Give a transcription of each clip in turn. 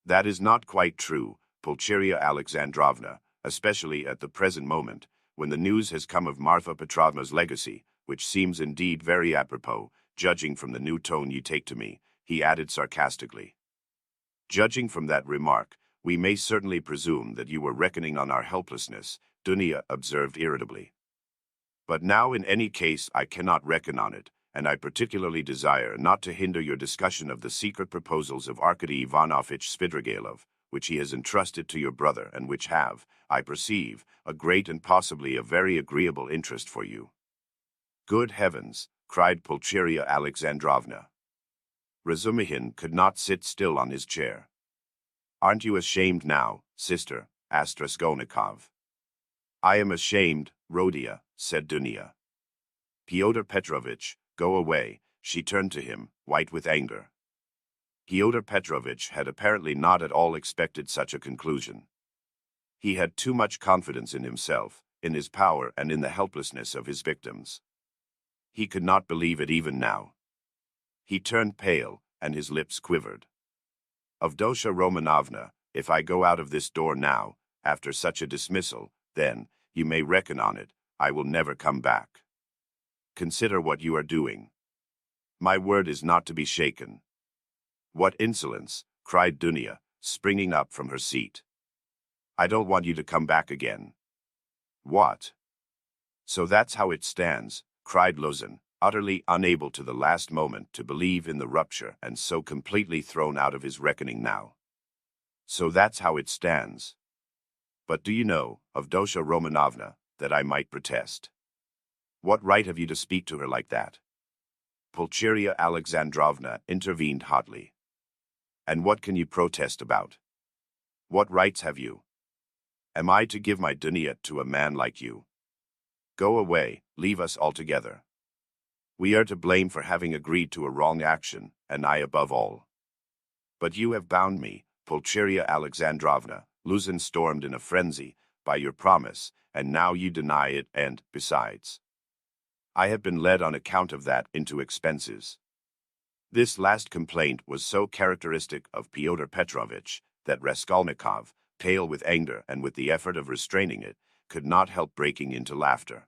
That is not quite true, Pulcheria Alexandrovna, especially at the present moment, when the news has come of Marfa Petrovna's legacy, which seems indeed very apropos, judging from the new tone you take to me," he added sarcastically. "Judging from that remark, we may certainly presume that you were reckoning on our helplessness," Dunia observed irritably. "But now in any case I cannot reckon on it, and I particularly desire not to hinder your discussion of the secret proposals of Arkady Ivanovitch Svidrigailov, which he has entrusted to your brother and which have, I perceive, a great and possibly a very agreeable interest for you." "Good heavens!" cried Pulcheria Alexandrovna. Razumihin could not sit still on his chair. "Aren't you ashamed now, sister?" asked Raskolnikov. "I am ashamed, Rodia," said Dunia. "Fyodor Petrovitch, go away," she turned to him, white with anger. Fyodor Petrovitch had apparently not at all expected such a conclusion. He had too much confidence in himself, in his power and in the helplessness of his victims. He could not believe it even now. He turned pale, and his lips quivered. "Avdosya Romanovna, if I go out of this door now, after such a dismissal, then, you may reckon on it, I will never come back. Consider what you are doing. My word is not to be shaken." "What insolence!" cried Dunia, springing up from her seat. "I don't want you to come back again." "What? So that's how it stands," cried Luzin, utterly unable to the last moment to believe in the rupture and so completely thrown out of his reckoning now. "So that's how it stands. But do you know, Avdosya Romanovna, that I might protest." "What right have you to speak to her like that?" Pulcheria Alexandrovna intervened hotly. "And what can you protest about? What rights have you? Am I to give my Dunia to a man like you? Go away, leave us altogether. We are to blame for having agreed to a wrong action, and I above all." "But you have bound me, Pulcheria Alexandrovna," Luzin stormed in a frenzy, "by your promise, and now you deny it and, besides, I have been led on account of that into expenses." This last complaint was so characteristic of Fyodor Petrovitch that Raskolnikov, pale with anger and with the effort of restraining it, could not help breaking into laughter.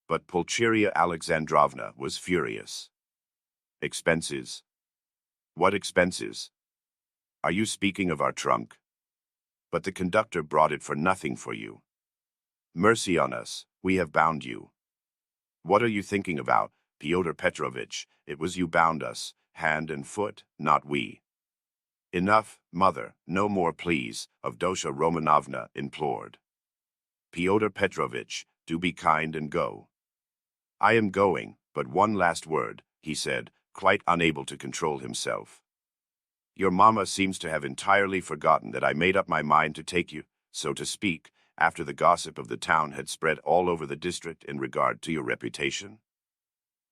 But Pulcheria Alexandrovna was furious. "Expenses? What expenses? Are you speaking of our trunk? But the conductor brought it for nothing for you. Mercy on us, we have bound you." "What are you thinking about, Fyodor Petrovitch? It was you bound us, hand and foot, not we." "Enough, mother, no more please," Avdosya Romanovna implored. "Fyodor Petrovitch, do be kind and go." "I am going, but one last word," he said, quite unable to control himself. "Your mamma seems to have entirely forgotten that I made up my mind to take you, so to speak, after the gossip of the town had spread all over the district in regard to your reputation.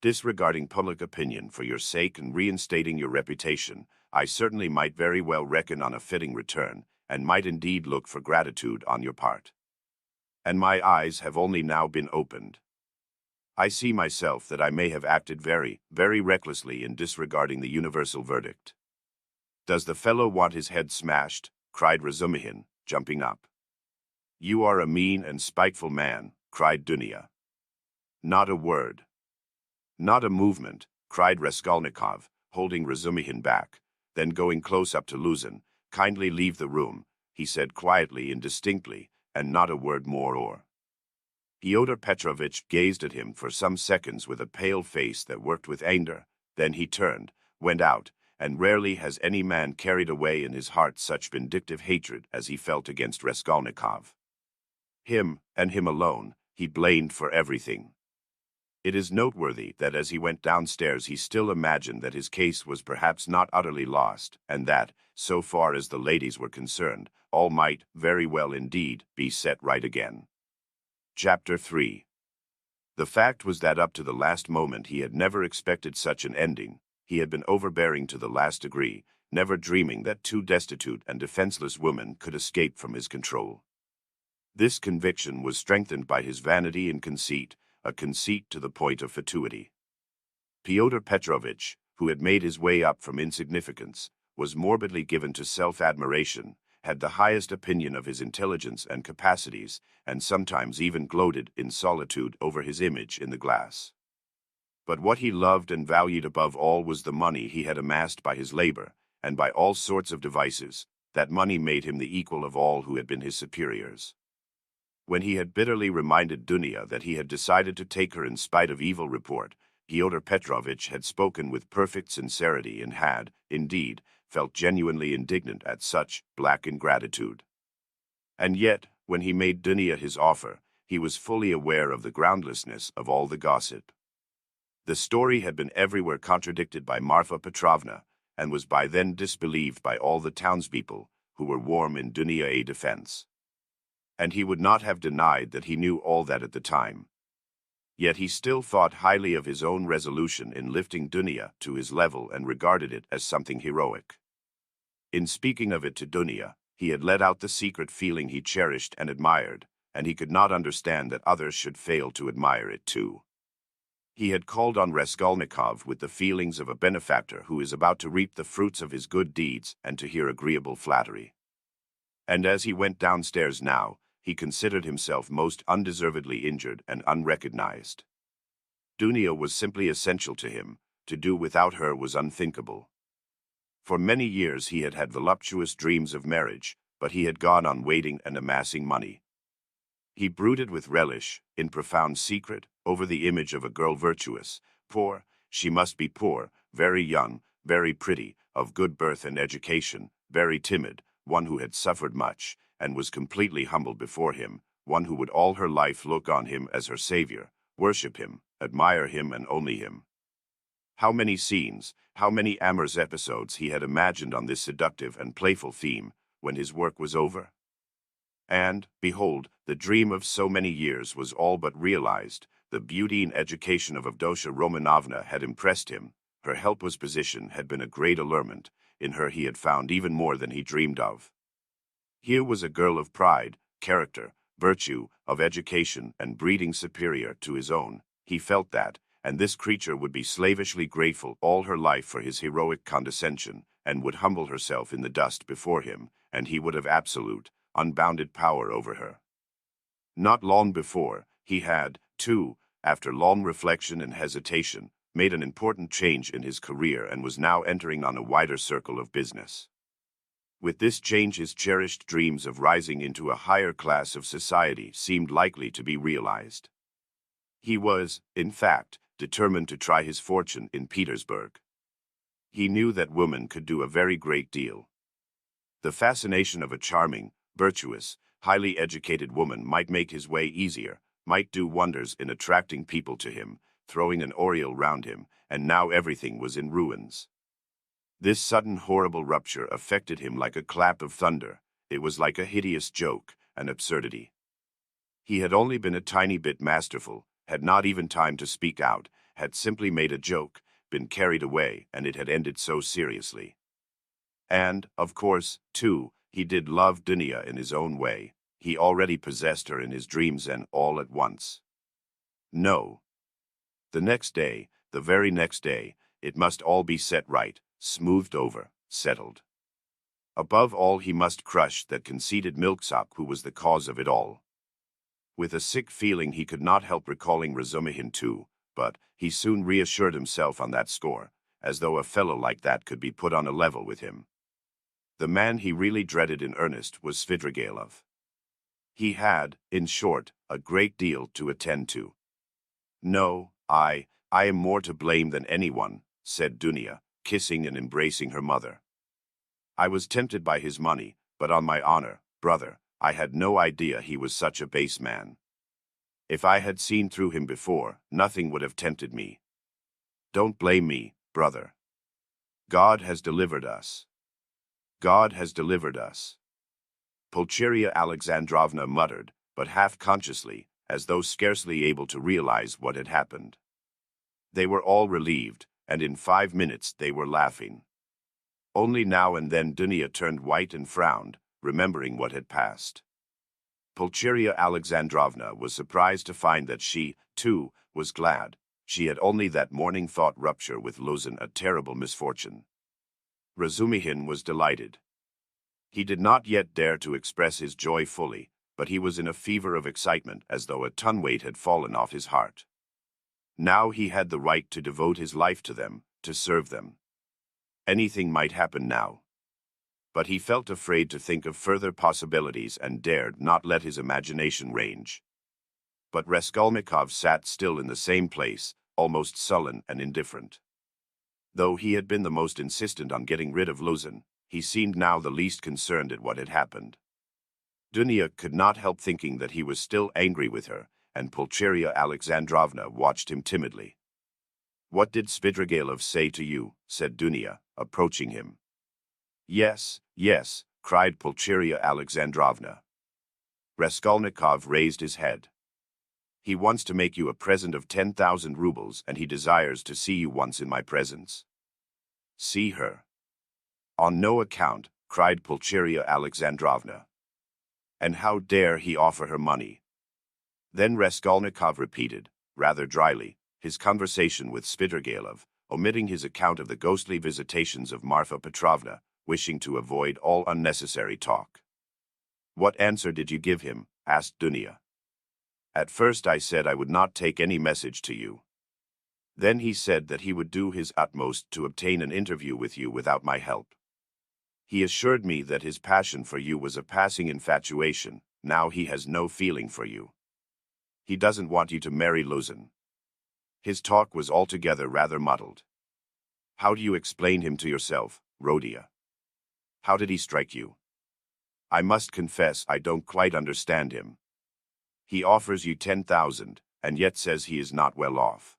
Disregarding public opinion for your sake and reinstating your reputation, I certainly might very well reckon on a fitting return, and might indeed look for gratitude on your part. And my eyes have only now been opened. I see myself that I may have acted very, very recklessly in disregarding the universal verdict." "Does the fellow want his head smashed?" cried Razumihin, jumping up. "You are a mean and spiteful man," cried Dunia. "Not a word. Not a movement," cried Raskolnikov, holding Razumihin back. Then going close up to Luzin, "Kindly leave the room," he said quietly and distinctly, "and not a word more or—" Fyodor Petrovitch gazed at him for some seconds with a pale face that worked with anger. Then he turned, went out, and rarely has any man carried away in his heart such vindictive hatred as he felt against Raskolnikov. Him, and him alone, he blamed for everything. It is noteworthy that as he went downstairs he still imagined that his case was perhaps not utterly lost, and that, so far as the ladies were concerned, all might, very well indeed, be set right again. Chapter 3. The fact was that up to the last moment he had never expected such an ending. He had been overbearing to the last degree, never dreaming that two destitute and defenseless women could escape from his control. This conviction was strengthened by his vanity and conceit, a conceit to the point of fatuity. Fyodor Petrovitch, who had made his way up from insignificance, was morbidly given to self-admiration, had the highest opinion of his intelligence and capacities, and sometimes even gloated in solitude over his image in the glass. But what he loved and valued above all was the money he had amassed by his labor, and by all sorts of devices. That money made him the equal of all who had been his superiors. When he had bitterly reminded Dunya that he had decided to take her in spite of evil report, Fyodor Petrovitch had spoken with perfect sincerity and had, indeed, felt genuinely indignant at such black ingratitude. And yet, when he made Dunya his offer, he was fully aware of the groundlessness of all the gossip. The story had been everywhere contradicted by Marfa Petrovna, and was by then disbelieved by all the townspeople, who were warm in Dunya's defense. And he would not have denied that he knew all that at the time. Yet he still thought highly of his own resolution in lifting Dunya to his level and regarded it as something heroic. In speaking of it to Dunya, he had let out the secret feeling he cherished and admired, and he could not understand that others should fail to admire it too. He had called on Raskolnikov with the feelings of a benefactor who is about to reap the fruits of his good deeds and to hear agreeable flattery. And as he went downstairs now, he considered himself most undeservedly injured and unrecognized. Dunya was simply essential to him. To do without her was unthinkable. For many years he had had voluptuous dreams of marriage, but he had gone on waiting and amassing money. He brooded with relish, in profound secret, over the image of a girl virtuous, poor, she must be poor, very young, very pretty, of good birth and education, very timid, one who had suffered much, and was completely humbled before him, one who would all her life look on him as her savior, worship him, admire him and only him. How many scenes, how many amorous episodes he had imagined on this seductive and playful theme, when his work was over. And, behold, the dream of so many years was all but realized. The beauty and education of Avdotya Romanovna had impressed him. Her helpless position had been a great allurement. In her he had found even more than he dreamed of. Here was a girl of pride, character, virtue, of education and breeding superior to his own. He felt that, and this creature would be slavishly grateful all her life for his heroic condescension, and would humble herself in the dust before him, and he would have absolute, unbounded power over her. Not long before, he had, too, after long reflection and hesitation, made an important change in his career and was now entering on a wider circle of business. With this change his cherished dreams of rising into a higher class of society seemed likely to be realized. He was, in fact, determined to try his fortune in Petersburg. He knew that woman could do a very great deal. The fascination of a charming, virtuous, highly educated woman might make his way easier, might do wonders in attracting people to him, throwing an aureole round him, and now everything was in ruins. This sudden horrible rupture affected him like a clap of thunder. It was like a hideous joke, an absurdity. He had only been a tiny bit masterful, had not even time to speak out, had simply made a joke, been carried away, and it had ended so seriously. And, of course, too, he did love Dunya in his own way. He already possessed her in his dreams and all at once. No. The next day, the very next day, it must all be set right, smoothed over, settled. Above all he must crush that conceited milksop who was the cause of it all. With a sick feeling he could not help recalling Razumihin too, but he soon reassured himself on that score, as though a fellow like that could be put on a level with him. The man he really dreaded in earnest was Svidrigailov. He had, in short, a great deal to attend to. No, I am more to blame than anyone, said Dunya, kissing and embracing her mother. I was tempted by his money, but on my honor, brother, I had no idea he was such a base man. If I had seen through him before, nothing would have tempted me. Don't blame me, brother. God has delivered us. God has delivered us. Pulcheria Alexandrovna muttered, but half-consciously, as though scarcely able to realize what had happened. They were all relieved, and in 5 minutes they were laughing. Only now and then Dunya turned white and frowned, remembering what had passed. Pulcheria Alexandrovna was surprised to find that she, too, was glad. She had only that morning thought rupture with Luzin a terrible misfortune. Razumihin was delighted. He did not yet dare to express his joy fully, but he was in a fever of excitement as though a ton weight had fallen off his heart. Now he had the right to devote his life to them, to serve them. Anything might happen now. But he felt afraid to think of further possibilities and dared not let his imagination range. But Raskolnikov sat still in the same place, almost sullen and indifferent. Though he had been the most insistent on getting rid of Luzin, he seemed now the least concerned at what had happened. Dunya could not help thinking that he was still angry with her, and Pulcheria Alexandrovna watched him timidly. "What did Svidrigailov say to you?" said Dunya, approaching him. "Yes, yes," cried Pulcheria Alexandrovna. Raskolnikov raised his head. "He wants to make you a present of 10,000 rubles, and he desires to see you once in my presence." "See her?" "On no account," cried Pulcheria Alexandrovna. "And how dare he offer her money?" Then Raskolnikov repeated, rather dryly, his conversation with Svidrigailov, omitting his account of the ghostly visitations of Marfa Petrovna, wishing to avoid all unnecessary talk. "What answer did you give him?" asked Dunya. "At first I said I would not take any message to you. Then he said that he would do his utmost to obtain an interview with you without my help. He assured me that his passion for you was a passing infatuation. Now he has no feeling for you. He doesn't want you to marry Luzin." His talk was altogether rather muddled. "How do you explain him to yourself, Rodia? How did he strike you? I must confess I don't quite understand him. He offers you 10,000, and yet says he is not well off.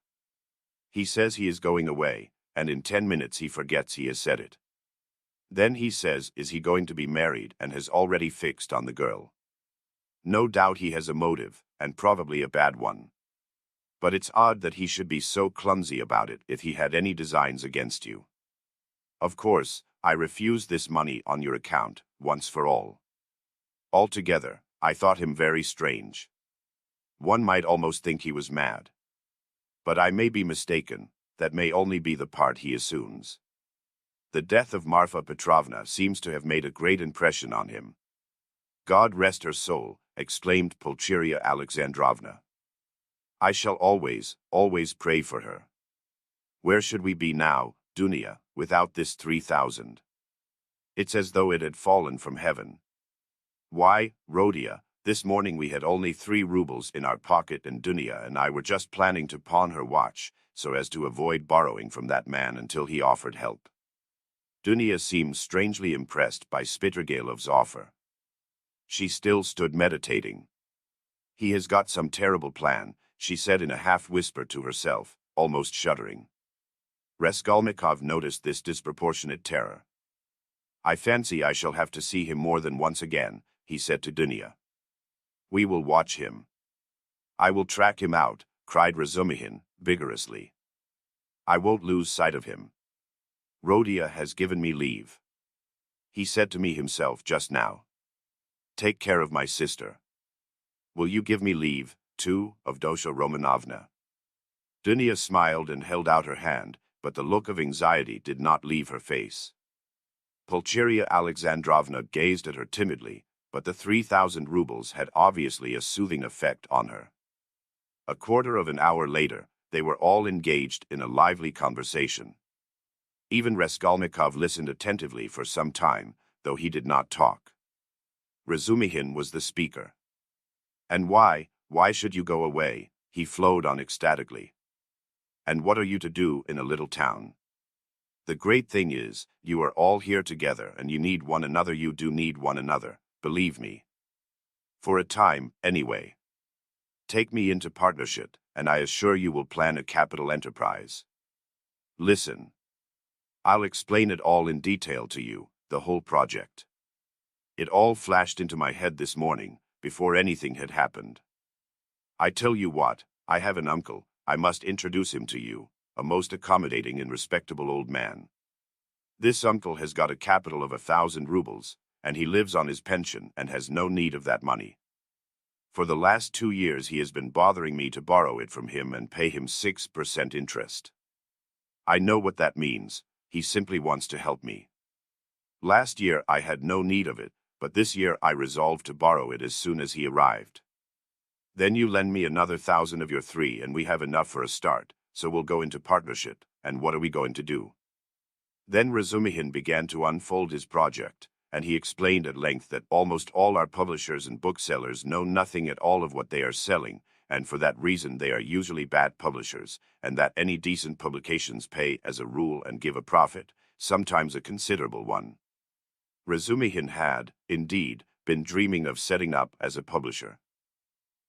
He says he is going away, and in 10 minutes he forgets he has said it. Then he says is he going to be married and has already fixed on the girl. No doubt he has a motive, and probably a bad one. But it's odd that he should be so clumsy about it if he had any designs against you. Of course, I refused this money on your account, once for all. Altogether, I thought him very strange. One might almost think he was mad. But I may be mistaken, that may only be the part he assumes. The death of Marfa Petrovna seems to have made a great impression on him." "God rest her soul," exclaimed Pulcheria Alexandrovna. "I shall always, always pray for her. Where should we be now, Dunya, without this 3,000? It's as though it had fallen from heaven. Why, Rodia, this morning we had only 3 rubles in our pocket, and Dunya and I were just planning to pawn her watch, so as to avoid borrowing from that man until he offered help." Dunya seemed strangely impressed by Svidrigailov's offer. She still stood meditating. "He has got some terrible plan," she said in a half-whisper to herself, almost shuddering. Raskolnikov noticed this disproportionate terror. "I fancy I shall have to see him more than once again," he said to Dunya. "We will watch him." "I will track him out," cried Razumihin, vigorously. "I won't lose sight of him. Rodia has given me leave. He said to me himself just now, 'Take care of my sister.' Will you give me leave, too, Avdotya Romanovna?" Dunya smiled and held out her hand, but the look of anxiety did not leave her face. Pulcheria Alexandrovna gazed at her timidly, but the 3,000 rubles had obviously a soothing effect on her. A quarter of an hour later, they were all engaged in a lively conversation. Even Raskolnikov listened attentively for some time, though he did not talk. Razumihin was the speaker. "And why should you go away?" he flowed on ecstatically. "And what are you to do in a little town? The great thing is, you are all here together and you need one another. You do need one another, believe me. For a time, anyway. Take me into partnership, and I assure you will plan a capital enterprise. Listen. I'll explain it all in detail to you, the whole project. It all flashed into my head this morning, before anything had happened. I tell you what, I have an uncle, I must introduce him to you, a most accommodating and respectable old man. This uncle has got a capital of 1,000 rubles, and he lives on his pension and has no need of that money. For the last 2 years he has been bothering me to borrow it from him and pay him 6% interest. I know what that means. He simply wants to help me. Last year I had no need of it, but this year I resolved to borrow it as soon as he arrived. Then you lend me another 1,000 of your 3 and we have enough for a start, so we'll go into partnership, and what are we going to do? Then Razumihin began to unfold his project, and he explained at length that almost all our publishers and booksellers know nothing at all of what they are selling, and for that reason they are usually bad publishers, and that any decent publications pay as a rule and give a profit, sometimes a considerable one. Razumihin had, indeed, been dreaming of setting up as a publisher.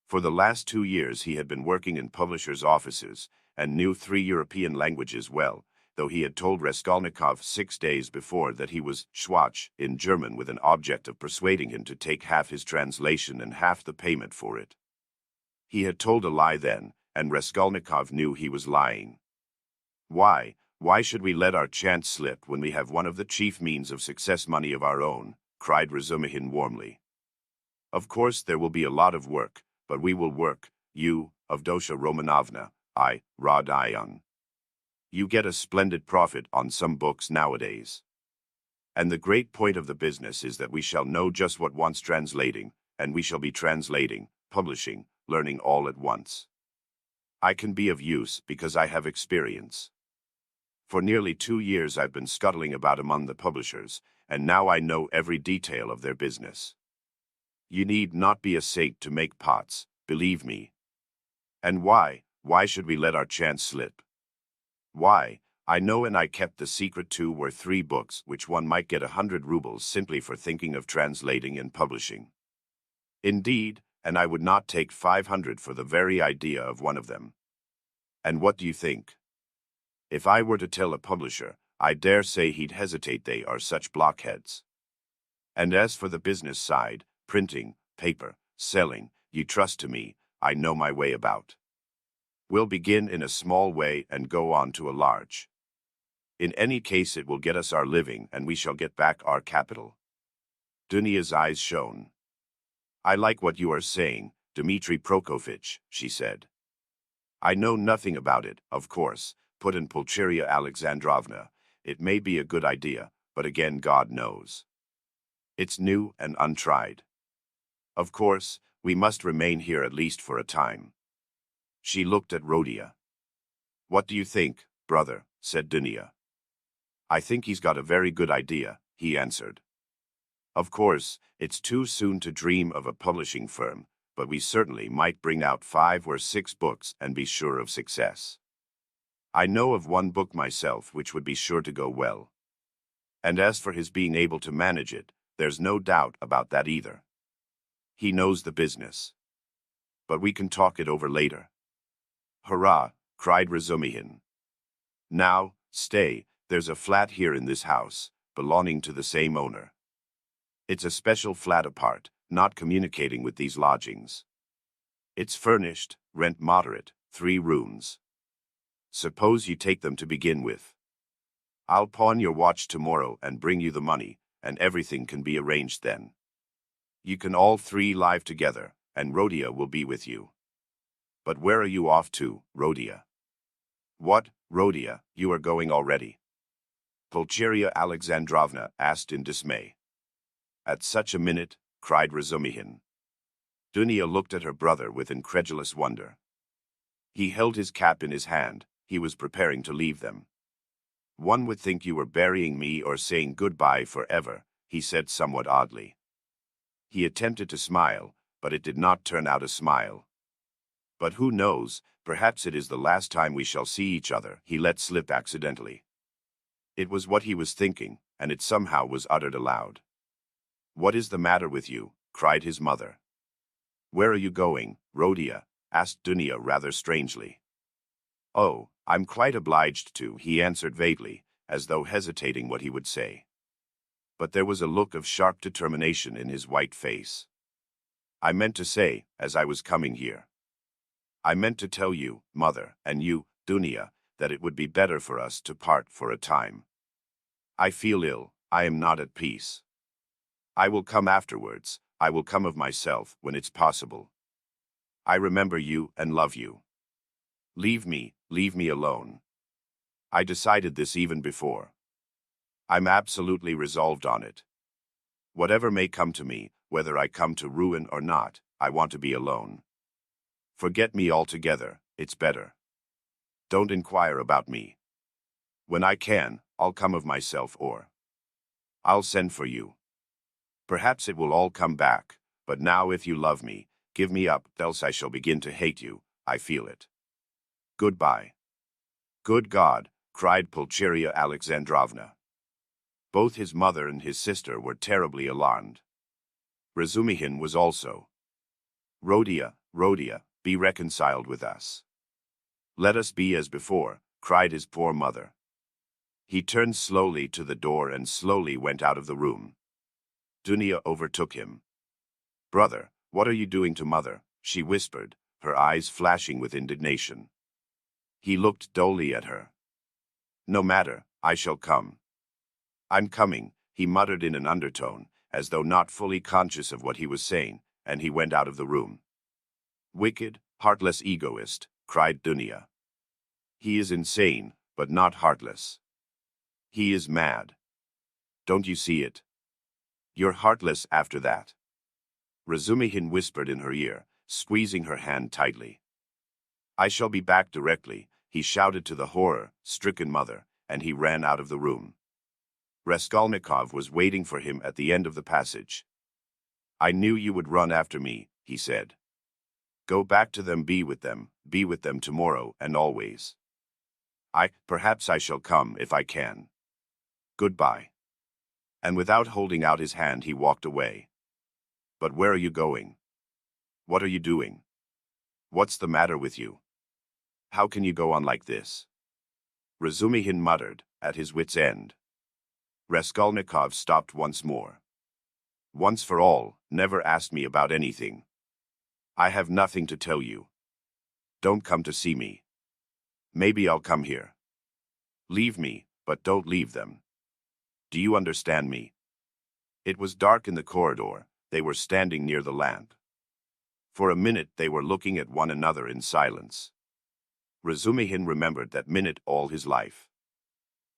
For the last 2 years he had been working in publishers' offices, and knew 3 European languages well, though he had told Raskolnikov 6 days before that he was Schwach in German with an object of persuading him to take half his translation and half the payment for it. He had told a lie then, and Raskolnikov knew he was lying. Why should we let our chance slip when we have one of the chief means of success money of our own? Cried Razumihin warmly. Of course there will be a lot of work, but we will work, you, Avdotya Romanovna, I, Rodion. You get a splendid profit on some books nowadays. And the great point of the business is that we shall know just what wants translating, and we shall be translating, publishing, learning all at once. I can be of use because I have experience. For nearly 2 years I've been scuttling about among the publishers, and now I know every detail of their business. You need not be a saint to make pots, believe me. And why should we let our chance slip? Why, I know, and I kept the secret too, were 3 books which one might get 100 rubles simply for thinking of translating and publishing. Indeed, and I would not take 500 for the very idea of one of them. And what do you think? If I were to tell a publisher, I dare say he'd hesitate, they are such blockheads. And as for the business side, printing, paper, selling, you trust to me, I know my way about. We'll begin in a small way and go on to a large. In any case it will get us our living and we shall get back our capital. Dunia's eyes shone. I like what you are saying, Dmitri Prokofitch, she said. I know nothing about it, of course, put in Pulcheria Alexandrovna. It may be a good idea, but again God knows. It's new and untried. Of course, we must remain here at least for a time. She looked at Rodia. What do you think, brother? Said Dunia. I think he's got a very good idea, he answered. Of course, it's too soon to dream of a publishing firm, but we certainly might bring out 5 or 6 books and be sure of success. I know of one book myself which would be sure to go well. And as for his being able to manage it, there's no doubt about that either. He knows the business. But we can talk it over later. Hurrah, cried Razumihin. Now, stay, there's a flat here in this house, belonging to the same owner. It's a special flat apart, not communicating with these lodgings. It's furnished, rent moderate, 3 rooms. Suppose you take them to begin with. I'll pawn your watch tomorrow and bring you the money, and everything can be arranged then. You can all 3 live together, and Rodia will be with you. But where are you off to, Rodia? What, Rodia, you are going already? Pulcheria Alexandrovna asked in dismay. At such a minute, cried Razumihin. Dunia looked at her brother with incredulous wonder. He held his cap in his hand. He was preparing to leave them. One would think you were burying me or saying goodbye forever, he said somewhat oddly. He attempted to smile, but it did not turn out a smile. But who knows, perhaps it is the last time we shall see each other, he let slip accidentally. It was what he was thinking, and it somehow was uttered aloud. What is the matter with you? Cried his mother. Where are you going, Rodia? Asked Dunia rather strangely. Oh, I'm quite obliged to, he answered vaguely, as though hesitating what he would say. But there was a look of sharp determination in his white face. I meant to say, as I was coming here. I meant to tell you, mother, and you, Dunia, that it would be better for us to part for a time. I feel ill, I am not at peace. I will come afterwards, I will come of myself when it's possible. I remember you and love you. Leave me alone. I decided this even before. I'm absolutely resolved on it. Whatever may come to me, whether I come to ruin or not, I want to be alone. Forget me altogether, it's better. Don't inquire about me. When I can, I'll come of myself, or I'll send for you. Perhaps it will all come back, but now if you love me, give me up, else I shall begin to hate you, I feel it. Goodbye. Good God, cried Pulcheria Alexandrovna. Both his mother and his sister were terribly alarmed. Razumihin was also. Rhodia, Rhodia, be reconciled with us. Let us be as before, cried his poor mother. He turned slowly to the door and slowly went out of the room. Dunia overtook him. Brother, what are you doing to mother? She whispered, her eyes flashing with indignation. He looked dully at her. No matter, I shall come. I'm coming, he muttered in an undertone, as though not fully conscious of what he was saying, and he went out of the room. Wicked, heartless egoist, cried Dunia. He is insane, but not heartless. He is mad. Don't you see it? You're heartless after that. Razumihin whispered in her ear, squeezing her hand tightly. I shall be back directly, he shouted to the horror-stricken mother, and he ran out of the room. Raskolnikov was waiting for him at the end of the passage. I knew you would run after me, he said. Go back to them, be with them tomorrow and always. Perhaps I shall come if I can. Goodbye. And without holding out his hand he walked away. But where are you going? What are you doing? What's the matter with you? How can you go on like this? Razumihin muttered, at his wit's end. Raskolnikov stopped once more. Once for all, never ask me about anything. I have nothing to tell you. Don't come to see me. Maybe I'll come here. Leave me, but don't leave them. Do you understand me? It was dark in the corridor. They were standing near the lamp. For a minute they were looking at one another in silence. Razumihin remembered that minute all his life.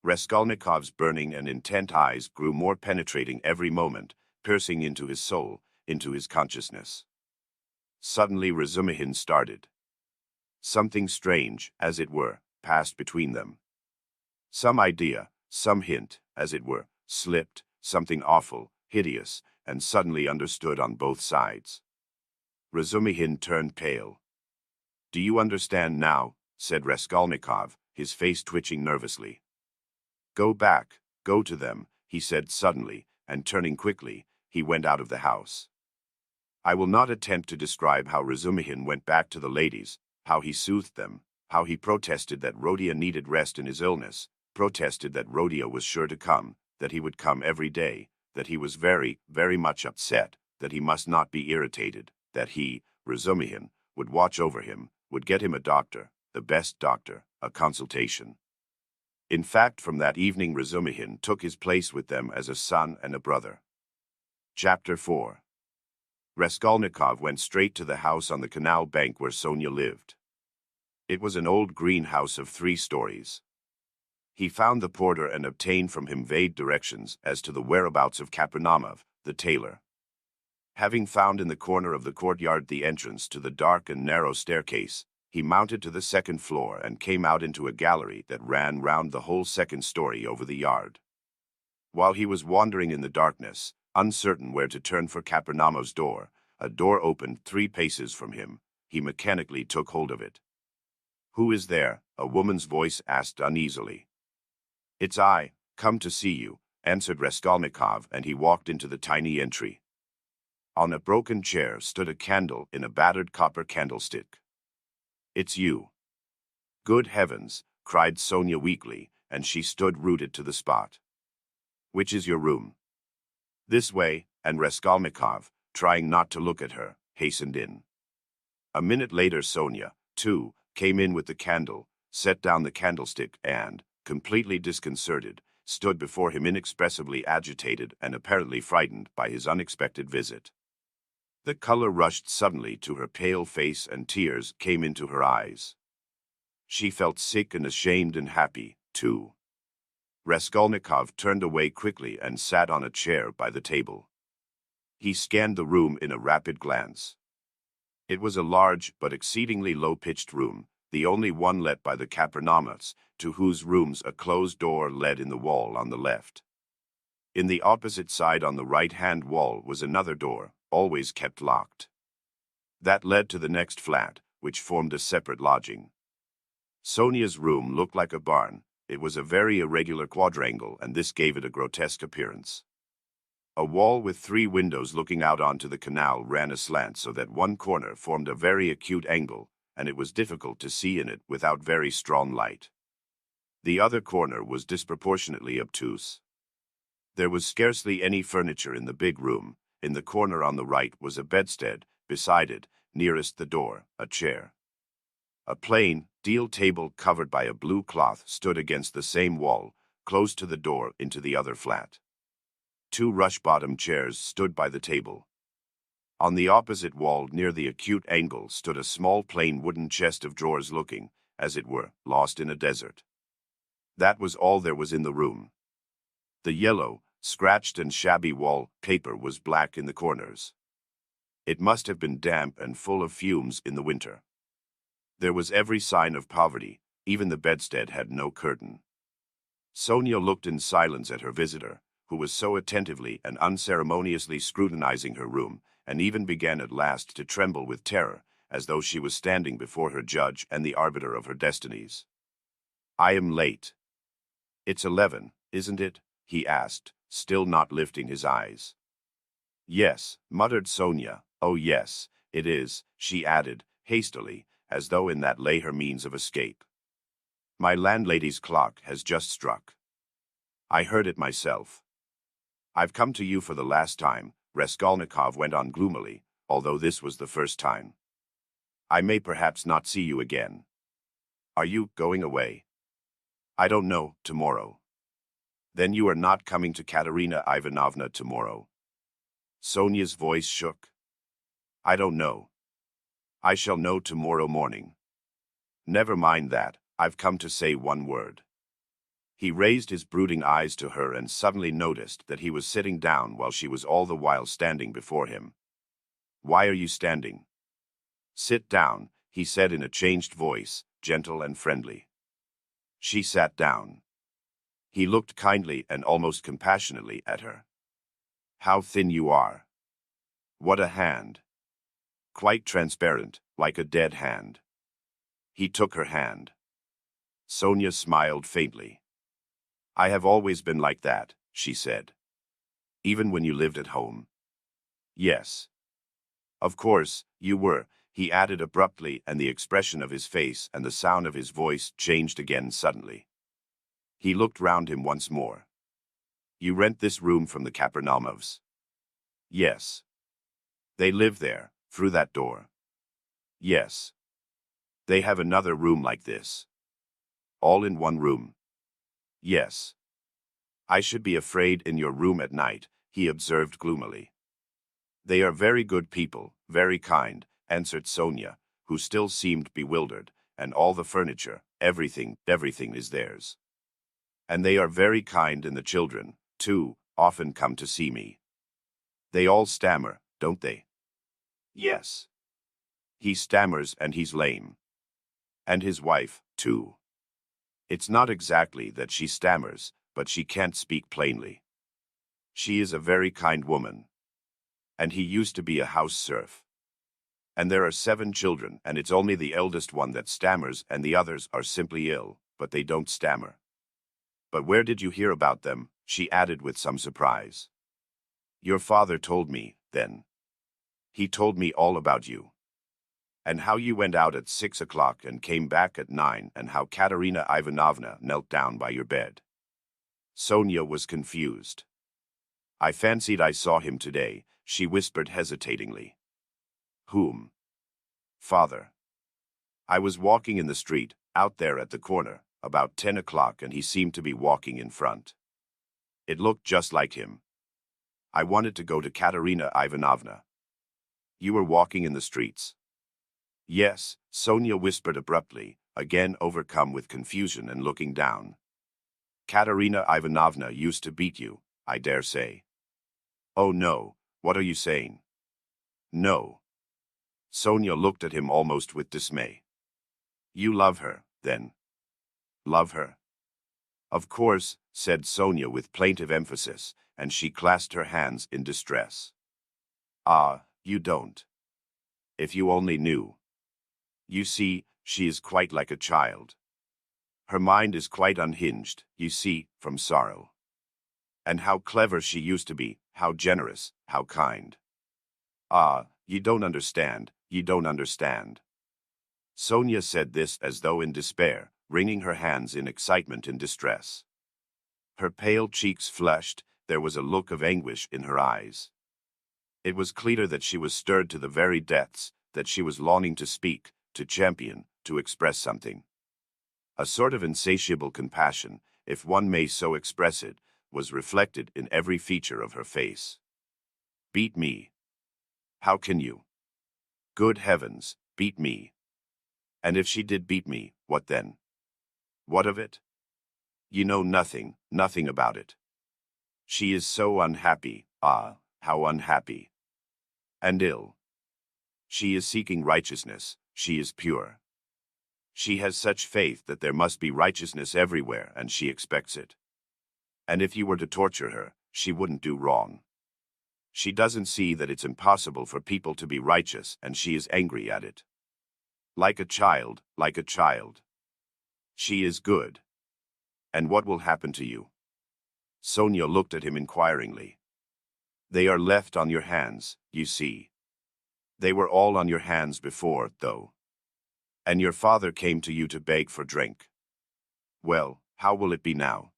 Raskolnikov's burning and intent eyes grew more penetrating every moment, piercing into his soul, into his consciousness. Suddenly Razumihin started. Something strange, as it were, passed between them. Some idea, some hint, as it were, slipped, something awful, hideous, and suddenly understood on both sides. Razumihin turned pale. Do you understand now? Said Raskolnikov, his face twitching nervously. Go back, go to them, he said suddenly, and turning quickly, he went out of the house. I will not attempt to describe how Razumihin went back to the ladies, how he soothed them, how he protested that Rhodia needed rest in his illness, protested that Rhodia was sure to come, that he would come every day, that he was very, very much upset, that he must not be irritated, that he, Razumihin, would watch over him, would get him a doctor, the best doctor, a consultation. In fact, from that evening Razumihin took his place with them as a son and a brother. Chapter 4. Raskolnikov went straight to the house on the canal bank where Sonia lived. It was an old green house of 3 stories. He found the porter and obtained from him vague directions as to the whereabouts of Kapernamov, the tailor. Having found in the corner of the courtyard the entrance to the dark and narrow staircase, he mounted to the 2nd floor and came out into a gallery that ran round the whole 2nd story over the yard. While he was wandering in the darkness, uncertain where to turn for Kapernamov's door, a door opened 3 paces from him. He mechanically took hold of it. Who is there? A woman's voice asked uneasily. It's I, come to see you, answered Raskolnikov, and he walked into the tiny entry. On a broken chair stood a candle in a battered copper candlestick. It's you. Good heavens, cried Sonia weakly, and she stood rooted to the spot. Which is your room? This way, and Raskolnikov, trying not to look at her, hastened in. A minute later Sonia, too, came in with the candle, set down the candlestick and, completely disconcerted, stood before him inexpressibly agitated and apparently frightened by his unexpected visit. The color rushed suddenly to her pale face and tears came into her eyes. She felt sick and ashamed and happy, too. Raskolnikov turned away quickly and sat on a chair by the table. He scanned the room in a rapid glance. It was a large but exceedingly low-pitched room, the only one let by the Kapernaumovs, to whose rooms a closed door led in the wall on the left. In the opposite side on the right-hand wall was another door, always kept locked. That led to the next flat, which formed a separate lodging. Sonia's room looked like a barn. It was a very irregular quadrangle, and this gave it a grotesque appearance. A wall with 3 windows looking out onto the canal ran aslant so that one corner formed a very acute angle, and it was difficult to see in it without very strong light. The other corner was disproportionately obtuse. There was scarcely any furniture in the big room. In the corner on the right was a bedstead, beside it, nearest the door, a chair. A plain, deal table covered by a blue cloth stood against the same wall, close to the door into the other flat. 2 rush-bottom chairs stood by the table. On the opposite wall near the acute angle stood a small plain wooden chest of drawers looking, as it were, lost in a desert. That was all there was in the room. The yellow, scratched and shabby wall paper was black in the corners. It must have been damp and full of fumes in the winter. There was every sign of poverty. Even the bedstead had no curtain. Sonia looked in silence at her visitor, who was so attentively and unceremoniously scrutinizing her room, and even began at last to tremble with terror, as though she was standing before her judge and the arbiter of her destinies. "I am late." "It's 11, isn't it?" he asked, still not lifting his eyes. "Yes," muttered Sonia. "Oh yes, it is," she added, hastily, as though in that lay her means of escape. "My landlady's clock has just struck. I heard it myself." "I've come to you for the last time," Raskolnikov went on gloomily, although this was the first time. "I may perhaps not see you again." "Are you going away?" "I don't know, tomorrow." "Then you are not coming to Katerina Ivanovna tomorrow?" Sonia's voice shook. "I don't know. I shall know tomorrow morning." "Never mind that, I've come to say one word." He raised his brooding eyes to her and suddenly noticed that he was sitting down while she was all the while standing before him. "Why are you standing?" "Sit down," he said in a changed voice, gentle and friendly. She sat down. He looked kindly and almost compassionately at her. "How thin you are. What a hand. Quite transparent, like a dead hand." He took her hand. Sonia smiled faintly. "I have always been like that," she said. "Even when you lived at home?" "Yes." "Of course, you were," he added abruptly, and the expression of his face and the sound of his voice changed again suddenly. He looked round him once more. "You rent this room from the Kapernaumovs?" "Yes." "They live there, through that door?" "Yes." "They have another room like this?" "All in one room?" "Yes." "I should be afraid in your room at night," he observed gloomily. "They are very good people, very kind," answered Sonia, who still seemed bewildered, "and all the furniture, everything is theirs. And they are very kind, and the children, too, often come to see me. They all stammer, don't they?" "Yes." "He stammers and he's lame. And his wife, too. It's not exactly that she stammers, but she can't speak plainly. She is a very kind woman. And he used to be a house serf. And there are 7 children, and it's only the eldest one that stammers, and the others are simply ill, but they don't stammer." "But where did you hear about them?" she added with some surprise. "Your father told me, then. He told me all about you. And how you went out at 6 o'clock and came back at 9, and how Katerina Ivanovna knelt down by your bed." Sonia was confused. "I fancied I saw him today," she whispered hesitatingly. "Whom?" "Father. I was walking in the street, out there at the corner, about 10 o'clock, and he seemed to be walking in front. It looked just like him. I wanted to go to Katerina Ivanovna." "You were walking in the streets?" "Yes," Sonia whispered abruptly, again overcome with confusion and looking down. Katerina Ivanovna used to beat you, I dare say. Oh no, what are you saying? No. Sonia looked at him almost with dismay. You love her, then? Love her? Of course, said Sonia with plaintive emphasis, and she clasped her hands in distress. Ah, you don't. If you only knew. You see, she is quite like a child. Her mind is quite unhinged, you see, from sorrow. And how clever she used to be, how generous, how kind. Ah, you don't understand, you don't understand. Sonia said this as though in despair, wringing her hands in excitement and distress. Her pale cheeks flushed, there was a look of anguish in her eyes. It was clear that she was stirred to the very depths, that she was longing to speak, to champion, to express something. A sort of insatiable compassion, if one may so express it, was reflected in every feature of her face. Beat me. How can you? Good heavens, beat me. And if she did beat me, what then? What of it? You know nothing, nothing about it. She is so unhappy, ah, how unhappy. And ill. She is seeking righteousness, she is pure. She has such faith that there must be righteousness everywhere, and she expects it. And if you were to torture her, she wouldn't do wrong. She doesn't see that it's impossible for people to be righteous, and she is angry at it. Like a child, like a child. She is good. And what will happen to you? Sonia looked at him inquiringly. They are left on your hands, you see. They were all on your hands before, though. And your father came to you to beg for drink. Well, how will it be now?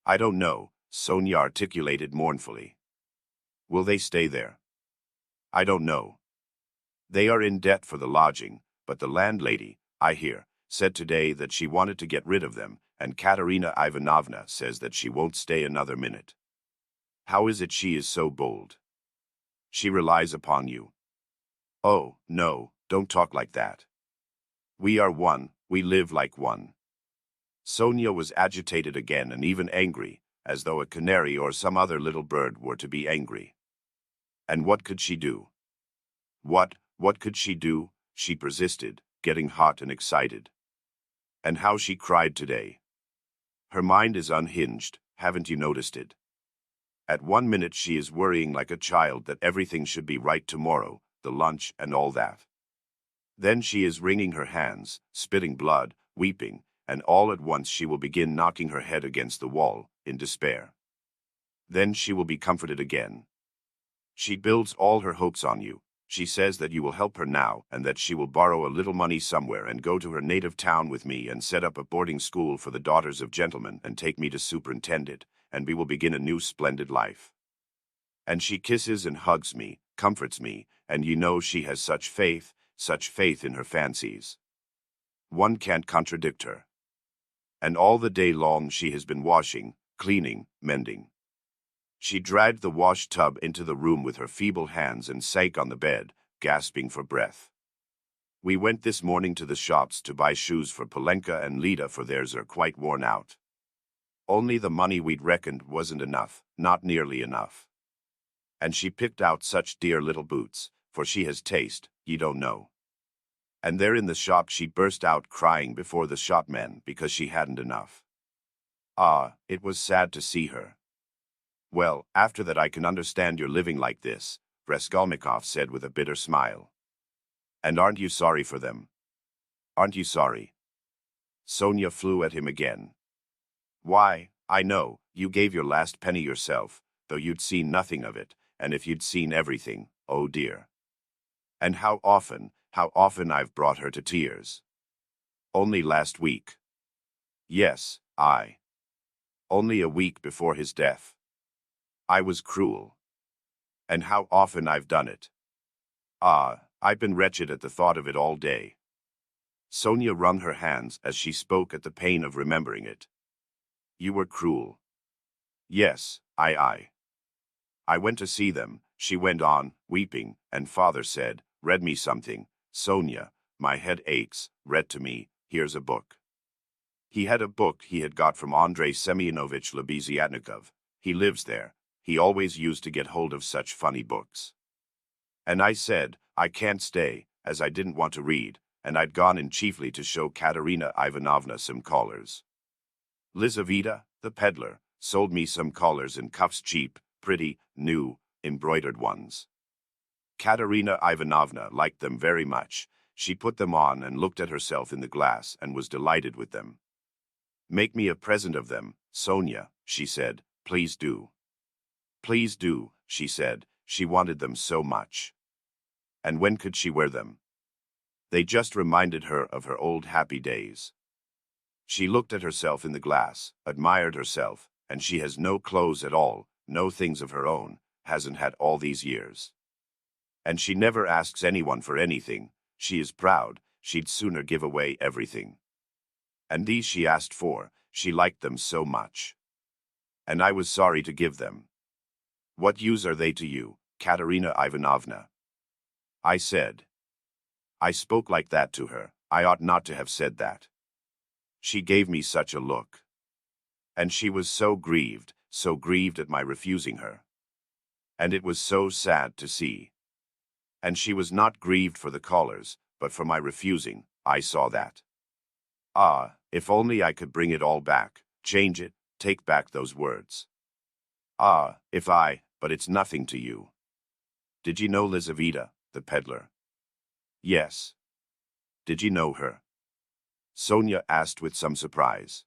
I don't know, Sonia articulated mournfully. Will they stay there? I don't know. They are in debt for the lodging, but the landlady, I hear, said today that she wanted to get rid of them, and Katerina Ivanovna says that she won't stay another minute. How is it she is so bold? She relies upon you. Oh, no, don't talk like that. We are one, we live like one. Sonia was agitated again and even angry, as though a canary or some other little bird were to be angry. And what could she do? What could she do? She persisted, getting hot and excited. And how she cried today. Her mind is unhinged, haven't you noticed it? At 1 minute she is worrying like a child that everything should be right tomorrow, the lunch and all that. Then she is wringing her hands, spitting blood, weeping, and all at once she will begin knocking her head against the wall, in despair. Then she will be comforted again. She builds all her hopes on you. She says that you will help her now, and that she will borrow a little money somewhere and go to her native town with me and set up a boarding school for the daughters of gentlemen and take me to superintend it, and we will begin a new splendid life. And she kisses and hugs me, comforts me, and you know she has such faith in her fancies. One can't contradict her. And all the day long she has been washing, cleaning, mending. She dragged the wash tub into the room with her feeble hands and sank on the bed, gasping for breath. We went this morning to the shops to buy shoes for Polenka and Lida, for theirs are quite worn out. Only the money we'd reckoned wasn't enough, not nearly enough. And she picked out such dear little boots, for she has taste, you don't know. And there in the shop she burst out crying before the shopmen because she hadn't enough. Ah, it was sad to see her. Well, after that I can understand your living like this, Raskolnikov said with a bitter smile. And aren't you sorry for them? Aren't you sorry? Sonia flew at him again. Why, I know, you gave your last penny yourself, though you'd seen nothing of it, and if you'd seen everything, oh dear. And how often I've brought her to tears. Only last week. Yes, only a week before his death. I was cruel. And how often I've done it. Ah, I've been wretched at the thought of it all day. Sonia wrung her hands as she spoke at the pain of remembering it. You were cruel. Yes, I went to see them, she went on, weeping, and father said, read me something. Sonia, my head aches, read to me, here's a book. He had a book he had got from Andrei Semyonovich Lebeziatnikov. He lives there. He always used to get hold of such funny books. And I said, I can't stay, as I didn't want to read, and I'd gone in chiefly to show Katerina Ivanovna some collars. Lizaveta, the peddler, sold me some collars and cuffs, cheap, pretty, new, embroidered ones. Katerina Ivanovna liked them very much. She put them on and looked at herself in the glass and was delighted with them. Make me a present of them, Sonia, she said. Please do. Please do, she said. She wanted them so much. And when could she wear them? They just reminded her of her old happy days. She looked at herself in the glass, admired herself, and she has no clothes at all, no things of her own, hasn't had all these years. And she never asks anyone for anything. She is proud. She'd sooner give away everything. And these she asked for. She liked them so much. And I was sorry to give them. What use are they to you, Katerina Ivanovna? I said. I spoke like that to her. I ought not to have said that. She gave me such a look. And she was so grieved at my refusing her. And it was so sad to see. And she was not grieved for the collars, but for my refusing. I saw that. Ah, if only I could bring it all back, change it, take back those words. Ah, but it's nothing to you. Did you know Lizaveta, the peddler? Yes. Did you know her? Sonia asked with some surprise.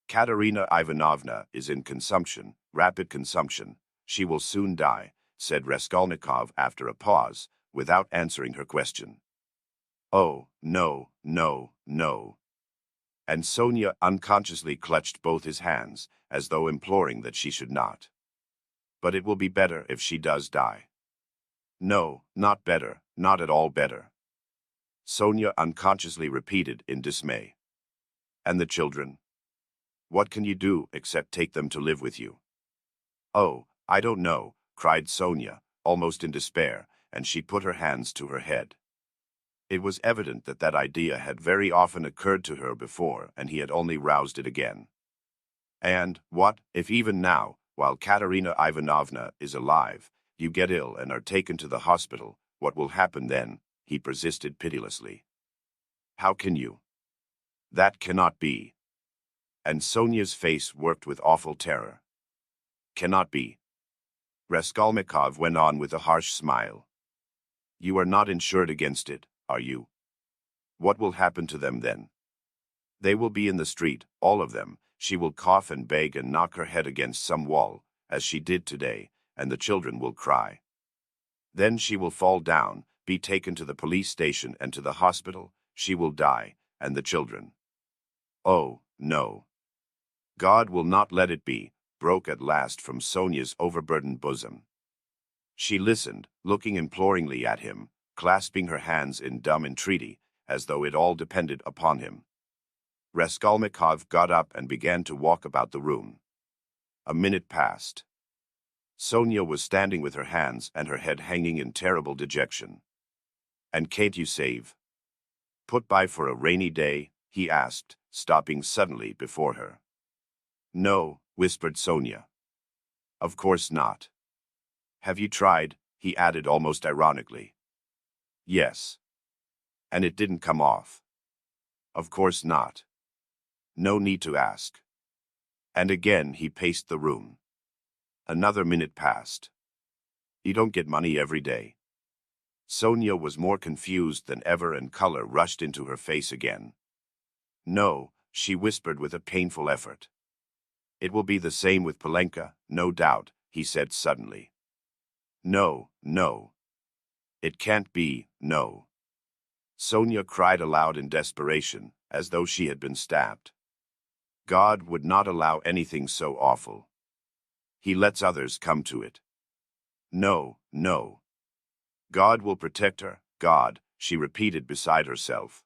Katerina Ivanovna is in consumption, rapid consumption. She will soon die, said Raskolnikov after a pause, without answering her question. Oh, no, no, no. And Sonia unconsciously clutched both his hands, as though imploring that she should not. But it will be better if she does die. No, not better, not at all better. Sonia unconsciously repeated in dismay. And the children? What can you do except take them to live with you? Oh, I don't know, cried Sonia, almost in despair, and she put her hands to her head. It was evident that that idea had very often occurred to her before, and he had only roused it again. And, what, if even now, while Katerina Ivanovna is alive, you get ill and are taken to the hospital, what will happen then? He persisted pitilessly. How can you? That cannot be. And Sonia's face worked with awful terror. Cannot be. Raskolnikov went on with a harsh smile. You are not insured against it, are you? What will happen to them then? They will be in the street, all of them. She will cough and beg and knock her head against some wall, as she did today, and the children will cry. Then she will fall down, be taken to the police station and to the hospital. She will die, and the children. Oh, no. God will not let it be, broke at last from Sonia's overburdened bosom. She listened, looking imploringly at him, clasping her hands in dumb entreaty, as though it all depended upon him. Raskolnikov got up and began to walk about the room. A minute passed. Sonia was standing with her hands and her head hanging in terrible dejection. And can't you save? Put by for a rainy day? He asked, stopping suddenly before her. No, whispered Sonia. Of course not. Have you tried? He added almost ironically. Yes. And it didn't come off. Of course not. No need to ask. And again he paced the room. Another minute passed. You don't get money every day. Sonia was more confused than ever and color rushed into her face again. No, she whispered with a painful effort. It will be the same with Polenka, no doubt, he said suddenly. No, no. It can't be, no. Sonia cried aloud in desperation, as though she had been stabbed. God would not allow anything so awful. He lets others come to it. No, no. God will protect her, God, she repeated beside herself.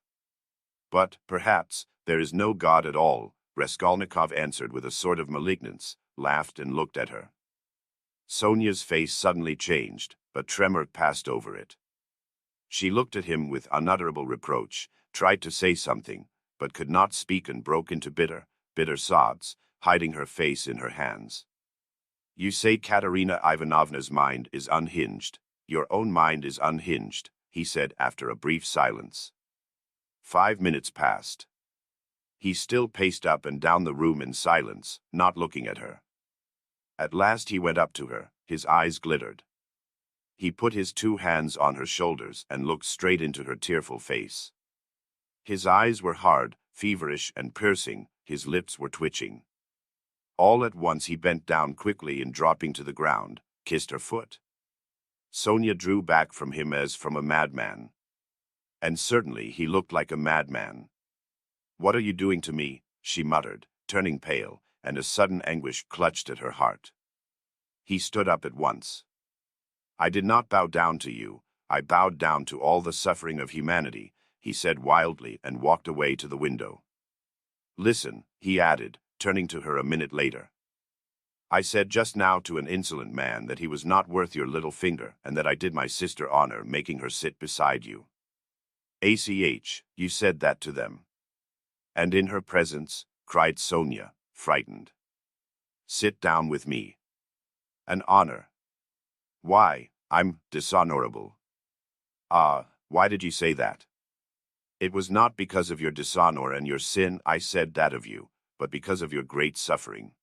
But, perhaps, there is no God at all, Raskolnikov answered with a sort of malignance, laughed and looked at her. Sonia's face suddenly changed, but tremor passed over it. She looked at him with unutterable reproach, tried to say something, but could not speak and broke into bitter sobs, hiding her face in her hands. You say Katerina Ivanovna's mind is unhinged. Your own mind is unhinged, he said after a brief silence. 5 minutes passed. He still paced up and down the room in silence, not looking at her. At last he went up to her, his eyes glittered. He put his 2 hands on her shoulders and looked straight into her tearful face. His eyes were hard, feverish and piercing, his lips were twitching. All at once he bent down quickly and dropping to the ground, kissed her foot. Sonia drew back from him as from a madman. And certainly he looked like a madman. "What are you doing to me?" she muttered, turning pale, and a sudden anguish clutched at her heart. He stood up at once. "I did not bow down to you, I bowed down to all the suffering of humanity," he said wildly and walked away to the window. "Listen," he added, turning to her a minute later. "I said just now to an insolent man that he was not worth your little finger and that I did my sister honor making her sit beside you." "ACH, you said that to them?" "And in her presence?" cried Sonia, frightened. "Sit down with me." "An honor." "Why, I'm dishonorable." "Ah, why did you say that?" "It was not because of your dishonor and your sin I said that of you, but because of your great suffering."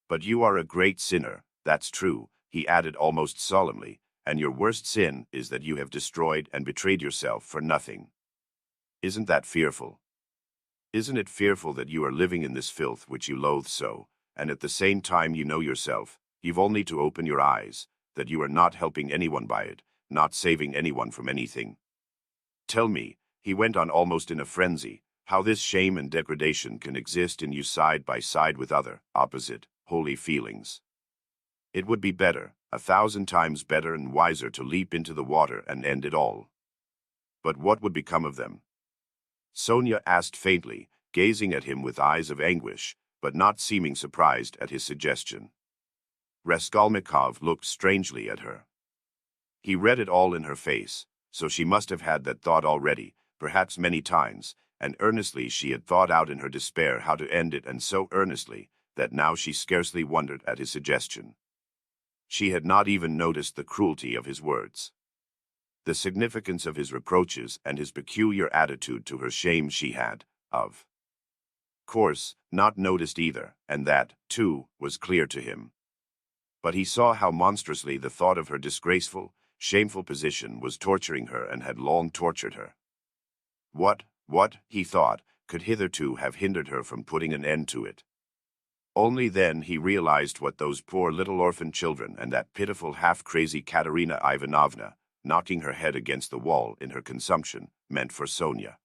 "But you are a great sinner, that's true," he added almost solemnly, "and your worst sin is that you have destroyed and betrayed yourself for nothing. Isn't that fearful? Isn't it fearful that you are living in this filth which you loathe so, and at the same time you know yourself, you've only to open your eyes, that you are not helping anyone by it, not saving anyone from anything? Tell me," he went on almost in a frenzy, "how this shame and degradation can exist in you side by side with other, opposite, holy feelings. It would be better, 1,000 times better and wiser to leap into the water and end it all." "But what would become of them?" Sonia asked faintly, gazing at him with eyes of anguish, but not seeming surprised at his suggestion. Raskolnikov looked strangely at her. He read it all in her face, so she must have had that thought already, perhaps many times, and earnestly she had thought out in her despair how to end it, and so earnestly that now she scarcely wondered at his suggestion. She had not even noticed the cruelty of his words. The significance of his reproaches and his peculiar attitude to her shame she had, of course, not noticed either, and that, too, was clear to him. But he saw how monstrously the thought of her disgraceful, shameful position was torturing her and had long tortured her. What, he thought, could hitherto have hindered her from putting an end to it? Only then he realized what those poor little orphan children and that pitiful half-crazy Katerina Ivanovna, knocking her head against the wall in her consumption, meant for Sonia.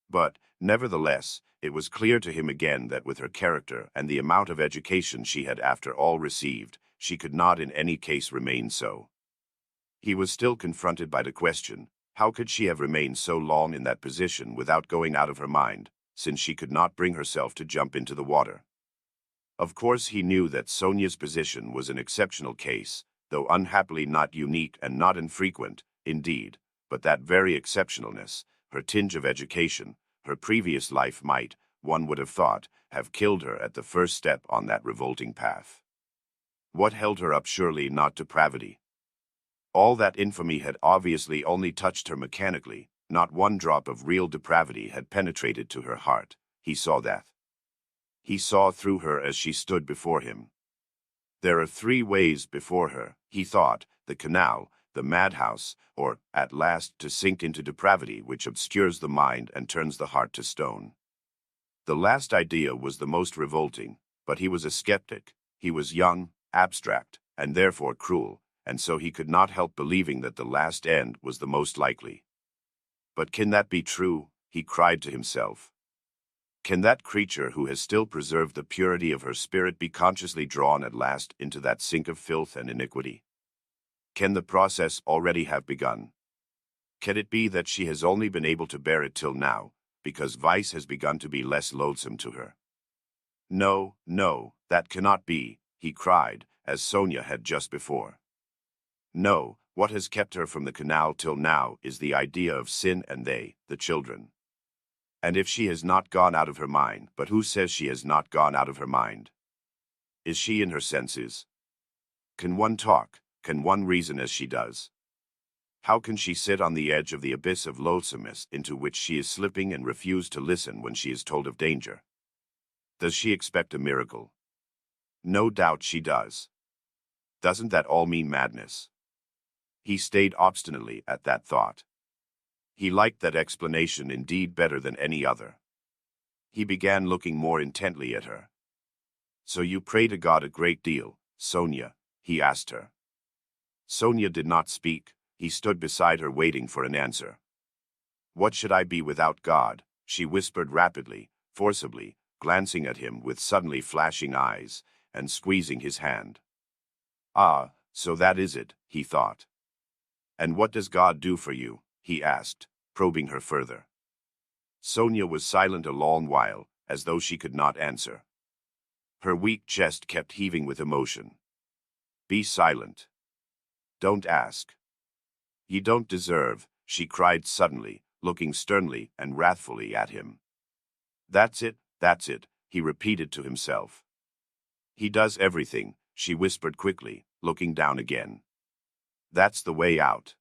But, nevertheless, it was clear to him again that with her character and the amount of education she had after all received, she could not in any case remain so. He was still confronted by the question, how could she have remained so long in that position without going out of her mind, since she could not bring herself to jump into the water? Of course he knew that Sonia's position was an exceptional case, though unhappily not unique and not infrequent, indeed, but that very exceptionalness, her tinge of education, her previous life might, one would have thought, have killed her at the first step on that revolting path. What held her up? Surely not depravity. All that infamy had obviously only touched her mechanically, not one drop of real depravity had penetrated to her heart. He saw that. He saw through her as she stood before him. There are 3 ways before her, he thought, the canal, the madhouse, or, at last, to sink into depravity which obscures the mind and turns the heart to stone. The last idea was the most revolting, but he was a skeptic. He was young, abstract, and therefore cruel, and so he could not help believing that the last end was the most likely. But can that be true? He cried to himself. Can that creature who has still preserved the purity of her spirit be consciously drawn at last into that sink of filth and iniquity? Can the process already have begun? Can it be that she has only been able to bear it till now, because vice has begun to be less loathsome to her? No, no, that cannot be, he cried, as Sonia had just before. No, what has kept her from the canal till now is the idea of sin and they, the children. And if she has not gone out of her mind, but who says she has not gone out of her mind? Is she in her senses? Can one talk? Can one reason as she does? How can she sit on the edge of the abyss of loathsomeness into which she is slipping and refuse to listen when she is told of danger? Does she expect a miracle? No doubt she does. Doesn't that all mean madness? He stayed obstinately at that thought. He liked that explanation indeed better than any other. He began looking more intently at her. So you pray to God a great deal, Sonia? He asked her. Sonia did not speak. He stood beside her waiting for an answer. What should I be without God? She whispered rapidly, forcibly, glancing at him with suddenly flashing eyes, and squeezing his hand. Ah, so that is it, he thought. And what does God do for you? He asked, probing her further. Sonia was silent a long while, as though she could not answer. Her weak chest kept heaving with emotion. Be silent. Don't ask. You don't deserve, she cried suddenly, looking sternly and wrathfully at him. That's it, he repeated to himself. He does everything, she whispered quickly, looking down again. That's the way out.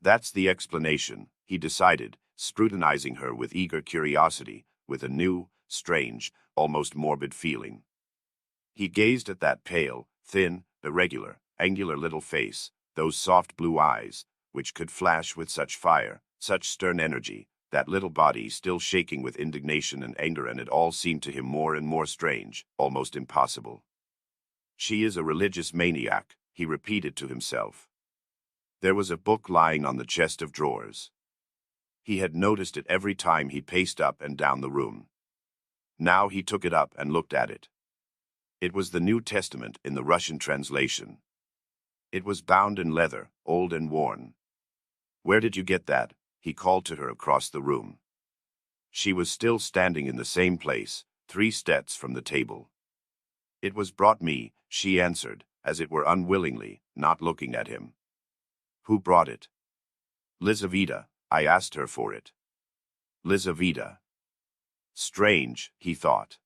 That's the explanation, he decided, scrutinizing her with eager curiosity, with a new, strange, almost morbid feeling. He gazed at that pale, thin, irregular, angular little face, those soft blue eyes, which could flash with such fire, such stern energy, that little body still shaking with indignation and anger, and it all seemed to him more and more strange, almost impossible. She is a religious maniac, he repeated to himself. There was a book lying on the chest of drawers. He had noticed it every time he paced up and down the room. Now he took it up and looked at it. It was the New Testament in the Russian translation. It was bound in leather, old and worn. Where did you get that? He called to her across the room. She was still standing in the same place, 3 steps from the table. It was brought me, she answered, as it were unwillingly, not looking at him. Who brought it? Lizaveta, I asked her for it. Lizaveta. Strange, he thought.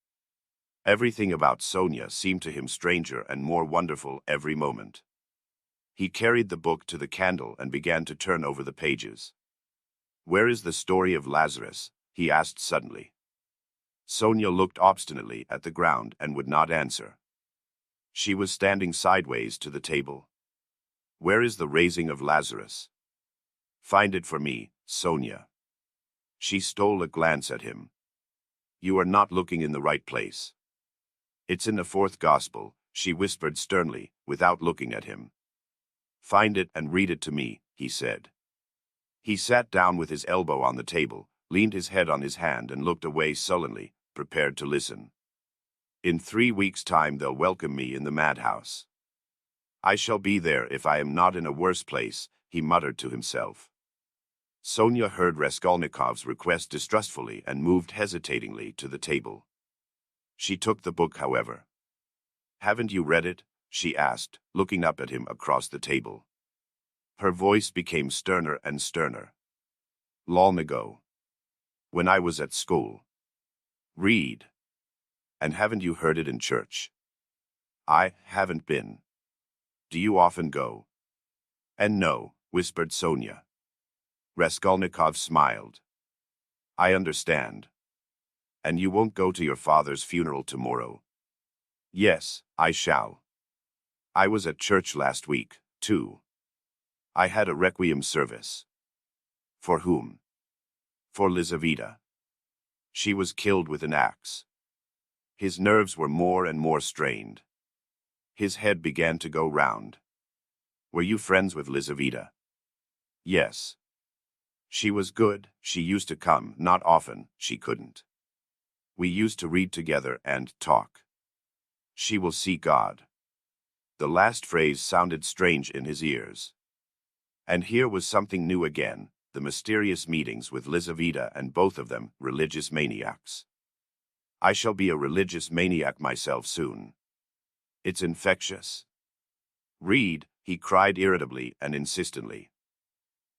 Everything about Sonia seemed to him stranger and more wonderful every moment. He carried the book to the candle and began to turn over the pages. Where is the story of Lazarus? He asked suddenly. Sonia looked obstinately at the ground and would not answer. She was standing sideways to the table. Where is the raising of Lazarus? Find it for me, Sonia. She stole a glance at him. You are not looking in the right place. It's in the 4th Gospel, she whispered sternly, without looking at him. Find it and read it to me, he said. He sat down with his elbow on the table, leaned his head on his hand and looked away sullenly, prepared to listen. In 3 weeks' time they'll welcome me in the madhouse. I shall be there if I am not in a worse place, he muttered to himself. Sonia heard Raskolnikov's request distrustfully and moved hesitatingly to the table. She took the book, however. Haven't you read it? She asked, looking up at him across the table. Her voice became sterner and sterner. Long ago. When I was at school. Read. And haven't you heard it in church? I haven't been. Do you often go? And no, whispered Sonia. Raskolnikov smiled. I understand. And you won't go to your father's funeral tomorrow? Yes, I shall. I was at church last week, too. I had a requiem service. For whom? For Lizaveta. She was killed with an axe. His nerves were more and more strained. His head began to go round. Were you friends with Lizaveta? Yes. She was good, she used to come, not often, she couldn't. We used to read together and talk. She will see God. The last phrase sounded strange in his ears. And here was something new again, the mysterious meetings with Lizaveta, and both of them religious maniacs. I shall be a religious maniac myself soon. It's infectious. Read, he cried irritably and insistently.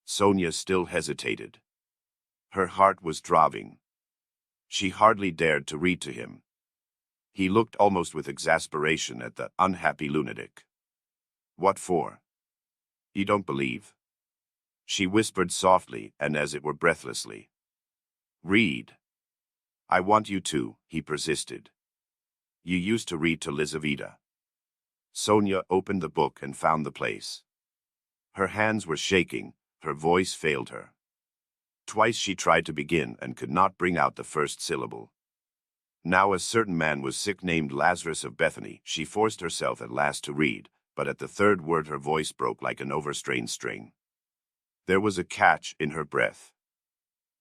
Sonia still hesitated. Her heart was throbbing. She hardly dared to read to him. He looked almost with exasperation at the unhappy lunatic. "What for? You don't believe?" She whispered softly and as it were breathlessly. "Read." "I want you to," he persisted. "You used to read to Lizaveta." Sonia opened the book and found the place. Her hands were shaking, her voice failed her. Twice she tried to begin and could not bring out the first syllable. Now a certain man was sick named Lazarus of Bethany. She forced herself at last to read, but at the third word her voice broke like an overstrained string. There was a catch in her breath.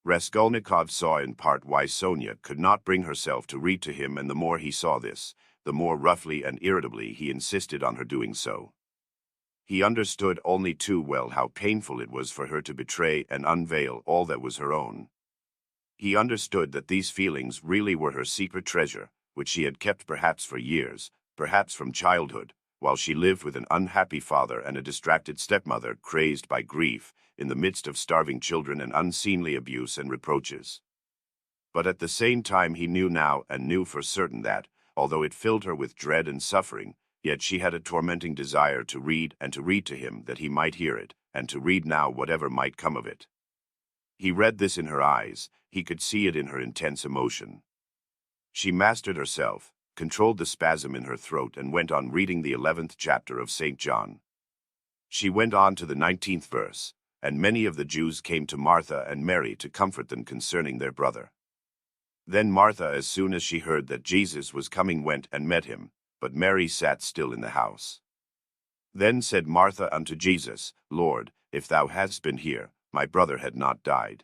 Raskolnikov saw in part why Sonia could not bring herself to read to him, and the more he saw this, the more roughly and irritably he insisted on her doing so. He understood only too well how painful it was for her to betray and unveil all that was her own. He understood that these feelings really were her secret treasure, which she had kept perhaps for years, perhaps from childhood, while she lived with an unhappy father and a distracted stepmother crazed by grief, in the midst of starving children and unseemly abuse and reproaches. But at the same time he knew now and knew for certain that, although it filled her with dread and suffering, yet she had a tormenting desire to read and to read to him that he might hear it, and to read now whatever might come of it. He read this in her eyes, he could see it in her intense emotion. She mastered herself, controlled the spasm in her throat, and went on reading the 11th chapter of St. John. She went on to the 19th verse, "And many of the Jews came to Martha and Mary to comfort them concerning their brother. Then Martha, as soon as she heard that Jesus was coming, went and met him, but Mary sat still in the house. Then said Martha unto Jesus, Lord, if thou hadst been here, my brother had not died.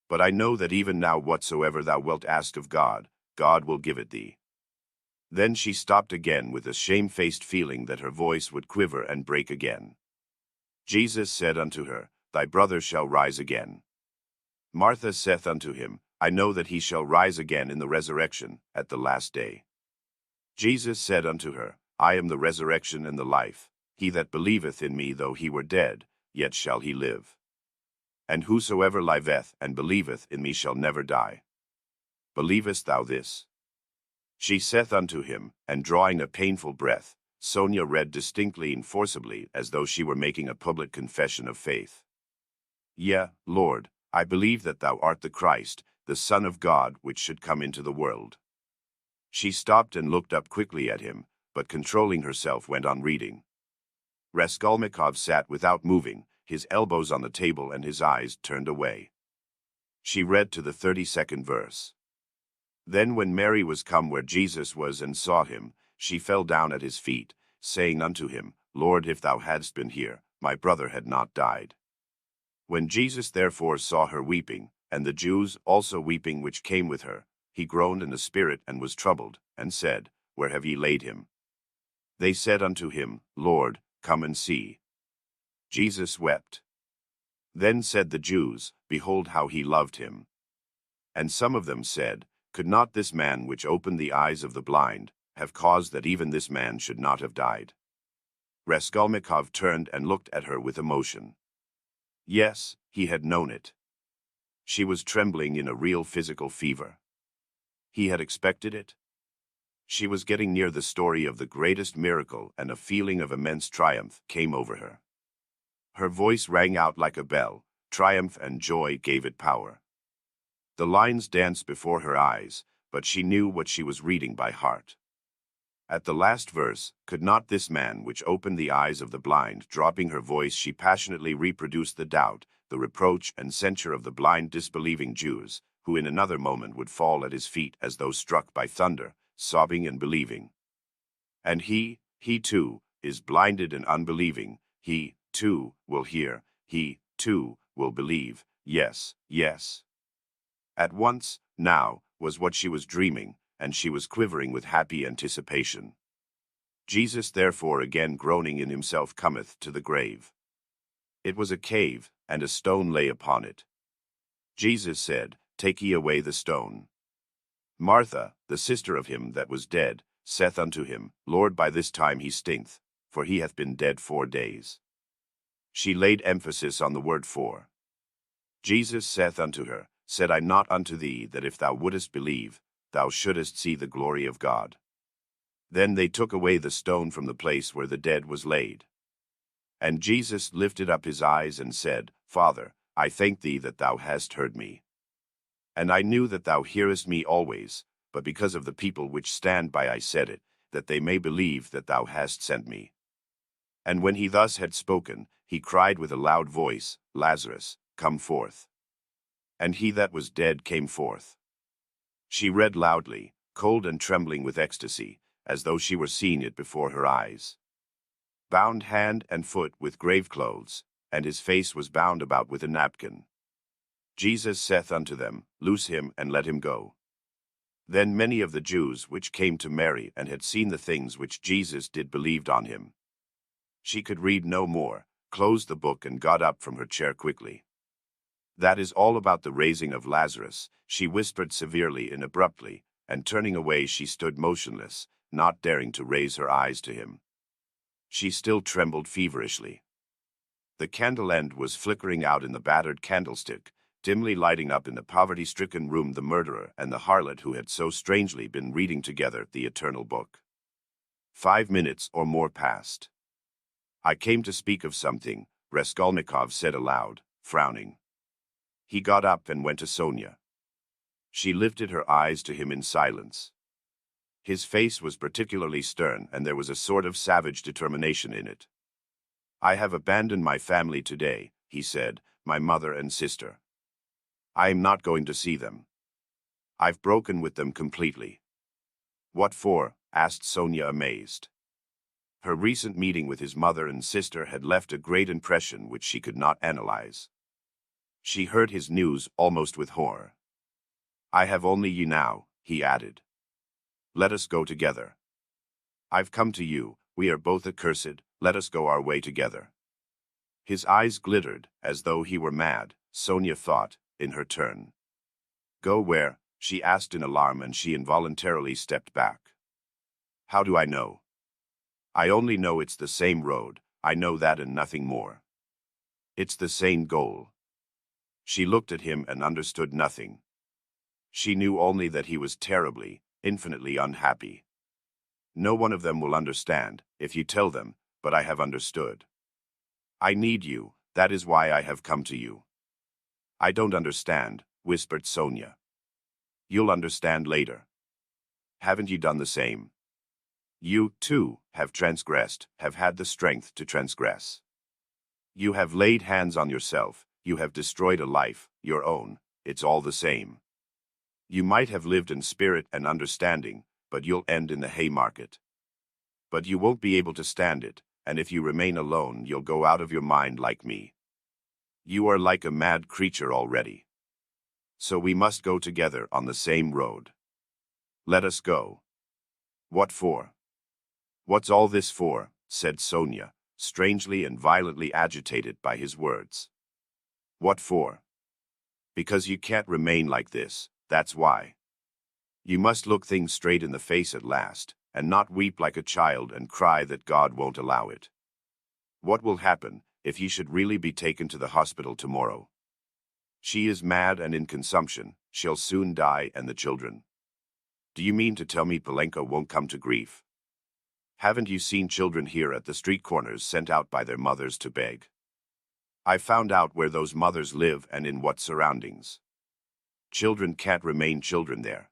But I know that even now whatsoever thou wilt ask of God, God will give it thee." Then she stopped again with a shamefaced feeling that her voice would quiver and break again. Jesus said unto her, Thy brother shall rise again. Martha saith unto him, I know that he shall rise again in the resurrection, at the last day. Jesus said unto her, I am the resurrection and the life. He that believeth in me, though he were dead, yet shall he live. And whosoever liveth and believeth in me shall never die. Believest thou this? She saith unto him, and drawing a painful breath, Sonia read distinctly and forcibly, as though she were making a public confession of faith. Yea, Lord, I believe that thou art the Christ, the Son of God, which should come into the world. She stopped and looked up quickly at him, but controlling herself went on reading. Raskolnikov sat without moving, his elbows on the table and his eyes turned away. She read to the 32nd verse. Then when Mary was come where Jesus was and saw him, she fell down at his feet, saying unto him, Lord, if thou hadst been here, my brother had not died. When Jesus therefore saw her weeping, and the Jews also weeping which came with her, he groaned in the spirit and was troubled, and said, Where have ye laid him? They said unto him, Lord, come and see. Jesus wept. Then said the Jews, Behold how he loved him. And some of them said, Could not this man which opened the eyes of the blind have caused that even this man should not have died? Raskolnikov turned and looked at her with emotion. Yes, he had known it. She was trembling in a real physical fever. He had expected it. She was getting near the story of the greatest miracle, and a feeling of immense triumph came over her. Her voice rang out like a bell, triumph and joy gave it power. The lines danced before her eyes, but she knew what she was reading by heart. At the last verse, could not this man which opened the eyes of the blind, dropping her voice she passionately reproduced the doubt, the reproach and censure of the blind disbelieving Jews, who in another moment would fall at his feet as though struck by thunder, sobbing and believing. And he too, is blinded and unbelieving, he, too, will hear, he, too, will believe, yes, yes. At once, now, was what she was dreaming, and she was quivering with happy anticipation. Jesus therefore again groaning in himself cometh to the grave. It was a cave, and a stone lay upon it. Jesus said, Take ye away the stone. Martha, the sister of him that was dead, saith unto him, Lord, by this time he stinketh, for he hath been dead 4 days. She laid emphasis on the word 4. Jesus saith unto her, Said I not unto thee that if thou wouldest believe, thou shouldest see the glory of God? Then they took away the stone from the place where the dead was laid. And Jesus lifted up his eyes and said, Father, I thank thee that thou hast heard me. And I knew that thou hearest me always, but because of the people which stand by I said it, that they may believe that thou hast sent me. And when he thus had spoken, he cried with a loud voice, Lazarus, come forth. And he that was dead came forth. She read loudly, cold and trembling with ecstasy, as though she were seeing it before her eyes. Bound hand and foot with grave clothes, and his face was bound about with a napkin. Jesus saith unto them, Loose him, and let him go. Then many of the Jews which came to Mary and had seen the things which Jesus did believed on him. She could read no more, closed the book, and got up from her chair quickly. That is all about the raising of Lazarus, she whispered severely and abruptly, and turning away she stood motionless, not daring to raise her eyes to him. She still trembled feverishly. The candle end was flickering out in the battered candlestick, dimly lighting up in the poverty-stricken room the murderer and the harlot who had so strangely been reading together the eternal book. 5 minutes or more passed. I came to speak of something, Raskolnikov said aloud, frowning. He got up and went to Sonia. She lifted her eyes to him in silence. His face was particularly stern, and there was a sort of savage determination in it. I have abandoned my family today, he said, my mother and sister. I am not going to see them. I've broken with them completely. What for? Asked Sonia, amazed. Her recent meeting with his mother and sister had left a great impression which she could not analyze. She heard his news almost with horror. I have only you now, he added. Let us go together. I've come to you, we are both accursed, let us go our way together. His eyes glittered, as though he were mad, Sonia thought, in her turn. Go where? She asked in alarm, and she involuntarily stepped back. How do I know? I only know it's the same road, I know that and nothing more. It's the same goal. She looked at him and understood nothing. She knew only that he was terribly, infinitely unhappy. No one of them will understand, if you tell them, but I have understood. I need you, that is why I have come to you. I don't understand, whispered Sonia. You'll understand later. Haven't you done the same? You, too, have transgressed, have had the strength to transgress. You have laid hands on yourself, you have destroyed a life, your own, it's all the same. You might have lived in spirit and understanding, but you'll end in the Haymarket. But you won't be able to stand it, and if you remain alone you'll go out of your mind like me. You are like a mad creature already. So we must go together on the same road. Let us go. What for? What's all this for? Said Sonia, strangely and violently agitated by his words. What for? Because you can't remain like this, that's why. You must look things straight in the face at last, and not weep like a child and cry that God won't allow it. What will happen if you should really be taken to the hospital tomorrow? She is mad and in consumption, she'll soon die, and the children. Do you mean to tell me Polenka won't come to grief? Haven't you seen children here at the street corners sent out by their mothers to beg? I found out where those mothers live and in what surroundings. Children can't remain children there.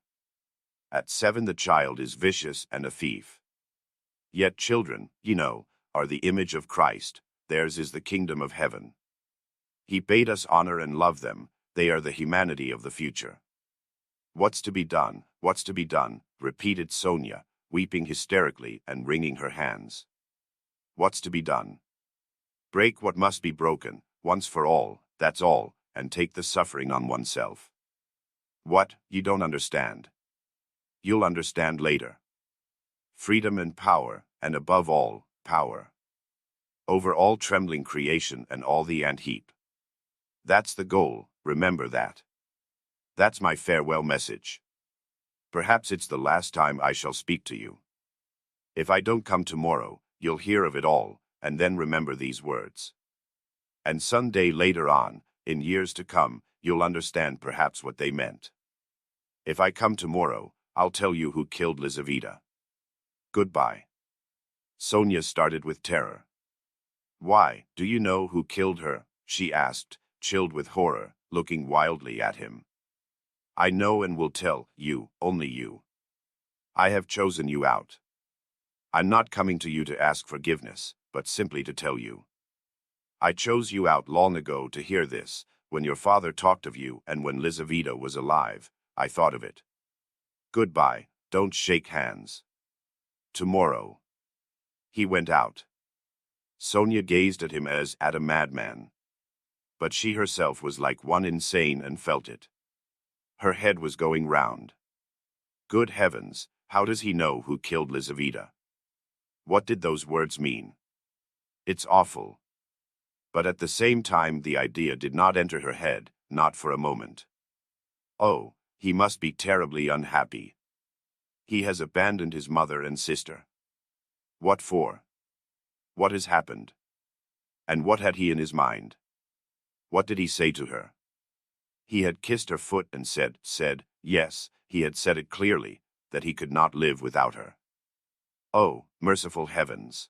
At 7 the child is vicious and a thief. Yet children, you know, are the image of Christ, theirs is the kingdom of heaven. He bade us honor and love them, they are the humanity of the future. What's to be done, what's to be done, repeated Sonia, weeping hysterically and wringing her hands. What's to be done? Break what must be broken, once for all, that's all, and take the suffering on oneself. What, you don't understand? You'll understand later. Freedom and power, and above all, power. Over all trembling creation and all the ant heap. That's the goal, remember that. That's my farewell message. Perhaps it's the last time I shall speak to you. If I don't come tomorrow, you'll hear of it all, and then remember these words. And some day later on, in years to come, you'll understand perhaps what they meant. If I come tomorrow, I'll tell you who killed Lizaveta. Goodbye. Sonia started with terror. Why, do you know who killed her? She asked, chilled with horror, looking wildly at him. I know and will tell you, only you. I have chosen you out. I'm not coming to you to ask forgiveness, but simply to tell you. I chose you out long ago to hear this, when your father talked of you and when Lizaveta was alive, I thought of it. Goodbye, don't shake hands. Tomorrow. He went out. Sonia gazed at him as at a madman. But she herself was like one insane and felt it. Her head was going round. Good heavens, how does he know who killed Lizaveta? What did those words mean? It's awful. But at the same time the idea did not enter her head, not for a moment. Oh, he must be terribly unhappy. He has abandoned his mother and sister. What for? What has happened? And what had he in his mind? What did he say to her? He had kissed her foot and said, yes, he had said it clearly, that he could not live without her. Oh, merciful heavens!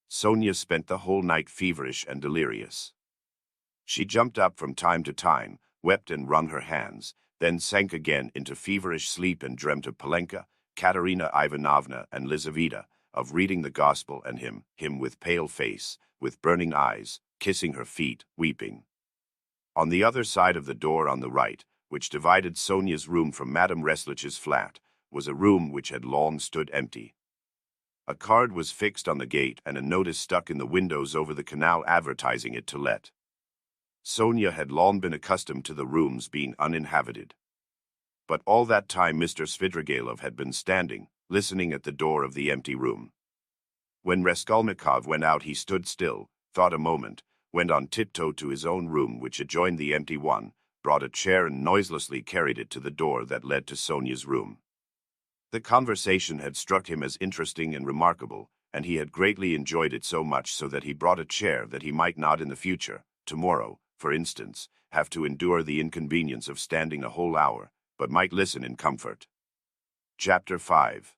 Sonia spent the whole night feverish and delirious. She jumped up from time to time, wept and wrung her hands, then sank again into feverish sleep and dreamt of Polenka, Katerina Ivanovna and Lizaveta, of reading the gospel and him with pale face, with burning eyes, kissing her feet, weeping. On the other side of the door on the right, which divided Sonia's room from Madame Reslich's flat, was a room which had long stood empty. A card was fixed on the gate and a notice stuck in the windows over the canal advertising it to let. Sonia had long been accustomed to the rooms being uninhabited. But all that time Mr. Svidrigailov had been standing, listening at the door of the empty room. When Raskolnikov went out he stood still, thought a moment, went on tiptoe to his own room which adjoined the empty one, brought a chair and noiselessly carried it to the door that led to Sonia's room. The conversation had struck him as interesting and remarkable, and he had greatly enjoyed it so much so that he brought a chair that he might not in the future, tomorrow, for instance, have to endure the inconvenience of standing a whole hour, but might listen in comfort. Chapter 5.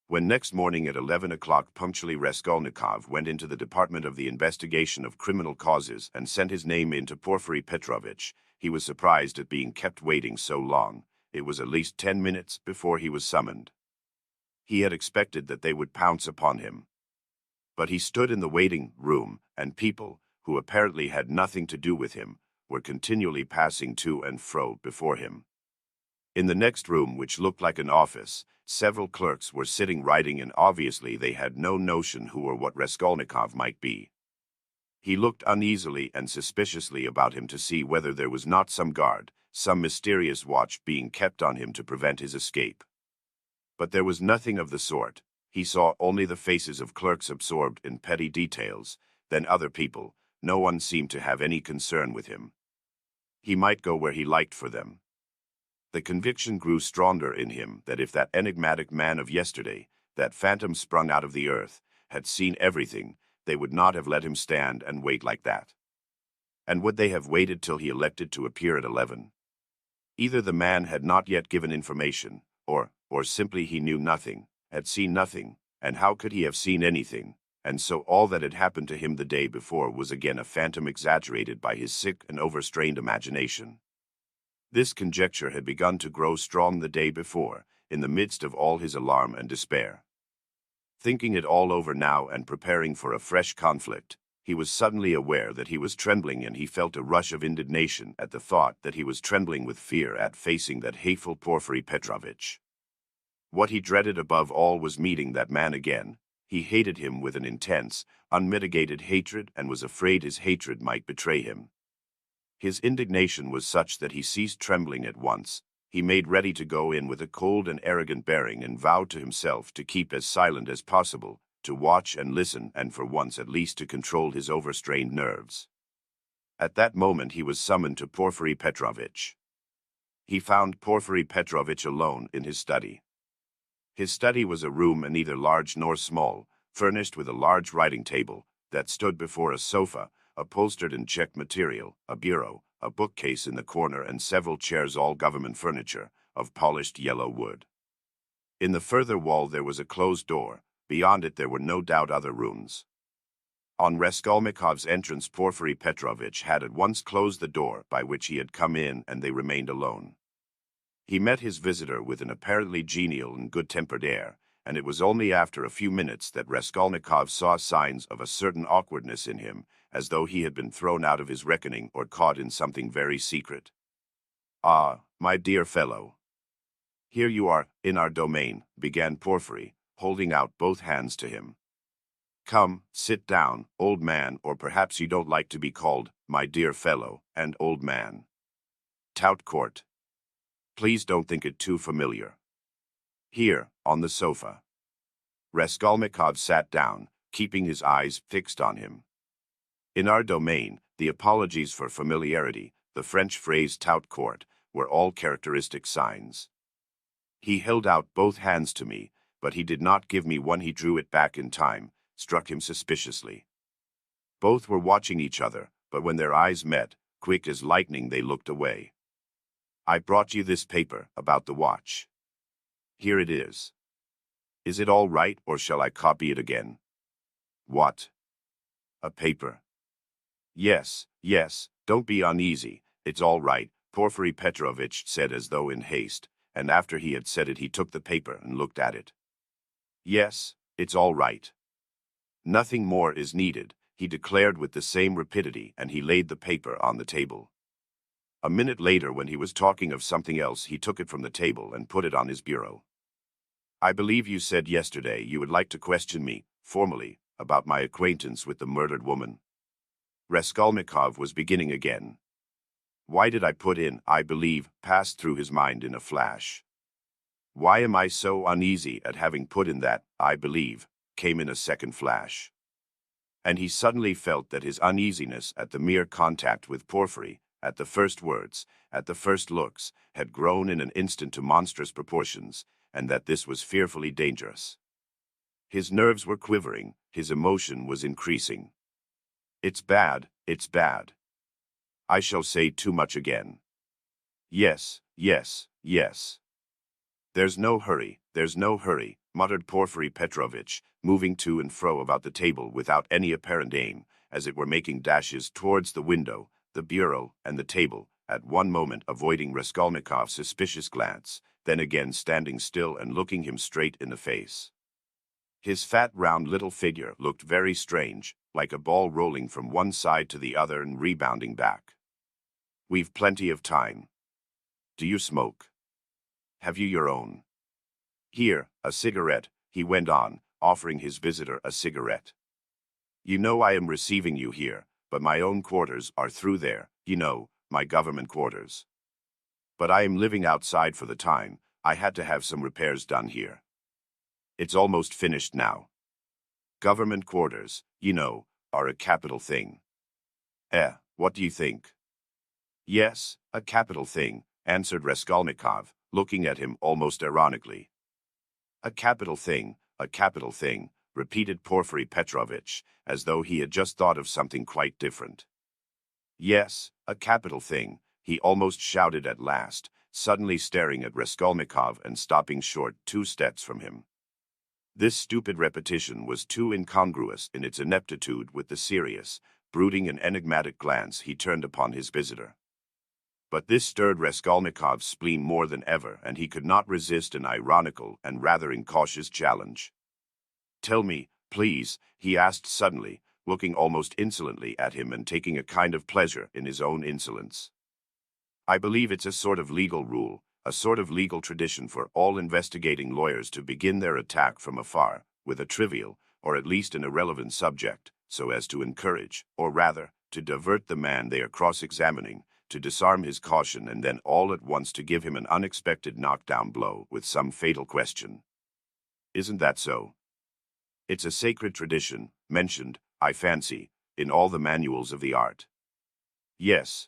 When next morning at 11 o'clock punctually Raskolnikov went into the Department of the Investigation of Criminal Causes and sent his name in to Porfiry Petrovitch, he was surprised at being kept waiting so long. It was at least 10 minutes before he was summoned. He had expected that they would pounce upon him. But he stood in the waiting room, and people, who apparently had nothing to do with him, were continually passing to and fro before him. In the next room, which looked like an office, several clerks were sitting writing, and obviously they had no notion who or what Raskolnikov might be. He looked uneasily and suspiciously about him to see whether there was not some guard, some mysterious watch being kept on him to prevent his escape. But there was nothing of the sort. He saw only the faces of clerks absorbed in petty details, then other people. No one seemed to have any concern with him. He might go where he liked for them. The conviction grew stronger in him that if that enigmatic man of yesterday, that phantom sprung out of the earth, had seen everything, they would not have let him stand and wait like that. And would they have waited till he elected to appear at 11? Either the man had not yet given information, or simply he knew nothing, had seen nothing, and how could he have seen anything, and so all that had happened to him the day before was again a phantom exaggerated by his sick and overstrained imagination. This conjecture had begun to grow strong the day before, in the midst of all his alarm and despair. Thinking it all over now and preparing for a fresh conflict, he was suddenly aware that he was trembling, and he felt a rush of indignation at the thought that he was trembling with fear at facing that hateful Porfiry Petrovitch. What he dreaded above all was meeting that man again. He hated him with an intense, unmitigated hatred and was afraid his hatred might betray him. His indignation was such that he ceased trembling at once. He made ready to go in with a cold and arrogant bearing and vowed to himself to keep as silent as possible, to watch and listen, and for once at least to control his overstrained nerves. At that moment he was summoned to Porfiry Petrovitch. He found Porfiry Petrovitch alone in his study. His study was a room neither large nor small, furnished with a large writing table that stood before a sofa, upholstered in check material, a bureau, a bookcase in the corner, and several chairs, all government furniture, of polished yellow wood. In the further wall there was a closed door. Beyond it there were no doubt other rooms. On Raskolnikov's entrance, Porfiry Petrovitch had at once closed the door by which he had come in, and they remained alone. He met his visitor with an apparently genial and good-tempered air, and it was only after a few minutes that Raskolnikov saw signs of a certain awkwardness in him, as though he had been thrown out of his reckoning or caught in something very secret. "Ah, my dear fellow. Here you are, in our domain," began Porfiry, holding out both hands to him. "Come, sit down, old man, or perhaps you don't like to be called my dear fellow and old man. Tout court. Please don't think it too familiar. Here, on the sofa." Raskolnikov sat down, keeping his eyes fixed on him. In our domain, the apologies for familiarity, the French phrase tout court, were all characteristic signs. He held out both hands to me, but he did not give me one. He drew it back in time, struck him suspiciously. Both were watching each other, but when their eyes met, quick as lightning they looked away. "I brought you this paper about the watch. Here it is. Is it all right, or shall I copy it again?" "What? A paper?" Yes, don't be uneasy, it's all right," Porfiry Petrovitch said as though in haste, and after he had said it he took the paper and looked at it. "Yes, it's all right. Nothing more is needed," he declared with the same rapidity, and he laid the paper on the table. A minute later, when he was talking of something else, he took it from the table and put it on his bureau. "I believe you said yesterday you would like to question me, formally, about my acquaintance with the murdered woman." Raskolnikov was beginning again. Why did I put in "I believe" passed through his mind in a flash. Why am I so uneasy at having put in that "I believe" came in a second flash. And he suddenly felt that his uneasiness at the mere contact with Porfiry, at the first words, at the first looks, had grown in an instant to monstrous proportions, and that this was fearfully dangerous. His nerves were quivering, his emotion was increasing. It's bad. I shall say too much again. Yes. There's no hurry, muttered Porfiry Petrovitch, moving to and fro about the table without any apparent aim, as it were making dashes towards the window, the bureau, and the table, at one moment avoiding Raskolnikov's suspicious glance, then again standing still and looking him straight in the face. His fat, round little figure looked very strange, like a ball rolling from one side to the other and rebounding back. "We've plenty of time. Do you smoke? Have you your own? Here, a cigarette," he went on, offering his visitor a cigarette. "You know I am receiving you here, but my own quarters are through there, you know, my government quarters. But I am living outside for the time. I had to have some repairs done here. It's almost finished now. Government quarters, you know, are a capital thing. What do you think?" "Yes, a capital thing," answered Raskolnikov, looking at him almost ironically. A capital thing," repeated Porfiry Petrovitch, as though he had just thought of something quite different. "Yes, a capital thing," he almost shouted at last, suddenly staring at Raskolnikov and stopping short 2 steps from him. This stupid repetition was too incongruous in its ineptitude with the serious, brooding and enigmatic glance he turned upon his visitor. But this stirred Raskolnikov's spleen more than ever, and he could not resist an ironical and rather incautious challenge. "Tell me, please," he asked suddenly, looking almost insolently at him and taking a kind of pleasure in his own insolence. "I believe it's a sort of legal rule, a sort of legal tradition for all investigating lawyers to begin their attack from afar, with a trivial, or at least an irrelevant subject, so as to encourage, or rather, to divert the man they are cross-examining, to disarm his caution, and then all at once to give him an unexpected knockdown blow with some fatal question. Isn't that so? It's a sacred tradition, mentioned, I fancy, in all the manuals of the art." Yes.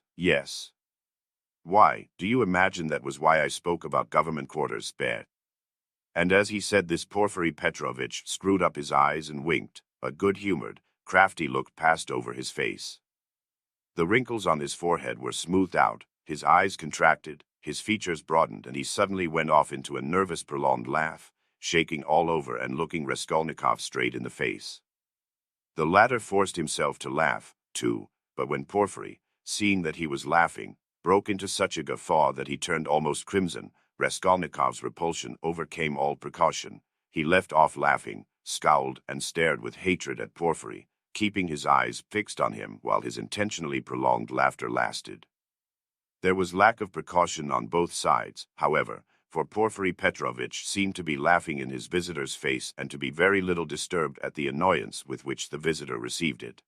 "Why, do you imagine that was why I spoke about government quarters, Bear?" And as he said this, Porfiry Petrovitch screwed up his eyes and winked. A good-humored, crafty look passed over his face. The wrinkles on his forehead were smoothed out, his eyes contracted, his features broadened, and he suddenly went off into a nervous, prolonged laugh, shaking all over and looking Raskolnikov straight in the face. The latter forced himself to laugh, too, but when Porfiry, seeing that he was laughing, broke into such a guffaw that he turned almost crimson, Raskolnikov's repulsion overcame all precaution. He left off laughing, scowled, and stared with hatred at Porfiry, keeping his eyes fixed on him while his intentionally prolonged laughter lasted. There was lack of precaution on both sides, however, for Porfiry Petrovitch seemed to be laughing in his visitor's face and to be very little disturbed at the annoyance with which the visitor received it.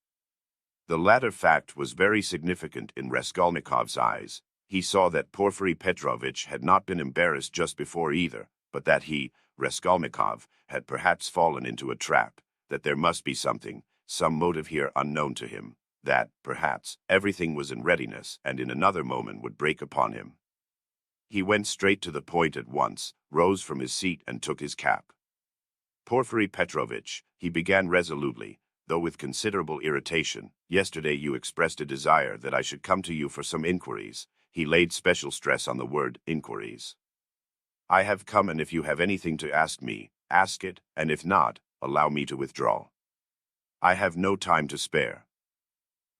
The latter fact was very significant in Raskolnikov's eyes. He saw that Porfiry Petrovitch had not been embarrassed just before either, but that he, Raskolnikov, had perhaps fallen into a trap, that there must be something, some motive here unknown to him, that, perhaps, everything was in readiness and in another moment would break upon him. He went straight to the point at once, rose from his seat and took his cap. Porfiry Petrovitch, he began resolutely, though with considerable irritation, yesterday you expressed a desire that I should come to you for some inquiries. He laid special stress on the word inquiries. I have come, and if you have anything to ask me, ask it, and if not, allow me to withdraw. I have no time to spare.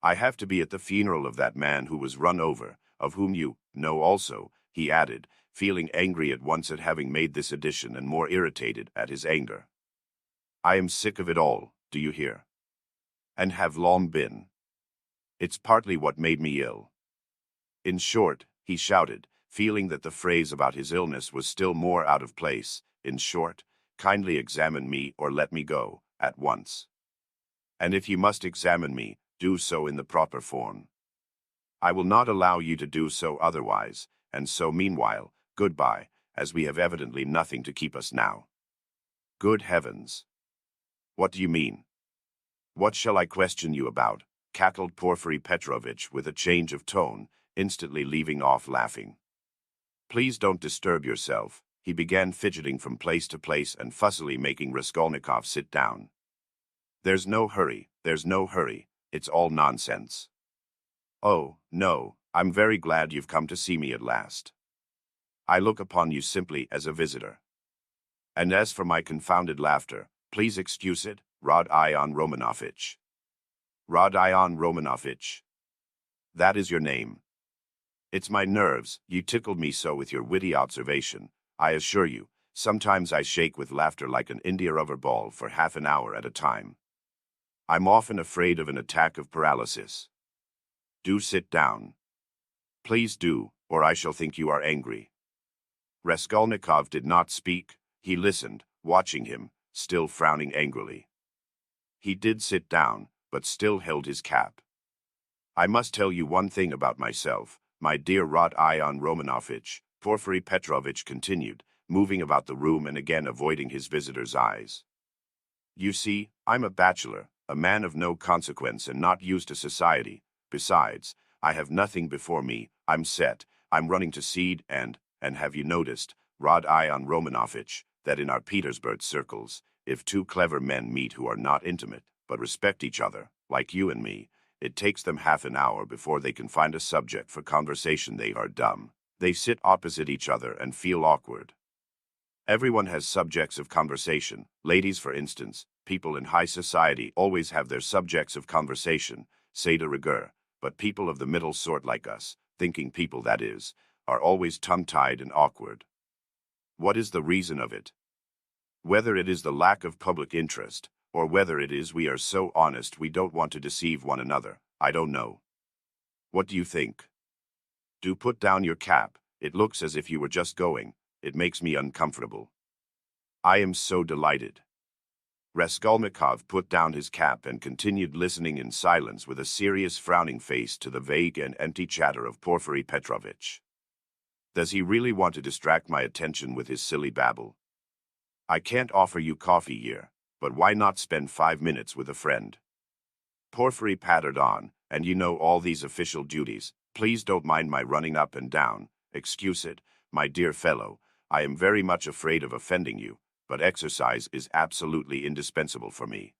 I have to be at the funeral of that man who was run over, of whom you know also, he added, feeling angry at once at having made this addition and more irritated at his anger. I am sick of it all, do you hear? And have long been. It's partly what made me ill. In short, he shouted, feeling that the phrase about his illness was still more out of place, in short, kindly examine me or let me go, at once. And if you must examine me, do so in the proper form. I will not allow you to do so otherwise, and so meanwhile, goodbye, as we have evidently nothing to keep us now. Good heavens! What do you mean? What shall I question you about? Cackled Porfiry Petrovitch with a change of tone, instantly leaving off laughing. Please don't disturb yourself. He began fidgeting from place to place and fussily making Raskolnikov sit down. There's no hurry, it's all nonsense. Oh, no, I'm very glad you've come to see me at last. I look upon you simply as a visitor. And as for my confounded laughter, please excuse it, Rodion Romanovitch. Rodion Romanovitch. That is your name. It's my nerves, you tickled me so with your witty observation. I assure you, sometimes I shake with laughter like an india-rubber ball for half an hour at a time. I'm often afraid of an attack of paralysis. Do sit down. Please do, or I shall think you are angry. Raskolnikov did not speak. He listened, watching him, still frowning angrily. He did sit down, but still held his cap. I must tell you one thing about myself, my dear Rodion Romanovitch, Porfiry Petrovitch continued, moving about the room and again avoiding his visitor's eyes. You see, I'm a bachelor, a man of no consequence and not used to society. Besides, I have nothing before me, I'm set, I'm running to seed and have you noticed, Rodion Romanovitch, that in our Petersburg circles, if two clever men meet who are not intimate, but respect each other, like you and me, it takes them half an hour before they can find a subject for conversation. They are dumb. They sit opposite each other and feel awkward. Everyone has subjects of conversation. Ladies, for instance, people in high society always have their subjects of conversation, c'est de rigueur, but people of the middle sort like us, thinking people that is, are always tongue-tied and awkward. What is the reason of it? Whether it is the lack of public interest, or whether it is we are so honest we don't want to deceive one another, I don't know. What do you think? Do put down your cap, it looks as if you were just going, it makes me uncomfortable. I am so delighted. Raskolnikov put down his cap and continued listening in silence with a serious frowning face to the vague and empty chatter of Porfiry Petrovitch. Does he really want to distract my attention with his silly babble? I can't offer you coffee here, but why not spend 5 minutes with a friend? Porfiry pattered on, and you know all these official duties, please don't mind my running up and down, excuse it, my dear fellow, I am very much afraid of offending you, but exercise is absolutely indispensable for me.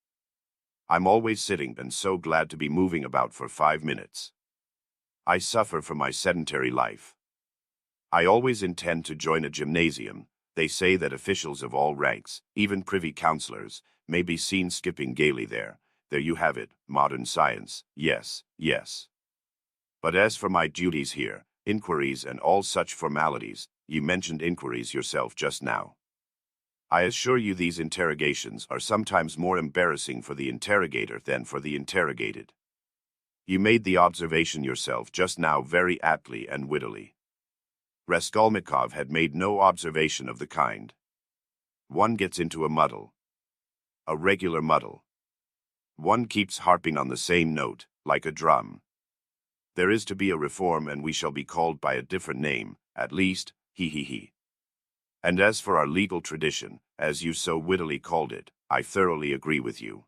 I'm always sitting and so glad to be moving about for 5 minutes. I suffer from my sedentary life. I always intend to join a gymnasium. They say that officials of all ranks, even privy councillors, may be seen skipping gaily there. There you have it, modern science. Yes, yes. But as for my duties here, inquiries and all such formalities, you mentioned inquiries yourself just now. I assure you these interrogations are sometimes more embarrassing for the interrogator than for the interrogated. You made the observation yourself just now very aptly and wittily. Raskolnikov had made no observation of the kind. One gets into a muddle. A regular muddle. One keeps harping on the same note, like a drum. There is to be a reform and we shall be called by a different name, at least, he. And as for our legal tradition, as you so wittily called it, I thoroughly agree with you.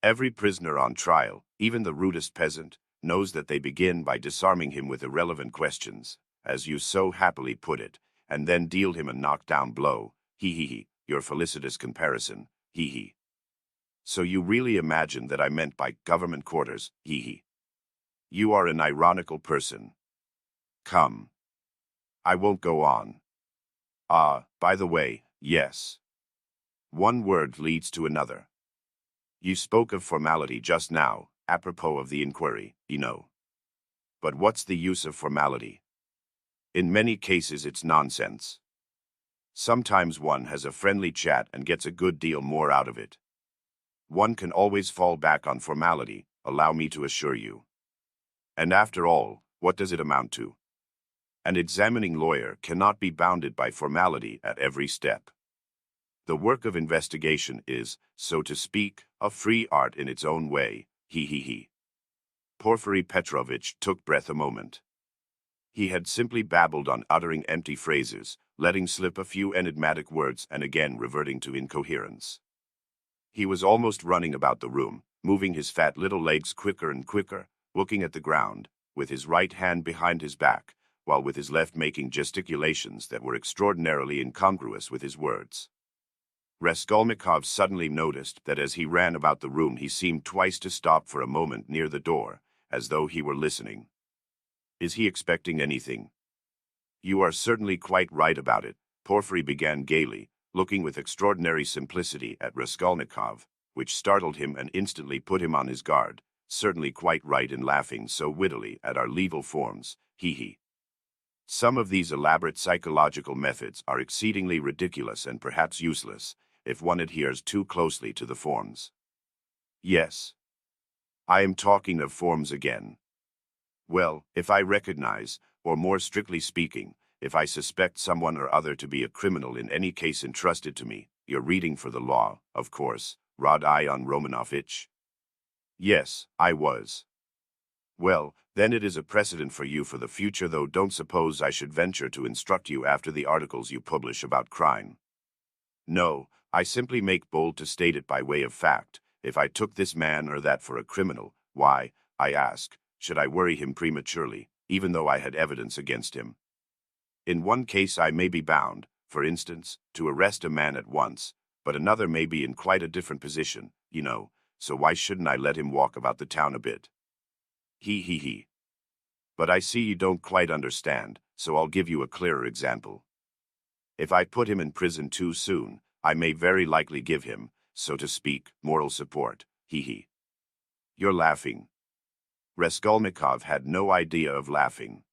Every prisoner on trial, even the rudest peasant, knows that they begin by disarming him with irrelevant questions, as you so happily put it, and then deal him a knockdown blow, he, your felicitous comparison, he. So you really imagine that I meant by government quarters, he. You are an ironical person. Come. I won't go on. By the way, yes. One word leads to another. You spoke of formality just now, apropos of the inquiry, you know. But what's the use of formality? In many cases it's nonsense. Sometimes one has a friendly chat and gets a good deal more out of it. One can always fall back on formality, allow me to assure you. And after all, what does it amount to? An examining lawyer cannot be bounded by formality at every step. The work of investigation is, so to speak, a free art in its own way, he. Porfiry Petrovitch took breath a moment. He had simply babbled on, uttering empty phrases, letting slip a few enigmatic words and again reverting to incoherence. He was almost running about the room, moving his fat little legs quicker and quicker, looking at the ground, with his right hand behind his back, while with his left making gesticulations that were extraordinarily incongruous with his words. Raskolnikov suddenly noticed that as he ran about the room he seemed twice to stop for a moment near the door, as though he were listening. Is he expecting anything? You are certainly quite right about it, Porfiry began gaily, looking with extraordinary simplicity at Raskolnikov, which startled him and instantly put him on his guard. Certainly quite right in laughing so wittily at our legal forms, he. Some of these elaborate psychological methods are exceedingly ridiculous and perhaps useless, if one adheres too closely to the forms. Yes. I am talking of forms again. Well, if I recognize, or more strictly speaking, if I suspect someone or other to be a criminal in any case entrusted to me, you're reading for the law, of course, Rodion Romanovitch? Yes, I was. Well, then it is a precedent for you for the future, though don't suppose I should venture to instruct you after the articles you publish about crime. No, I simply make bold to state it by way of fact. If I took this man or that for a criminal, why, I ask, should I worry him prematurely, even though I had evidence against him? In one case I may be bound, for instance, to arrest a man at once, but another may be in quite a different position, you know, so why shouldn't I let him walk about the town a bit? He. But I see you don't quite understand, so I'll give you a clearer example. If I put him in prison too soon, I may very likely give him, so to speak, moral support, he. You're laughing. Raskolnikov had no idea of laughing.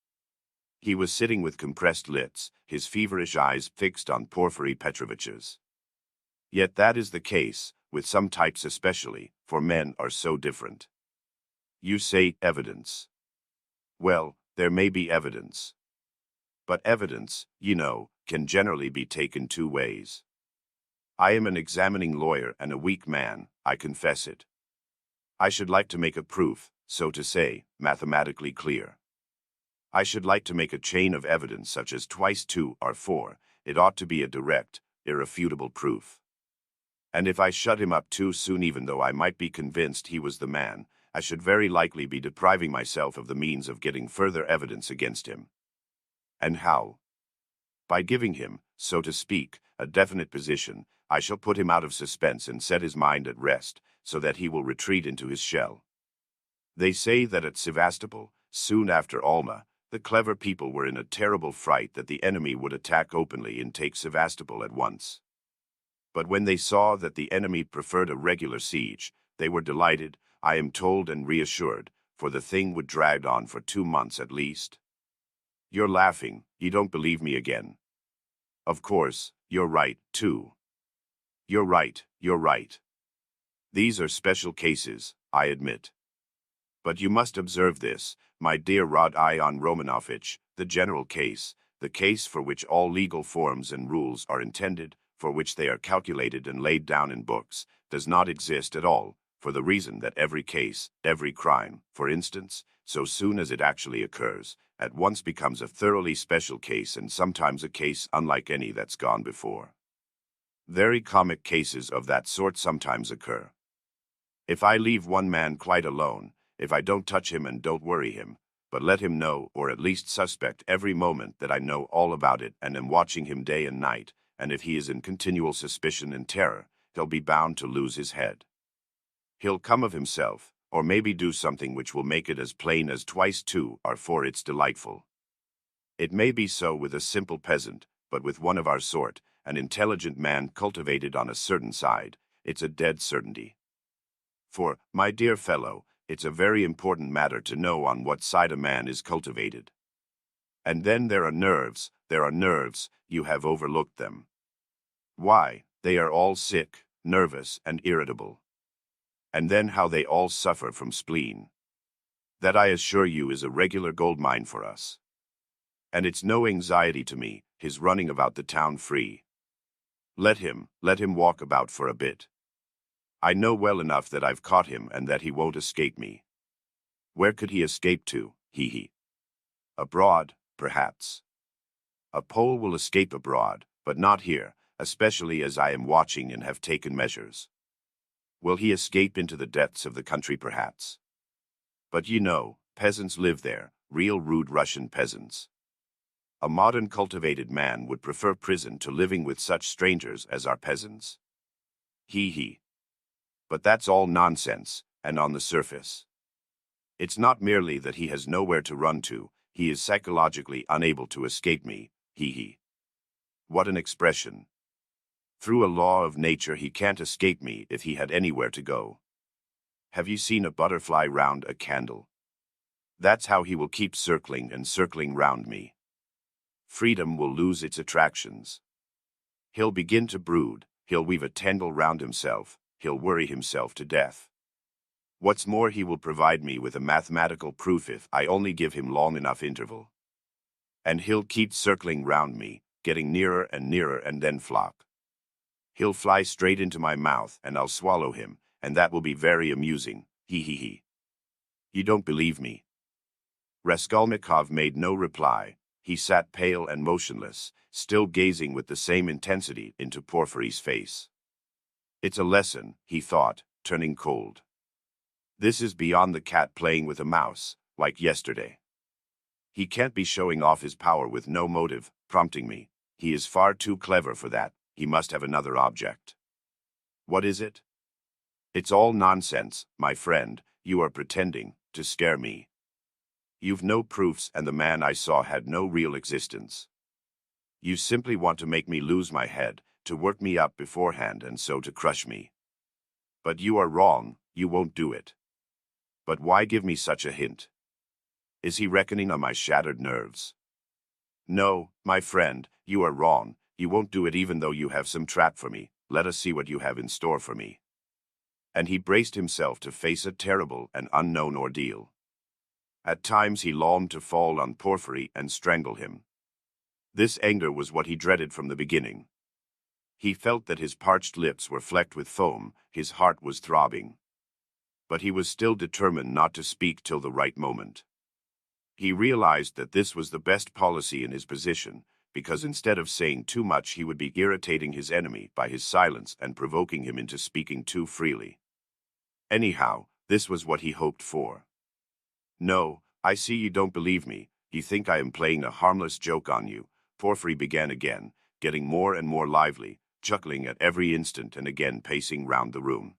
He was sitting with compressed lips, his feverish eyes fixed on Porfiry Petrovitch's. Yet that is the case, with some types especially, for men are so different. You say evidence. Well, there may be evidence. But evidence, you know, can generally be taken two ways. I am an examining lawyer and a weak man, I confess it. I should like to make a proof, so to say, mathematically clear. I should like to make a chain of evidence such as twice 2 are 4, it ought to be a direct, irrefutable proof. And if I shut him up too soon, even though I might be convinced he was the man, I should very likely be depriving myself of the means of getting further evidence against him. And how? By giving him, so to speak, a definite position, I shall put him out of suspense and set his mind at rest, so that he will retreat into his shell. They say that at Sevastopol, Soon after Alma, the clever people were in a terrible fright that the enemy would attack openly and take Sevastopol at once. But when they saw that the enemy preferred a regular siege, they were delighted, I am told, and reassured, for the thing would drag on for 2 months at least. You're laughing, you don't believe me again. Of course, you're right, too. You're right, you're right. These are special cases, I admit. But you must observe this, my dear Rod Ion Romanovich, the general case, the case for which all legal forms and rules are intended, for which they are calculated and laid down in books, does not exist at all, for the reason that every case, every crime, for instance, so soon as it actually occurs, at once becomes a thoroughly special case and sometimes a case unlike any that's gone before. Very comic cases of that sort sometimes occur. If I leave one man quite alone, if I don't touch him and don't worry him, but let him know, or at least suspect every moment that I know all about it and am watching him day and night, and if he is in continual suspicion and terror, he'll be bound to lose his head. He'll come of himself, or maybe do something which will make it as plain as twice 2 are 4. It's delightful. It may be so with a simple peasant, but with one of our sort, an intelligent man cultivated on a certain side, it's a dead certainty. For, my dear fellow, it's a very important matter to know on what side a man is cultivated. And then there are nerves, you have overlooked them. Why, they are all sick, nervous, and irritable. And then how they all suffer from spleen. That, I assure you, is a regular gold mine for us. And it's no anxiety to me, his running about the town free. Let him walk about for a bit. I know well enough that I've caught him and that he won't escape me. Where could he escape to, he? Abroad, perhaps. A Pole will escape abroad, but not here, especially as I am watching and have taken measures. Will he escape into the depths of the country, perhaps? But you know, peasants live there, real rude Russian peasants. A modern cultivated man would prefer prison to living with such strangers as our peasants. He. But that's all nonsense, and on the surface. It's not merely that he has nowhere to run to, he is psychologically unable to escape me, he. What an expression. Through a law of nature he can't escape me if he had anywhere to go. Have you seen a butterfly round a candle? That's how he will keep circling and circling round me. Freedom will lose its attractions. He'll begin to brood, he'll weave a tangle round himself, he'll worry himself to death. What's more, he will provide me with a mathematical proof if I only give him long enough interval. And he'll keep circling round me, getting nearer and then flop. He'll fly straight into my mouth and I'll swallow him, and that will be very amusing, he. You don't believe me? Raskolnikov made no reply. He sat pale and motionless, still gazing with the same intensity into Porfiry's face. It's a lesson, he thought, turning cold. This is beyond the cat playing with a mouse, like yesterday. He can't be showing off his power with no motive, prompting me. He is far too clever for that, he must have another object. What is it? It's all nonsense, my friend, you are pretending to scare me. You've no proofs and the man I saw had no real existence. You simply want to make me lose my head, to work me up beforehand and so to crush me. But you are wrong, you won't do it. But why give me such a hint? Is he reckoning on my shattered nerves? No, my friend, you are wrong, you won't do it even though you have some trap for me. Let us see what you have in store for me. And he braced himself to face a terrible and unknown ordeal. At times he longed to fall on Porfiry and strangle him. This anger was what he dreaded from the beginning. He felt that his parched lips were flecked with foam, his heart was throbbing. But he was still determined not to speak till the right moment. He realized that this was the best policy in his position, because instead of saying too much he would be irritating his enemy by his silence and provoking him into speaking too freely. Anyhow, this was what he hoped for. No, I see you don't believe me, you think I am playing a harmless joke on you, Porfiry began again, getting more and more lively, chuckling at every instant and again pacing round the room.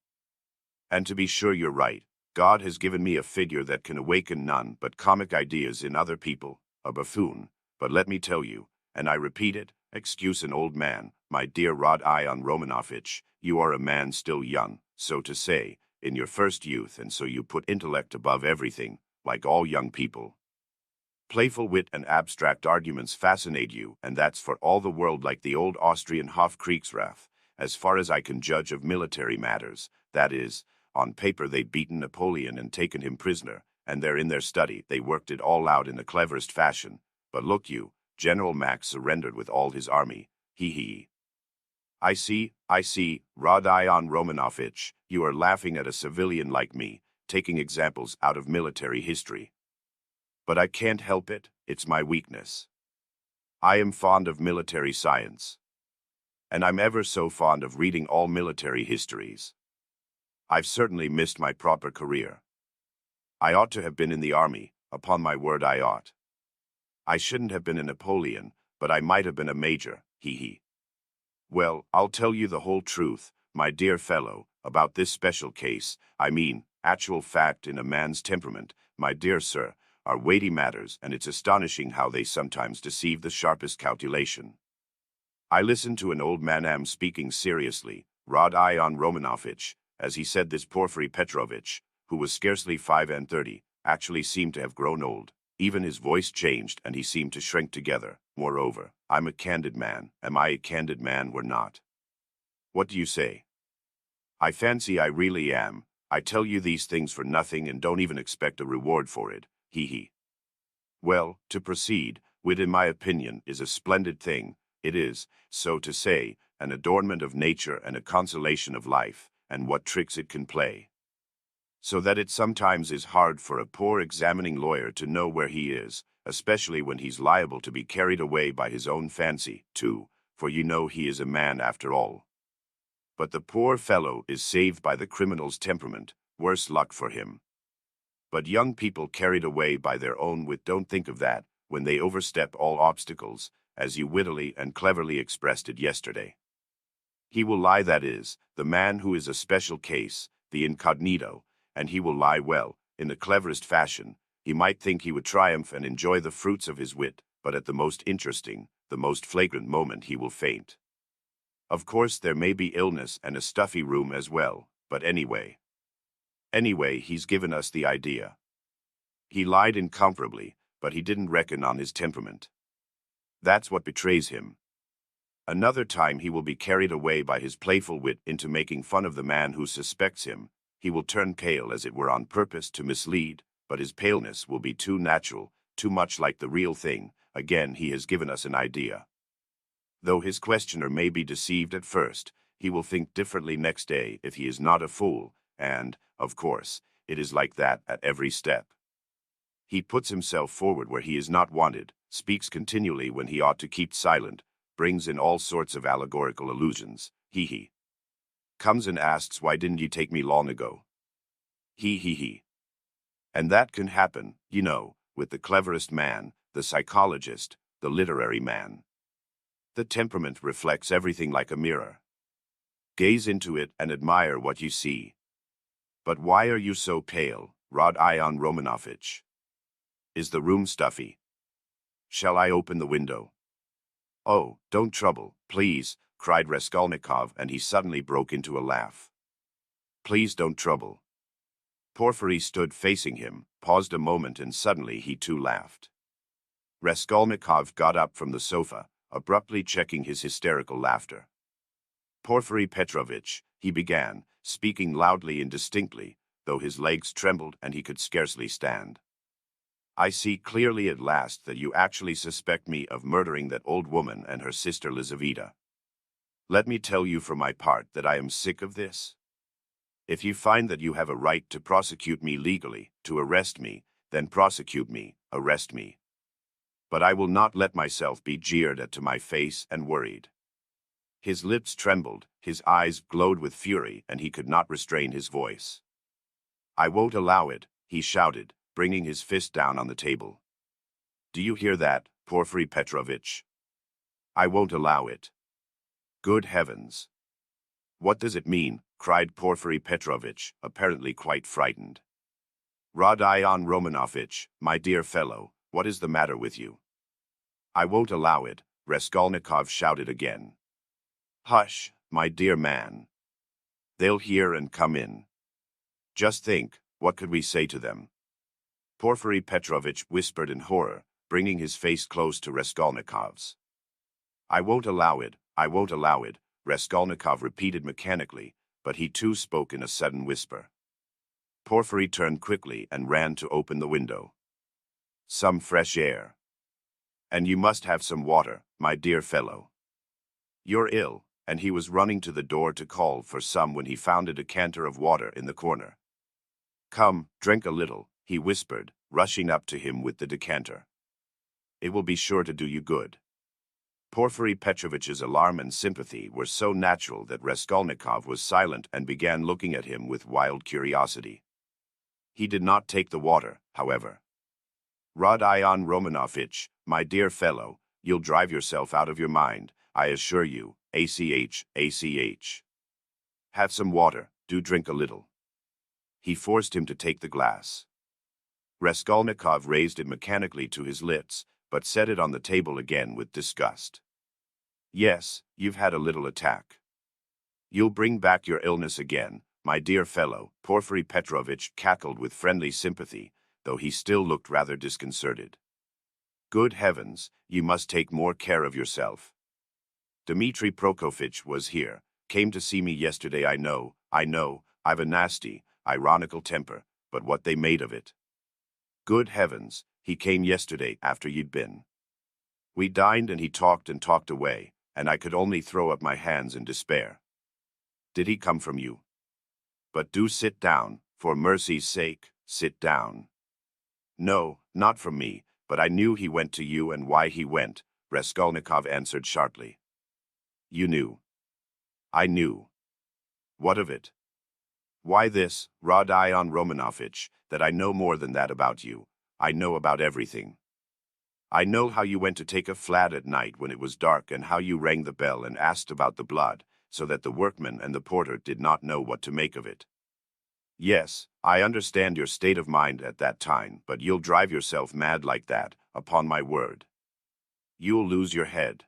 And to be sure you're right, God has given me a figure that can awaken none but comic ideas in other people, a buffoon, but let me tell you, and I repeat it, excuse an old man, my dear Rod-Ion Romanovich, you are a man still young, so to say, in your first youth, and so you put intellect above everything, like all young people. Playful wit and abstract arguments fascinate you, and that's for all the world like the old Austrian Hofkriegsrath, as far as I can judge of military matters, that is, on paper they'd beaten Napoleon and taken him prisoner, and there in their study they worked it all out in the cleverest fashion. But look you, General Max surrendered with all his army, he. I see, Rod-Ion Romanovich, you are laughing at a civilian like me, taking examples out of military history. But I can't help it, it's my weakness. I am fond of military science. And I'm ever so fond of reading all military histories. I've certainly missed my proper career. I ought to have been in the army, upon my word I ought. I shouldn't have been a Napoleon, but I might have been a major, he. Well, I'll tell you the whole truth, my dear fellow, about this special case, I mean, actual fact in a man's temperament, my dear sir, are weighty matters, and it's astonishing how they sometimes deceive the sharpest calculation. I listened to an old man speaking seriously, Rod-Ion Romanovich, as he said this Porfiry Petrovitch, who was scarcely 35, actually seemed to have grown old. Even his voice changed and he seemed to shrink together. Moreover, I'm a candid man. Am I a candid man or not? What do you say? I fancy I really am. I tell you these things for nothing and don't even expect a reward for it, he. Well, to proceed, wit in my opinion is a splendid thing. It is, so to say, an adornment of nature and a consolation of life, and what tricks it can play. So that it sometimes is hard for a poor examining lawyer to know where he is, especially when he's liable to be carried away by his own fancy, too, for you know he is a man after all. But the poor fellow is saved by the criminal's temperament, worse luck for him. But young people carried away by their own wit don't think of that, when they overstep all obstacles, as you wittily and cleverly expressed it yesterday. He will lie, that is, the man who is a special case, the incognito, and he will lie well, in the cleverest fashion. He might think he would triumph and enjoy the fruits of his wit, but at the most interesting, the most flagrant moment he will faint. Of course there may be illness and a stuffy room as well, but anyway, he's given us the idea. He lied incomparably, but he didn't reckon on his temperament. That's what betrays him. Another time he will be carried away by his playful wit into making fun of the man who suspects him. He will turn pale as it were on purpose to mislead, but his paleness will be too natural, too much like the real thing. Again he has given us an idea. Though his questioner may be deceived at first, he will think differently next day if he is not a fool, and, of course, it is like that at every step. He puts himself forward where he is not wanted, speaks continually when he ought to keep silent, brings in all sorts of allegorical allusions, he. Comes and asks, why didn't you take me long ago? He. And that can happen, you know, with the cleverest man, the psychologist, the literary man. The temperament reflects everything like a mirror. Gaze into it and admire what you see. But why are you so pale, Rod-Ion Romanovich? Is the room stuffy? Shall I open the window? Oh, don't trouble, please, cried Raskolnikov, and he suddenly broke into a laugh. Please don't trouble. Porfiry stood facing him, paused a moment, and suddenly he too laughed. Raskolnikov got up from the sofa, abruptly checking his hysterical laughter. Porfiry Petrovitch, he began, speaking loudly and distinctly, though his legs trembled and he could scarcely stand. I see clearly at last that you actually suspect me of murdering that old woman and her sister Lizaveta. Let me tell you for my part that I am sick of this. If you find that you have a right to prosecute me legally, to arrest me, then prosecute me, arrest me. But I will not let myself be jeered at to my face and worried. His lips trembled, his eyes glowed with fury, and he could not restrain his voice. I won't allow it, he shouted, bringing his fist down on the table. Do you hear that, Porfiry Petrovitch? I won't allow it. Good heavens! What does it mean? Cried Porfiry Petrovitch, apparently quite frightened. Rodion Romanovich, my dear fellow, what is the matter with you? I won't allow it, Raskolnikov shouted again. Hush, my dear man. They'll hear and come in. Just think, what could we say to them? Porfiry Petrovitch whispered in horror, bringing his face close to Raskolnikov's. I won't allow it, I won't allow it, Raskolnikov repeated mechanically, but he too spoke in a sudden whisper. Porfiry turned quickly and ran to open the window. Some fresh air. And you must have some water, my dear fellow. You're ill, and he was running to the door to call for some when he found a decanter of water in the corner. Come, drink a little, he whispered, rushing up to him with the decanter. It will be sure to do you good. Porfiry Petrovitch's alarm and sympathy were so natural that Raskolnikov was silent and began looking at him with wild curiosity. He did not take the water, however. Rodion Romanovich, my dear fellow, you'll drive yourself out of your mind, I assure you, ACH. Have some water, do drink a little. He forced him to take the glass. Raskolnikov raised it mechanically to his lips, but set it on the table again with disgust. Yes, you've had a little attack. You'll bring back your illness again, my dear fellow, Porfiry Petrovitch cackled with friendly sympathy, though he still looked rather disconcerted. Good heavens, you must take more care of yourself. Dmitri Prokofitch was here, came to see me yesterday. I know, I've a nasty, ironical temper, but what they made of it. Good heavens, he came yesterday after you'd been. We dined and he talked away, and I could only throw up my hands in despair. Did he come from you? But do sit down, for mercy's sake, sit down. No, not from me, but I knew he went to you, and why he went, Raskolnikov answered sharply. You knew. I knew. What of it? Why this, Rodion Romanovich, that I know more than that about you. I know about everything. I know how you went to take a flat at night when it was dark, and how you rang the bell and asked about the blood, so that the workman and the porter did not know what to make of it. Yes, I understand your state of mind at that time, but you'll drive yourself mad like that, upon my word. You'll lose your head.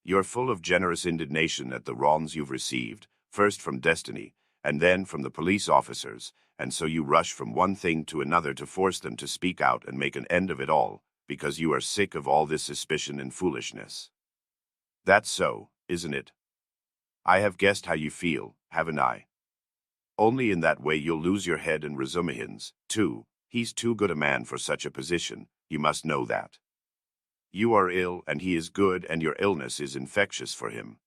You're full of generous indignation at the wrongs you've received, first from destiny, and then from the police officers, and so you rush from one thing to another to force them to speak out and make an end of it all, because you are sick of all this suspicion and foolishness. That's so, isn't it? I have guessed how you feel, haven't I? Only in that way you'll lose your head, and Razumihin's, too. He's too good a man for such a position, you must know that. You are ill and he is good, and your illness is infectious for him.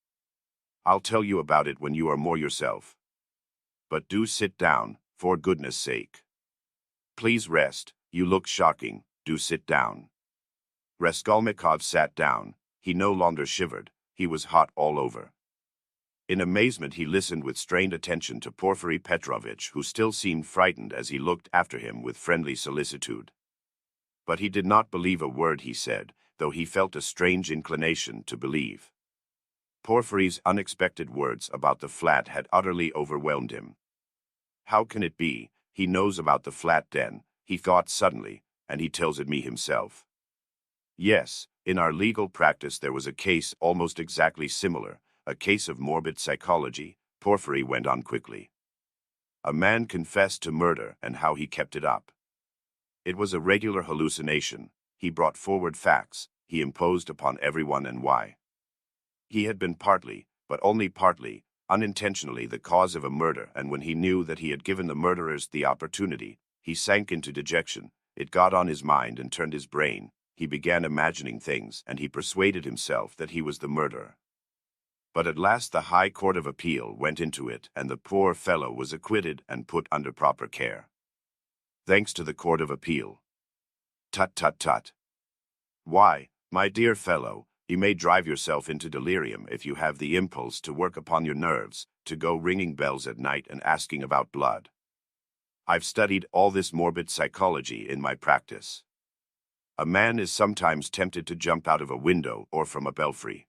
I'll tell you about it when you are more yourself. But do sit down, for goodness sake. Please rest, you look shocking, do sit down. Raskolnikov sat down. He no longer shivered, he was hot all over. In amazement he listened with strained attention to Porfiry Petrovitch, who still seemed frightened as he looked after him with friendly solicitude. But he did not believe a word he said, though he felt a strange inclination to believe. Porfiry's unexpected words about the flat had utterly overwhelmed him. How can it be, he knows about the flat den, he thought suddenly, and he tells it me himself. Yes, in our legal practice there was a case almost exactly similar, a case of morbid psychology, Porfiry went on quickly. A man confessed to murder and how he kept it up. It was a regular hallucination. He brought forward facts, he imposed upon everyone, and why. He had been partly, but only partly, unintentionally the cause of a murder, and when he knew that he had given the murderers the opportunity, he sank into dejection. It got on his mind and turned his brain. He began imagining things, and he persuaded himself that he was the murderer. But at last the High Court of Appeal went into it, and the poor fellow was acquitted and put under proper care. Thanks to the Court of Appeal. Tut tut tut. Why, my dear fellow, you may drive yourself into delirium if you have the impulse to work upon your nerves, to go ringing bells at night and asking about blood. I've studied all this morbid psychology in my practice. A man is sometimes tempted to jump out of a window or from a belfry.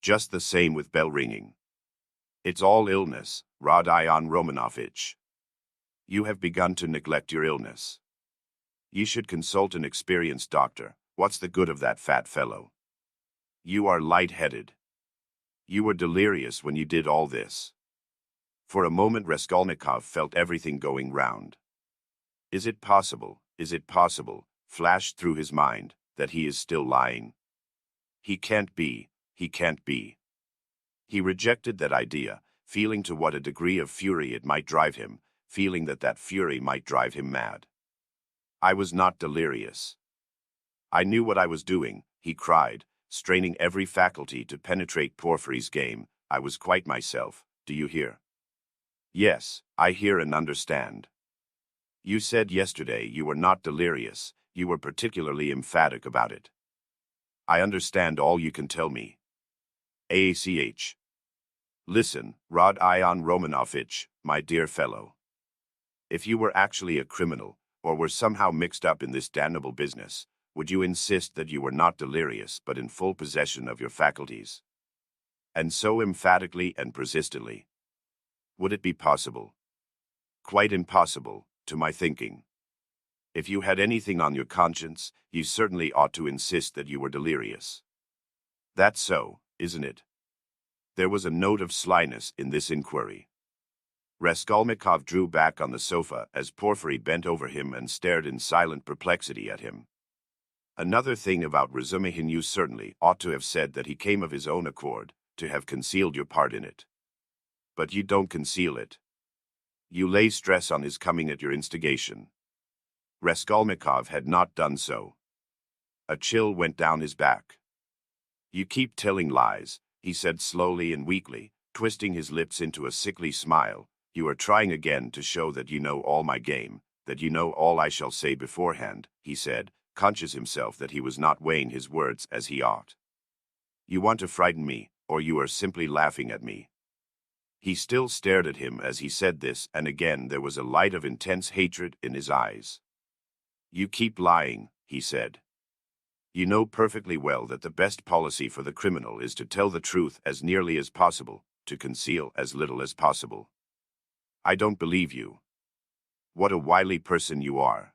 Just the same with bell ringing. It's all illness, Rodion Romanovich. You have begun to neglect your illness. You should consult an experienced doctor. What's the good of that fat fellow? You are light-headed. You were delirious when you did all this. For a moment Raskolnikov felt everything going round. Is it possible, flashed through his mind, that he is still lying? He can't be. He rejected that idea, feeling to what a degree of fury it might drive him, feeling that fury might drive him mad. I was not delirious. I knew what I was doing, he cried, straining every faculty to penetrate Porfiry's game. I was quite myself, do you hear? Yes, I hear and understand. You said yesterday you were not delirious, you were particularly emphatic about it. I understand all you can tell me. AACH. Listen, Rod Ion Romanovich, my dear fellow. If you were actually a criminal, or were somehow mixed up in this damnable business, would you insist that you were not delirious but in full possession of your faculties? And so emphatically and persistently. Would it be possible? Quite impossible, to my thinking. If you had anything on your conscience, you certainly ought to insist that you were delirious. That's so, isn't it? There was a note of slyness in this inquiry. Raskolnikov drew back on the sofa as Porfiry bent over him and stared in silent perplexity at him. Another thing about Razumihin, you certainly ought to have said that he came of his own accord, to have concealed your part in it. But you don't conceal it. You lay stress on his coming at your instigation. Raskolnikov had not done so. A chill went down his back. You keep telling lies, he said slowly and weakly, twisting his lips into a sickly smile. You are trying again to show that you know all my game, that you know all I shall say beforehand, he said, conscious himself that he was not weighing his words as he ought. You want to frighten me, or you are simply laughing at me. He still stared at him as he said this, and again there was a light of intense hatred in his eyes. You keep lying, he said. You know perfectly well that the best policy for the criminal is to tell the truth as nearly as possible, to conceal as little as possible. I don't believe you. What a wily person you are.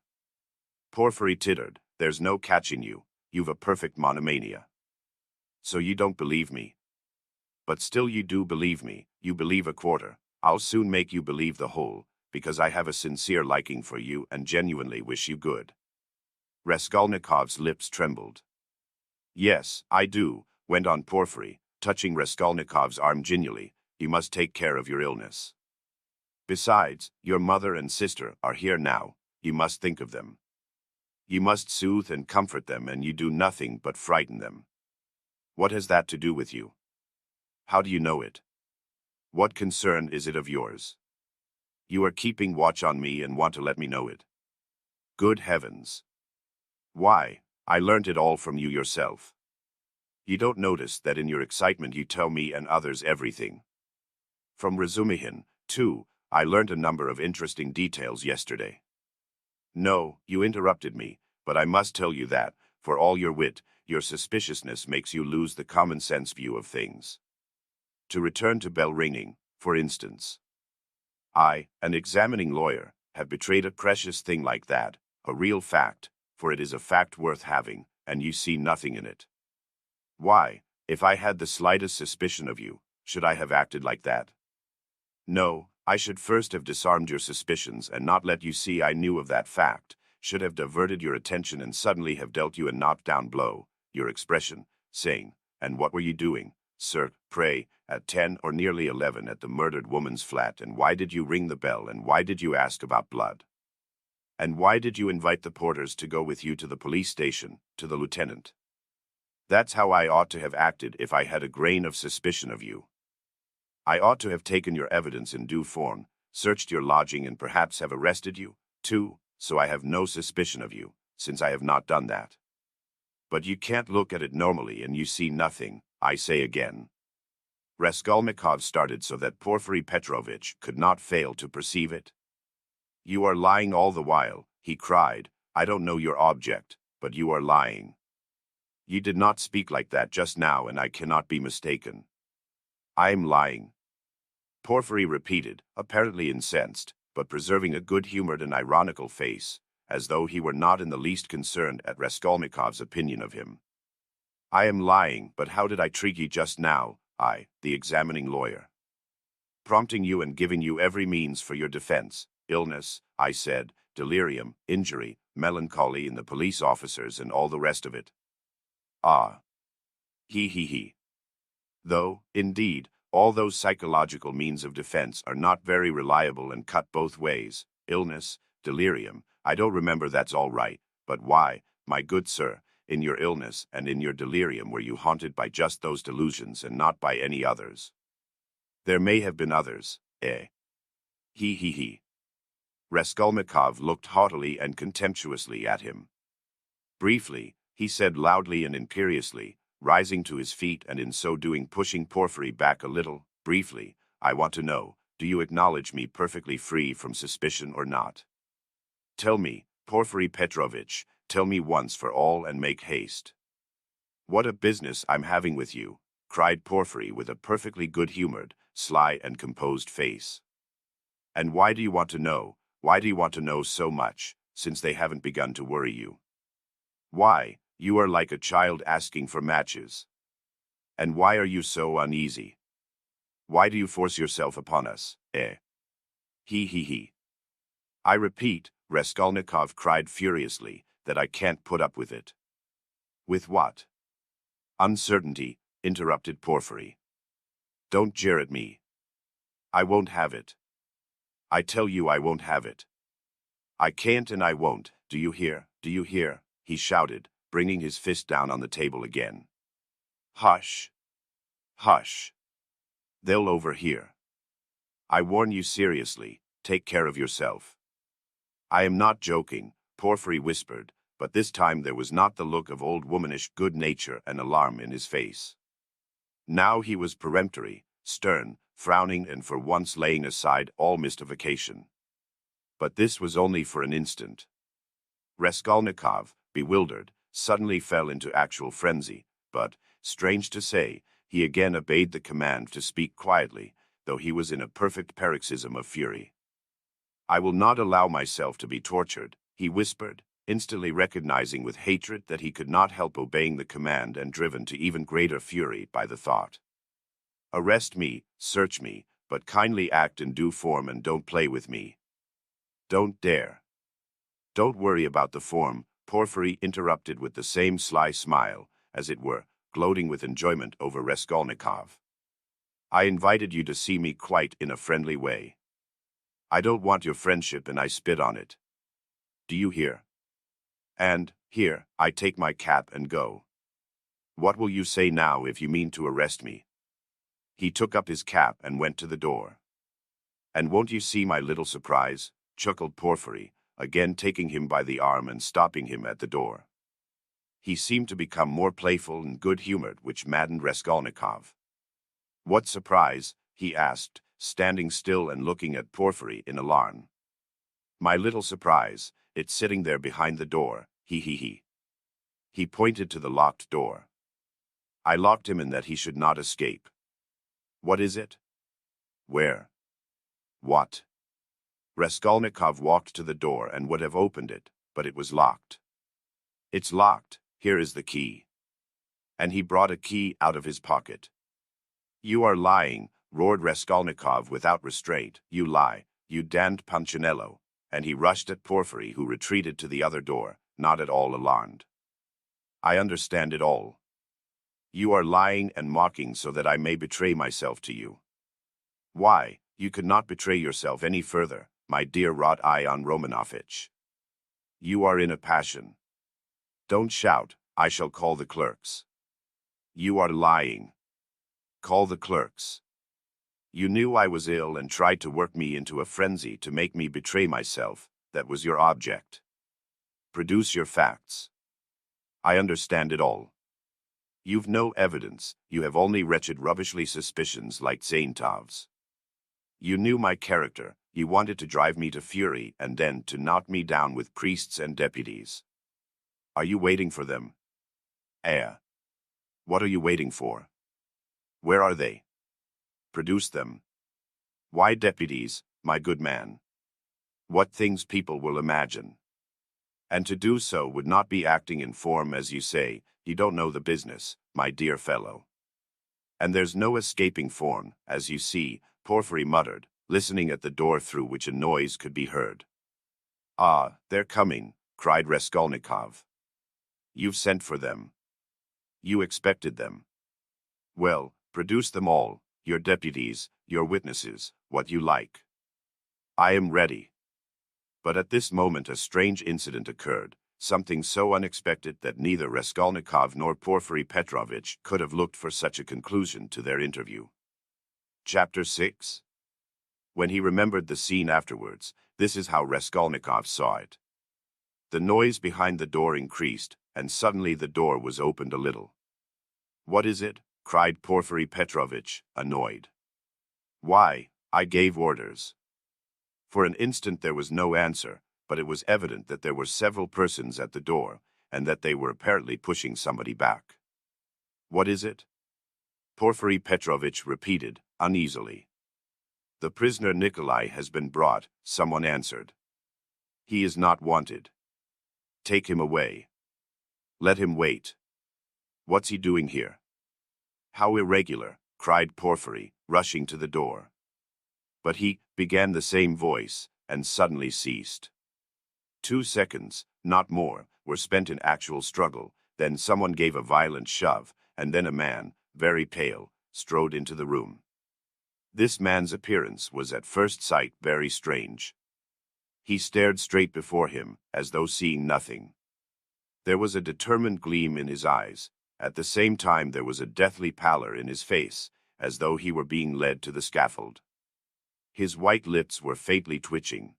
Porfiry tittered. There's no catching you. You've a perfect monomania. So you don't believe me. But still you do believe me. You believe a quarter. I'll soon make you believe the whole, because I have a sincere liking for you and genuinely wish you good. Raskolnikov's lips trembled. Yes, I do, went on Porfiry, touching Raskolnikov's arm genially. You must take care of your illness. Besides, your mother and sister are here now. You must think of them. You must soothe and comfort them, and you do nothing but frighten them. What has that to do with you? How do you know it? What concern is it of yours? You are keeping watch on me and want to let me know it. Good heavens! Why, I learnt it all from you yourself. You don't notice that in your excitement you tell me and others everything. From Razumihin, too, I learnt a number of interesting details yesterday. No, you interrupted me, but I must tell you that, for all your wit, your suspiciousness makes you lose the common-sense view of things. To return to bell ringing, for instance. I, an examining lawyer, have betrayed a precious thing like that, a real fact, for it is a fact worth having, and you see nothing in it. Why, if I had the slightest suspicion of you, should I have acted like that? No, I should first have disarmed your suspicions and not let you see I knew of that fact, should have diverted your attention and suddenly have dealt you a knockdown blow, your expression, saying, and what were you doing, sir, pray, at 10 or nearly 11 at the murdered woman's flat, and why did you ring the bell, and why did you ask about blood? And why did you invite the porters to go with you to the police station, to the lieutenant? That's how I ought to have acted if I had a grain of suspicion of you. I ought to have taken your evidence in due form, searched your lodging, and perhaps have arrested you, too, so I have no suspicion of you, since I have not done that. But you can't look at it normally and you see nothing, I say again. Raskolnikov started so that Porfiry Petrovitch could not fail to perceive it. You are lying all the while, he cried. I don't know your object, but you are lying. You did not speak like that just now, and I cannot be mistaken. I am lying. Porfiry repeated, apparently incensed, but preserving a good-humored and ironical face, as though he were not in the least concerned at Raskolnikov's opinion of him. "I am lying, but how did I treat you just now, I, the examining lawyer? Prompting you and giving you every means for your defense. Illness, I said, delirium, injury, melancholy in the police officers and all the rest of it. Ah. He. Though, indeed, all those psychological means of defense are not very reliable and cut both ways. Illness, delirium, I don't remember, that's all right, but why, my good sir, in your illness and in your delirium were you haunted by just those delusions and not by any others? There may have been others, eh? He. Raskolnikov looked haughtily and contemptuously at him. Briefly, he said loudly and imperiously, rising to his feet and in so doing pushing Porfiry back a little. Briefly, I want to know, do you acknowledge me perfectly free from suspicion or not? Tell me, Porfiry Petrovitch, tell me once for all and make haste. What a business I'm having with you, cried Porfiry with a perfectly good-humored, sly and composed face. And why do you want to know? Why do you want to know so much, since they haven't begun to worry you? Why, you are like a child asking for matches. And why are you so uneasy? Why do you force yourself upon us, eh? He. I repeat, Raskolnikov cried furiously, that I can't put up with it. With what? Uncertainty, interrupted Porfiry. Don't jeer at me. I won't have it. I tell you I won't have it. I can't and I won't, do you hear, do you hear? He shouted, bringing his fist down on the table again. Hush. Hush. They'll overhear. I warn you seriously, take care of yourself. I am not joking, Porfiry whispered, but this time there was not the look of old womanish good nature and alarm in his face. Now he was peremptory, stern, frowning and for once laying aside all mystification. But this was only for an instant. Raskolnikov, bewildered, suddenly fell into actual frenzy, but, strange to say, he again obeyed the command to speak quietly, though he was in a perfect paroxysm of fury. I will not allow myself to be tortured, he whispered, instantly recognizing with hatred that he could not help obeying the command and driven to even greater fury by the thought. Arrest me, search me, but kindly act in due form and don't play with me. Don't dare. Don't worry about the form, Porfiry interrupted with the same sly smile, as it were, gloating with enjoyment over Raskolnikov. I invited you to see me quite in a friendly way. I don't want your friendship and I spit on it. Do you hear? And, here, I take my cap and go. What will you say now if you mean to arrest me? He took up his cap and went to the door. And won't you see my little surprise? Chuckled Porfiry, again taking him by the arm and stopping him at the door. He seemed to become more playful and good-humored, which maddened Raskolnikov. What surprise? He asked, standing still and looking at Porfiry in alarm. My little surprise, it's sitting there behind the door, he. He pointed to the locked door. I locked him in that he should not escape. What is it? Where? What? Raskolnikov walked to the door and would have opened it, but it was locked. It's locked, here is the key. And he brought a key out of his pocket. You are lying, roared Raskolnikov without restraint. You lie, you damned Punchinello. And he rushed at Porfiry, who retreated to the other door, not at all alarmed. I understand it all. You are lying and mocking so that I may betray myself to you. Why, you could not betray yourself any further, my dear Rod-Ion Romanovitch. You are in a passion. Don't shout, I shall call the clerks. You are lying. Call the clerks. You knew I was ill and tried to work me into a frenzy to make me betray myself. That was your object. Produce your facts. I understand it all. You've no evidence, you have only wretched rubbishly suspicions like Zaintov's. You knew my character, you wanted to drive me to fury and then to knock me down with priests and deputies. Are you waiting for them? What are you waiting for? Where are they? Produce them. Why deputies, my good man? what things people will imagine. And to do so would not be acting in form, as you say. You don't know the business, my dear fellow. And there's no escaping form, as you see, Porfiry muttered, listening at the door through which a noise could be heard. Ah, they're coming, cried Raskolnikov. You've sent for them. You expected them. Well, produce them all, your deputies, your witnesses, what you like. I am ready. But at this moment a strange incident occurred, something so unexpected that neither Raskolnikov nor Porfiry Petrovitch could have looked for such a conclusion to their interview. Chapter 6. When he remembered the scene afterwards, this is how Raskolnikov saw it. The noise behind the door increased, and suddenly the door was opened a little. What is it? Cried Porfiry Petrovitch, annoyed. Why, I gave orders. For an instant there was no answer, but it was evident that there were several persons at the door, and that they were apparently pushing somebody back. What is it? Porfiry Petrovitch repeated, uneasily. The prisoner Nikolai has been brought, someone answered. He is not wanted. Take him away. Let him wait. What's he doing here? How irregular, cried Porfiry, rushing to the door. But he began the same voice, and suddenly ceased. 2 seconds, not more, were spent in actual struggle, then someone gave a violent shove, and then a man, very pale, strode into the room. This man's appearance was at first sight very strange. He stared straight before him, as though seeing nothing. There was a determined gleam in his eyes. At the same time there was a deathly pallor in his face, as though he were being led to the scaffold. His white lips were faintly twitching.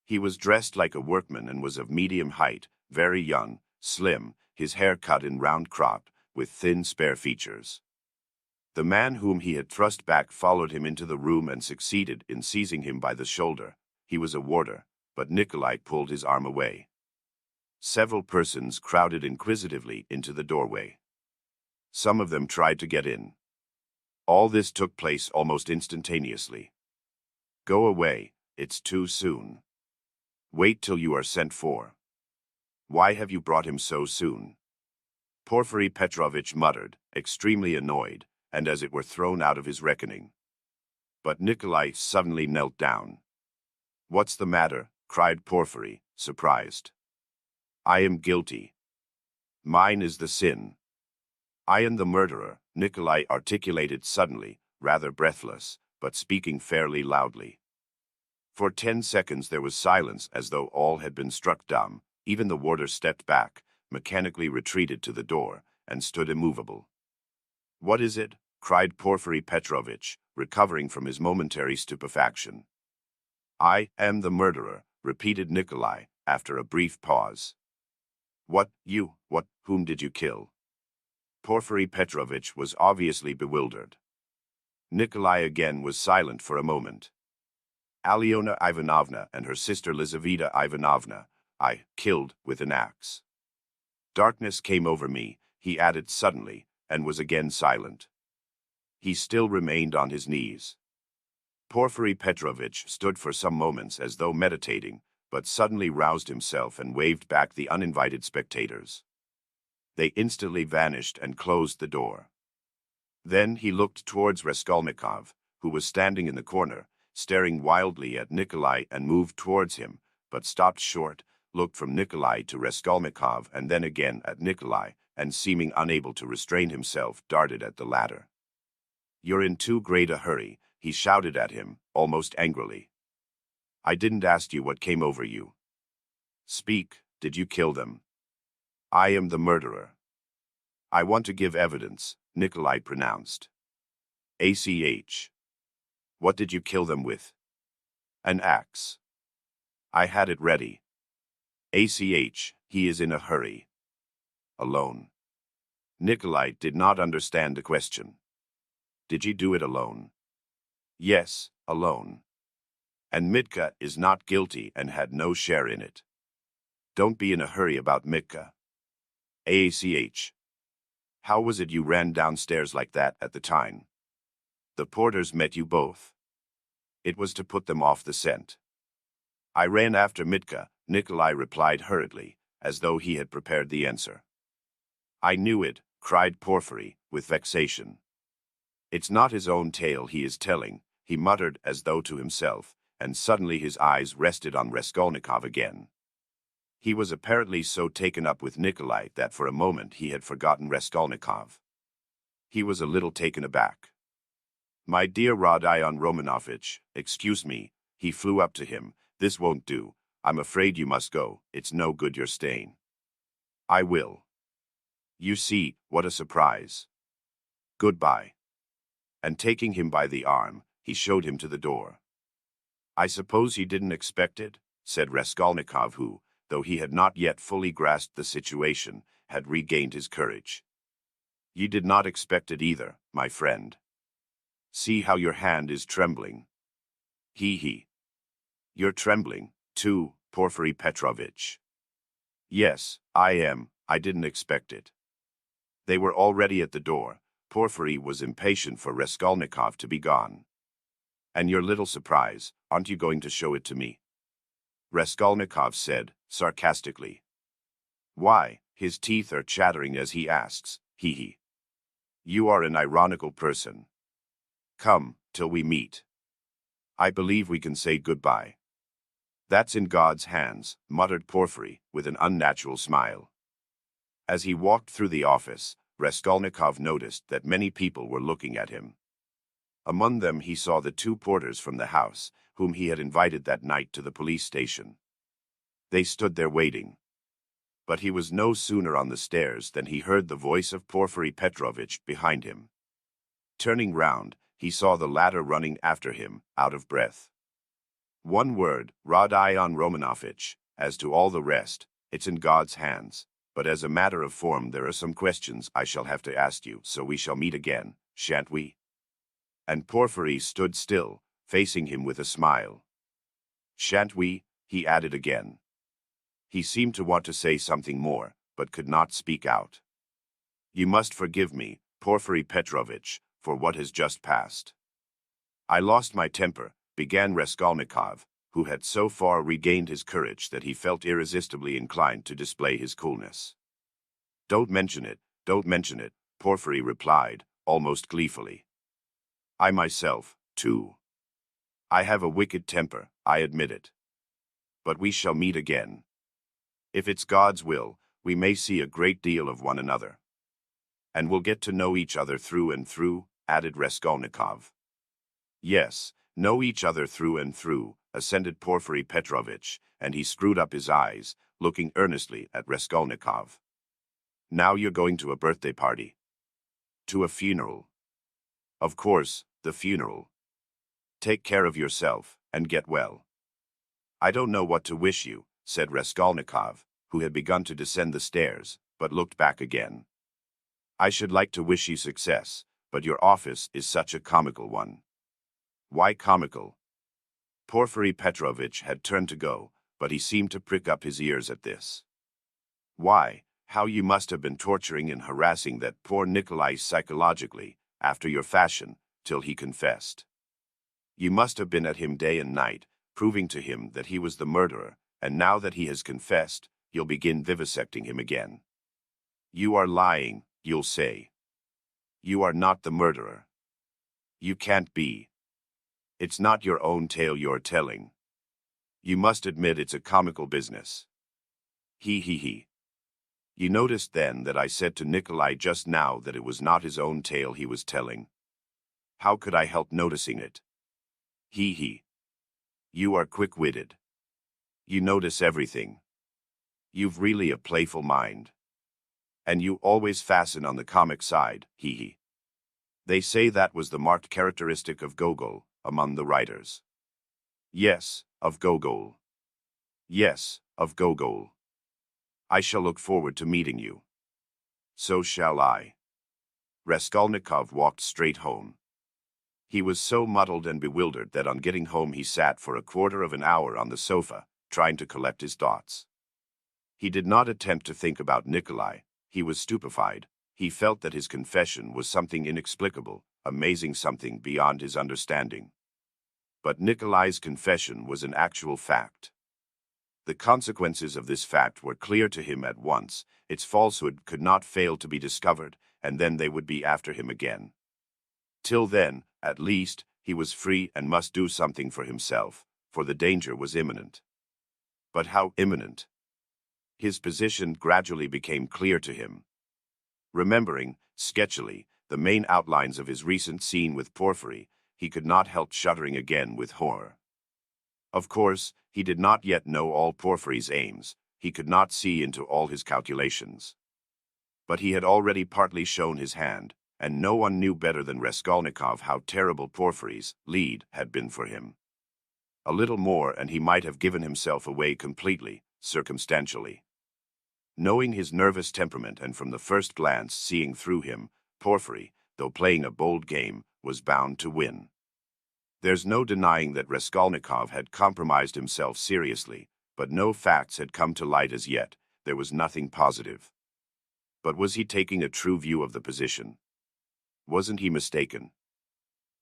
He was dressed like a workman and was of medium height, very young, slim, his hair cut in round crop, with thin spare features. The man whom he had thrust back followed him into the room and succeeded in seizing him by the shoulder. He was a warder, but Nikolai pulled his arm away. Several persons crowded inquisitively into the doorway. Some of them tried to get in. All this took place almost instantaneously. Go away, it's too soon. Wait till you are sent for. Why have you brought him so soon? Porfiry Petrovitch muttered, extremely annoyed, and as it were thrown out of his reckoning. But Nikolai suddenly knelt down. What's the matter? Cried Porfiry, surprised. I am guilty. Mine is the sin. I am the murderer, Nikolai articulated suddenly, rather breathless, but speaking fairly loudly. For 10 seconds there was silence, as though all had been struck dumb. Even the warder stepped back, mechanically retreated to the door, and stood immovable. What is it? Cried Porfiry Petrovitch, recovering from his momentary stupefaction. I am the murderer, repeated Nikolai, after a brief pause. What, you, what, whom did you kill? Porfiry Petrovitch was obviously bewildered. Nikolai again was silent for a moment. Alyona Ivanovna and her sister Lizaveta Ivanovna, I killed with an axe. Darkness came over me, he added suddenly, and was again silent. He still remained on his knees. Porfiry Petrovitch stood for some moments as though meditating, but suddenly roused himself and waved back the uninvited spectators. They instantly vanished and closed the door. Then he looked towards Raskolnikov, who was standing in the corner, staring wildly at Nikolai, and moved towards him, but stopped short, looked from Nikolai to Raskolnikov and then again at Nikolai, and seeming unable to restrain himself, darted at the latter. You're in too great a hurry, he shouted at him, almost angrily. I didn't ask you what came over you. Speak, did you kill them? I am the murderer. I want to give evidence, Nikolai pronounced. ACH. What did you kill them with? An axe. I had it ready. ACH, he is in a hurry. Alone. Nikolai did not understand the question. Did you do it alone? Yes, alone. And Mitka is not guilty and had no share in it. Don't be in a hurry about Mitka. ACH. How was it you ran downstairs like that at the time? The porters met you both. It was to put them off the scent. I ran after Mitka, Nikolai replied hurriedly, as though he had prepared the answer. I knew it, cried Porfiry, with vexation. It's not his own tale he is telling, he muttered as though to himself, and suddenly his eyes rested on Raskolnikov again. He was apparently so taken up with Nikolai that for a moment he had forgotten Raskolnikov. He was a little taken aback. My dear Rodion Romanovitch, excuse me, he flew up to him, this won't do, I'm afraid you must go, it's no good you're staying. I will. You see, what a surprise. Goodbye. And taking him by the arm, he showed him to the door. I suppose you didn't expect it, said Raskolnikov who, though he had not yet fully grasped the situation, had regained his courage. You did not expect it either, my friend. See how your hand is trembling. He. You're trembling, too, Porfiry Petrovitch. Yes, I am, I didn't expect it. They were already at the door. Porfiry was impatient for Raskolnikov to be gone. And your little surprise, aren't you going to show it to me? Raskolnikov said, sarcastically. Why, his teeth are chattering as he asks, he. You are an ironical person. Come, till we meet. I believe we can say goodbye. That's in God's hands, muttered Porfiry, with an unnatural smile. As he walked through the office, Raskolnikov noticed that many people were looking at him. Among them he saw the two porters from the house, whom he had invited that night to the police station. They stood there waiting. But he was no sooner on the stairs than he heard the voice of Porfiry Petrovitch behind him. Turning round, he saw the latter running after him, out of breath. One word, Rodion Romanovitch, as to all the rest, it's in God's hands, but as a matter of form there are some questions I shall have to ask you, so we shall meet again, shan't we? And Porfiry stood still, facing him with a smile. Shan't we? He added again. He seemed to want to say something more, but could not speak out. You must forgive me, Porfiry Petrovitch, for what has just passed. I lost my temper, began Raskolnikov, who had so far regained his courage that he felt irresistibly inclined to display his coolness. Don't mention it, Porfiry replied, almost gleefully. I myself, too. I have a wicked temper, I admit it. But we shall meet again. If it's God's will, we may see a great deal of one another. And we'll get to know each other through and through, added Raskolnikov. Yes, know each other through and through, assented Porfiry Petrovitch, and he screwed up his eyes, looking earnestly at Raskolnikov. Now you're going to a birthday party. To a funeral. Of course, the funeral. Take care of yourself, and get well. I don't know what to wish you, said Raskolnikov, who had begun to descend the stairs, but looked back again. I should like to wish you success, but your office is such a comical one. Why comical? Porfiry Petrovitch had turned to go, but he seemed to prick up his ears at this. Why, how you must have been torturing and harassing that poor Nikolai psychologically, after your fashion, till he confessed. You must have been at him day and night, proving to him that he was the murderer, and now that he has confessed, you'll begin vivisecting him again. You are lying, you'll say. You are not the murderer. You can't be. It's not your own tale you're telling. You must admit it's a comical business. He. You noticed then that I said to Nikolai just now that it was not his own tale he was telling. How could I help noticing it? He. You are quick-witted. You notice everything. You've really a playful mind. And you always fasten on the comic side, he. They say that was the marked characteristic of Gogol, among the writers. Yes, of Gogol. Yes, of Gogol. I shall look forward to meeting you. So shall I. Raskolnikov walked straight home. He was so muddled and bewildered that on getting home he sat for a quarter of an hour on the sofa, trying to collect his thoughts. He did not attempt to think about Nikolai. He was stupefied. He felt that his confession was something inexplicable, amazing, something beyond his understanding. But Nikolai's confession was an actual fact. The consequences of this fact were clear to him at once. Its falsehood could not fail to be discovered, and then they would be after him again. Till then, at least, he was free and must do something for himself, for the danger was imminent. But how imminent? His position gradually became clear to him. Remembering, sketchily, the main outlines of his recent scene with Porphyry, he could not help shuddering again with horror. Of course, he did not yet know all Porphyry's aims, he could not see into all his calculations. But he had already partly shown his hand, and no one knew better than Raskolnikov how terrible Porphyry's lead had been for him. A little more and he might have given himself away completely, circumstantially. Knowing his nervous temperament and from the first glance seeing through him, Porphyry, though playing a bold game, was bound to win. There's no denying that Raskolnikov had compromised himself seriously, but no facts had come to light as yet. There was nothing positive. But was he taking a true view of the position? Wasn't he mistaken?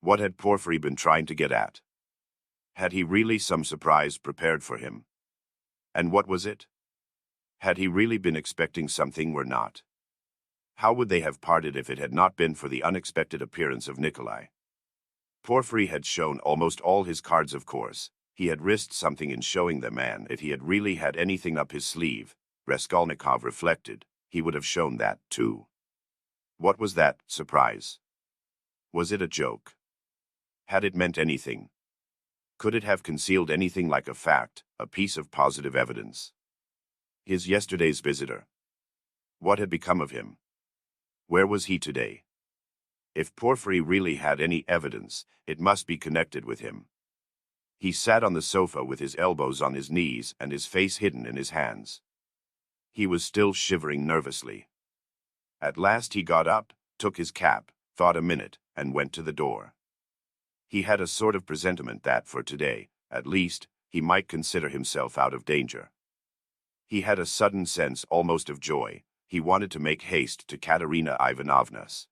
What had Porphyry been trying to get at? Had he really some surprise prepared for him? And what was it? Had he really been expecting something or not? How would they have parted if it had not been for the unexpected appearance of Nikolai? Porphyry had shown almost all his cards, of course. He had risked something in showing them, and if he had really had anything up his sleeve, Raskolnikov reflected, he would have shown that, too. What was that surprise? Was it a joke? Had it meant anything? Could it have concealed anything like a fact, a piece of positive evidence? His yesterday's visitor. What had become of him? Where was he today? If Porphyry really had any evidence, it must be connected with him. He sat on the sofa with his elbows on his knees and his face hidden in his hands. He was still shivering nervously. At last he got up, took his cap, thought a minute, and went to the door. He had a sort of presentiment that for today, at least, he might consider himself out of danger. He had a sudden sense almost of joy. He wanted to make haste to Katerina Ivanovna's.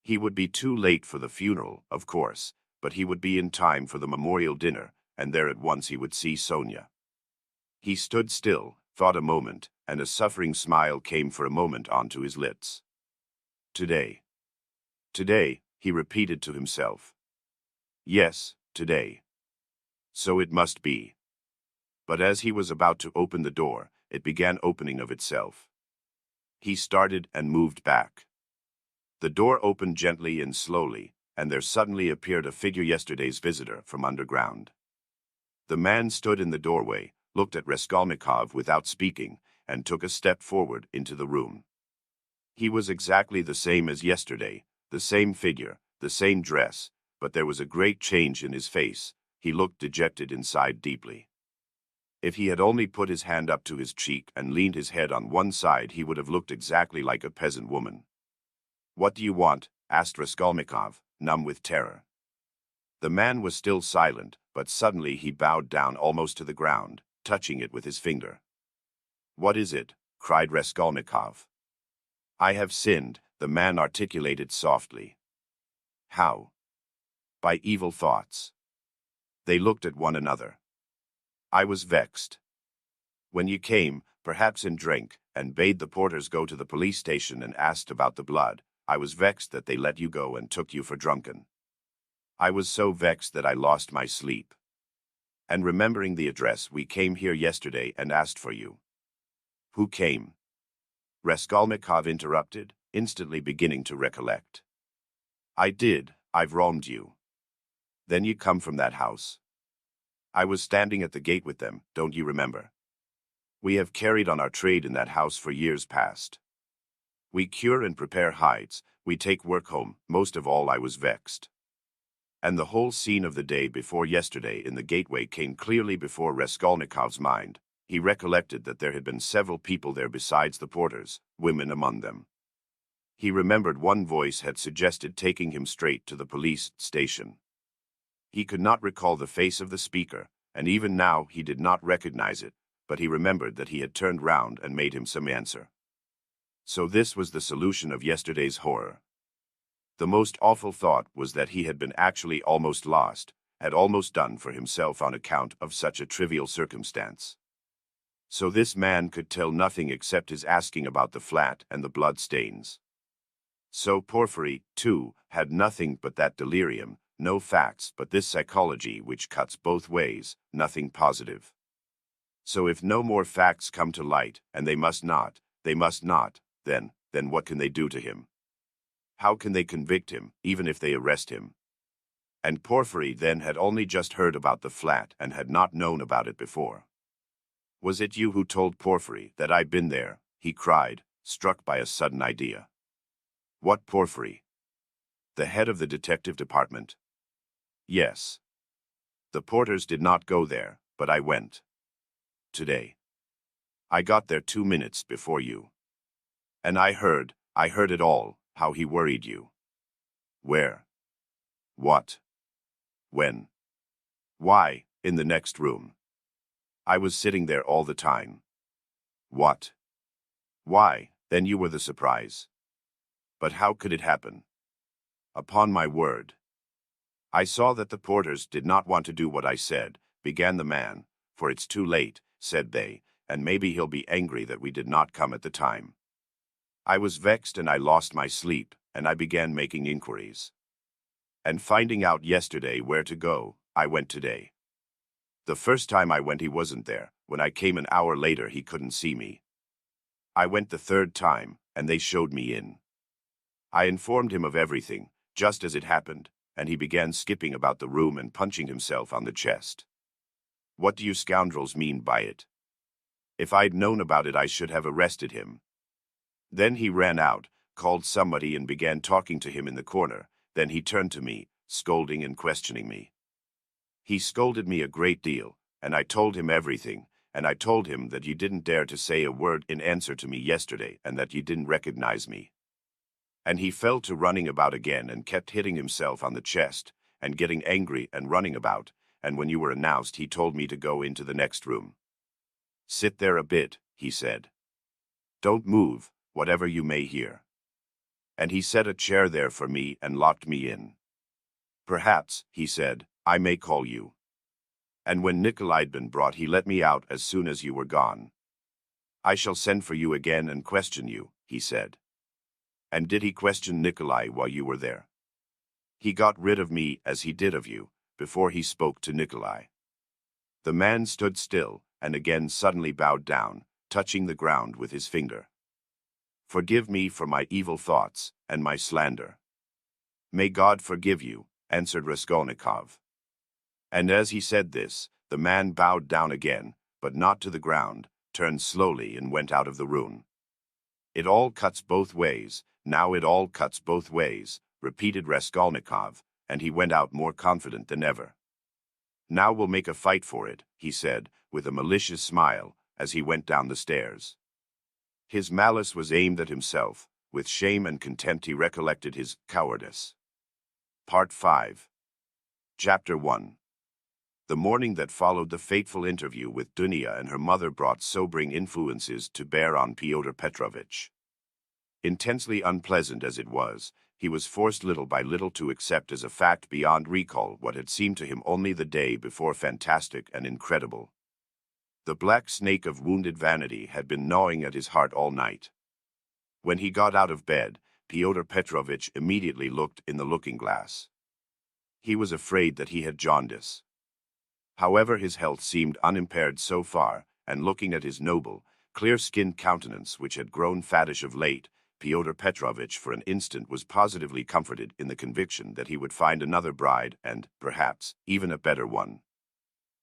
He would be too late for the funeral, of course, but he would be in time for the memorial dinner, and there at once he would see Sonia. He stood still, thought a moment, and a suffering smile came for a moment onto his lips. Today. Today, he repeated to himself. Yes, today. So it must be. But as he was about to open the door, it began opening of itself. He started and moved back. The door opened gently and slowly, and there suddenly appeared a figure, yesterday's visitor from underground. The man stood in the doorway, looked at Raskolnikov without speaking, and took a step forward into the room. He was exactly the same as yesterday, the same figure, the same dress, but there was a great change in his face. He looked dejected inside deeply. If he had only put his hand up to his cheek and leaned his head on one side, he would have looked exactly like a peasant woman. "What do you want?" asked Raskolnikov, numb with terror. The man was still silent, but suddenly he bowed down almost to the ground, touching it with his finger. "What is it?" cried Raskolnikov. "I have sinned," the man articulated softly. "How?" "By evil thoughts." They looked at one another. "I was vexed. When you came, perhaps in drink, and bade the porters go to the police station and asked about the blood, I was vexed that they let you go and took you for drunken. I was so vexed that I lost my sleep. And remembering the address, we came here yesterday and asked for you." "Who came?" Raskolnikov interrupted, instantly beginning to recollect. "I did. I've wronged you." "Then you come from that house?" "I was standing at the gate with them, don't you remember? We have carried on our trade in that house for years past. We cure and prepare hides, we take work home. Most of all I was vexed." And the whole scene of the day before yesterday in the gateway came clearly before Raskolnikov's mind. He recollected that there had been several people there besides the porters, women among them. He remembered one voice had suggested taking him straight to the police station. He could not recall the face of the speaker, and even now he did not recognize it, but he remembered that he had turned round and made him some answer. So this was the solution of yesterday's horror. The most awful thought was that he had been actually almost lost, had almost done for himself on account of such a trivial circumstance. So this man could tell nothing except his asking about the flat and the blood stains. So Porphyry, too, had nothing but that delirium, no facts but this psychology which cuts both ways, nothing positive. So if no more facts come to light, and they must not, then what can they do to him? How can they convict him, even if they arrest him? And Porphyry then had only just heard about the flat and had not known about it before. "Was it you who told Porphyry that I'd been there?" he cried, struck by a sudden idea. "What Porphyry?" "The head of the detective department." "Yes. The porters did not go there, but I went. Today. I got there 2 minutes before you. And I heard it all, how he worried you." "Where? What? When?" "Why, in the next room. I was sitting there all the time." "What? Why, then you were the surprise." "But how could it happen?" "Upon my word." "I saw that the porters did not want to do what I said," began the man, "for it's too late," said they, "and maybe he'll be angry that we did not come at the time." I was vexed and I lost my sleep, and I began making inquiries. And finding out yesterday where to go, I went today. The first time I went he wasn't there. When I came an hour later he couldn't see me. I went the third time, and they showed me in. I informed him of everything, just as it happened, and he began skipping about the room and punching himself on the chest. "What do you scoundrels mean by it? If I'd known about it I should have arrested him." Then he ran out, called somebody and began talking to him in the corner. Then he turned to me, scolding and questioning me. He scolded me a great deal, and I told him everything, and I told him that you didn't dare to say a word in answer to me yesterday and that you didn't recognize me. And he fell to running about again and kept hitting himself on the chest, and getting angry and running about, and when you were announced he told me to go into the next room. "Sit there a bit," he said. "Don't move, whatever you may hear." And he set a chair there for me and locked me in. "Perhaps," he said, "I may call you." And when Nikolai'd been brought he let me out as soon as you were gone. "I shall send for you again and question you," he said. "And did he question Nikolai while you were there?" "He got rid of me as he did of you, before he spoke to Nikolai." The man stood still, and again suddenly bowed down, touching the ground with his finger. "Forgive me for my evil thoughts, and my slander." "May God forgive you," answered Raskolnikov. And as he said this, the man bowed down again, but not to the ground, turned slowly and went out of the room. "It all cuts both ways, now it all cuts both ways," repeated Raskolnikov, and he went out more confident than ever. "Now we'll make a fight for it," he said, with a malicious smile, as he went down the stairs. His malice was aimed at himself. With shame and contempt he recollected his cowardice. Part 5. Chapter 1. The morning that followed the fateful interview with Dunya and her mother brought sobering influences to bear on Fyodor Petrovitch. Intensely unpleasant as it was, he was forced little by little to accept as a fact beyond recall what had seemed to him only the day before fantastic and incredible. The black snake of wounded vanity had been gnawing at his heart all night. When he got out of bed, Fyodor Petrovitch immediately looked in the looking-glass. He was afraid that he had jaundice. However, his health seemed unimpaired so far, and looking at his noble, clear-skinned countenance which had grown fattish of late, Fyodor Petrovitch for an instant was positively comforted in the conviction that he would find another bride and, perhaps, even a better one.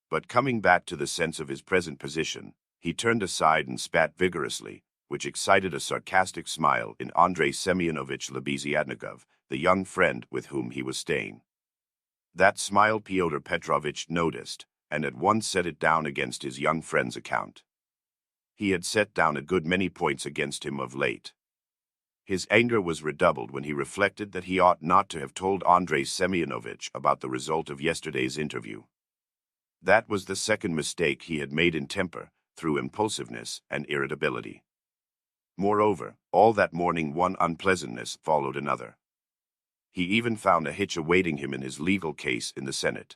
But coming back to the sense of his present position, he turned aside and spat vigorously, which excited a sarcastic smile in Andrei Semyonovitch Lebeziatnikov, the young friend with whom he was staying. That smile Fyodor Petrovitch noticed, and at once set it down against his young friend's account. He had set down a good many points against him of late. His anger was redoubled when he reflected that he ought not to have told Andrei Semyonovitch about the result of yesterday's interview. That was the second mistake he had made in temper, through impulsiveness and irritability. Moreover, all that morning one unpleasantness followed another. He even found a hitch awaiting him in his legal case in the Senate.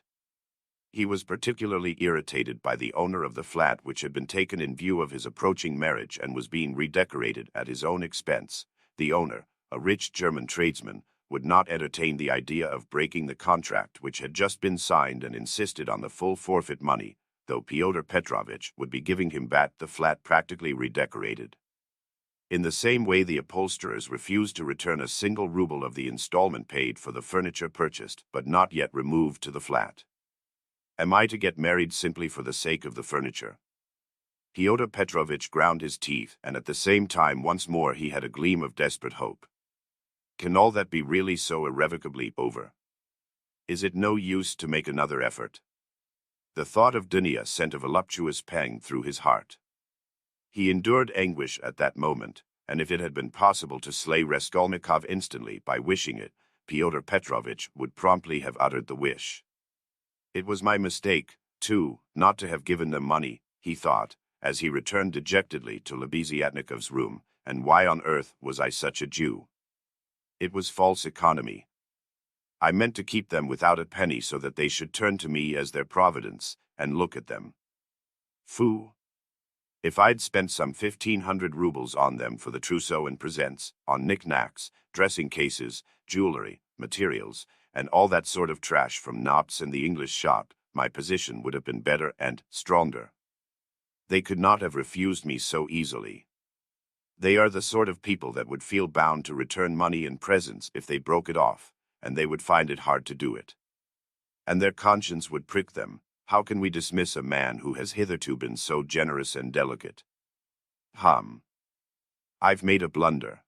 He was particularly irritated by the owner of the flat, which had been taken in view of his approaching marriage and was being redecorated at his own expense. The owner, a rich German tradesman, would not entertain the idea of breaking the contract which had just been signed and insisted on the full forfeit money, though Fyodor Petrovitch would be giving him back the flat practically redecorated. In the same way, the upholsterers refused to return a single ruble of the installment paid for the furniture purchased but not yet removed to the flat. Am I to get married simply for the sake of the furniture? Fyodor Petrovitch ground his teeth, and at the same time once more he had a gleam of desperate hope. Can all that be really so irrevocably over? Is it no use to make another effort? The thought of Dunya sent a voluptuous pang through his heart. He endured anguish at that moment, and if it had been possible to slay Raskolnikov instantly by wishing it, Fyodor Petrovitch would promptly have uttered the wish. It was my mistake, too, not to have given them money, he thought, as he returned dejectedly to Lebeziatnikov's room, and why on earth was I such a Jew? It was false economy. I meant to keep them without a penny so that they should turn to me as their providence, and look at them. Foo! If I'd spent some 1,500 rubles on them for the trousseau and presents, on knickknacks, dressing cases, jewelry, materials, and all that sort of trash from Knopp's and the English shop, my position would have been better and stronger. They could not have refused me so easily. They are the sort of people that would feel bound to return money and presents if they broke it off, and they would find it hard to do it. And their conscience would prick them. How can we dismiss a man who has hitherto been so generous and delicate? I've made a blunder.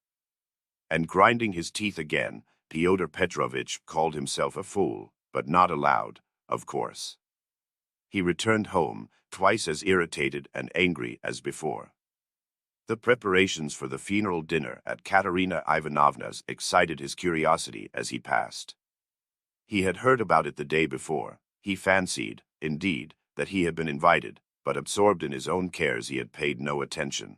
And grinding his teeth again, Fyodor Petrovitch called himself a fool, but not aloud, of course. He returned home, twice as irritated and angry as before. The preparations for the funeral dinner at Katerina Ivanovna's excited his curiosity as he passed. He had heard about it the day before. He fancied, indeed, that he had been invited, but absorbed in his own cares he had paid no attention.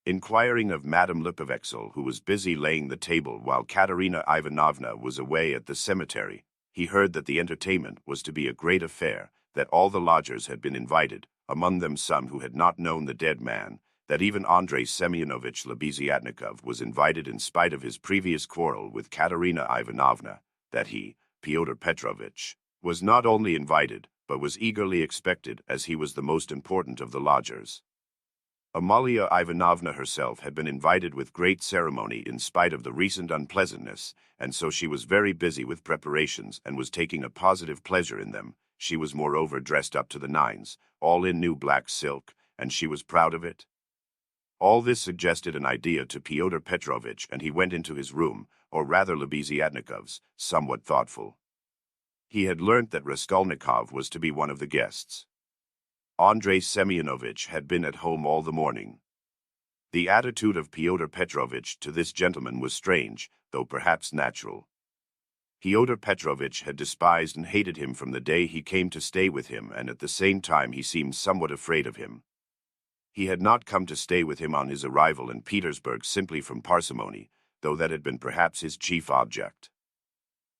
Inquiring of Madame Lipovexel, who was busy laying the table while Katerina Ivanovna was away at the cemetery, he heard that the entertainment was to be a great affair, that all the lodgers had been invited, among them some who had not known the dead man, that even Andrei Semyonovitch Lebeziatnikov was invited in spite of his previous quarrel with Katerina Ivanovna, that he, Fyodor Petrovitch, was not only invited, but was eagerly expected, as he was the most important of the lodgers. Amalia Ivanovna herself had been invited with great ceremony in spite of the recent unpleasantness, and so she was very busy with preparations and was taking a positive pleasure in them. She was moreover dressed up to the nines, all in new black silk, and she was proud of it. All this suggested an idea to Fyodor Petrovitch, and he went into his room, or rather Lebeziatnikov's, somewhat thoughtful. He had learnt that Raskolnikov was to be one of the guests. Andrei Semyonovitch had been at home all the morning. The attitude of Fyodor Petrovitch to this gentleman was strange, though perhaps natural. Fyodor Petrovitch had despised and hated him from the day he came to stay with him, and at the same time he seemed somewhat afraid of him. He had not come to stay with him on his arrival in Petersburg simply from parsimony, though that had been perhaps his chief object.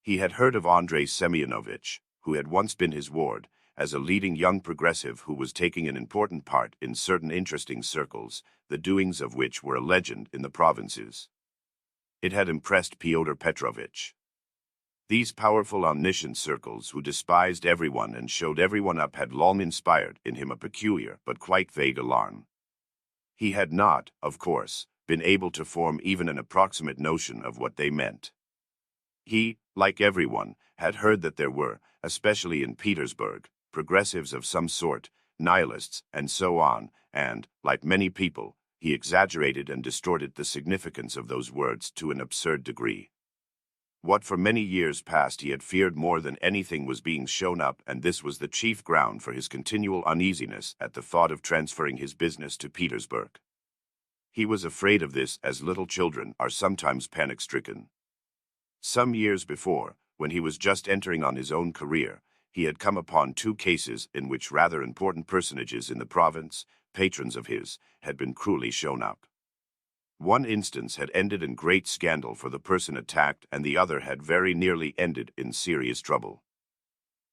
He had heard of Andrei Semyonovitch, who had once been his ward, as a leading young progressive who was taking an important part in certain interesting circles, the doings of which were a legend in the provinces. It had impressed Fyodor Petrovitch. These powerful omniscient circles who despised everyone and showed everyone up had long inspired in him a peculiar but quite vague alarm. He had not, of course, been able to form even an approximate notion of what they meant. He, like everyone, had heard that there were, especially in Petersburg, progressives of some sort, nihilists, and so on, and, like many people, he exaggerated and distorted the significance of those words to an absurd degree. What for many years past he had feared more than anything was being shown up, and this was the chief ground for his continual uneasiness at the thought of transferring his business to Petersburg. He was afraid of this as little children are sometimes panic-stricken. Some years before, when he was just entering on his own career, he had come upon two cases in which rather important personages in the province, patrons of his, had been cruelly shown up. One instance had ended in great scandal for the person attacked, and the other had very nearly ended in serious trouble.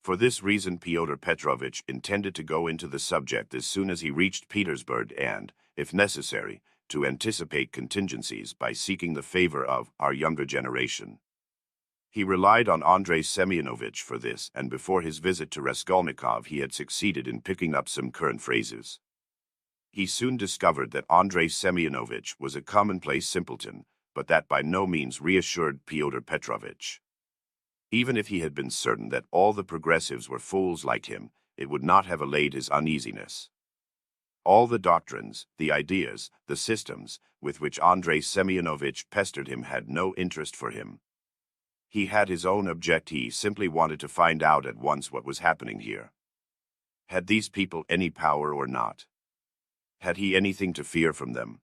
For this reason, Fyodor Petrovich intended to go into the subject as soon as he reached Petersburg and, if necessary, to anticipate contingencies by seeking the favor of our younger generation. He relied on Andrei Semyonovich for this, and before his visit to Raskolnikov he had succeeded in picking up some current phrases. He soon discovered that Andrei Semyonovich was a commonplace simpleton, but that by no means reassured Fyodor Petrovich. Even if he had been certain that all the progressives were fools like him, it would not have allayed his uneasiness. All the doctrines, the ideas, the systems, with which Andrei Semyonovich pestered him had no interest for him. He had his own object. He simply wanted to find out at once what was happening here. Had these people any power or not? Had he anything to fear from them?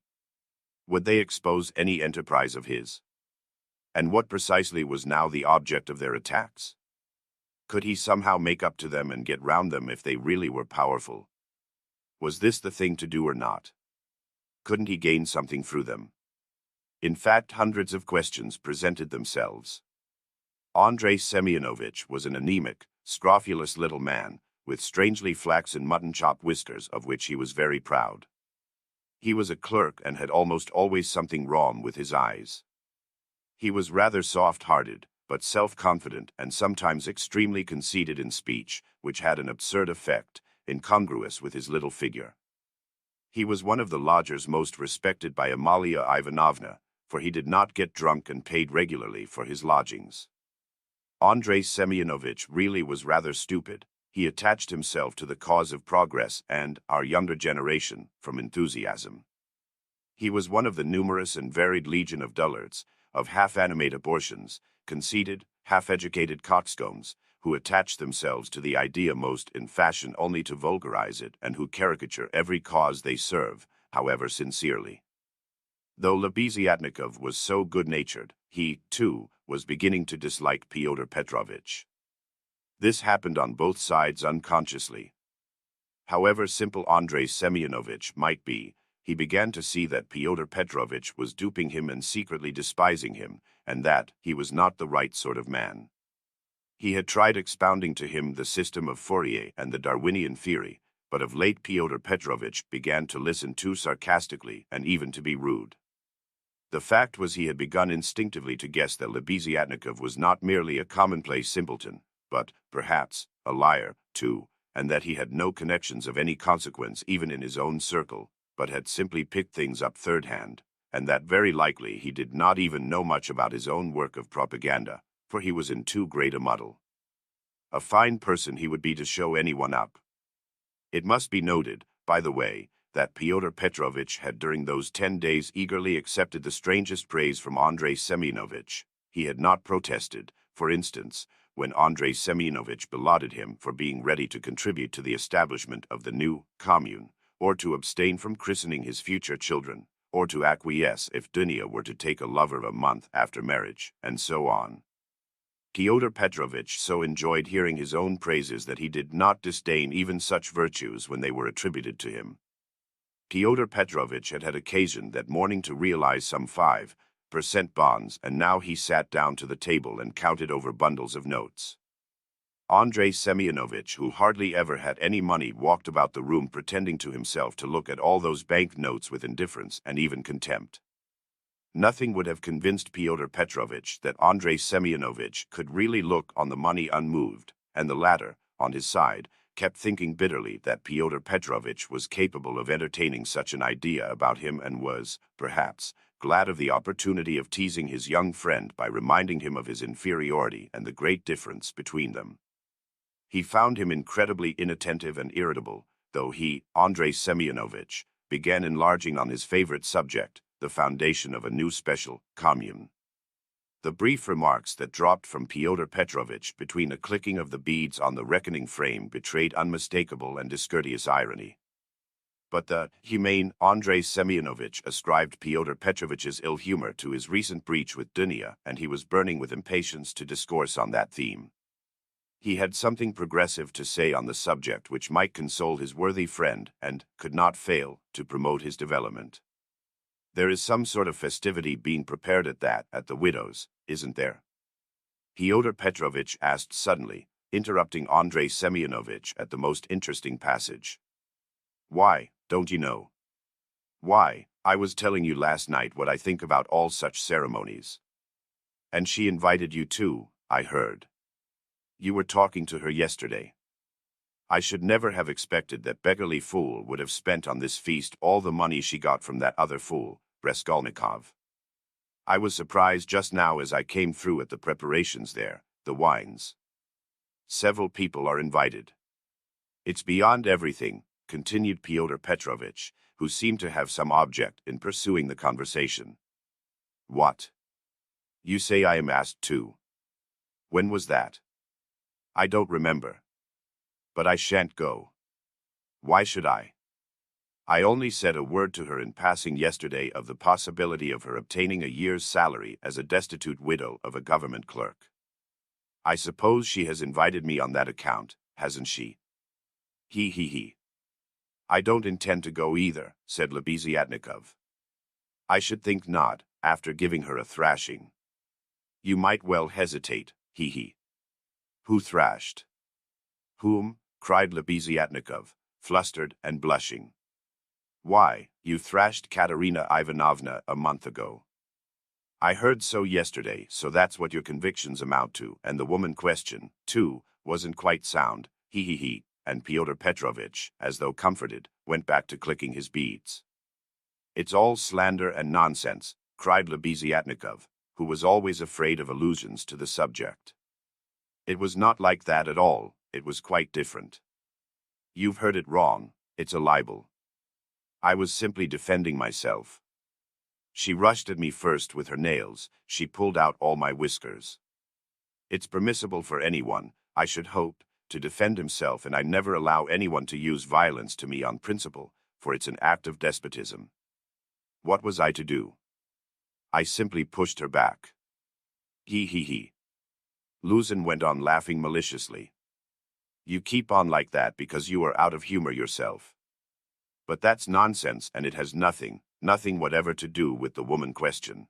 Would they expose any enterprise of his? And what precisely was now the object of their attacks? Could he somehow make up to them and get round them if they really were powerful? Was this the thing to do or not? Couldn't he gain something through them? In fact, hundreds of questions presented themselves. Andrei Semyonovich was an anemic, scrofulous little man, with strangely flaxen mutton-chop whiskers of which he was very proud. He was a clerk and had almost always something wrong with his eyes. He was rather soft-hearted, but self-confident and sometimes extremely conceited in speech, which had an absurd effect, incongruous with his little figure. He was one of the lodgers most respected by Amalia Ivanovna, for he did not get drunk and paid regularly for his lodgings. Andrei Semyonovich really was rather stupid. He attached himself to the cause of progress and our younger generation from enthusiasm. He was one of the numerous and varied legion of dullards, of half-animate abortions, conceited, half-educated coxcombs, who attach themselves to the idea most in fashion only to vulgarize it, and who caricature every cause they serve, however sincerely. Though Lebeziatnikov was so good-natured, he, too, was beginning to dislike Fyodor Petrovich. This happened on both sides unconsciously. However simple Andrei Semyonovich might be, he began to see that Fyodor Petrovich was duping him and secretly despising him, and that he was not the right sort of man. He had tried expounding to him the system of Fourier and the Darwinian theory, but of late Fyodor Petrovich began to listen too sarcastically and even to be rude. The fact was, he had begun instinctively to guess that Lebeziatnikov was not merely a commonplace simpleton, but, perhaps, a liar, too, and that he had no connections of any consequence even in his own circle, but had simply picked things up third-hand, and that very likely he did not even know much about his own work of propaganda, for he was in too great a muddle. A fine person he would be to show anyone up. It must be noted, by the way, that Fyodor Petrovich had during those 10 days eagerly accepted the strangest praise from Andrei Semyonovich. He had not protested, for instance, when Andrei Semyonovich belauded him for being ready to contribute to the establishment of the new commune, or to abstain from christening his future children, or to acquiesce if Dunya were to take a lover a month after marriage, and so on. Fyodor Petrovich so enjoyed hearing his own praises that he did not disdain even such virtues when they were attributed to him. Fyodor Petrovich had had occasion that morning to realize some 5% bonds, and now he sat down to the table and counted over bundles of notes. Andrei Semyonovich, who hardly ever had any money, walked about the room pretending to himself to look at all those bank notes with indifference and even contempt. Nothing would have convinced Fyodor Petrovich that Andrei Semyonovich could really look on the money unmoved, and the latter, on his side, kept thinking bitterly that Fyodor Petrovich was capable of entertaining such an idea about him, and was, perhaps, glad of the opportunity of teasing his young friend by reminding him of his inferiority and the great difference between them. He found him incredibly inattentive and irritable, though he, Andrei Semyonovich, began enlarging on his favorite subject, the foundation of a new special commune. The brief remarks that dropped from Fyodor Petrovich between the clicking of the beads on the reckoning frame betrayed unmistakable and discourteous irony. But the humane Andrei Semyonovich ascribed Fyodor Petrovich's ill humor to his recent breach with Dunya, and he was burning with impatience to discourse on that theme. He had something progressive to say on the subject which might console his worthy friend and could not fail to promote his development. There is some sort of festivity being prepared at the widow's, isn't there? Fyodor Petrovich asked suddenly, interrupting Andrei Semyonovich at the most interesting passage. Why, don't you know? Why, I was telling you last night what I think about all such ceremonies. And she invited you too, I heard. You were talking to her yesterday. I should never have expected that beggarly fool would have spent on this feast all the money she got from that other fool, Raskolnikov. I was surprised just now as I came through at the preparations there, the wines. Several people are invited. It's beyond everything, continued Fyodor Petrovitch, who seemed to have some object in pursuing the conversation. What? You say I am asked too. When was that? I don't remember. But I shan't go. Why should I? I only said a word to her in passing yesterday of the possibility of her obtaining a year's salary as a destitute widow of a government clerk. I suppose she has invited me on that account, hasn't she? He. I don't intend to go either, said Lebeziatnikov. I should think not, after giving her a thrashing. You might well hesitate, he. Who thrashed? Whom? Cried Lebeziatnikov, flustered and blushing. Why, you thrashed Katerina Ivanovna a month ago. I heard so yesterday, so that's what your convictions amount to, and the woman question, too, wasn't quite sound, he, and Fyodor Petrovitch, as though comforted, went back to clicking his beads. It's all slander and nonsense, cried Lebeziatnikov, who was always afraid of allusions to the subject. It was not like that at all, it was quite different. You've heard it wrong, it's a libel. I was simply defending myself. She rushed at me first with her nails, she pulled out all my whiskers. It's permissible for anyone, I should hope, to defend himself, and I never allow anyone to use violence to me on principle, for it's an act of despotism. What was I to do? I simply pushed her back. He. Luzin went on laughing maliciously. You keep on like that because you are out of humor yourself. But that's nonsense, and it has nothing whatever to do with the woman question.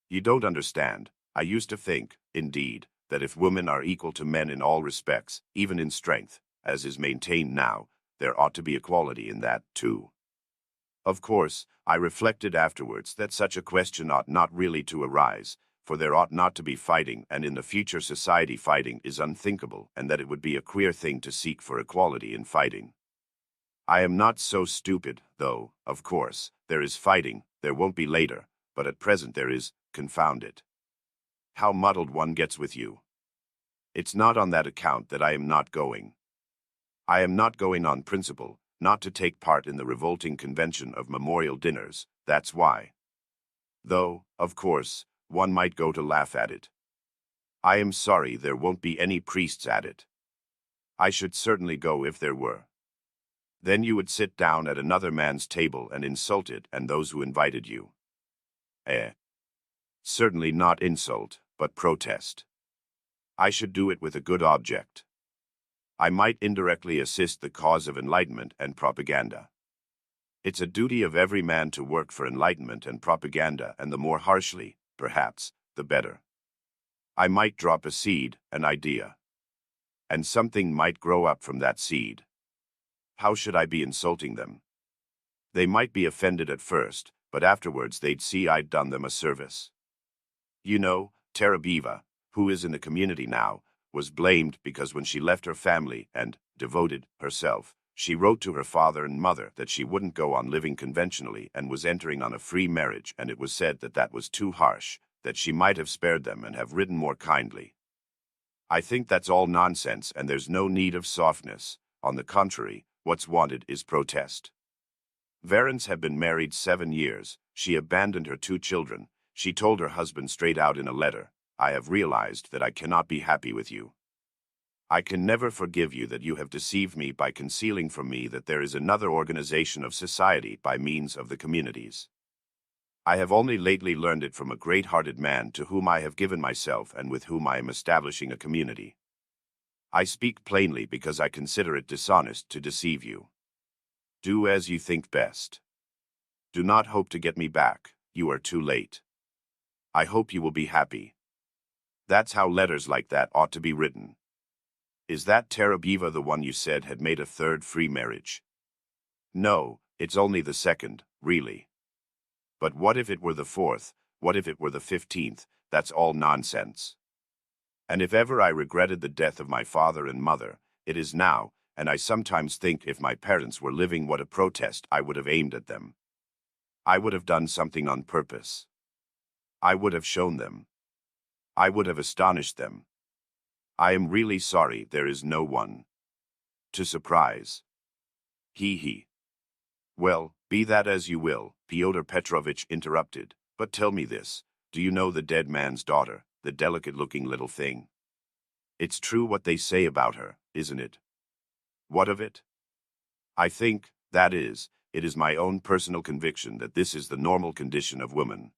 You don't understand. I used to think, indeed, that if women are equal to men in all respects, even in strength, as is maintained now, there ought to be equality in that, too. Of course, I reflected afterwards that such a question ought not really to arise, for there ought not to be fighting, and in the future society fighting is unthinkable, and that it would be a queer thing to seek for equality in fighting. I am not so stupid, though, of course, there is fighting, there won't be later, but at present there is, confound it. How muddled one gets with you. It's not on that account that I am not going. I am not going on principle, not to take part in the revolting convention of memorial dinners, that's why. Though, of course, one might go to laugh at it. I am sorry there won't be any priests at it. I should certainly go if there were. Then you would sit down at another man's table and insult it and those who invited you. Certainly not insult, but protest. I should do it with a good object. I might indirectly assist the cause of enlightenment and propaganda. It's a duty of every man to work for enlightenment and propaganda, and the more harshly, perhaps, the better. I might drop a seed, an idea. And something might grow up from that seed. How should I be insulting them? They might be offended at first, but afterwards they'd see I'd done them a service. You know, Terabieva, who is in the community now, was blamed because when she left her family and devoted herself, she wrote to her father and mother that she wouldn't go on living conventionally and was entering on a free marriage, and it was said that that was too harsh, that she might have spared them and have written more kindly. I think that's all nonsense, and there's no need of softness. On the contrary, what's wanted is protest. Varens have been married 7 years. She abandoned her 2 children. She told her husband straight out in a letter, I have realized that I cannot be happy with you. I can never forgive you that you have deceived me by concealing from me that there is another organization of society by means of the communities. I have only lately learned it from a great-hearted man to whom I have given myself and with whom I am establishing a community. I speak plainly because I consider it dishonest to deceive you. Do as you think best. Do not hope to get me back, you are too late. I hope you will be happy. That's how letters like that ought to be written. Is that Terabiva the one you said had made a third free marriage? No, it's only the second, really. But what if it were the fourth? What if it were the 15th? That's all nonsense. And if ever I regretted the death of my father and mother, it is now, and I sometimes think if my parents were living what a protest I would have aimed at them. I would have done something on purpose. I would have shown them. I would have astonished them. I am really sorry there is no one to surprise. He. Well, be that as you will, Fyodor Petrovitch interrupted, but tell me this, do you know the dead man's daughter, the delicate-looking little thing? It's true what they say about her, isn't it? What of it? I think, that is, it is my own personal conviction that this is the normal condition of women.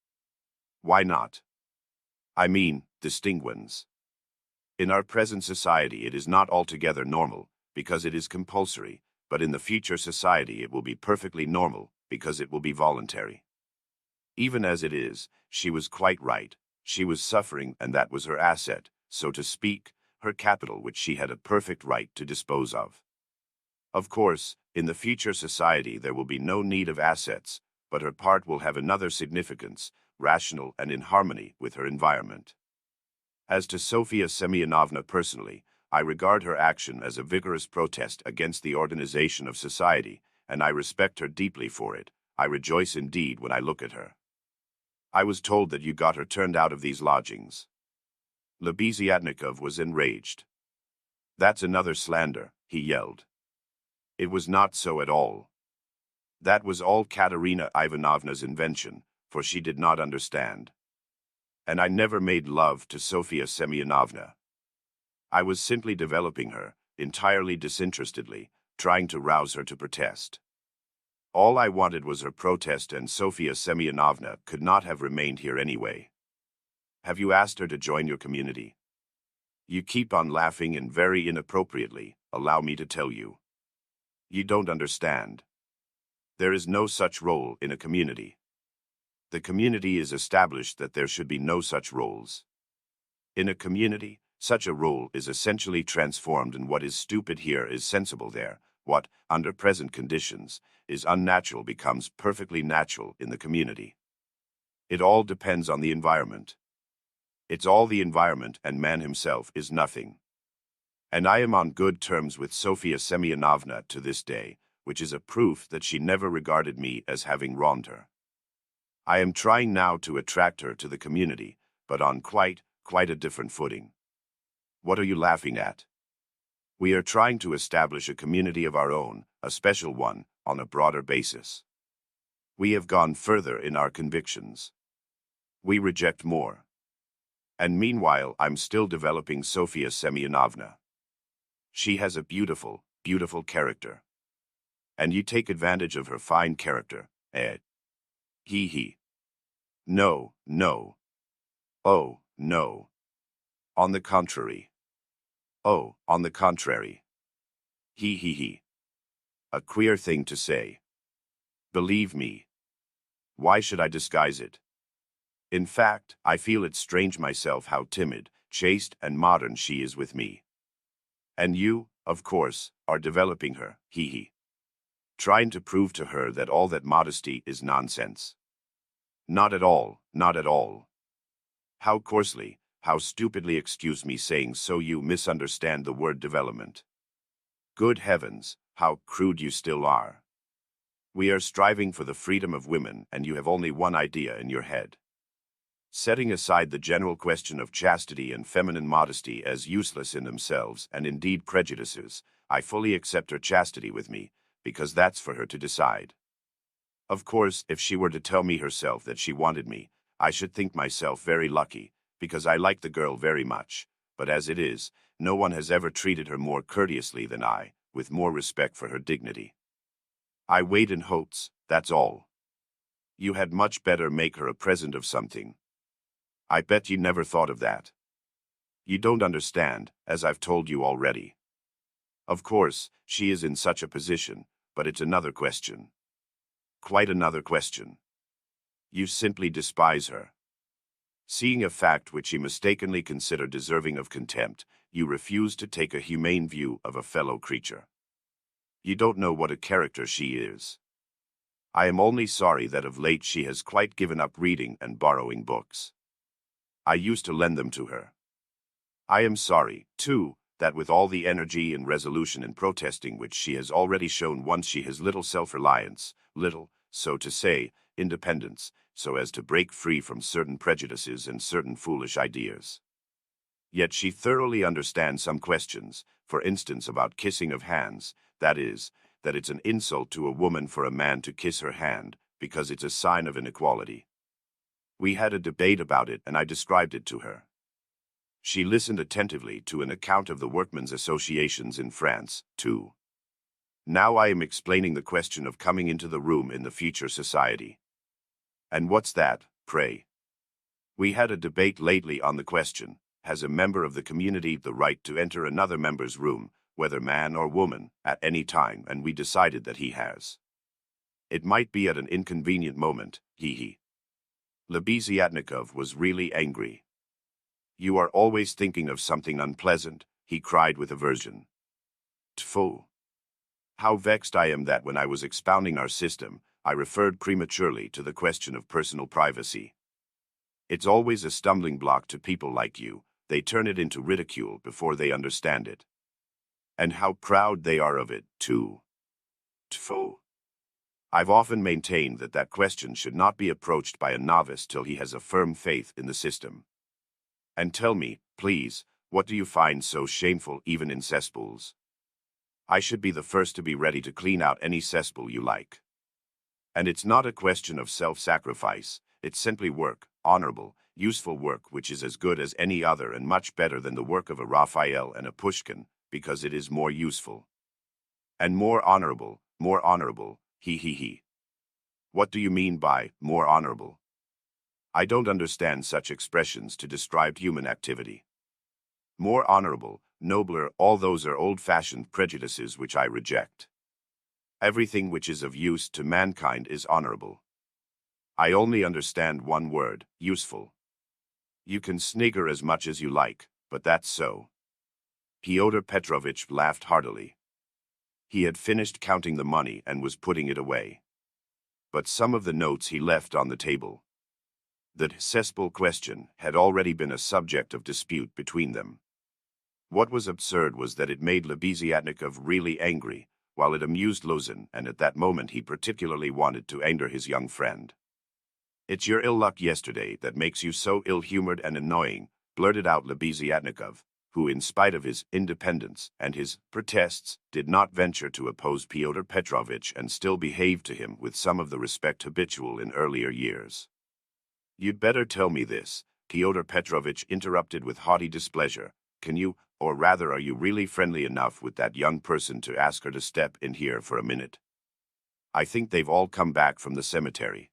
Why not? I mean, distinguens. In our present society it is not altogether normal, because it is compulsory, but in the future society it will be perfectly normal, because it will be voluntary. Even as it is, she was quite right. She was suffering, and that was her asset, so to speak, her capital which she had a perfect right to dispose of. Of course, in the future society there will be no need of assets, but her part will have another significance, rational and in harmony with her environment. As to Sofia Semyonovna personally, I regard her action as a vigorous protest against the organization of society, and I respect her deeply for it. I rejoice indeed when I look at her. I was told that you got her turned out of these lodgings. Lebeziatnikov was enraged. That's another slander, he yelled. It was not so at all. That was all Katerina Ivanovna's invention, for she did not understand. And I never made love to Sofia Semyonovna. I was simply developing her, entirely disinterestedly, trying to rouse her to protest. All I wanted was her protest, and Sofia Semyonovna could not have remained here anyway. Have you asked her to join your community? You keep on laughing, and very inappropriately, allow me to tell you. You don't understand. There is no such role in a community. The community is established that there should be no such roles. In a community, such a role is essentially transformed, and what is stupid here is sensible there. What, under present conditions, is unnatural becomes perfectly natural in the community. It all depends on the environment. It's all the environment, and man himself is nothing. And I am on good terms with Sofia Semyonovna to this day, which is a proof that she never regarded me as having wronged her. I am trying now to attract her to the community, but on quite a different footing. What are you laughing at? We are trying to establish a community of our own, a special one, on a broader basis. We have gone further in our convictions. We reject more. And meanwhile I'm still developing Sofia Semyonovna. She has a beautiful, beautiful character. And you take advantage of her fine character, eh? He. No. Oh, no. On the contrary. Oh, on the contrary. He. A queer thing to say. Believe me. Why should I disguise it? In fact, I feel it strange myself how timid, chaste, and modern she is with me. And you, of course, are developing her, he. Trying to prove to her that all that modesty is nonsense. Not at all, not at all. How coarsely, how stupidly, excuse me saying so, you misunderstand the word development. Good heavens, how crude you still are. We are striving for the freedom of women, and you have only one idea in your head. Setting aside the general question of chastity and feminine modesty as useless in themselves, and indeed prejudices, I fully accept her chastity with me, because that's for her to decide. Of course, if she were to tell me herself that she wanted me, I should think myself very lucky, because I like the girl very much, but as it is, no one has ever treated her more courteously than I, with more respect for her dignity. I wait in hopes, that's all. You had much better make her a present of something. I bet you never thought of that. You don't understand, as I've told you already. Of course, she is in such a position, but it's another question. Quite another question. You simply despise her. Seeing a fact which you mistakenly consider deserving of contempt, you refuse to take a humane view of a fellow creature. You don't know what a character she is. I am only sorry that of late she has quite given up reading and borrowing books. I used to lend them to her. I am sorry, too, that with all the energy and resolution in protesting which she has already shown once she has little self-reliance, little, so to say, independence, so as to break free from certain prejudices and certain foolish ideas. Yet she thoroughly understands some questions, for instance about kissing of hands, that is, that it's an insult to a woman for a man to kiss her hand, because it's a sign of inequality. We had a debate about it and I described it to her. She listened attentively to an account of the workmen's associations in France, too. Now I am explaining the question of coming into the room in the future society. And what's that, pray? We had a debate lately on the question, has a member of the community the right to enter another member's room, whether man or woman, at any time, and we decided that he has. It might be at an inconvenient moment, he. Lebeziatnikov was really angry. You are always thinking of something unpleasant, he cried with aversion. Tfu! How vexed I am that when I was expounding our system, I referred prematurely to the question of personal privacy. It's always a stumbling block to people like you, they turn it into ridicule before they understand it. And how proud they are of it, too. Tfu! I've often maintained that that question should not be approached by a novice till he has a firm faith in the system. And tell me, please, what do you find so shameful even in cesspools? I should be the first to be ready to clean out any cesspool you like. And it's not a question of self-sacrifice, it's simply work, honorable, useful work which is as good as any other and much better than the work of a Raphael and a Pushkin, because it is more useful. And more honorable, he. What do you mean by more honorable? I don't understand such expressions to describe human activity. More honorable, nobler, all those are old-fashioned prejudices which I reject. Everything which is of use to mankind is honorable. I only understand one word, useful. You can snigger as much as you like, but that's so. Fyodor Petrovitch laughed heartily. He had finished counting the money and was putting it away. But some of the notes he left on the table. The cesspool question had already been a subject of dispute between them. What was absurd was that it made Lebeziatnikov really angry, while it amused Lozin, and at that moment he particularly wanted to anger his young friend. It's your ill luck yesterday that makes you so ill-humored and annoying, blurted out Lebeziatnikov, who in spite of his independence and his protests did not venture to oppose Fyodor Petrovitch and still behaved to him with some of the respect habitual in earlier years. You'd better tell me this, Fyodor Petrovitch interrupted with haughty displeasure. Can you, or rather are you really friendly enough with that young person to ask her to step in here for a minute? I think they've all come back from the cemetery.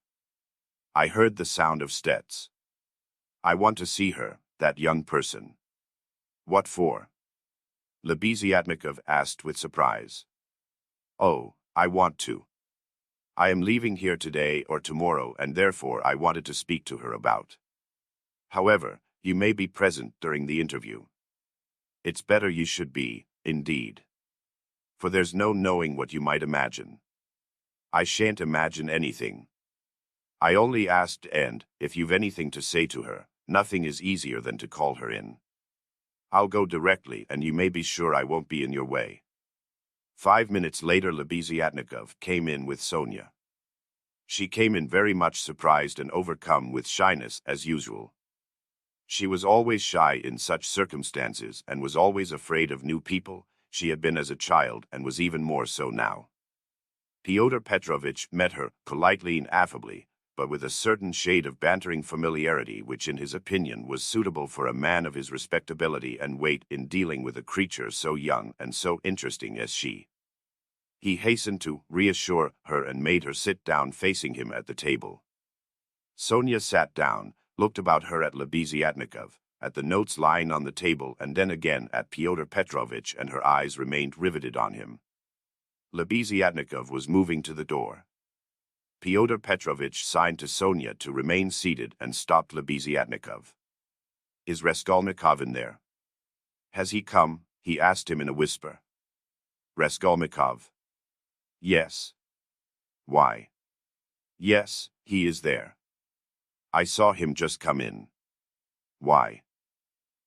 I heard the sound of steps. I want to see her, that young person. What for? Lebeziatnikov asked with surprise. Oh, I want to. I am leaving here today or tomorrow and therefore I wanted to speak to her about. However, you may be present during the interview. It's better you should be, indeed. For there's no knowing what you might imagine. I shan't imagine anything. I only asked, and, if you've anything to say to her, nothing is easier than to call her in. I'll go directly and you may be sure I won't be in your way. 5 minutes later Lebeziatnikov came in with Sonia. She came in very much surprised and overcome with shyness as usual. She was always shy in such circumstances and was always afraid of new people. She had been as a child and was even more so now. Fyodor Petrovitch met her politely and affably, but with a certain shade of bantering familiarity which in his opinion was suitable for a man of his respectability and weight in dealing with a creature so young and so interesting as she. He hastened to reassure her and made her sit down facing him at the table. Sonia sat down, looked about her at Lebeziatnikov, at the notes lying on the table and then again at Fyodor Petrovitch, and her eyes remained riveted on him. Lebeziatnikov was moving to the door. Fyodor Petrovich signed to Sonia to remain seated and stopped Lebeziatnikov. "Is Raskolnikov in there?" "Has he come?" he asked him in a whisper. "Raskolnikov?" "Yes." "Why?" "Yes, he is there. I saw him just come in." "Why?"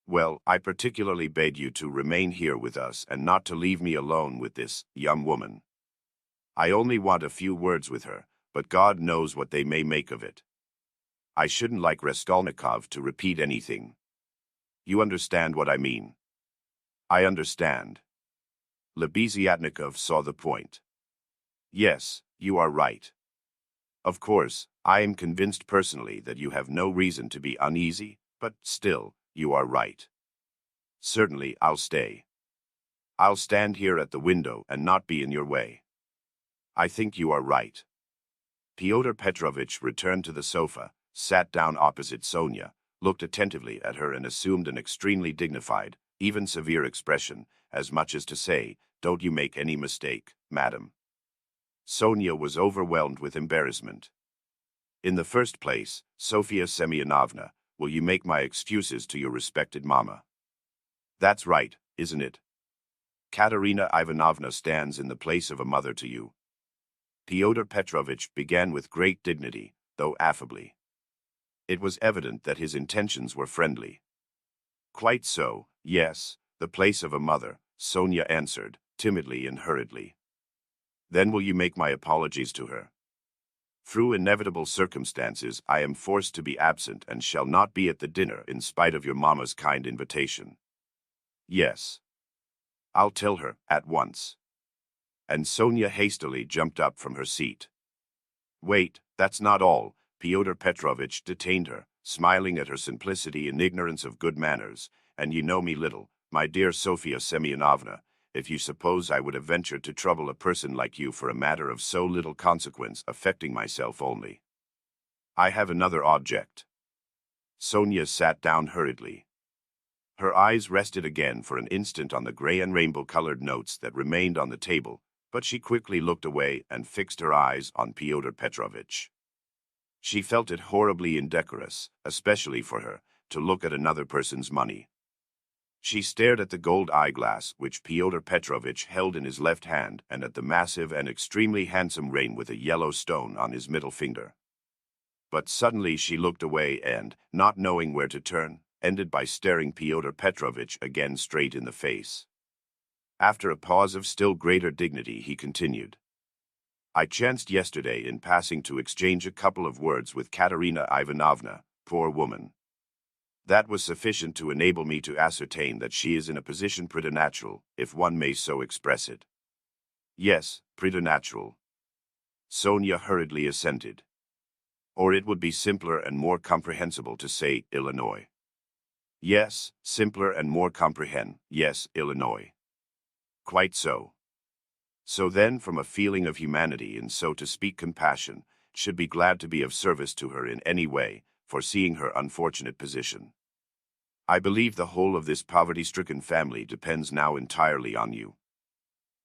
"Well, I particularly bade you to remain here with us and not to leave me alone with this young woman. I only want a few words with her, but God knows what they may make of it. I shouldn't like Raskolnikov to repeat anything. You understand what I mean?" "I understand." Lebeziatnikov saw the point. "Yes, you are right. Of course, I am convinced personally that you have no reason to be uneasy, but still, you are right. Certainly, I'll stay. I'll stand here at the window and not be in your way. I think you are right." Fyodor Petrovich returned to the sofa, sat down opposite Sonia, looked attentively at her and assumed an extremely dignified, even severe expression, as much as to say, "Don't you make any mistake, madam." Sonia was overwhelmed with embarrassment. "In the first place, Sofia Semyonovna, will you make my excuses to your respected mamma?" "That's right, isn't it? Katerina Ivanovna stands in the place of a mother to you." Fyodor Petrovich began with great dignity, though affably. It was evident that his intentions were friendly. "Quite so, yes, the place of a mother," Sonia answered, timidly and hurriedly. "Then will you make my apologies to her? Through inevitable circumstances, I am forced to be absent and shall not be at the dinner in spite of your mamma's kind invitation." "Yes. I'll tell her, at once." And Sonia hastily jumped up from her seat. "Wait, that's not all," Fyodor Petrovich detained her, smiling at her simplicity and ignorance of good manners. "And you know me little, my dear Sofia Semyonovna, if you suppose I would have ventured to trouble a person like you for a matter of so little consequence affecting myself only. I have another object." Sonia sat down hurriedly. Her eyes rested again for an instant on the gray and rainbow-colored notes that remained on the table, but she quickly looked away and fixed her eyes on Fyodor Petrovich. She felt it horribly indecorous, especially for her, to look at another person's money. She stared at the gold eyeglass which Fyodor Petrovich held in his left hand and at the massive and extremely handsome ring with a yellow stone on his middle finger. But suddenly she looked away and, not knowing where to turn, ended by staring Fyodor Petrovich again straight in the face. After a pause of still greater dignity, he continued. "I chanced yesterday in passing to exchange a couple of words with Katerina Ivanovna, poor woman. That was sufficient to enable me to ascertain that she is in a position preternatural, if one may so express it." "Yes, preternatural." Sonia hurriedly assented. "Or it would be simpler and more comprehensible to say Illinois." "Yes, simpler and more yes, Illinois." "Quite so. So then, from a feeling of humanity and, so to speak, compassion, should be glad to be of service to her in any way, foreseeing her unfortunate position. I believe the whole of this poverty-stricken family depends now entirely on you.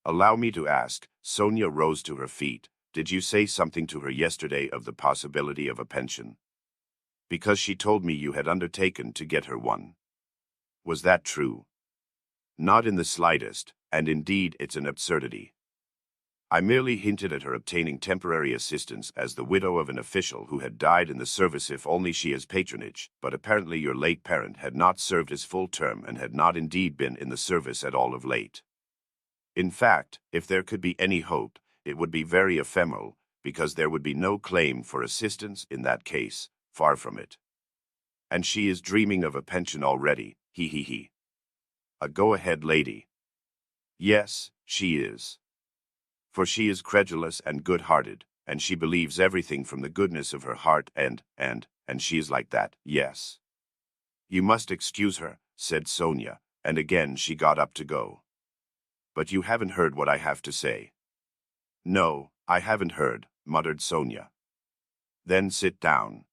Allow me to ask," Sonia rose to her feet, "did you say something to her yesterday of the possibility of a pension? Because she told me you had undertaken to get her one. Was that true?" "Not in the slightest, and indeed it's an absurdity. I merely hinted at her obtaining temporary assistance as the widow of an official who had died in the service if only she has patronage, but apparently your late parent had not served his full term and had not indeed been in the service at all of late. In fact, if there could be any hope, it would be very ephemeral, because there would be no claim for assistance in that case, far from it. And she is dreaming of a pension already, he he he. A go-ahead lady. Yes, she is. For she is credulous and good-hearted, and she believes everything from the goodness of her heart and she is like that, yes." "You must excuse her," said Sonia, and again she got up to go. "But you haven't heard what I have to say." "No, I haven't heard," muttered Sonia. "Then sit down."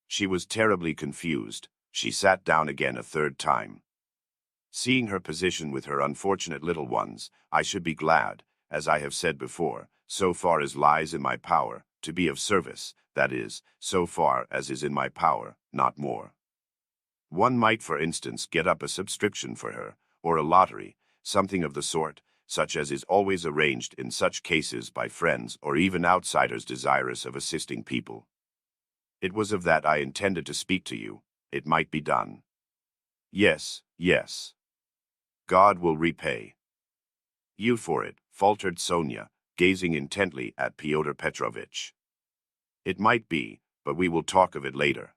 She was terribly confused. She sat down again a third time. "Seeing her position with her unfortunate little ones, I should be glad, as I have said before, so far as lies in my power, to be of service, that is, so far as is in my power, not more. One might, for instance, get up a subscription for her, or a lottery, something of the sort, such as is always arranged in such cases by friends or even outsiders desirous of assisting people. It was of that I intended to speak to you. It might be done. Yes, yes. God will repay you for it, faltered Sonia, gazing intently at Fyodor Petrovitch. It might be, but we will talk of it later.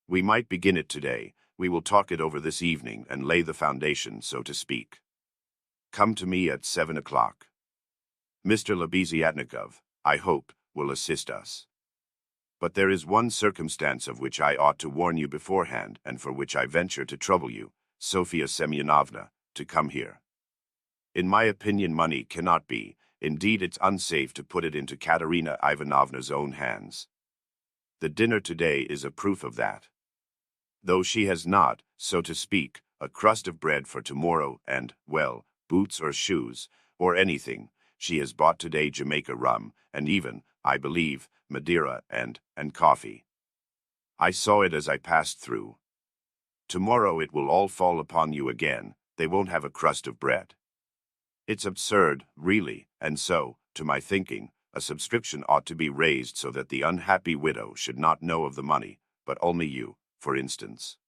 We might begin it today. We will talk it over this evening and lay the foundation, so to speak. Come to me at 7 o'clock. Mr. Lebeziatnikov, I hope, will assist us. But there is one circumstance of which I ought to warn you beforehand, and for which I venture to trouble you, Sofia Semyonovna, to come here. In my opinion, money cannot be, indeed it's unsafe to put it into Katerina Ivanovna's own hands. The dinner today is a proof of that. Though she has not, so to speak, a crust of bread for tomorrow and, well, boots or shoes, or anything, she has bought today Jamaica rum, and even, I believe, Madeira and coffee. I saw it as I passed through. Tomorrow it will all fall upon you again, they won't have a crust of bread. It's absurd, really, and so, to my thinking, a subscription ought to be raised so that the unhappy widow should not know of the money, but only you, for instance.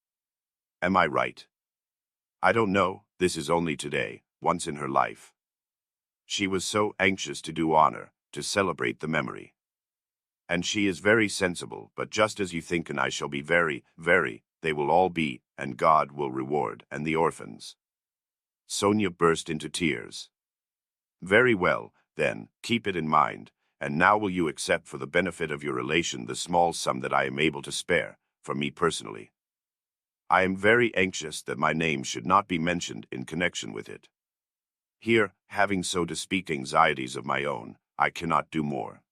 Am I right? I don't know, this is only today, once in her life. She was so anxious to do honor, to celebrate the memory. And she is very sensible, but just as you think, and I shall be very, they will all be, and God will reward, and the orphans. Sonia burst into tears. Very well, then, keep it in mind, and now will you accept for the benefit of your relation the small sum that I am able to spare, for me personally? I am very anxious that my name should not be mentioned in connection with it. Here, having so to speak anxieties of my own, I cannot do more.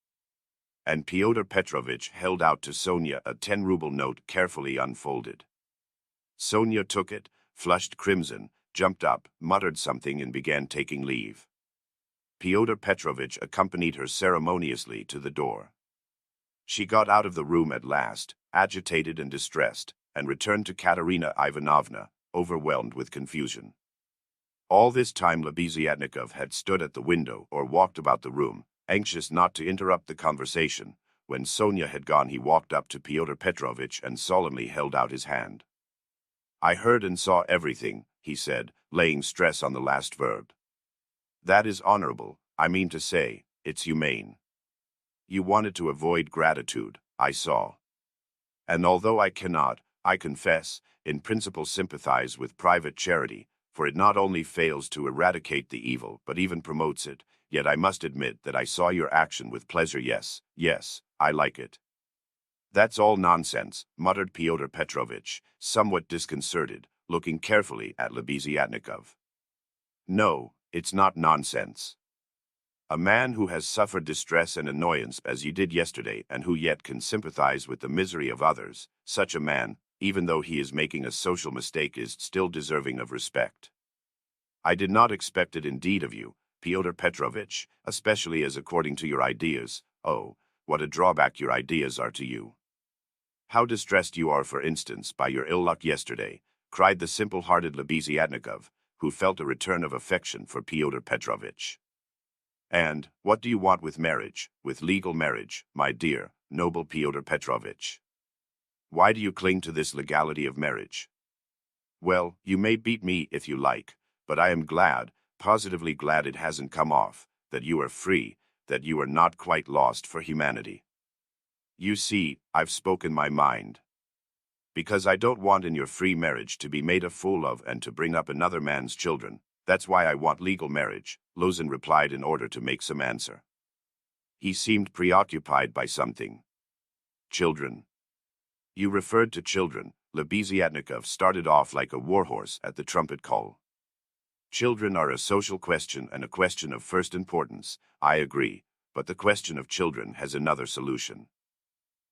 And Fyodor Petrovitch held out to Sonia a 10-ruble note carefully unfolded. Sonia took it, flushed crimson, jumped up, muttered something, and began taking leave. Fyodor Petrovitch accompanied her ceremoniously to the door. She got out of the room at last, agitated and distressed, and returned to Katerina Ivanovna, overwhelmed with confusion. All this time Lebeziatnikov had stood at the window or walked about the room, anxious not to interrupt the conversation. When Sonia had gone, he walked up to Fyodor Petrovitch and solemnly held out his hand. I heard and saw everything, he said, laying stress on the last verb. That is honorable, I mean to say, it's humane. You wanted to avoid gratitude, I saw. And although I cannot, I confess, in principle sympathize with private charity, for it not only fails to eradicate the evil but even promotes it, yet I must admit that I saw your action with pleasure. Yes, I like it. That's all nonsense, muttered Fyodor Petrovitch, somewhat disconcerted, looking carefully at Lebeziatnikov. No, it's not nonsense. A man who has suffered distress and annoyance as you did yesterday, and who yet can sympathize with the misery of others, such a man, even though he is making a social mistake, is still deserving of respect. I did not expect it indeed of you, Fyodor Petrovitch, especially as according to your ideas, oh, what a drawback your ideas are to you. How distressed you are, for instance, by your ill luck yesterday, cried the simple-hearted Lebeziatnikov, who felt a return of affection for Fyodor Petrovitch. And what do you want with marriage, with legal marriage, my dear, noble Fyodor Petrovitch? Why do you cling to this legality of marriage? Well, you may beat me if you like, but I am glad, positively glad it hasn't come off, that you are free, that you are not quite lost for humanity. You see, I've spoken my mind. Because I don't want in your free marriage to be made a fool of and to bring up another man's children. That's why I want legal marriage, Lozin replied in order to make some answer. He seemed preoccupied by something. Children. You referred to children. Lebeziatnikov started off like a warhorse at the trumpet call. Children are a social question and a question of first importance, I agree, but the question of children has another solution.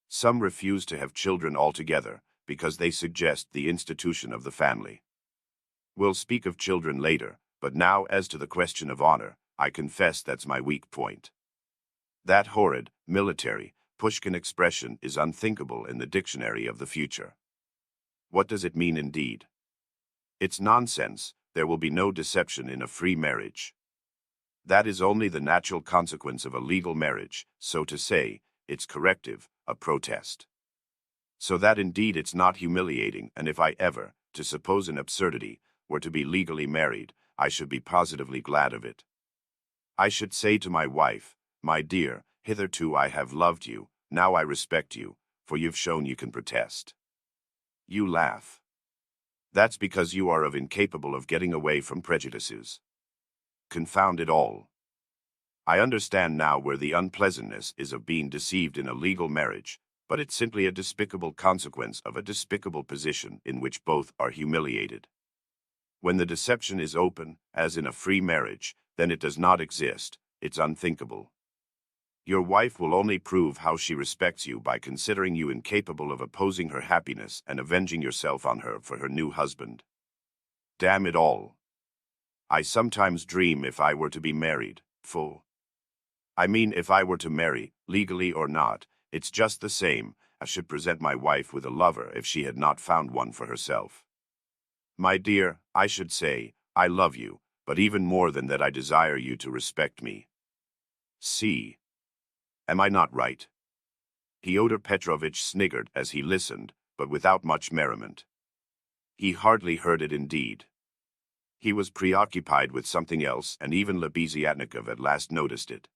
Some refuse to have children altogether, because they suggest the institution of the family. We'll speak of children later, but now as to the question of honor, I confess that's my weak point. That horrid, military, Pushkin expression is unthinkable in the dictionary of the future. What does it mean indeed? It's nonsense. There will be no deception in a free marriage. That is only the natural consequence of a legal marriage, so to say, its corrective, a protest. So that indeed it's not humiliating, and if I ever, to suppose an absurdity, were to be legally married, I should be positively glad of it. I should say to my wife, my dear, hitherto I have loved you, now I respect you, for you've shown you can protest. You laugh. That's because you are incapable of getting away from prejudices. Confound it all. I understand now where the unpleasantness is of being deceived in a legal marriage, but it's simply a despicable consequence of a despicable position in which both are humiliated. When the deception is open, as in a free marriage, then it does not exist, it's unthinkable. Your wife will only prove how she respects you by considering you incapable of opposing her happiness and avenging yourself on her for her new husband. Damn it all. I sometimes dream if I were to be married, fool. I mean if I were to marry, legally or not, it's just the same. I should present my wife with a lover if she had not found one for herself. My dear, I should say, I love you, but even more than that I desire you to respect me. See. Am I not right? Fyodor Petrovitch sniggered as he listened, but without much merriment. He hardly heard it indeed. He was preoccupied with something else, and even Lebeziatnikov at last noticed it.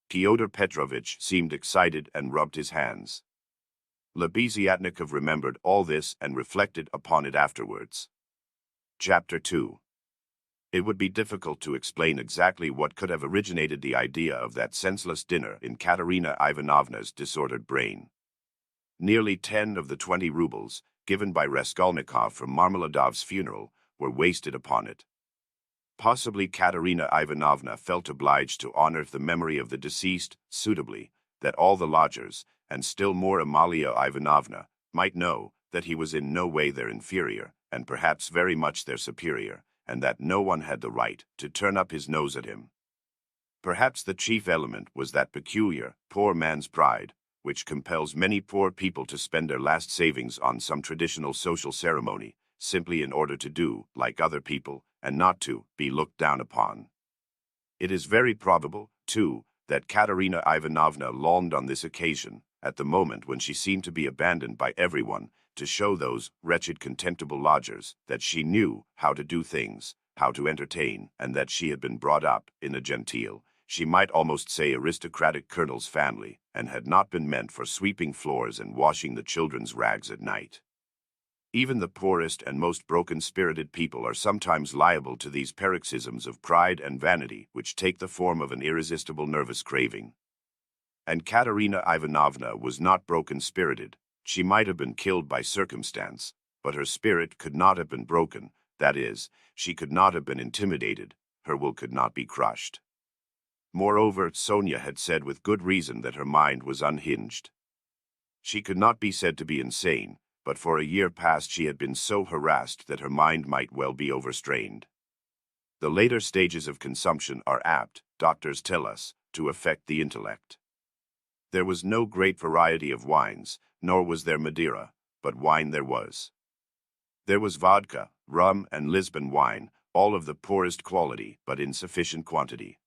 Fyodor Petrovitch seemed excited and rubbed his hands. Lebeziatnikov remembered all this and reflected upon it afterwards. Chapter 2. It would be difficult to explain exactly what could have originated the idea of that senseless dinner in Katerina Ivanovna's disordered brain. Nearly 10 of the 20 rubles, given by Raskolnikov for Marmeladov's funeral, were wasted upon it. Possibly Katerina Ivanovna felt obliged to honor the memory of the deceased suitably, that all the lodgers, and still more Amalia Ivanovna, might know that he was in no way their inferior, and perhaps very much their superior, and that no one had the right to turn up his nose at him. Perhaps the chief element was that peculiar, poor man's pride, which compels many poor people to spend their last savings on some traditional social ceremony, simply in order to do like other people, and not to be looked down upon. It is very probable, too, that Katerina Ivanovna longed on this occasion, at the moment when she seemed to be abandoned by everyone, to show those wretched contemptible lodgers that she knew how to do things, how to entertain, and that she had been brought up in a genteel, she might almost say aristocratic colonel's family, and had not been meant for sweeping floors and washing the children's rags at night. Even the poorest and most broken-spirited people are sometimes liable to these paroxysms of pride and vanity which take the form of an irresistible nervous craving. And Katerina Ivanovna was not broken-spirited. She might have been killed by circumstance, but her spirit could not have been broken, that is, she could not have been intimidated, her will could not be crushed. Moreover, Sonia had said with good reason that her mind was unhinged. She could not be said to be insane, but for a year past she had been so harassed that her mind might well be overstrained. The later stages of consumption are apt, doctors tell us, to affect the intellect. There was no great variety of wines, nor was there Madeira, but wine there was. There was vodka, rum, and Lisbon wine, all of the poorest quality, but in sufficient quantity.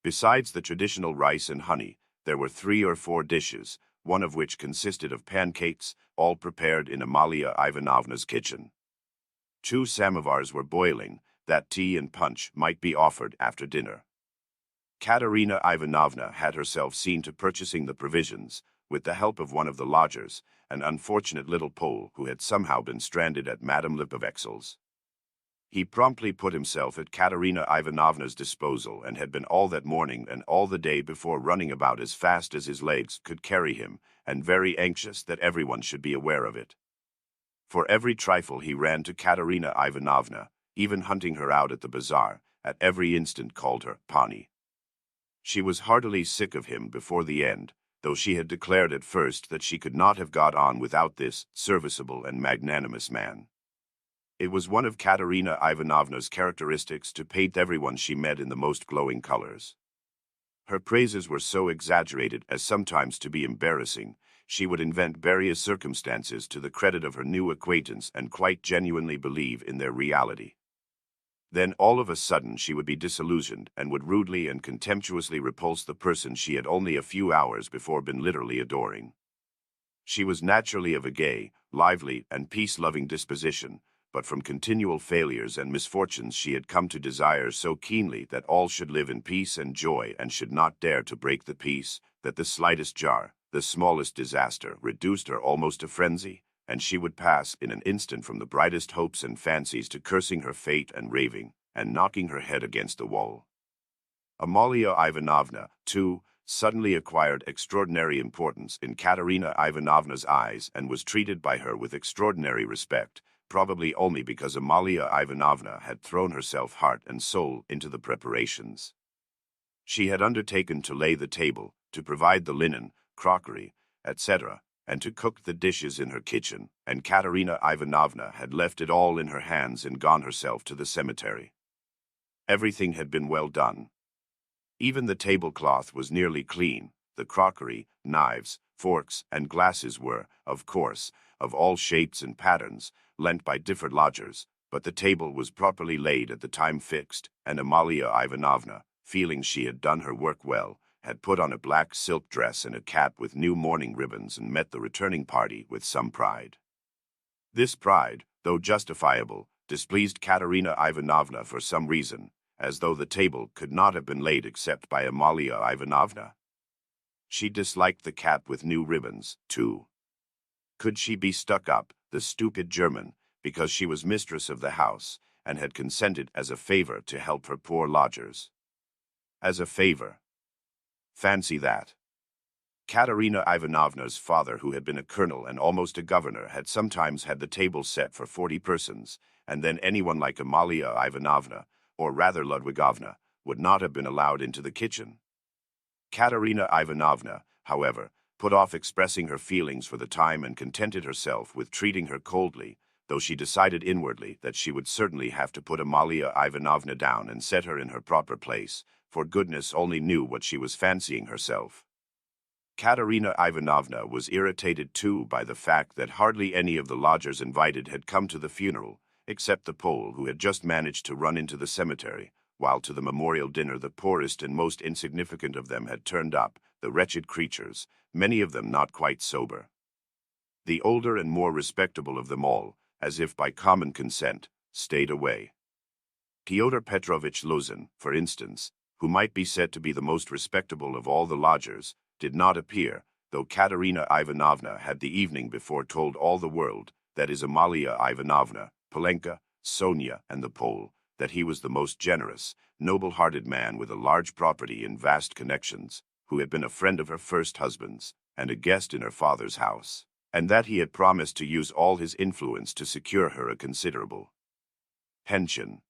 Besides the traditional rice and honey, there were 3 or 4 dishes, one of which consisted of pancakes, all prepared in Amalia Ivanovna's kitchen. 2 samovars were boiling, that tea and punch might be offered after dinner. Katerina Ivanovna had herself seen to purchasing the provisions, with the help of one of the lodgers, an unfortunate little Pole who had somehow been stranded at Madame Lipovexel's. He promptly put himself at Katerina Ivanovna's disposal and had been all that morning and all the day before running about as fast as his legs could carry him, and very anxious that everyone should be aware of it. For every trifle he ran to Katerina Ivanovna, even hunting her out at the bazaar, at every instant called her Pani. She was heartily sick of him before the end, though she had declared at first that she could not have got on without this serviceable and magnanimous man. It was one of Katerina Ivanovna's characteristics to paint everyone she met in the most glowing colors. Her praises were so exaggerated as sometimes to be embarrassing. She would invent various circumstances to the credit of her new acquaintance and quite genuinely believe in their reality. Then all of a sudden she would be disillusioned and would rudely and contemptuously repulse the person she had only a few hours before been literally adoring. She was naturally of a gay, lively, and peace-loving disposition, but from continual failures and misfortunes she had come to desire so keenly that all should live in peace and joy and should not dare to break the peace, that the slightest jar, the smallest disaster, reduced her almost to frenzy, and she would pass in an instant from the brightest hopes and fancies to cursing her fate and raving, and knocking her head against the wall. Amalia Ivanovna, too, suddenly acquired extraordinary importance in Katerina Ivanovna's eyes and was treated by her with extraordinary respect, probably only because Amalia Ivanovna had thrown herself heart and soul into the preparations. She had undertaken to lay the table, to provide the linen, crockery, etc., and to cook the dishes in her kitchen, and Katerina Ivanovna had left it all in her hands and gone herself to the cemetery. Everything had been well done. Even the tablecloth was nearly clean. The crockery, knives, forks, and glasses were, of course, of all shapes and patterns, lent by different lodgers, but the table was properly laid at the time fixed, and Amalia Ivanovna, feeling she had done her work well, had put on a black silk dress and a cap with new mourning ribbons and met the returning party with some pride. This pride, though justifiable, displeased Katerina Ivanovna for some reason, as though the table could not have been laid except by Amalia Ivanovna. She disliked the cap with new ribbons, too. Could she be stuck up, the stupid German, because she was mistress of the house, and had consented as a favor to help her poor lodgers? As a favor. Fancy that. Katerina Ivanovna's father, who had been a colonel and almost a governor, had sometimes had the table set for 40 persons, and then anyone like Amalia Ivanovna, or rather Ludwigovna, would not have been allowed into the kitchen. Katerina Ivanovna, however, put off expressing her feelings for the time and contented herself with treating her coldly, though she decided inwardly that she would certainly have to put Amalia Ivanovna down and set her in her proper place, for goodness only knew what she was fancying herself. Katerina Ivanovna was irritated too by the fact that hardly any of the lodgers invited had come to the funeral, except the Pole, who had just managed to run into the cemetery, while to the memorial dinner the poorest and most insignificant of them had turned up, the wretched creatures, many of them not quite sober. The older and more respectable of them all, as if by common consent, stayed away. Fyodor Petrovich Luzin, for instance, who might be said to be the most respectable of all the lodgers, did not appear, though Katerina Ivanovna had the evening before told all the world, that is Amalia Ivanovna, Polenka, Sonia, and the Pole, that he was the most generous, noble-hearted man with a large property and vast connections, who had been a friend of her first husband's, and a guest in her father's house, and that he had promised to use all his influence to secure her a considerable pension.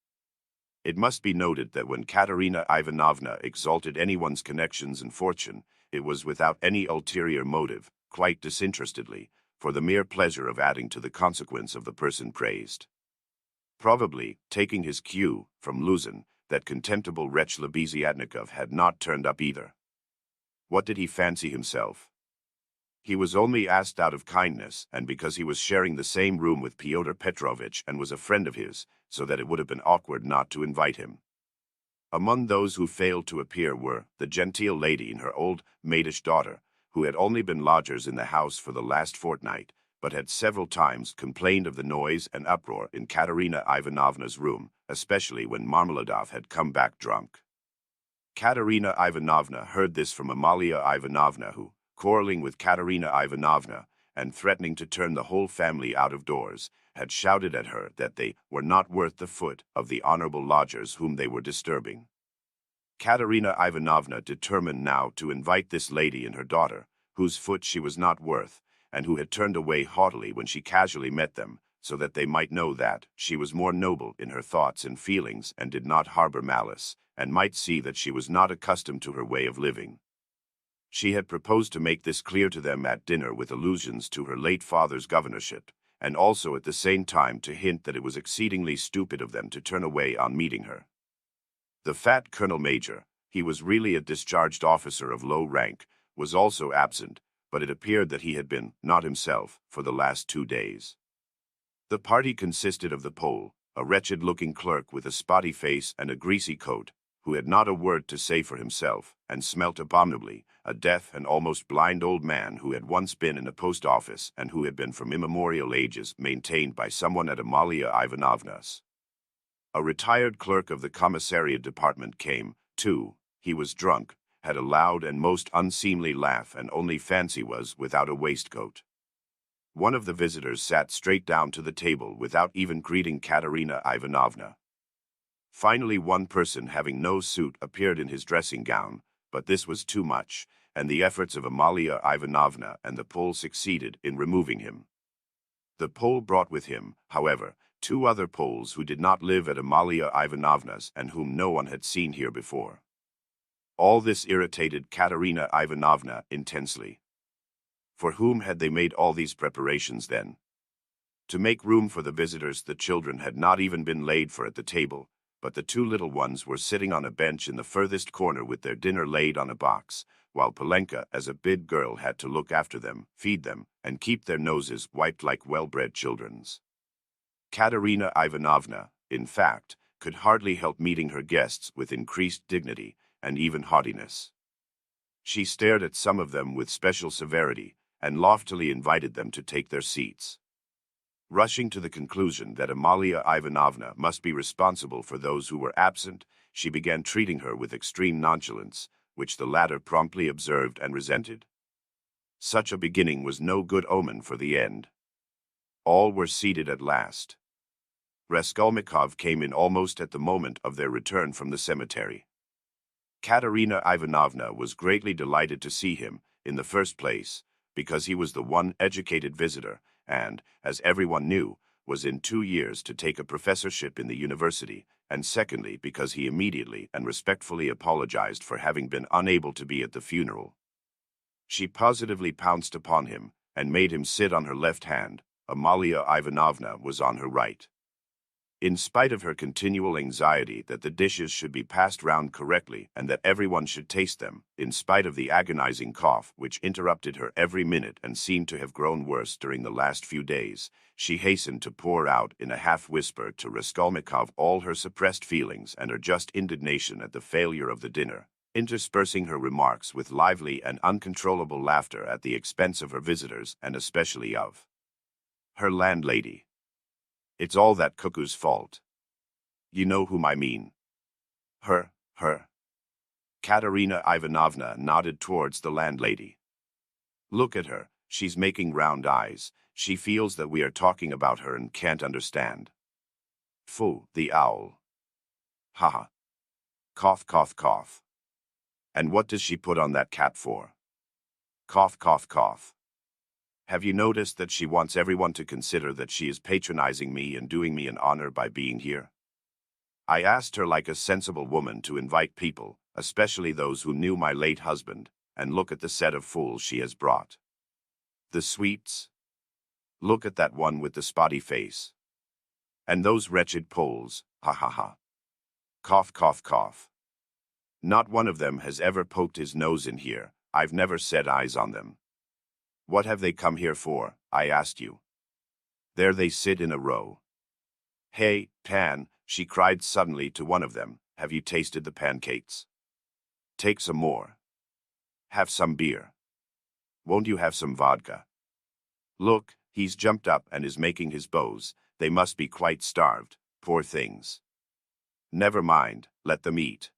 It must be noted that when Katerina Ivanovna exalted anyone's connections and fortune, it was without any ulterior motive, quite disinterestedly, for the mere pleasure of adding to the consequence of the person praised. Probably, taking his cue from Luzin, that contemptible wretch Lebeziatnikov had not turned up either. What did he fancy himself? He was only asked out of kindness, and because he was sharing the same room with Pyotr Petrovitch and was a friend of his, so that it would have been awkward not to invite him. Among those who failed to appear were the genteel lady and her old maidish daughter, who had only been lodgers in the house for the last fortnight, but had several times complained of the noise and uproar in Katerina Ivanovna's room, especially when Marmeladov had come back drunk. Katerina Ivanovna heard this from Amalia Ivanovna, who, quarreling with Katerina Ivanovna and threatening to turn the whole family out of doors, had shouted at her that they were not worth the foot of the honorable lodgers whom they were disturbing. Katerina Ivanovna determined now to invite this lady and her daughter, whose foot she was not worth, and who had turned away haughtily when she casually met them, so that they might know that she was more noble in her thoughts and feelings and did not harbor malice, and might see that she was not accustomed to her way of living. She had proposed to make this clear to them at dinner with allusions to her late father's governorship, and also at the same time to hint that it was exceedingly stupid of them to turn away on meeting her. The fat colonel major, He was really a discharged officer of low rank, was also absent, but it appeared that he had been, not himself, for the last 2 days. The party consisted of the Pole, a wretched-looking clerk with a spotty face and a greasy coat, who had not a word to say for himself, and smelt abominably, a deaf and almost blind old man who had once been in a post office and who had been from immemorial ages maintained by someone at Amalia Ivanovna's. A retired clerk of the commissariat department came, too. He was drunk, had a loud and most unseemly laugh, and only fancy was without a waistcoat. One of the visitors sat straight down to the table without even greeting Katerina Ivanovna. Finally, one person having no suit appeared in his dressing gown, but this was too much, and the efforts of Amalia Ivanovna and the Pole succeeded in removing him. The Pole brought with him, however, 2 other Poles who did not live at Amalia Ivanovna's and whom no one had seen here before. All this irritated Katerina Ivanovna intensely. For whom had they made all these preparations then? To make room for the visitors, the children had not even been laid for at the table, but the 2 little ones were sitting on a bench in the furthest corner with their dinner laid on a box, while Polenka, as a big girl, had to look after them, feed them, and keep their noses wiped like well-bred children's. Katerina Ivanovna, in fact, could hardly help meeting her guests with increased dignity and even haughtiness. She stared at some of them with special severity and loftily invited them to take their seats. Rushing to the conclusion that Amalia Ivanovna must be responsible for those who were absent, she began treating her with extreme nonchalance, which the latter promptly observed and resented. Such a beginning was no good omen for the end. All were seated at last. Raskolnikov came in almost at the moment of their return from the cemetery. Katerina Ivanovna was greatly delighted to see him, in the first place, because he was the one educated visitor, and, as everyone knew, was in 2 years to take a professorship in the university, and secondly because he immediately and respectfully apologized for having been unable to be at the funeral. She positively pounced upon him, and made him sit on her left hand. Amalia Ivanovna was on her right. In spite of her continual anxiety that the dishes should be passed round correctly and that everyone should taste them, in spite of the agonizing cough which interrupted her every minute and seemed to have grown worse during the last few days, she hastened to pour out in a half-whisper to Raskolnikov all her suppressed feelings and her just indignation at the failure of the dinner, interspersing her remarks with lively and uncontrollable laughter at the expense of her visitors and especially of her landlady. "It's all that cuckoo's fault. You know whom I mean. Her. Katerina Ivanovna nodded towards the landlady. "Look at her, she's making round eyes. She feels that we are talking about her and can't understand. Foo, the owl. Ha ha. Cough, cough, cough. And what does she put on that cap for? Cough, cough, cough. Have you noticed that she wants everyone to consider that she is patronizing me and doing me an honor by being here? I asked her like a sensible woman to invite people, especially those who knew my late husband, and look at the set of fools she has brought. The sweets? Look at that one with the spotty face. And those wretched Poles, ha ha ha. Cough, cough, cough. Not one of them has ever poked his nose in here. I've never set eyes on them. What have they come here for, I asked you? There they sit in a row. Hey, Pan, she cried suddenly to one of them, have you tasted the pancakes? Take some more. Have some beer. Won't you have some vodka? Look, he's jumped up and is making his bows. They must be quite starved, poor things. Never mind, let them eat.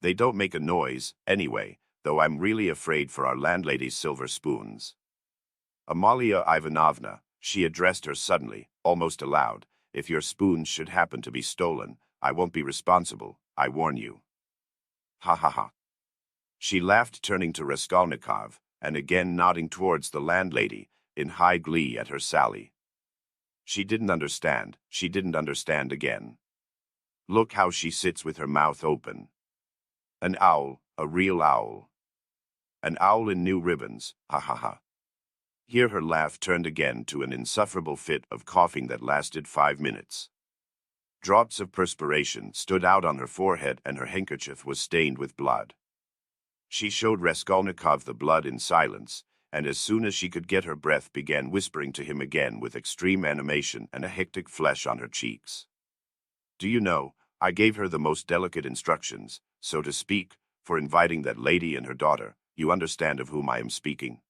They don't make a noise, anyway, though I'm really afraid for our landlady's silver spoons. Amalia Ivanovna, she addressed her suddenly, almost aloud, if your spoons should happen to be stolen, I won't be responsible, I warn you. Ha ha ha. She laughed, turning to Raskolnikov, and again nodding towards the landlady, in high glee at her sally. She didn't understand again. Look how she sits with her mouth open. An owl, a real owl. An owl in new ribbons, ha ha ha. Here her laugh turned again to an insufferable fit of coughing that lasted 5 minutes. Drops of perspiration stood out on her forehead and her handkerchief was stained with blood. She showed Raskolnikov the blood in silence, and as soon as she could get her breath began whispering to him again with extreme animation and a hectic flush on her cheeks. Do you know, I gave her the most delicate instructions, so to speak, for inviting that lady and her daughter. You understand of whom I am speaking.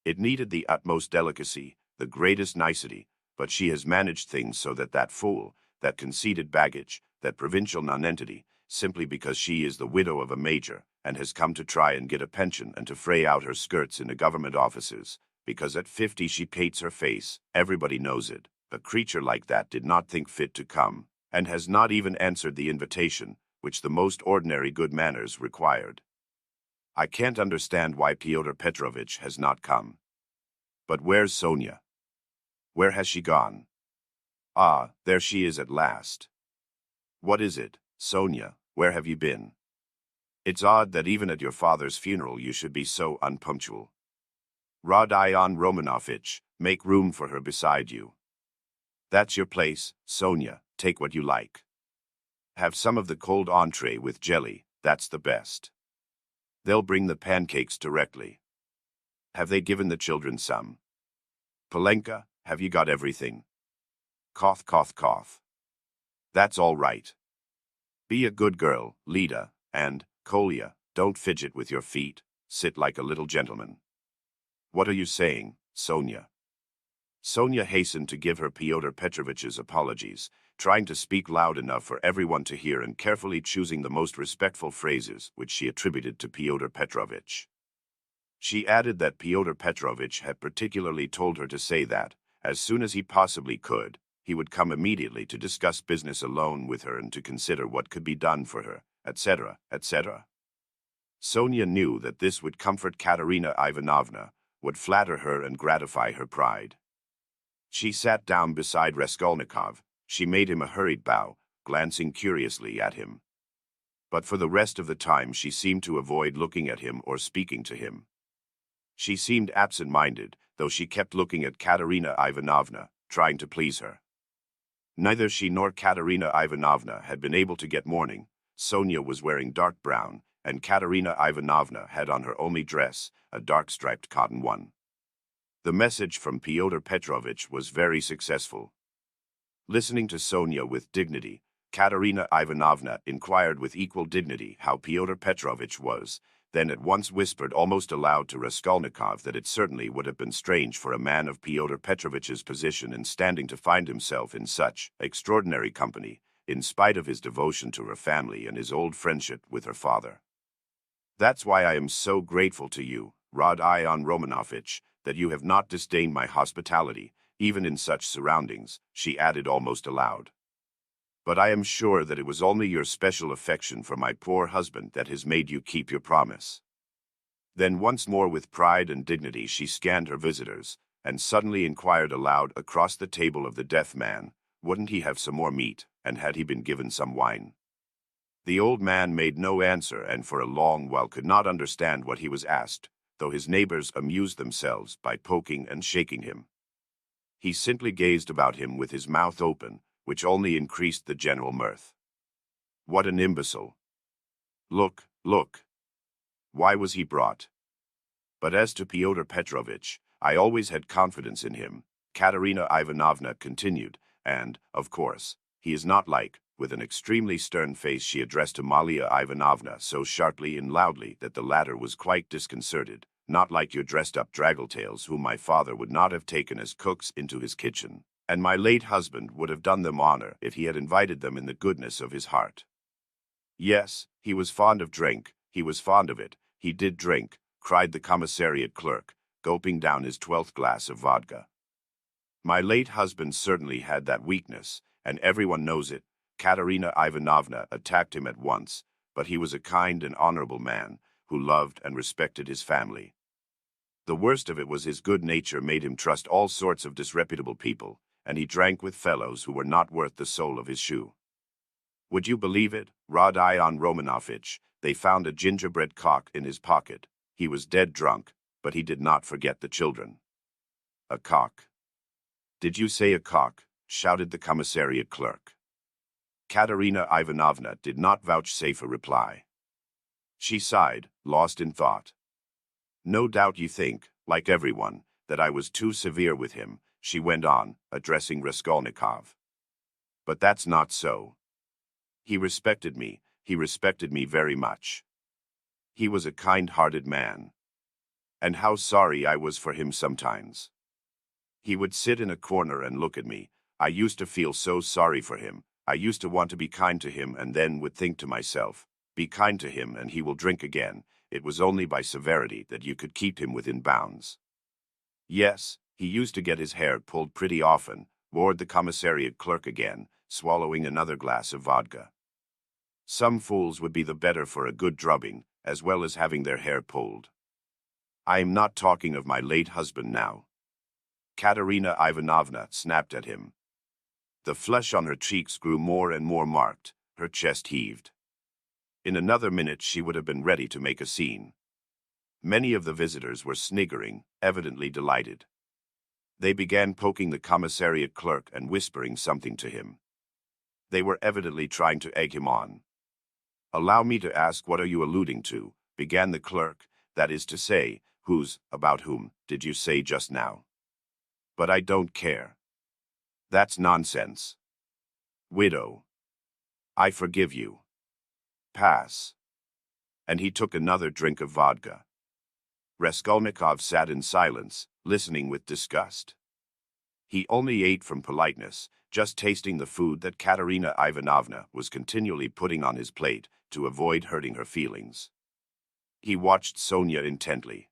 It needed the utmost delicacy, the greatest nicety, but she has managed things so that that fool, that conceited baggage, that provincial nonentity, simply because she is the widow of a major, and has come to try and get a pension and to fray out her skirts in the government offices, because at 50 she paints her face, everybody knows it. A creature like that did not think fit to come, and has not even answered the invitation, which the most ordinary good manners required. I can't understand why Fyodor Petrovitch has not come. But where's Sonia? Where has she gone? Ah, there she is at last. What is it, Sonia? Where have you been? It's odd that even at your father's funeral you should be so unpunctual. Rodion Romanovitch, make room for her beside you. That's your place, Sonia, take what you like. Have some of the cold entree with jelly, that's the best. They'll bring the pancakes directly. Have they given the children some? Polenka, have you got everything? Cough, cough, cough. That's all right. Be a good girl, Lida, and, Kolya, don't fidget with your feet, sit like a little gentleman. What are you saying, Sonia? Sonia hastened to give her Fyodor Petrovitch's apologies, trying to speak loud enough for everyone to hear and carefully choosing the most respectful phrases which she attributed to Fyodor Petrovitch. She added that Fyodor Petrovitch had particularly told her to say that, as soon as he possibly could, he would come immediately to discuss business alone with her and to consider what could be done for her, etc., etc. Sonia knew that this would comfort Katerina Ivanovna, would flatter her and gratify her pride. She sat down beside Raskolnikov. She made him a hurried bow, glancing curiously at him. But for the rest of the time she seemed to avoid looking at him or speaking to him. She seemed absent-minded, though she kept looking at Katerina Ivanovna, trying to please her. Neither she nor Katerina Ivanovna had been able to get mourning. Sonia was wearing dark brown, and Katerina Ivanovna had on her only dress, a dark-striped cotton one. The message from Fyodor Petrovitch was very successful. Listening to Sonia with dignity, Katerina Ivanovna inquired with equal dignity how Fyodor Petrovitch was, then at once whispered almost aloud to Raskolnikov that it certainly would have been strange for a man of Fyodor Petrovitch's position and standing to find himself in such extraordinary company, in spite of his devotion to her family and his old friendship with her father. That's why I am so grateful to you, Rodion Romanovitch, that you have not disdained my hospitality, even in such surroundings, she added almost aloud. But I am sure that it was only your special affection for my poor husband that has made you keep your promise. Then once more with pride and dignity she scanned her visitors, and suddenly inquired aloud across the table of the deaf man, wouldn't he have some more meat, and had he been given some wine? The old man made no answer and for a long while could not understand what he was asked, though his neighbors amused themselves by poking and shaking him. He simply gazed about him with his mouth open, which only increased the general mirth. What an imbecile! Look, look! Why was he brought? But as to Fyodor Petrovitch, I always had confidence in him, Katerina Ivanovna continued, and, of course, he is not like, with an extremely stern face she addressed Amalia Ivanovna so sharply and loudly that the latter was quite disconcerted, not like your dressed-up draggletails whom my father would not have taken as cooks into his kitchen, and my late husband would have done them honor if he had invited them in the goodness of his heart. Yes, he was fond of drink, he was fond of it, he did drink, cried the commissariat clerk, gulping down his 12th glass of vodka. My late husband certainly had that weakness, and everyone knows it. Katerina Ivanovna attacked him at once, but he was a kind and honorable man, who loved and respected his family. The worst of it was his good nature made him trust all sorts of disreputable people, and he drank with fellows who were not worth the sole of his shoe. Would you believe it, Rodion Romanovitch, they found a gingerbread cock in his pocket. He was dead drunk, but he did not forget the children. A cock. Did you say a cock? Shouted the commissariat clerk. Katerina Ivanovna did not vouchsafe a reply. She sighed, lost in thought. "No doubt you think, like everyone, that I was too severe with him," she went on, addressing Raskolnikov. "But that's not so. He respected me very much. He was a kind-hearted man. And how sorry I was for him sometimes. He would sit in a corner and look at me. I used to feel so sorry for him. I used to want to be kind to him and then would think to myself, be kind to him and he will drink again. It was only by severity that you could keep him within bounds. Yes, he used to get his hair pulled pretty often," roared the commissariat clerk again, swallowing another glass of vodka. "Some fools would be the better for a good drubbing, as well as having their hair pulled. I am not talking of my late husband now." Katerina Ivanovna snapped at him. The flush on her cheeks grew more and more marked, her chest heaved. In another minute she would have been ready to make a scene. Many of the visitors were sniggering, evidently delighted. They began poking the commissariat clerk and whispering something to him. They were evidently trying to egg him on. "Allow me to ask, what are you alluding to?" began the clerk. "That is to say, about whom, did you say just now?" "But I don't care." "That's nonsense." "Widow." "I forgive you. Pass." And he took another drink of vodka. Raskolnikov sat in silence, listening with disgust. He only ate from politeness, just tasting the food that Katerina Ivanovna was continually putting on his plate to avoid hurting her feelings. He watched Sonia intently.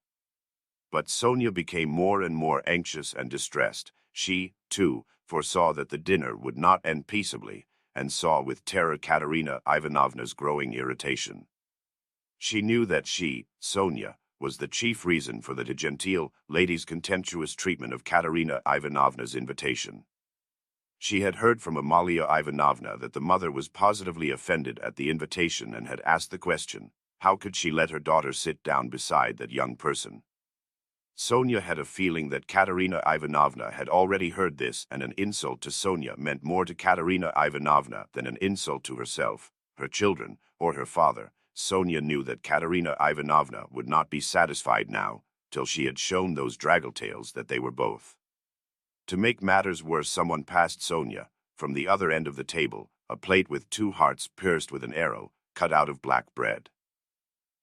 But Sonia became more and more anxious and distressed. She, too, foresaw that the dinner would not end peaceably, and saw with terror Katerina Ivanovna's growing irritation. She knew that she, Sonia, was the chief reason for the genteel lady's contemptuous treatment of Katerina Ivanovna's invitation. She had heard from Amalia Ivanovna that the mother was positively offended at the invitation and had asked the question, how could she let her daughter sit down beside that young person? Sonia had a feeling that Katerina Ivanovna had already heard this, and an insult to Sonia meant more to Katerina Ivanovna than an insult to herself, her children, or her father. Sonia knew that Katerina Ivanovna would not be satisfied now, till she had shown those draggletails that they were both. To make matters worse, someone passed Sonia, from the other end of the table, a plate with 2 hearts pierced with an arrow, cut out of black bread.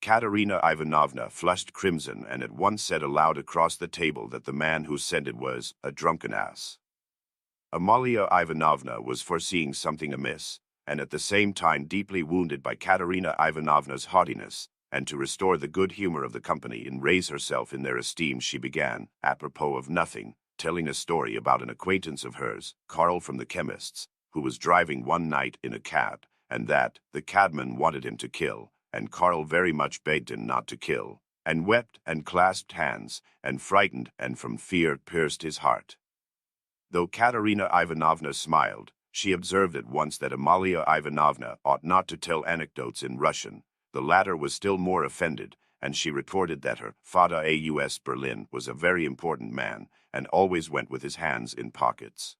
Katerina Ivanovna flushed crimson and at once said aloud across the table that the man who sent it was a drunken ass. Amalia Ivanovna was foreseeing something amiss, and at the same time deeply wounded by Katerina Ivanovna's haughtiness, and to restore the good humor of the company and raise herself in their esteem, she began, apropos of nothing, telling a story about an acquaintance of hers, Karl from the chemist's, who was driving one night in a cab, and that the cabman wanted him to kill, and Karl very much begged him not to kill, and wept and clasped hands, and frightened and from fear pierced his heart. Though Katerina Ivanovna smiled, she observed at once that Amalia Ivanovna ought not to tell anecdotes in Russian. The latter was still more offended, and she reported that her father aus Berlin was a very important man, and always went with his hands in pockets.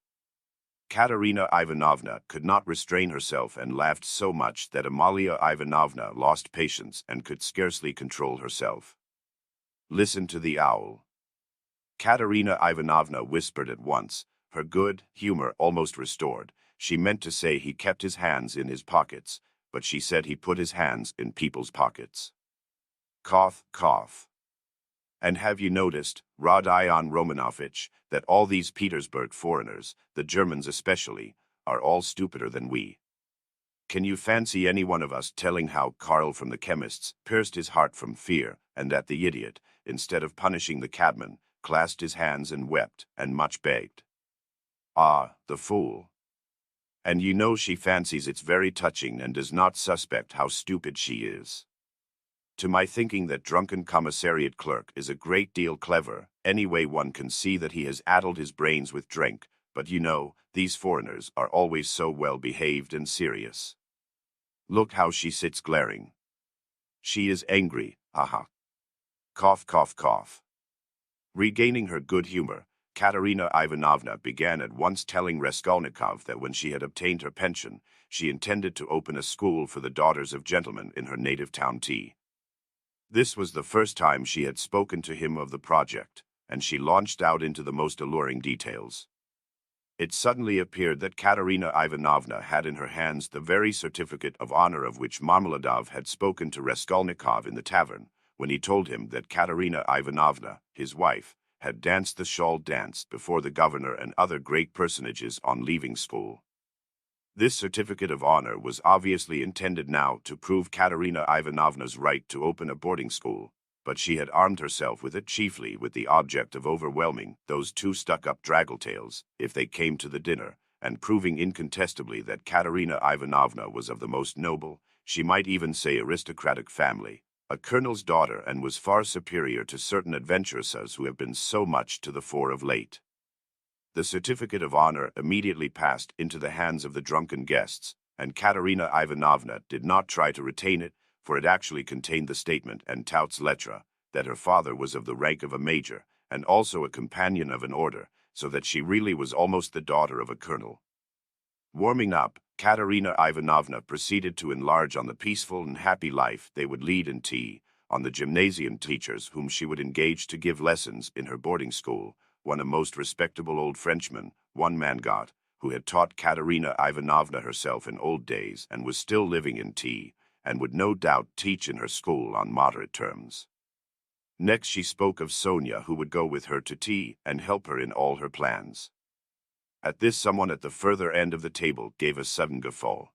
Katerina Ivanovna could not restrain herself and laughed so much that Amalia Ivanovna lost patience and could scarcely control herself. "Listen to the owl." Katerina Ivanovna whispered at once, her good humor almost restored. She meant to say he kept his hands in his pockets, but she said he put his hands in people's pockets. Cough, cough. "And have you noticed, Rodion Romanovitch, that all these Petersburg foreigners, the Germans especially, are all stupider than we? Can you fancy any one of us telling how Karl from the chemist's pierced his heart from fear, and that the idiot, instead of punishing the cabman, clasped his hands and wept, and much begged? Ah, the fool! And you know she fancies it's very touching and does not suspect how stupid she is. To my thinking, that drunken commissariat clerk is a great deal clever. Anyway, one can see that he has addled his brains with drink, but you know, these foreigners are always so well behaved and serious. Look how she sits glaring. She is angry, aha. Cough, cough, cough." Regaining her good humor, Katerina Ivanovna began at once telling Raskolnikov that when she had obtained her pension, she intended to open a school for the daughters of gentlemen in her native town T. This was the first time she had spoken to him of the project, and she launched out into the most alluring details. It suddenly appeared that Katerina Ivanovna had in her hands the very certificate of honor of which Marmeladov had spoken to Raskolnikov in the tavern, when he told him that Katerina Ivanovna, his wife, had danced the shawl dance before the governor and other great personages on leaving school. This certificate of honor was obviously intended now to prove Katerina Ivanovna's right to open a boarding school, but she had armed herself with it chiefly with the object of overwhelming those two stuck-up draggletails if they came to the dinner, and proving incontestably that Katerina Ivanovna was of the most noble, she might even say aristocratic family, a colonel's daughter, and was far superior to certain adventuresses who have been so much to the fore of late. The certificate of honor immediately passed into the hands of the drunken guests, and Katerina Ivanovna did not try to retain it, for it actually contained the statement and touts lettres that her father was of the rank of a major, and also a companion of an order, so that she really was almost the daughter of a colonel. Warming up, Katerina Ivanovna proceeded to enlarge on the peaceful and happy life they would lead in T, on the gymnasium teachers whom she would engage to give lessons in her boarding school, one a most respectable old Frenchman, one Mangot, who had taught Katerina Ivanovna herself in old days and was still living in T, and would no doubt teach in her school on moderate terms. Next she spoke of Sonia, who would go with her to T and help her in all her plans. At this someone at the further end of the table gave a sudden guffaw.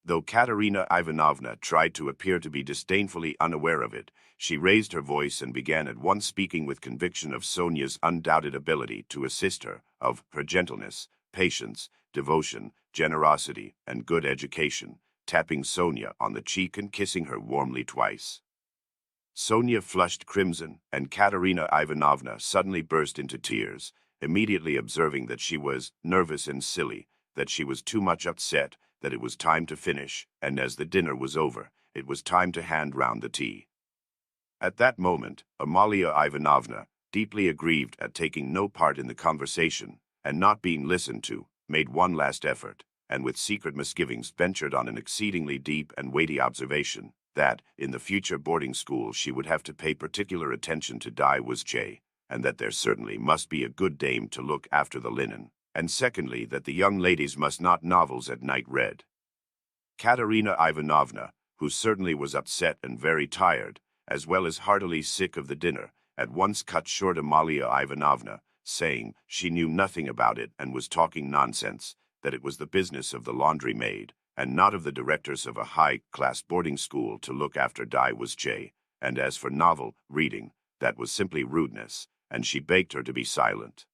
Though Katerina Ivanovna tried to appear to be disdainfully unaware of it, she raised her voice and began at once speaking with conviction of Sonia's undoubted ability to assist her, of her gentleness, patience, devotion, generosity, and good education, tapping Sonia on the cheek and kissing her warmly twice. Sonia flushed crimson, and Katerina Ivanovna suddenly burst into tears, immediately observing that she was nervous and silly, that she was too much upset, that it was time to finish, and as the dinner was over, it was time to hand round the tea. At that moment, Amalia Ivanovna, deeply aggrieved at taking no part in the conversation, and not being listened to, made one last effort, and with secret misgivings ventured on an exceedingly deep and weighty observation, that, in the future boarding school she would have to pay particular attention to Dai-was-che, and that there certainly must be a good dame to look after the linen, and secondly that the young ladies must not novels at night read. Katerina Ivanovna, who certainly was upset and very tired, as well as heartily sick of the dinner, at once cut short Amalia Ivanovna, saying she knew nothing about it and was talking nonsense, that it was the business of the laundry maid, and not of the directors of a high-class boarding school to look after Dai-was-che, and as for novel reading, that was simply rudeness, and she begged her to be silent.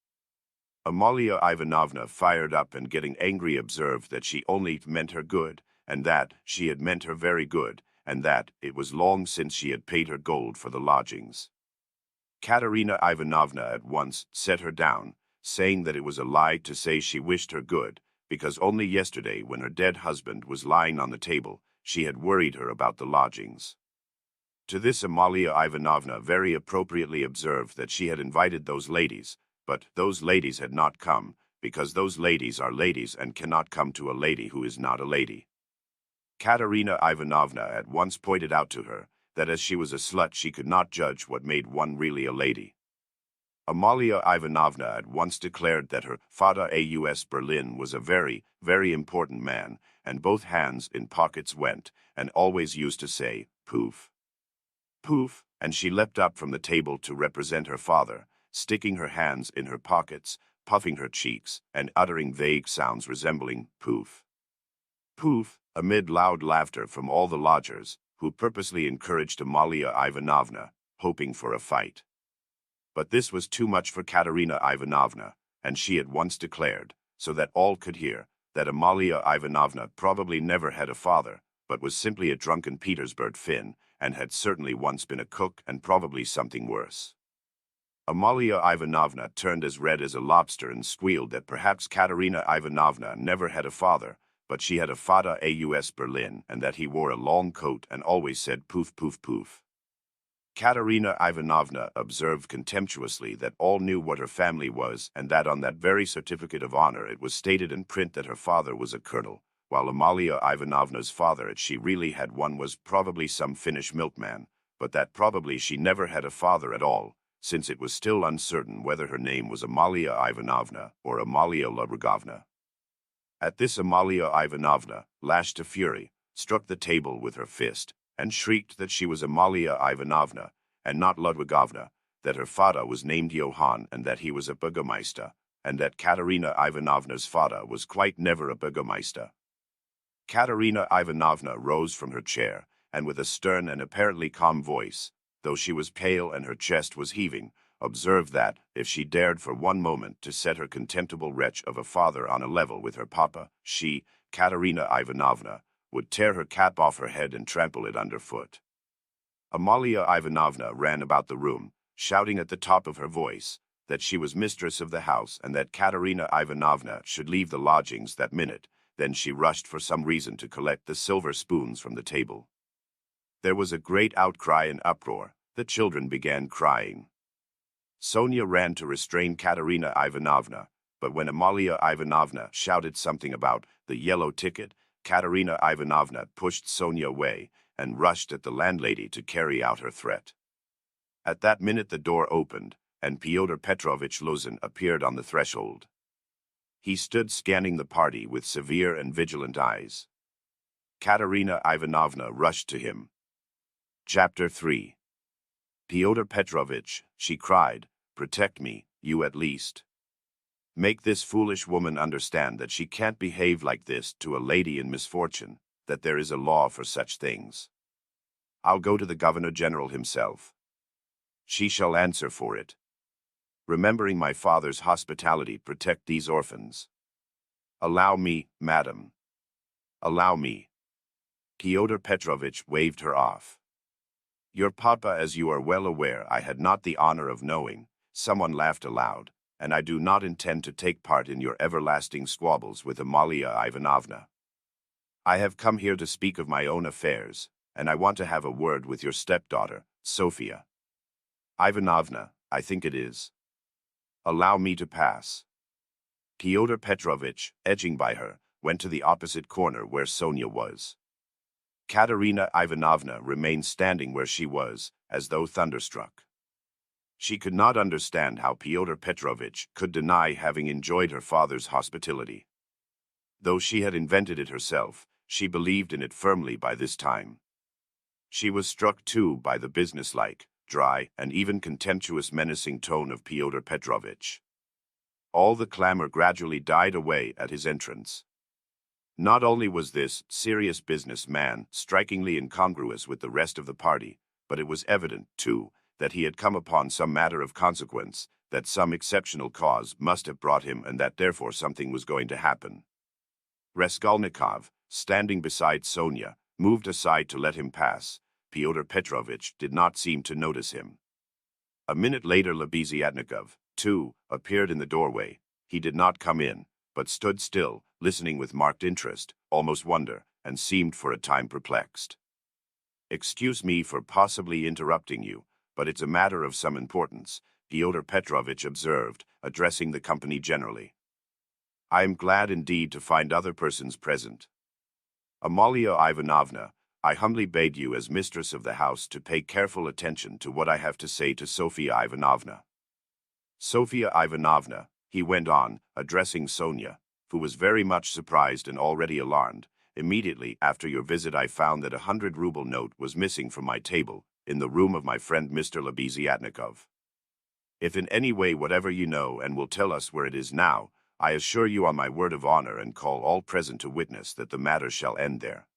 Amalia Ivanovna fired up and getting angry observed that she only meant her good, and that she had meant her very good, and that it was long since she had paid her gold for the lodgings. Katerina Ivanovna at once set her down, saying that it was a lie to say she wished her good, because only yesterday, when her dead husband was lying on the table, she had worried her about the lodgings. To this Amalia Ivanovna very appropriately observed that she had invited those ladies, but those ladies had not come, because those ladies are ladies and cannot come to a lady who is not a lady. Katerina Ivanovna at once pointed out to her that as she was a slut she could not judge what made one really a lady. Amalia Ivanovna at once declared that her Fyodor aus Berlin was a very, very important man, and both hands in pockets went, and always used to say, "Poof. Poof," and she leapt up from the table to represent her father, sticking her hands in her pockets, puffing her cheeks, and uttering vague sounds resembling "poof. Poof," amid loud laughter from all the lodgers, who purposely encouraged Amalia Ivanovna, hoping for a fight. But this was too much for Katerina Ivanovna, and she at once declared, so that all could hear, that Amalia Ivanovna probably never had a father, but was simply a drunken Petersburg Finn, and had certainly once been a cook and probably something worse. Amalia Ivanovna turned as red as a lobster and squealed that perhaps Katerina Ivanovna never had a father, but she had a Fyodor aus Berlin, and that he wore a long coat and always said "poof, poof, poof." Katerina Ivanovna observed contemptuously that all knew what her family was and that on that very certificate of honor it was stated in print that her father was a colonel, while Amalia Ivanovna's father, if she really had one, was probably some Finnish milkman, but that probably she never had a father at all, since it was still uncertain whether her name was Amalia Ivanovna or Amalia Ludwigovna. At this, Amalia Ivanovna, lashed to fury, struck the table with her fist, and shrieked that she was Amalia Ivanovna, and not Ludwigovna, that her father was named Johann and that he was a burgomeister, and that Katerina Ivanovna's father was quite never a burgomeister. Katerina Ivanovna rose from her chair, and with a stern and apparently calm voice, though she was pale and her chest was heaving, observed that, if she dared for one moment to set her contemptible wretch of a father on a level with her papa, she, Katerina Ivanovna, would tear her cap off her head and trample it underfoot. Amalia Ivanovna ran about the room, shouting at the top of her voice that she was mistress of the house and that Katerina Ivanovna should leave the lodgings that minute. Then she rushed for some reason to collect the silver spoons from the table. There was a great outcry and uproar. The children began crying. Sonia ran to restrain Katerina Ivanovna, but when Amalia Ivanovna shouted something about the yellow ticket, Katerina Ivanovna pushed Sonia away and rushed at the landlady to carry out her threat. At that minute the door opened, and Fyodor Petrovich Luzin appeared on the threshold. He stood scanning the party with severe and vigilant eyes. Katerina Ivanovna rushed to him. Chapter 3. Fyodor Petrovich, she cried, protect me, you at least. Make this foolish woman understand that she can't behave like this to a lady in misfortune, that there is a law for such things. I'll go to the Governor-General himself. She shall answer for it. Remembering my father's hospitality, protect these orphans. Allow me, madam. Allow me. Fyodor Petrovich waved her off. Your papa, as you are well aware, I had not the honor of knowing. Someone laughed aloud, and I do not intend to take part in your everlasting squabbles with Amalia Ivanovna. I have come here to speak of my own affairs, and I want to have a word with your stepdaughter, Sofia Ivanovna, I think it is. Allow me to pass. Fyodor Petrovich, edging by her, went to the opposite corner where Sonia was. Katerina Ivanovna remained standing where she was, as though thunderstruck. She could not understand how Fyodor Petrovich could deny having enjoyed her father's hospitality. Though she had invented it herself, she believed in it firmly by this time. She was struck too by the businesslike, dry, and even contemptuous menacing tone of Fyodor Petrovich. All the clamor gradually died away at his entrance. Not only was this serious business man strikingly incongruous with the rest of the party, but it was evident, too, that he had come upon some matter of consequence, that some exceptional cause must have brought him and that therefore something was going to happen. Raskolnikov, standing beside Sonia, moved aside to let him pass. Fyodor Petrovich did not seem to notice him. A minute later Lebeziatnikov, too, appeared in the doorway. He did not come in, but stood still, listening with marked interest, almost wonder, and seemed for a time perplexed. Excuse me for possibly interrupting you, but it's a matter of some importance, Fyodor Petrovich observed, addressing the company generally. I am glad indeed to find other persons present. Amalia Ivanovna, I humbly beg you as mistress of the house to pay careful attention to what I have to say to Sofia Ivanovna. Sofia Ivanovna, he went on, addressing Sonia, who was very much surprised and already alarmed. Immediately after your visit I found that a 100-ruble note was missing from my table, in the room of my friend Mr. Lebeziatnikov. If in any way whatever you know and will tell us where it is now, I assure you on my word of honor and call all present to witness that the matter shall end there.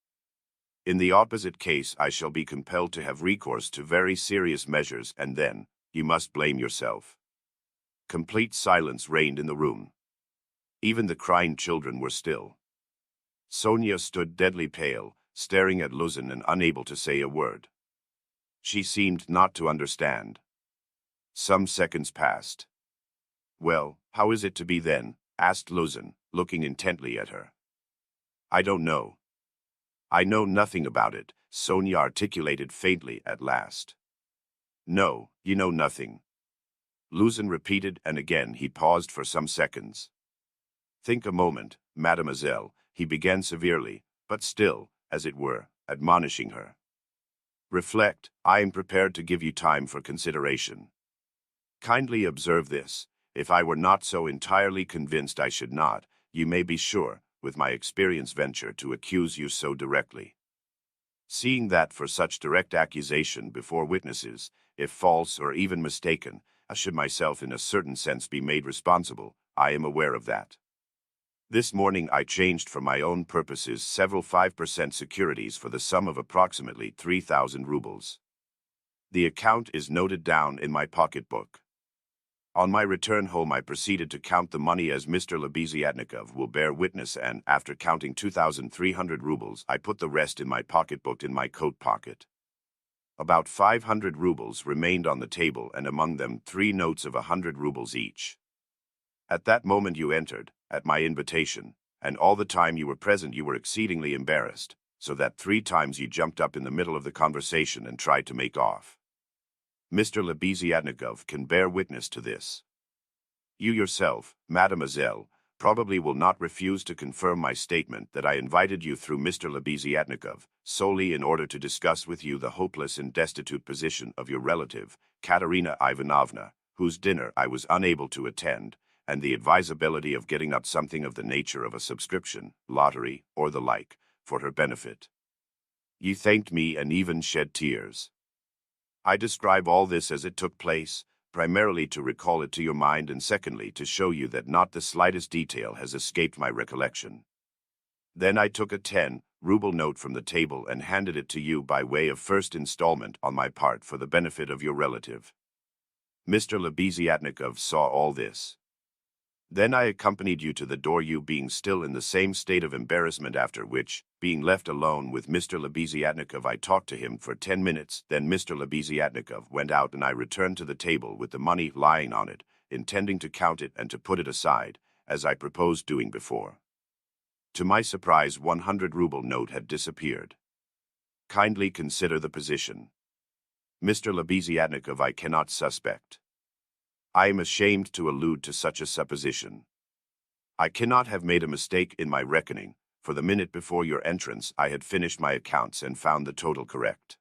In the opposite case I shall be compelled to have recourse to very serious measures, and then you must blame yourself. Complete silence reigned in the room. Even the crying children were still. Sonia stood deadly pale, staring at Luzin and unable to say a word. She seemed not to understand. Some seconds passed. Well, how is it to be then? Asked Luzin, looking intently at her. I don't know. I know nothing about it, Sonia articulated faintly at last. No, you know nothing. Luzin repeated, and again he paused for some seconds. Think a moment, mademoiselle, he began severely, but still, as it were, admonishing her. Reflect, I am prepared to give you time for consideration. Kindly observe this. If I were not so entirely convinced I should not, you may be sure, with my experience, venture to accuse you so directly. Seeing that for such direct accusation before witnesses, if false or even mistaken, I should myself in a certain sense be made responsible, I am aware of that. This morning I changed for my own purposes several 5% securities for the sum of approximately 3,000 rubles. The account is noted down in my pocketbook. On my return home I proceeded to count the money as Mr. Lebeziatnikov will bear witness, and after counting 2,300 rubles I put the rest in my pocketbook in my coat pocket. About 500 rubles remained on the table, and among them 3 notes of 100 rubles each. At that moment you entered, at my invitation, and all the time you were present you were exceedingly embarrassed, so that 3 times you jumped up in the middle of the conversation and tried to make off. Mr. Lebeziatnikov can bear witness to this. You yourself, mademoiselle, probably will not refuse to confirm my statement that I invited you through Mr. Lebeziatnikov solely in order to discuss with you the hopeless and destitute position of your relative, Katerina Ivanovna, whose dinner I was unable to attend, and the advisability of getting up something of the nature of a subscription, lottery, or the like, for her benefit. You thanked me and even shed tears. I describe all this as it took place, primarily to recall it to your mind, and secondly to show you that not the slightest detail has escaped my recollection. Then I took a 10-ruble note from the table and handed it to you by way of first installment on my part for the benefit of your relative. Mr. Lebeziatnikov saw all this. Then I accompanied you to the door, you being still in the same state of embarrassment, after which, being left alone with Mr. Lebeziatnikov, I talked to him for 10 minutes. Then Mr. Lebeziatnikov went out and I returned to the table with the money lying on it, intending to count it and to put it aside, as I proposed doing before. To my surprise, 100-ruble note had disappeared. Kindly consider the position. Mr. Lebeziatnikov I cannot suspect. I am ashamed to allude to such a supposition. I cannot have made a mistake in my reckoning, for the minute before your entrance I had finished my accounts and found the total correct.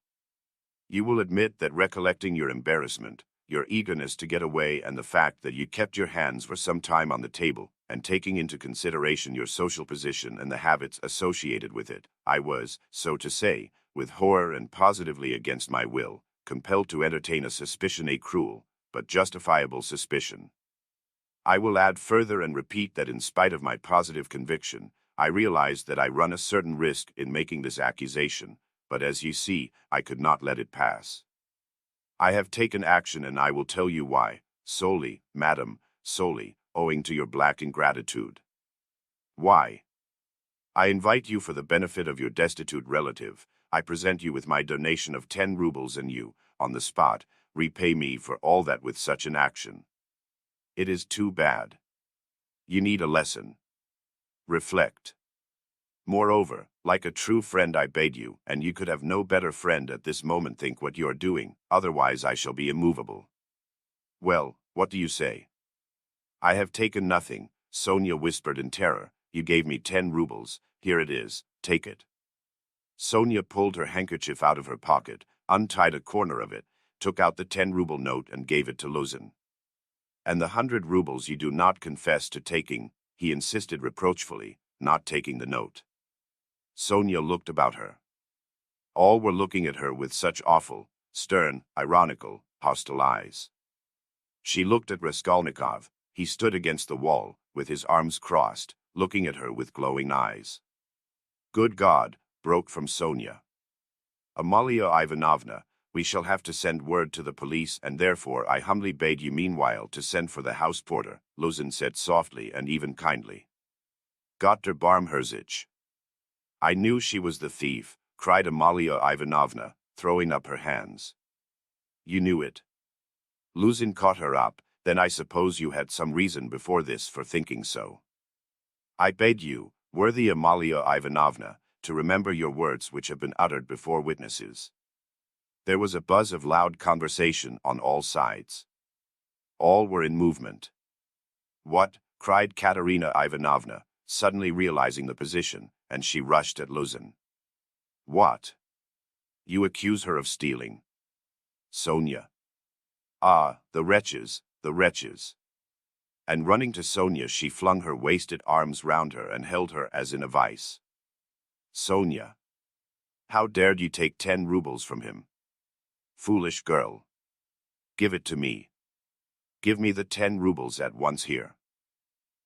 You will admit that, recollecting your embarrassment, your eagerness to get away, and the fact that you kept your hands for some time on the table, and taking into consideration your social position and the habits associated with it, I was, so to say, with horror and positively against my will, compelled to entertain a suspicion, a cruel but justifiable suspicion. I will add further and repeat that in spite of my positive conviction, I realized that I run a certain risk in making this accusation, but as you see, I could not let it pass. I have taken action, and I will tell you why, solely, madam, solely, owing to your black ingratitude. Why? I invite you for the benefit of your destitute relative. I present you with my donation of 10 rubles, and you, on the spot, repay me for all that with such an action. It is too bad. You need a lesson. Reflect. Moreover, like a true friend I bade you, and you could have no better friend at this moment, think what you are doing, otherwise I shall be immovable. Well, what do you say? I have taken nothing, Sonia whispered in terror. You gave me 10 rubles, here it is, take it. Sonia pulled her handkerchief out of her pocket, untied a corner of it, took out the 10-ruble note and gave it to Luzin. And the 100 rubles you do not confess to taking, he insisted reproachfully, not taking the note. Sonia looked about her. All were looking at her with such awful, stern, ironical, hostile eyes. She looked at Raskolnikov. He stood against the wall, with his arms crossed, looking at her with glowing eyes. Good God, broke from Sonia. Amalia Ivanovna, we shall have to send word to the police, and therefore I humbly bade you meanwhile to send for the house porter, Luzin said softly and even kindly. Gott barmherzig. I knew she was the thief, cried Amalia Ivanovna, throwing up her hands. You knew it. Luzin caught her up. Then I suppose you had some reason before this for thinking so. I bade you, worthy Amalia Ivanovna, to remember your words which have been uttered before witnesses. There was a buzz of loud conversation on all sides. All were in movement. "What?" cried Katerina Ivanovna, suddenly realizing the position, and she rushed at Luzin. "What? You accuse her of stealing?" "Sonia." "Ah, the wretches, the wretches." And running to Sonia, she flung her wasted arms round her and held her as in a vice. "Sonia, how dared you take 10 rubles from him? Foolish girl. Give it to me. Give me the 10 rubles at once here."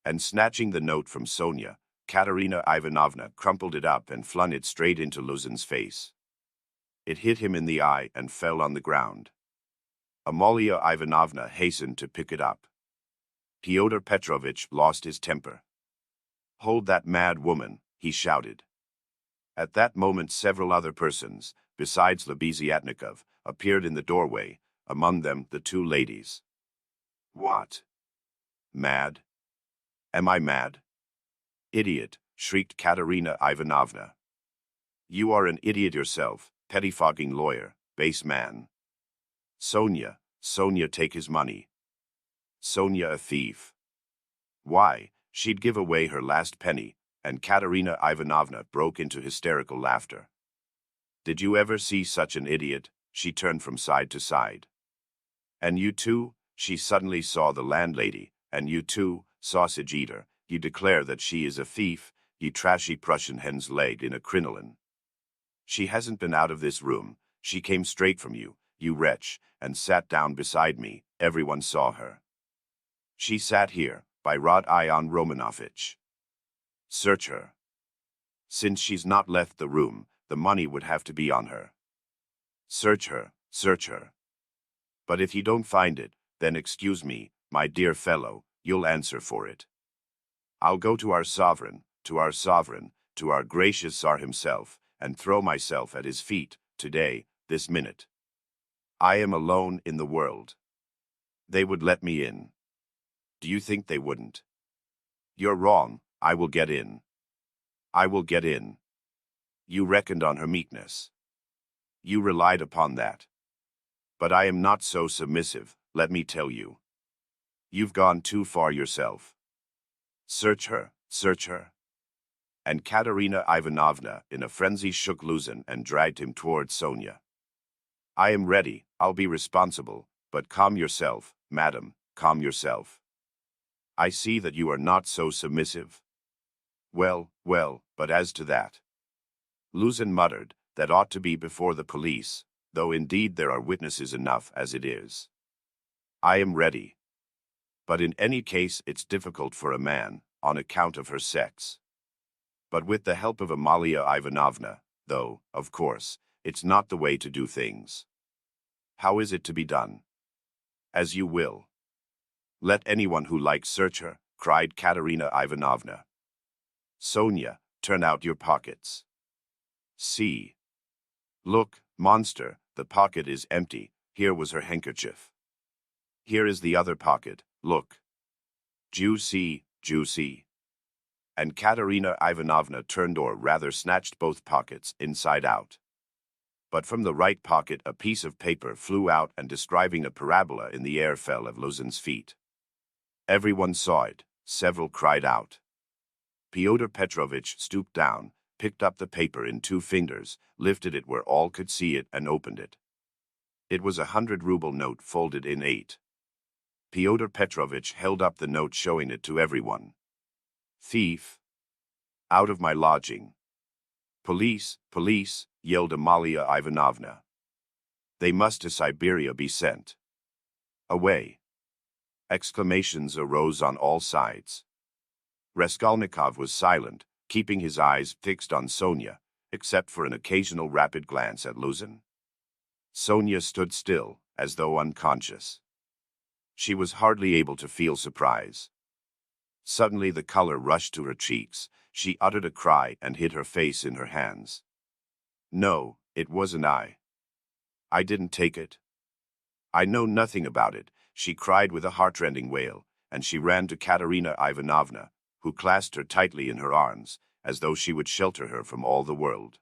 And snatching the note from Sonia, Katerina Ivanovna crumpled it up and flung it straight into Luzin's face. It hit him in the eye and fell on the ground. Amalia Ivanovna hastened to pick it up. Fyodor Petrovitch lost his temper. "Hold that mad woman," he shouted. At that moment several other persons, besides Lebeziatnikov, appeared in the doorway, among them the 2 ladies. "What? Mad? Am I mad?" "Idiot!" shrieked Katerina Ivanovna. "You are an idiot yourself, pettifogging lawyer, base man. Sonia, Sonia, take his money. Sonia a thief. Why, she'd give away her last penny," and Katerina Ivanovna broke into hysterical laughter. "Did you ever see such an idiot?" She turned from side to side. "And you too?" She suddenly saw the landlady. "And you too, sausage eater, you declare that she is a thief, you trashy Prussian hen's leg in a crinoline. She hasn't been out of this room, she came straight from you, you wretch, and sat down beside me, everyone saw her. She sat here, by Rod Ion Romanovitch. Search her. Since she's not left the room, the money would have to be on her. Search her, search her. But if you don't find it, then excuse me, my dear fellow, you'll answer for it. I'll go to our sovereign, to our sovereign, to our gracious Tsar himself, and throw myself at his feet, today, this minute. I am alone in the world. They would let me in. Do you think they wouldn't? You're wrong, I will get in. I will get in. You reckoned on her meekness. You relied upon that. But I am not so submissive, let me tell you. You've gone too far yourself. Search her, search her." And Katerina Ivanovna, in a frenzy, shook Luzin and dragged him towards Sonia. "I am ready, I'll be responsible, but calm yourself, madam, calm yourself. I see that you are not so submissive. Well, well, but as to that," Luzin muttered, "that ought to be before the police, though indeed there are witnesses enough as it is. I am ready. But in any case it's difficult for a man, on account of her sex. But with the help of Amalia Ivanovna, though, of course, it's not the way to do things. How is it to be done?" "As you will. Let anyone who likes search her," cried Katerina Ivanovna. "Sonia, turn out your pockets. See. Look, monster, the pocket is empty, here was her handkerchief. Here is the other pocket, look. Juicy, juicy." And Katerina Ivanovna turned, or rather snatched, both pockets inside out. But from the right pocket a piece of paper flew out and, describing a parabola in the air, fell at Luzin's feet. Everyone saw it, several cried out. Fyodor Petrovitch stooped down, picked up the paper in 2 fingers, lifted it where all could see it, and opened it. It was a 100-ruble note folded in 8. Fyodor Petrovitch held up the note, showing it to everyone. "Thief! Out of my lodging! Police, police!" yelled Amalia Ivanovna. "They must to Siberia be sent." "Away!" Exclamations arose on all sides. Raskolnikov was silent, keeping his eyes fixed on Sonia, except for an occasional rapid glance at Luzin. Sonia stood still, as though unconscious. She was hardly able to feel surprise. Suddenly the color rushed to her cheeks, she uttered a cry and hid her face in her hands. "No, it wasn't I. I didn't take it. I know nothing about it," she cried with a heartrending wail, and she ran to Katerina Ivanovna, who clasped her tightly in her arms, as though she would shelter her from all the world.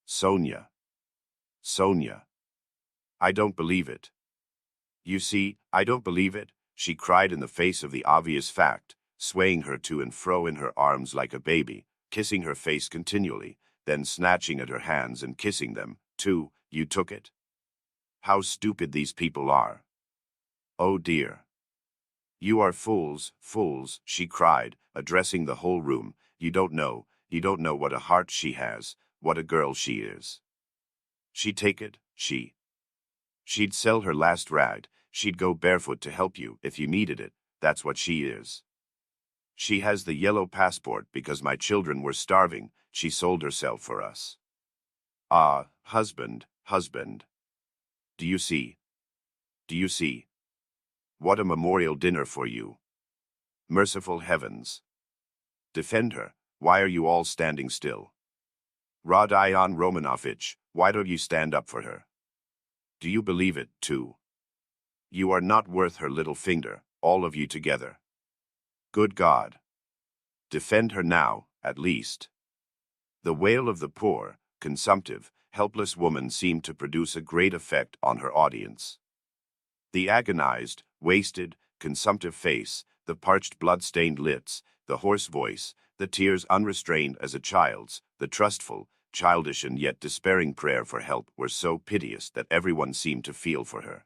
"Sonia! Sonia! I don't believe it. You see, I don't believe it, she cried in the face of the obvious fact, swaying her to and fro in her arms like a baby, kissing her face continually, then snatching at her hands and kissing them, too. You took it? How stupid these people are. Oh dear. You are fools, fools, she cried, addressing the whole room. You don't know what a heart she has, what a girl she is. She'd take it, she'd sell her last rag, she'd go barefoot to help you if you needed it, that's what she is. She has the yellow passport because my children were starving, she sold herself for us. Ah, husband, husband. Do you see? Do you see? What a memorial dinner for you. Merciful heavens. Defend her, why are you all standing still? Rodion Romanovich, why don't you stand up for her? Do you believe it, too? You are not worth her little finger, all of you together. Good God. Defend her now, at least. The wail of the poor, consumptive, helpless woman seemed to produce a great effect on her audience. The agonized, wasted, consumptive face, the parched blood-stained lips, the hoarse voice, the tears unrestrained as a child's, the trustful, childish and yet despairing prayer for help were so piteous that everyone seemed to feel for her.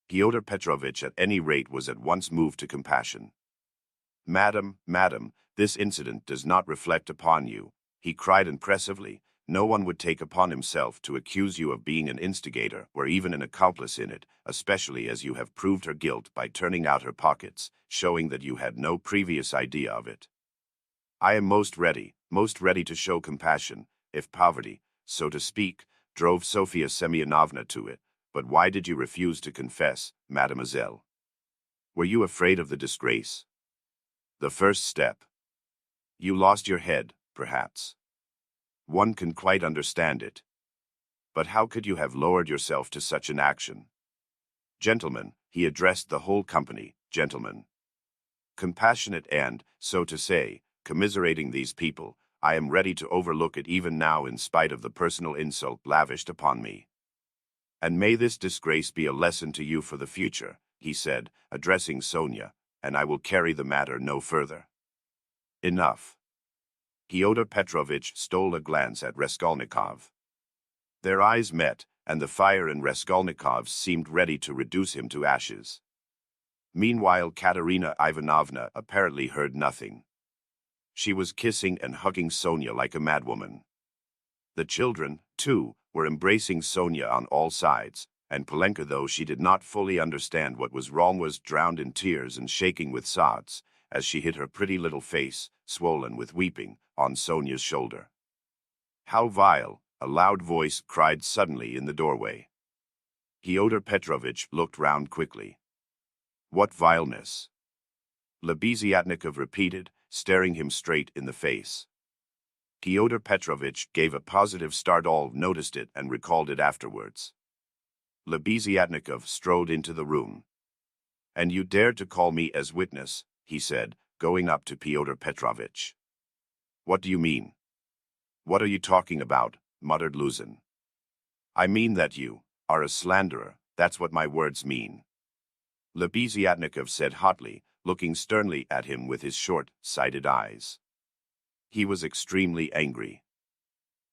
Fyodor Petrovitch at any rate was at once moved to compassion. Madam, madam, this incident does not reflect upon you, he cried impressively. No one would take upon himself to accuse you of being an instigator or even an accomplice in it, especially as you have proved her guilt by turning out her pockets, showing that you had no previous idea of it. I am most ready to show compassion, if poverty, so to speak, drove Sofia Semyonovna to it. But why did you refuse to confess, mademoiselle? Were you afraid of the disgrace? The first step. You lost your head, perhaps. One can quite understand it. But how could you have lowered yourself to such an action? Gentlemen, he addressed the whole company, gentlemen. Compassionate and, so to say, commiserating these people, I am ready to overlook it even now in spite of the personal insult lavished upon me. And may this disgrace be a lesson to you for the future, he said, addressing Sonia, and I will carry the matter no further. Enough. Fyodor Petrovitch stole a glance at Raskolnikov. Their eyes met, and the fire in Raskolnikov's seemed ready to reduce him to ashes. Meanwhile, Katerina Ivanovna apparently heard nothing. She was kissing and hugging Sonia like a madwoman. The children, too, were embracing Sonia on all sides, and Polenka, though she did not fully understand what was wrong, was drowned in tears and shaking with sobs, as she hid her pretty little face, swollen with weeping, on Sonia's shoulder. How vile, a loud voice cried suddenly in the doorway. Fyodor Petrovitch looked round quickly. What vileness? Lebeziatnikov repeated, staring him straight in the face. Fyodor Petrovitch gave a positive start. All noticed it and recalled it afterwards. Lebeziatnikov strode into the room. And you dared to call me as witness, he said, going up to Fyodor Petrovitch. What do you mean? What are you talking about? Muttered Luzin. I mean that you are a slanderer, that's what my words mean. Lebeziatnikov said hotly, looking sternly at him with his short-sighted eyes. He was extremely angry.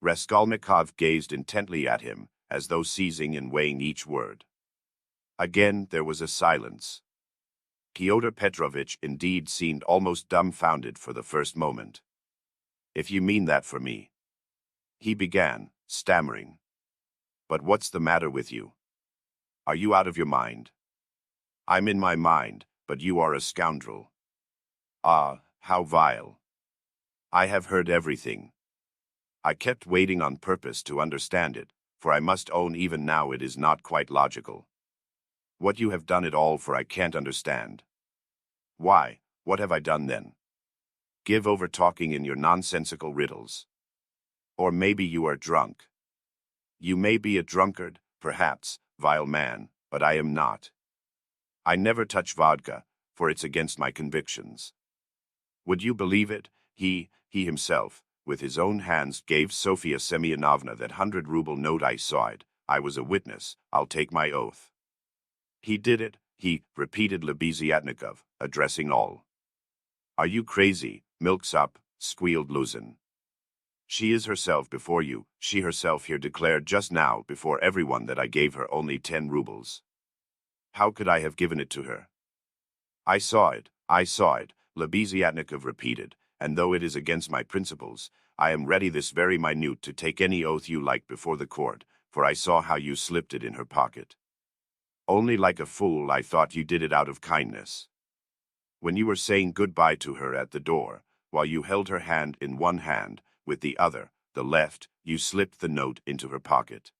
Raskolnikov gazed intently at him, as though seizing and weighing each word. Again there was a silence. Fyodor Petrovitch indeed seemed almost dumbfounded for the first moment. If you mean that for me, he began, stammering. But what's the matter with you? Are you out of your mind? I'm in my mind, but you are a scoundrel. Ah, how vile. I have heard everything. I kept waiting on purpose to understand it, for I must own even now it is not quite logical. What you have done it all for I can't understand. Why, what have I done then? Give over talking in your nonsensical riddles. Or maybe you are drunk. You may be a drunkard, perhaps, vile man, but I am not. I never touch vodka, for it's against my convictions. Would you believe it? He himself, with his own hands gave Sofia Semyonovna that 100-ruble note. I saw it. I was a witness, I'll take my oath. He did it, he, repeated Lebeziatnikov, addressing all. Are you crazy, milksop, squealed Luzin. She is herself before you, she herself here declared just now before everyone that I gave her only 10 rubles. How could I have given it to her? I saw it, Lebeziatnikov repeated, and though it is against my principles, I am ready this very minute to take any oath you like before the court, for I saw how you slipped it in her pocket. Only like a fool I thought you did it out of kindness. When you were saying goodbye to her at the door, while you held her hand in one hand, with the other, the left, you slipped the note into her pocket.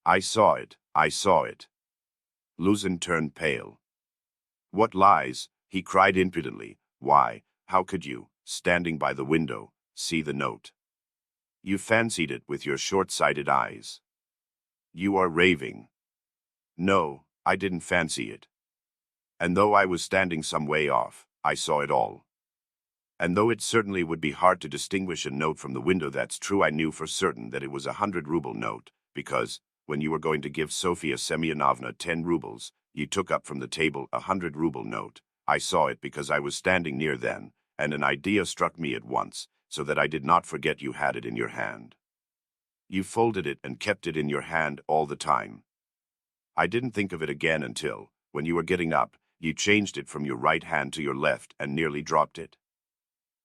I saw it. Luzin turned pale. What lies, he cried impudently. Why, how could you, standing by the window, see the note? You fancied it with your short-sighted eyes. You are raving. No, I didn't fancy it. And though I was standing some way off, I saw it all. And though it certainly would be hard to distinguish a note from the window, that's true, I knew for certain that it was a 100-ruble note, because, when you were going to give Sofia Semyonovna 10 rubles, you took up from the table a 100-ruble note. I saw it because I was standing near then, and an idea struck me at once, so that I did not forget you had it in your hand. You folded it and kept it in your hand all the time. I didn't think of it again until, when you were getting up, you changed it from your right hand to your left and nearly dropped it.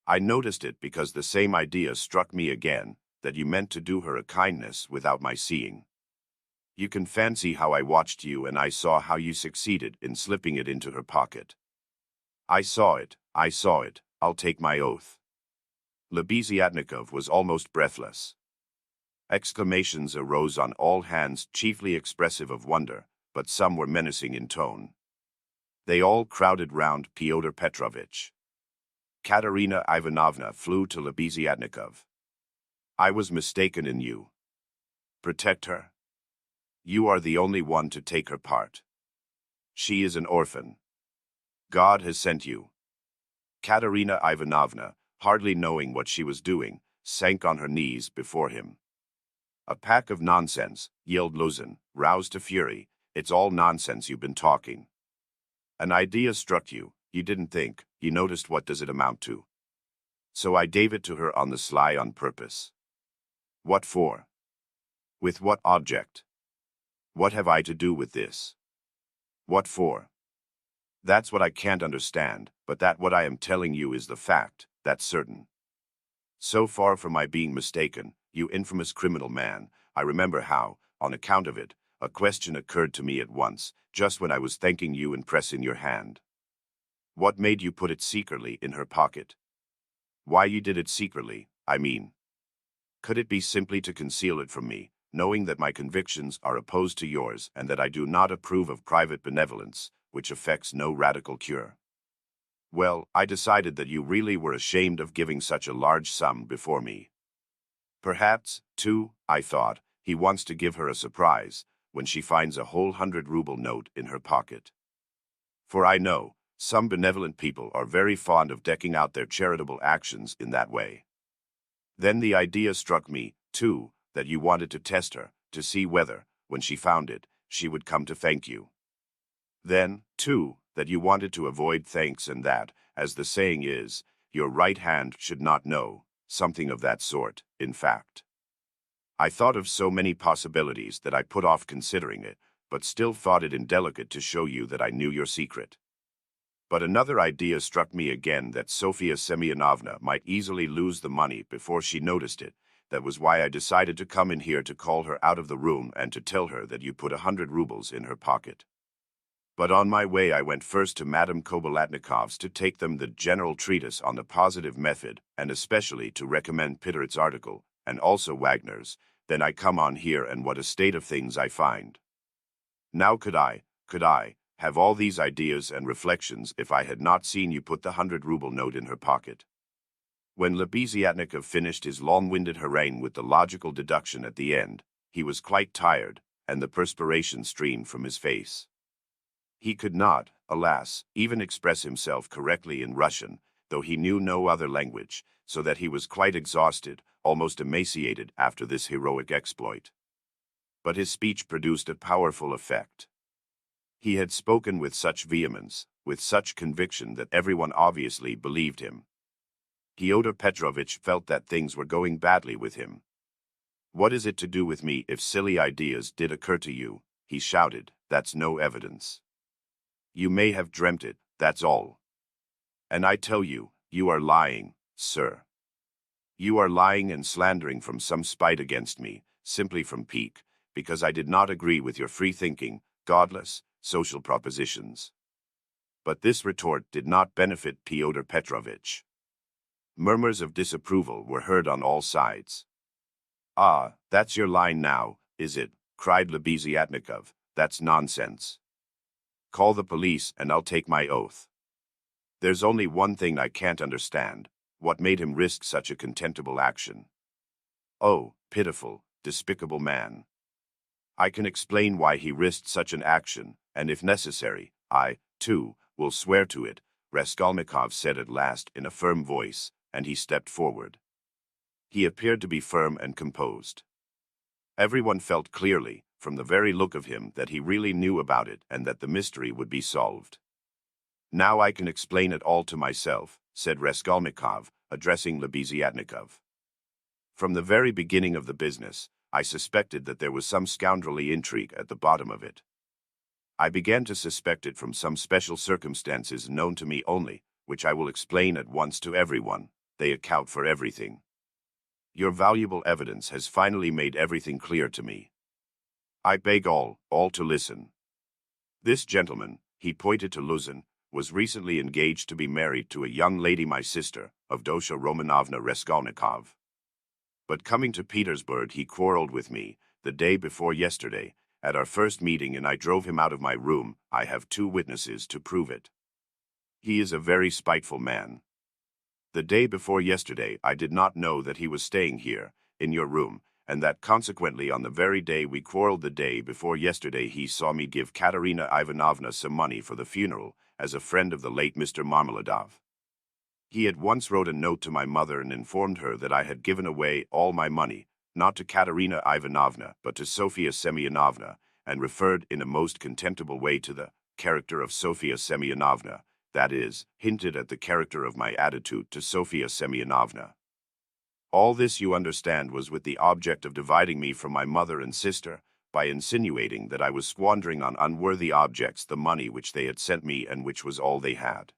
I noticed it because the same idea struck me again, that you meant to do her a kindness without my seeing. You can fancy how I watched you, and I saw how you succeeded in slipping it into her pocket. I saw it, I'll take my oath. Lebeziatnikov was almost breathless. Exclamations arose on all hands, chiefly expressive of wonder, but some were menacing in tone. They all crowded round Fyodor Petrovitch. Katerina Ivanovna flew to Lebeziatnikov. I was mistaken in you. Protect her. You are the only one to take her part. She is an orphan. God has sent you. Katerina Ivanovna, hardly knowing what she was doing, sank on her knees before him. A pack of nonsense, yelled Luzin, roused to fury. It's all nonsense you've been talking. An idea struck you, you didn't think, you noticed what does it amount to. So I gave it to her on the sly on purpose. What for? With what object? What have I to do with this? What for? That's what I can't understand, but that what I am telling you is the fact, that's certain. So far from my being mistaken, you infamous criminal man, I remember how, on account of it, a question occurred to me at once, just when I was thanking you and pressing your hand. What made you put it secretly in her pocket? Why you did it secretly, I mean. Could it be simply to conceal it from me, knowing that my convictions are opposed to yours and that I do not approve of private benevolence, which effects no radical cure? Well, I decided that you really were ashamed of giving such a large sum before me. Perhaps, too, I thought, he wants to give her a surprise when she finds a whole 100-ruble note in her pocket. For I know, some benevolent people are very fond of decking out their charitable actions in that way. Then the idea struck me, too, that you wanted to test her, to see whether, when she found it, she would come to thank you. Then, too, that you wanted to avoid thanks and that, as the saying is, your right hand should not know, something of that sort, in fact. I thought of so many possibilities that I put off considering it, but still thought it indelicate to show you that I knew your secret. But another idea struck me again, that Sofia Semyonovna might easily lose the money before she noticed it. That was why I decided to come in here to call her out of the room and to tell her that you put 100 rubles in her pocket. But on my way I went first to Madame Kobilatnikov's to take them the general treatise on the positive method, and especially to recommend Pitterit's article, and also Wagner's. Then I come on here, and what a state of things I find. Now could I have all these ideas and reflections if I had not seen you put the 100-ruble note in her pocket? When Lebeziatnikov finished his long-winded harangue with the logical deduction at the end, he was quite tired, and the perspiration streamed from his face. He could not, alas, even express himself correctly in Russian, though he knew no other language, so that he was quite exhausted, almost emaciated after this heroic exploit. But his speech produced a powerful effect. He had spoken with such vehemence, with such conviction that everyone obviously believed him. Fyodor Petrovich felt that things were going badly with him. "What is it to do with me if silly ideas did occur to you?" he shouted. "That's no evidence. You may have dreamt it, that's all. And I tell you, you are lying, sir. You are lying and slandering from some spite against me, simply from pique, because I did not agree with your free-thinking, godless, social propositions." But this retort did not benefit Fyodor Petrovich. Murmurs of disapproval were heard on all sides. "Ah, that's your line now, is it?" cried Lebeziatnikov. "That's nonsense. Call the police and I'll take my oath. There's only one thing I can't understand: what made him risk such a contemptible action? Oh, pitiful, despicable man. I can explain why he risked such an action, and if necessary, I, too, will swear to it," Raskolnikov said at last in a firm voice, and he stepped forward. He appeared to be firm and composed. Everyone felt clearly, from the very look of him, that he really knew about it and that the mystery would be solved. "Now I can explain it all to myself," said Raskolnikov, addressing Lebeziatnikov. "From the very beginning of the business, I suspected that there was some scoundrelly intrigue at the bottom of it. I began to suspect it from some special circumstances known to me only, which I will explain at once to everyone. They account for everything. Your valuable evidence has finally made everything clear to me. I beg all to listen. This gentleman," he pointed to Luzin, "was recently engaged to be married to a young lady, my sister, Avdotya Romanovna Raskolnikov. But coming to Petersburg, he quarreled with me, the day before yesterday, at our first meeting, and I drove him out of my room. I have 2 witnesses to prove it. He is a very spiteful man. The day before yesterday I did not know that he was staying here, in your room, and that consequently on the very day we quarreled, the day before yesterday, he saw me give Katerina Ivanovna some money for the funeral, as a friend of the late Mr. Marmeladov. He at once wrote a note to my mother and informed her that I had given away all my money, not to Katerina Ivanovna, but to Sofia Semyonovna, and referred in a most contemptible way to the character of Sofia Semyonovna, that is, hinted at the character of my attitude to Sofia Semyonovna. All this, you understand, was with the object of dividing me from my mother and sister, by insinuating that I was squandering on unworthy objects the money which they had sent me and which was all they had.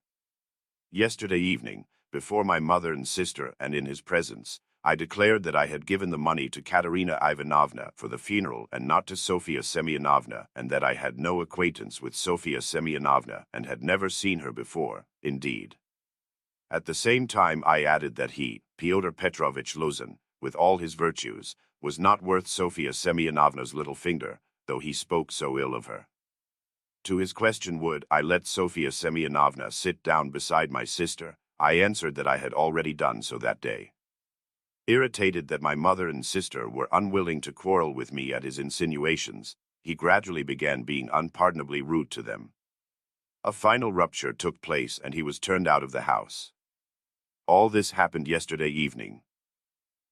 Yesterday evening, before my mother and sister and in his presence, I declared that I had given the money to Katerina Ivanovna for the funeral and not to Sofia Semyonovna, and that I had no acquaintance with Sofia Semyonovna and had never seen her before, indeed. At the same time I added that he, Fyodor Petrovich Luzin, with all his virtues, was not worth Sofia Semyonovna's little finger, though he spoke so ill of her. To his question, would I let Sofia Semyonovna sit down beside my sister, I answered that I had already done so that day. Irritated that my mother and sister were unwilling to quarrel with me at his insinuations, he gradually began being unpardonably rude to them. A final rupture took place and he was turned out of the house. All this happened yesterday evening.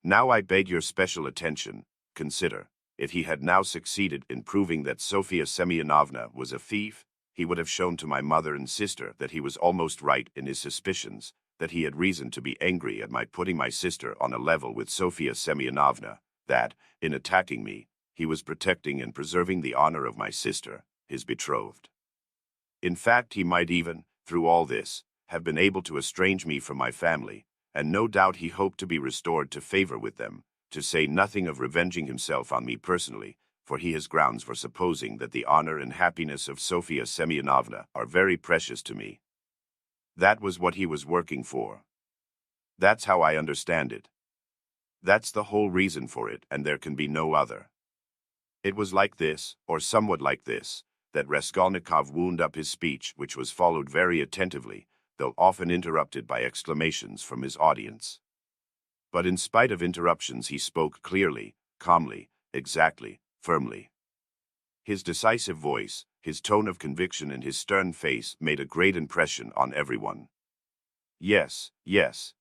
Now I beg your special attention. Consider, if he had now succeeded in proving that Sofia Semyonovna was a thief, he would have shown to my mother and sister that he was almost right in his suspicions, that he had reason to be angry at my putting my sister on a level with Sofia Semyonovna, that, in attacking me, he was protecting and preserving the honor of my sister, his betrothed. In fact, he might even, through all this, have been able to estrange me from my family, and no doubt he hoped to be restored to favor with them, to say nothing of revenging himself on me personally, for he has grounds for supposing that the honor and happiness of Sofia Semyonovna are very precious to me. That was what he was working for. That's how I understand it. That's the whole reason for it, and there can be no other. It was like this, or somewhat like this, that Raskolnikov wound up his speech, which was followed very attentively, though often interrupted by exclamations from his audience. But in spite of interruptions he spoke clearly, calmly, exactly, firmly. His decisive voice, his tone of conviction, and his stern face made a great impression on everyone. Yes,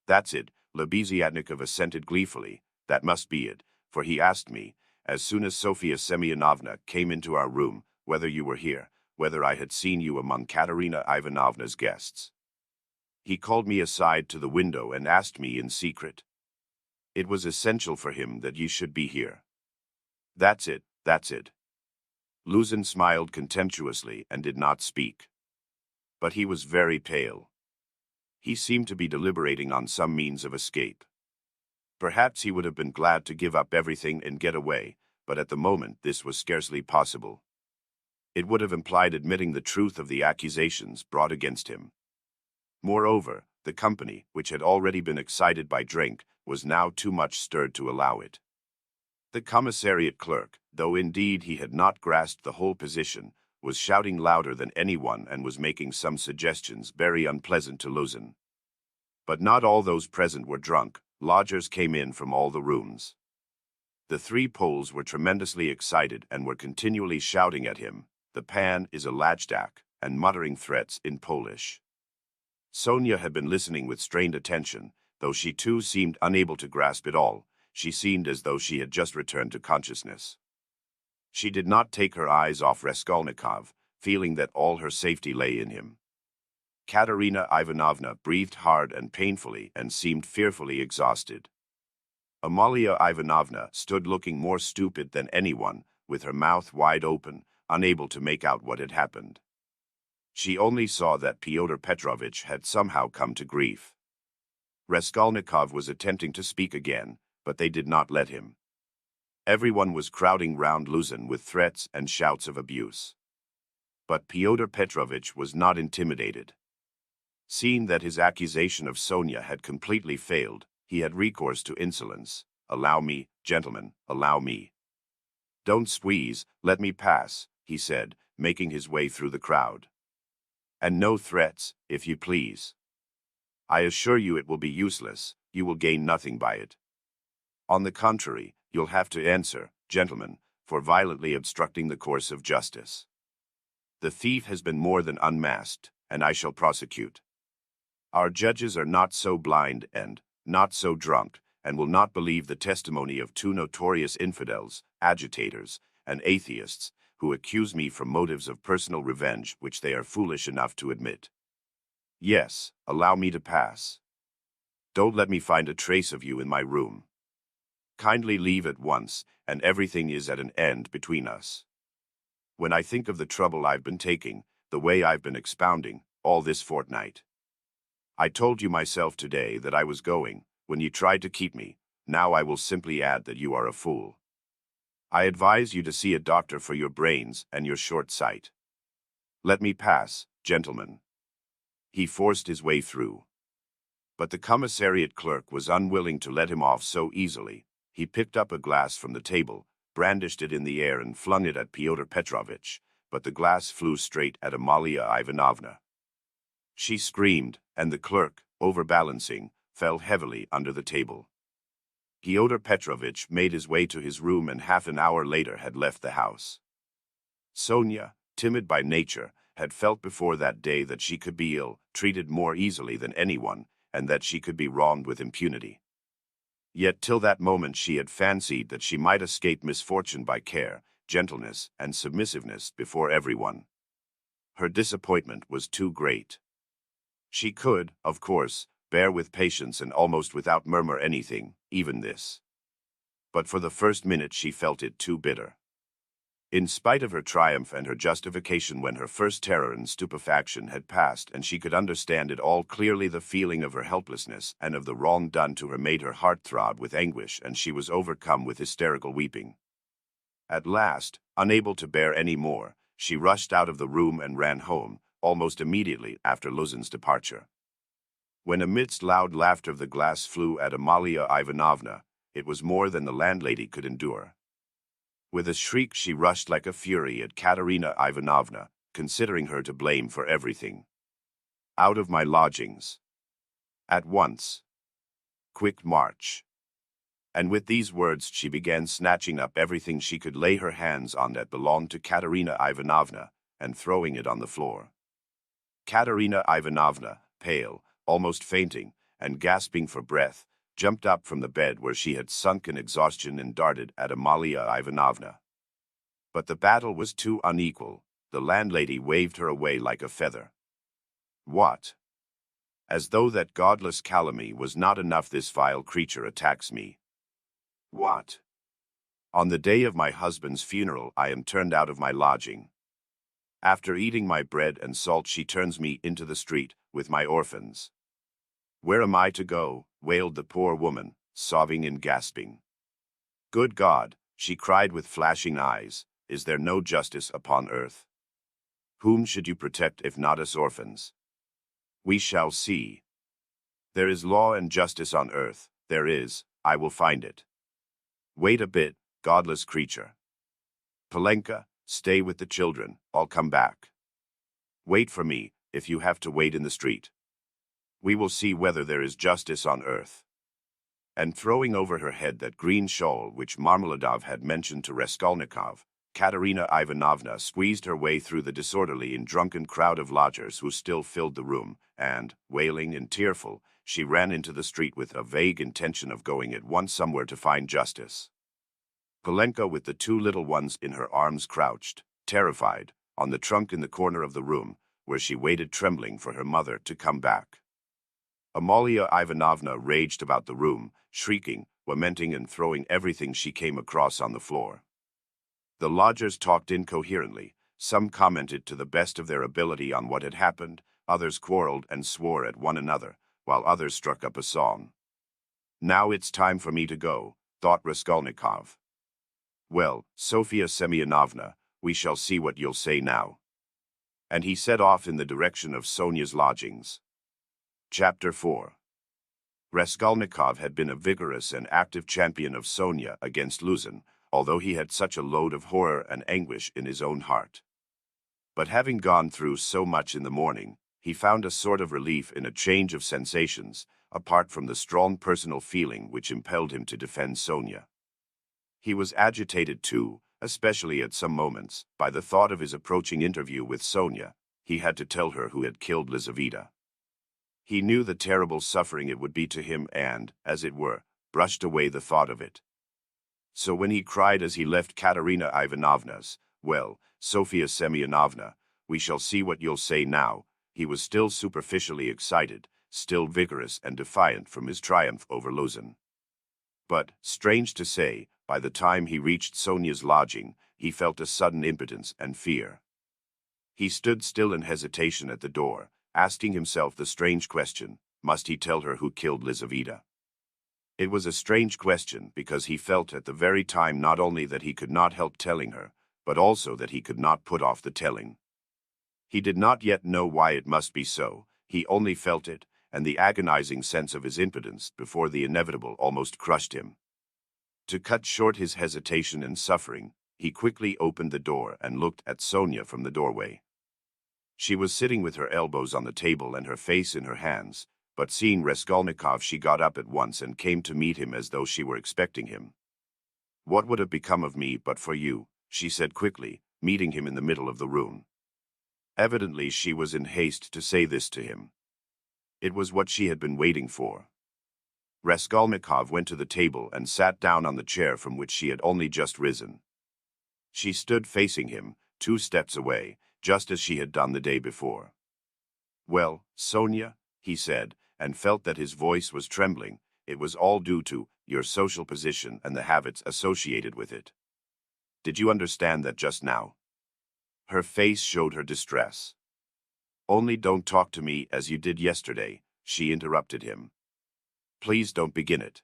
that's it, Lebeziatnikov assented gleefully. That must be it, for he asked me, as soon as Sofia Semyonovna came into our room, whether you were here, whether I had seen you among Katerina Ivanovna's guests. He called me aside to the window and asked me in secret. It was essential for him that you should be here. That's it, that's it. Luzin smiled contemptuously and did not speak. But he was very pale. He seemed to be deliberating on some means of escape. Perhaps he would have been glad to give up everything and get away, but at the moment this was scarcely possible. It would have implied admitting the truth of the accusations brought against him. Moreover, the company, which had already been excited by drink, was now too much stirred to allow it. The commissariat clerk, though indeed he had not grasped the whole position, was shouting louder than anyone and was making some suggestions very unpleasant to Luzin. But not all those present were drunk. Lodgers came in from all the rooms. The three Poles were tremendously excited and were continually shouting at him, "The pan is a lajdak," and muttering threats in Polish. Sonia had been listening with strained attention, though she too seemed unable to grasp it all. She seemed as though she had just returned to consciousness. She did not take her eyes off Raskolnikov, feeling that all her safety lay in him. Katerina Ivanovna breathed hard and painfully and seemed fearfully exhausted. Amalia Ivanovna stood looking more stupid than anyone, with her mouth wide open, unable to make out what had happened. She only saw that Fyodor Petrovitch had somehow come to grief. Raskolnikov was attempting to speak again, but they did not let him. Everyone was crowding round Luzin with threats and shouts of abuse. But Fyodor Petrovitch was not intimidated. Seeing that his accusation of Sonia had completely failed, he had recourse to insolence. "Allow me, gentlemen, allow me. Don't squeeze, let me pass," he said, making his way through the crowd. "And no threats, if you please. I assure you it will be useless, you will gain nothing by it. On the contrary, you'll have to answer, gentlemen, for violently obstructing the course of justice. The thief has been more than unmasked, and I shall prosecute. Our judges are not so blind and not so drunk, and will not believe the testimony of two notorious infidels, agitators, and atheists, who accuse me from motives of personal revenge which they are foolish enough to admit. Yes, allow me to pass. Don't let me find a trace of you in my room. Kindly leave at once, and everything is at an end between us. When I think of the trouble I've been taking, the way I've been expounding, all this fortnight. I told you myself today that I was going, when you tried to keep me. Now I will simply add that you are a fool. I advise you to see a doctor for your brains and your short sight. Let me pass, gentlemen." He forced his way through. But the commissariat clerk was unwilling to let him off so easily. He picked up a glass from the table, brandished it in the air and flung it at Fyodor Petrovitch, but the glass flew straight at Amalia Ivanovna. She screamed, and the clerk, overbalancing, fell heavily under the table. Fyodor Petrovitch made his way to his room and half an hour later had left the house. Sonia, timid by nature, had felt before that day that she could be ill, treated more easily than anyone, and that she could be wronged with impunity. Yet till that moment she had fancied that she might escape misfortune by care, gentleness, and submissiveness before everyone. Her disappointment was too great. She could, of course, bear with patience and almost without murmur anything, even this. But for the first minute she felt it too bitter. In spite of her triumph and her justification when her first terror and stupefaction had passed and she could understand it all clearly, the feeling of her helplessness and of the wrong done to her made her heart throb with anguish and she was overcome with hysterical weeping. At last, unable to bear any more, she rushed out of the room and ran home, almost immediately after Luzin's departure. When amidst loud laughter the glass flew at Amalia Ivanovna, it was more than the landlady could endure. With a shriek she rushed like a fury at Katerina Ivanovna, considering her to blame for everything. "Out of my lodgings. At once. Quick march." And with these words she began snatching up everything she could lay her hands on that belonged to Katerina Ivanovna, and throwing it on the floor. Katerina Ivanovna, pale, almost fainting, and gasping for breath, jumped up from the bed where she had sunk in exhaustion and darted at Amalia Ivanovna. But the battle was too unequal. The landlady waved her away like a feather. What? As though that godless calumny was not enough, this vile creature attacks me. What? On the day of my husband's funeral I am turned out of my lodging. After eating my bread and salt she turns me into the street with my orphans. Where am I to go? Wailed the poor woman, sobbing and gasping. Good God, she cried with flashing eyes, is there no justice upon earth? Whom should you protect if not us orphans? We shall see. There is law and justice on earth, there is, I will find it. Wait a bit, godless creature. Polenka, stay with the children, I'll come back. Wait for me, if you have to wait in the street. We will see whether there is justice on earth. And throwing over her head that green shawl which Marmeladov had mentioned to Raskolnikov, Katerina Ivanovna squeezed her way through the disorderly and drunken crowd of lodgers who still filled the room, and, wailing and tearful, she ran into the street with a vague intention of going at once somewhere to find justice. Polenka, with the two little ones in her arms, crouched, terrified, on the trunk in the corner of the room, where she waited trembling for her mother to come back. Amalia Ivanovna raged about the room, shrieking, lamenting and throwing everything she came across on the floor. The lodgers talked incoherently, some commented to the best of their ability on what had happened, others quarreled and swore at one another, while others struck up a song. Now it's time for me to go, thought Raskolnikov. Well, Sofia Semyonovna, we shall see what you'll say now. And he set off in the direction of Sonia's lodgings. Chapter 4. Raskolnikov had been a vigorous and active champion of Sonia against Luzin, although he had such a load of horror and anguish in his own heart. But having gone through so much in the morning, he found a sort of relief in a change of sensations, apart from the strong personal feeling which impelled him to defend Sonia. He was agitated too, especially at some moments, by the thought of his approaching interview with Sonia. He had to tell her who had killed Lizaveta. He knew the terrible suffering it would be to him and, as it were, brushed away the thought of it. So when he cried as he left Katerina Ivanovna's, "Well, Sofia Semyonovna, we shall see what you'll say now," he was still superficially excited, still vigorous and defiant from his triumph over Luzin. But, strange to say, by the time he reached Sonia's lodging, he felt a sudden impotence and fear. He stood still in hesitation at the door, asking himself the strange question, must he tell her who killed Lizaveta? It was a strange question because he felt at the very time not only that he could not help telling her, but also that he could not put off the telling. He did not yet know why it must be so, he only felt it, and the agonizing sense of his impotence before the inevitable almost crushed him. To cut short his hesitation and suffering, he quickly opened the door and looked at Sonia from the doorway. She was sitting with her elbows on the table and her face in her hands, but seeing Raskolnikov she got up at once and came to meet him as though she were expecting him. "What would have become of me but for you?" she said quickly, meeting him in the middle of the room. Evidently she was in haste to say this to him. It was what she had been waiting for. Raskolnikov went to the table and sat down on the chair from which she had only just risen. She stood facing him, 2 steps away, just as she had done the day before. "Well, Sonia," he said, and felt that his voice was trembling. "It was all due to your social position and the habits associated with it. Did you understand that just now?" Her face showed her distress. "Only don't talk to me as you did yesterday," she interrupted him. "Please don't begin it.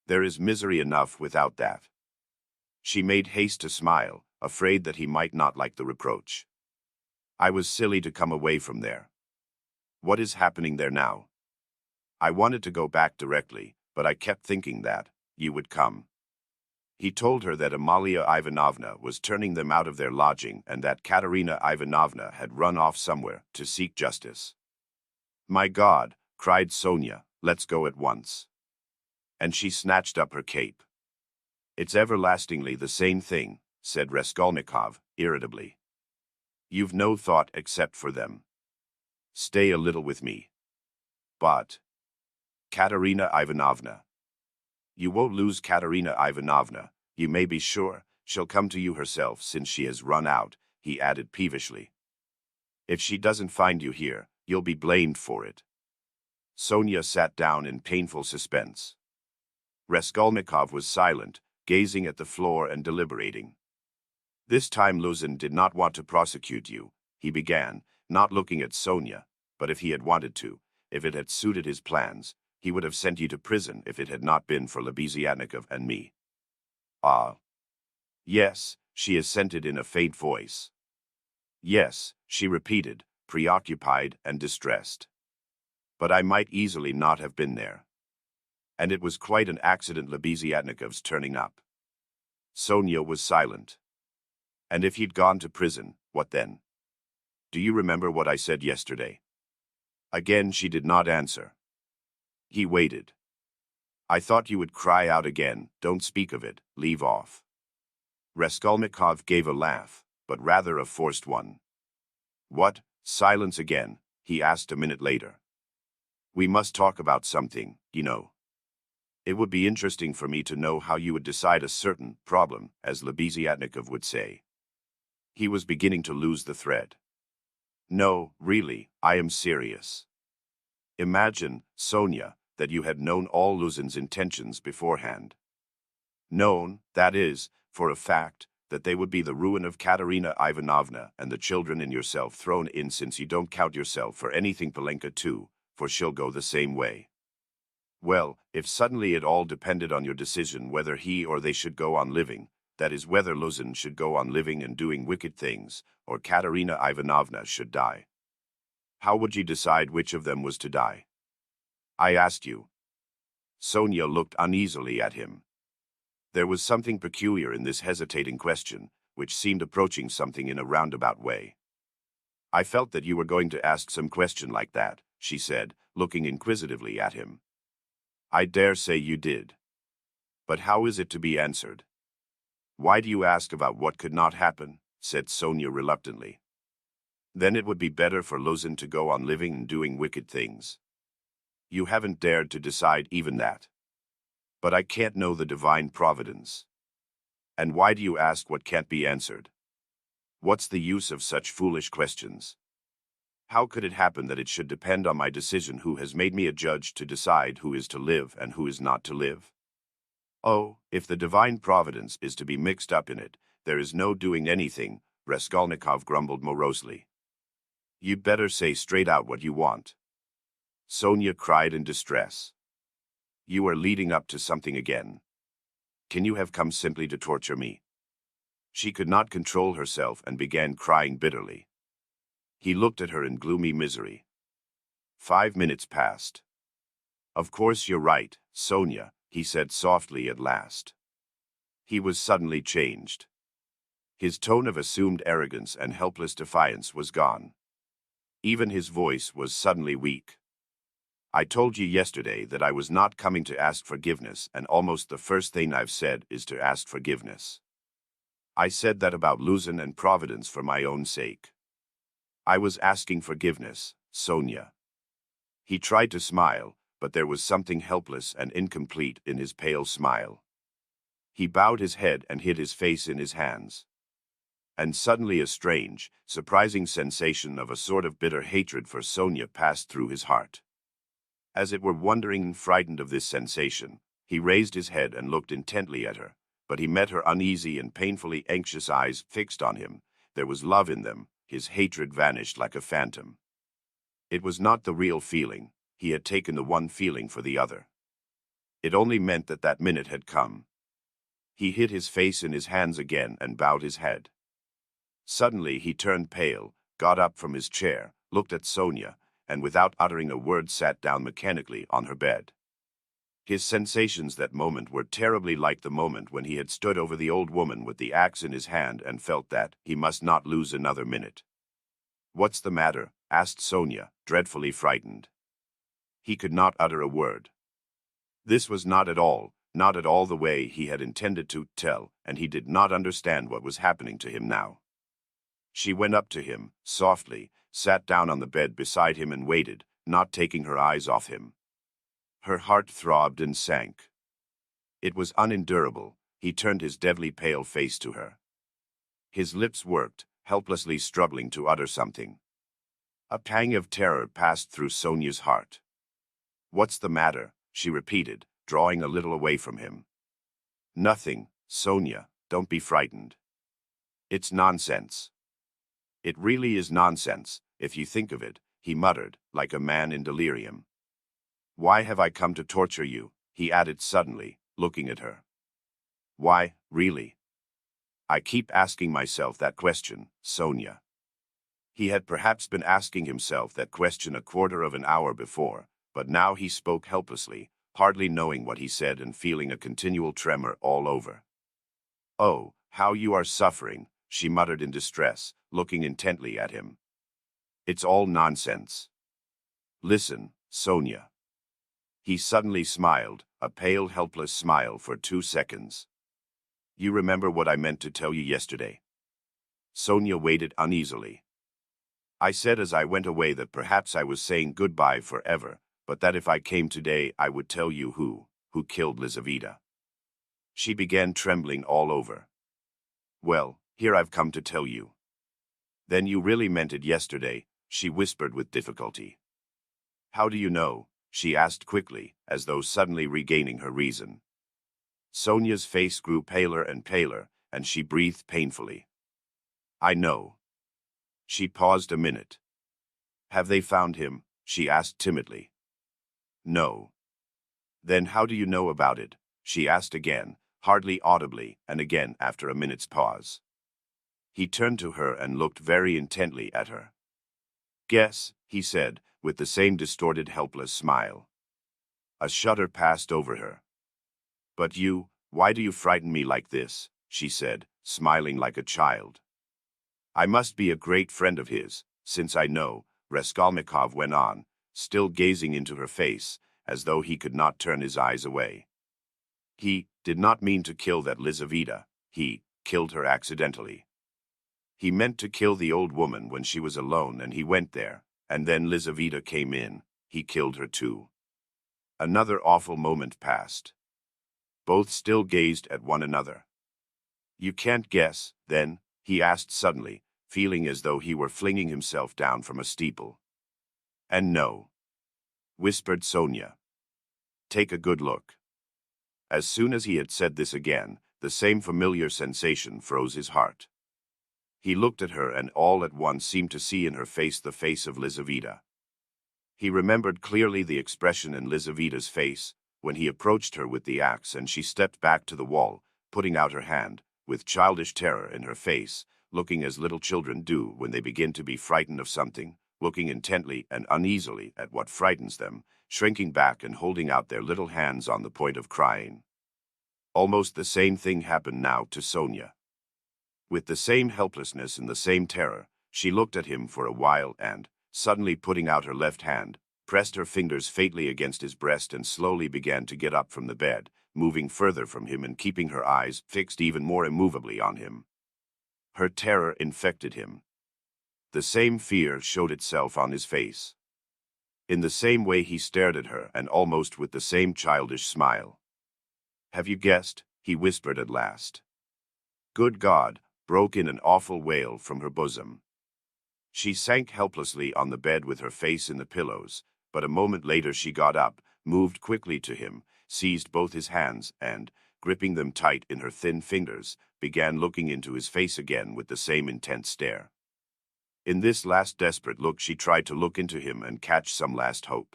There is misery enough without that." She made haste to smile, afraid that he might not like the reproach. "I was silly to come away from there. What is happening there now? I wanted to go back directly, but I kept thinking that you would come." He told her that Amalia Ivanovna was turning them out of their lodging and that Katerina Ivanovna had run off somewhere to seek justice. "My God," cried Sonia, "let's go at once." And she snatched up her cape. "It's everlastingly the same thing," said Raskolnikov, irritably. "You've no thought except for them. Stay a little with me." "But Katerina Ivanovna. You won't lose Katerina Ivanovna, you may be sure. She'll come to you herself since she has run out, he added peevishly. If she doesn't find you here, you'll be blamed for it. Sonia sat down in painful suspense. Raskolnikov was silent, gazing at the floor and deliberating. This time Luzin did not want to prosecute you, he began, not looking at Sonia, but if he had wanted to, if it had suited his plans, he would have sent you to prison if it had not been for Lebeziatnikov and me. Ah. Yes, she assented in a faint voice. Yes, she repeated, preoccupied and distressed. But I might easily not have been there. And it was quite an accident Lebeziatnikov's turning up. Sonia was silent. And if he'd gone to prison, what then? Do you remember what I said yesterday? Again she did not answer. He waited. I thought you would cry out again, don't speak of it, leave off. Raskolnikov gave a laugh, but rather a forced one. What? Silence again, he asked a minute later. We must talk about something, you know. It would be interesting for me to know how you would decide a certain problem, as Lebeziatnikov would say. He was beginning to lose the thread. No, really, I am serious. Imagine, Sonia, that you had known all Luzin's intentions beforehand. Known, that is, for a fact, that they would be the ruin of Katerina Ivanovna and the children and yourself thrown in since you don't count yourself for anything Polenka too, for she'll go the same way. Well, if suddenly it all depended on your decision whether he or they should go on living, that is whether Luzin should go on living and doing wicked things, or Katerina Ivanovna should die. How would you decide which of them was to die? I asked you. Sonia looked uneasily at him. There was something peculiar in this hesitating question, which seemed approaching something in a roundabout way. I felt that you were going to ask some question like that, she said, looking inquisitively at him. I dare say you did. But how is it to be answered? Why do you ask about what could not happen? Said Sonia reluctantly. Then it would be better for Luzin to go on living and doing wicked things. You haven't dared to decide even that. But I can't know the divine providence. And why do you ask what can't be answered? What's the use of such foolish questions? How could it happen that it should depend on my decision who has made me a judge to decide who is to live and who is not to live? Oh, if the divine providence is to be mixed up in it, there is no doing anything, Raskolnikov grumbled morosely. You'd better say straight out what you want. Sonia cried in distress. You are leading up to something again. Can you have come simply to torture me? She could not control herself and began crying bitterly. He looked at her in gloomy misery. 5 minutes passed. Of course you're right, Sonia, he said softly at last. He was suddenly changed. His tone of assumed arrogance and helpless defiance was gone. Even his voice was suddenly weak. I told you yesterday that I was not coming to ask forgiveness, and almost the first thing I've said is to ask forgiveness. I said that about Luzin and Providence for my own sake. I was asking forgiveness, Sonia. He tried to smile, but there was something helpless and incomplete in his pale smile. He bowed his head and hid his face in his hands. And suddenly a strange, surprising sensation of a sort of bitter hatred for Sonia passed through his heart. As it were wondering and frightened of this sensation, he raised his head and looked intently at her, but he met her uneasy and painfully anxious eyes fixed on him. There was love in them, his hatred vanished like a phantom. It was not the real feeling, he had taken the one feeling for the other. It only meant that that minute had come. He hid his face in his hands again and bowed his head. Suddenly he turned pale, got up from his chair, looked at Sonia, and without uttering a word sat down mechanically on her bed. His sensations that moment were terribly like the moment when he had stood over the old woman with the axe in his hand and felt that he must not lose another minute. What's the matter? Asked Sonia, dreadfully frightened. He could not utter a word. This was not at all the way he had intended to tell, and he did not understand what was happening to him now. She went up to him, softly, sat down on the bed beside him and waited, not taking her eyes off him. Her heart throbbed and sank. It was unendurable. He turned his deadly pale face to her. His lips worked, helplessly struggling to utter something. A pang of terror passed through Sonia's heart. "What's the matter?" she repeated, drawing a little away from him. "Nothing, Sonia, don't be frightened. It's nonsense." "It really is nonsense, if you think of it," he muttered, like a man in delirium. "Why have I come to torture you?" he added suddenly, looking at her. "Why, really? I keep asking myself that question, Sonia." He had perhaps been asking himself that question a quarter of an hour before, but now he spoke helplessly, hardly knowing what he said and feeling a continual tremor all over. "Oh, how you are suffering," she muttered in distress, looking intently at him. "It's all nonsense. Listen, Sonia." He suddenly smiled, a pale, helpless smile for 2 seconds. "You remember what I meant to tell you yesterday?" Sonia waited uneasily. "I said as I went away that perhaps I was saying goodbye forever, but that if I came today I would tell you who killed Lizaveta." She began trembling all over. "Well, here I've come to tell you." "Then you really meant it yesterday," she whispered with difficulty. "How do you know?" she asked quickly, as though suddenly regaining her reason. Sonia's face grew paler and paler, and she breathed painfully. "I know." She paused a minute. "Have they found him?" she asked timidly. "No." "Then how do you know about it?" she asked again, hardly audibly, and again after a minute's pause. He turned to her and looked very intently at her. "Guess," he said, with the same distorted, helpless smile. A shudder passed over her. "But you, why do you frighten me like this?" she said, smiling like a child. "I must be a great friend of his, since I know," Raskolnikov went on, still gazing into her face, as though he could not turn his eyes away. "He did not mean to kill that Lizaveta. He killed her accidentally. He meant to kill the old woman when she was alone and he went there, and then Lizaveta came in. He killed her too." Another awful moment passed. Both still gazed at one another. "You can't guess, then?" he asked suddenly, feeling as though he were flinging himself down from a steeple. "And no," whispered Sonia. "Take a good look." As soon as he had said this again, the same familiar sensation froze his heart. He looked at her and all at once seemed to see in her face the face of Lizaveta. He remembered clearly the expression in Lizaveta's face when he approached her with the axe and she stepped back to the wall, putting out her hand, with childish terror in her face, looking as little children do when they begin to be frightened of something, looking intently and uneasily at what frightens them, shrinking back and holding out their little hands on the point of crying. Almost the same thing happened now to Sonia. With the same helplessness and the same terror, she looked at him for a while and, suddenly putting out her left hand, pressed her fingers faintly against his breast and slowly began to get up from the bed, moving further from him and keeping her eyes fixed even more immovably on him. Her terror infected him. The same fear showed itself on his face. In the same way he stared at her and almost with the same childish smile. "Have you guessed?" he whispered at last. "Good God!" broke in an awful wail from her bosom. She sank helplessly on the bed with her face in the pillows, but a moment later she got up, moved quickly to him, seized both his hands and, gripping them tight in her thin fingers, began looking into his face again with the same intense stare. In this last desperate look she tried to look into him and catch some last hope.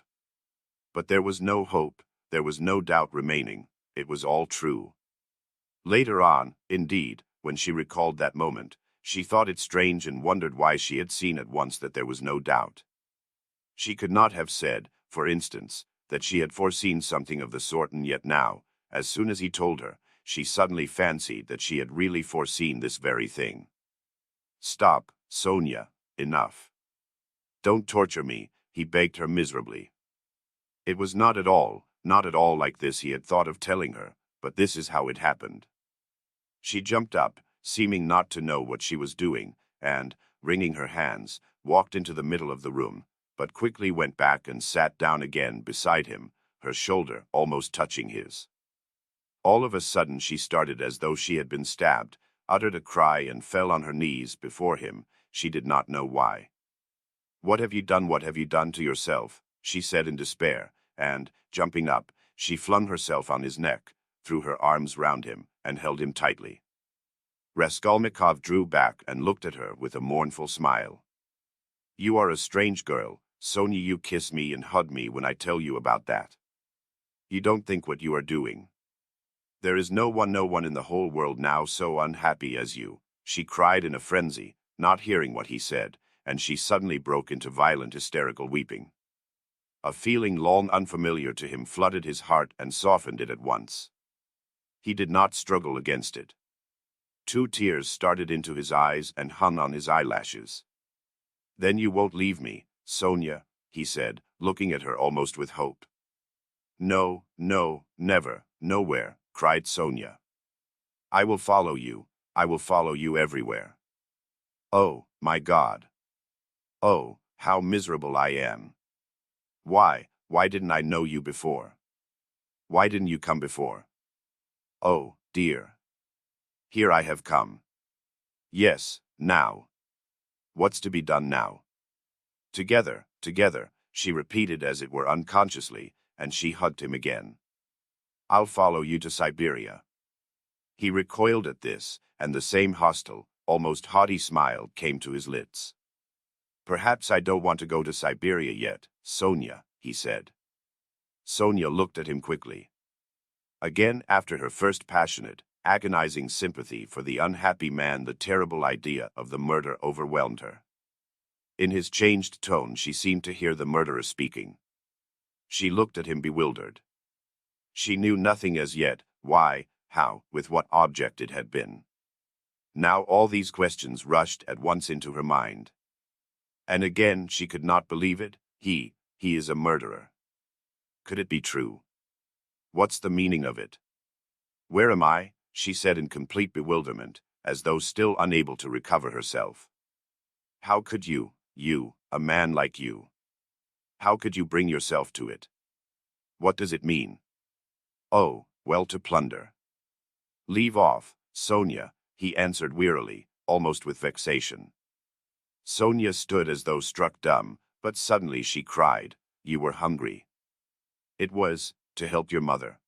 But there was no hope, there was no doubt remaining, it was all true. Later on, indeed, when she recalled that moment, she thought it strange and wondered why she had seen at once that there was no doubt. She could not have said, for instance, that she had foreseen something of the sort, and yet now, as soon as he told her, she suddenly fancied that she had really foreseen this very thing. "Stop, Sonia, enough. Don't torture me," he begged her miserably. It was not at all like this he had thought of telling her, but this is how it happened. She jumped up, seeming not to know what she was doing, and, wringing her hands, walked into the middle of the room, but quickly went back and sat down again beside him, her shoulder almost touching his. All of a sudden she started as though she had been stabbed, uttered a cry and fell on her knees before him. She did not know why. "What have you done? What have you done to yourself?" she said in despair, and, jumping up, she flung herself on his neck, threw her arms round him, and held him tightly. Raskolnikov drew back and looked at her with a mournful smile. "You are a strange girl, Sonia. You kiss me and hug me when I tell you about that. You don't think what you are doing. There is no one in the whole world now so unhappy as you," she cried in a frenzy, not hearing what he said, and she suddenly broke into violent hysterical weeping. A feeling long unfamiliar to him flooded his heart and softened it at once. He did not struggle against it. 2 tears started into his eyes and hung on his eyelashes. "Then you won't leave me, Sonia," he said, looking at her almost with hope. "No, no, never, nowhere," cried Sonia. "I will follow you. I will follow you everywhere. Oh, my God. Oh, how miserable I am. Why didn't I know you before? Why didn't you come before? Oh, dear. Here I have come. Yes, now. What's to be done now?" "Together, together," she repeated as it were unconsciously, and she hugged him again. "I'll follow you to Siberia." He recoiled at this, and the same hostile, almost haughty smile came to his lips. "Perhaps I don't want to go to Siberia yet, Sonia," he said. Sonia looked at him quickly. Again, after her first passionate, agonizing sympathy for the unhappy man, the terrible idea of the murder overwhelmed her. In his changed tone she seemed to hear the murderer speaking. She looked at him bewildered. She knew nothing as yet, why, how, with what object it had been. Now all these questions rushed at once into her mind. And again she could not believe it. He is a murderer. Could it be true? What's the meaning of it? "Where am I?" she said in complete bewilderment, as though still unable to recover herself. "How could you, a man like you? How could you bring yourself to it? What does it mean?" "Oh, well, to plunder." "Leave off, Sonia," he answered wearily, almost with vexation. Sonia stood as though struck dumb, but suddenly she cried, "You were hungry." "It was, to help your mother."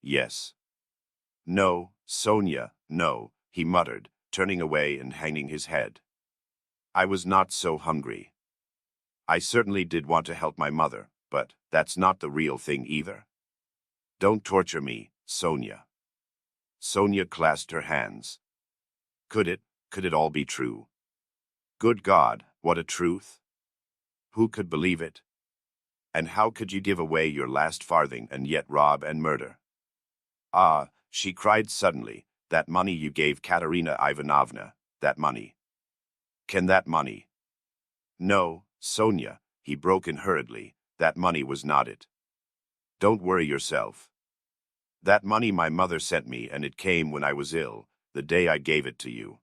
"Yes." "No, Sonia, no," he muttered, turning away and hanging his head. "I was not so hungry. I certainly did want to help my mother, but that's not the real thing either. Don't torture me, Sonia." Sonia clasped her hands. Could it all be true? Good God, what a truth! Who could believe it? And how could you give away your last farthing and yet rob and murder? Ah, she cried suddenly, that money you gave Katerina Ivanovna, that money. Can that money? No, Sonia, he broke in hurriedly, that money was not it. Don't worry yourself. That money my mother sent me, and it came when I was ill, the day I gave it to you.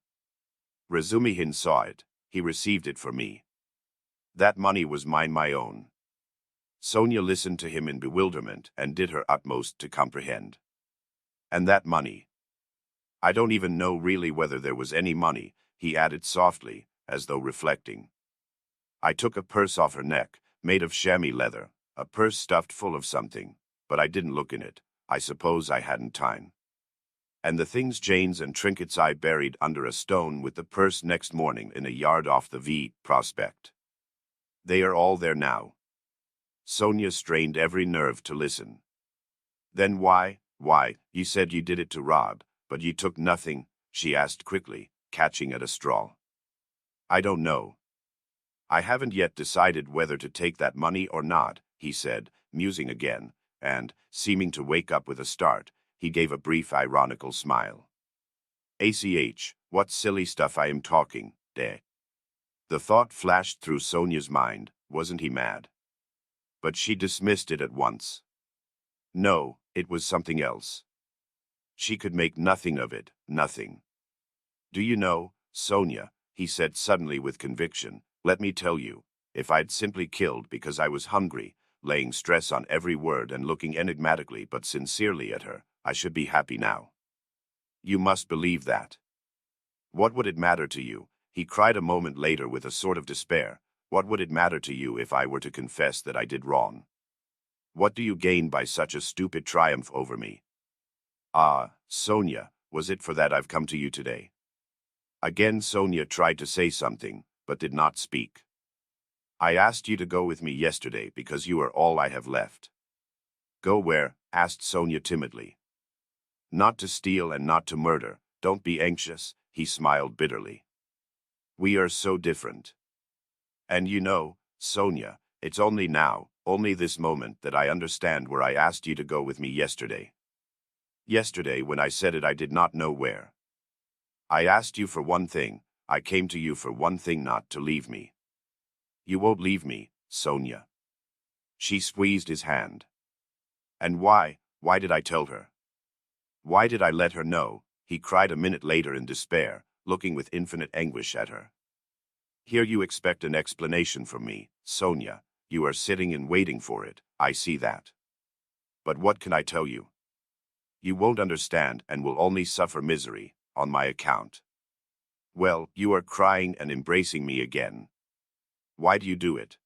Razumihin saw it, he received it for me. That money was mine, my own. Sonia listened to him in bewilderment and did her utmost to comprehend. And that money. I don't even know really whether there was any money, he added softly, as though reflecting. I took a purse off her neck, made of chamois leather, a purse stuffed full of something, but I didn't look in it. I suppose I hadn't time. And the things, chains and trinkets, I buried under a stone with the purse next morning in a yard off the V Prospect. They are all there now. Sonia strained every nerve to listen. Then why, you said you did it to rob, but you took nothing, she asked quickly, catching at a straw. I don't know. I haven't yet decided whether to take that money or not, he said, musing again, and, seeming to wake up with a start, he gave a brief ironical smile. ACH, what silly stuff I am talking, de. The thought flashed through Sonia's mind, wasn't he mad? But she dismissed it at once. No, it was something else. She could make nothing of it, nothing. Do you know, Sonia, he said suddenly with conviction, let me tell you, if I'd simply killed because I was hungry, laying stress on every word and looking enigmatically but sincerely at her. I should be happy now. You must believe that. What would it matter to you? He cried a moment later with a sort of despair. What would it matter to you if I were to confess that I did wrong? What do you gain by such a stupid triumph over me? Ah, Sonia, was it for that I've come to you today? Again Sonia tried to say something, but did not speak. I asked you to go with me yesterday because you are all I have left. Go where? Asked Sonia timidly. Not to steal and not to murder. Don't be anxious, he smiled bitterly. We are so different. And you know, Sonia, it's only now, only this moment that I understand where I asked you to go with me yesterday. Yesterday when I said it I did not know where. I asked you for one thing, I came to you for one thing, not to leave me. You won't leave me, Sonia. She squeezed his hand. And why did I tell her? Why did I let her know? He cried a minute later in despair, looking with infinite anguish at her. Here you expect an explanation from me, Sonia. You are sitting and waiting for it, I see that. But what can I tell you? You won't understand and will only suffer misery, on my account. Well, you are crying and embracing me again. Why do you do it?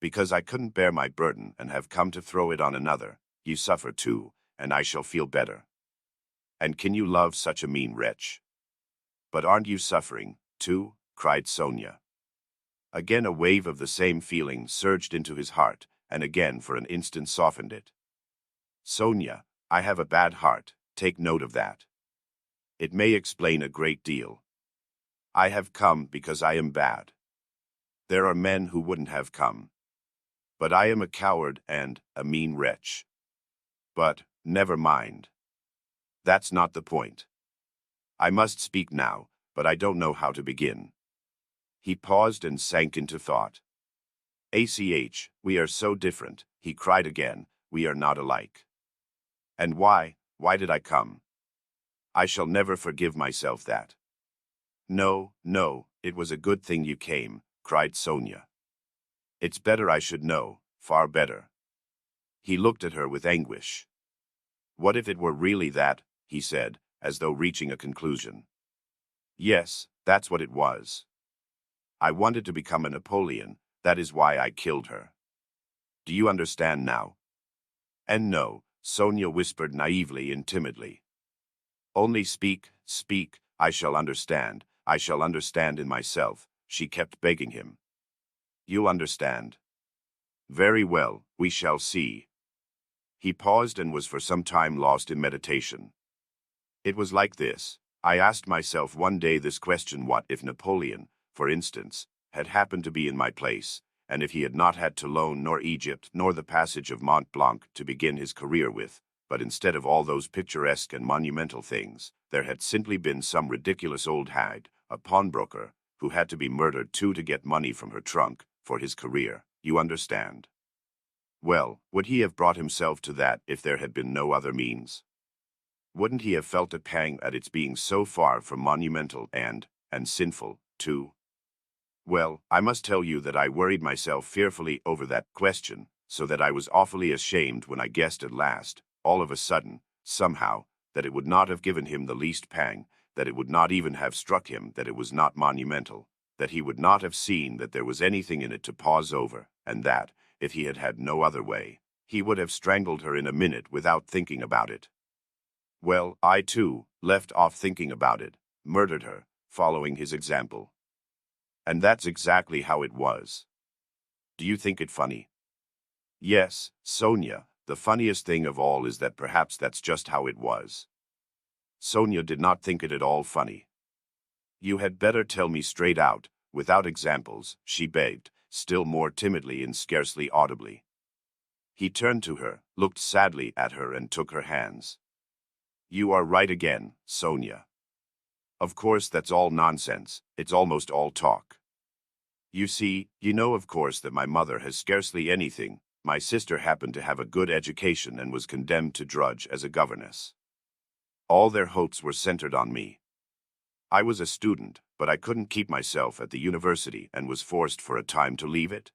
Because I couldn't bear my burden and have come to throw it on another. You suffer too, and I shall feel better. And can you love such a mean wretch? But aren't you suffering, too? Cried Sonia. Again a wave of the same feeling surged into his heart, and again for an instant softened it. Sonia, I have a bad heart, take note of that. It may explain a great deal. I have come because I am bad. There are men who wouldn't have come. But I am a coward and a mean wretch. But, never mind. That's not the point. I must speak now, but I don't know how to begin. He paused and sank into thought. We are so different, he cried again, we are not alike. And why did I come? I shall never forgive myself that. No, it was a good thing you came, cried Sonia. It's better I should know, far better. He looked at her with anguish. What if it were really that, he said, as though reaching a conclusion. Yes, that's what it was. I wanted to become a Napoleon, that is why I killed her. Do you understand now? And no, Sonia whispered naively and timidly. Only speak, I shall understand in myself, she kept begging him. You'll understand. Very well, we shall see. He paused and was for some time lost in meditation. It was like this. I asked myself one day this question: what if Napoleon, for instance, had happened to be in my place, and if he had not had Toulon nor Egypt nor the passage of Mont Blanc to begin his career with, but instead of all those picturesque and monumental things, there had simply been some ridiculous old hag, a pawnbroker, who had to be murdered too to get money from her trunk, for his career, you understand. Well, would he have brought himself to that if there had been no other means? Wouldn't he have felt a pang at its being so far from monumental and sinful, too? Well, I must tell you that I worried myself fearfully over that question, so that I was awfully ashamed when I guessed at last, all of a sudden, somehow, that it would not have given him the least pang, that it would not even have struck him that it was not monumental, that he would not have seen that there was anything in it to pause over, and that, if he had had no other way, he would have strangled her in a minute without thinking about it. Well, I too, left off thinking about it, murdered her, following his example. And that's exactly how it was. Do you think it funny? Yes, Sonia, the funniest thing of all is that perhaps that's just how it was. Sonia did not think it at all funny. You had better tell me straight out, without examples, she begged, still more timidly and scarcely audibly. He turned to her, looked sadly at her and took her hands. You are right again, Sonia. Of course that's all nonsense, it's almost all talk. You see, you know of course that my mother has scarcely anything. My sister happened to have a good education and was condemned to drudge as a governess. All their hopes were centered on me. I was a student, but I couldn't keep myself at the university and was forced for a time to leave it.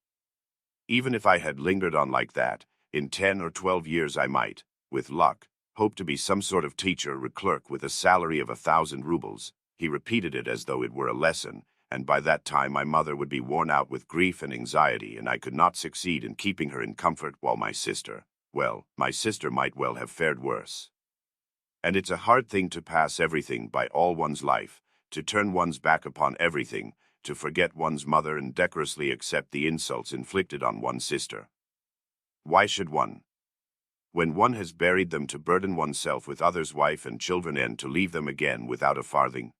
Even if I had lingered on like that, in 10 or 12 years I might, with luck, hope to be some sort of teacher or clerk with a salary of 1,000 rubles. He repeated it as though it were a lesson, and by that time my mother would be worn out with grief and anxiety, and I could not succeed in keeping her in comfort, while my sister, well, my sister might well have fared worse. And it's a hard thing to pass everything by all one's life, to turn one's back upon everything, to forget one's mother and decorously accept the insults inflicted on one's sister. Why should one? When one has buried them, to burden oneself with others' wife and children, and to leave them again without a farthing.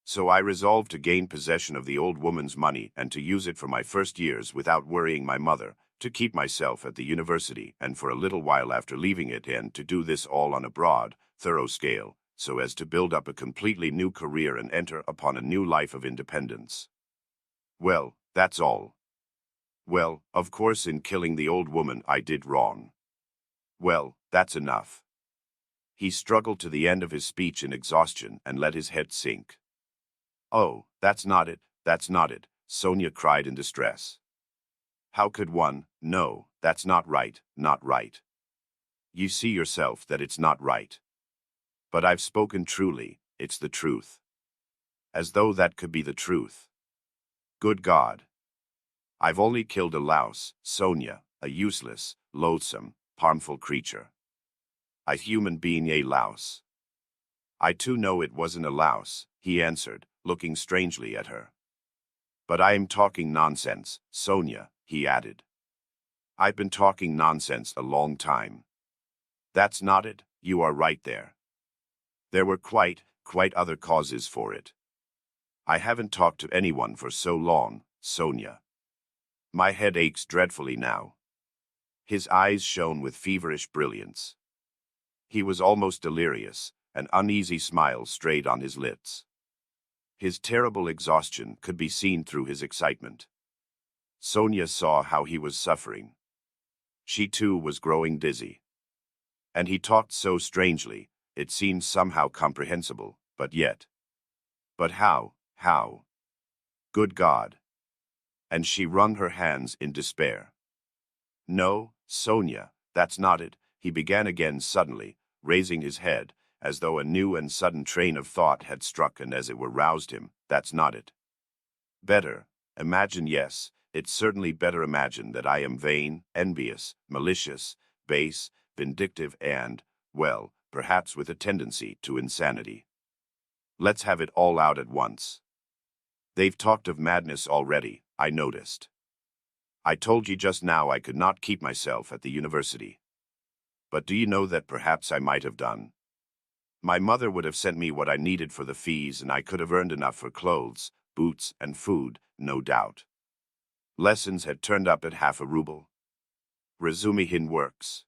So I resolved to gain possession of the old woman's money and to use it for my first years without worrying my mother, to keep myself at the university, and for a little while after leaving it, and to do this all on a broad, thorough scale, so as to build up a completely new career and enter upon a new life of independence. Well, that's all. Well, of course in killing the old woman I did wrong. Well, that's enough. He struggled to the end of his speech in exhaustion and let his head sink. Oh, that's not it, Sonia cried in distress. How could one? No, that's not right, not right. You see yourself that it's not right. But I've spoken truly, it's the truth. As though that could be the truth. Good God. I've only killed a louse, Sonia, a useless, loathsome, harmful creature. A human being, a louse. I too know it wasn't a louse, he answered, looking strangely at her. But I am talking nonsense, Sonia, he added. I've been talking nonsense a long time. That's not it, you are right there. There were quite other causes for it. I haven't talked to anyone for so long, Sonia. My head aches dreadfully now. His eyes shone with feverish brilliance. He was almost delirious, an uneasy smile strayed on his lips. His terrible exhaustion could be seen through his excitement. Sonia saw how he was suffering. She too was growing dizzy. And he talked so strangely, it seemed somehow comprehensible, but yet. But how? Good God! And she wrung her hands in despair. No, Sonia, that's not it, he began again suddenly, raising his head, as though a new and sudden train of thought had struck and as it were roused him. That's not it. Better, imagine, yes, it's certainly better imagine that I am vain, envious, malicious, base, vindictive and, well, perhaps with a tendency to insanity. Let's have it all out at once. They've talked of madness already, I noticed. I told you just now I could not keep myself at the university. But do you know that perhaps I might have done? My mother would have sent me what I needed for the fees, and I could have earned enough for clothes, boots, and food, no doubt. Lessons had turned up at half a ruble. Razumihin works.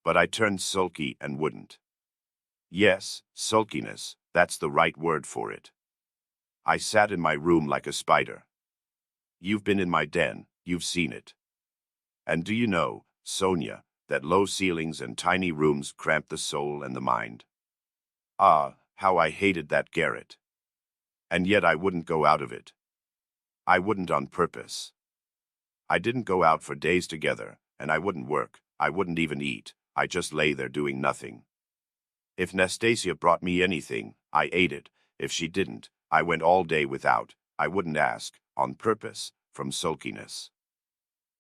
But I turned sulky and wouldn't. Yes, sulkiness, that's the right word for it. I sat in my room like a spider. You've been in my den, you've seen it. And do you know, Sonia, that low ceilings and tiny rooms cramp the soul and the mind? Ah, how I hated that garret. And yet I wouldn't go out of it. I wouldn't on purpose. I didn't go out for days together, and I wouldn't work, I wouldn't even eat, I just lay there doing nothing. If Nastasia brought me anything, I ate it. If she didn't, I went all day without. I wouldn't ask, on purpose, from sulkiness.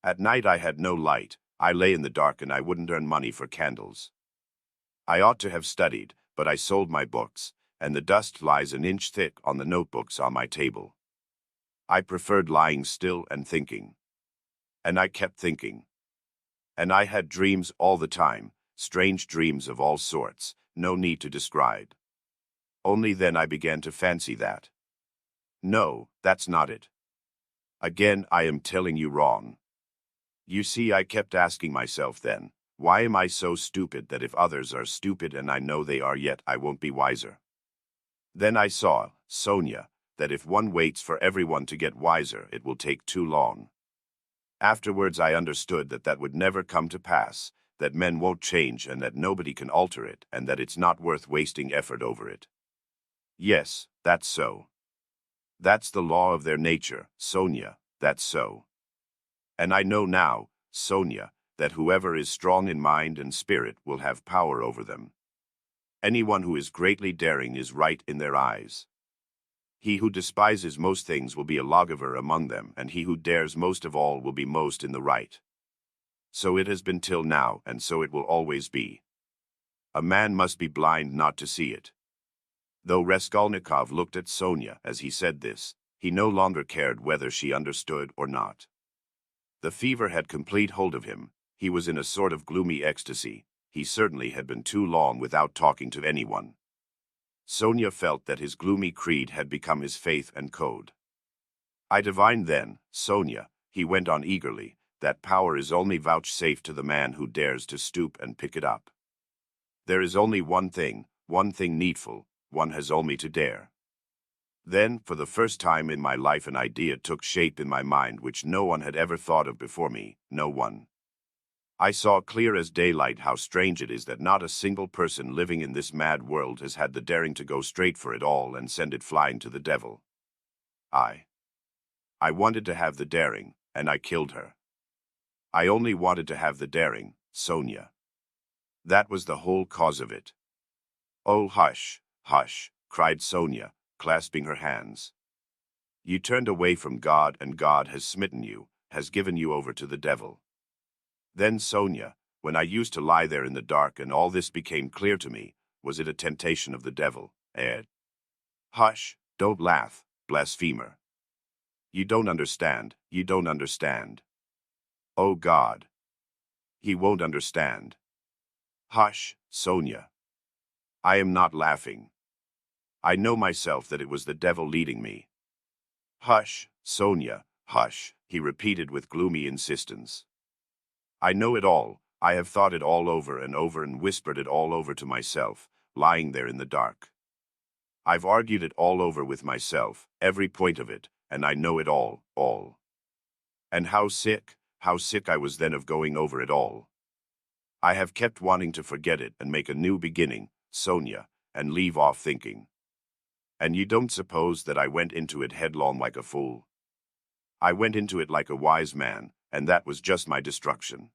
At night I had no light. I lay in the dark and I wouldn't earn money for candles. I ought to have studied, but I sold my books, and the dust lies an inch thick on the notebooks on my table. I preferred lying still and thinking. And I kept thinking. And I had dreams all the time, strange dreams of all sorts, no need to describe. Only then I began to fancy that. No, that's not it. Again, I am telling you wrong. You see, I kept asking myself then, why am I so stupid that if others are stupid and I know they are, yet I won't be wiser? Then I saw, Sonia, that if one waits for everyone to get wiser, it will take too long. Afterwards I understood that that would never come to pass, that men won't change and that nobody can alter it, and that it's not worth wasting effort over it. Yes, that's so. That's the law of their nature, Sonia, that's so. And I know now, Sonia, that whoever is strong in mind and spirit will have power over them. Anyone who is greatly daring is right in their eyes. He who despises most things will be a lawgiver among them, and he who dares most of all will be most in the right. So it has been till now, and so it will always be. A man must be blind not to see it. Though Raskolnikov looked at Sonia as he said this, he no longer cared whether she understood or not. The fever had complete hold of him. He was in a sort of gloomy ecstasy. He certainly had been too long without talking to anyone. Sonia felt that his gloomy creed had become his faith and code. I divined then, Sonia, he went on eagerly, that power is only vouchsafed to the man who dares to stoop and pick it up. There is only one thing needful, one has only to dare. Then, for the first time in my life, an idea took shape in my mind which no one had ever thought of before me, no one. I saw clear as daylight how strange it is that not a single person living in this mad world has had the daring to go straight for it all and send it flying to the devil. I wanted to have the daring, and I killed her. I only wanted to have the daring, Sonia. That was the whole cause of it. Oh, hush, hush, cried Sonia, clasping her hands. You turned away from God, and God has smitten you, has given you over to the devil. Then, Sonia, when I used to lie there in the dark and all this became clear to me, was it a temptation of the devil, Ed? Hush, don't laugh, blasphemer. You don't understand, you don't understand. Oh God. He won't understand. Hush, Sonia. I am not laughing. I know myself that it was the devil leading me. Hush, Sonia, hush, he repeated with gloomy insistence. I know it all, I have thought it all over and whispered it all over to myself, lying there in the dark. I've argued it all over with myself, every point of it, and I know it all. And how sick I was then of going over it all. I have kept wanting to forget it and make a new beginning, Sonia, and leave off thinking. And you don't suppose that I went into it headlong like a fool? I went into it like a wise man, and that was just my destruction.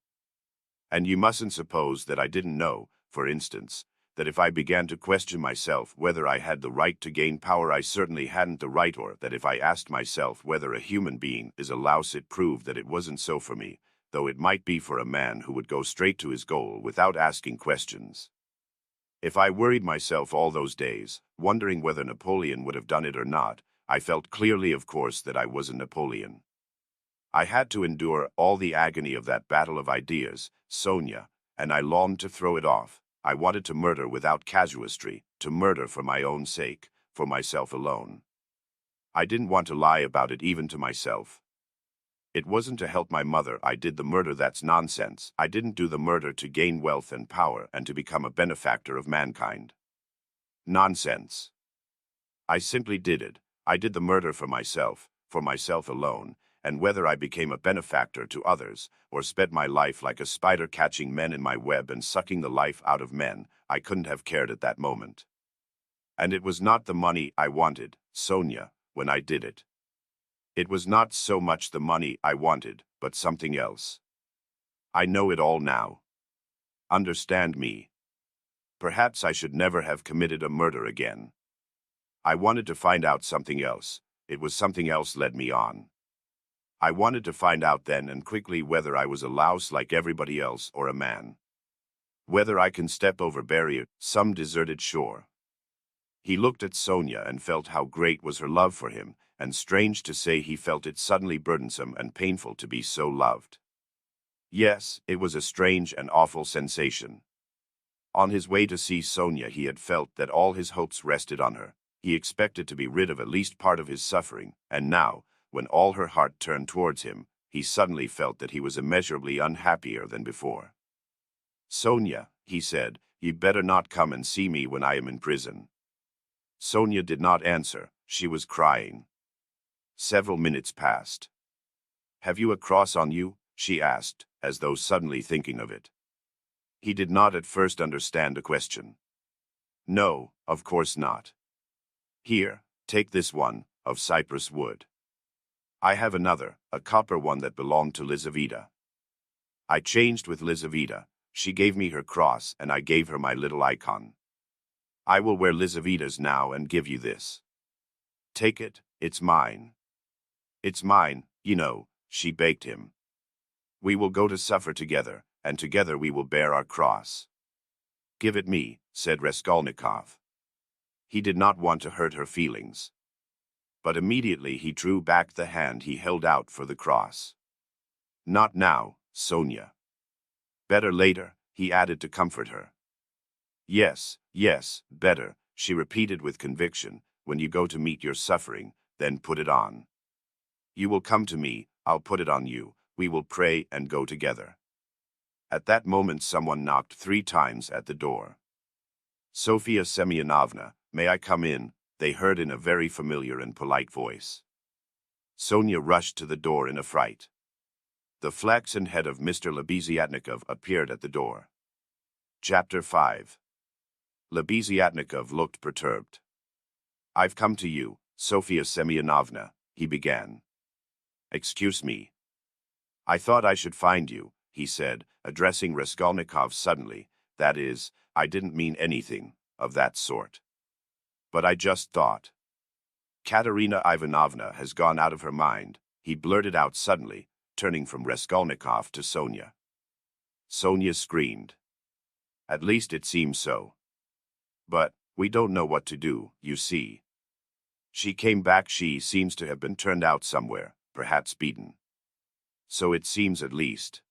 And you mustn't suppose that I didn't know, for instance, that if I began to question myself whether I had the right to gain power, I certainly hadn't the right, or that if I asked myself whether a human being is a louse, it proved that it wasn't so for me, though it might be for a man who would go straight to his goal without asking questions. If I worried myself all those days, wondering whether Napoleon would have done it or not, I felt clearly, of course, that I wasn't Napoleon. I had to endure all the agony of that battle of ideas, Sonia, and I longed to throw it off. I wanted to murder without casuistry, to murder for my own sake, for myself alone. I didn't want to lie about it even to myself. It wasn't to help my mother I did the murder, that's nonsense. I didn't do the murder to gain wealth and power and to become a benefactor of mankind. Nonsense. I simply did it. I did the murder for myself alone, and whether I became a benefactor to others, or spent my life like a spider catching men in my web and sucking the life out of men, I couldn't have cared at that moment. And it was not the money I wanted, Sonia, when I did it. It was not so much the money I wanted, but something else. I know it all now. Understand me. Perhaps I should never have committed a murder again. I wanted to find out something else. It was something else led me on. I wanted to find out then and quickly whether I was a louse like everybody else or a man. Whether I can step over barrier, some deserted shore. He looked at Sonia and felt how great was her love for him, and strange to say he felt it suddenly burdensome and painful to be so loved. Yes, it was a strange and awful sensation. On his way to see Sonia he had felt that all his hopes rested on her. He expected to be rid of at least part of his suffering, and now, when all her heart turned towards him, he suddenly felt that he was immeasurably unhappier than before. Sonia, he said, you'd better not come and see me when I am in prison. Sonia did not answer. She was crying. Several minutes passed. Have you a cross on you? She asked, as though suddenly thinking of it. He did not at first understand the question. No, of course not. Here, take this one, of cypress wood. I have another, a copper one that belonged to Lizaveta. I changed with Lizaveta. She gave me her cross and I gave her my little icon. I will wear Lizaveta's now and give you this. Take it, it's mine. It's mine, you know, she begged him. We will go to suffer together, and together we will bear our cross. Give it me, said Raskolnikov. He did not want to hurt her feelings. But immediately he drew back the hand he held out for the cross. Not now, Sonia. Better later, he added to comfort her. Yes, yes, better, she repeated with conviction. When you go to meet your suffering, then put it on. You will come to me, I'll put it on you, we will pray and go together. At that moment someone knocked 3 times at the door. Sofia Semyonovna, may I come in? They heard in a very familiar and polite voice. Sonia rushed to the door in a fright. The flaxen head of Mr. Lebeziatnikov appeared at the door. Chapter 5. Lebeziatnikov looked perturbed. I've come to you, Sofia Semyonovna, he began. Excuse me. I thought I should find you, he said, addressing Raskolnikov suddenly. That is, I didn't mean anything of that sort. But I just thought. Katerina Ivanovna has gone out of her mind, he blurted out suddenly, turning from Raskolnikov to Sonia. Sonia screamed. At least it seems so. But we don't know what to do, you see. She came back. She seems to have been turned out somewhere, perhaps beaten. So it seems at least.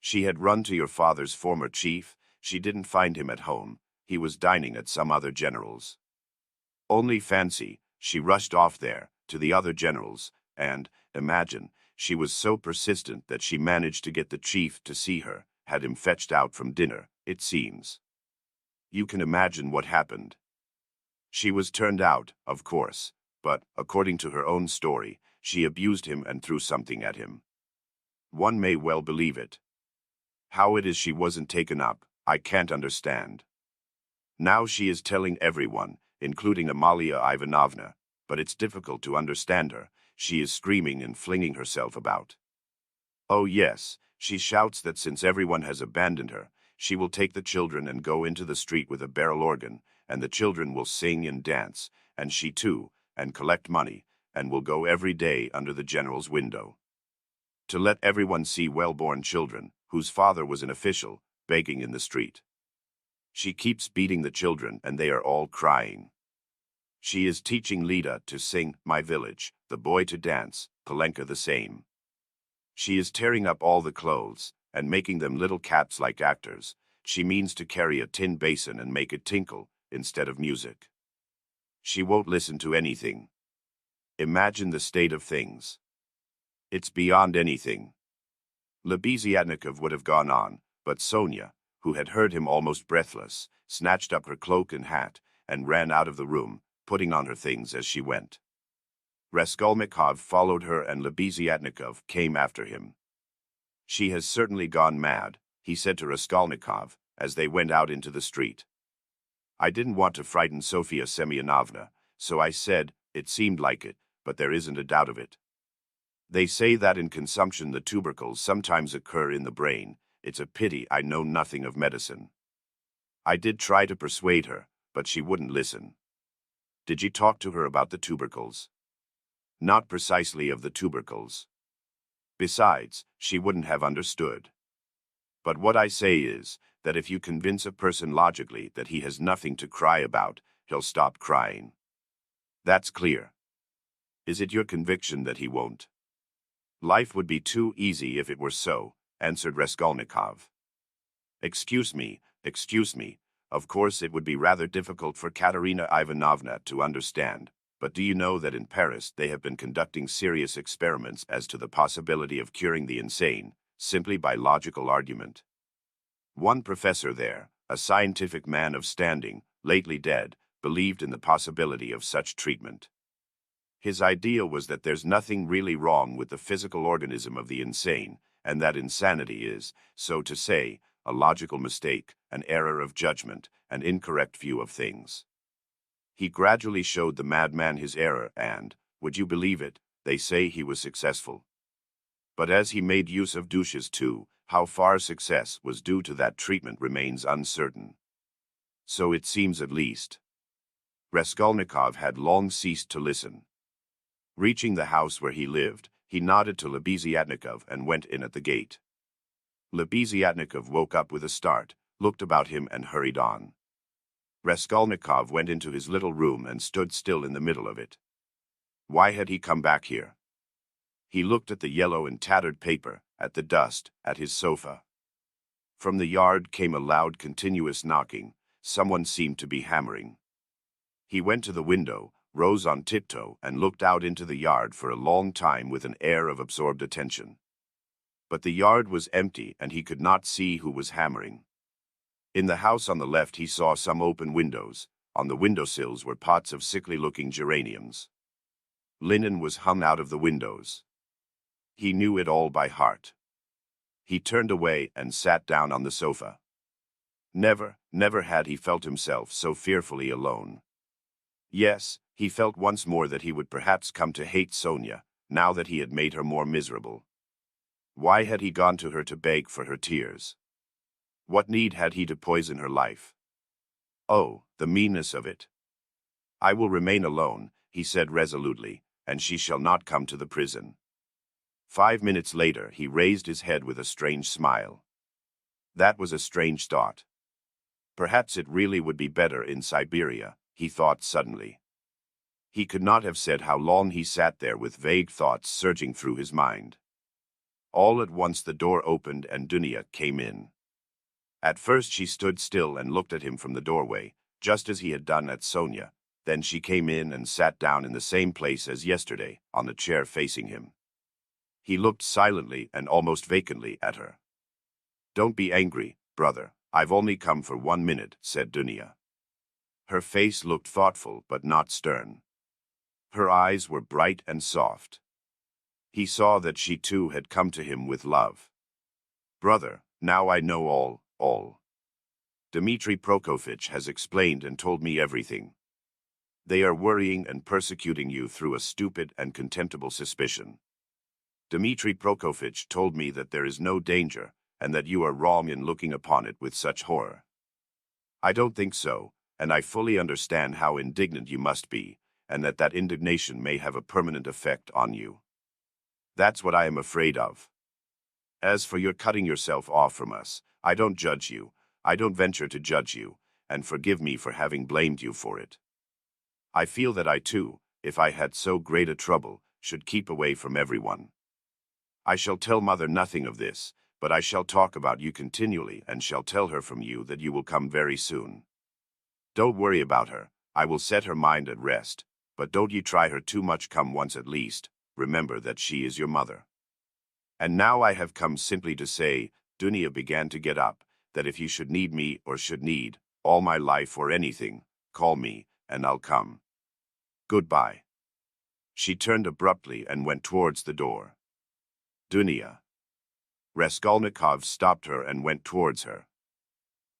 She had run to your father's former chief. She didn't find him at home. He was dining at some other general's. Only fancy, she rushed off there, to the other general's, and, imagine, she was so persistent that she managed to get the chief to see her, had him fetched out from dinner, it seems. You can imagine what happened. She was turned out, of course, but, according to her own story, she abused him and threw something at him. One may well believe it. How it is she wasn't taken up, I can't understand. Now she is telling everyone, including Amalia Ivanovna, but it's difficult to understand her. She is screaming and flinging herself about. Oh yes, she shouts that since everyone has abandoned her, she will take the children and go into the street with a barrel organ, and the children will sing and dance, and she too, and collect money, and will go every day under the general's window. To let everyone see well-born children, whose father was an official, begging in the street. She keeps beating the children and they are all crying. She is teaching Lida to sing My Village, the boy to dance, Polenka the same. She is tearing up all the clothes and making them little caps like actors. She means to carry a tin basin and make it tinkle instead of music. She won't listen to anything. Imagine the state of things. It's beyond anything. Lebeziatnikov would have gone on, but Sonia, who had heard him almost breathless, snatched up her cloak and hat and ran out of the room, putting on her things as she went. Raskolnikov followed her and Lebeziatnikov came after him. She has certainly gone mad, he said to Raskolnikov, as they went out into the street. I didn't want to frighten Sofia Semyonovna, so I said, it seemed like it, but there isn't a doubt of it. They say that in consumption the tubercles sometimes occur in the brain. It's a pity I know nothing of medicine. I did try to persuade her, but she wouldn't listen. Did you talk to her about the tubercles? Not precisely of the tubercles. Besides, she wouldn't have understood. But what I say is, that if you convince a person logically that he has nothing to cry about, he'll stop crying. That's clear. Is it your conviction that he won't? Life would be too easy if it were so, answered Raskolnikov. Excuse me, of course it would be rather difficult for Katerina Ivanovna to understand, but do you know that in Paris they have been conducting serious experiments as to the possibility of curing the insane, simply by logical argument? One professor there, a scientific man of standing, lately dead, believed in the possibility of such treatment. His idea was that there's nothing really wrong with the physical organism of the insane, and that insanity is, so to say, a logical mistake, an error of judgment, an incorrect view of things. He gradually showed the madman his error and, would you believe it, they say he was successful. But as he made use of douches too, how far success was due to that treatment remains uncertain. So it seems at least. Raskolnikov had long ceased to listen. Reaching the house where he lived, he nodded to Lebeziatnikov and went in at the gate. Lebeziatnikov woke up with a start, looked about him and hurried on. Raskolnikov went into his little room and stood still in the middle of it. Why had he come back here? He looked at the yellow and tattered paper, at the dust, at his sofa. From the yard came a loud continuous knocking. Someone seemed to be hammering. He went to the window, rose on tiptoe and looked out into the yard for a long time with an air of absorbed attention. But the yard was empty and he could not see who was hammering. In the house on the left he saw some open windows. On the windowsills were pots of sickly-looking geraniums. Linen was hung out of the windows. He knew it all by heart. He turned away and sat down on the sofa. Never had he felt himself so fearfully alone. Yes, he felt once more that he would perhaps come to hate Sonia, now that he had made her more miserable. Why had he gone to her to beg for her tears? What need had he to poison her life? Oh, the meanness of it. I will remain alone, he said resolutely, and she shall not come to the prison. 5 minutes later he raised his head with a strange smile. That was a strange thought. Perhaps it really would be better in Siberia, he thought suddenly. He could not have said how long he sat there with vague thoughts surging through his mind. All at once the door opened and Dunya came in. At first she stood still and looked at him from the doorway, just as he had done at Sonia. Then she came in and sat down in the same place as yesterday, on the chair facing him. He looked silently and almost vacantly at her. Don't be angry, brother, I've only come for 1 minute, said Dunya. Her face looked thoughtful but not stern. Her eyes were bright and soft. He saw that she too had come to him with love. Brother, now I know all. Dmitri Prokofitch has explained and told me everything. They are worrying and persecuting you through a stupid and contemptible suspicion. Dmitri Prokofitch told me that there is no danger, and that you are wrong in looking upon it with such horror. I don't think so, and I fully understand how indignant you must be, and that indignation may have a permanent effect on you. That's what I am afraid of. As for your cutting yourself off from us, I don't judge you, I don't venture to judge you, and forgive me for having blamed you for it. I feel that I too, if I had so great a trouble, should keep away from everyone. I shall tell Mother nothing of this, but I shall talk about you continually and shall tell her from you that you will come very soon. Don't worry about her, I will set her mind at rest, but don't ye try her too much. Come once at least, remember that she is your mother. And now I have come simply to say, Dunya began to get up, that if you should need me or should need, all my life or anything, call me, and I'll come. Goodbye. She turned abruptly and went towards the door. Dunya. Raskolnikov stopped her and went towards her.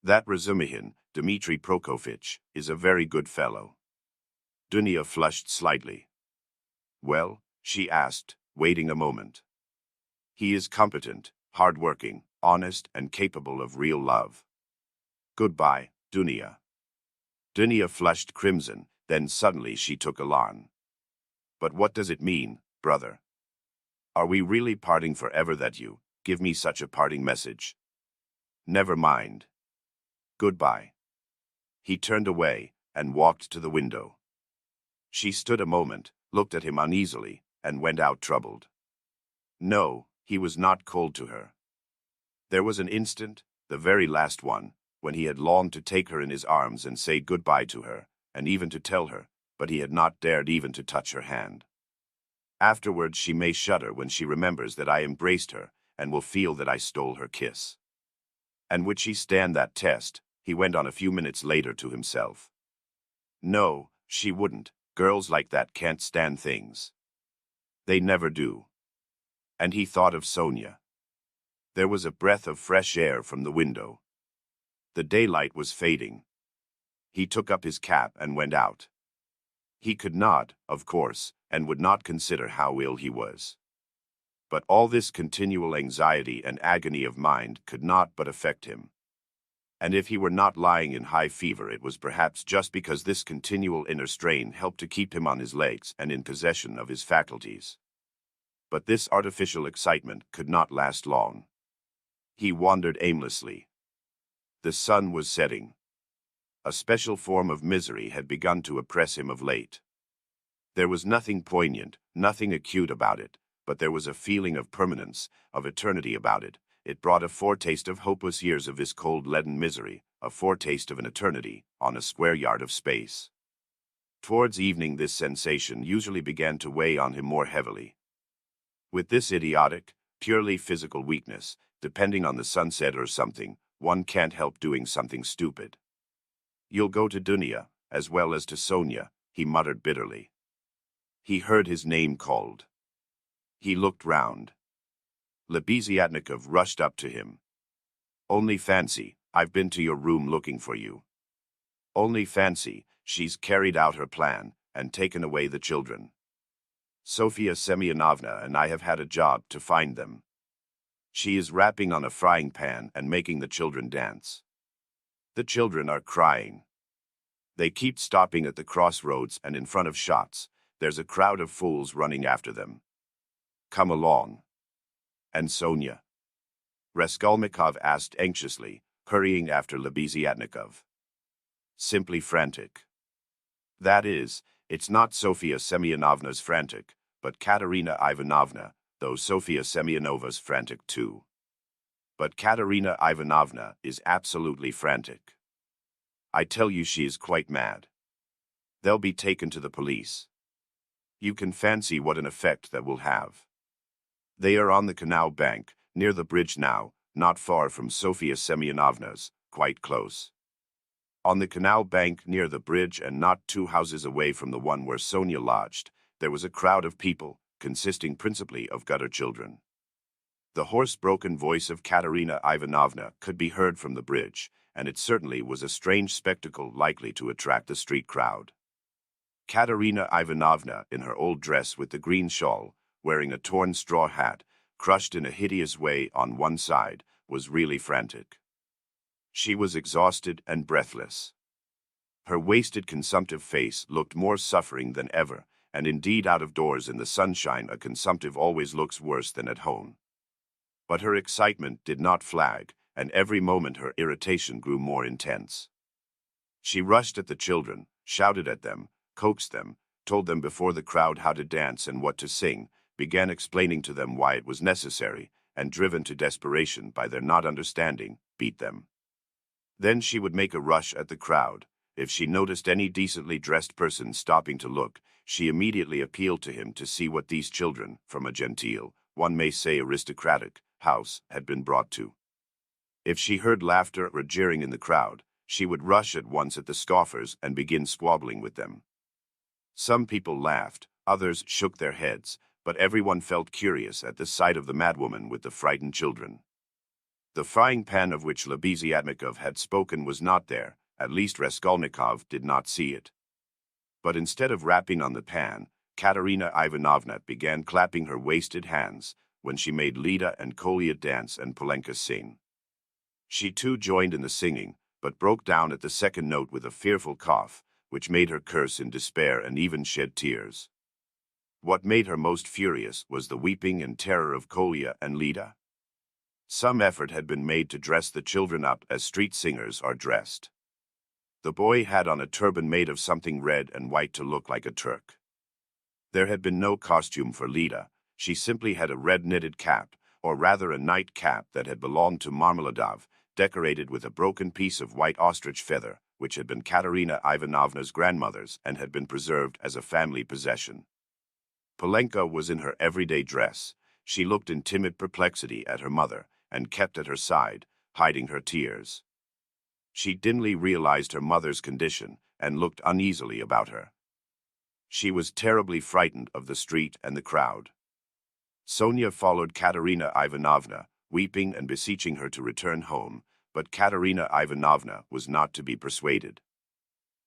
That Razumihin, Dmitri Prokofitch, is a very good fellow. Dunya flushed slightly. Well, she asked, waiting a moment. He is competent, hard-working, honest and capable of real love. Goodbye, Dunya. Dunya flushed crimson, then suddenly she took alarm. But what does it mean, brother? Are we really parting forever that you give me such a parting message? Never mind. Goodbye. He turned away and walked to the window. She stood a moment, looked at him uneasily, and went out troubled. No, he was not cold to her. There was an instant, the very last one, when he had longed to take her in his arms and say goodbye to her, and even to tell her, but he had not dared even to touch her hand. Afterwards she may shudder when she remembers that I embraced her, and will feel that I stole her kiss. And would she stand that test? He went on a few minutes later to himself. No, she wouldn't. Girls like that can't stand things. They never do. And he thought of Sonia. There was a breath of fresh air from the window. The daylight was fading. He took up his cap and went out. He could not, of course, and would not consider how ill he was. But all this continual anxiety and agony of mind could not but affect him. And if he were not lying in high fever, it was perhaps just because this continual inner strain helped to keep him on his legs and in possession of his faculties. But this artificial excitement could not last long. He wandered aimlessly. The sun was setting. A special form of misery had begun to oppress him of late. There was nothing poignant, nothing acute about it, but there was a feeling of permanence, of eternity about it. It brought a foretaste of hopeless years of this cold leaden misery, a foretaste of an eternity, on a square yard of space. Towards evening this sensation usually began to weigh on him more heavily. With this idiotic, purely physical weakness, depending on the sunset or something, one can't help doing something stupid. "You'll go to Dunya, as well as to Sonia," he muttered bitterly. He heard his name called. He looked round. Lebeziatnikov rushed up to him. "Only fancy, I've been to your room looking for you. Only fancy, she's carried out her plan, and taken away the children. Sofia Semyonovna and I have had a job to find them. She is rapping on a frying pan and making the children dance. The children are crying. They keep stopping at the crossroads and in front of shots. There's a crowd of fools running after them. Come along." "And Sonia?" Raskolnikov asked anxiously, hurrying after Lebeziatnikov. "Simply frantic. That is, it's not Sofia Semyonovna's frantic, but Katerina Ivanovna, though Sofia Semyonova's frantic too. But Katerina Ivanovna is absolutely frantic. I tell you she is quite mad. They'll be taken to the police. You can fancy what an effect that will have. They are on the canal bank, near the bridge now, not far from Sofia Semyonovna's, quite close. On the canal bank near the bridge and not 2 houses away from the one where Sonia lodged, there was a crowd of people, consisting principally of gutter children. The hoarse-broken voice of Katerina Ivanovna could be heard from the bridge, and it certainly was a strange spectacle likely to attract the street crowd. Katerina Ivanovna, in her old dress with the green shawl, wearing a torn straw hat, crushed in a hideous way on one side, was really frantic. She was exhausted and breathless. Her wasted, consumptive face looked more suffering than ever, and indeed out of doors in the sunshine a consumptive always looks worse than at home. But her excitement did not flag, and every moment her irritation grew more intense. She rushed at the children, shouted at them, coaxed them, told them before the crowd how to dance and what to sing, began explaining to them why it was necessary, and driven to desperation by their not understanding, beat them. Then she would make a rush at the crowd. If she noticed any decently dressed person stopping to look, she immediately appealed to him to see what these children, from a genteel, one may say aristocratic, house, had been brought to. If she heard laughter or jeering in the crowd, she would rush at once at the scoffers and begin squabbling with them. Some people laughed, others shook their heads, but everyone felt curious at the sight of the madwoman with the frightened children. The frying pan of which Lebeziatnikov had spoken was not there, at least Raskolnikov did not see it. But instead of rapping on the pan, Katerina Ivanovna began clapping her wasted hands when she made Lida and Kolya dance and Polenka sing. She too joined in the singing, but broke down at the second note with a fearful cough, which made her curse in despair and even shed tears. What made her most furious was the weeping and terror of Kolya and Lida. Some effort had been made to dress the children up as street singers are dressed. The boy had on a turban made of something red and white to look like a Turk. There had been no costume for Lida. She simply had a red knitted cap, or rather a nightcap that had belonged to Marmeladov, decorated with a broken piece of white ostrich feather, which had been Katerina Ivanovna's grandmother's and had been preserved as a family possession. Polenka was in her everyday dress. She looked in timid perplexity at her mother, and kept at her side, hiding her tears. She dimly realized her mother's condition, and looked uneasily about her. She was terribly frightened of the street and the crowd. Sonia followed Katerina Ivanovna, weeping and beseeching her to return home, but Katerina Ivanovna was not to be persuaded.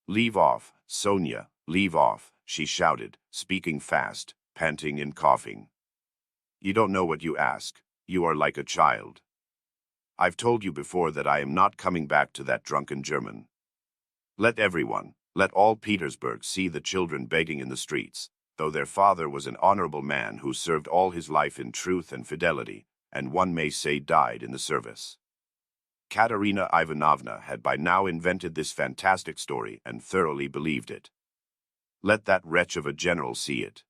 "Leave off, Sonia, leave off," she shouted, speaking fast, panting and coughing. You don't know what you ask. You are like a child. I've told you before that I am not coming back to that drunken German. Let all Petersburg see the children begging in the streets, though their father was an honorable man who served all his life in truth and fidelity, and one may say died in the service. Katerina Ivanovna had by now invented this fantastic story and thoroughly believed it. Let that wretch of a general see it.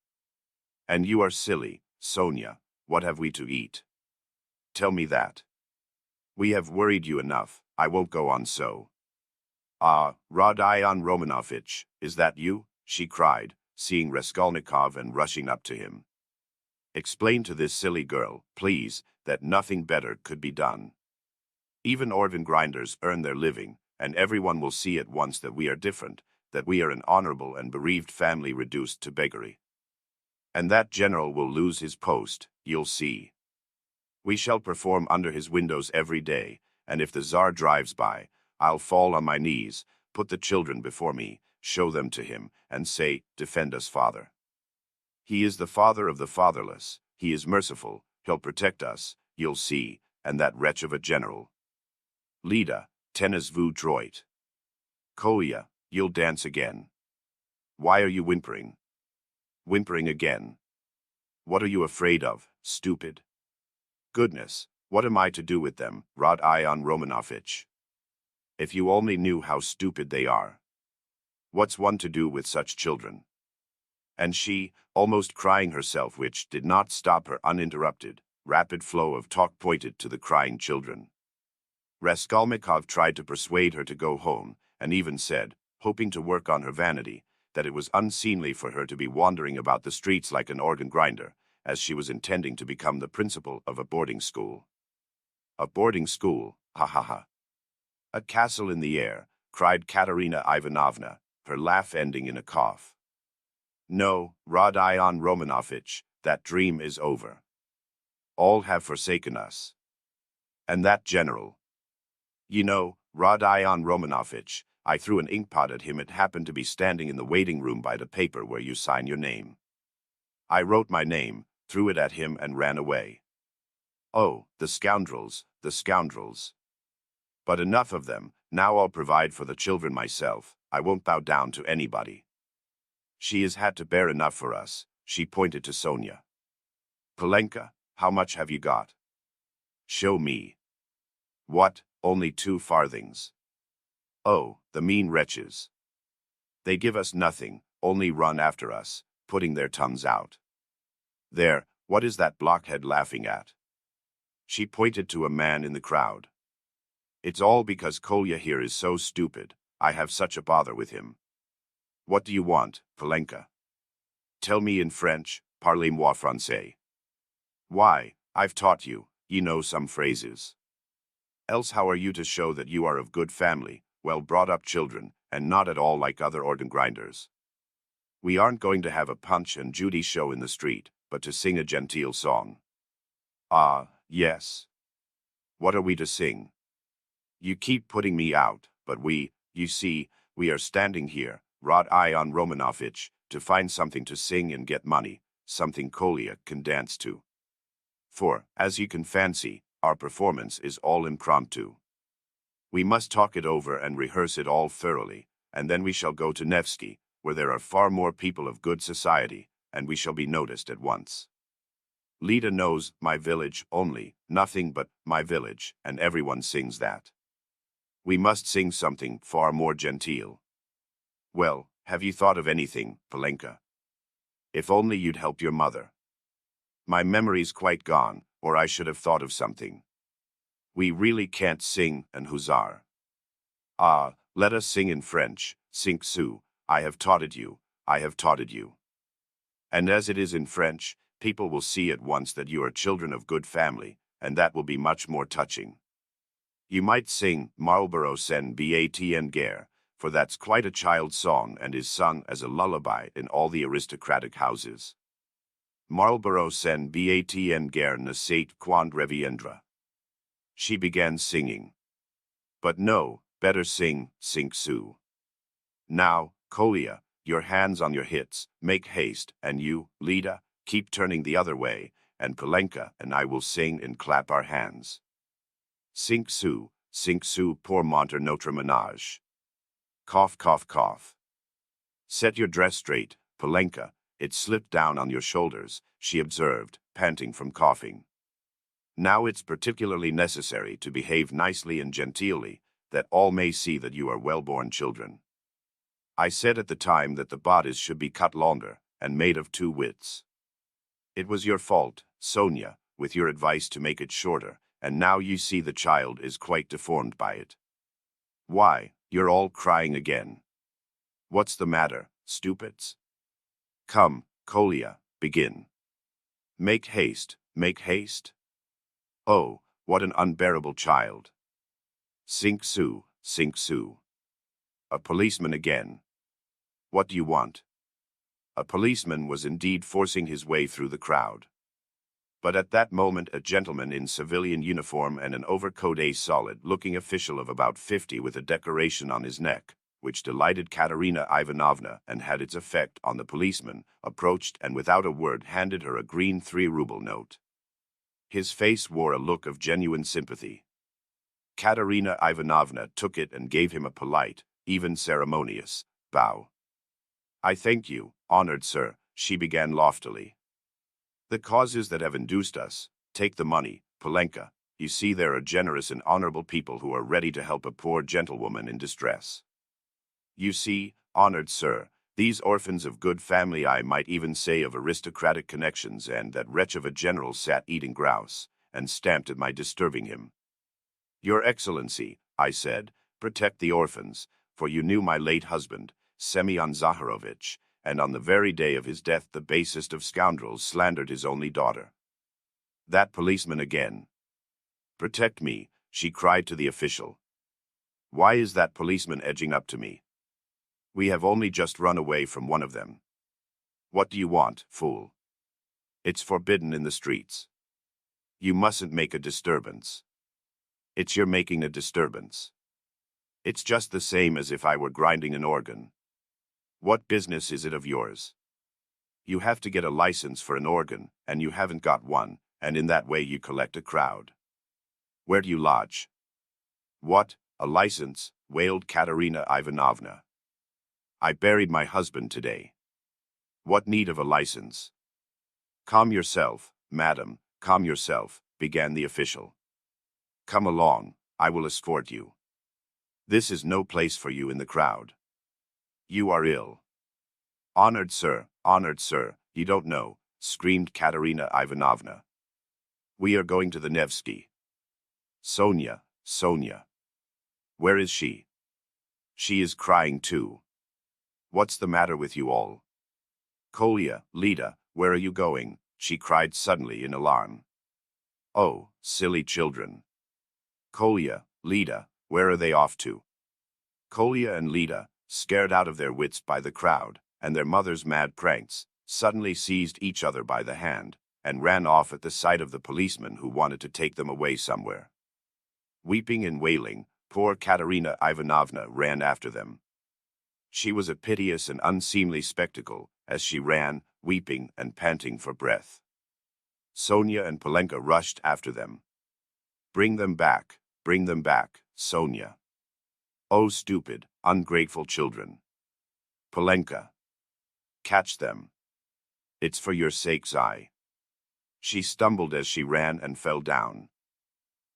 And you are silly, Sonia. What have we to eat? Tell me that. We have worried you enough. I won't go on so. Ah, Rodion Romanovitch, is that you? She cried, seeing Raskolnikov and rushing up to him. Explain to this silly girl, please, that nothing better could be done. Even organ grinders earn their living, and everyone will see at once that we are different, that we are an honorable and bereaved family reduced to beggary. And that general will lose his post, you'll see. We shall perform under his windows every day, and if the Tsar drives by, I'll fall on my knees, put the children before me, show them to him, and say, defend us, Father. He is the father of the fatherless, he is merciful, he'll protect us, you'll see, and that wretch of a general. Lida, tennis vous droit. Kolya, you'll dance again. Why are you whimpering? Whimpering again. What are you afraid of, stupid? Goodness, what am I to do with them, Rodion Romanovitch? If you only knew how stupid they are. What's one to do with such children? And she, almost crying herself, which did not stop her uninterrupted, rapid flow of talk, pointed to the crying children. Raskolnikov tried to persuade her to go home, and even said, hoping to work on her vanity, that it was unseemly for her to be wandering about the streets like an organ grinder, as she was intending to become the principal of a boarding school. A boarding school, ha ha ha. A castle in the air, cried Katerina Ivanovna, her laugh ending in a cough. No, Rodion Romanovitch, that dream is over. All have forsaken us. And that general. You know, Rodion Romanovitch, I threw an inkpot at him. It happened to be standing in the waiting room by the paper where you sign your name. I wrote my name, threw it at him, and ran away. Oh, the scoundrels, the scoundrels. But enough of them, now I'll provide for the children myself, I won't bow down to anybody. She has had to bear enough for us, she pointed to Sonia. Polenka, how much have you got? Show me. What, only 2 farthings? Oh, the mean wretches. They give us nothing, only run after us, putting their tongues out. There, what is that blockhead laughing at? She pointed to a man in the crowd. It's all because Kolya here is so stupid, I have such a bother with him. What do you want, Polenka? Tell me in French, parlez-moi français. Why, I've taught you, you know some phrases. Else how are you to show that you are of good family, well-brought-up children, and not at all like other organ grinders? We aren't going to have a Punch and Judy show in the street, but to sing a genteel song. Ah, yes. What are we to sing? You keep putting me out, but you see, we are standing here, Rodion Romanovitch, to find something to sing and get money, something Kolya can dance to. For, as you can fancy, our performance is all impromptu. We must talk it over and rehearse it all thoroughly, and then we shall go to Nevsky, where there are far more people of good society, and we shall be noticed at once. Lida knows my village only, nothing but my village, and everyone sings that. We must sing something far more genteel. Well, have you thought of anything, Polenka? If only you'd help your mother. My memory's quite gone, or I should have thought of something. We really can't sing an hussar. Ah, let us sing in French, cinq sous, I have taught it you, I have taught it you. And as it is in French, people will see at once that you are children of good family, and that will be much more touching. You might sing Marlborough Sen Batn Guerre, for that's quite a child's song and is sung as a lullaby in all the aristocratic houses. Marlborough Sen Batn Guerre ne sait quand reviendra. She began singing. But no, better sing cinq sous. Now, Kolya, your hands on your hips, make haste, and you, Lida, keep turning the other way, and Polenka and I will sing and clap our hands. Cinq sous pour monter notre ménage. Cough, cough, cough. Set your dress straight, Polenka. It slipped down on your shoulders, she observed, panting from coughing. Now it's particularly necessary to behave nicely and genteelly, that all may see that you are well-born children. I said at the time that the bodice should be cut longer, and made of 2 widths. It was your fault, Sonia, with your advice to make it shorter, and now you see the child is quite deformed by it. Why, you're all crying again. What's the matter, stupids? Come, Kolya, begin. Make haste, make haste. Oh, what an unbearable child. Cinq sous. A policeman again. What do you want? A policeman was indeed forcing his way through the crowd. But at that moment a gentleman in civilian uniform and an overcoat, a solid-looking official of about 50 with a decoration on his neck, which delighted Katerina Ivanovna and had its effect on the policeman, approached and without a word handed her a green 3-ruble note. His face wore a look of genuine sympathy. Katerina Ivanovna took it and gave him a polite, even ceremonious, bow. I thank you, honored sir, she began loftily. The causes that have induced us, take the money, Polenka. You see there are generous and honorable people who are ready to help a poor gentlewoman in distress. You see, honored sir, these orphans of good family, I might even say of aristocratic connections, and that wretch of a general sat eating grouse, and stamped at my disturbing him. Your Excellency, I said, protect the orphans, for you knew my late husband, Semyon Zaharovich, and on the very day of his death the basest of scoundrels slandered his only daughter. That policeman again. Protect me, she cried to the official. Why is that policeman edging up to me? We have only just run away from one of them. What do you want, fool? It's forbidden in the streets. You mustn't make a disturbance. It's you're making a disturbance. It's just the same as if I were grinding an organ. What business is it of yours? You have to get a license for an organ, and you haven't got one, and in that way you collect a crowd. Where do you lodge? What, a license? Wailed Katerina Ivanovna. I buried my husband today. What need of a license? Calm yourself, madam, calm yourself, began the official. Come along, I will escort you. This is no place for you in the crowd. You are ill. Honored sir, you don't know, screamed Katerina Ivanovna. We are going to the Nevsky. Sonia. Where is she? She is crying too. What's the matter with you all? Kolya, Lida, where are you going? She cried suddenly in alarm. Oh, silly children. Kolya, Lida, where are they off to? Kolya and Lida, scared out of their wits by the crowd and their mother's mad pranks, suddenly seized each other by the hand and ran off at the sight of the policeman who wanted to take them away somewhere. Weeping and wailing, poor Katerina Ivanovna ran after them. She was a piteous and unseemly spectacle as she ran, weeping and panting for breath. Sonia and Polenka rushed after them. Bring them back, Sonia. Oh, stupid, ungrateful children. Polenka. Catch them. It's for your sakes I. She stumbled as she ran and fell down.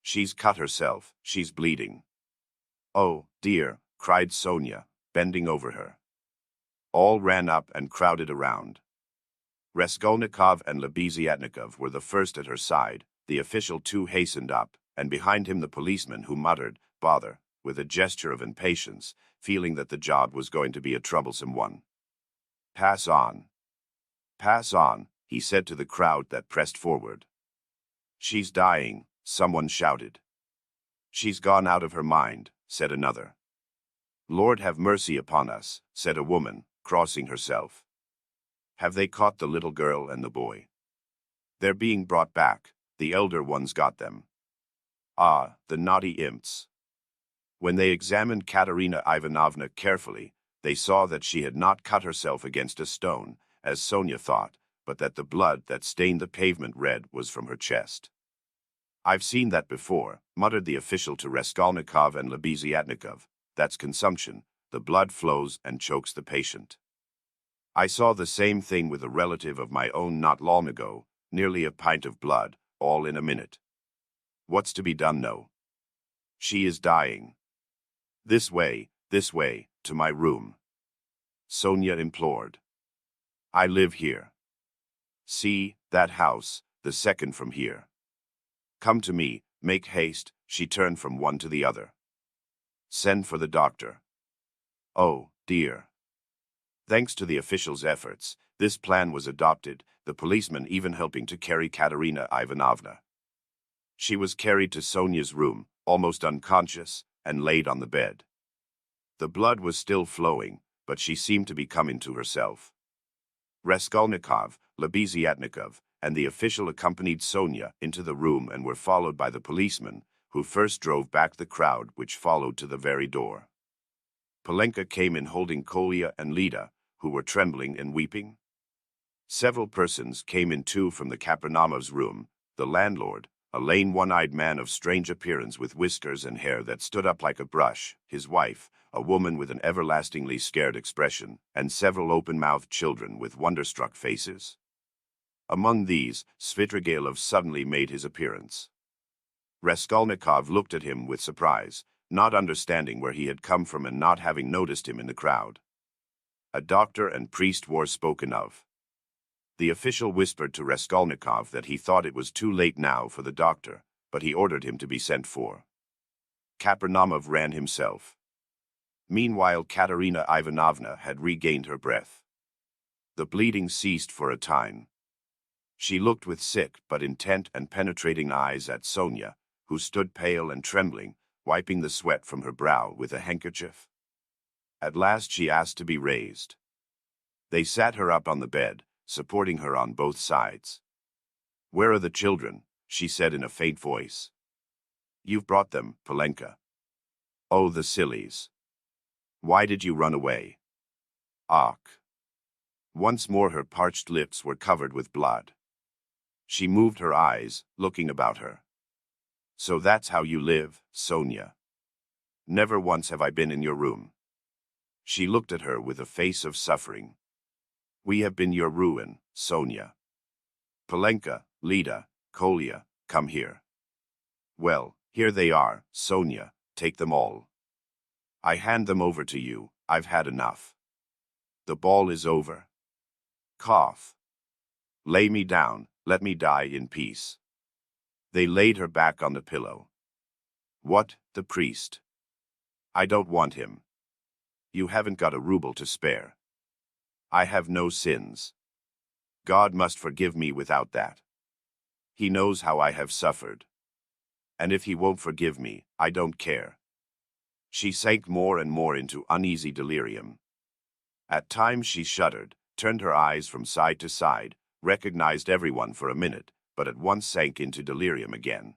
She's cut herself, she's bleeding. Oh, dear, cried Sonia, bending over her. All ran up and crowded around. Raskolnikov and Lebeziatnikov were the first at her side, the official too hastened up, and behind him the policeman who muttered, bother, with a gesture of impatience, feeling that the job was going to be a troublesome one. Pass on, he said to the crowd that pressed forward. She's dying, someone shouted. She's gone out of her mind, said another. Lord have mercy upon us, said a woman, crossing herself. Have they caught the little girl and the boy? They're being brought back, the elder ones got them. Ah, the naughty imps. When they examined Katerina Ivanovna carefully, They saw that she had not cut herself against a stone, as Sonia thought, but that the blood that stained the pavement red was from her chest. "I've seen that before," muttered the official to Raskolnikov and Lebeziatnikov. "That's consumption. The blood flows and chokes the patient. I saw the same thing with a relative of my own not long ago, nearly a pint of blood, all in a minute. What's to be done, no? She is dying. This way, to my room," Sonia implored. "I live here. See, that house, the second from here. Come to me, make haste." She turned from one to the other. "Send for the doctor." "Oh, dear." Thanks to the official's efforts, this plan was adopted, the policeman even helping to carry Katerina Ivanovna. She was carried to Sonia's room, almost unconscious, and laid on the bed. The blood was still flowing, but she seemed to be coming to herself. Raskolnikov, Lebeziatnikov, and the official accompanied Sonia into the room and were followed by the policeman, who first drove back the crowd which followed to the very door. Polenka came in holding Kolya and Lida, who were trembling and weeping. Several persons came in too from the Kapernamov's room: the landlord, a lame one-eyed man of strange appearance with whiskers and hair that stood up like a brush, his wife, a woman with an everlastingly scared expression, and several open-mouthed children with wonderstruck faces. Among these, Svidrigailov suddenly made his appearance. Raskolnikov looked at him with surprise, not understanding where he had come from and not having noticed him in the crowd. A doctor and priest were spoken of. The official whispered to Raskolnikov that he thought it was too late now for the doctor, but he ordered him to be sent for. Kapernamov ran himself. Meanwhile, Katerina Ivanovna had regained her breath. The bleeding ceased for a time. She looked with sick but intent and penetrating eyes at Sonia, who stood pale and trembling, wiping the sweat from her brow with a handkerchief. At last she asked to be raised. They sat her up on the bed, supporting her on both sides. "Where are the children?" she said in a faint voice. "You've brought them, Polenka." "Oh, the sillies. Why did you run away?" "Ach." Once more her parched lips were covered with blood. She moved her eyes, looking about her. "So that's how you live, Sonia. Never once have I been in your room." She looked at her with a face of suffering. "We have been your ruin, Sonia. Polenka, Lida, Kolya, come here." "Well, here they are, Sonia, take them all. I hand them over to you, I've had enough. The ball is over. Cough. Lay me down, let me die in peace." They laid her back on the pillow. "What, the priest? I don't want him. You haven't got a ruble to spare. I have no sins. God must forgive me without that. He knows how I have suffered. And if he won't forgive me, I don't care." She sank more and more into uneasy delirium. At times she shuddered, turned her eyes from side to side, recognized everyone for a minute, but at once sank into delirium again.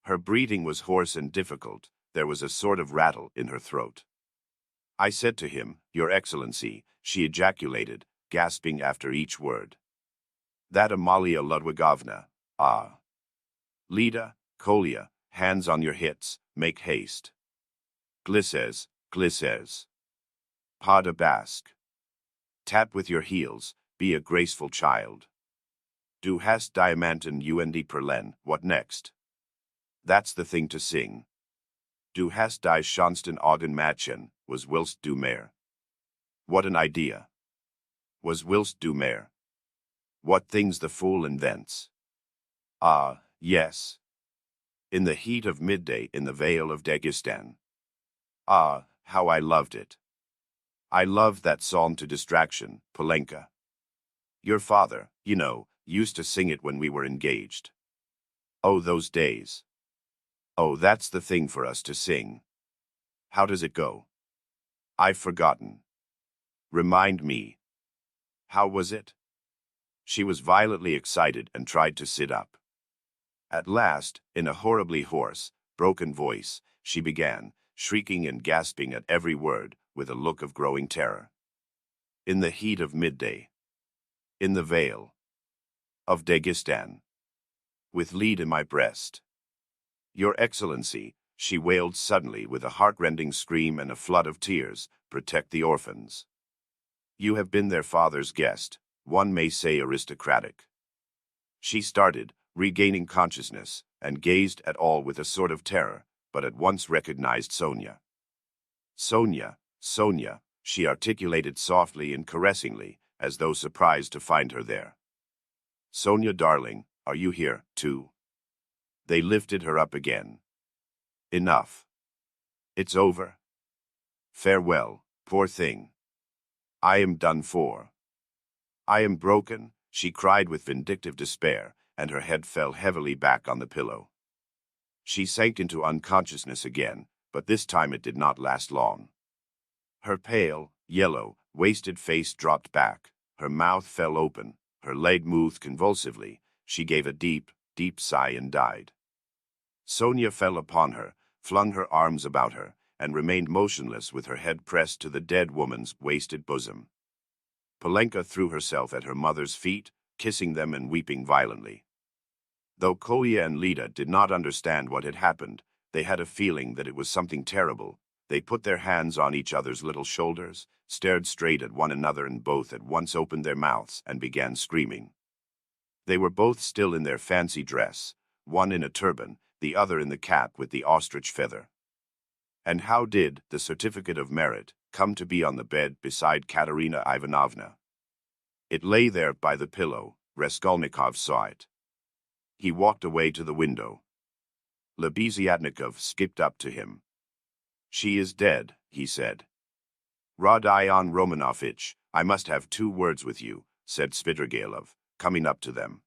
Her breathing was hoarse and difficult, there was a sort of rattle in her throat. "I said to him, 'Your Excellency,'" she ejaculated, gasping after each word. "That Amalia Ludwigovna, ah. Lida, Kolya, hands on your hits, make haste. Glisses, glisses. Pas de basque. Tap with your heels, be a graceful child. Du hast Diamanten und Perlen, what next? That's the thing to sing. Du hast die schönsten Augen Mädchen, was willst du mehr? What an idea. Was willst du mehr? What things the fool invents. Ah, yes. In the heat of midday in the Vale of Dagestan. Ah, how I loved it. I loved that song to distraction, Polenka. Your father, you know, used to sing it when we were engaged. Oh, those days. Oh, that's the thing for us to sing. How does it go? I've forgotten. Remind me. How was it?" She was violently excited and tried to sit up. At last, in a horribly hoarse, broken voice, she began, shrieking and gasping at every word, with a look of growing terror. In the heat of midday. In the vale of Dagestan. With lead in my breast. Your Excellency, she wailed suddenly with a heartrending scream and a flood of tears, protect the orphans. You have been their father's guest, one may say aristocratic. She started, regaining consciousness, and gazed at all with a sort of terror, but at once recognized Sonia. Sonia, Sonia, she articulated softly and caressingly, as though surprised to find her there. Sonia, darling, are you here, too? They lifted her up again. Enough. It's over. Farewell, poor thing. I am done for. I am broken, she cried with vindictive despair, and her head fell heavily back on the pillow. She sank into unconsciousness again, but this time it did not last long. Her pale, yellow, wasted face dropped back, her mouth fell open, her leg moved convulsively, she gave a deep, deep sigh and died. Sonia fell upon her, flung her arms about her, and remained motionless with her head pressed to the dead woman's wasted bosom. Polenka threw herself at her mother's feet, kissing them and weeping violently. Though Kolya and Lida did not understand what had happened, they had a feeling that it was something terrible. They put their hands on each other's little shoulders, stared straight at one another, and both at once opened their mouths and began screaming. They were both still in their fancy dress, one in a turban, the other in the cap with the ostrich feather. And how did the certificate of merit come to be on the bed beside Katerina Ivanovna? It lay there by the pillow. Raskolnikov saw it. He walked away to the window. Lebeziatnikov skipped up to him. She is dead, he said. Rodion Romanovich, I must have 2 words with you, said Svidrigailov, coming up to them.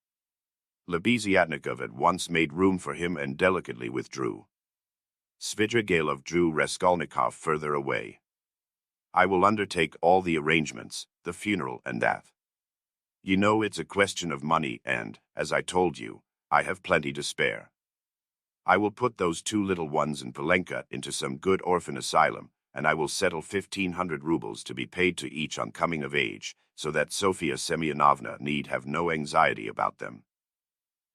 Lebeziatnikov at once made room for him and delicately withdrew. Svidrigailov drew Raskolnikov further away. I will undertake all the arrangements, the funeral and that. You know it's a question of money and, as I told you, I have plenty to spare. I will put those 2 little ones in Polenka into some good orphan asylum, and I will settle 1,500 rubles to be paid to each on coming of age, so that Sofia Semyonovna need have no anxiety about them.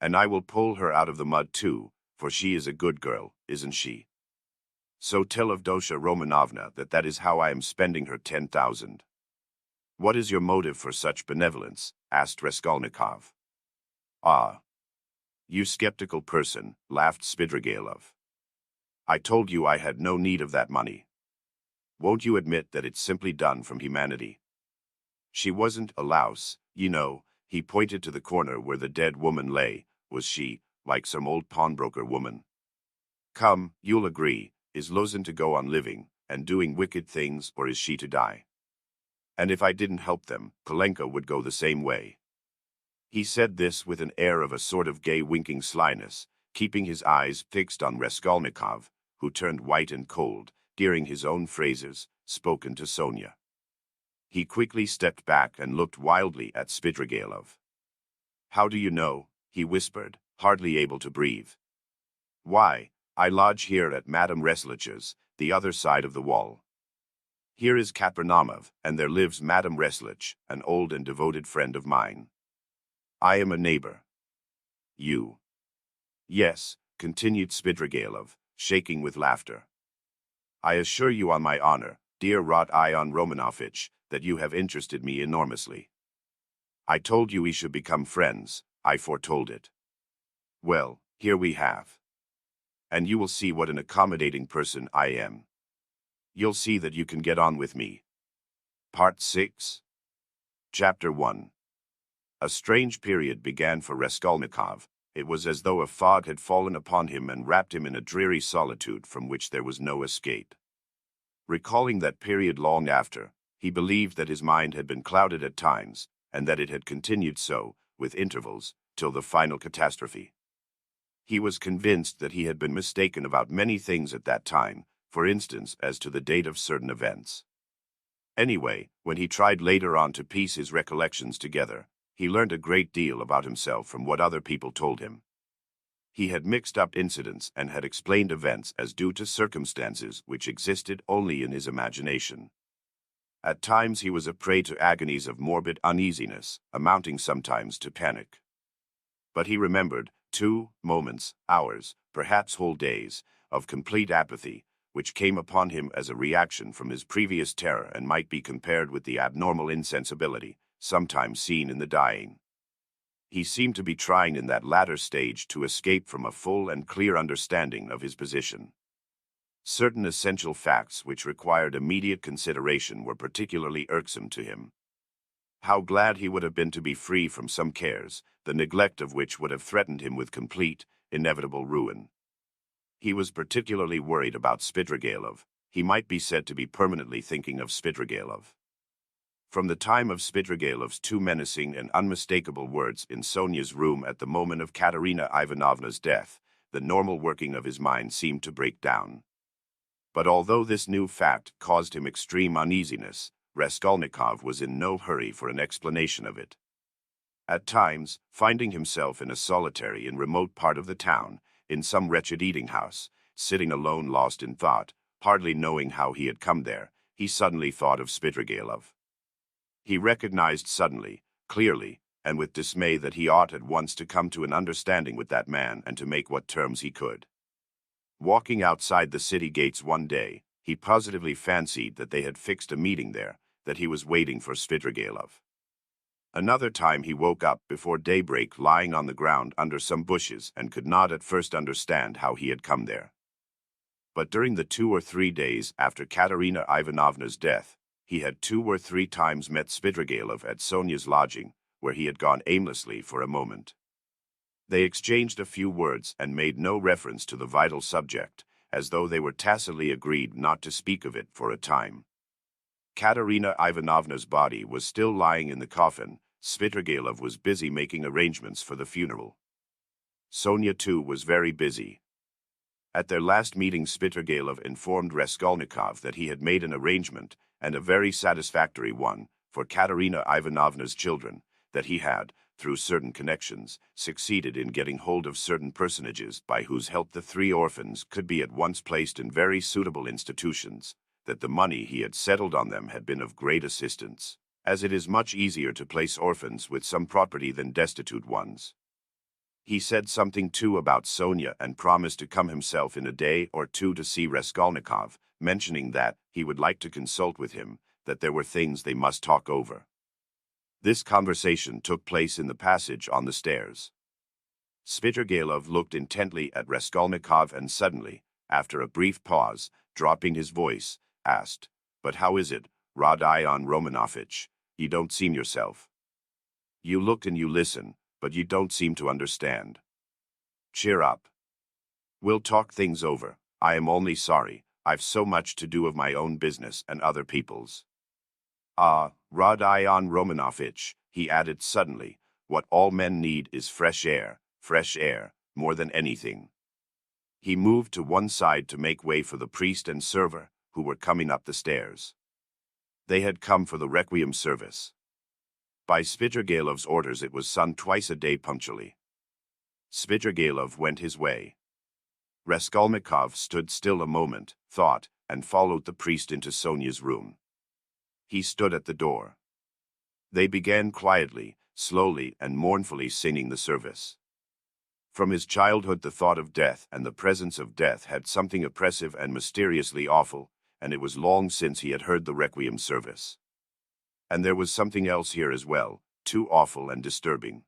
And I will pull her out of the mud too, for she is a good girl, isn't she? So tell Avdotya Romanovna that is how I am spending her 10,000. What is your motive for such benevolence? Asked Raskolnikov. Ah. You skeptical person, laughed Svidrigailov. I told you I had no need of that money. Won't you admit that it's simply done from humanity? She wasn't a louse, you know, he pointed to the corner where the dead woman lay, was she, like some old pawnbroker woman? Come, you'll agree, is Lozin to go on living, and doing wicked things, or is she to die? And if I didn't help them, Polenka would go the same way. He said this with an air of a sort of gay winking slyness, keeping his eyes fixed on Raskolnikov, who turned white and cold, hearing his own phrases, spoken to Sonia. He quickly stepped back and looked wildly at Svidrigailov. How do you know? He whispered, hardly able to breathe. Why, I lodge here at Madame Reslich's, the other side of the wall. Here is Kapernaumov, and there lives Madame Reslich, an old and devoted friend of mine. I am a neighbor. You. Yes, continued Svidrigailov, shaking with laughter. I assure you on my honor, dear Rodion Romanovich, that you have interested me enormously. I told you we should become friends, I foretold it. Well, here we have. And you will see what an accommodating person I am. You'll see that you can get on with me. Part 6. Chapter 1. A strange period began for Raskolnikov. It was as though a fog had fallen upon him and wrapped him in a dreary solitude from which there was no escape. Recalling that period long after, he believed that his mind had been clouded at times, and that it had continued so, with intervals, till the final catastrophe. He was convinced that he had been mistaken about many things at that time, for instance as to the date of certain events. Anyway, when he tried later on to piece his recollections together, he learned a great deal about himself from what other people told him. He had mixed up incidents and had explained events as due to circumstances which existed only in his imagination. At times he was a prey to agonies of morbid uneasiness, amounting sometimes to panic. But he remembered 2 moments, hours, perhaps whole days, of complete apathy, which came upon him as a reaction from his previous terror and might be compared with the abnormal insensibility, sometimes seen in the dying. He seemed to be trying in that latter stage to escape from a full and clear understanding of his position. Certain essential facts which required immediate consideration were particularly irksome to him. How glad he would have been to be free from some cares, the neglect of which would have threatened him with complete, inevitable ruin. He was particularly worried about Svidrigailov. He might be said to be permanently thinking of Svidrigailov. From the time of Svidrigailov's 2 menacing and unmistakable words in Sonia's room at the moment of Katerina Ivanovna's death, the normal working of his mind seemed to break down. But although this new fact caused him extreme uneasiness, Raskolnikov was in no hurry for an explanation of it. At times, finding himself in a solitary and remote part of the town, in some wretched eating-house, sitting alone lost in thought, hardly knowing how he had come there, he suddenly thought of Svidrigailov. He recognized suddenly, clearly, and with dismay that he ought at once to come to an understanding with that man and to make what terms he could. Walking outside the city gates one day, he positively fancied that they had fixed a meeting there, that he was waiting for Svidrigailov. Another time he woke up before daybreak lying on the ground under some bushes and could not at first understand how he had come there. But during the 2 or 3 days after Katerina Ivanovna's death, he had 2 or 3 times met Svidrigailov at Sonia's lodging, where he had gone aimlessly for a moment. They exchanged a few words and made no reference to the vital subject, as though they were tacitly agreed not to speak of it for a time. Katerina Ivanovna's body was still lying in the coffin. Svidrigailov was busy making arrangements for the funeral. Sonia, too, was very busy. At their last meeting, Svidrigailov informed Raskolnikov that he had made an arrangement, and a very satisfactory one, for Katerina Ivanovna's children, that he had, through certain connections, succeeded in getting hold of certain personages by whose help the 3 orphans could be at once placed in very suitable institutions, that the money he had settled on them had been of great assistance, as it is much easier to place orphans with some property than destitute ones. He said something too about Sonia and promised to come himself in a day or 2 to see Raskolnikov, mentioning that he would like to consult with him, that there were things they must talk over. This conversation took place in the passage on the stairs. Svidrigailov looked intently at Raskolnikov and suddenly, after a brief pause, dropping his voice, asked, "But how is it, Rodion Romanovich? You don't seem yourself. You look and you listen, but you don't seem to understand. Cheer up. We'll talk things over. I am only sorry, I've so much to do of my own business and other people's. Ah, Rodion Romanovich," he added suddenly, "what all men need is fresh air, more than anything." He moved to one side to make way for the priest and server, who were coming up the stairs. They had come for the requiem service. By Svidrigailov's orders it was sung twice a day punctually. Svidrigailov went his way. Raskolnikov stood still a moment, thought, and followed the priest into Sonia's room. He stood at the door. They began quietly, slowly and mournfully singing the service. From his childhood the thought of death and the presence of death had something oppressive and mysteriously awful, and it was long since he had heard the requiem service. And there was something else here as well, too awful and disturbing.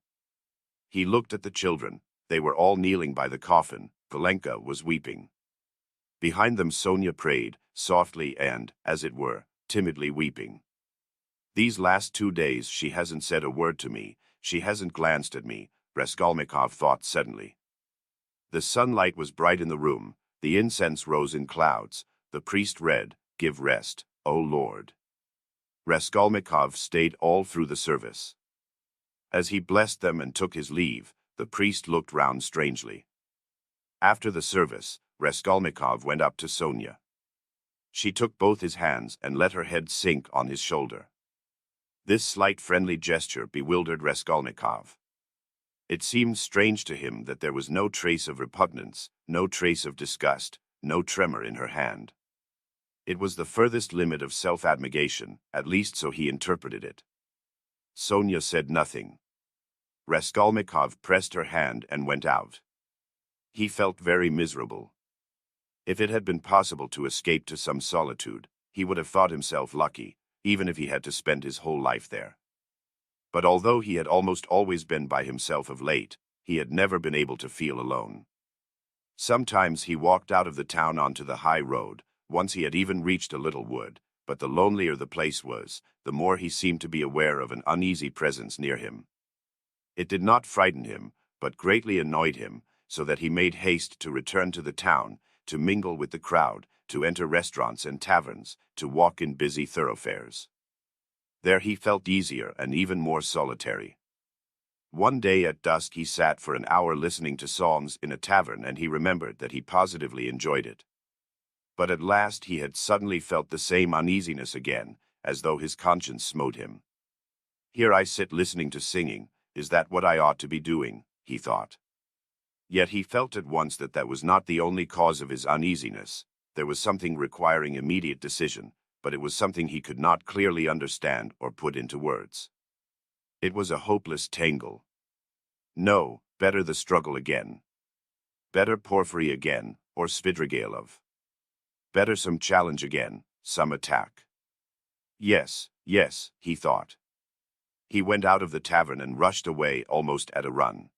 He looked at the children. They were all kneeling by the coffin. Valenka was weeping. Behind them Sonia prayed, softly and, as it were, timidly weeping. "These last 2 days she hasn't said a word to me, she hasn't glanced at me," Raskolnikov thought suddenly. The sunlight was bright in the room, the incense rose in clouds, the priest read, "Give rest, O Lord." Raskolnikov stayed all through the service. As he blessed them and took his leave, the priest looked round strangely. After the service, Raskolnikov went up to Sonia. She took both his hands and let her head sink on his shoulder. This slight friendly gesture bewildered Raskolnikov. It seemed strange to him that there was no trace of repugnance, no trace of disgust, no tremor in her hand. It was the furthest limit of self-abnegation, at least so he interpreted it. Sonia said nothing. Raskolnikov pressed her hand and went out. He felt very miserable. If it had been possible to escape to some solitude, he would have thought himself lucky, even if he had to spend his whole life there. But although he had almost always been by himself of late, he had never been able to feel alone. Sometimes he walked out of the town onto the high road, once he had even reached a little wood, but the lonelier the place was, the more he seemed to be aware of an uneasy presence near him. It did not frighten him, but greatly annoyed him, so that he made haste to return to the town, to mingle with the crowd, to enter restaurants and taverns, to walk in busy thoroughfares. There he felt easier and even more solitary. One day at dusk he sat for an hour listening to songs in a tavern, and he remembered that he positively enjoyed it. But at last he had suddenly felt the same uneasiness again, as though his conscience smote him. Here I sit listening to singing, is that what I ought to be doing? He thought. Yet he felt at once that that was not the only cause of his uneasiness. There was something requiring immediate decision, but it was something he could not clearly understand or put into words. It was a hopeless tangle. No, better the struggle again. Better Porphyry again, or Svidrigailov. Better some challenge again, some attack. Yes, yes, he thought. He went out of the tavern and rushed away almost at a run.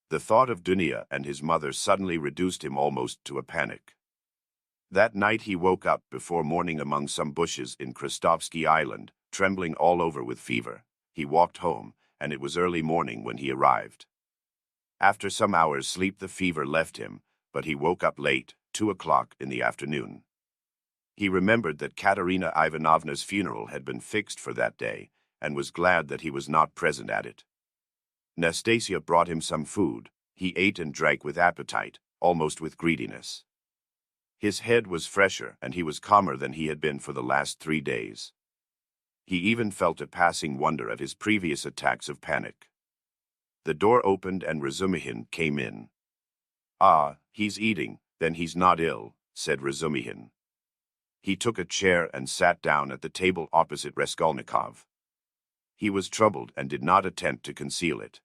The thought of Dunia and his mother suddenly reduced him almost to a panic. That night he woke up before morning among some bushes in Krastovsky Island, trembling all over with fever. He walked home, and it was early morning when he arrived. After some hours' sleep the fever left him, but he woke up late, 2 o'clock in the afternoon. He remembered that Katerina Ivanovna's funeral had been fixed for that day, and was glad that he was not present at it. Nastasia brought him some food. He ate and drank with appetite, almost with greediness. His head was fresher, and he was calmer than he had been for the last 3 days. He even felt a passing wonder at his previous attacks of panic. The door opened and Razumihin came in. "Ah, he's eating, then he's not ill," said Razumihin. He took a chair and sat down at the table opposite Raskolnikov. He was troubled and did not attempt to conceal it.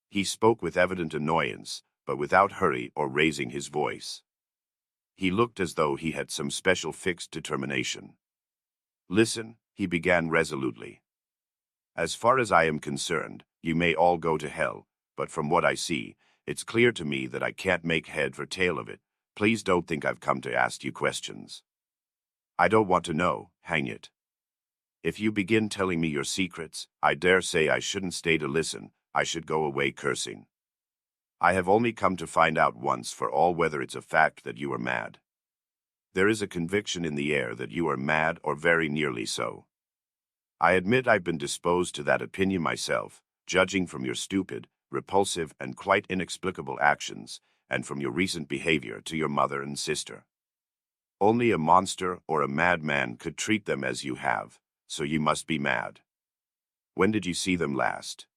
He spoke with evident annoyance, but without hurry or raising his voice. He looked as though he had some special fixed determination. "Listen," he began resolutely. "As far as I am concerned, you may all go to hell, but from what I see, it's clear to me that I can't make head or tail of it. Please don't think I've come to ask you questions. I don't want to know, hang it. If you begin telling me your secrets, I dare say I shouldn't stay to listen, I should go away cursing. I have only come to find out once for all whether it's a fact that you are mad. There is a conviction in the air that you are mad or very nearly so. I admit I've been disposed to that opinion myself, judging from your stupid, repulsive, and quite inexplicable actions, and from your recent behavior to your mother and sister. Only a monster or a madman could treat them as you have, so you must be mad. When did you see them last?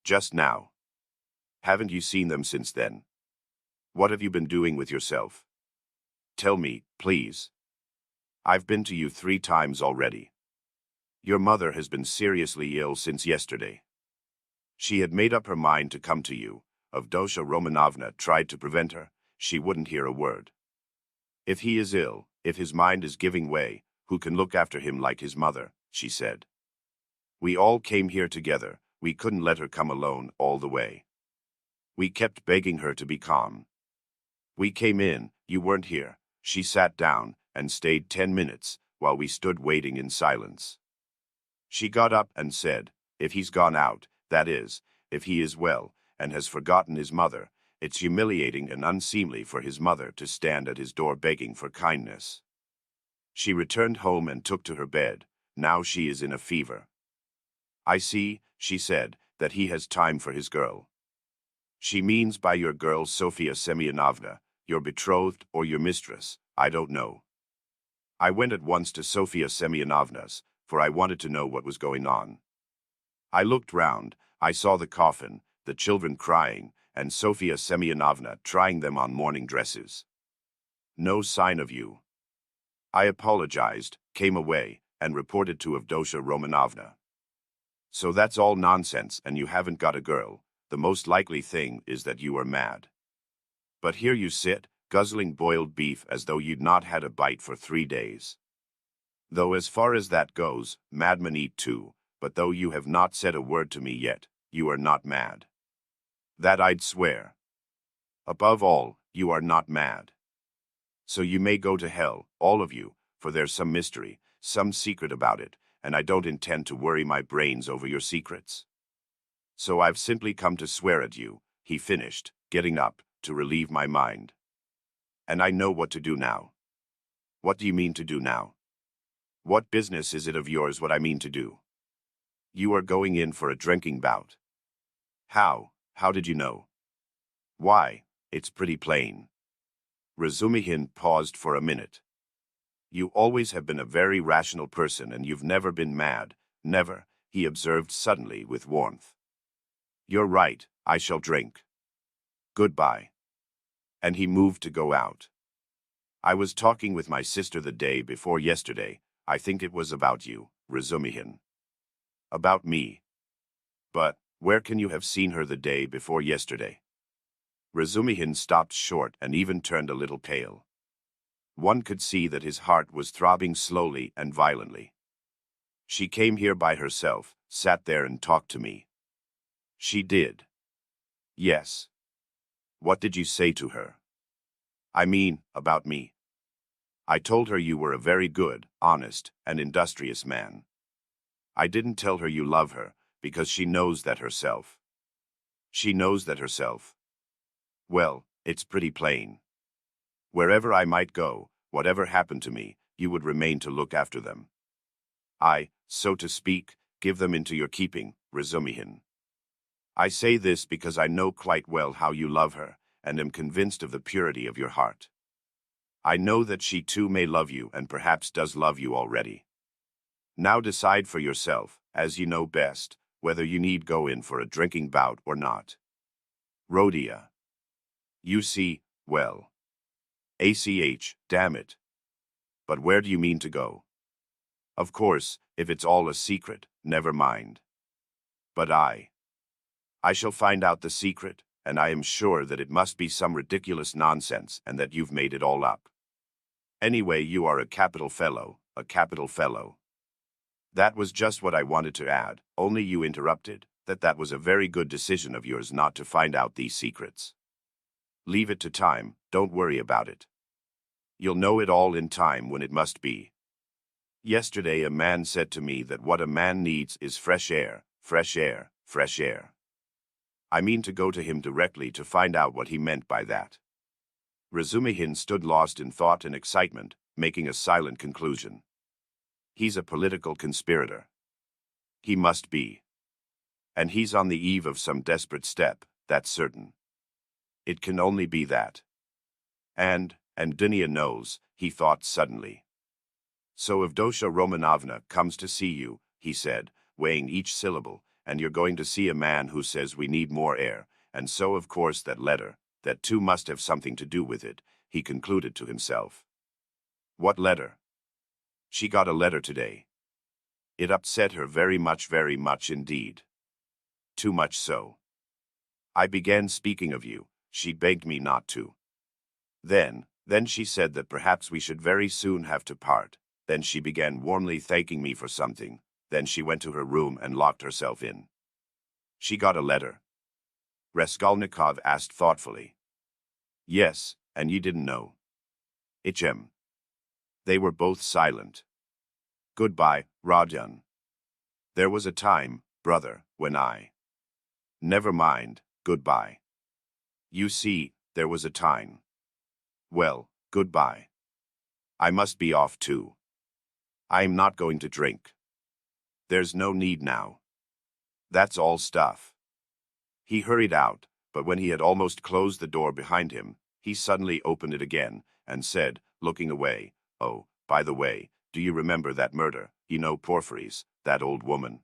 Just now. Haven't you seen them since then? What have you been doing with yourself? Tell me, please. I've been to you 3 times already. Your mother has been seriously ill since yesterday. She had made up her mind to come to you. Avdotya Romanovna tried to prevent her. She wouldn't hear a word. If he is ill, if his mind is giving way, who can look after him like his mother, she said. We all came here together. We couldn't let her come alone all the way. We kept begging her to be calm. We came in, you weren't here. She sat down and stayed 10 minutes while we stood waiting in silence. She got up and said, if he's gone out, that is, if he is well and has forgotten his mother, it's humiliating and unseemly for his mother to stand at his door begging for kindness. She returned home and took to her bed. Now she is in a fever. I see, she said, that he has time for his girl. She means by your girl Sofia Semyonovna, your betrothed or your mistress, I don't know. I went at once to Sofia Semyonovna's, for I wanted to know what was going on. I looked round, I saw the coffin, the children crying, and Sofia Semyonovna trying them on mourning dresses. No sign of you. I apologized, came away, and reported to Avdotya Romanovna. So that's all nonsense and you haven't got a girl. The most likely thing is that you are mad. But here you sit, guzzling boiled beef as though you'd not had a bite for 3 days. Though as far as that goes, madmen eat too, but though you have not said a word to me yet, you are not mad. That I'd swear. Above all, you are not mad. So you may go to hell, all of you, for there's some mystery, some secret about it, and I don't intend to worry my brains over your secrets. So I've simply come to swear at you, he finished, getting up, to relieve my mind. And I know what to do now. What do you mean to do now? What business is it of yours what I mean to do? You are going in for a drinking bout. How? How did you know? Why, it's pretty plain. Razumihin paused for a minute. You always have been a very rational person and you've never been mad, never, he observed suddenly with warmth. You're right, I shall drink. Goodbye. And he moved to go out. I was talking with my sister the day before yesterday. I think it was about you, Razumihin. About me. But, where can you have seen her the day before yesterday? Razumihin stopped short and even turned a little pale. One could see that his heart was throbbing slowly and violently. She came here by herself, sat there and talked to me. She did. Yes. What did you say to her? I mean, about me. I told her you were a very good, honest, and industrious man. I didn't tell her you love her, because she knows that herself. She knows that herself. Well, it's pretty plain. Wherever I might go, whatever happened to me, you would remain to look after them. I, so to speak, give them into your keeping, Razumihin. I say this because I know quite well how you love her, and am convinced of the purity of your heart. I know that she too may love you and perhaps does love you already. Now decide for yourself, as you know best, whether you need go in for a drinking bout or not. Rhodia. You see, well. Damn it. But where do you mean to go? Of course, if it's all a secret, never mind. But I shall find out the secret, and I am sure that it must be some ridiculous nonsense and that you've made it all up. Anyway, you are a capital fellow, a capital fellow. That was just what I wanted to add, only you interrupted, that was a very good decision of yours not to find out these secrets. Leave it to time, don't worry about it. You'll know it all in time when it must be. Yesterday a man said to me that what a man needs is fresh air, fresh air, fresh air. I mean to go to him directly to find out what he meant by that. Razumihin stood lost in thought and excitement, making a silent conclusion. He's a political conspirator. He must be. And he's on the eve of some desperate step, that's certain. It can only be that. And Dunia knows, he thought suddenly. So Avdotya Romanovna comes to see you, he said, weighing each syllable, and you're going to see a man who says we need more air, and so of course that letter, that too must have something to do with it, he concluded to himself. What letter? She got a letter today. It upset her very much indeed. Too much so. I began speaking of you, she begged me not to. Then she said that perhaps we should very soon have to part. Then she began warmly thanking me for something. Then she went to her room and locked herself in. She got a letter? Raskolnikov asked thoughtfully. Yes, and you didn't know. Hm. They were both silent. Goodbye, Rodion. There was a time, brother, when I... Never mind, goodbye. You see, there was a time. Well, goodbye. I must be off too. I'm not going to drink. There's no need now. That's all stuff. He hurried out, but when he had almost closed the door behind him, he suddenly opened it again and said, looking away, Oh, by the way, do you remember that murder, you know Porphyry's, that old woman?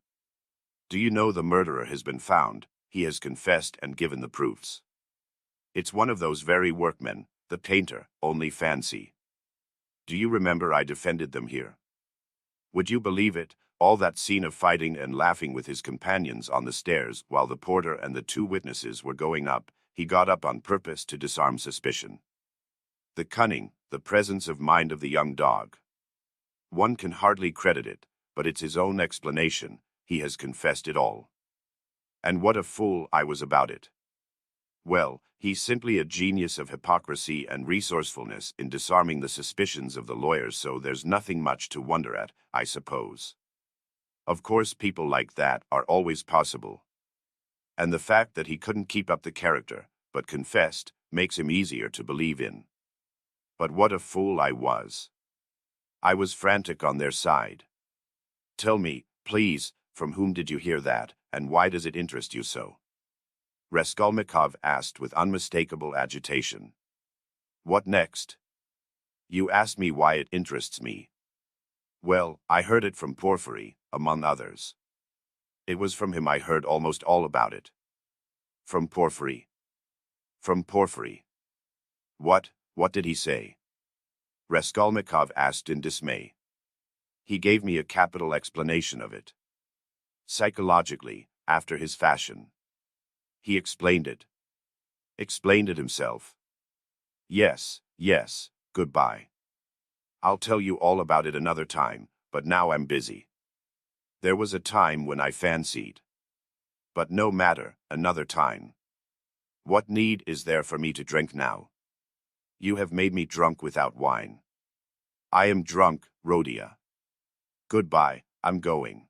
Do you know the murderer has been found, he has confessed and given the proofs. It's one of those very workmen, the painter, only fancy. Do you remember I defended them here? Would you believe it? All that scene of fighting and laughing with his companions on the stairs while the porter and the two witnesses were going up, he got up on purpose to disarm suspicion. The cunning, the presence of mind of the young dog. One can hardly credit it, but it's his own explanation. He has confessed it all. And what a fool I was about it. Well, he's simply a genius of hypocrisy and resourcefulness in disarming the suspicions of the lawyers, so there's nothing much to wonder at, I suppose. Of course, people like that are always possible. And the fact that he couldn't keep up the character, but confessed, makes him easier to believe in. But what a fool I was. I was frantic on their side. Tell me, please, from whom did you hear that, and why does it interest you so? Raskolnikov asked with unmistakable agitation. What next? You asked me why it interests me. Well, I heard it from Porfiry, among others. It was from him I heard almost all about it. From Porfiry. From Porfiry. What did he say? Raskolnikov asked in dismay. He gave me a capital explanation of it. Psychologically, after his fashion. He explained it. Explained it himself. Yes, goodbye. I'll tell you all about it another time, but now I'm busy. There was a time when I fancied. But no matter, another time. What need is there for me to drink now? You have made me drunk without wine. I am drunk, Rhodia. Goodbye, I'm going.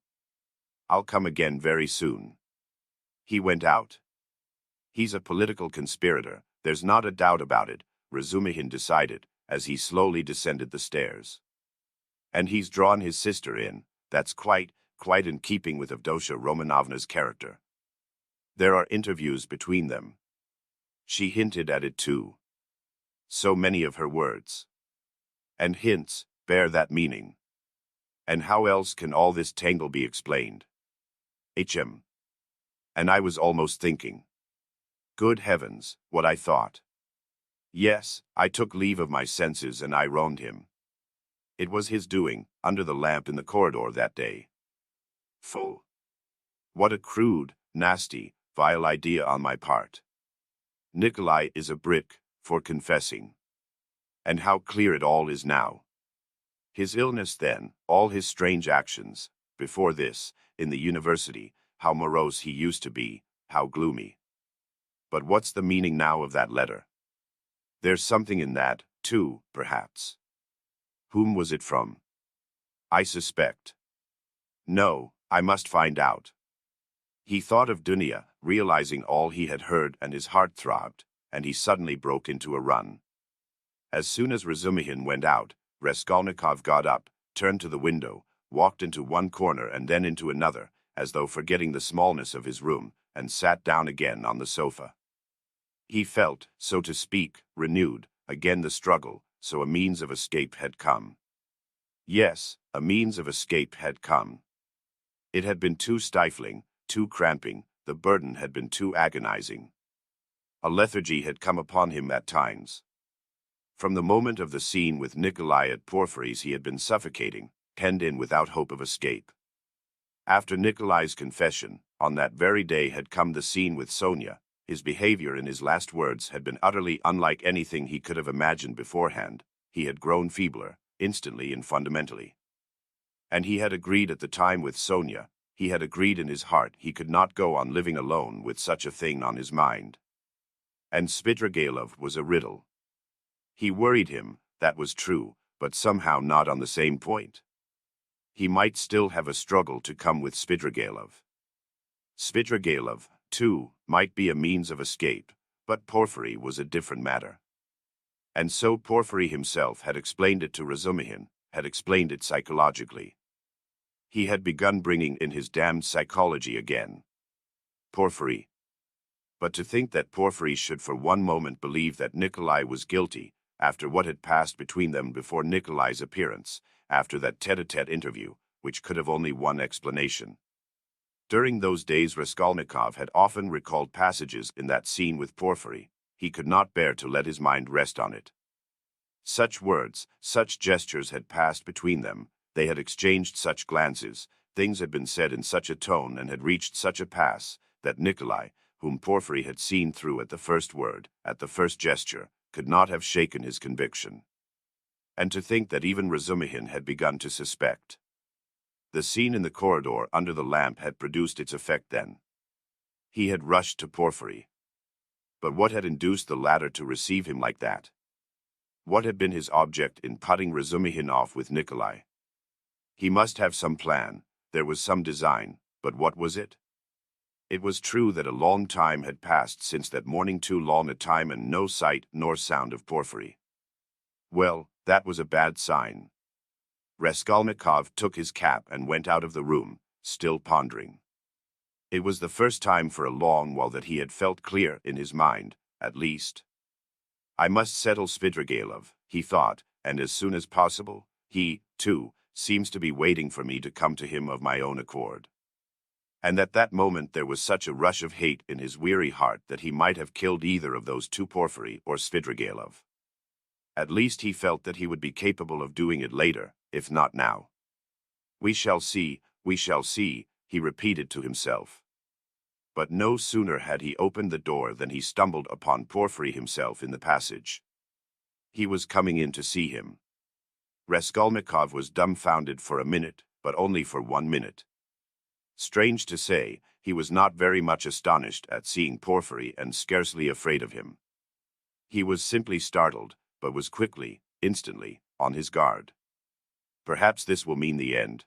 I'll come again very soon. He went out. He's a political conspirator, there's not a doubt about it, Razumihin decided, as he slowly descended the stairs. And he's drawn his sister in, that's quite in keeping with Avdotya Romanovna's character. There are interviews between them. She hinted at it too. So many of her words. And hints bear that meaning. And how else can all this tangle be explained? And I was almost thinking. Good heavens, what I thought. Yes, I took leave of my senses and I wronged him. It was his doing, under the lamp in the corridor that day. Fool. What a crude, nasty, vile idea on my part. Nikolai is a brick, for confessing. And how clear it all is now. His illness then, all his strange actions, before this, in the university, how morose he used to be, how gloomy. But what's the meaning now of that letter? There's something in that, too, perhaps. Whom was it from? I suspect. No, I must find out. He thought of Dunya, realizing all he had heard, and his heart throbbed, and he suddenly broke into a run. As soon as Razumihin went out, Raskolnikov got up, turned to the window, walked into one corner and then into another, as though forgetting the smallness of his room, and sat down again on the sofa. He felt, so to speak, renewed, again the struggle, so a means of escape had come. Yes, a means of escape had come. It had been too stifling, too cramping, the burden had been too agonizing. A lethargy had come upon him at times. From the moment of the scene with Nikolai at Porfiry's he had been suffocating, penned in without hope of escape. After Nikolai's confession, on that very day had come the scene with Sonia. His behavior in his last words had been utterly unlike anything he could have imagined beforehand. He had grown feebler, instantly and fundamentally. And he had agreed at the time with Sonia, he had agreed in his heart he could not go on living alone with such a thing on his mind. And Svidrigailov was a riddle. He worried him, that was true, but somehow not on the same point. He might still have a struggle to come with Svidrigailov. Svidrigailov, too, might be a means of escape, but Porfiry was a different matter. And so Porfiry himself had explained it to Razumihin, had explained it psychologically. He had begun bringing in his damned psychology again. Porfiry. But to think that Porfiry should for one moment believe that Nikolai was guilty, after what had passed between them before Nikolai's appearance, after that tete-a-tete interview, which could have only one explanation. During those days Raskolnikov had often recalled passages in that scene with Porfiry. He could not bear to let his mind rest on it. Such words, such gestures had passed between them, they had exchanged such glances, things had been said in such a tone and had reached such a pass, that Nikolai, whom Porfiry had seen through at the first word, at the first gesture, could not have shaken his conviction. And to think that even Razumihin had begun to suspect. The scene in the corridor under the lamp had produced its effect then. He had rushed to Porfiry. But what had induced the latter to receive him like that? What had been his object in putting Razumihin off with Nikolai? He must have some plan, there was some design, but what was it? It was true that a long time had passed since that morning, too long a time, and no sight nor sound of Porfiry. Well, that was a bad sign. Raskolnikov took his cap and went out of the room, still pondering. It was the first time for a long while that he had felt clear in his mind, at least. I must settle Svidrigailov, he thought, and as soon as possible. He, too, seems to be waiting for me to come to him of my own accord. And at that moment there was such a rush of hate in his weary heart that he might have killed either of those two, Porfiry or Svidrigailov. At least he felt that he would be capable of doing it later, if not now. We shall see, he repeated to himself. But no sooner had he opened the door than he stumbled upon Porfiry himself in the passage. He was coming in to see him. Raskolnikov was dumbfounded for a minute, but only for 1 minute. Strange to say, he was not very much astonished at seeing Porfiry and scarcely afraid of him. He was simply startled, but was quickly, instantly, on his guard. Perhaps this will mean the end.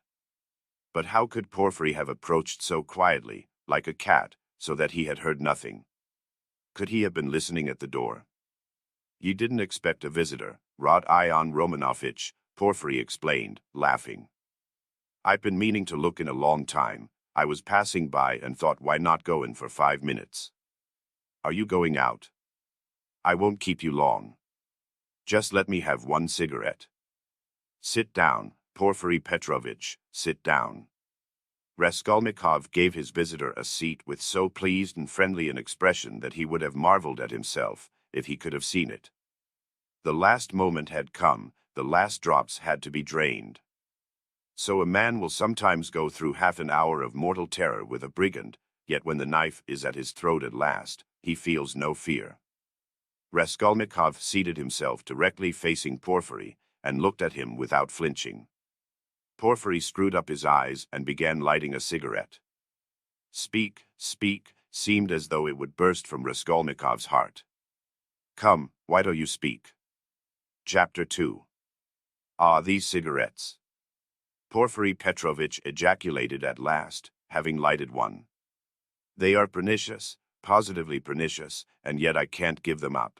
But how could Porfiry have approached so quietly, like a cat, so that he had heard nothing? Could he have been listening at the door? You didn't expect a visitor, Rod Ion Romanovich, Porfiry explained, laughing. I've been meaning to look in a long time. I was passing by and thought, why not go in for 5 minutes? Are you going out? I won't keep you long. Just let me have one cigarette. Sit down, Porfiry Petrovich, sit down. Raskolnikov gave his visitor a seat with so pleased and friendly an expression that he would have marveled at himself if he could have seen it. The last moment had come, the last drops had to be drained. So a man will sometimes go through half an hour of mortal terror with a brigand, yet when the knife is at his throat at last, he feels no fear. Raskolnikov seated himself directly facing Porfiry and looked at him without flinching. Porfiry screwed up his eyes and began lighting a cigarette. Speak, speak, seemed as though it would burst from Raskolnikov's heart. Come, why don't you speak? Chapter 2. Ah, these cigarettes. Porfiry Petrovich ejaculated at last, having lighted one. They are pernicious, positively pernicious, and yet I can't give them up.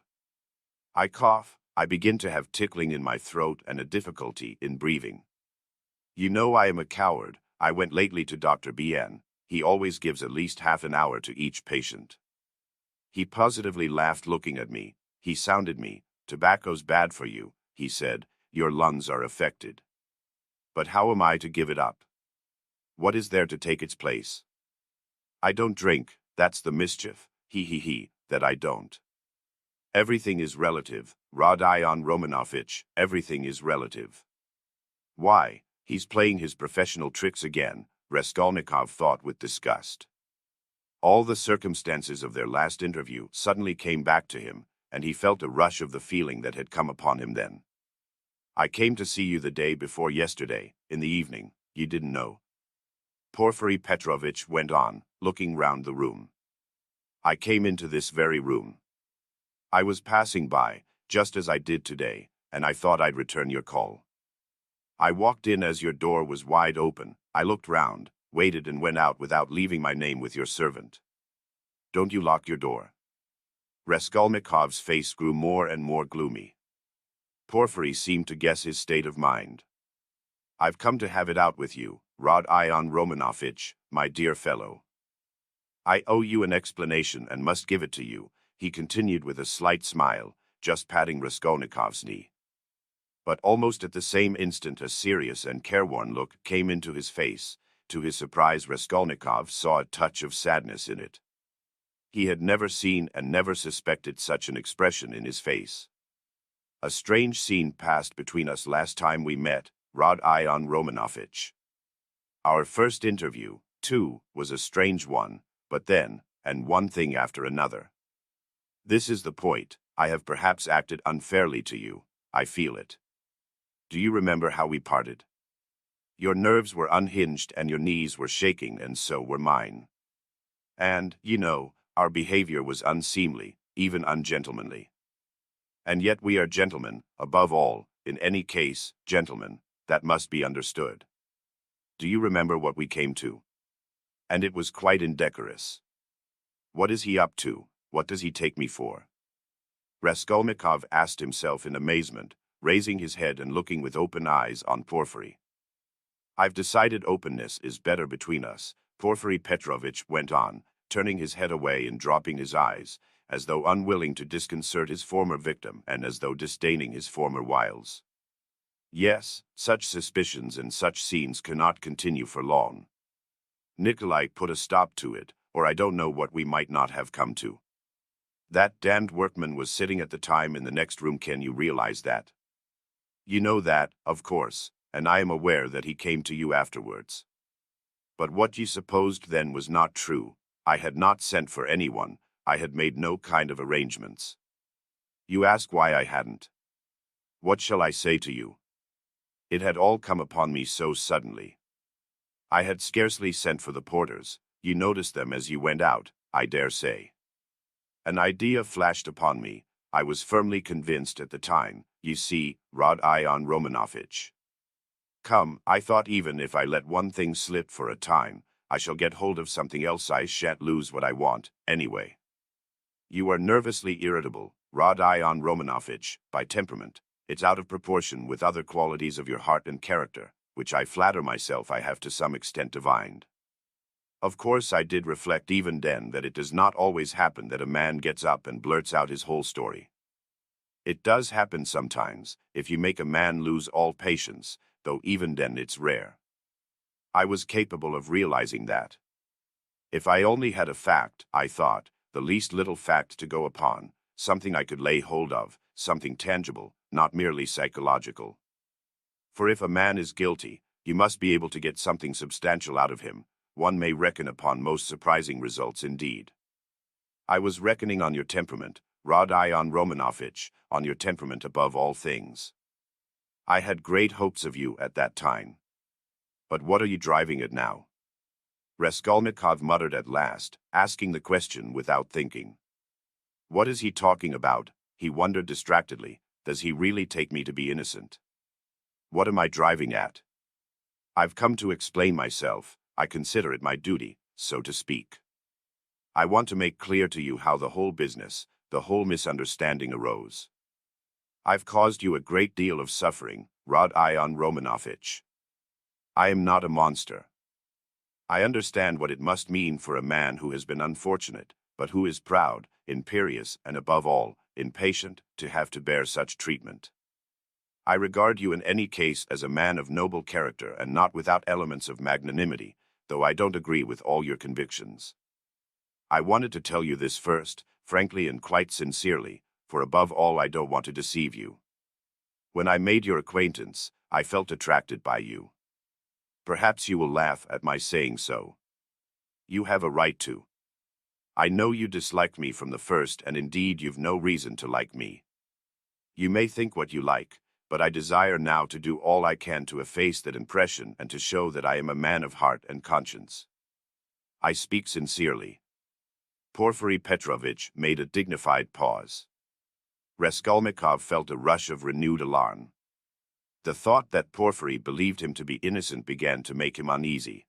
I cough, I begin to have tickling in my throat and a difficulty in breathing. You know I am a coward. I went lately to Dr. Bien. He always gives at least half an hour to each patient. He positively laughed looking at me. He sounded me. Tobacco's bad for you, he said. Your lungs are affected. But how am I to give it up? What is there to take its place? I don't drink, that's the mischief, that I don't. Everything is relative, Rod Ion Romanovich, everything is relative. Why, he's playing his professional tricks again, Raskolnikov thought with disgust. All the circumstances of their last interview suddenly came back to him, and he felt a rush of the feeling that had come upon him then. I came to see you the day before yesterday, in the evening, you didn't know. Porfiry Petrovich went on, looking round the room. I came into this very room. I was passing by, just as I did today, and I thought I'd return your call. I walked in as your door was wide open. I looked round, waited and went out without leaving my name with your servant. Don't you lock your door? Raskolnikov's face grew more and more gloomy. Porfiry seemed to guess his state of mind. I've come to have it out with you, Rod Ion Romanovich, my dear fellow. I owe you an explanation and must give it to you, he continued with a slight smile, just patting Raskolnikov's knee. But almost at the same instant a serious and careworn look came into his face. To his surprise, Raskolnikov saw a touch of sadness in it. He had never seen and never suspected such an expression in his face. A strange scene passed between us last time we met, Rod-Ion Romanovich. Our first interview, too, was a strange one, but then, and one thing after another. This is the point. I have perhaps acted unfairly to you. I feel it. Do you remember how we parted? Your nerves were unhinged and your knees were shaking, and so were mine. And, our behavior was unseemly, even ungentlemanly. And yet we are gentlemen, above all, in any case, gentlemen, that must be understood. Do you remember what we came to? And it was quite indecorous. What is he up to? What does he take me for? Raskolnikov asked himself in amazement, raising his head and looking with open eyes on Porfiry. I've decided openness is better between us, Porfiry Petrovitch went on, turning his head away and dropping his eyes, as though unwilling to disconcert his former victim and as though disdaining his former wiles. Yes, such suspicions and such scenes cannot continue for long. Nikolai put a stop to it, or I don't know what we might not have come to. That damned workman was sitting at the time in the next room. Can you realize that? You know that, of course, and I am aware that he came to you afterwards. But what you supposed then was not true. I had not sent for anyone. I had made no kind of arrangements. You ask why I hadn't. What shall I say to you? It had all come upon me so suddenly. I had scarcely sent for the porters. You noticed them as you went out, I dare say. An idea flashed upon me. I was firmly convinced at the time, you see, Rod-Ion Romanovich. Come, I thought, even if I let one thing slip for a time, I shall get hold of something else. I shan't lose what I want, anyway. You are nervously irritable, Rod-Ion Romanovich, by temperament. It's out of proportion with other qualities of your heart and character, which I flatter myself I have to some extent divined. Of course I did reflect even then that it does not always happen that a man gets up and blurts out his whole story. It does happen sometimes, if you make a man lose all patience, though even then it's rare. I was capable of realizing that. If I only had a fact, I thought, the least little fact to go upon, something I could lay hold of, something tangible, not merely psychological. For if a man is guilty, you must be able to get something substantial out of him. One may reckon upon most surprising results indeed. I was reckoning on your temperament, Rod-Ion Romanovich, on your temperament above all things. I had great hopes of you at that time. But what are you driving at now? Raskolnikov muttered at last, asking the question without thinking. What is he talking about? He wondered distractedly. Does he really take me to be innocent? What am I driving at? I've come to explain myself. I consider it my duty, so to speak. I want to make clear to you how the whole business, the whole misunderstanding arose. I've caused you a great deal of suffering, Rod-Ion Romanovich. I am not a monster. I understand what it must mean for a man who has been unfortunate, but who is proud, imperious, and above all, impatient, to have to bear such treatment. I regard you in any case as a man of noble character and not without elements of magnanimity, though I don't agree with all your convictions. I wanted to tell you this first, frankly and quite sincerely, for above all I don't want to deceive you. When I made your acquaintance, I felt attracted by you. Perhaps you will laugh at my saying so. You have a right to. I know you disliked me from the first, and indeed you've no reason to like me. You may think what you like, but I desire now to do all I can to efface that impression and to show that I am a man of heart and conscience. I speak sincerely. Porfiry Petrovitch made a dignified pause. Raskolnikov felt a rush of renewed alarm. The thought that Porfiry believed him to be innocent began to make him uneasy.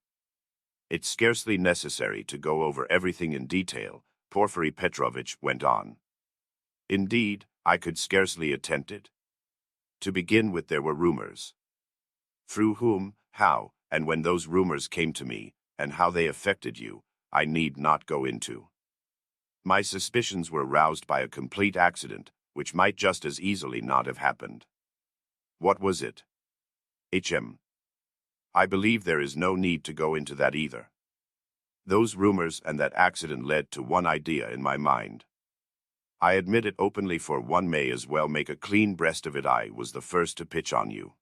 It's scarcely necessary to go over everything in detail, Porfiry Petrovitch went on. Indeed, I could scarcely attempt it. To begin with, there were rumors. Through whom, how, and when those rumors came to me, and how they affected you, I need not go into. My suspicions were aroused by a complete accident, which might just as easily not have happened. What was it? I believe there is no need to go into that either. Those rumors and that accident led to one idea in my mind. I admit it openly, for one may as well make a clean breast of it. I was the first to pitch on you.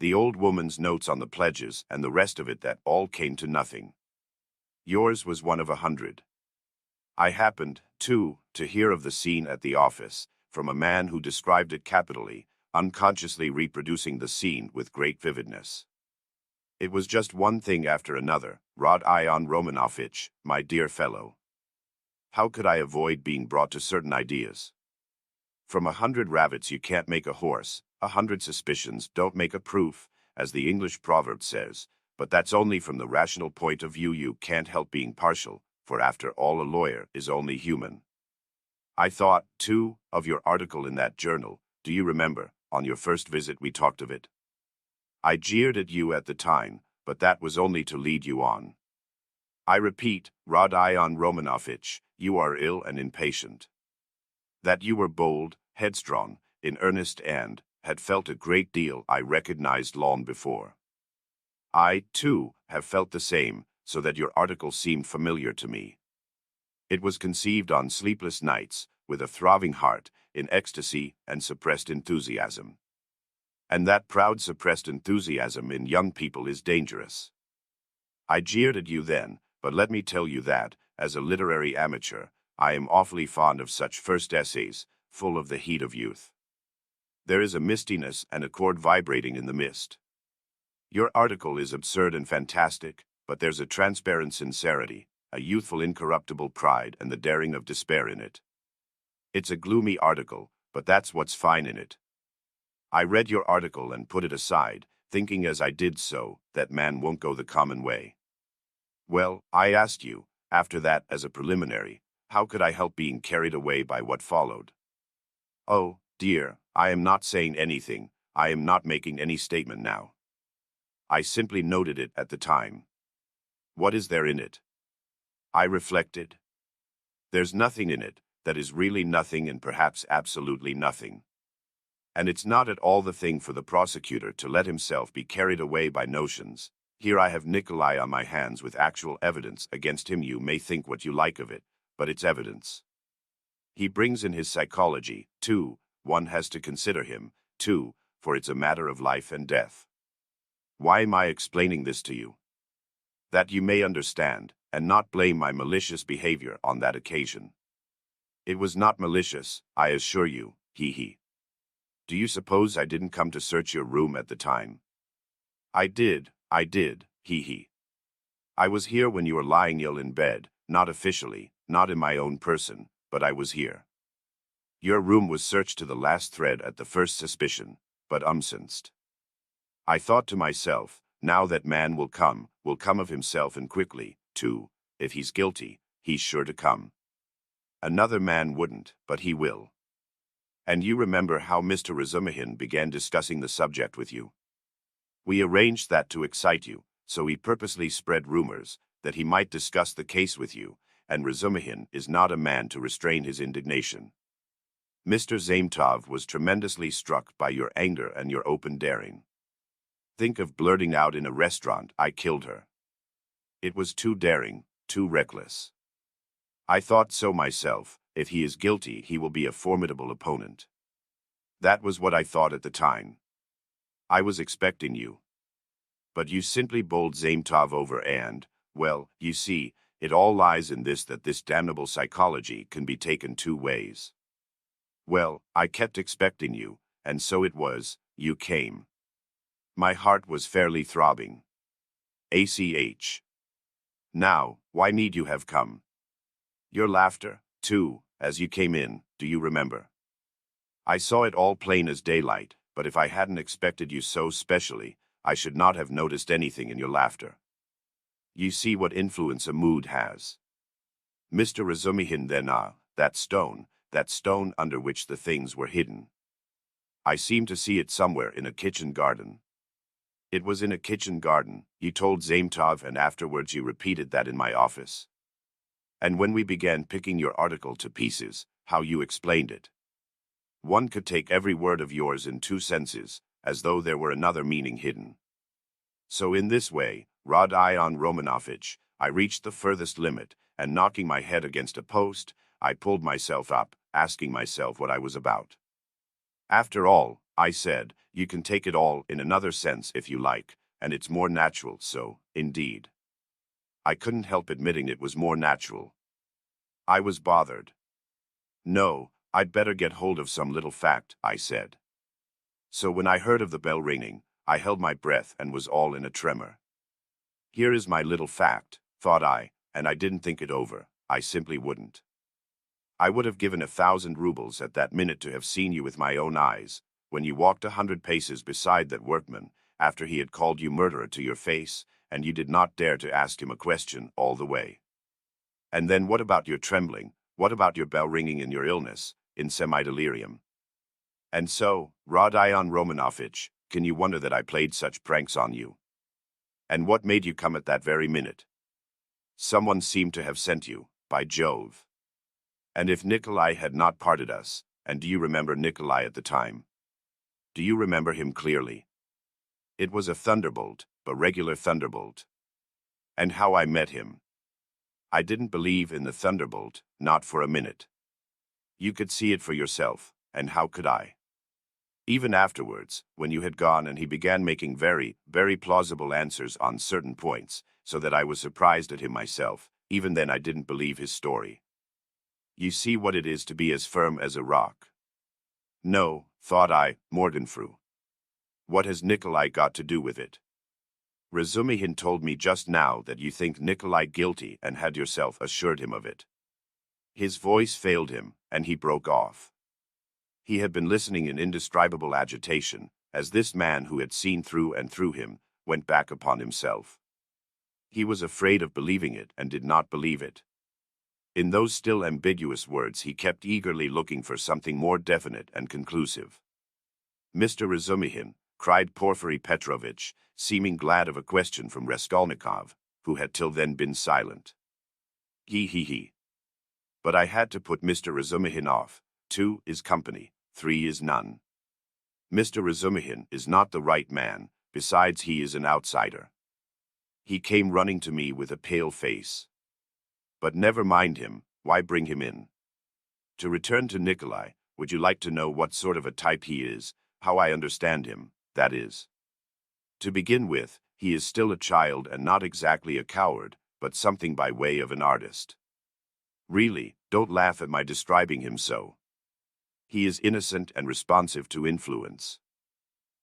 The old woman's notes on the pledges and the rest of it, that all came to nothing. Yours was one of 100. I happened, too, to hear of the scene at the office, from a man who described it capitally, unconsciously reproducing the scene with great vividness. It was just one thing after another. Rod Ion Romanovich, my dear fellow. How could I avoid being brought to certain ideas? From 100 rabbits you can't make a horse, 100 suspicions don't make a proof, as the English proverb says, but that's only from the rational point of view. You can't help being partial, for after all a lawyer is only human. I thought, too, of your article in that journal. Do you remember, on your first visit we talked of it? I jeered at you at the time, but that was only to lead you on. I repeat, Rod Ion Romanovich, you are ill and impatient. That you were bold, headstrong, in earnest, and had felt a great deal, I recognized long before. I, too, have felt the same, so that your article seemed familiar to me. It was conceived on sleepless nights, with a throbbing heart, in ecstasy and suppressed enthusiasm. And that proud suppressed enthusiasm in young people is dangerous. I jeered at you then, but let me tell you that, as a literary amateur, I am awfully fond of such first essays, full of the heat of youth. There is a mistiness and a chord vibrating in the mist. Your article is absurd and fantastic, but there's a transparent sincerity, a youthful incorruptible pride, and the daring of despair in it. It's a gloomy article, but that's what's fine in it. I read your article and put it aside, thinking as I did so, that man won't go the common way. Well, I asked you, after that, as a preliminary, how could I help being carried away by what followed? Oh, dear, I am not saying anything, I am not making any statement now. I simply noted it at the time. What is there in it? I reflected. There's nothing in it, that is really nothing, and perhaps absolutely nothing. And it's not at all the thing for the prosecutor to let himself be carried away by notions. Here I have Nikolai on my hands with actual evidence against him. You may think what you like of it, but it's evidence. He brings in his psychology, too. One has to consider him, too, for it's a matter of life and death. Why am I explaining this to you? That you may understand, and not blame my malicious behavior on that occasion. It was not malicious, I assure you, he. Do you suppose I didn't come to search your room at the time? I did, he. I was here when you were lying ill in bed, not officially, not in my own person, but I was here. Your room was searched to the last thread at the first suspicion, but uncenced. I thought to myself, now that man will come of himself, and quickly, too. If he's guilty, he's sure to come. Another man wouldn't, but he will. And you remember how Mr. Razumihin began discussing the subject with you. We arranged that to excite you, so he purposely spread rumors, that he might discuss the case with you, and Razumihin is not a man to restrain his indignation. Mr. Zametov was tremendously struck by your anger and your open daring. Think of blurting out in a restaurant, I killed her. It was too daring, too reckless. I thought so myself. If he is guilty, he will be a formidable opponent. That was what I thought at the time. I was expecting you. But you simply bowled Zametov over and, well, you see, it all lies in this, that this damnable psychology can be taken two ways. Well, I kept expecting you, and so it was, you came. My heart was fairly throbbing. ACH. Now, why need you have come? Your laughter, too, as you came in, do you remember? I saw it all plain as daylight, but if I hadn't expected you so specially, I should not have noticed anything in your laughter. You see what influence a mood has. Mr. Razumihin then, that stone under which the things were hidden. I seem to see it somewhere in a kitchen garden. It was in a kitchen garden, you told Zametov, and afterwards you repeated that in my office. And when we began picking your article to pieces, how you explained it. One could take every word of yours in two senses, as though there were another meaning hidden. So in this way, Rod Ion Romanovich, I reached the furthest limit, and knocking my head against a post, I pulled myself up, asking myself what I was about. After all, I said, you can take it all in another sense if you like, and it's more natural, so, indeed. I couldn't help admitting it was more natural. I was bothered. No, I'd better get hold of some little fact, I said. So when I heard of the bell ringing, I held my breath and was all in a tremor. Here is my little fact, thought I, and I didn't think it over. I simply wouldn't. I would have given 1,000 rubles at that minute to have seen you with my own eyes, when you walked 100 paces beside that workman, after he had called you murderer to your face, and you did not dare to ask him a question all the way. And then what about your trembling? What about your bell ringing in your illness, in semi-delirium? And so, Rodion Romanovich, can you wonder that I played such pranks on you? And what made you come at that very minute? Someone seemed to have sent you, by Jove. And if Nikolai had not parted us, and do you remember Nikolai at the time? Do you remember him clearly? It was a thunderbolt, a regular thunderbolt. And how I met him. I didn't believe in the thunderbolt, not for a minute. You could see it for yourself, and how could I? Even afterwards, when you had gone and he began making very, very plausible answers on certain points, so that I was surprised at him myself, even then I didn't believe his story. You see what it is to be as firm as a rock. No, thought I, Morgenfrau. What has Nikolai got to do with it? Razumihin told me just now that you think Nikolai guilty and had yourself assured him of it. His voice failed him, and he broke off. He had been listening in indescribable agitation, as this man who had seen through and through him went back upon himself. He was afraid of believing it and did not believe it. In those still ambiguous words he kept eagerly looking for something more definite and conclusive. Mr. Razumihin, cried Porfiry Petrovitch, seeming glad of a question from Raskolnikov, who had till then been silent. He. But I had to put Mr. Razumihin off. 2 is company, 3 is none. Mr. Razumihin is not the right man, besides he is an outsider. He came running to me with a pale face. But never mind him, why bring him in? To return to Nikolai, would you like to know what sort of a type he is, how I understand him, that is? To begin with, he is still a child and not exactly a coward, but something by way of an artist. Really, don't laugh at my describing him so. He is innocent and responsive to influence.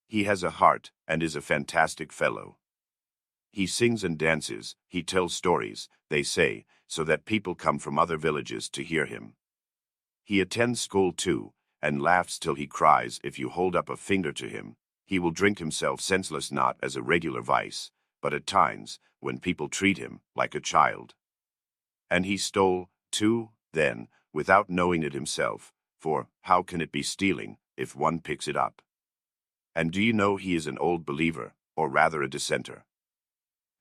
He has a heart and is a fantastic fellow. He sings and dances, he tells stories, they say, so that people come from other villages to hear him. He attends school too, and laughs till he cries if you hold up a finger to him. He will drink himself senseless not as a regular vice, but at times, when people treat him like a child. And he stole, too, then, without knowing it himself, for how can it be stealing if one picks it up? And do you know he is an old believer, or rather a dissenter?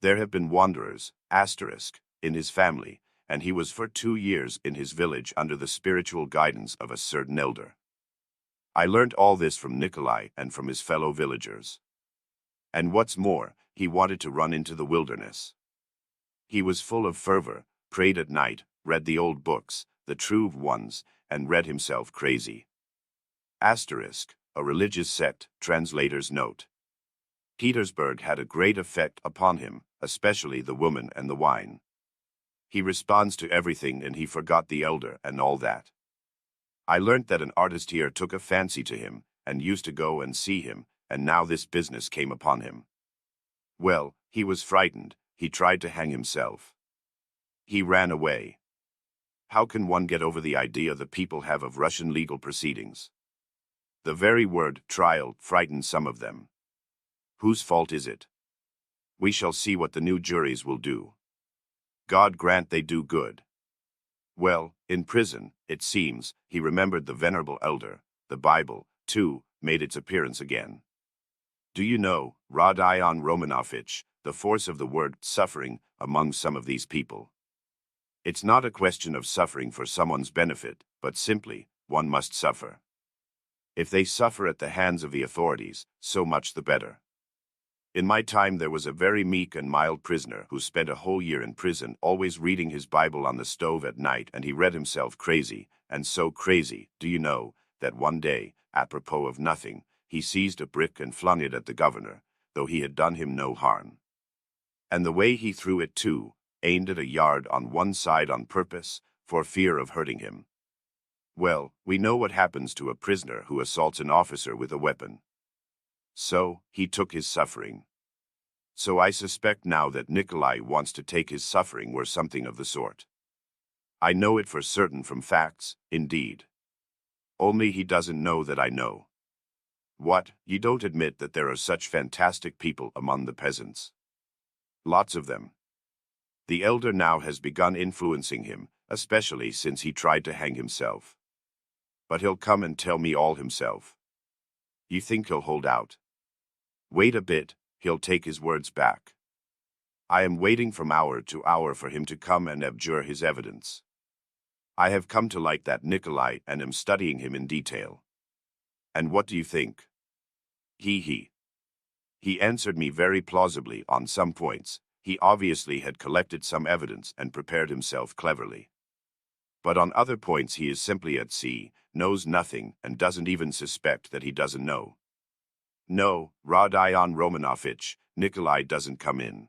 There have been wanderers, in his family, and he was for 2 years in his village under the spiritual guidance of a certain elder. I learnt all this from Nikolai and from his fellow villagers. And what's more, he wanted to run into the wilderness. He was full of fervor, prayed at night, read the old books, the true ones, and read himself crazy. A religious sect, translator's note. Petersburg had a great effect upon him, especially the woman and the wine. He responds to everything and he forgot the elder and all that. I learnt that an artist here took a fancy to him, and used to go and see him, and now this business came upon him. Well, he was frightened, he tried to hang himself. He ran away. How can one get over the idea the people have of Russian legal proceedings? The very word trial frightens some of them. Whose fault is it? We shall see what the new juries will do. God grant they do good. Well, in prison, it seems, he remembered the venerable elder. The Bible, too, made its appearance again. Do you know, Rodion Romanovich, the force of the word suffering among some of these people? It's not a question of suffering for someone's benefit, but simply, one must suffer. If they suffer at the hands of the authorities, so much the better. In my time there was a very meek and mild prisoner who spent a whole year in prison, always reading his Bible on the stove at night, and he read himself crazy, and so crazy, do you know, that one day, apropos of nothing, he seized a brick and flung it at the governor, though he had done him no harm. And the way he threw it too, aimed at a yard on one side on purpose, for fear of hurting him. Well, we know what happens to a prisoner who assaults an officer with a weapon. So, he took his suffering. So I suspect now that Nikolai wants to take his suffering or something of the sort. I know it for certain from facts, indeed. Only he doesn't know that I know. What, you don't admit that there are such fantastic people among the peasants? Lots of them. The elder now has begun influencing him, especially since he tried to hang himself. But he'll come and tell me all himself. You think he'll hold out? Wait a bit, he'll take his words back. I am waiting from hour to hour for him to come and abjure his evidence. I have come to like that Nikolai and am studying him in detail. And what do you think? He answered me very plausibly on some points. He obviously had collected some evidence and prepared himself cleverly. But on other points he is simply at sea, knows nothing, and doesn't even suspect that he doesn't know. No, Rodion Romanovich, Nikolai doesn't come in.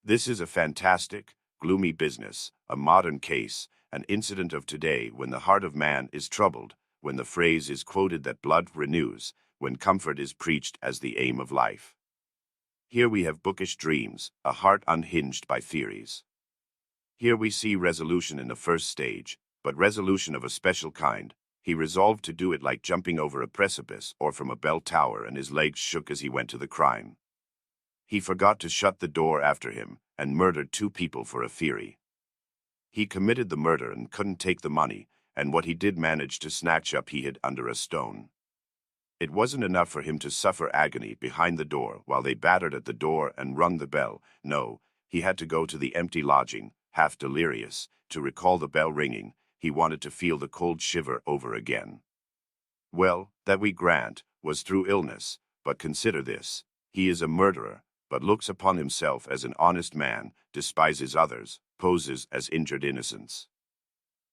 This is a fantastic, gloomy business, a modern case, an incident of today when the heart of man is troubled, when the phrase is quoted that blood renews, when comfort is preached as the aim of life. Here we have bookish dreams, a heart unhinged by theories. Here we see resolution in the first stage, but resolution of a special kind. He resolved to do it like jumping over a precipice or from a bell tower, and his legs shook as he went to the crime. He forgot to shut the door after him, and murdered 2 people for a theory. He committed the murder and couldn't take the money, and what he did manage to snatch up he hid under a stone. It wasn't enough for him to suffer agony behind the door while they battered at the door and rung the bell. No, he had to go to the empty lodging, half delirious, to recall the bell ringing. He wanted to feel the cold shiver over again. Well, that we grant, was through illness, but consider this. He is a murderer, but looks upon himself as an honest man, despises others, poses as injured innocence.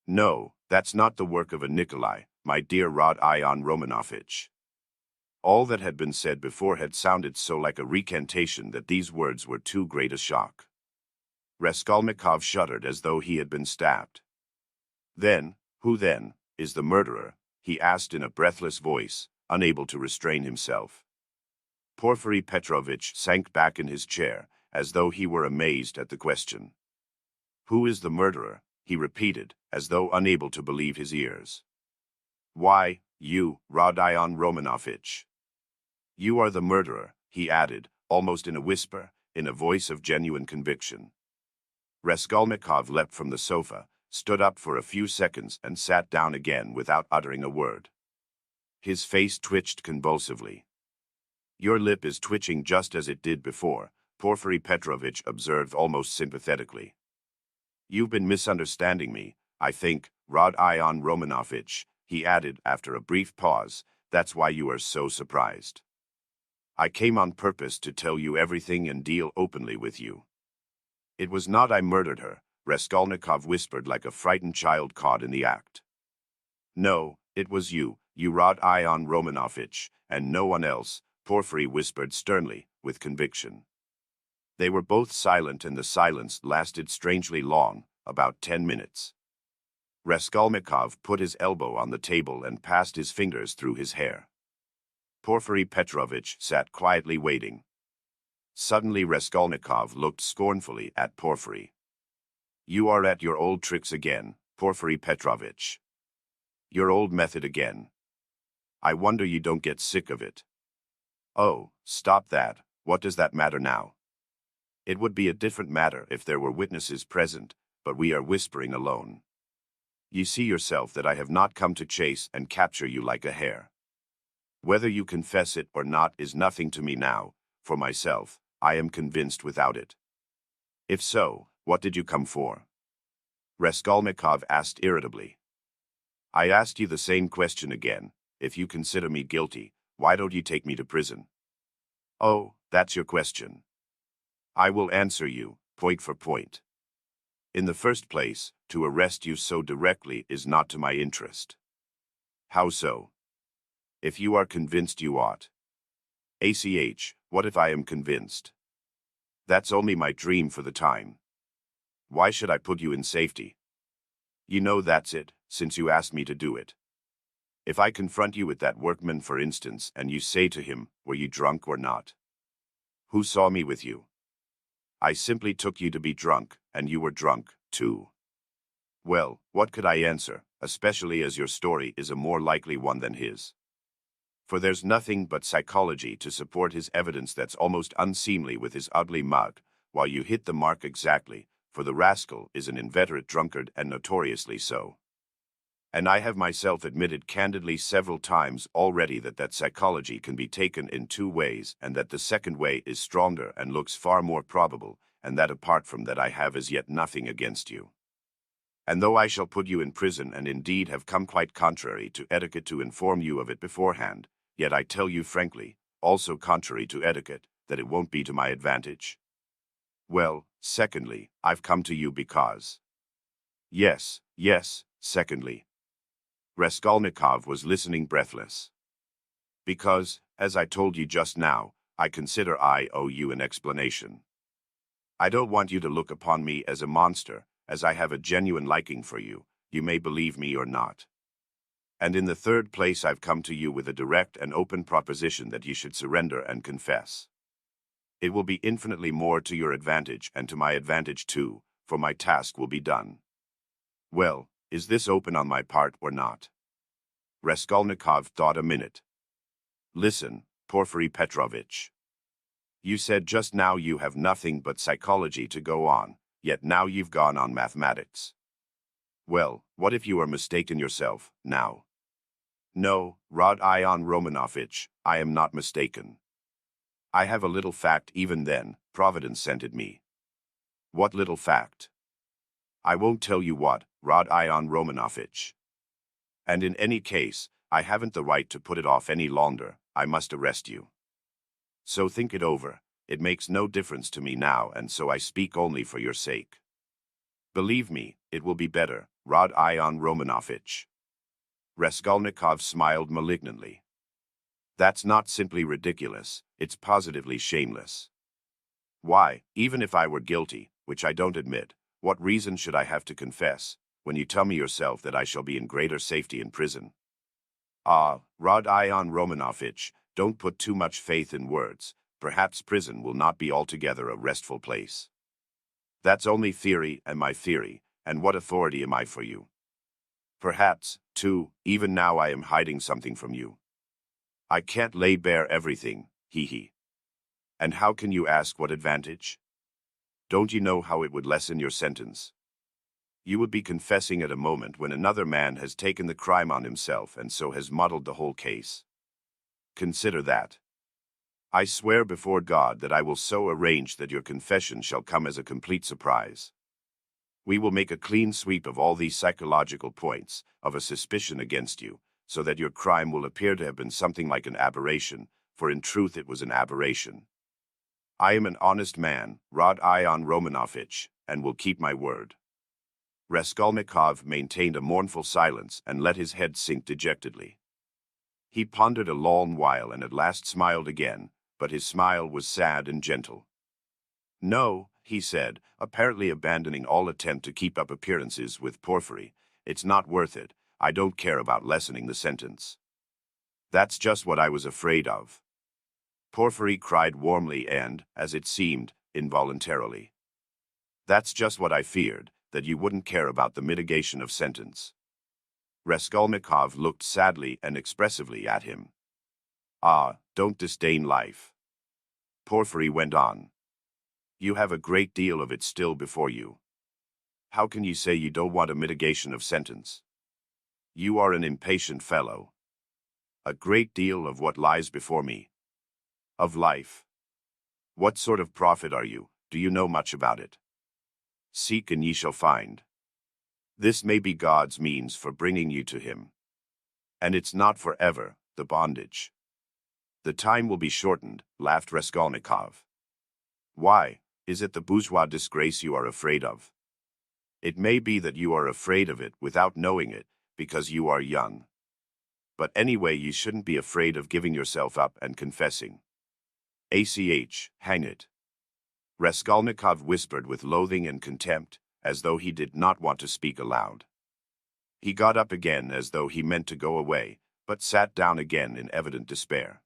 No, that's not the work of a Nikolai, my dear Rodion Romanovich. All that had been said before had sounded so like a recantation that these words were too great a shock. Raskolnikov shuddered as though he had been stabbed. Then, who then, is the murderer? He asked in a breathless voice, unable to restrain himself. Porfiry Petrovitch sank back in his chair, as though he were amazed at the question. Who is the murderer? He repeated, as though unable to believe his ears. Why, you, Rodion Romanovich. You are the murderer, he added, almost in a whisper, in a voice of genuine conviction. Raskolnikov leapt from the sofa, stood up for a few seconds and sat down again without uttering a word. His face twitched convulsively. Your lip is twitching just as it did before, Porfiry Petrovitch observed almost sympathetically. You've been misunderstanding me, I think, Rodion Romanovich, he added after a brief pause. That's why you are so surprised. I came on purpose to tell you everything and deal openly with you. It was not I murdered her, Raskolnikov whispered like a frightened child caught in the act. No, it was you, Rodion Romanovich, and no one else, Porfiry whispered sternly, with conviction. They were both silent, and the silence lasted strangely long, about 10 minutes. Raskolnikov put his elbow on the table and passed his fingers through his hair. Porfiry Petrovitch sat quietly waiting. Suddenly Raskolnikov looked scornfully at Porfiry. You are at your old tricks again, Porfiry Petrovitch. Your old method again. I wonder you don't get sick of it. Oh, stop that. What does that matter now? It would be a different matter if there were witnesses present, but we are whispering alone. You see yourself that I have not come to chase and capture you like a hare. Whether you confess it or not is nothing to me now. For myself, I am convinced without it. If so, what did you come for? Raskolnikov asked irritably. I asked you the same question again. If you consider me guilty, why don't you take me to prison? Oh, That's your question. I will answer you, point for point. In the first place, to arrest you so directly is not to my interest. How so? If you are convinced you ought. What if I am convinced? That's only my dream for the time. Why should I put you in safety? You know that's it, since you asked me to do it. If I confront you with that workman, for instance, and you say to him, were you drunk or not? Who saw me with you? I simply took you to be drunk, and you were drunk, too. Well, what could I answer, especially as your story is a more likely one than his? For there's nothing but psychology to support his evidence that's almost unseemly with his ugly mug, while you hit the mark exactly, for the rascal is an inveterate drunkard and notoriously so. And I have myself admitted candidly several times already that psychology can be taken in two ways, and that the second way is stronger and looks far more probable, and that apart from that I have as yet nothing against you. And though I shall put you in prison, and indeed have come quite contrary to etiquette to inform you of it beforehand, yet I tell you frankly, also contrary to etiquette, that it won't be to my advantage. Well, secondly, I've come to you because... Yes, secondly. Raskolnikov was listening breathless. Because, as I told you just now, I consider I owe you an explanation. I don't want you to look upon me as a monster, as I have a genuine liking for you, you may believe me or not. And in the third place, I've come to you with a direct and open proposition that you should surrender and confess. It will be infinitely more to your advantage and to my advantage too, for my task will be done. Well, is this open on my part or not? Raskolnikov thought a minute. Listen, Porfiry Petrovitch. You said just now you have nothing but psychology to go on, yet now you've gone on mathematics. Well, what if you are mistaken yourself, now? No, Rod-Ion Romanovitch, I am not mistaken. I have a little fact even then, Providence sent it me. What little fact? I won't tell you what, Rod-Ion Romanovitch. And in any case, I haven't the right to put it off any longer, I must arrest you. So think it over, it makes no difference to me now, and so I speak only for your sake. Believe me, it will be better, Rod-Ion Romanovitch. Raskolnikov smiled malignantly. That's not simply ridiculous, it's positively shameless. Why, even if I were guilty, which I don't admit, what reason should I have to confess, when you tell me yourself that I shall be in greater safety in prison? Ah, Rod-Ion Romanovitch, don't put too much faith in words, perhaps prison will not be altogether a restful place. That's only theory and my theory, and what authority am I for you? Perhaps, too, even now I am hiding something from you. I can't lay bare everything, hee. And how can you ask what advantage? Don't you know how it would lessen your sentence? You would be confessing at a moment when another man has taken the crime on himself and so has muddled the whole case. Consider that. I swear before God that I will so arrange that your confession shall come as a complete surprise. We will make a clean sweep of all these psychological points of a suspicion against you, so that your crime will appear to have been something like an aberration, for in truth it was an aberration. I am an honest man, Rod-Ion Romanovitch, and will keep my word. Raskolnikov maintained a mournful silence and let his head sink dejectedly. He pondered a long while and at last smiled again, but his smile was sad and gentle. No, he said, apparently abandoning all attempt to keep up appearances with Porfiry, it's not worth it, I don't care about lessening the sentence. That's just what I was afraid of. Porfiry cried warmly and, as it seemed, involuntarily. That's just what I feared, that you wouldn't care about the mitigation of sentence. Raskolnikov looked sadly and expressively at him. Ah, don't disdain life. Porfiry went on. You have a great deal of it still before you. How can you say you don't want a mitigation of sentence? You are an impatient fellow. A great deal of what lies before me. Of life. What sort of prophet are you? Do you know much about it? Seek and ye shall find. This may be God's means for bringing you to him. And it's not forever, the bondage. The time will be shortened, laughed Raskolnikov. Why? Is it the bourgeois disgrace you are afraid of? It may be that you are afraid of it without knowing it, because you are young. But anyway, you shouldn't be afraid of giving yourself up and confessing. Hang it. Raskolnikov whispered with loathing and contempt, as though he did not want to speak aloud. He got up again as though he meant to go away, but sat down again in evident despair.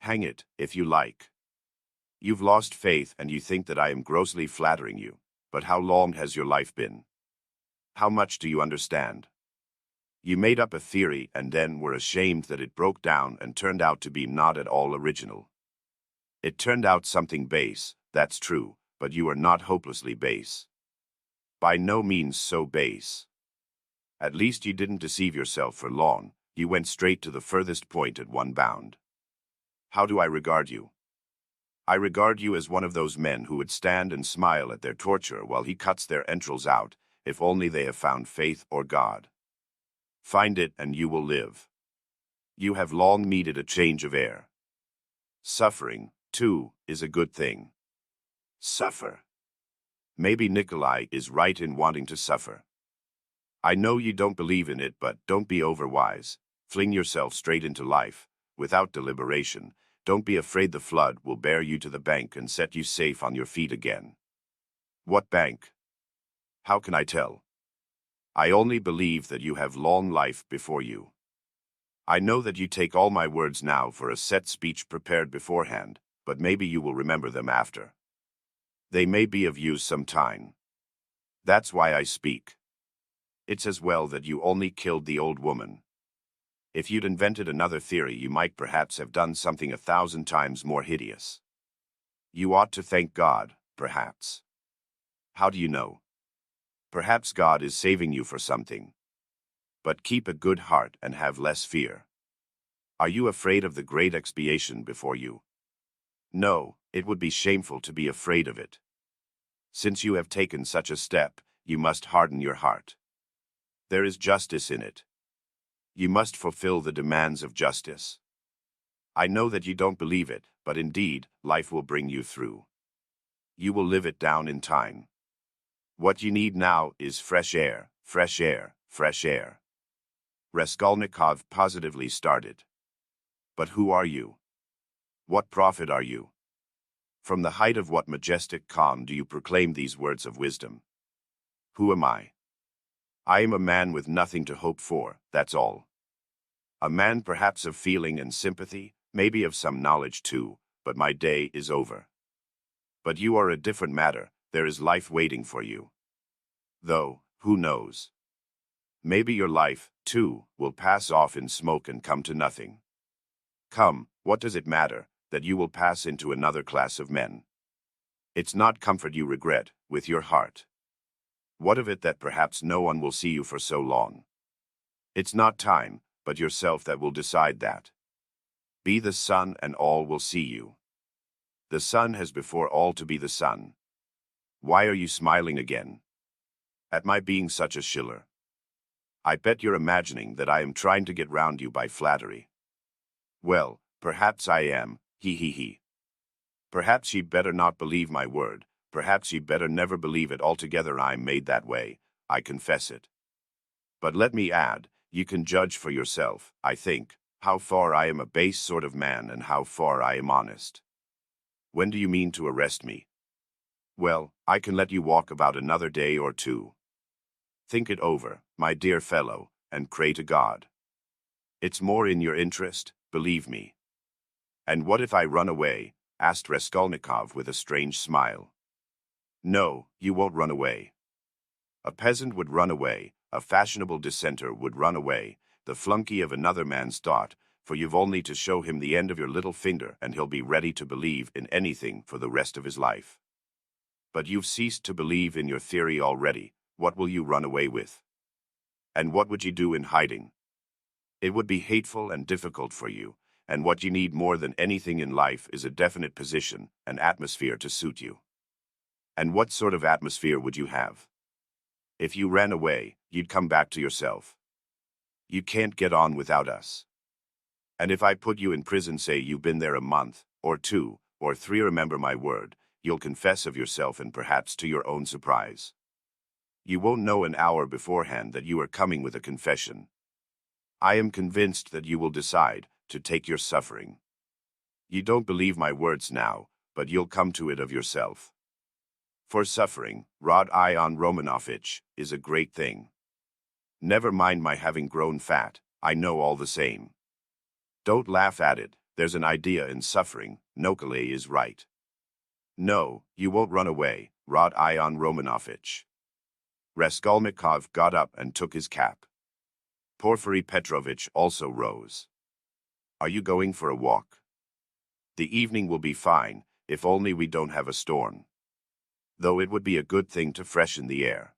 Hang it, if you like. You've lost faith and you think that I am grossly flattering you, but how long has your life been? How much do you understand? You made up a theory and then were ashamed that it broke down and turned out to be not at all original. It turned out something base, that's true, but you are not hopelessly base. By no means so base. At least you didn't deceive yourself for long, you went straight to the furthest point at one bound. How do I regard you? I regard you as one of those men who would stand and smile at their torturer while he cuts their entrails out, if only they have found faith or God. Find it and you will live. You have long needed a change of air. Suffering, too, is a good thing. Suffer. Maybe Nikolai is right in wanting to suffer. I know you don't believe in it, but don't be overwise. Fling yourself straight into life, without deliberation. Don't be afraid the flood will bear you to the bank and set you safe on your feet again. What bank? How can I tell? I only believe that you have long life before you. I know that you take all my words now for a set speech prepared beforehand, but maybe you will remember them after. They may be of use some time. That's why I speak. It's as well that you only killed the old woman. If you'd invented another theory, you might perhaps have done something 1,000 times more hideous. You ought to thank God, perhaps. How do you know? Perhaps God is saving you for something. But keep a good heart and have less fear. Are you afraid of the great expiation before you? No, it would be shameful to be afraid of it. Since you have taken such a step, you must harden your heart. There is justice in it. You must fulfill the demands of justice. I know that you don't believe it, but indeed, life will bring you through. You will live it down in time. What you need now is fresh air, fresh air, fresh air. Raskolnikov positively started. But who are you? What prophet are you? From the height of what majestic calm do you proclaim these words of wisdom? Who am I? I am a man with nothing to hope for, that's all. A man perhaps of feeling and sympathy, maybe of some knowledge too, but my day is over. But you are a different matter, there is life waiting for you. Though, who knows? Maybe your life, too, will pass off in smoke and come to nothing. Come, what does it matter, that you will pass into another class of men? It's not comfort you regret, with your heart. What of it that perhaps no one will see you for so long? It's not time, but yourself that will decide that. Be the sun and all will see you. The sun has before all to be the sun. Why are you smiling again? At my being such a shiller. I bet you're imagining that I am trying to get round you by flattery. Well, perhaps I am, he. Perhaps you'd better not believe my word, perhaps you'd better never believe it altogether. I'm made that way, I confess it. But let me add, you can judge for yourself, I think, how far I am a base sort of man and how far I am honest. When do you mean to arrest me? Well, I can let you walk about another day or two. Think it over, my dear fellow, and pray to God. It's more in your interest, believe me. And what if I run away? Asked Raskolnikov with a strange smile. No, you won't run away. A peasant would run away, a fashionable dissenter would run away, the flunky of another man's thought, for you've only to show him the end of your little finger and he'll be ready to believe in anything for the rest of his life. But you've ceased to believe in your theory already, what will you run away with? And what would you do in hiding? It would be hateful and difficult for you, and what you need more than anything in life is a definite position, an atmosphere to suit you. And what sort of atmosphere would you have? If you ran away, you'd come back to yourself. You can't get on without us. And if I put you in prison, say you've been there a month, or 2, or 3, remember my word, you'll confess of yourself and perhaps to your own surprise. You won't know an hour beforehand that you are coming with a confession. I am convinced that you will decide to take your suffering. You don't believe my words now, but you'll come to it of yourself. For suffering, Rod Ion Romanovich, is a great thing. Never mind my having grown fat, I know all the same. Don't laugh at it, there's an idea in suffering, Nokolay is right. No, you won't run away, Rod Ion Romanovich. Raskolnikov got up and took his cap. Porfiry Petrovich also rose. Are you going for a walk? The evening will be fine, if only we don't have a storm. Though it would be a good thing to freshen the air.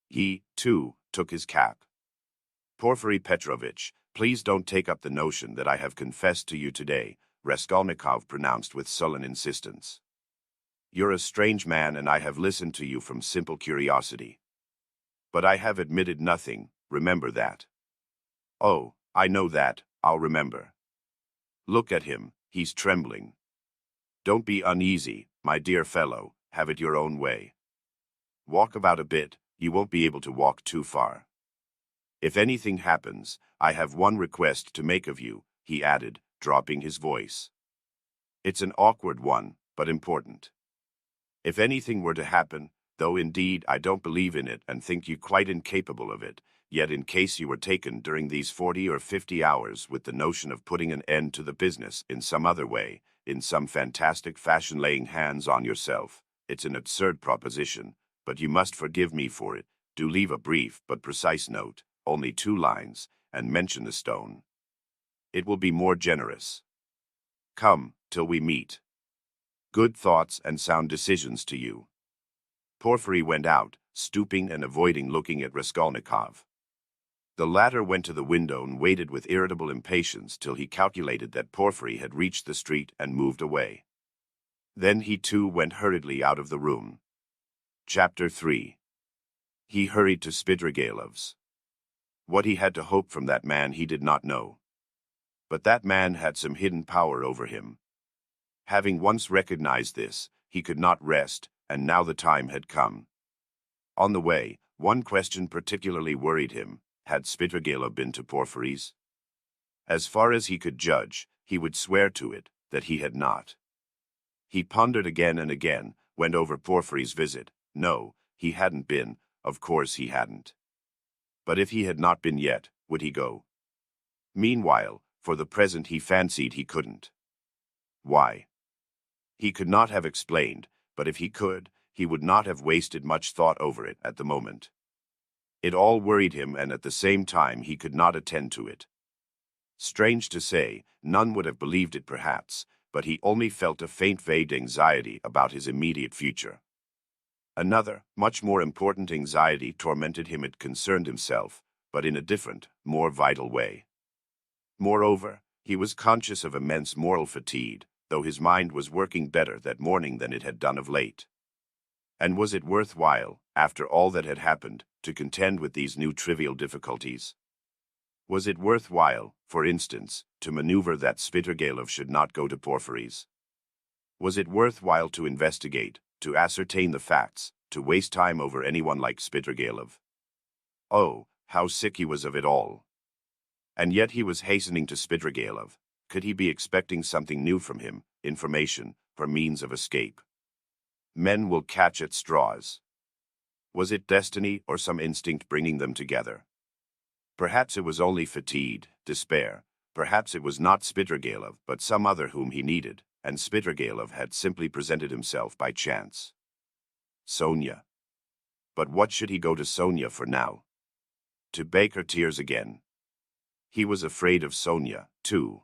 He, too, took his cap. Porfiry Petrovich, please don't take up the notion that I have confessed to you today, Raskolnikov pronounced with sullen insistence. You're a strange man and I have listened to you from simple curiosity. But I have admitted nothing, remember that. Oh, I know that, I'll remember. Look at him, he's trembling. Don't be uneasy, my dear fellow, have it your own way. Walk about a bit, you won't be able to walk too far. If anything happens, I have one request to make of you, he added, dropping his voice. It's an awkward one, but important. If anything were to happen, though indeed I don't believe in it and think you quite incapable of it, yet in case you were taken during these 40 or 50 hours with the notion of putting an end to the business in some other way, in some fantastic fashion laying hands on yourself, it's an absurd proposition, but you must forgive me for it, do leave a brief but precise note, only 2 lines, and mention the stone. It will be more generous. Come, till we meet. Good thoughts and sound decisions to you. Porfiry went out, stooping and avoiding looking at Raskolnikov. The latter went to the window and waited with irritable impatience till he calculated that Porfiry had reached the street and moved away. Then he too went hurriedly out of the room. Chapter 3. He hurried to Spidrigalov's. What he had to hope from that man he did not know. But that man had some hidden power over him. Having once recognized this, he could not rest, and now the time had come. On the way, one question particularly worried him. Had Spidrigailov been to Porfiry's? As far as he could judge, he would swear to it, that he had not. He pondered again and again, went over Porfiry's visit. No, he hadn't been, of course he hadn't. But if he had not been yet, would he go? Meanwhile, for the present he fancied he couldn't. Why? He could not have explained, but if he could, he would not have wasted much thought over it at the moment. It all worried him and at the same time he could not attend to it. Strange to say, none would have believed it perhaps, but he only felt a faint vague anxiety about his immediate future. Another, much more important anxiety tormented him. It concerned himself, but in a different, more vital way. Moreover, he was conscious of immense moral fatigue, though his mind was working better that morning than it had done of late. And was it worthwhile, after all that had happened, to contend with these new trivial difficulties? Was it worthwhile, for instance, to maneuver that Spidrigailov should not go to Porfiry's? Was it worthwhile to investigate, to ascertain the facts, to waste time over anyone like Spidrigailov? Oh, how sick he was of it all. And yet he was hastening to Spidrigailov. Could he be expecting something new from him, information, for means of escape? Men will catch at straws. Was it destiny or some instinct bringing them together? Perhaps it was only fatigue, despair. Perhaps it was not Spidrigailov but some other whom he needed, and Spidrigailov had simply presented himself by chance. Sonia. But what should he go to Sonia for now? To beg her tears again. He was afraid of Sonia, too.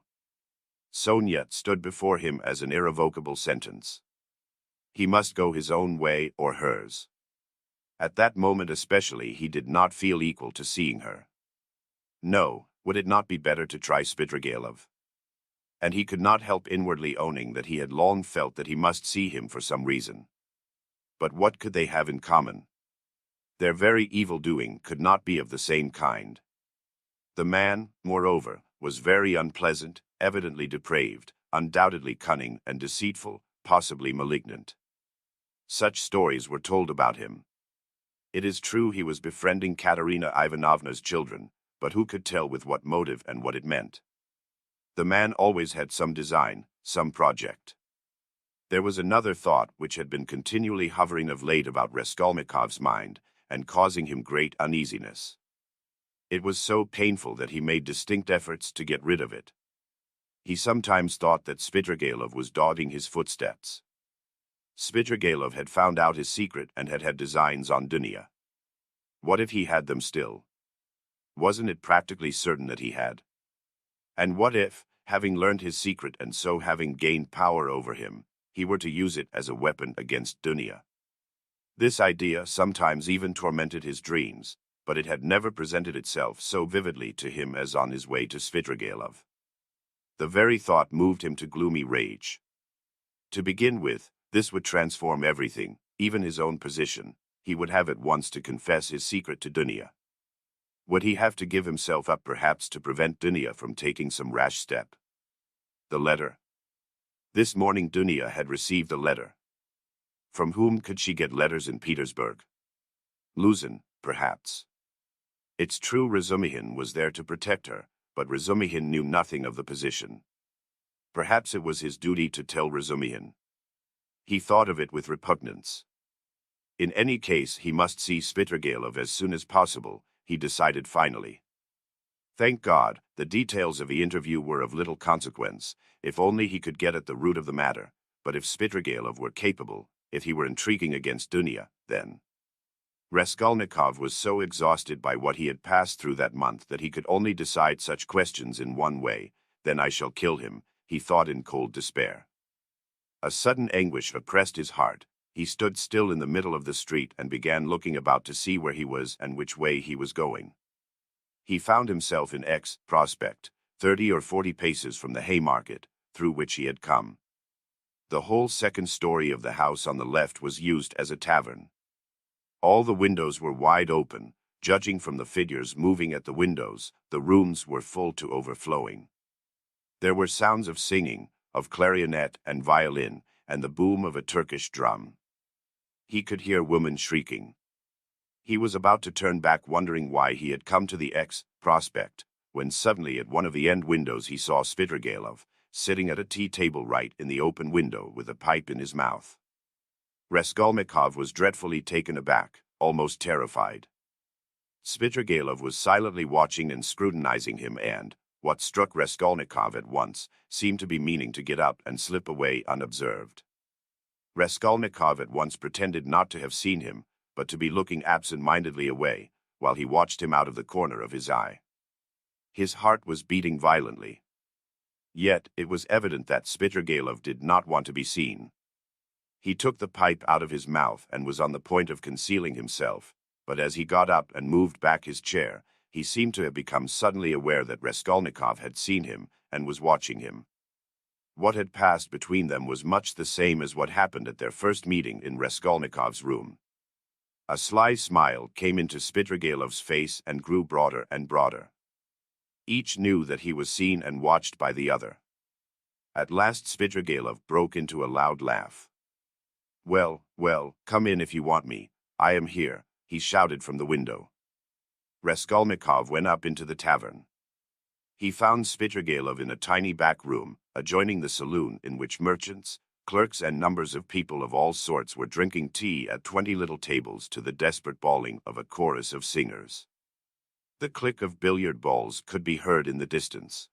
Sonia stood before him as an irrevocable sentence. He must go his own way or hers. At that moment especially he did not feel equal to seeing her. No, would it not be better to try Spidrigailov? And he could not help inwardly owning that he had long felt that he must see him for some reason. But what could they have in common? Their very evil-doing could not be of the same kind. The man, moreover, was very unpleasant, evidently depraved, undoubtedly cunning and deceitful, possibly malignant. Such stories were told about him. It is true he was befriending Katerina Ivanovna's children, but who could tell with what motive and what it meant? The man always had some design, some project. There was another thought which had been continually hovering of late about Raskolnikov's mind, and causing him great uneasiness. It was so painful that he made distinct efforts to get rid of it. He sometimes thought that Svidrigailov was dogging his footsteps. Svidrigailov had found out his secret and had had designs on Dunya. What if he had them still? Wasn't it practically certain that he had? And what if, having learned his secret and so having gained power over him, he were to use it as a weapon against Dunya? This idea sometimes even tormented his dreams, but it had never presented itself so vividly to him as on his way to Svidrigailov. The very thought moved him to gloomy rage. To begin with, this would transform everything, even his own position. He would have at once to confess his secret to Dunya. Would he have to give himself up perhaps to prevent Dunya from taking some rash step? The letter. This morning Dunya had received a letter. From whom could she get letters in Petersburg? Luzin, perhaps. It's true Razumihin was there to protect her, but Razumihin knew nothing of the position. Perhaps it was his duty to tell Razumihin. He thought of it with repugnance. In any case, he must see Svidrigailov as soon as possible, he decided finally. Thank God, the details of the interview were of little consequence, if only he could get at the root of the matter, but if Svidrigailov were capable, if he were intriguing against Dunya, then… Raskolnikov was so exhausted by what he had passed through that month that he could only decide such questions in one way. Then I shall kill him, he thought in cold despair. A sudden anguish oppressed his heart. He stood still in the middle of the street and began looking about to see where he was and which way he was going. He found himself in X Prospect, 30 or 40 paces from the Haymarket, through which he had come. The whole second story of the house on the left was used as a tavern. All the windows were wide open. Judging from the figures moving at the windows, the rooms were full to overflowing. There were sounds of singing, of clarionet and violin, and the boom of a Turkish drum. He could hear women shrieking. He was about to turn back wondering why he had come to the X Prospect, when suddenly at one of the end windows he saw Svidrigailov, sitting at a tea table right in the open window with a pipe in his mouth. Raskolnikov was dreadfully taken aback, almost terrified. Svidrigailov was silently watching and scrutinizing him and, what struck Raskolnikov at once, seemed to be meaning to get up and slip away unobserved. Raskolnikov at once pretended not to have seen him, but to be looking absent-mindedly away, while he watched him out of the corner of his eye. His heart was beating violently. Yet it was evident that Svidrigailov did not want to be seen. He took the pipe out of his mouth and was on the point of concealing himself, but as he got up and moved back his chair, he seemed to have become suddenly aware that Raskolnikov had seen him and was watching him. What had passed between them was much the same as what happened at their first meeting in Raskolnikov's room. A sly smile came into Svidrigailov's face and grew broader and broader. Each knew that he was seen and watched by the other. At last Svidrigailov broke into a loud laugh. Well, well, come in if you want me. I am here, he shouted from the window. Raskolnikov went up into the tavern. He found Svidrigailov in a tiny back room, adjoining the saloon in which merchants, clerks and numbers of people of all sorts were drinking tea at 20 little tables to the desperate bawling of a chorus of singers. The click of billiard balls could be heard in the distance.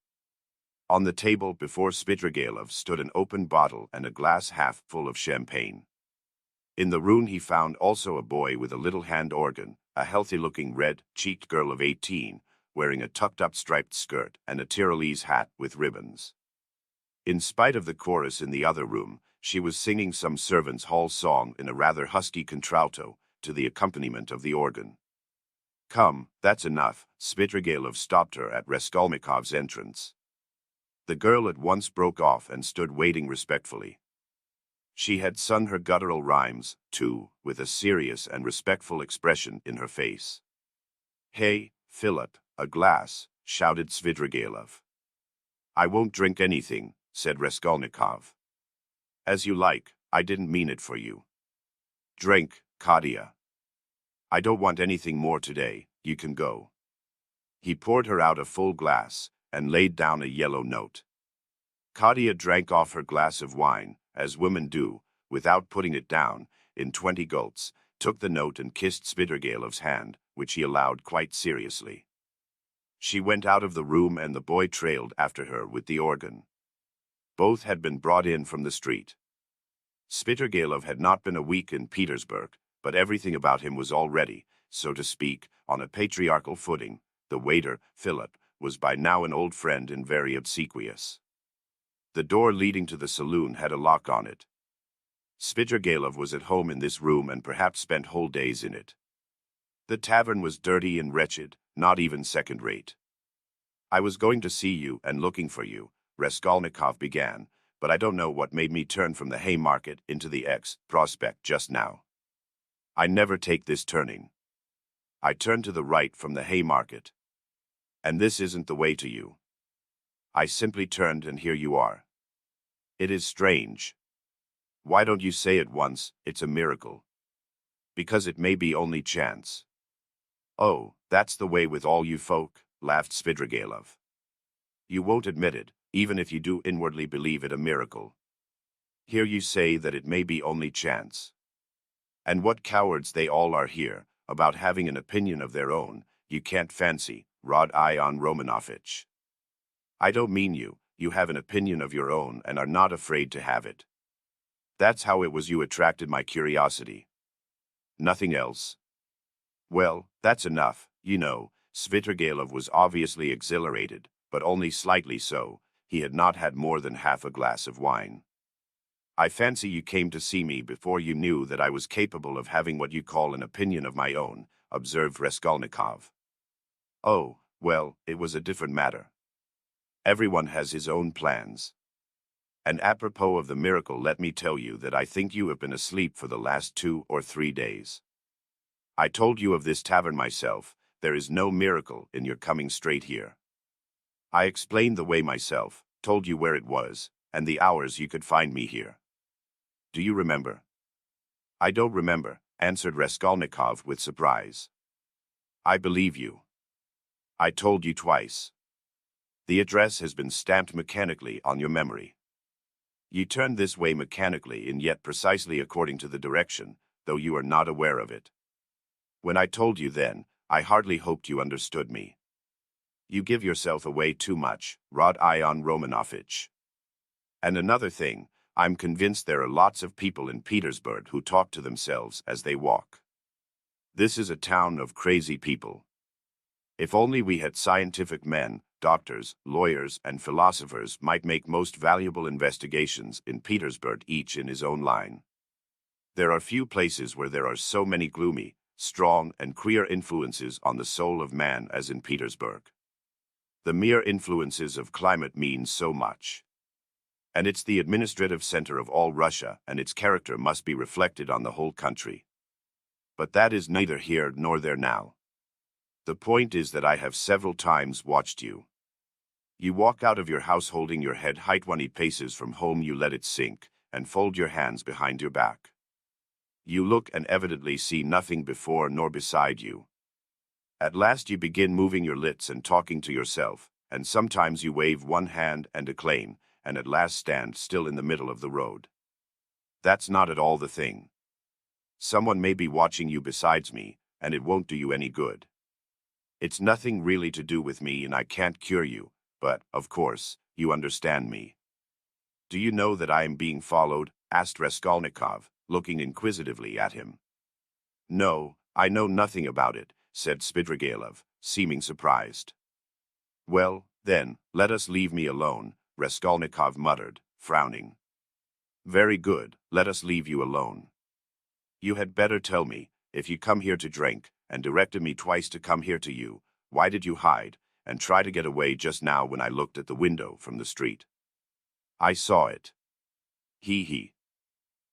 On the table before Svidrigailov stood an open bottle and a glass half full of champagne. In the room he found also a boy with a little hand organ, a healthy-looking red-cheeked girl of 18, wearing a tucked-up striped skirt and a Tyrolese hat with ribbons. In spite of the chorus in the other room, she was singing some servants' hall song in a rather husky contralto, to the accompaniment of the organ. Come, that's enough, Svidrigailov stopped her at Raskolnikov's entrance. The girl at once broke off and stood waiting respectfully. She had sung her guttural rhymes, too, with a serious and respectful expression in her face. Hey, Philip, a glass, shouted Svidrigailov. I won't drink anything, said Raskolnikov. As you like, I didn't mean it for you. Drink, Katya. I don't want anything more today, you can go. He poured her out a full glass and laid down a yellow note. Katya drank off her glass of wine, as women do, without putting it down, in 20 gulps, took the note and kissed Spidergalov's hand, which he allowed quite seriously. She went out of the room and the boy trailed after her with the organ. Both had been brought in from the street. Spidergalov had not been a week in Petersburg, but everything about him was already, so to speak, on a patriarchal footing. The waiter, Philip, was by now an old friend and very obsequious. The door leading to the saloon had a lock on it. Spidergalov was at home in this room and perhaps spent whole days in it. The tavern was dirty and wretched, not even second-rate. I was going to see you and looking for you, Raskolnikov began, but I don't know what made me turn from the Haymarket into the Prospect just now. I never take this turning. I turn to the right from the Haymarket. And this isn't the way to you. I simply turned and here you are. It is strange. Why don't you say at once, it's a miracle? Because it may be only chance. Oh, that's the way with all you folk, laughed Spidergalov. You won't admit it, even if you do inwardly believe it a miracle. Here you say that it may be only chance. And what cowards they all are here, about having an opinion of their own, you can't fancy, Rod Ion Romanovich. I don't mean you, you have an opinion of your own and are not afraid to have it. That's how it was you attracted my curiosity. Nothing else. Well, that's enough, you know. Spidergalov was obviously exhilarated, but only slightly so. He had not had more than half a glass of wine. I fancy you came to see me before you knew that I was capable of having what you call an opinion of my own, observed Raskolnikov. Oh, well, it was a different matter. Everyone has his own plans. And apropos of the miracle, let me tell you that I think you have been asleep for the last 2 or 3 days. I told you of this tavern myself. There is no miracle in your coming straight here. I explained the way myself, told you where it was, and the hours you could find me here. Do you remember? I don't remember, answered Raskolnikov with surprise. I believe you. I told you twice. The address has been stamped mechanically on your memory. You turned this way mechanically and yet precisely according to the direction, though you are not aware of it. When I told you then, I hardly hoped you understood me. You give yourself away too much, Rod Ion Romanovich. And another thing, I'm convinced there are lots of people in Petersburg who talk to themselves as they walk. This is a town of crazy people. If only we had scientific men, doctors, lawyers, and philosophers might make most valuable investigations in Petersburg, each in his own line. There are few places where there are so many gloomy, strong, and queer influences on the soul of man as in Petersburg. The mere influences of climate mean so much. And it's the administrative center of all Russia, and its character must be reflected on the whole country. But that is neither here nor there now. The point is that I have several times watched you. You walk out of your house holding your head high 20 paces from home, you let it sink, and fold your hands behind your back. You look and evidently see nothing before nor beside you. At last you begin moving your lips and talking to yourself, and sometimes you wave one hand and declaim, and at last stand still in the middle of the road. That's not at all the thing. Someone may be watching you besides me, and it won't do you any good. It's nothing really to do with me and I can't cure you, but, of course, you understand me. Do you know that I am being followed? Asked Raskolnikov, looking inquisitively at him. No, I know nothing about it, said Spidergalov, seeming surprised. Well, then, let us leave me alone, Raskolnikov muttered, frowning. Very good, let us leave you alone. You had better tell me, if you come here to drink, and directed me twice to come here to you, why did you hide, and try to get away just now when I looked at the window from the street? I saw it. He.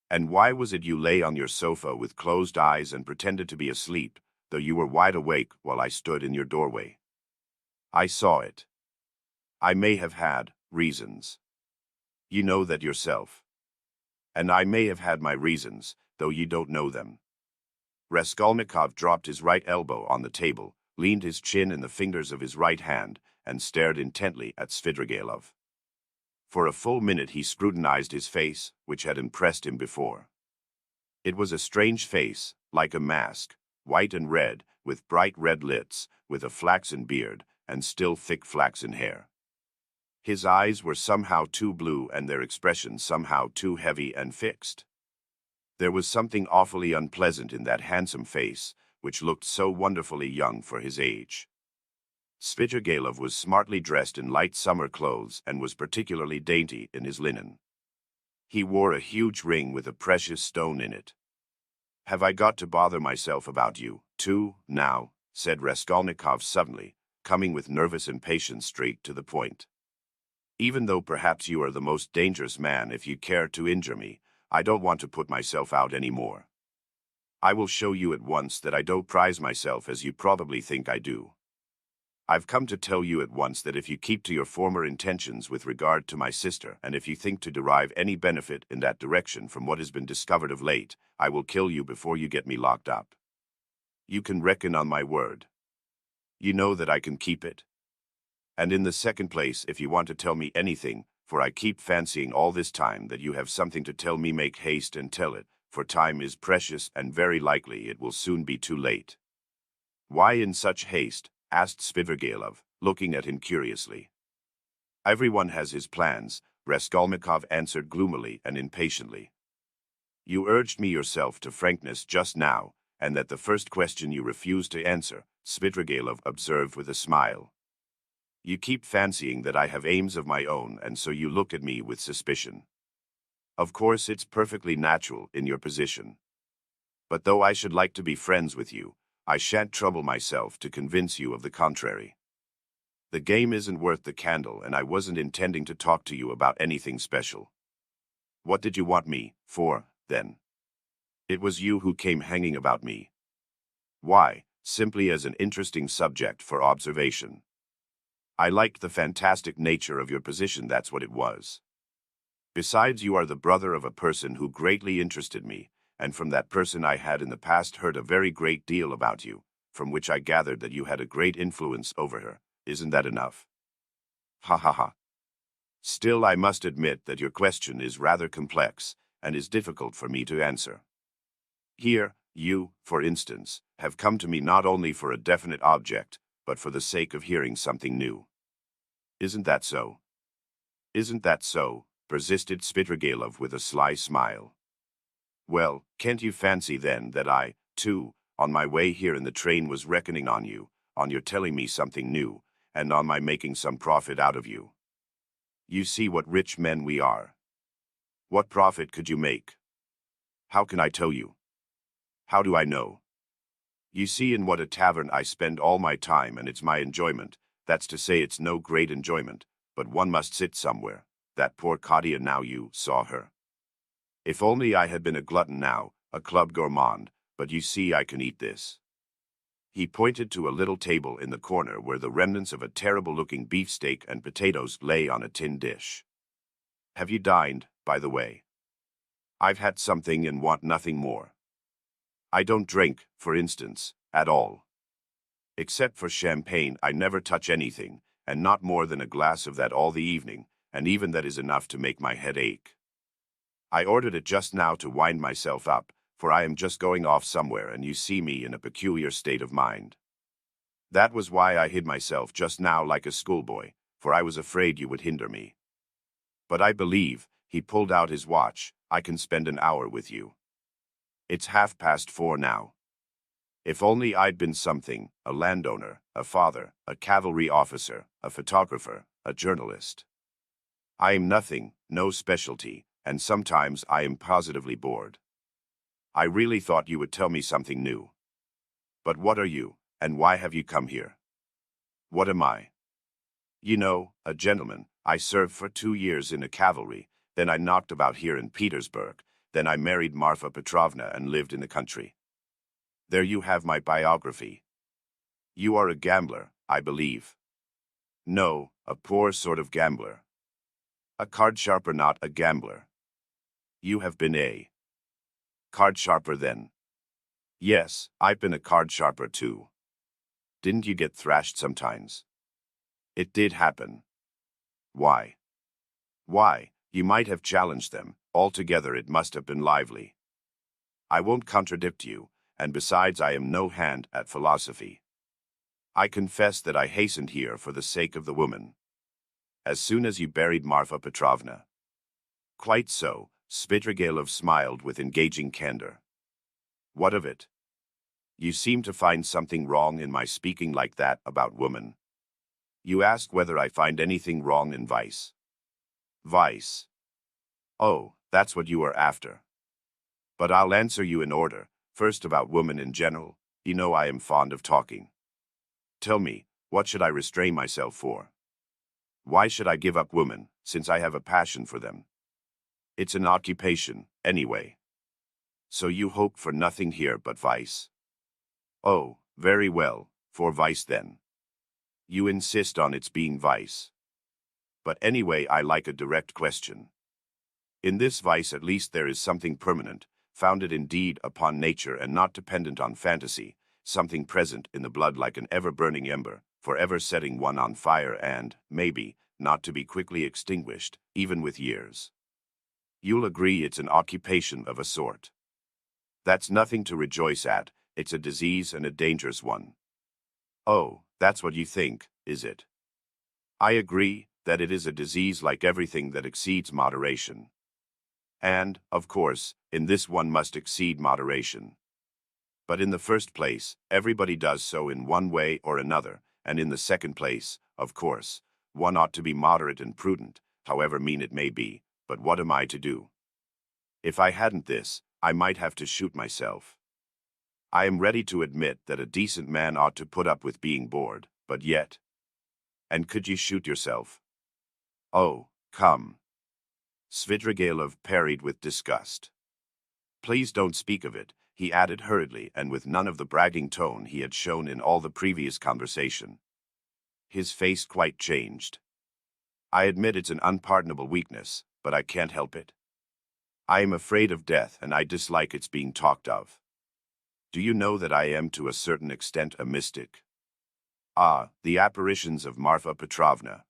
And why was it you lay on your sofa with closed eyes and pretended to be asleep, though you were wide awake while I stood in your doorway? I saw it. I may have had, Reasons. You know that yourself. And I may have had my reasons, though you don't know them. Raskolnikov dropped his right elbow on the table, leaned his chin in the fingers of his right hand, and stared intently at Svidrigailov. For a full minute he scrutinized his face, which had impressed him before. It was a strange face, like a mask, white and red, with bright red lips, with a flaxen beard, and still thick flaxen hair. His eyes were somehow too blue and their expression somehow too heavy and fixed. There was something awfully unpleasant in that handsome face, which looked so wonderfully young for his age. Svidrigailov was smartly dressed in light summer clothes and was particularly dainty in his linen. He wore a huge ring with a precious stone in it. "Have I got to bother myself about you, too, now?" said Raskolnikov suddenly, coming with nervous impatience straight to the point. "Even though perhaps you are the most dangerous man if you care to injure me, I don't want to put myself out any more. I will show you at once that I don't prize myself as you probably think I do. I've come to tell you at once that if you keep to your former intentions with regard to my sister, and if you think to derive any benefit in that direction from what has been discovered of late, I will kill you before you get me locked up. You can reckon on my word. You know that I can keep it. And in the second place, if you want to tell me anything, for I keep fancying all this time that you have something to tell me, make haste and tell it, for time is precious and very likely it will soon be too late." "Why in such haste?" asked Svidrigailov, looking at him curiously. "Everyone has his plans," Raskolnikov answered gloomily and impatiently. "You urged me yourself to frankness just now, and that the first question you refused to answer," Svidrigailov observed with a smile. "You keep fancying that I have aims of my own, and so you look at me with suspicion. Of course it's perfectly natural in your position. But though I should like to be friends with you, I shan't trouble myself to convince you of the contrary. The game isn't worth the candle, and I wasn't intending to talk to you about anything special. What did you want me for, then? It was you who came hanging about me. Why? Simply as an interesting subject for observation. I liked the fantastic nature of your position, that's what it was. Besides, you are the brother of a person who greatly interested me, and from that person I had in the past heard a very great deal about you, from which I gathered that you had a great influence over her. Isn't that enough? Ha ha ha. Still, I must admit that your question is rather complex, and is difficult for me to answer. Here, you, for instance, have come to me not only for a definite object, but for the sake of hearing something new. Isn't that so? Isn't that so? Persisted Svidrigailov with a sly smile. Well, can't you fancy then that I, too, on my way here in the train was reckoning on you, on your telling me something new, and on my making some profit out of you? You see what rich men we are. What profit could you make? How can I tell you? How do I know? You see in what a tavern I spend all my time, and it's my enjoyment. That's to say, it's no great enjoyment, but one must sit somewhere. That poor Katia, now you saw her. If only I had been a glutton now, a club gourmand, but you see I can eat this." He pointed to a little table in the corner where the remnants of a terrible-looking beefsteak and potatoes lay on a tin dish. "Have you dined, by the way? I've had something and want nothing more. I don't drink, for instance, at all. Except for champagne, I never touch anything, and not more than a glass of that all the evening, and even that is enough to make my head ache. I ordered it just now to wind myself up, for I am just going off somewhere, and you see me in a peculiar state of mind. That was why I hid myself just now like a schoolboy, for I was afraid you would hinder me. But I believe," he pulled out his watch, "I can spend an hour with you. It's 4:30 now. If only I'd been something, a landowner, a father, a cavalry officer, a photographer, a journalist. I am nothing, no specialty, and sometimes I am positively bored. I really thought you would tell me something new. But what are you, and why have you come here? What am I? You know, a gentleman. I served for 2 years in the cavalry, then I knocked about here in Petersburg, then I married Marfa Petrovna and lived in the country. There you have my biography. You are a gambler, I believe." "No, a poor sort of gambler." A card sharper, not a gambler. You have been a card sharper then. Yes, I've been a card sharper too. Didn't you get thrashed sometimes? It did happen. Why? Why, you might have challenged them. Altogether it must have been lively. I won't contradict you, and besides I am no hand at philosophy. I confess that I hastened here for the sake of the woman. As soon as you buried Marfa Petrovna. Quite so, Svidrigailov smiled with engaging candor. What of it? You seem to find something wrong in my speaking like that about woman. You ask whether I find anything wrong in vice. Vice. Oh, that's what you are after. But I'll answer you in order, first about women in general. You know I am fond of talking. Tell me, what should I restrain myself for? Why should I give up women, since I have a passion for them? It's an occupation, anyway. So you hope for nothing here but vice? Oh, very well, for vice then. You insist on its being vice. But anyway, I like a direct question. In this vice at least there is something permanent, founded indeed upon nature and not dependent on fantasy, something present in the blood like an ever-burning ember, forever setting one on fire and, maybe, not to be quickly extinguished, even with years. You'll agree it's an occupation of a sort. That's nothing to rejoice at, it's a disease and a dangerous one. Oh, that's what you think, is it? I agree that it is a disease like everything that exceeds moderation. And, of course, in this one must exceed moderation. But in the first place, everybody does so in one way or another, and in the second place, of course, one ought to be moderate and prudent, however mean it may be, but what am I to do? If I hadn't this, I might have to shoot myself. I am ready to admit that a decent man ought to put up with being bored, but yet. And could you shoot yourself? Oh, come. Svidrigailov parried with disgust. Please don't speak of it, he added hurriedly and with none of the bragging tone he had shown in all the previous conversation. His face quite changed. I admit it's an unpardonable weakness, but I can't help it. I am afraid of death and I dislike its being talked of. Do you know that I am to a certain extent a mystic? Ah, the apparitions of Marfa Petrovna.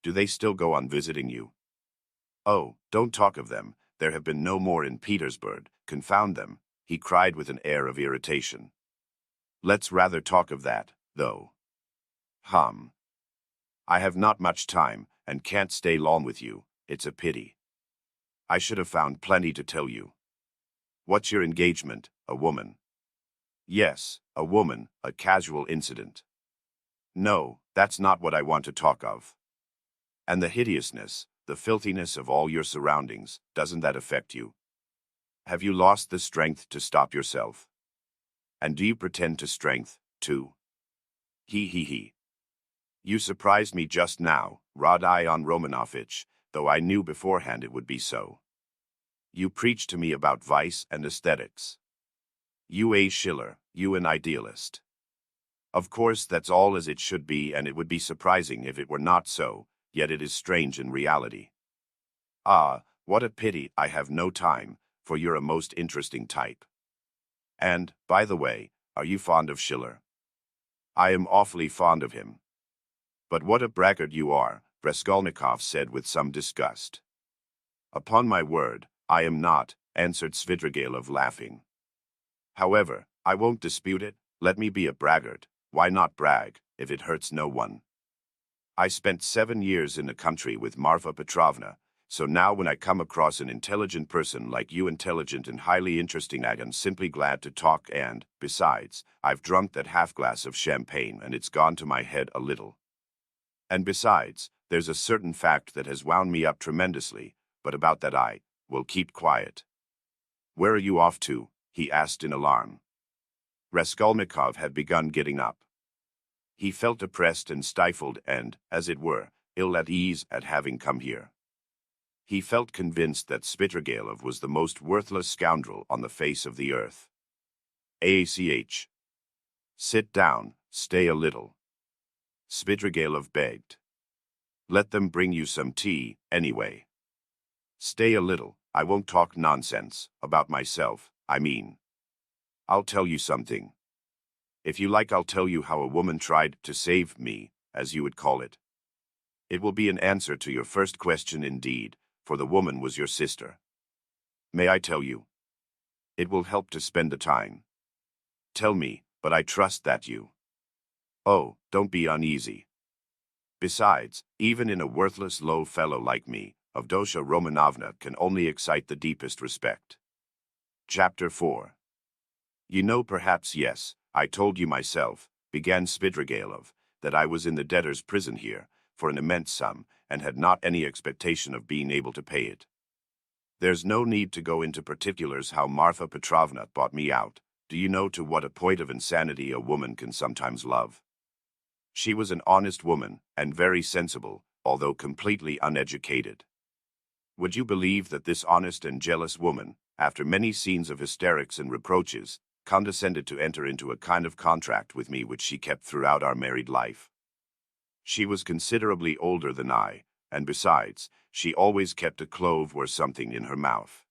Do they still go on visiting you? Oh, don't talk of them, there have been no more in Petersburg, confound them, he cried with an air of irritation. Let's rather talk of that, though. I have not much time, and can't stay long with you, it's a pity. I should have found plenty to tell you. What's your engagement, a woman? Yes, a woman, a casual incident. No, that's not what I want to talk of. And the hideousness, the filthiness of all your surroundings, doesn't that affect you? Have you lost the strength to stop yourself? And do you pretend to strength, too? He. You surprised me just now, Rodion Romanovitch, though I knew beforehand it would be so. You preach to me about vice and aesthetics. You a Schiller, you an idealist. Of course that's all as it should be, and it would be surprising if it were not so, yet it is strange in reality. Ah, what a pity I have no time, for you're a most interesting type. And, by the way, are you fond of Schiller? I am awfully fond of him. But what a braggart you are, Raskolnikov said with some disgust. Upon my word, I am not, answered Svidrigailov laughing. However, I won't dispute it, let me be a braggart, why not brag, if it hurts no one? I spent 7 years in the country with Marfa Petrovna, so now when I come across an intelligent person like you, intelligent and highly interesting, I am simply glad to talk, and, besides, I've drunk that half-glass of champagne and it's gone to my head a little. And besides, there's a certain fact that has wound me up tremendously, but about that I will keep quiet. Where are you off to? He asked in alarm. Raskolnikov had begun getting up. He felt oppressed and stifled and, as it were, ill at ease at having come here. He felt convinced that Svidrigailov was the most worthless scoundrel on the face of the earth. Ach. Sit down, stay a little. Svidrigailov begged. Let them bring you some tea, anyway. Stay a little, I won't talk nonsense, about myself, I mean. I'll tell you something. If you like, I'll tell you how a woman tried to save me, as you would call it. It will be an answer to your first question indeed, for the woman was your sister. May I tell you? It will help to spend the time. Tell me, but I trust that you. Oh, don't be uneasy. Besides, even in a worthless low fellow like me, Avdotya Romanovna can only excite the deepest respect. Chapter 4. You know, perhaps, yes, I told you myself, began Svidrigailov, that I was in the debtor's prison here, for an immense sum, and had not any expectation of being able to pay it. There's no need to go into particulars how Marfa Petrovna bought me out. Do you know to what a point of insanity a woman can sometimes love? She was an honest woman, and very sensible, although completely uneducated. Would you believe that this honest and jealous woman, after many scenes of hysterics and reproaches, condescended to enter into a kind of contract with me which she kept throughout our married life? She was considerably older than I, and besides, she always kept a clove or something in her mouth.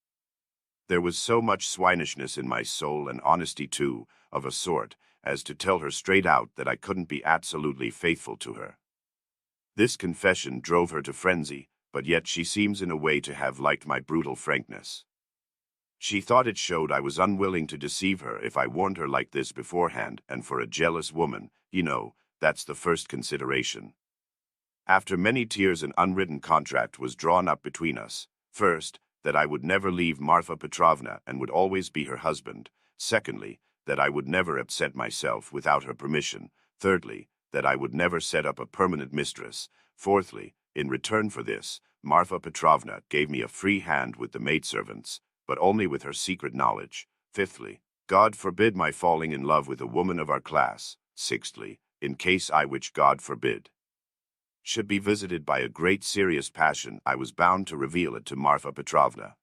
There was so much swinishness in my soul, and honesty too, of a sort, as to tell her straight out that I couldn't be absolutely faithful to her. This confession drove her to frenzy, but yet she seems in a way to have liked my brutal frankness. She thought it showed I was unwilling to deceive her if I warned her like this beforehand, and for a jealous woman, you know, that's the first consideration. After many tears an unwritten contract was drawn up between us. First, that I would never leave Marfa Petrovna and would always be her husband. Secondly, that I would never absent myself without her permission. Thirdly, that I would never set up a permanent mistress. Fourthly, in return for this, Marfa Petrovna gave me a free hand with the maidservants, but only with her secret knowledge. Fifthly, God forbid my falling in love with a woman of our class. Sixthly, in case I, which God forbid, should be visited by a great serious passion, I was bound to reveal it to Marfa Petrovna.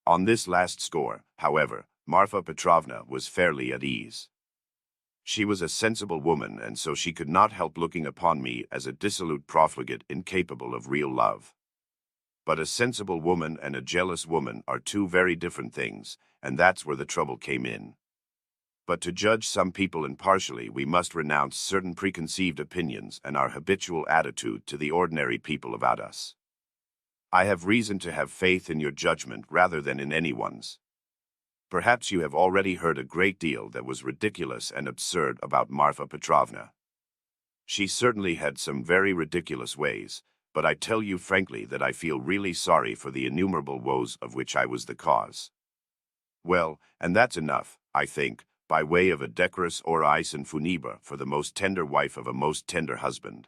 On this last score, however, Marfa Petrovna was fairly at ease. She was a sensible woman, and so she could not help looking upon me as a dissolute profligate incapable of real love. But a sensible woman and a jealous woman are two very different things, and that's where the trouble came in. But to judge some people impartially, we must renounce certain preconceived opinions and our habitual attitude to the ordinary people about us. I have reason to have faith in your judgment rather than in anyone's. Perhaps you have already heard a great deal that was ridiculous and absurd about Marfa Petrovna. She certainly had some very ridiculous ways, but I tell you frankly that I feel really sorry for the innumerable woes of which I was the cause. Well, and that's enough, I think, by way of a decorous orais and funiba for the most tender wife of a most tender husband.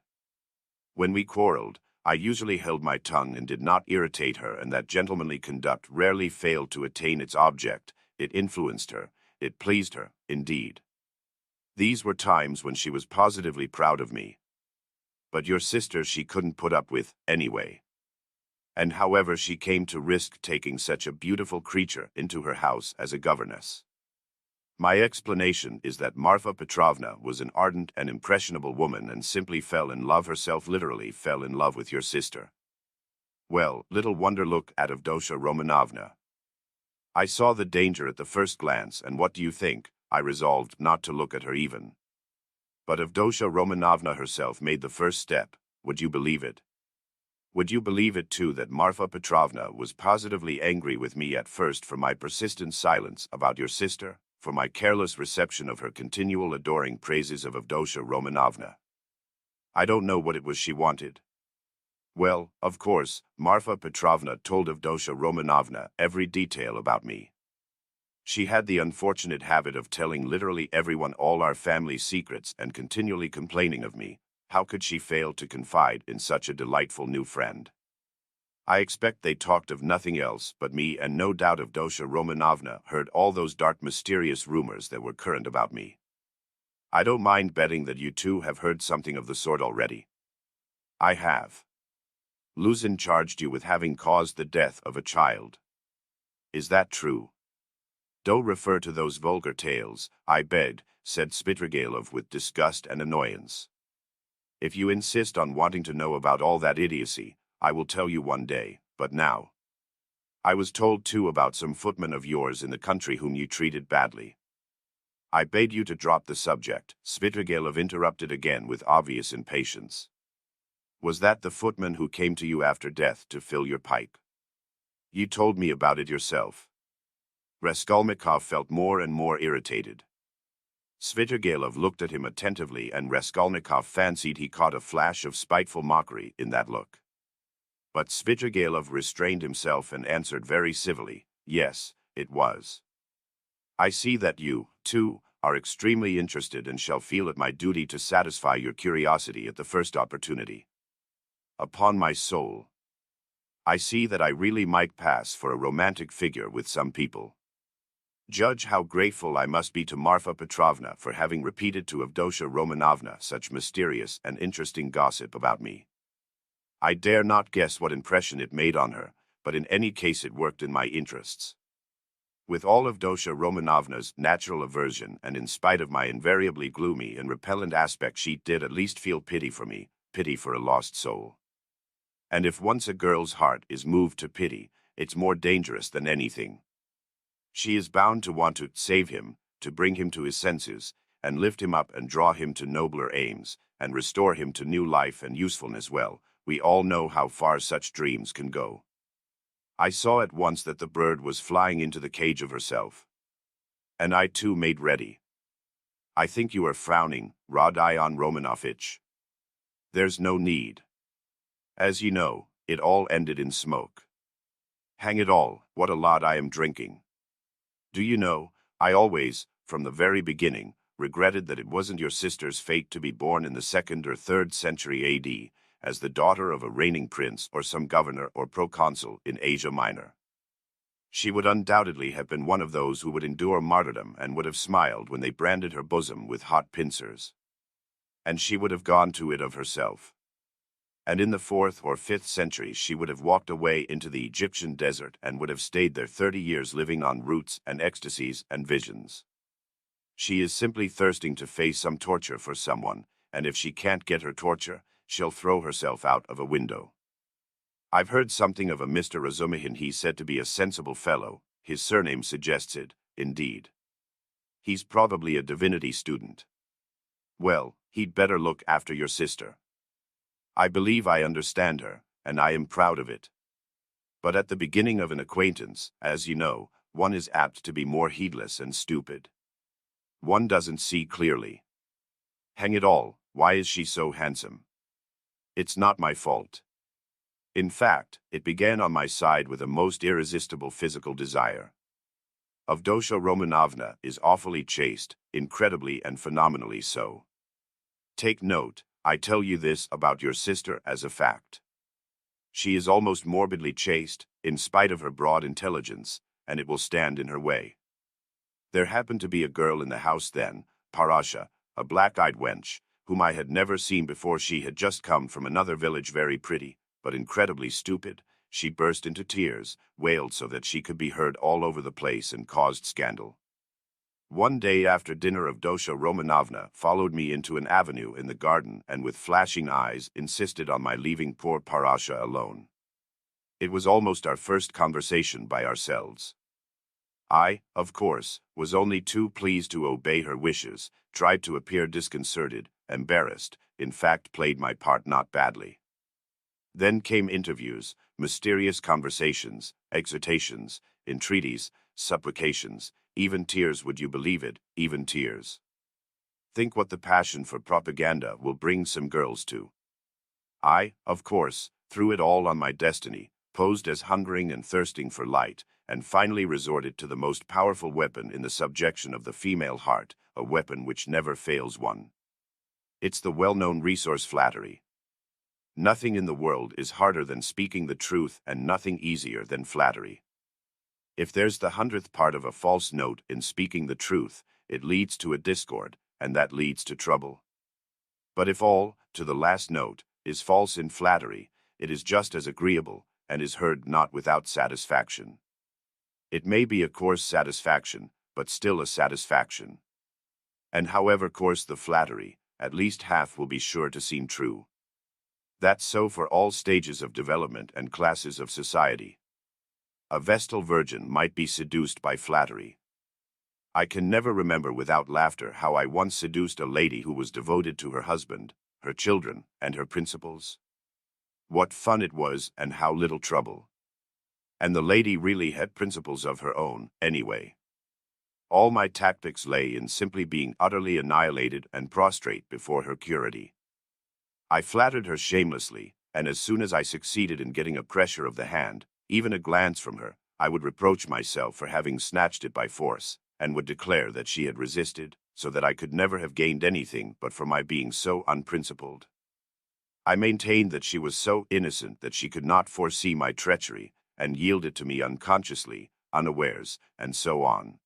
When we quarreled, I usually held my tongue and did not irritate her, and that gentlemanly conduct rarely failed to attain its object. It influenced her, it pleased her, indeed. These were times when she was positively proud of me. But your sister she couldn't put up with, anyway. And however she came to risk taking such a beautiful creature into her house as a governess. My explanation is that Marfa Petrovna was an ardent and impressionable woman and simply fell in love herself, literally fell in love with your sister. Well, little wonder, look at Avdotya Romanovna. I saw the danger at the first glance, and what do you think? I resolved not to look at her even. But Avdotya Romanovna herself made the first step. Would you believe it? Would you believe it too that Marfa Petrovna was positively angry with me at first for my persistent silence about your sister, for my careless reception of her continual adoring praises of Avdotya Romanovna? I don't know what it was she wanted. Well, of course, Marfa Petrovna told Avdotya Romanovna every detail about me. She had the unfortunate habit of telling literally everyone all our family secrets and continually complaining of me. How could she fail to confide in such a delightful new friend? I expect they talked of nothing else but me, and no doubt Avdotya Romanovna heard all those dark mysterious rumors that were current about me. I don't mind betting that you too have heard something of the sort already. I have. Luzin charged you with having caused the death of a child. Is that true? Don't refer to those vulgar tales, I begged, said Svidrigailov with disgust and annoyance. If you insist on wanting to know about all that idiocy, I will tell you one day, but now. I was told too about some footmen of yours in the country whom you treated badly. I bade you to drop the subject, Svidrigailov interrupted again with obvious impatience. Was that the footman who came to you after death to fill your pipe? You told me about it yourself. Raskolnikov felt more and more irritated. Svidrigailov looked at him attentively, and Raskolnikov fancied he caught a flash of spiteful mockery in that look. But Svidrigailov restrained himself and answered very civilly, "Yes, it was. I see that you, too, are extremely interested and shall feel it my duty to satisfy your curiosity at the first opportunity. Upon my soul, I see that I really might pass for a romantic figure with some people. Judge how grateful I must be to Marfa Petrovna for having repeated to Avdotya Romanovna such mysterious and interesting gossip about me. I dare not guess what impression it made on her, but in any case it worked in my interests. With all of Avdotya Romanovna's natural aversion, and in spite of my invariably gloomy and repellent aspect, she did at least feel pity for me, pity for a lost soul. And if once a girl's heart is moved to pity, it's more dangerous than anything. She is bound to want to save him, to bring him to his senses, and lift him up and draw him to nobler aims, and restore him to new life and usefulness. Well, we all know how far such dreams can go. I saw at once that the bird was flying into the cage of herself. And I too made ready. I think you are frowning, Rodion Romanovitch. There's no need. As you know, it all ended in smoke. Hang it all, what a lot I am drinking. Do you know, I always, from the very beginning, regretted that it wasn't your sister's fate to be born in the 2nd or 3rd century A.D., as the daughter of a reigning prince or some governor or proconsul in Asia Minor. She would undoubtedly have been one of those who would endure martyrdom and would have smiled when they branded her bosom with hot pincers. And she would have gone to it of herself. And in the 4th or 5th century she would have walked away into the Egyptian desert and would have stayed there 30 years living on roots and ecstasies and visions. She is simply thirsting to face some torture for someone, and if she can't get her torture, she'll throw herself out of a window. I've heard something of a Mr. Razumihin. He's said to be a sensible fellow. His surname suggests it, indeed. He's probably a divinity student. Well, he'd better look after your sister. I believe I understand her, and I am proud of it. But at the beginning of an acquaintance, as you know, one is apt to be more heedless and stupid. One doesn't see clearly. Hang it all, why is she so handsome? It's not my fault. In fact, it began on my side with a most irresistible physical desire. Avdotya Romanovna is awfully chaste, incredibly and phenomenally so. Take note, I tell you this about your sister as a fact. She is almost morbidly chaste, in spite of her broad intelligence, and it will stand in her way. There happened to be a girl in the house then, Parasha, a black-eyed wench, whom I had never seen before. She had just come from another village, very pretty, but incredibly stupid. She burst into tears, wailed so that she could be heard all over the place, and caused scandal. One day after dinner, Avdotya Romanovna followed me into an avenue in the garden and with flashing eyes insisted on my leaving poor Parasha alone. It was almost our first conversation by ourselves. I, of course, was only too pleased to obey her wishes, tried to appear disconcerted, embarrassed, in fact played my part not badly. Then came interviews, mysterious conversations, exhortations, entreaties, supplications, even tears. Would you believe it, even tears? Think what the passion for propaganda will bring some girls to. I, of course, threw it all on my destiny, posed as hungering and thirsting for light, and finally resorted to the most powerful weapon in the subjection of the female heart, a weapon which never fails one. It's the well-known resource, flattery. Nothing in the world is harder than speaking the truth, and nothing easier than flattery. If there's the 100th part of a false note in speaking the truth, it leads to a discord, and that leads to trouble. But if all, to the last note, is false in flattery, it is just as agreeable, and is heard not without satisfaction. It may be a coarse satisfaction, but still a satisfaction. And however coarse the flattery, at least half will be sure to seem true. That's so for all stages of development and classes of society. A Vestal virgin might be seduced by flattery. I can never remember without laughter how I once seduced a lady who was devoted to her husband, her children, and her principles. What fun it was, and how little trouble. And the lady really had principles of her own, anyway. All my tactics lay in simply being utterly annihilated and prostrate before her purity. I flattered her shamelessly, and as soon as I succeeded in getting a pressure of the hand, even a glance from her, I would reproach myself for having snatched it by force, and would declare that she had resisted, so that I could never have gained anything but for my being so unprincipled. I maintained that she was so innocent that she could not foresee my treachery, and yielded to me unconsciously, unawares, and so on.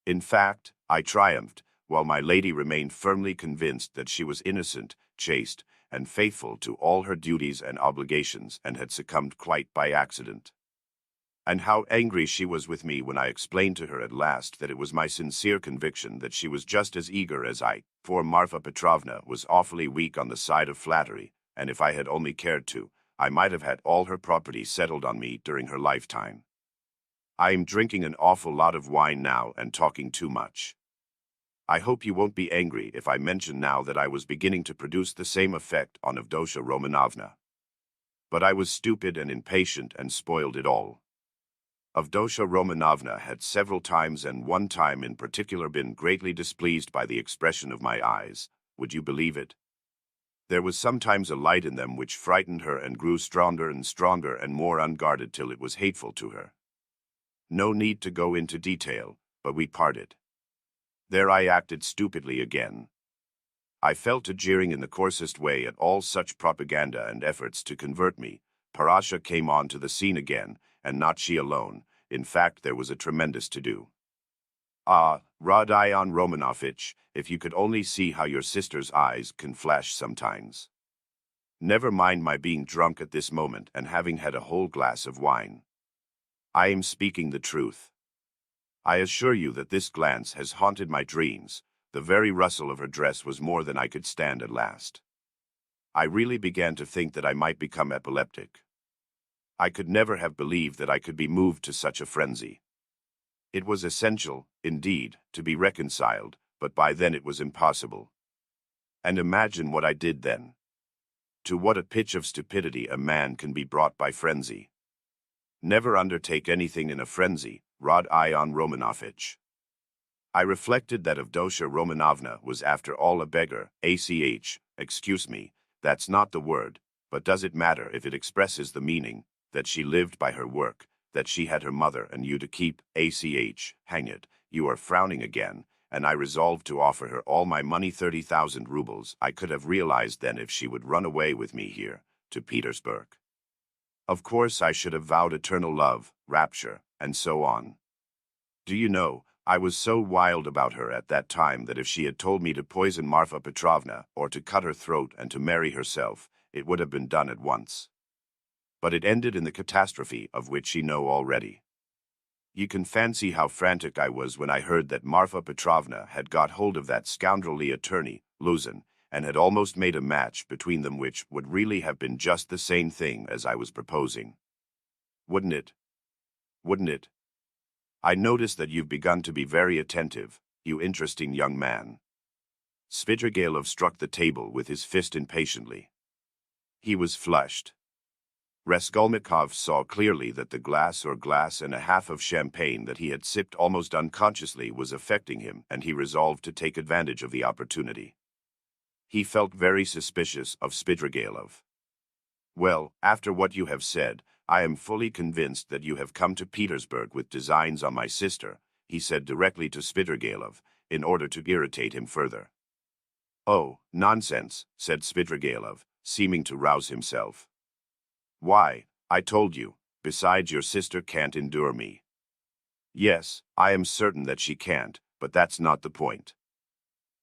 In fact, I triumphed, while my lady remained firmly convinced that she was innocent, chaste, and faithful to all her duties and obligations, and had succumbed quite by accident. And how angry she was with me when I explained to her at last that it was my sincere conviction that she was just as eager as I, for Marfa Petrovna was awfully weak on the side of flattery, and if I had only cared to, I might have had all her property settled on me during her lifetime. I am drinking an awful lot of wine now and talking too much. I hope you won't be angry if I mention now that I was beginning to produce the same effect on Avdotya Romanovna. But I was stupid and impatient and spoiled it all. Avdotya Romanovna had several times and one time in particular been greatly displeased by the expression of my eyes. Would you believe it? There was sometimes a light in them which frightened her and grew stronger and more unguarded till it was hateful to her. No need to go into detail, but we parted. There I acted stupidly again. I fell to jeering in the coarsest way at all such propaganda and efforts to convert me. Parasha came on to the scene again, and not she alone. In fact, there was a tremendous to-do. Ah, Rodion Romanovitch, if you could only see how your sister's eyes can flash sometimes. Never mind my being drunk at this moment and having had a whole glass of wine. I am speaking the truth. I assure you that this glance has haunted my dreams. The very rustle of her dress was more than I could stand at last. I really began to think that I might become epileptic. I could never have believed that I could be moved to such a frenzy. It was essential, indeed, to be reconciled, but by then it was impossible. And imagine what I did then. To what a pitch of stupidity a man can be brought by frenzy. Never undertake anything in a frenzy, Rodion Romanovitch. I reflected that Avdotya Romanovna was after all a beggar, excuse me, that's not the word, but does it matter if it expresses the meaning, that she lived by her work, that she had her mother and you to keep, hang it, you are frowning again, and I resolved to offer her all my money, 30,000 rubles. I could have realized then if she would run away with me here, to Petersburg. Of course I should have vowed eternal love, rapture, and so on. Do you know, I was so wild about her at that time that if she had told me to poison Marfa Petrovna, or to cut her throat and to marry herself, it would have been done at once. But it ended in the catastrophe of which you know already. You can fancy how frantic I was when I heard that Marfa Petrovna had got hold of that scoundrelly attorney, Luzin, and had almost made a match between them which would really have been just the same thing as I was proposing. Wouldn't it? Wouldn't it? I notice that you've begun to be very attentive, you interesting young man. Svidrigailov struck the table with his fist impatiently. He was flushed. Raskolnikov saw clearly that the glass or glass and a half of champagne that he had sipped almost unconsciously was affecting him, and he resolved to take advantage of the opportunity. He felt very suspicious of Svidrigailov. Well, after what you have said, I am fully convinced that you have come to Petersburg with designs on my sister, he said directly to Svidrigailov, in order to irritate him further. Oh, nonsense, said Svidrigailov, seeming to rouse himself. Why, I told you, besides your sister can't endure me. Yes, I am certain that she can't, but that's not the point.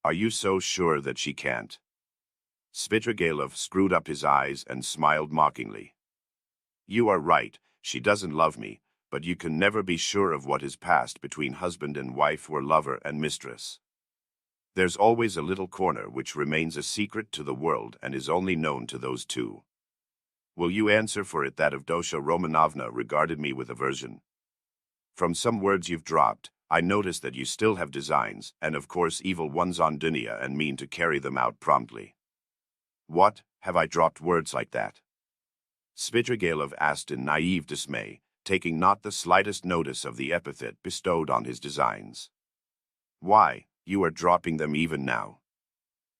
Are you so sure that she can't? Svidrigailov screwed up his eyes and smiled mockingly. You are right, she doesn't love me, but you can never be sure of what has passed between husband and wife or lover and mistress. There's always a little corner which remains a secret to the world and is only known to those two. Will you answer for it that Avdotya Romanovna regarded me with aversion? From some words you've dropped, I notice that you still have designs, and of course evil ones on Dunya, and mean to carry them out promptly. What, have I dropped words like that? Svidrigailov asked in naive dismay, taking not the slightest notice of the epithet bestowed on his designs. Why, you are dropping them even now.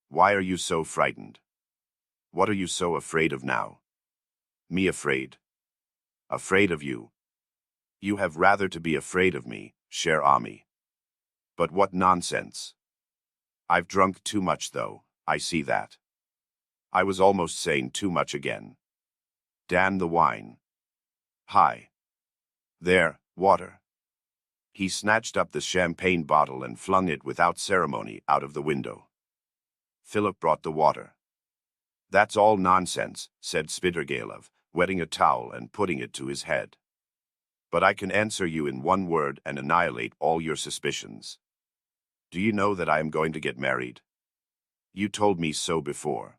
Why are you so frightened? What are you so afraid of now? Me afraid? Afraid of you? You have rather to be afraid of me, cher ami. But what nonsense. I've drunk too much though, I see that. I was almost saying too much again. Damn the wine. Hi. There, water. He snatched up the champagne bottle and flung it without ceremony out of the window. Philip brought the water. That's all nonsense, said Svidrigailov, wetting a towel and putting it to his head. But I can answer you in one word and annihilate all your suspicions. Do you know that I am going to get married? You told me so before.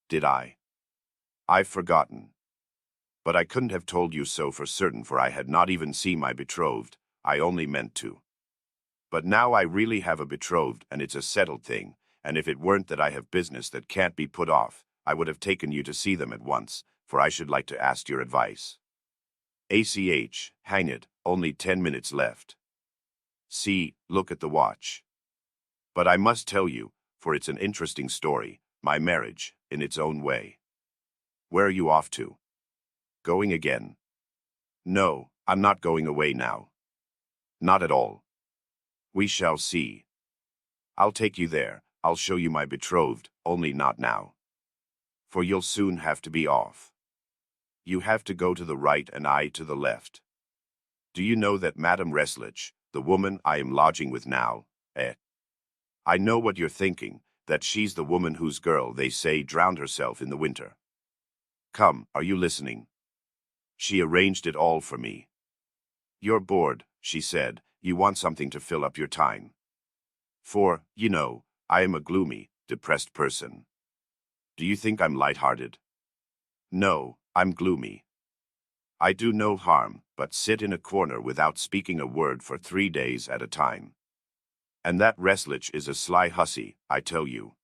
Did I? I've forgotten. But I couldn't have told you so for certain, for I had not even seen my betrothed, I only meant to. But now I really have a betrothed, and it's a settled thing, and if it weren't that I have business that can't be put off, I would have taken you to see them at once, for I should like to ask your advice. ACH, hang it, only 10 minutes left. See, look at the watch. But I must tell you, for it's an interesting story, my marriage, in its own way. Where are you off to? Going again? No, I'm not going away now. Not at all. We shall see. I'll take you there, I'll show you my betrothed, only not now. For you'll soon have to be off. You have to go to the right and I to the left. Do you know that Madame Reslich, the woman I am lodging with now, I know what you're thinking, that she's the woman whose girl they say drowned herself in the winter. Come, are you listening? She arranged it all for me. You're bored, she said, you want something to fill up your time. For, you know, I am a gloomy, depressed person. Do you think I'm light-hearted? No, I'm gloomy. I do no harm, but sit in a corner without speaking a word for 3 days at a time. And that Reslich is a sly hussy, I tell you.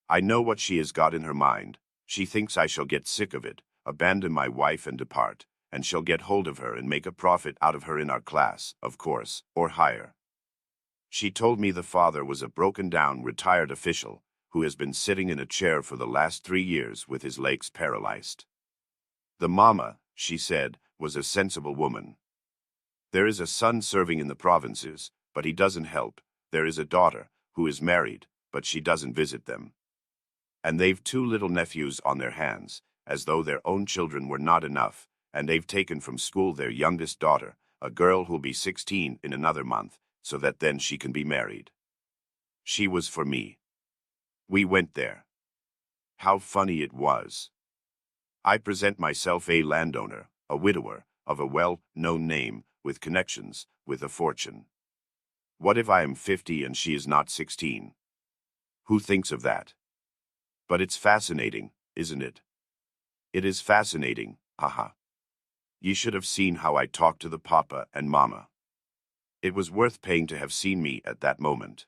I know what she has got in her mind. She thinks I shall get sick of it, abandon my wife and depart, and shall get hold of her and make a profit out of her in our class, of course, or higher. She told me the father was a broken-down retired official, who has been sitting in a chair for the last 3 years with his legs paralyzed. The mamma, she said, was a sensible woman. There is a son serving in the provinces, but he doesn't help. There is a daughter, who is married, but she doesn't visit them. And they've 2 little nephews on their hands, as though their own children were not enough, and they've taken from school their youngest daughter, a girl who'll be 16 in another month, so that then she can be married. She was for me. We went there. How funny it was. I present myself a landowner, a widower, of a well-known name, with connections, with a fortune. What if I am 50 and she is not 16? Who thinks of that? But it's fascinating, isn't it? It is fascinating, haha. You should have seen how I talked to the papa and mama. It was worth paying to have seen me at that moment.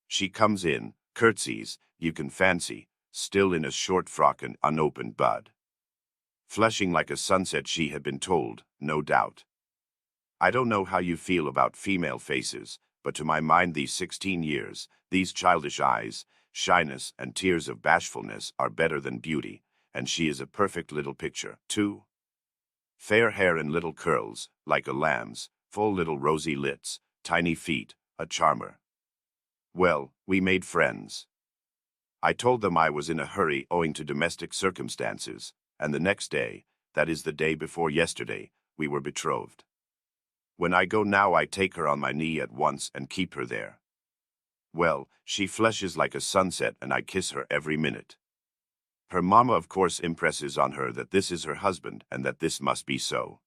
She comes in, curtsies, you can fancy, still in a short frock and unopened bud. Flushing like a sunset, she had been told, no doubt. I don't know how you feel about female faces, but to my mind these 16 years, these childish eyes, shyness and tears of bashfulness are better than beauty, and she is a perfect little picture, too. Fair hair and little curls, like a lamb's, full little rosy lips, tiny feet, a charmer. Well, we made friends. I told them I was in a hurry owing to domestic circumstances, and the next day, that is the day before yesterday, we were betrothed. When I go now I take her on my knee at once and keep her there. Well, she flushes like a sunset and I kiss her every minute. Her mamma of course impresses on her that this is her husband and that this must be so.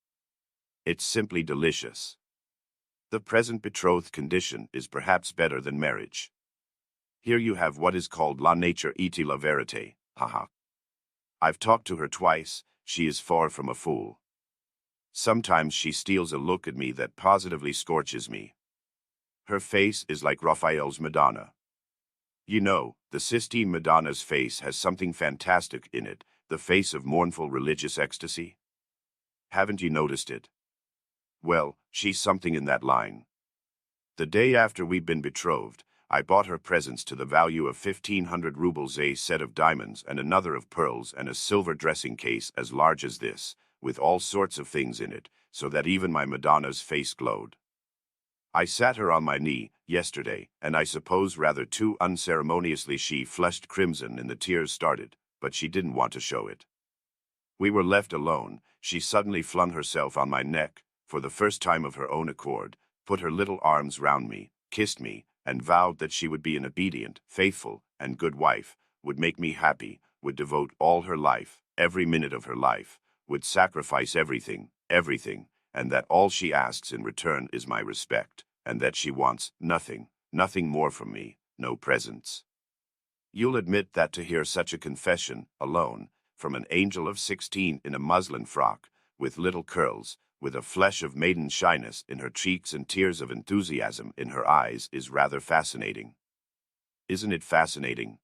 It's simply delicious. The present betrothed condition is perhaps better than marriage. Here you have what is called la nature et la vérité, haha. I've talked to her twice, she is far from a fool. Sometimes she steals a look at me that positively scorches me. Her face is like Raphael's Madonna. You know, the Sistine Madonna's face has something fantastic in it, the face of mournful religious ecstasy. Haven't you noticed it? Well, she's something in that line. The day after we'd been betrothed, I bought her presents to the value of 1,500 rubles, a set of diamonds and another of pearls and a silver dressing case as large as this, with all sorts of things in it, so that even my Madonna's face glowed. I sat her on my knee, yesterday, and I suppose rather too unceremoniously she flushed crimson and the tears started, but she didn't want to show it. We were left alone. She suddenly flung herself on my neck, for the first time of her own accord, put her little arms round me, kissed me, and vowed that she would be an obedient, faithful, and good wife, would make me happy, would devote all her life, every minute of her life, would sacrifice everything, everything, and that all she asks in return is my respect, and that she wants nothing, nothing more from me, no presents. You'll admit that to hear such a confession, alone, from an angel of 16 in a muslin frock, with little curls, with a flush of maiden shyness in her cheeks and tears of enthusiasm in her eyes, is rather fascinating. Isn't it fascinating?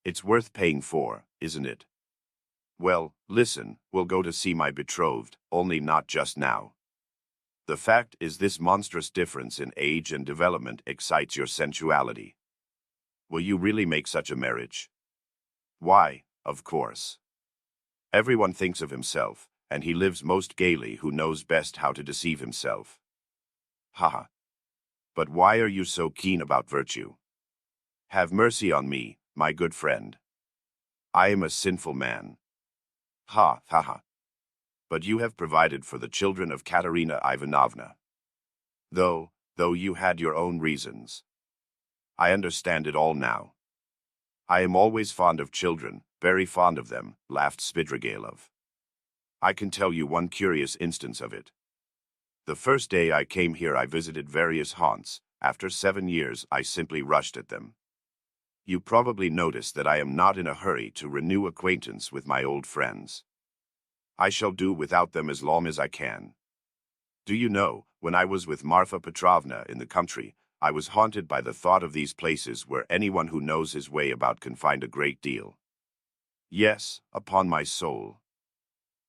It's worth paying for, isn't it? Well, listen, we'll go to see my betrothed, only not just now. The fact is this monstrous difference in age and development excites your sensuality. Will you really make such a marriage? Why, of course. Everyone thinks of himself, and he lives most gaily who knows best how to deceive himself. Haha. But why are you so keen about virtue? Have mercy on me, my good friend. I am a sinful man. Ha, ha, ha. But you have provided for the children of Katerina Ivanovna. Though you had your own reasons. I understand it all now. I am always fond of children, very fond of them, laughed Svidrigailov. I can tell you one curious instance of it. The first day I came here I visited various haunts. After 7 years I simply rushed at them. You probably notice that I am not in a hurry to renew acquaintance with my old friends. I shall do without them as long as I can. Do you know, when I was with Marfa Petrovna in the country, I was haunted by the thought of these places where anyone who knows his way about can find a great deal. Yes, upon my soul.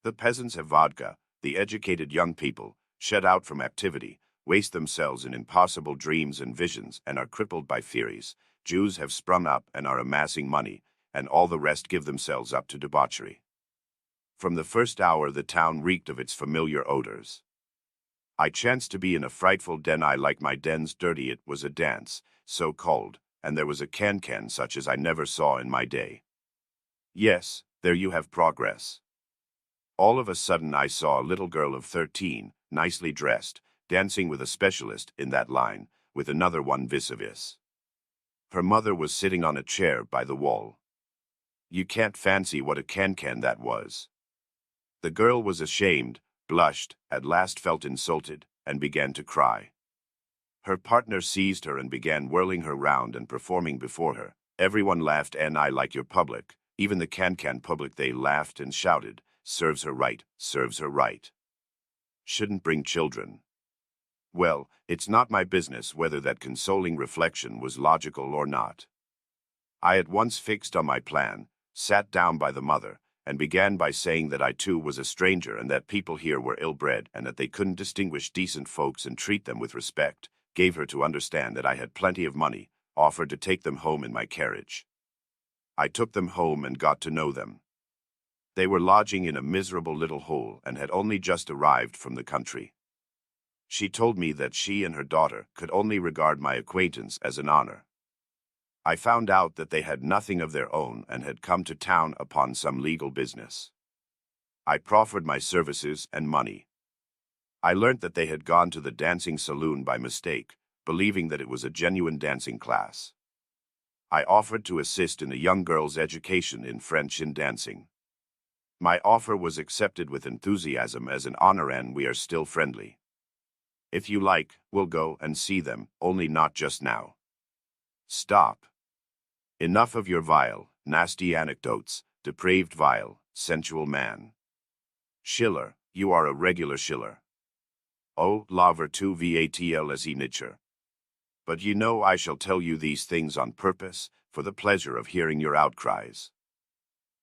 The peasants have vodka, the educated young people, shut out from activity, waste themselves in impossible dreams and visions and are crippled by theories. Jews have sprung up and are amassing money, and all the rest give themselves up to debauchery. From the first hour the town reeked of its familiar odors. I chanced to be in a frightful den. I liked my dens dirty. It was a dance, so called, and there was a can-can such as I never saw in my day. Yes, there you have progress. All of a sudden I saw a little girl of 13, nicely dressed, dancing with a specialist in that line, with another one vis-a-vis. Her mother was sitting on a chair by the wall. You can't fancy what a can-can that was. The girl was ashamed, blushed, at last felt insulted, and began to cry. Her partner seized her and began whirling her round and performing before her. Everyone laughed, and I like your public, even the can-can public, they laughed and shouted, serves her right, serves her right. Shouldn't bring children. Well, it's not my business whether that consoling reflection was logical or not. I at once fixed on my plan, sat down by the mother, and began by saying that I too was a stranger and that people here were ill-bred and that they couldn't distinguish decent folks and treat them with respect, gave her to understand that I had plenty of money, offered to take them home in my carriage. I took them home and got to know them. They were lodging in a miserable little hole and had only just arrived from the country. She told me that she and her daughter could only regard my acquaintance as an honor. I found out that they had nothing of their own and had come to town upon some legal business. I proffered my services and money. I learnt that they had gone to the dancing saloon by mistake, believing that it was a genuine dancing class. I offered to assist in the young girl's education in French and dancing. My offer was accepted with enthusiasm as an honor, and we are still friendly. If you like, we'll go and see them, only not just now. Stop. Enough of your vile, nasty anecdotes, depraved vile, sensual man. Schiller, you are a regular Schiller. Oh, laver tu vatl nicher. But you know I shall tell you these things on purpose, for the pleasure of hearing your outcries.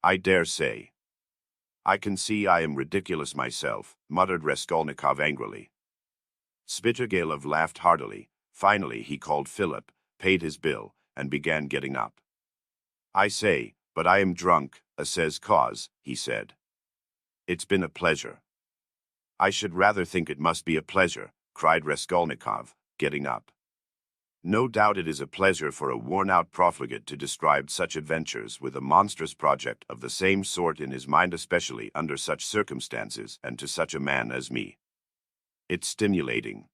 I dare say. I can see I am ridiculous myself, muttered Raskolnikov angrily. Svetoslav laughed heartily. Finally he called Philip, paid his bill, and began getting up. I say, but I am drunk, says cause, he said. It's been a pleasure. I should rather think it must be a pleasure, cried Raskolnikov, getting up. No doubt it is a pleasure for a worn-out profligate to describe such adventures with a monstrous project of the same sort in his mind, especially under such circumstances and to such a man as me. It's stimulating.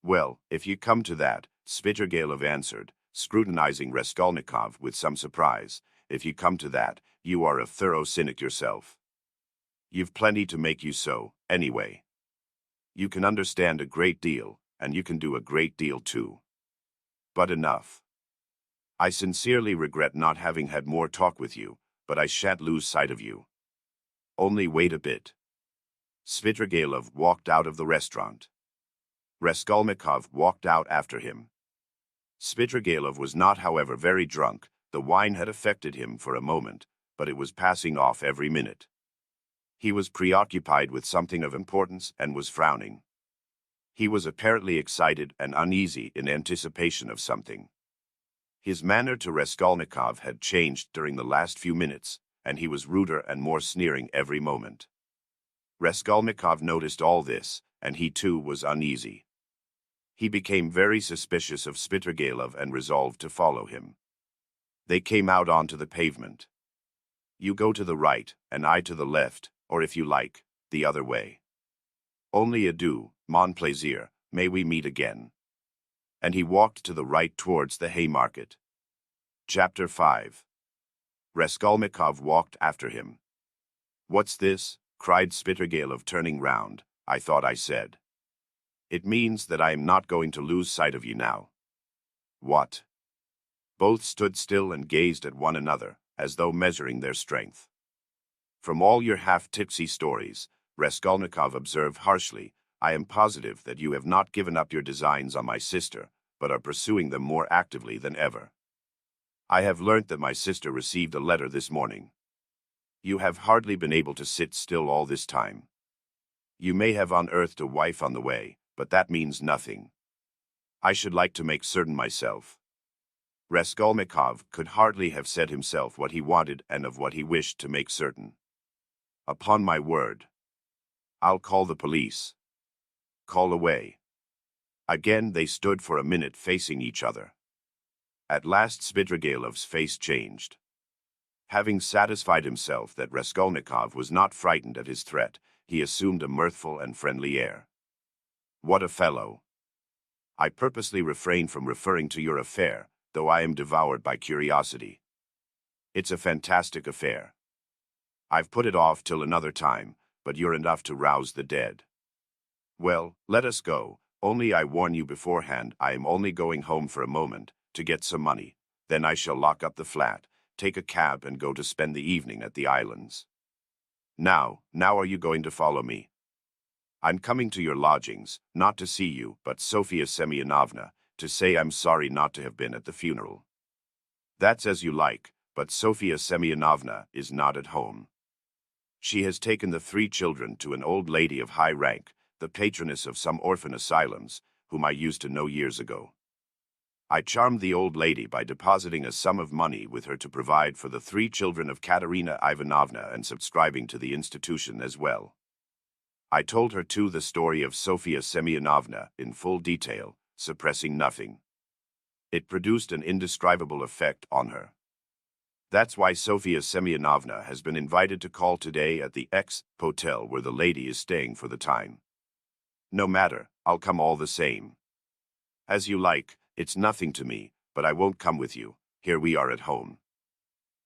Well, if you come to that, Svetoslav answered, scrutinizing Raskolnikov with some surprise, if you come to that, you are a thorough cynic yourself. You've plenty to make you so, anyway. You can understand a great deal, and you can do a great deal too. But enough. I sincerely regret not having had more talk with you, but I shan't lose sight of you. Only wait a bit. Svetoslav walked out of the restaurant. Raskolnikov walked out after him. Svetoslav was not, however, very drunk. The wine had affected him for a moment, but it was passing off every minute. He was preoccupied with something of importance and was frowning. He was apparently excited and uneasy in anticipation of something. His manner to Raskolnikov had changed during the last few minutes, and he was ruder and more sneering every moment. Raskolnikov noticed all this, and he too was uneasy. He became very suspicious of Svetoslav and resolved to follow him. They came out onto the pavement. You go to the right, and I to the left, or if you like, the other way. Only adieu, mon plaisir, may we meet again. And he walked to the right towards the Haymarket. Chapter 5. Raskolnikov walked after him. What's this? Cried Svetoslav, turning round. I thought I said. It means that I am not going to lose sight of you now. What? Both stood still and gazed at one another, as though measuring their strength. From all your half-tipsy stories, Raskolnikov observed harshly, I am positive that you have not given up your designs on my sister, but are pursuing them more actively than ever. I have learnt that my sister received a letter this morning. You have hardly been able to sit still all this time. You may have unearthed a wife on the way, but that means nothing. I should like to make certain myself. Raskolnikov could hardly have said himself what he wanted and of what he wished to make certain. Upon my word. I'll call the police. Call away. Again they stood for a minute facing each other. At last Svetoslav face changed. Having satisfied himself that Raskolnikov was not frightened at his threat, he assumed a mirthful and friendly air. What a fellow! I purposely refrain from referring to your affair, though I am devoured by curiosity. It's a fantastic affair. I've put it off till another time, but you're enough to rouse the dead. Well, let us go, only I warn you beforehand I am only going home for a moment, to get some money, then I shall lock up the flat, take a cab and go to spend the evening at the islands. Now are you going to follow me? I'm coming to your lodgings, not to see you, but Sofia Semyonovna, to say I'm sorry not to have been at the funeral. That's as you like, but Sofia Semyonovna is not at home. She has taken the 3 children to an old lady of high rank, the patroness of some orphan asylums, whom I used to know years ago. I charmed the old lady by depositing a sum of money with her to provide for the 3 children of Katerina Ivanovna and subscribing to the institution as well. I told her too the story of Sofia Semyonovna in full detail, suppressing nothing. It produced an indescribable effect on her. That's why Sofia Semyonovna has been invited to call today at the X hotel where the lady is staying for the time. No matter, I'll come all the same. As you like, it's nothing to me, but I won't come with you, here we are at home.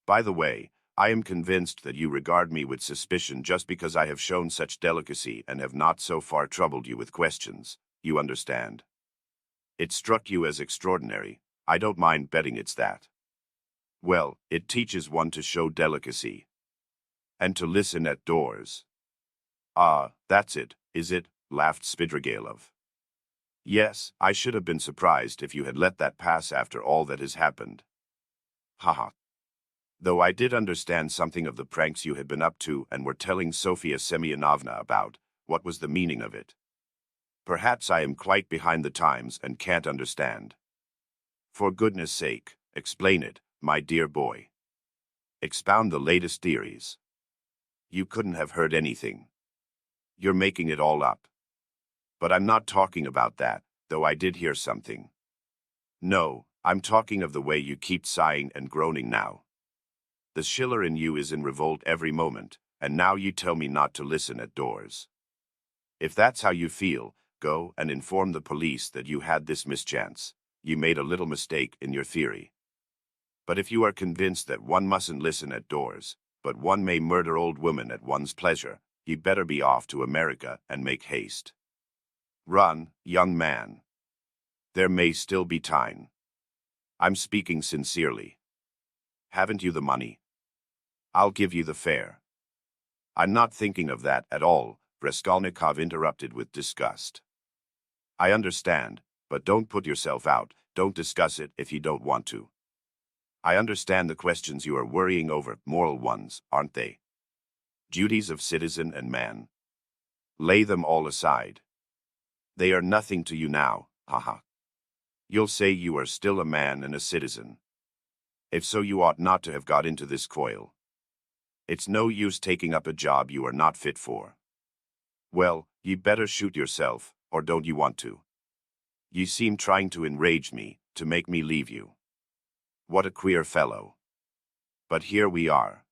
By the way, I am convinced that you regard me with suspicion just because I have shown such delicacy and have not so far troubled you with questions, you understand. It struck you as extraordinary, I don't mind betting it's that. Well, it teaches one to show delicacy. And to listen at doors. Ah, that's it, is it? Laughed Svidrigailov. Yes, I should have been surprised if you had let that pass after all that has happened. Haha. Though I did understand something of the pranks you had been up to and were telling Sofia Semyonovna about, what was the meaning of it? Perhaps I am quite behind the times and can't understand. For goodness sake, explain it, my dear boy. Expound the latest theories. You couldn't have heard anything. You're making it all up. But I'm not talking about that, though I did hear something. No, I'm talking of the way you keep sighing and groaning now. The Schiller in you is in revolt every moment, and now you tell me not to listen at doors. If that's how you feel, go and inform the police that you had this mischance. You made a little mistake in your theory. But if you are convinced that one mustn't listen at doors, but one may murder old women at one's pleasure, you'd better be off to America and make haste. Run, young man. There may still be time. I'm speaking sincerely. Haven't you the money? I'll give you the fare. I'm not thinking of that at all, Raskolnikov interrupted with disgust. I understand, but don't put yourself out, don't discuss it if you don't want to. I understand the questions you are worrying over, moral ones, aren't they? Duties of citizen and man. Lay them all aside. They are nothing to you now, haha. You'll say you are still a man and a citizen. If so, you ought not to have got into this coil. It's no use taking up a job you are not fit for. Well, you'd better shoot yourself, or don't you want to? You seem trying to enrage me, to make me leave you. What a queer fellow. But here we are.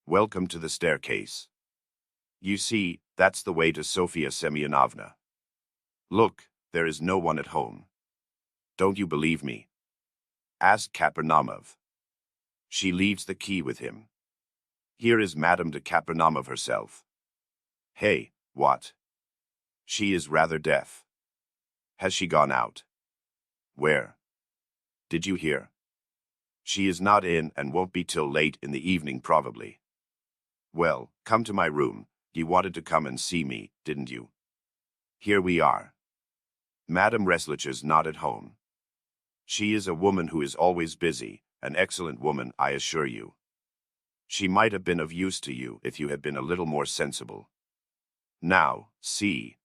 Welcome to the staircase. You see, that's the way to Sofia Semyonovna. Look, there is no one at home. Don't you believe me? Ask Kapernaumov. She leaves the key with him. Here is Madame de Kapernaumov herself. Hey, what? She is rather deaf. Has she gone out? Where? Did you hear? She is not in and won't be till late in the evening probably. Well, come to my room. You wanted to come and see me, didn't you? Here we are. Madame Reslich's not at home. She is a woman who is always busy, an excellent woman, I assure you. She might have been of use to you if you had been a little more sensible. Now, see.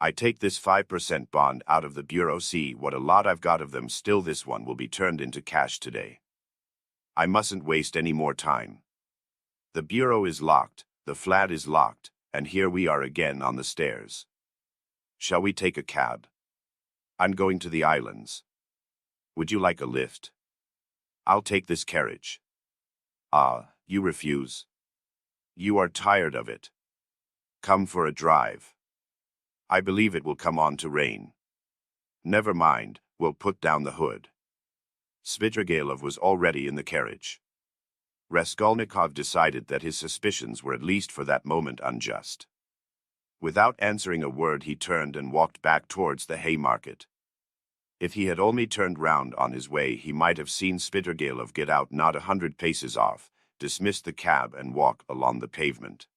I take this 5% bond out of the bureau. See what a lot I've got of them. Still, this one will be turned into cash today. I mustn't waste any more time. The bureau is locked, the flat is locked, and here we are again on the stairs. Shall we take a cab? I'm going to the islands. Would you like a lift? I'll take this carriage. Ah, you refuse. You are tired of it. Come for a drive. I believe it will come on to rain. Never mind, we'll put down the hood. Svidrigailov was already in the carriage. Raskolnikov decided that his suspicions were at least for that moment unjust. Without answering a word, he turned and walked back towards the Haymarket. If he had only turned round on his way, he might have seen Svidrigailov get out not 100 paces off, dismiss the cab and walk along the pavement.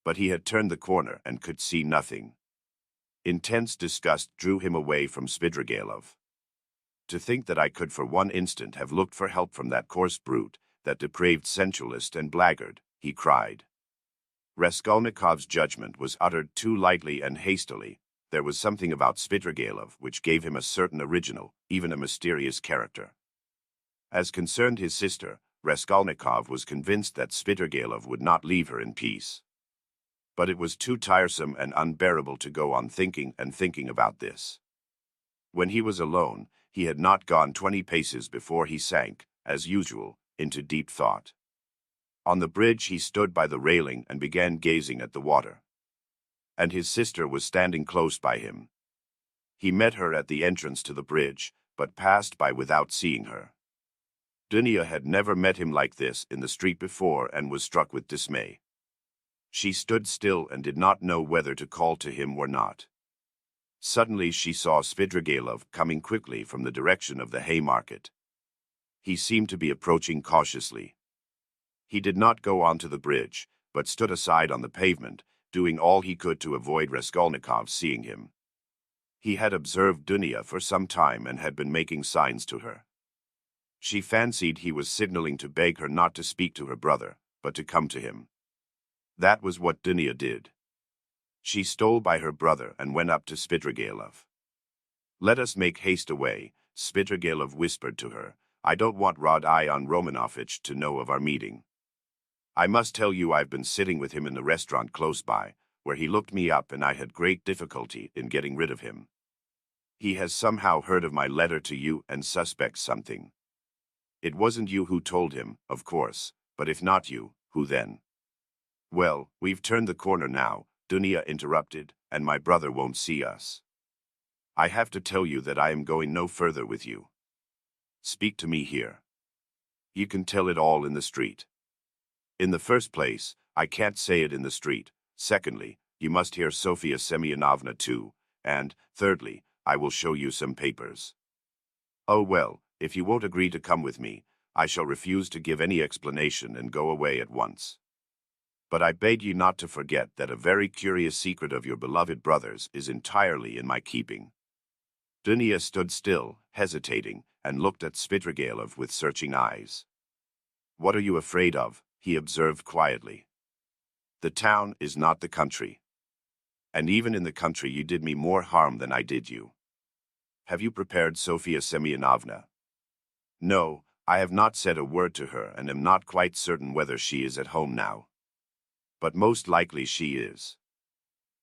But he had turned the corner and could see nothing. Intense disgust drew him away from Svidrigailov. To think that I could for one instant have looked for help from that coarse brute, that depraved sensualist and blackguard, he cried. Raskolnikov's judgment was uttered too lightly and hastily. There was something about Svidrigailov which gave him a certain original, even a mysterious character. As concerned his sister, Raskolnikov was convinced that Svidrigailov would not leave her in peace. But it was too tiresome and unbearable to go on thinking and thinking about this. When he was alone, he had not gone 20 paces before he sank, as usual, into deep thought. On the bridge he stood by the railing and began gazing at the water. And his sister was standing close by him. He met her at the entrance to the bridge, but passed by without seeing her. Dunya had never met him like this in the street before and was struck with dismay. She stood still and did not know whether to call to him or not. Suddenly she saw Svidrigailov coming quickly from the direction of the Haymarket. He seemed to be approaching cautiously. He did not go onto the bridge, but stood aside on the pavement, doing all he could to avoid Raskolnikov seeing him. He had observed Dunya for some time and had been making signs to her. She fancied he was signaling to beg her not to speak to her brother, but to come to him. That was what Dunya did. She stole by her brother and went up to Svidrigailov. "Let us make haste away," Svidrigailov whispered to her. "I don't want Rodion Romanovich to know of our meeting. I must tell you I've been sitting with him in the restaurant close by, where he looked me up and I had great difficulty in getting rid of him. He has somehow heard of my letter to you and suspects something. It wasn't you who told him, of course, but if not you, who then?" "Well, we've turned the corner now," Dunya interrupted, "and my brother won't see us. I have to tell you that I am going no further with you. Speak to me here. You can tell it all in the street. In the first place, I can't say it in the street. Secondly, you must hear Sofia Semyonovna too. And, thirdly, I will show you some papers. Oh well, if you won't agree to come with me, I shall refuse to give any explanation and go away at once. But I beg you not to forget that a very curious secret of your beloved brother's is entirely in my keeping." Dunya stood still, hesitating, and looked at Svidrigailov with searching eyes. "What are you afraid of?" he observed quietly. "The town is not the country. And even in the country you did me more harm than I did you. Have you prepared Sofia Semyonovna?" "No, I have not said a word to her and am not quite certain whether she is at home now. But most likely she is.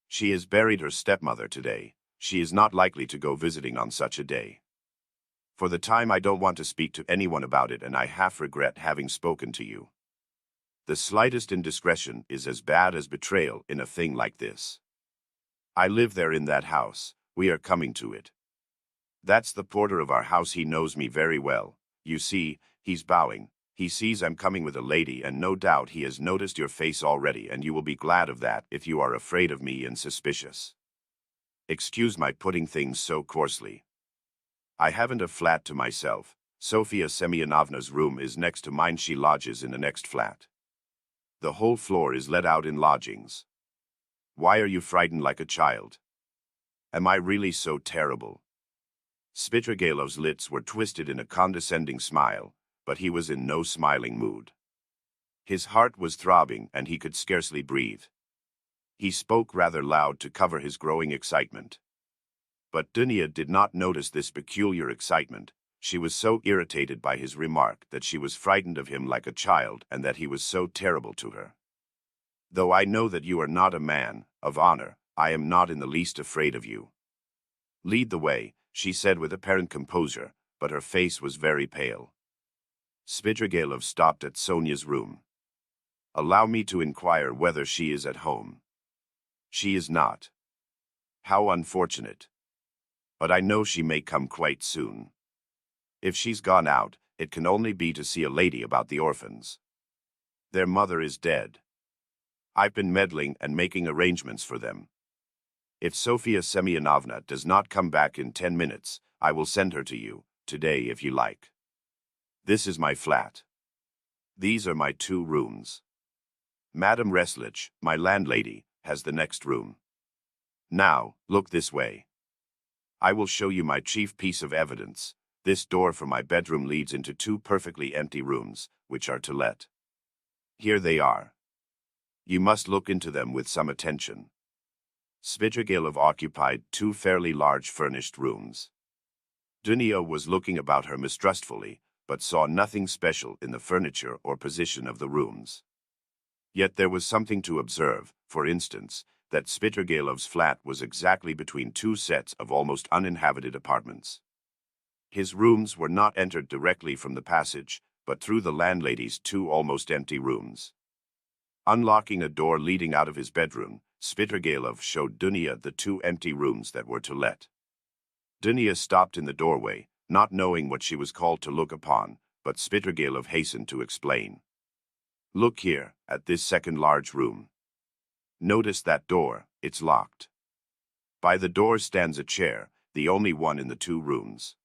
She has buried her stepmother today. She is not likely to go visiting on such a day. For the time I don't want to speak to anyone about it and I half regret having spoken to you. The slightest indiscretion is as bad as betrayal in a thing like this. I live there in that house. We are coming to it. That's the porter of our house. He knows me very well. You see, he's bowing. He sees I'm coming with a lady and no doubt he has noticed your face already and you will be glad of that if you are afraid of me and suspicious. Excuse my putting things so coarsely. I haven't a flat to myself. Sofia Semyonovna's room is next to mine. She lodges in the next flat. The whole floor is let out in lodgings. Why are you frightened like a child? Am I really so terrible?" Svidrigailov's lips were twisted in a condescending smile, but he was in no smiling mood. His heart was throbbing and he could scarcely breathe. He spoke rather loud to cover his growing excitement. But Dunya did not notice this peculiar excitement. She was so irritated by his remark that she was frightened of him like a child and that he was so terrible to her. "Though I know that you are not a man of honor, I am not in the least afraid of you. Lead the way," she said with apparent composure, but her face was very pale. Svidrigailov stopped at Sonia's room. "Allow me to inquire whether she is at home." "She is not." "How unfortunate. But I know she may come quite soon. If she's gone out, it can only be to see a lady about the orphans. Their mother is dead. I've been meddling and making arrangements for them. If Sofia Semyonovna does not come back in 10 minutes, I will send her to you, today if you like. This is my flat. These are my 2 rooms. Madame Reslich, my landlady, has the next room. Now, look this way. I will show you my chief piece of evidence. This door from my bedroom leads into 2 perfectly empty rooms, which are to let. Here they are. You must look into them with some attention." Svidrigailov occupied 2 fairly large furnished rooms. Dunya was looking about her mistrustfully, but saw nothing special in the furniture or position of the rooms. Yet there was something to observe, for instance, that Svidrigailov's flat was exactly between 2 sets of almost uninhabited apartments. His rooms were not entered directly from the passage, but through the landlady's 2 almost empty rooms. Unlocking a door leading out of his bedroom, Svidrigailov showed Dunya the 2 empty rooms that were to let. Dunya stopped in the doorway, not knowing what she was called to look upon, but Svidrigailov hastened to explain. "Look here, at this second large room. Notice that door, it's locked. By the door stands a chair, the only one in the 2 rooms.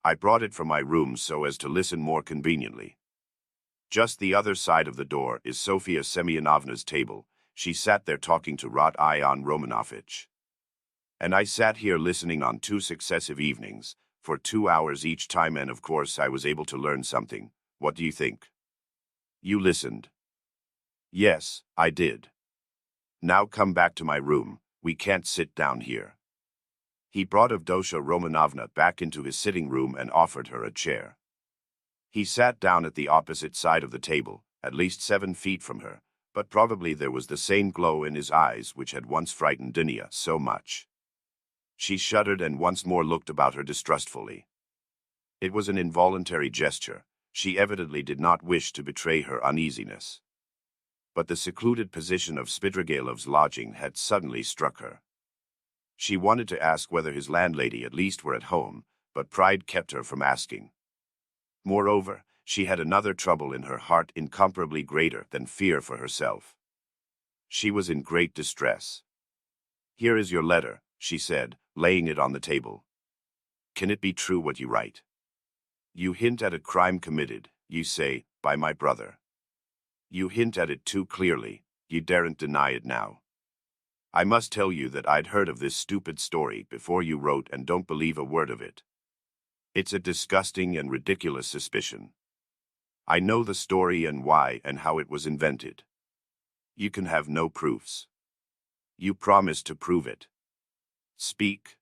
I brought it from my room so as to listen more conveniently. Just the other side of the door is Sofia Semyonovna's table. She sat there talking to Ion Romanovich. And I sat here listening on 2 successive evenings, for 2 hours each time, and of course I was able to learn something. What do you think? You listened. Yes, I did. Now come back to my room. We can't sit down here. He brought Avdotya Romanovna back into his sitting room and offered her a chair. He sat down at the opposite side of the table, at least 7 feet from her, but probably there was the same glow in his eyes which had once frightened Dunya so much. She shuddered and once more looked about her distrustfully. It was an involuntary gesture. She evidently did not wish to betray her uneasiness. But the secluded position of Spidrigailov's lodging had suddenly struck her. She wanted to ask whether his landlady at least were at home, but pride kept her from asking. Moreover, she had another trouble in her heart incomparably greater than fear for herself. She was in great distress. "Here is your letter," she said, laying it on the table. "Can it be true what you write? You hint at a crime committed, you say, by my brother. You hint at it too clearly. You daren't deny it now. I must tell you that I'd heard of this stupid story before you wrote and don't believe a word of it. It's a disgusting and ridiculous suspicion. I know the story and why and how it was invented. You can have no proofs. You promised to prove it. Speak.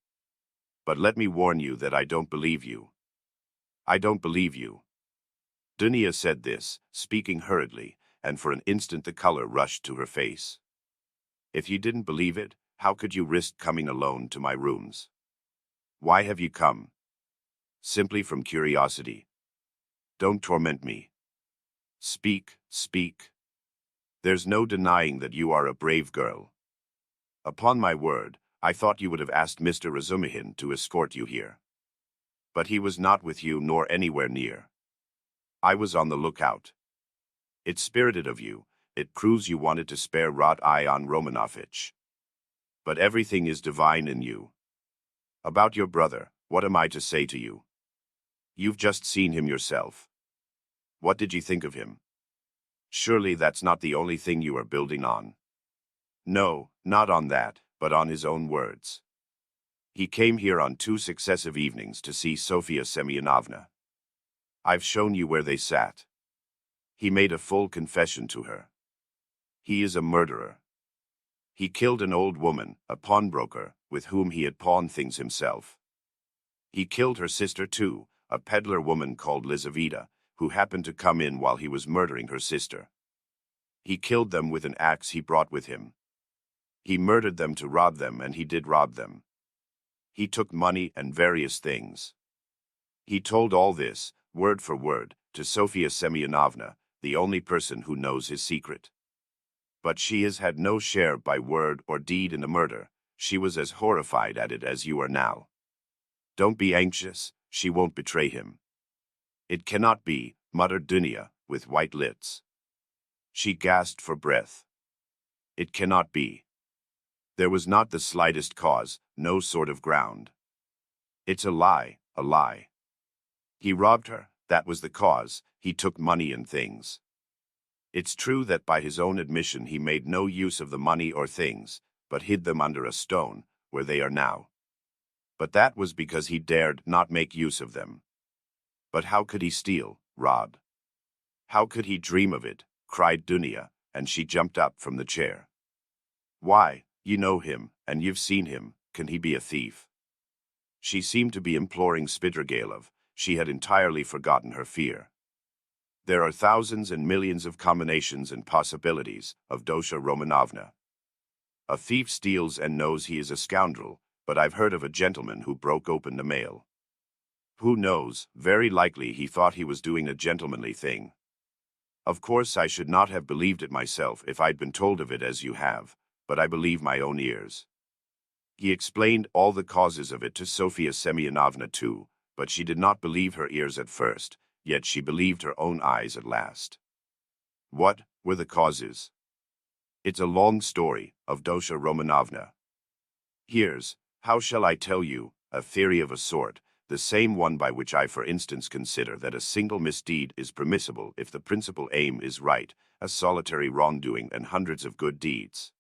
But let me warn you that I don't believe you. I don't believe you." Dunya said this, speaking hurriedly, and for an instant the color rushed to her face. "If you didn't believe it, how could you risk coming alone to my rooms? Why have you come? Simply from curiosity. Don't torment me. Speak, speak. There's no denying that you are a brave girl. Upon my word, I thought you would have asked Mr. Razumihin to escort you here. But he was not with you nor anywhere near. I was on the lookout. It's spirited of you. It proves you wanted to spare Ion Romanovich. But everything is divine in you. About your brother, what am I to say to you? You've just seen him yourself. What did you think of him? Surely that's not the only thing you are building on. No, not on that, but on his own words. He came here on 2 successive evenings to see Sofia Semyonovna. I've shown you where they sat. He made a full confession to her. He is a murderer. He killed an old woman, a pawnbroker, with whom he had pawned things himself. He killed her sister too, a peddler woman called Lizaveta, who happened to come in while he was murdering her sister. He killed them with an axe he brought with him. He murdered them to rob them, and he did rob them. He took money and various things. He told all this, word for word, to Sofia Semyonovna, the only person who knows his secret. But she has had no share by word or deed in the murder. She was as horrified at it as you are now. Don't be anxious, she won't betray him. It cannot be, muttered Dunya, with white lips. She gasped for breath. It cannot be. There was not the slightest cause, no sort of ground. It's a lie, a lie. He robbed her, that was the cause. He took money and things. It's true that by his own admission he made no use of the money or things, but hid them under a stone, where they are now. But that was because he dared not make use of them. But how could he steal, rob? How could he dream of it? Cried Dunya, and she jumped up from the chair. Why, you know him, and you've seen him. Can he be a thief? She seemed to be imploring Spidrigailov. She had entirely forgotten her fear. There are thousands and millions of combinations and possibilities of Dosha Romanovna. A thief steals and knows he is a scoundrel, but I've heard of a gentleman who broke open the mail. Who knows, very likely he thought he was doing a gentlemanly thing. Of course I should not have believed it myself if I'd been told of it as you have, but I believe my own ears. He explained all the causes of it to Sofia Semyonovna too, but she did not believe her ears at first, yet she believed her own eyes at last. What were the causes? It's a long story, of Dosha Romanovna. Here's, how shall I tell you, a theory of a sort, the same one by which I, for instance, consider that a single misdeed is permissible if the principal aim is right, a solitary wrongdoing and hundreds of good deeds.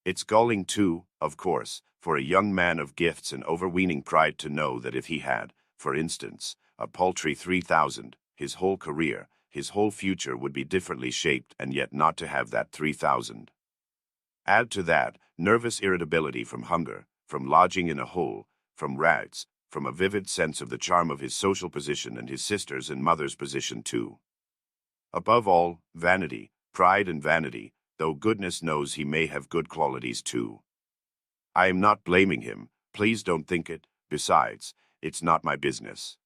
It's galling too, of course, for a young man of gifts and overweening pride to know that if he had, for instance, a paltry 3,000, his whole career, his whole future would be differently shaped, and yet not to have that 3,000. Add to that nervous irritability from hunger, from lodging in a hole, from rags, from a vivid sense of the charm of his social position and his sister's and mother's position too. Above all, vanity, pride and vanity, though goodness knows he may have good qualities too. I am not blaming him, please don't think it, besides, it's not my business.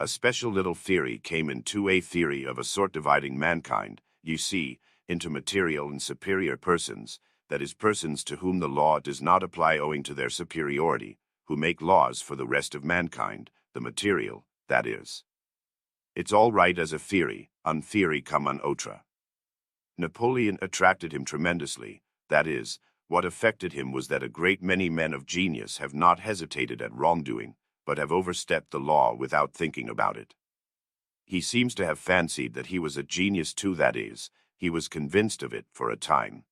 A special little theory came into a theory of a sort dividing mankind, you see, into material and superior persons, that is, persons to whom the law does not apply owing to their superiority, who make laws for the rest of mankind, the material, that is. It's all right as a theory, un theory comme un autre. Napoleon attracted him tremendously, that is, what affected him was that a great many men of genius have not hesitated at wrongdoing, but have overstepped the law without thinking about it. He seems to have fancied that he was a genius too, that is, he was convinced of it for a time.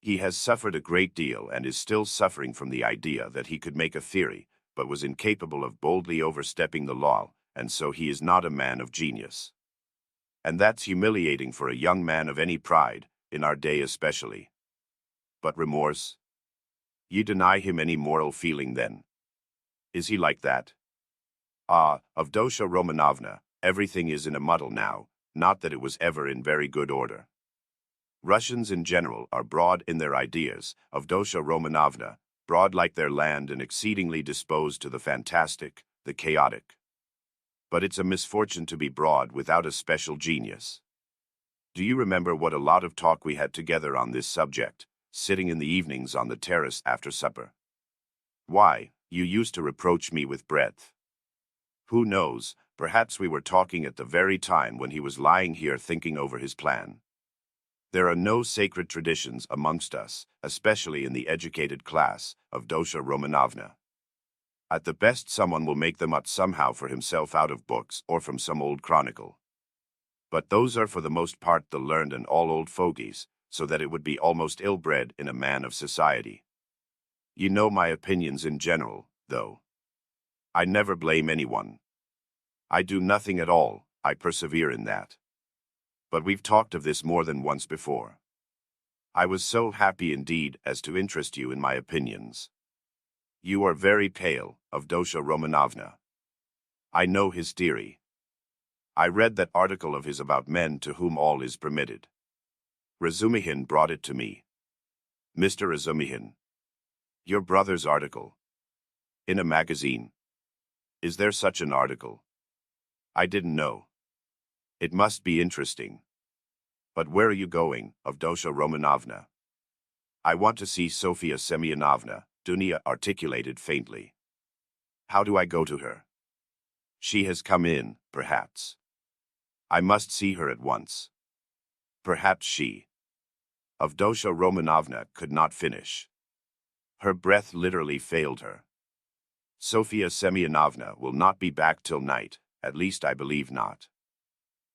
He has suffered a great deal and is still suffering from the idea that he could make a theory, but was incapable of boldly overstepping the law, and so he is not a man of genius. And that's humiliating for a young man of any pride, in our day especially. But remorse? You deny him any moral feeling then? Is he like that? Ah, of Dosha Romanovna, everything is in a muddle now, not that it was ever in very good order. Russians in general are broad in their ideas, of Dosha Romanovna, broad like their land and exceedingly disposed to the fantastic, the chaotic. But it's a misfortune to be broad without a special genius. Do you remember what a lot of talk we had together on this subject, sitting in the evenings on the terrace after supper? Why, you used to reproach me with breadth. Who knows, perhaps we were talking at the very time when he was lying here thinking over his plan. There are no sacred traditions amongst us, especially in the educated class, of Dosha Romanovna. At the best someone will make them up somehow for himself out of books or from some old chronicle. But those are for the most part the learned and all old fogies, so that it would be almost ill-bred in a man of society. You know my opinions in general, though. I never blame anyone. I do nothing at all, I persevere in that. But we've talked of this more than once before. I was so happy indeed as to interest you in my opinions. You are very pale, of Dosha Romanovna. I know his theory. I read that article of his about men to whom all is permitted. Razumihin brought it to me. Mr. Razumihin. Your brother's article. In a magazine. Is there such an article? I didn't know. It must be interesting. But where are you going, of Dosha Romanovna? I want to see Sofia Semyonovna, Dunya articulated faintly. How do I go to her? She has come in, perhaps. I must see her at once. Perhaps she. Avdosha Romanovna could not finish. Her breath literally failed her. Sofia Semyonovna will not be back till night, at least I believe not.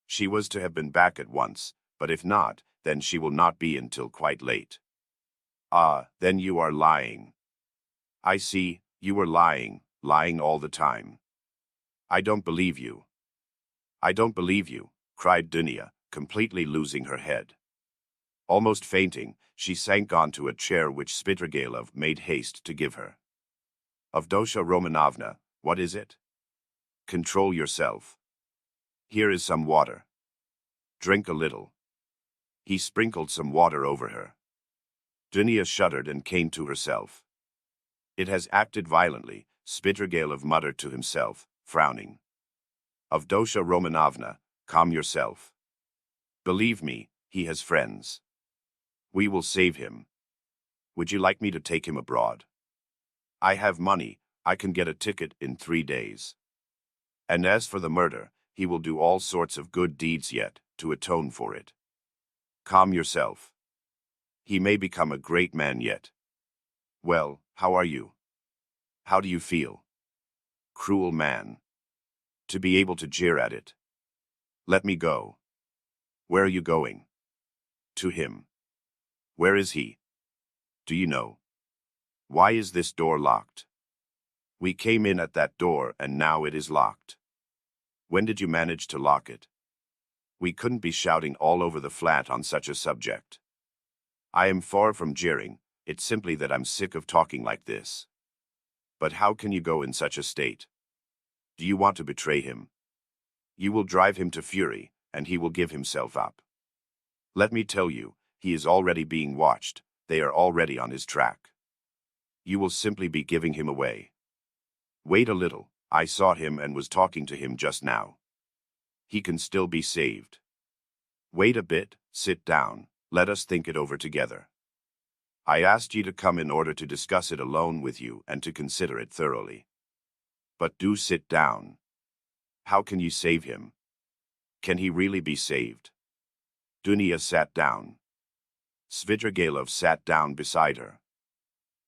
She was to have been back at once, but if not, then she will not be until quite late. Ah, then you are lying. I see, you were lying all the time. I don't believe you. I don't believe you, cried Dunya, completely losing her head. Almost fainting, she sank onto a chair which Spitrigailov made haste to give her. Avdosha Romanovna, what is it? Control yourself. Here is some water. Drink a little. He sprinkled some water over her. Dunya shuddered and came to herself. It has acted violently, Spitrigailov muttered to himself, frowning. Avdosha Romanovna, calm yourself. Believe me, he has friends. We will save him. Would you like me to take him abroad? I have money, I can get a ticket in 3 days. And as for the murder, he will do all sorts of good deeds yet, to atone for it. Calm yourself. He may become a great man yet. Well, how are you? How do you feel? cruel man. To be able to jeer at it. Let me go. Where are you going? To him. Where is he? Do you know? Why is this door locked? We came in at that door and now it is locked. When did you manage to lock it? We couldn't be shouting all over the flat on such a subject. I am far from jeering, it's simply that I'm sick of talking like this. But how can you go in such a state? Do you want to betray him? You will drive him to fury, and he will give himself up. Let me tell you, he is already being watched, they are already on his track. You will simply be giving him away. Wait a little, I saw him and was talking to him just now. He can still be saved. Wait a bit, sit down, let us think it over together. I asked you to come in order to discuss it alone with you and to consider it thoroughly. But do sit down. How can you save him? Can he really be saved? Dunia sat down. Svidrigailov sat down beside her.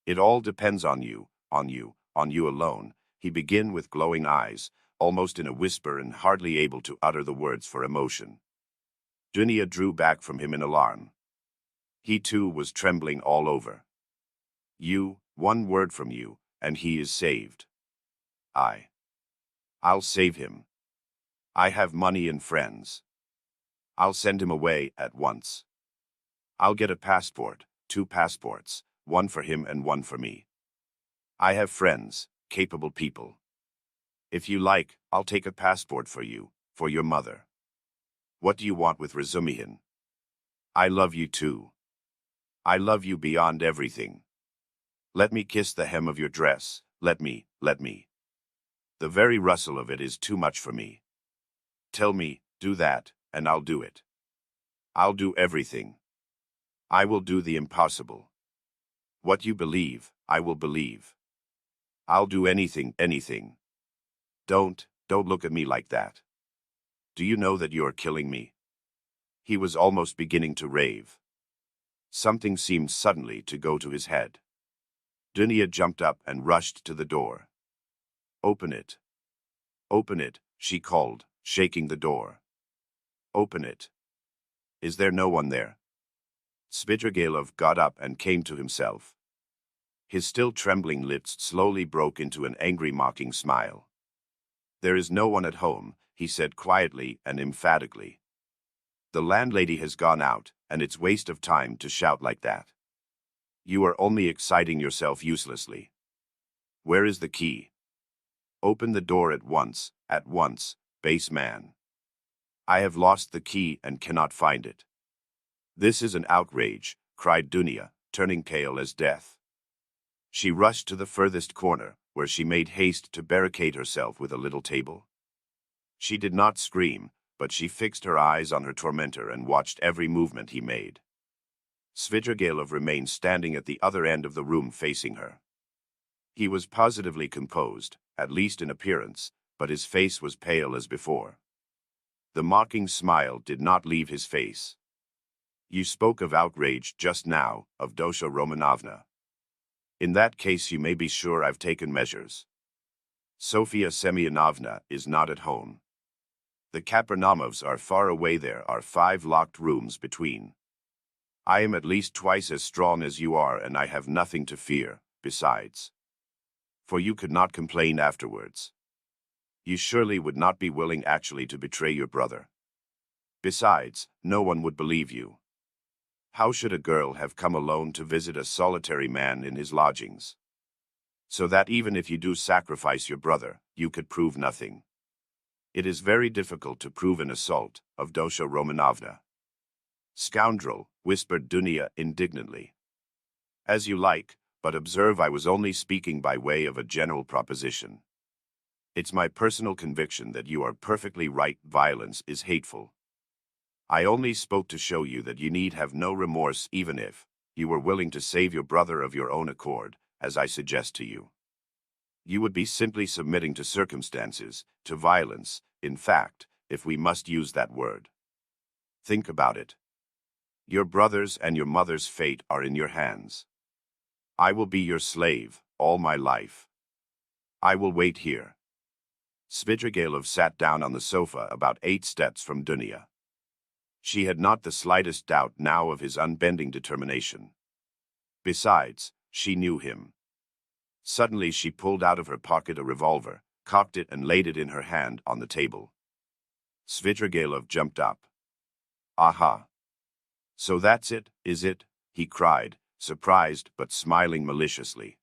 It all depends on you alone, he began with glowing eyes, almost in a whisper and hardly able to utter the words for emotion. Dunia drew back from him in alarm. He too was trembling all over. You, one word from you, and he is saved. I'll save him. I have money and friends. I'll send him away at once. I'll get a passport, 2 passports, one for him and one for me. I have friends, capable people. If you like, I'll take a passport for you, for your mother. What do you want with Razumihin? I love you too. I love you beyond everything. Let me kiss the hem of your dress, let me. The very rustle of it is too much for me. Tell me, do that, and I'll do it. I'll do everything. I will do the impossible. What you believe, I will believe. I'll do anything. Don't look at me like that. Do you know that you are killing me? He was almost beginning to rave. Something seemed suddenly to go to his head. Dunia jumped up and rushed to the door. Open it. Open it, she called, shaking the door. Open it. Is there no one there? Svidrigailov got up and came to himself. His still trembling lips slowly broke into an angry mocking smile. There is no one at home, he said quietly and emphatically. The landlady has gone out, and it's waste of time to shout like that. You are only exciting yourself uselessly. Where is the key? Open the door at once, base man. I have lost the key and cannot find it. This is an outrage, cried Dunia, turning pale as death. She rushed to the furthest corner, where she made haste to barricade herself with a little table. She did not scream, but she fixed her eyes on her tormentor and watched every movement he made. Svidrigailov remained standing at the other end of the room facing her. He was positively composed, at least in appearance, but his face was pale as before. The mocking smile did not leave his face. You spoke of outrage just now, of Dosha Romanovna. In that case you may be sure I've taken measures. Sofia Semyonovna is not at home. The Kapernamovs are far away, there are 5 locked rooms between. I am at least twice as strong as you are and I have nothing to fear, besides. For you could not complain afterwards. You surely would not be willing actually to betray your brother. Besides, no one would believe you. How should a girl have come alone to visit a solitary man in his lodgings? So that even if you do sacrifice your brother, you could prove nothing. It is very difficult to prove an assault of Dosha Romanovna. Scoundrel, whispered Dunia indignantly. As you like, but observe I was only speaking by way of a general proposition. It's my personal conviction that you are perfectly right, violence is hateful. I only spoke to show you that you need have no remorse even if you were willing to save your brother of your own accord, as I suggest to you. You would be simply submitting to circumstances, to violence, in fact, if we must use that word. Think about it. Your brother's and your mother's fate are in your hands. I will be your slave, all my life. I will wait here. Svidrigailov sat down on the sofa about 8 steps from Dunya. She had not the slightest doubt now of his unbending determination. Besides, she knew him. Suddenly she pulled out of her pocket a revolver, cocked it and laid it in her hand on the table. Svidrigailov jumped up. "Aha! So that's it, is it?" he cried, surprised but smiling maliciously.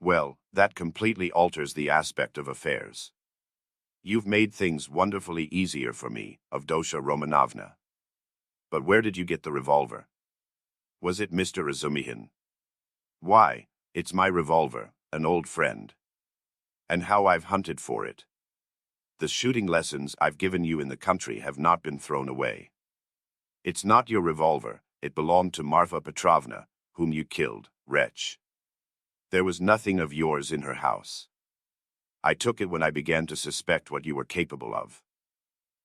"Well, that completely alters the aspect of affairs. You've made things wonderfully easier for me, Avdotya Romanovna. But where did you get the revolver? Was it Mr. Razumihin?" "Why, it's my revolver, an old friend. And how I've hunted for it. The shooting lessons I've given you in the country have not been thrown away. It's not your revolver, it belonged to Marfa Petrovna, whom you killed, wretch. There was nothing of yours in her house. I took it when I began to suspect what you were capable of.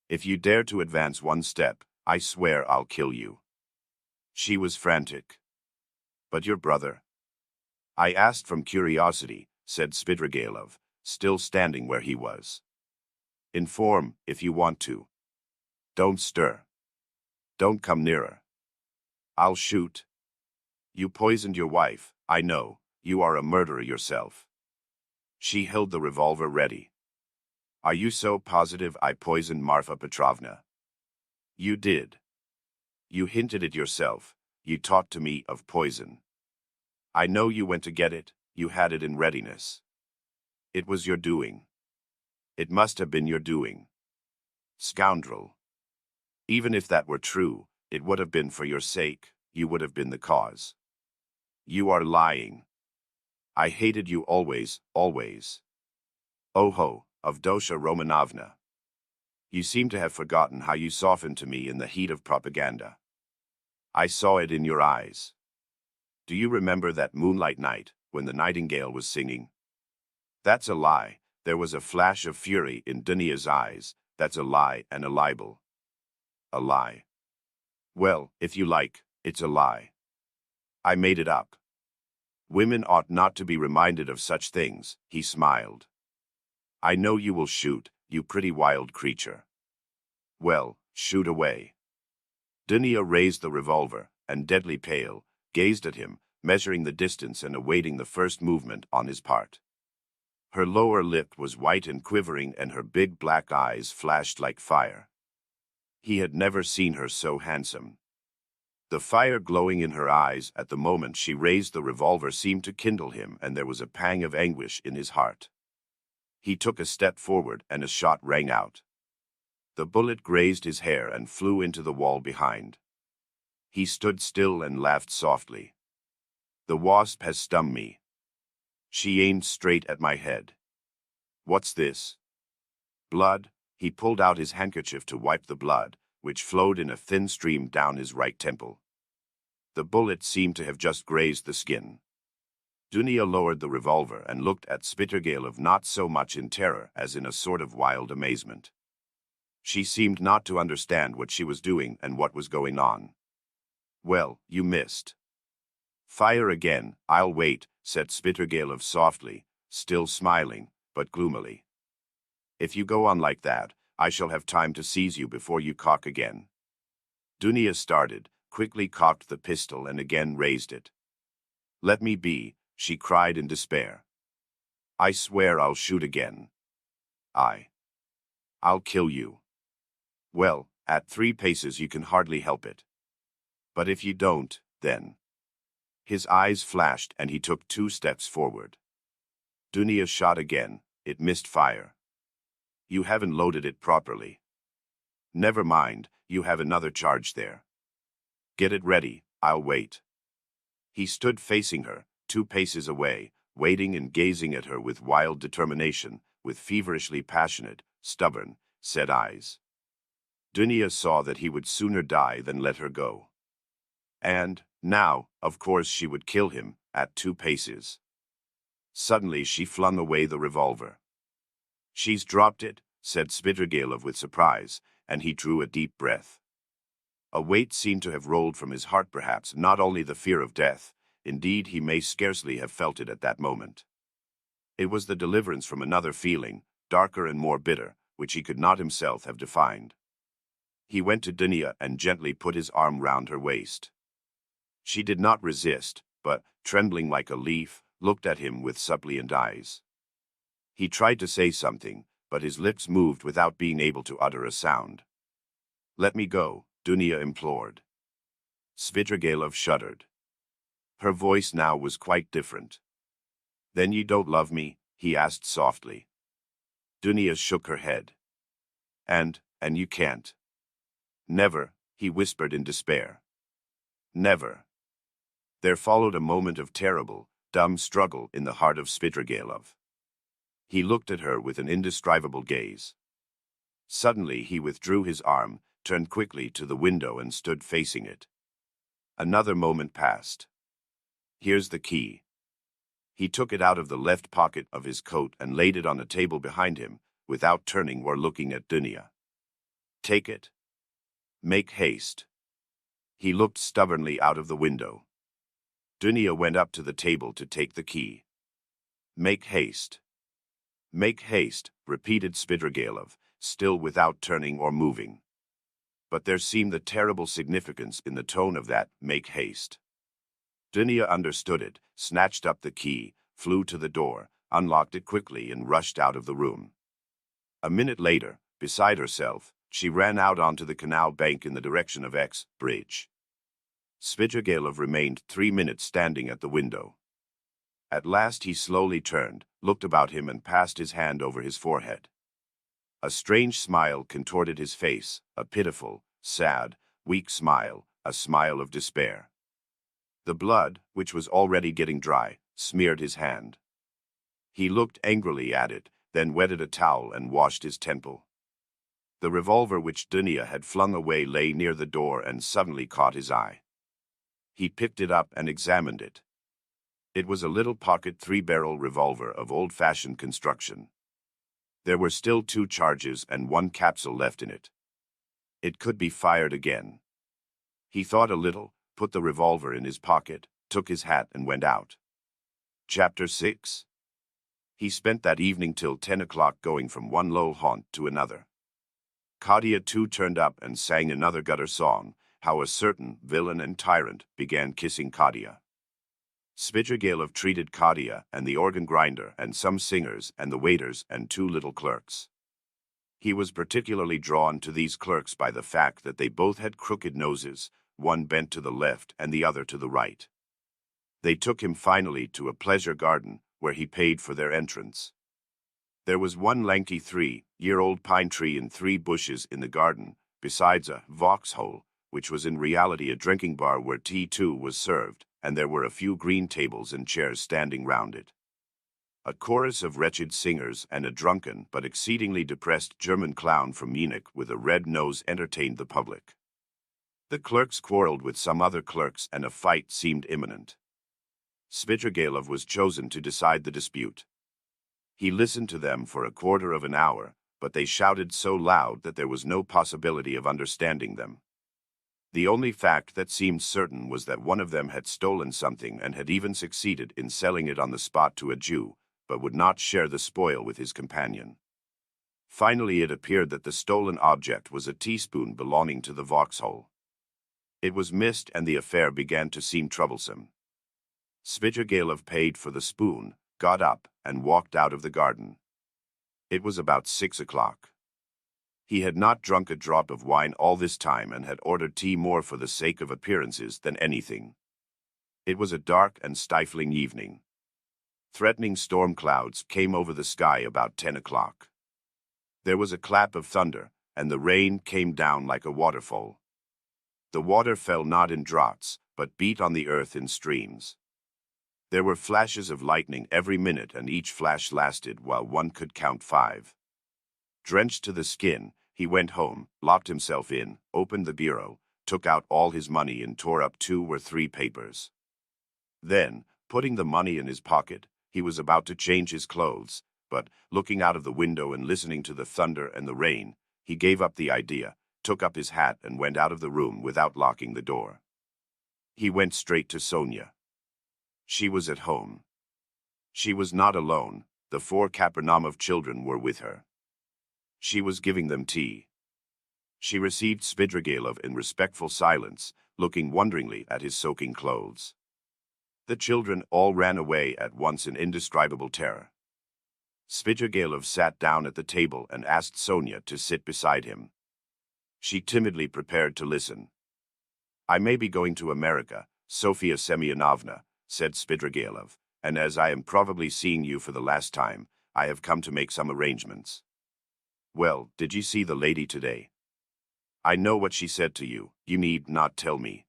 If you dare to advance one step, I swear I'll kill you." She was frantic. "But your brother?" "I asked from curiosity," said Svidrigailov, still standing where he was. "Inform, if you want to. Don't stir. Don't come nearer. I'll shoot. You poisoned your wife, I know, you are a murderer yourself." She held the revolver ready. "Are you so positive I poisoned Marfa Petrovna?" "You did. You hinted it yourself, you talked to me of poison. I know you went to get it, you had it in readiness. It was your doing. It must have been your doing. Scoundrel. Even if that were true, it would have been for your sake, you would have been the cause. You are lying. I hated you always, always. Oho, Avdotya Romanovna. You seem to have forgotten how you softened to me in the heat of propaganda. I saw it in your eyes. Do you remember that moonlight night, when the nightingale was singing? That's a lie. There was a flash of fury in Dunya's eyes. That's a lie and a libel. A lie. Well, if you like, it's a lie. I made it up. Women ought not to be reminded of such things," he smiled. "I know you will shoot, you pretty wild creature. Well, shoot away." Dunya raised the revolver, and deadly pale, gazed at him, measuring the distance and awaiting the first movement on his part. Her lower lip was white and quivering, and her big black eyes flashed like fire. He had never seen her so handsome. The fire glowing in her eyes at the moment she raised the revolver seemed to kindle him, and there was a pang of anguish in his heart. He took a step forward, and a shot rang out. The bullet grazed his hair and flew into the wall behind. He stood still and laughed softly. "The wasp has stung me." She aimed straight at my head. "What's this?" "Blood." He pulled out his handkerchief to wipe the blood, which flowed in a thin stream down his right temple. The bullet seemed to have just grazed the skin. Dunya lowered the revolver and looked at Svidrigailov not so much in terror as in a sort of wild amazement. She seemed not to understand what she was doing and what was going on. "Well, you missed." "Fire again, I'll wait," said Svidrigailov softly, still smiling, but gloomily. "If you go on like that, I shall have time to seize you before you cock again." Dunya started, quickly cocked the pistol and again raised it. "Let me be," she cried in despair. "I swear I'll shoot again. I'll kill you. Well, at 3 paces you can hardly help it. But if you don't, then—" His eyes flashed and he took 2 steps forward. Dunya shot again. It missed fire. "You haven't loaded it properly." "Never mind, you have another charge there. Get it ready, I'll wait." He stood facing her, 2 paces away, waiting and gazing at her with wild determination, with feverishly passionate, stubborn, set eyes. Dunya saw that he would sooner die than let her go. And, now, of course she would kill him, at 2 paces. Suddenly she flung away the revolver. "She's dropped it," said Svidrigailov with surprise, and he drew a deep breath. A weight seemed to have rolled from his heart, perhaps not only the fear of death, indeed he may scarcely have felt it at that moment. It was the deliverance from another feeling, darker and more bitter, which he could not himself have defined. He went to Dunia and gently put his arm round her waist. She did not resist, but, trembling like a leaf, looked at him with suppliant eyes. He tried to say something, but his lips moved without being able to utter a sound. "Let me go," Dunia implored. Svidrigailov shuddered. Her voice now was quite different. "Then you don't love me?" he asked softly. Dunia shook her head. And you can't." "Never," he whispered in despair. "Never." There followed a moment of terrible, dumb struggle in the heart of Svidrigailov. He looked at her with an indescribable gaze. Suddenly he withdrew his arm, turned quickly to the window and stood facing it. Another moment passed. "Here's the key." He took it out of the left pocket of his coat and laid it on a table behind him, without turning or looking at Dunia. "Take it. Make haste." He looked stubbornly out of the window. Dunia went up to the table to take the key. "Make haste. Make haste," repeated Svidrigailov, still without turning or moving. But there seemed a terrible significance in the tone of that "make haste." Dunia understood it, snatched up the key, flew to the door, unlocked it quickly and rushed out of the room. A minute later, beside herself, she ran out onto the canal bank in the direction of X Bridge. Svidrigailov remained 3 minutes standing at the window. At last he slowly turned, looked about him and passed his hand over his forehead. A strange smile contorted his face, a pitiful, sad, weak smile, a smile of despair. The blood, which was already getting dry, smeared his hand. He looked angrily at it, then wetted a towel and washed his temple. The revolver which Dunia had flung away lay near the door and suddenly caught his eye. He picked it up and examined it. It was a little pocket 3-barrel revolver of old-fashioned construction. There were still 2 charges and 1 capsule left in it. It could be fired again. He thought a little, put the revolver in his pocket, took his hat and went out. Chapter 6. He spent that evening till 10 o'clock going from one low haunt to another. Kadia too turned up and sang another gutter song, how a certain villain and tyrant began kissing Kadia. Svidrigailov treated Kadia and the organ grinder and some singers and the waiters and 2 little clerks. He was particularly drawn to these clerks by the fact that they both had crooked noses, one bent to the left and the other to the right. They took him finally to a pleasure garden, where he paid for their entrance. There was one lanky 3-year-old pine tree and 3 bushes in the garden, besides a vauxhall, which was in reality a drinking bar where tea too was served, and there were a few green tables and chairs standing round it. A chorus of wretched singers and a drunken but exceedingly depressed German clown from Munich with a red nose entertained the public. The clerks quarreled with some other clerks and a fight seemed imminent. Svidrigailov was chosen to decide the dispute. He listened to them for a quarter of an hour, but they shouted so loud that there was no possibility of understanding them. The only fact that seemed certain was that one of them had stolen something and had even succeeded in selling it on the spot to a Jew, but would not share the spoil with his companion. Finally it appeared that the stolen object was a teaspoon belonging to the Vauxhall. It was missed and the affair began to seem troublesome. Svidrigailov paid for the spoon, got up, and walked out of the garden. It was about 6 o'clock. He had not drunk a drop of wine all this time and had ordered tea more for the sake of appearances than anything. It was a dark and stifling evening. Threatening storm clouds came over the sky about 10 o'clock. There was a clap of thunder, and the rain came down like a waterfall. The water fell not in draughts, but beat on the earth in streams. There were flashes of lightning every minute, and each flash lasted while one could count 5. Drenched to the skin, he went home, locked himself in, opened the bureau, took out all his money and tore up 2 or 3 papers. Then, putting the money in his pocket, he was about to change his clothes, but, looking out of the window and listening to the thunder and the rain, he gave up the idea, took up his hat and went out of the room without locking the door. He went straight to Sonia. She was at home. She was not alone, The 4 Kapernaumov children were with her. She was giving them tea. She received Svidrigailov in respectful silence, looking wonderingly at his soaking clothes. The children all ran away at once in indescribable terror. Svidrigailov sat down at the table and asked Sonia to sit beside him. She timidly prepared to listen. "I may be going to America, Sofia Semyonovna," said Svidrigailov, "and as I am probably seeing you for the last time, I have come to make some arrangements." "Well, did you see the lady today?" "I know what she said to you, you need not tell me."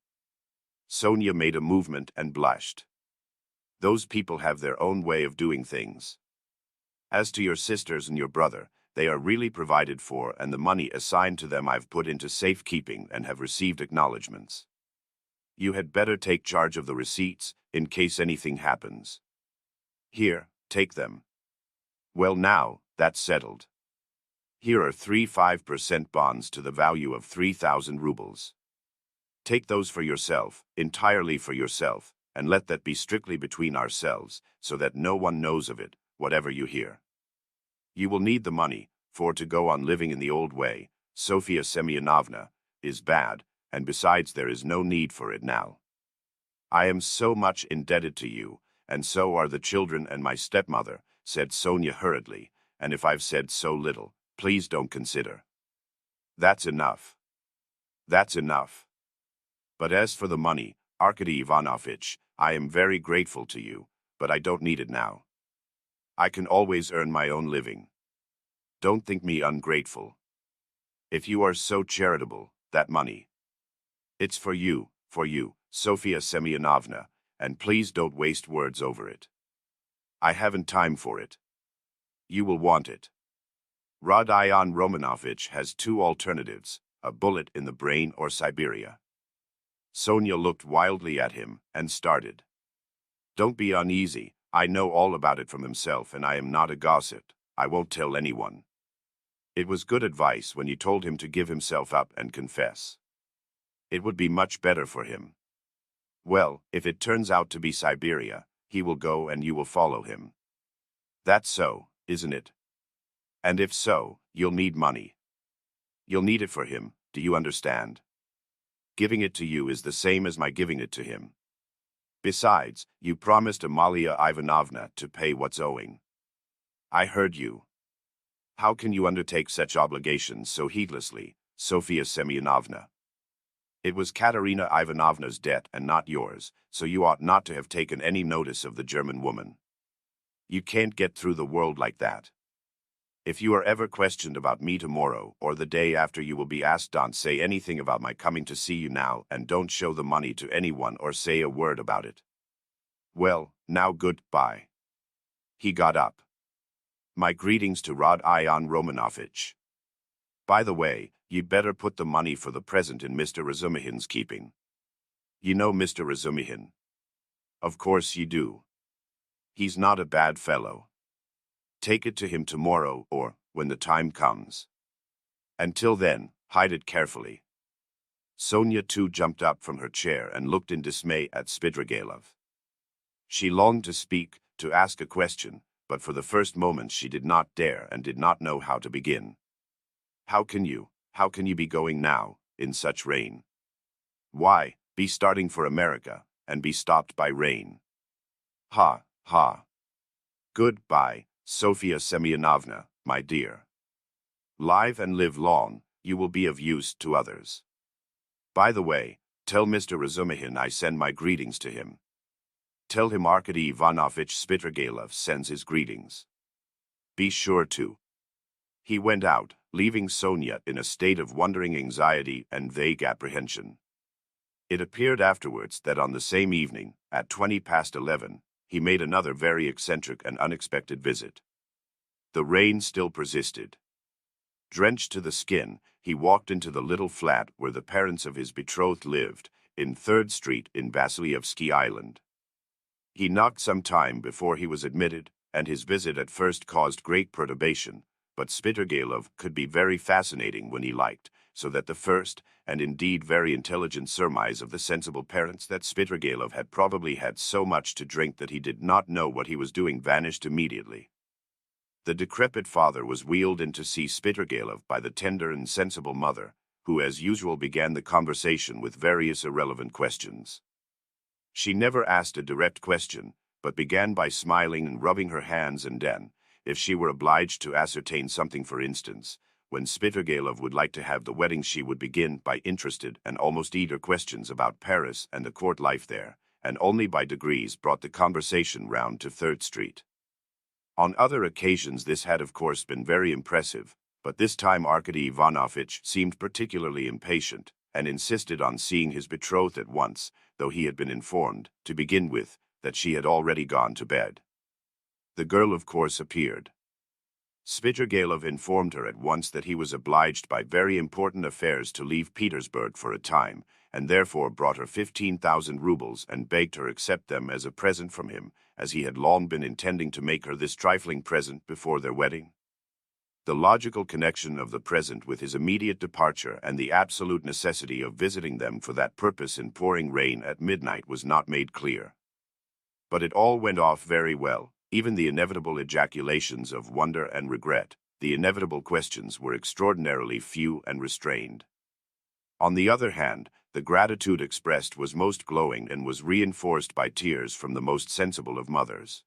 Sonia made a movement and blushed. "Those people have their own way of doing things. As to your sisters and your brother, they are really provided for, and the money assigned to them I've put into safekeeping and have received acknowledgments. You had better take charge of the receipts, in case anything happens. Here, take them. Well now, that's settled. Here are 3 5% bonds to the value of 3,000 rubles. Take those for yourself, entirely for yourself, and let that be strictly between ourselves, so that no one knows of it, whatever you hear. You will need the money, for to go on living in the old way, Sofia Semyonovna, is bad, and besides there is no need for it now. I am so much indebted to you, and so are the children and my stepmother," said Sonia hurriedly, "and if I've said so little, please don't consider. That's enough. That's enough. But as for the money, Arkady Ivanovitch, I am very grateful to you, but I don't need it now. I can always earn my own living. Don't think me ungrateful. If you are so charitable, that money. It's for you, Sofia Semyonovna, and please don't waste words over it. I haven't time for it. You will want it. Rodion Romanovich has 2 alternatives, a bullet in the brain or Siberia." Sonia looked wildly at him and started. "Don't be uneasy, I know all about it from himself, and I am not a gossip. I won't tell anyone. It was good advice when you told him to give himself up and confess. It would be much better for him. Well, if it turns out to be Siberia, he will go and you will follow him. That's so, isn't it? And if so, you'll need money. You'll need it for him, do you understand? Giving it to you is the same as my giving it to him. Besides, you promised Amalia Ivanovna to pay what's owing. I heard you. How can you undertake such obligations so heedlessly, Sofia Semyonovna? It was Katerina Ivanovna's debt and not yours, so you ought not to have taken any notice of the German woman. You can't get through the world like that. If you are ever questioned about me tomorrow or the day after, you will be asked, don't say anything about my coming to see you now, and don't show the money to anyone or say a word about it. Well, now goodbye." He got up. "My greetings to Rodion Romanovich. By the way, you'd better put the money for the present in Mr. Razumihin's keeping. You know Mr. Razumihin? Of course you do. He's not a bad fellow. Take it to him tomorrow or when the time comes. Until then, hide it carefully." Sonia too jumped up from her chair and looked in dismay at Svidrigailov. She longed to speak, to ask a question, but for the first moment she did not dare and did not know how to begin. How can you be going now, in such rain? Why, be starting for America, and be stopped by rain. Ha, ha. Goodbye, Sofia Semyonovna, my dear. Live and live long, you will be of use to others. By the way, tell Mr. Razumihin I send my greetings to him. Tell him Arkady Ivanovich Svidrigailov sends his greetings. Be sure to. He went out, leaving Sonia in a state of wondering anxiety and vague apprehension. It appeared afterwards that on the same evening, at 11:20, he made another very eccentric and unexpected visit. The rain still persisted. Drenched to the skin, he walked into the little flat where the parents of his betrothed lived, in 3rd Street in Vasilyevsky Island. He knocked some time before he was admitted, and his visit at first caused great perturbation, but Svidrigailov could be very fascinating when he liked, so that the first, and indeed very intelligent surmise of the sensible parents that Svidrigailov had probably had so much to drink that he did not know what he was doing vanished immediately. The decrepit father was wheeled in to see Spitrgalov by the tender and sensible mother, who as usual began the conversation with various irrelevant questions. She never asked a direct question, but began by smiling and rubbing her hands, and then, if she were obliged to ascertain something, for instance, when Spitrgalov would like to have the wedding, she would begin by interested and almost eager questions about Paris and the court life there, and only by degrees brought the conversation round to Third Street. On other occasions this had of course been very impressive, but this time Arkady Ivanovitch seemed particularly impatient, and insisted on seeing his betrothed at once, though he had been informed, to begin with, that she had already gone to bed. The girl of course appeared. Spitrgalov informed her at once that he was obliged by very important affairs to leave Petersburg for a time, and therefore brought her 15,000 rubles and begged her accept them as a present from him, as he had long been intending to make her this trifling present before their wedding. The logical connection of the present with his immediate departure and the absolute necessity of visiting them for that purpose in pouring rain at midnight was not made clear. But it all went off very well, even the inevitable ejaculations of wonder and regret. The inevitable questions were extraordinarily few and restrained. On the other hand, the gratitude expressed was most glowing and was reinforced by tears from the most sensible of mothers.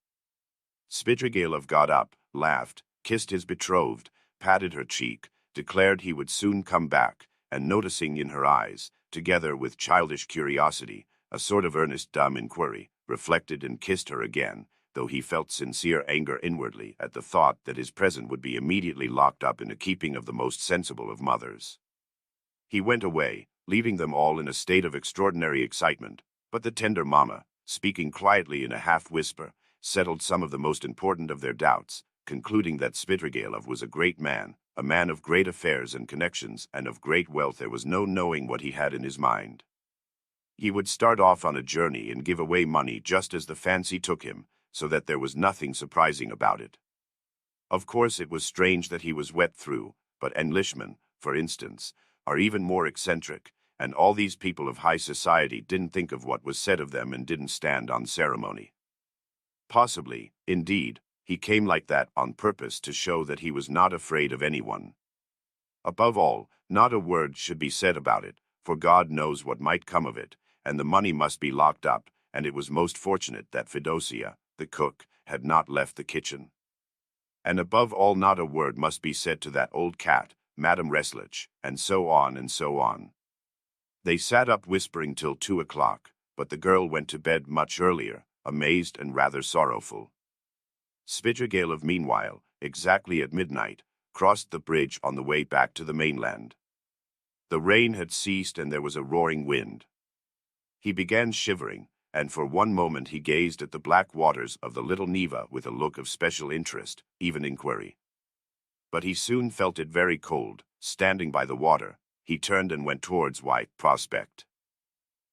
Spitrgalov got up, laughed, kissed his betrothed, patted her cheek, declared he would soon come back, and noticing in her eyes, together with childish curiosity, a sort of earnest dumb inquiry, reflected and kissed her again, though he felt sincere anger inwardly at the thought that his present would be immediately locked up in the keeping of the most sensible of mothers. He went away, leaving them all in a state of extraordinary excitement, but the tender mamma, speaking quietly in a half-whisper, settled some of the most important of their doubts, concluding that Spitrgalov was a great man, a man of great affairs and connections, and of great wealth. There was no knowing what he had in his mind. He would start off on a journey and give away money just as the fancy took him, so that there was nothing surprising about it. Of course it was strange that he was wet through, but Englishmen, for instance, are even more eccentric, and all these people of high society didn't think of what was said of them and didn't stand on ceremony. Possibly, indeed, he came like that on purpose to show that he was not afraid of anyone. Above all, not a word should be said about it, for God knows what might come of it, and the money must be locked up, and it was most fortunate that Fedosia, the cook, had not left the kitchen. And above all, not a word must be said to that old cat, Madame Reslich, and so on and so on. They sat up whispering till 2 o'clock, but the girl went to bed much earlier, amazed and rather sorrowful. Spitrgalov, meanwhile, exactly at midnight, crossed the bridge on the way back to the mainland. The rain had ceased and there was a roaring wind. He began shivering, and for one moment he gazed at the black waters of the little Neva with a look of special interest, even inquiry. But he soon felt it very cold. Standing by the water, he turned and went towards White Prospect.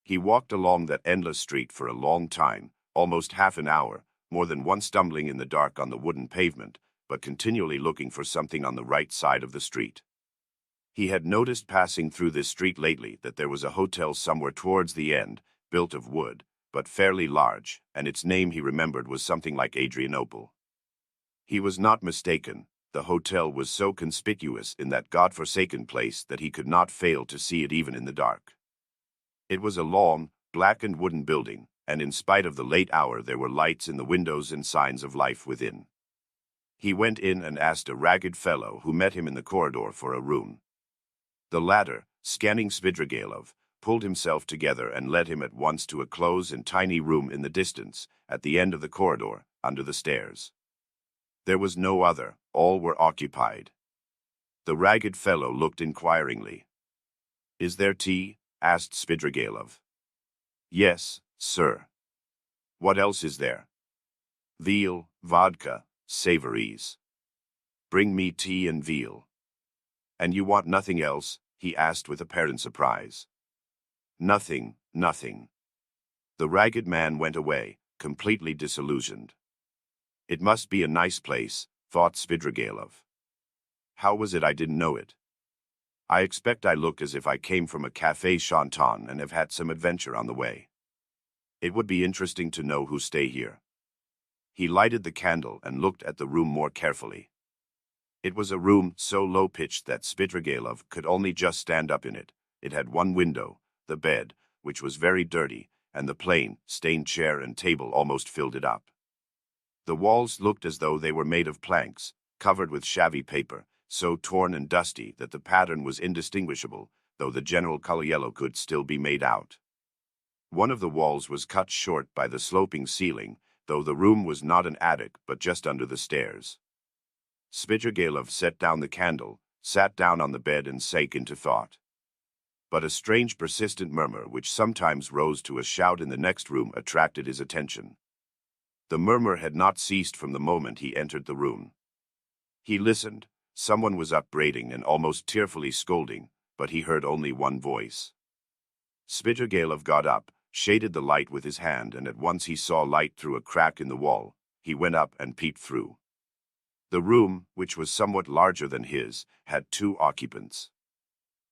He walked along that endless street for a long time, almost half an hour, more than once stumbling in the dark on the wooden pavement, but continually looking for something on the right side of the street. He had noticed passing through this street lately that there was a hotel somewhere towards the end, built of wood, but fairly large, and its name he remembered was something like Adrianople. He was not mistaken. The hotel was so conspicuous in that God-forsaken place that he could not fail to see it even in the dark. It was a long, blackened wooden building, and in spite of the late hour there were lights in the windows and signs of life within. He went in and asked a ragged fellow who met him in the corridor for a room. The latter, scanning Spitrgalov, pulled himself together and led him at once to a close and tiny room in the distance, at the end of the corridor, under the stairs. There was no other, all were occupied. The ragged fellow looked inquiringly. "Is there tea?" asked Spitrgalov. "Yes, sir." "What else is there?" "Veal, vodka, savories." "Bring me tea and veal." "And you want nothing else?" he asked with apparent surprise. "Nothing, nothing." The ragged man went away, completely disillusioned. It must be a nice place, thought Spitrgalov. How was it I didn't know it? I expect I look as if I came from a café chantant and have had some adventure on the way. It would be interesting to know who stay here. He lighted the candle and looked at the room more carefully. It was a room so low-pitched that Spitrigailov could only just stand up in it. It had one window, the bed, which was very dirty, and the plain, stained chair and table almost filled it up. The walls looked as though they were made of planks, covered with shabby paper, so torn and dusty that the pattern was indistinguishable, though the general color yellow could still be made out. One of the walls was cut short by the sloping ceiling, though the room was not an attic but just under the stairs. Spitrigailov set down the candle, sat down on the bed and sank into thought. But a strange persistent murmur which sometimes rose to a shout in the next room attracted his attention. The murmur had not ceased from the moment he entered the room. He listened. Someone was upbraiding and almost tearfully scolding, but he heard only one voice. Spitrigailov got up, shaded the light with his hand, and at once he saw light through a crack in the wall. He went up and peeped through. The room, which was somewhat larger than his, had two occupants.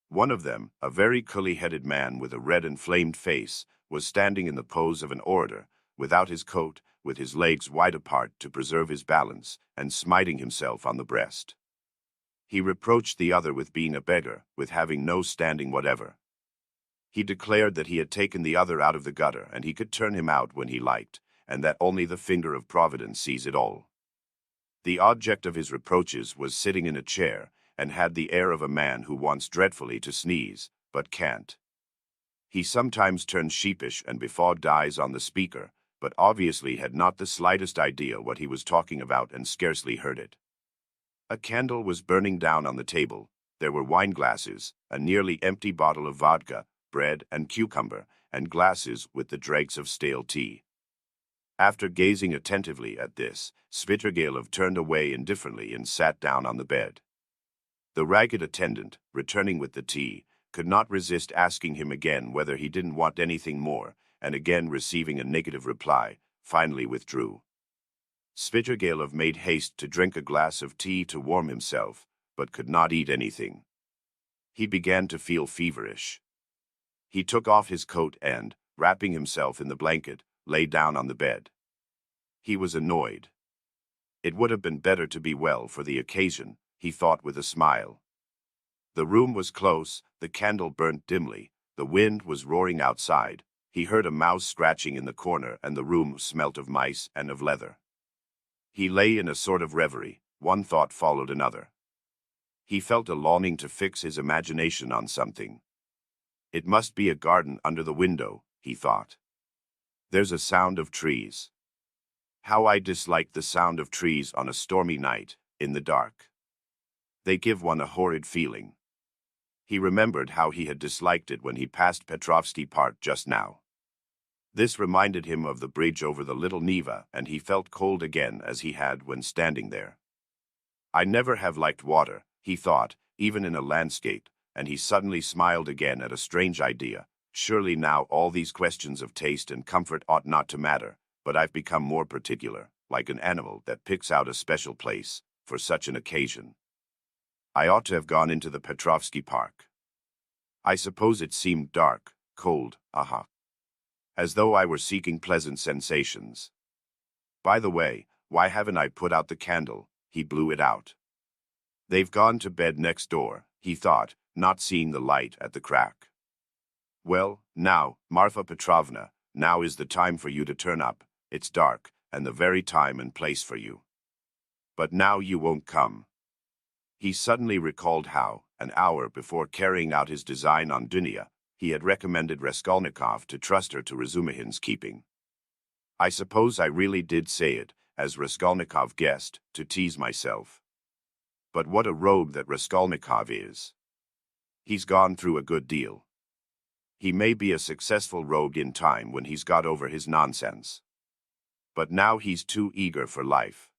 One of them, a very curly-headed man with a red inflamed face, was standing in the pose of an orator, without his coat, with his legs wide apart to preserve his balance, and smiting himself on the breast. He reproached the other with being a beggar, with having no standing whatever. He declared that he had taken the other out of the gutter and he could turn him out when he liked, and that only the finger of Providence sees it all. The object of his reproaches was sitting in a chair, and had the air of a man who wants dreadfully to sneeze, but can't. He sometimes turned sheepish and befogged eyes on the speaker, but obviously had not the slightest idea what he was talking about and scarcely heard it. A candle was burning down on the table. There were wine glasses, a nearly empty bottle of vodka, bread and cucumber, and glasses with the dregs of stale tea. After gazing attentively at this, Spitrigailov turned away indifferently and sat down on the bed. The ragged attendant, returning with the tea, could not resist asking him again whether he didn't want anything more, and again receiving a negative reply, finally withdrew. Spitrigailov made haste to drink a glass of tea to warm himself, but could not eat anything. He began to feel feverish. He took off his coat and, wrapping himself in the blanket, lay down on the bed. He was annoyed. It would have been better to be well for the occasion, he thought with a smile. The room was close, the candle burnt dimly, the wind was roaring outside, he heard a mouse scratching in the corner and the room smelt of mice and of leather. He lay in a sort of reverie, one thought followed another. He felt a longing to fix his imagination on something. It must be a garden under the window, he thought. There's a sound of trees. How I dislike the sound of trees on a stormy night, in the dark. They give one a horrid feeling. He remembered how he had disliked it when he passed Petrovsky Park just now. This reminded him of the bridge over the Little Neva, and he felt cold again as he had when standing there. I never have liked water, he thought, even in a landscape, and he suddenly smiled again at a strange idea. Surely now all these questions of taste and comfort ought not to matter, but I've become more particular, like an animal that picks out a special place for such an occasion. I ought to have gone into the Petrovsky Park. I suppose it seemed dark, cold, as though I were seeking pleasant sensations. By the way, why haven't I put out the candle? He blew it out. They've gone to bed next door, he thought, not seeing the light at the crack. Well, now, Marfa Petrovna, now is the time for you to turn up. It's dark, and the very time and place for you. But now you won't come. He suddenly recalled how, an hour before carrying out his design on Dunya, he had recommended Raskolnikov to trust her to Razumihin's keeping. I suppose I really did say it, as Raskolnikov guessed, to tease myself. But what a rogue that Raskolnikov is. He's gone through a good deal. He may be a successful rogue in time when he's got over his nonsense. But now he's too eager for life.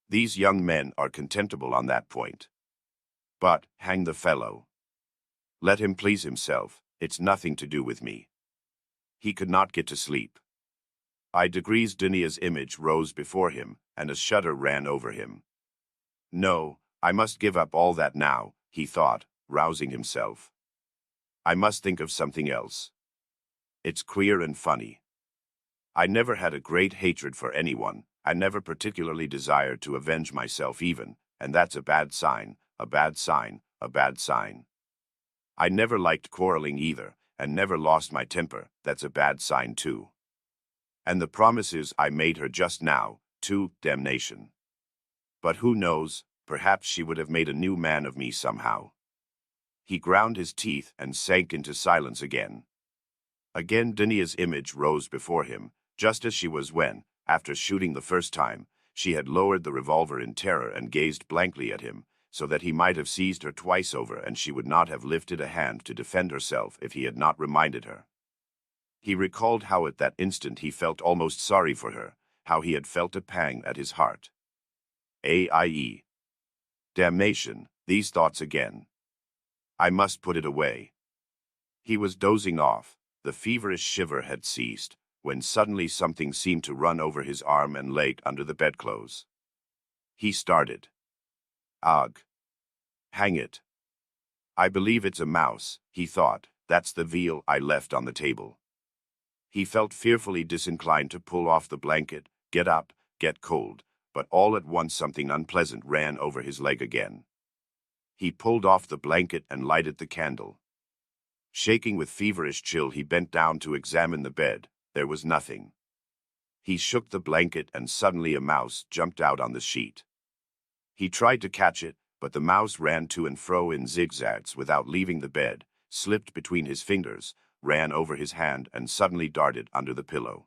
These young men are contemptible on that point. But, hang the fellow. Let him please himself, it's nothing to do with me. He could not get to sleep. By degrees Dunya's image rose before him, and a shudder ran over him. No, I must give up all that now, he thought, rousing himself. I must think of something else. It's queer and funny. I never had a great hatred for anyone, I never particularly desired to avenge myself even, and that's a bad sign, a bad sign, a bad sign. I never liked quarreling either, and never lost my temper, that's a bad sign too. And the promises I made her just now, too, damnation. But who knows, perhaps she would have made a new man of me somehow. He ground his teeth and sank into silence again. Again Dunia's image rose before him, just as she was when, after shooting the first time, she had lowered the revolver in terror and gazed blankly at him, so that he might have seized her twice over and she would not have lifted a hand to defend herself if he had not reminded her. He recalled how at that instant he felt almost sorry for her, how he had felt a pang at his heart. A.I.E. Damnation, these thoughts again. I must put it away. He was dozing off, the feverish shiver had ceased, when suddenly something seemed to run over his arm and leg under the bedclothes. He started. Ugh. Hang it. I believe it's a mouse, he thought, that's the veal I left on the table. He felt fearfully disinclined to pull off the blanket, get up, get cold, but all at once something unpleasant ran over his leg again. He pulled off the blanket and lighted the candle. Shaking with feverish chill, he bent down to examine the bed. There was nothing. He shook the blanket and suddenly a mouse jumped out on the sheet. He tried to catch it, but the mouse ran to and fro in zigzags without leaving the bed, slipped between his fingers, ran over his hand and suddenly darted under the pillow.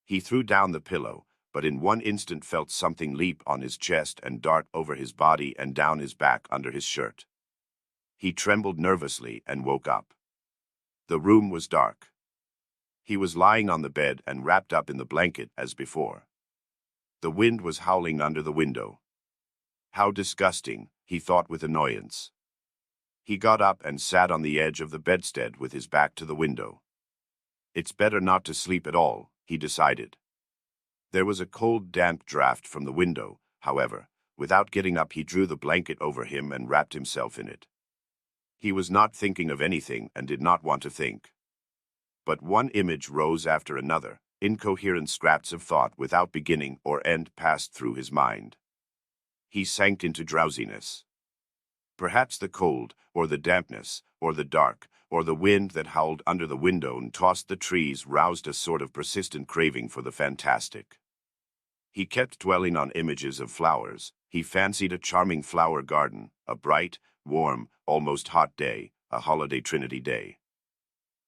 He threw down the pillow, but in one instant felt something leap on his chest and dart over his body and down his back under his shirt. He trembled nervously and woke up. The room was dark. He was lying on the bed and wrapped up in the blanket as before. The wind was howling under the window. How disgusting, he thought with annoyance. He got up and sat on the edge of the bedstead with his back to the window. It's better not to sleep at all, he decided. There was a cold, damp draught from the window, however. Without getting up, he drew the blanket over him and wrapped himself in it. He was not thinking of anything and did not want to think. But one image rose after another, incoherent scraps of thought without beginning or end passed through his mind. He sank into drowsiness. Perhaps the cold, or the dampness, or the dark, or the wind that howled under the window and tossed the trees roused a sort of persistent craving for the fantastic. He kept dwelling on images of flowers. He fancied a charming flower garden, a bright, warm, almost hot day, a holiday Trinity day.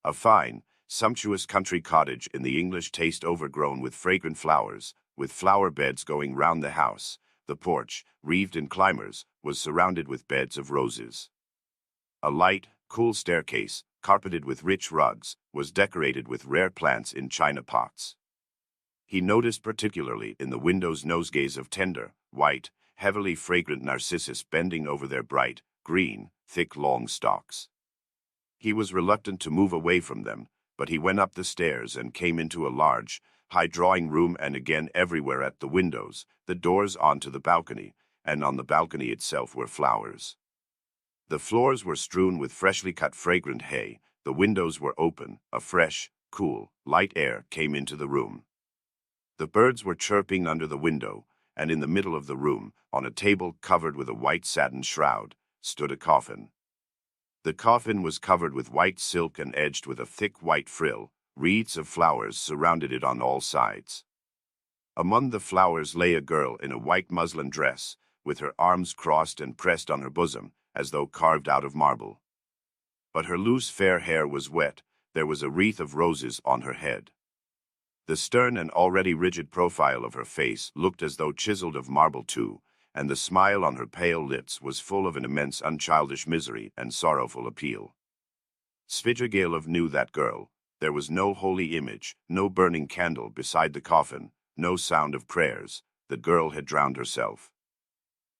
A fine, sumptuous country cottage in the English taste overgrown with fragrant flowers, with flower beds going round the house. The porch, wreathed in climbers, was surrounded with beds of roses. A light, cool staircase, carpeted with rich rugs, was decorated with rare plants in china pots. He noticed particularly in the windows nosegays of tender, white, heavily fragrant narcissus bending over their bright, green, thick long stalks. He was reluctant to move away from them, but he went up the stairs and came into a large, high drawing room, and again everywhere at the windows, the doors onto the balcony, and on the balcony itself were flowers. The floors were strewn with freshly cut fragrant hay, the windows were open, a fresh, cool, light air came into the room. The birds were chirping under the window, and in the middle of the room, on a table covered with a white satin shroud, stood a coffin. The coffin was covered with white silk and edged with a thick white frill. Wreaths of flowers surrounded it on all sides. Among the flowers lay a girl in a white muslin dress, with her arms crossed and pressed on her bosom, as though carved out of marble. But her loose fair hair was wet, there was a wreath of roses on her head. The stern and already rigid profile of her face looked as though chiseled of marble too, and the smile on her pale lips was full of an immense unchildish misery and sorrowful appeal. Svidrigailov knew that girl. There was no holy image, no burning candle beside the coffin, no sound of prayers. The girl had drowned herself.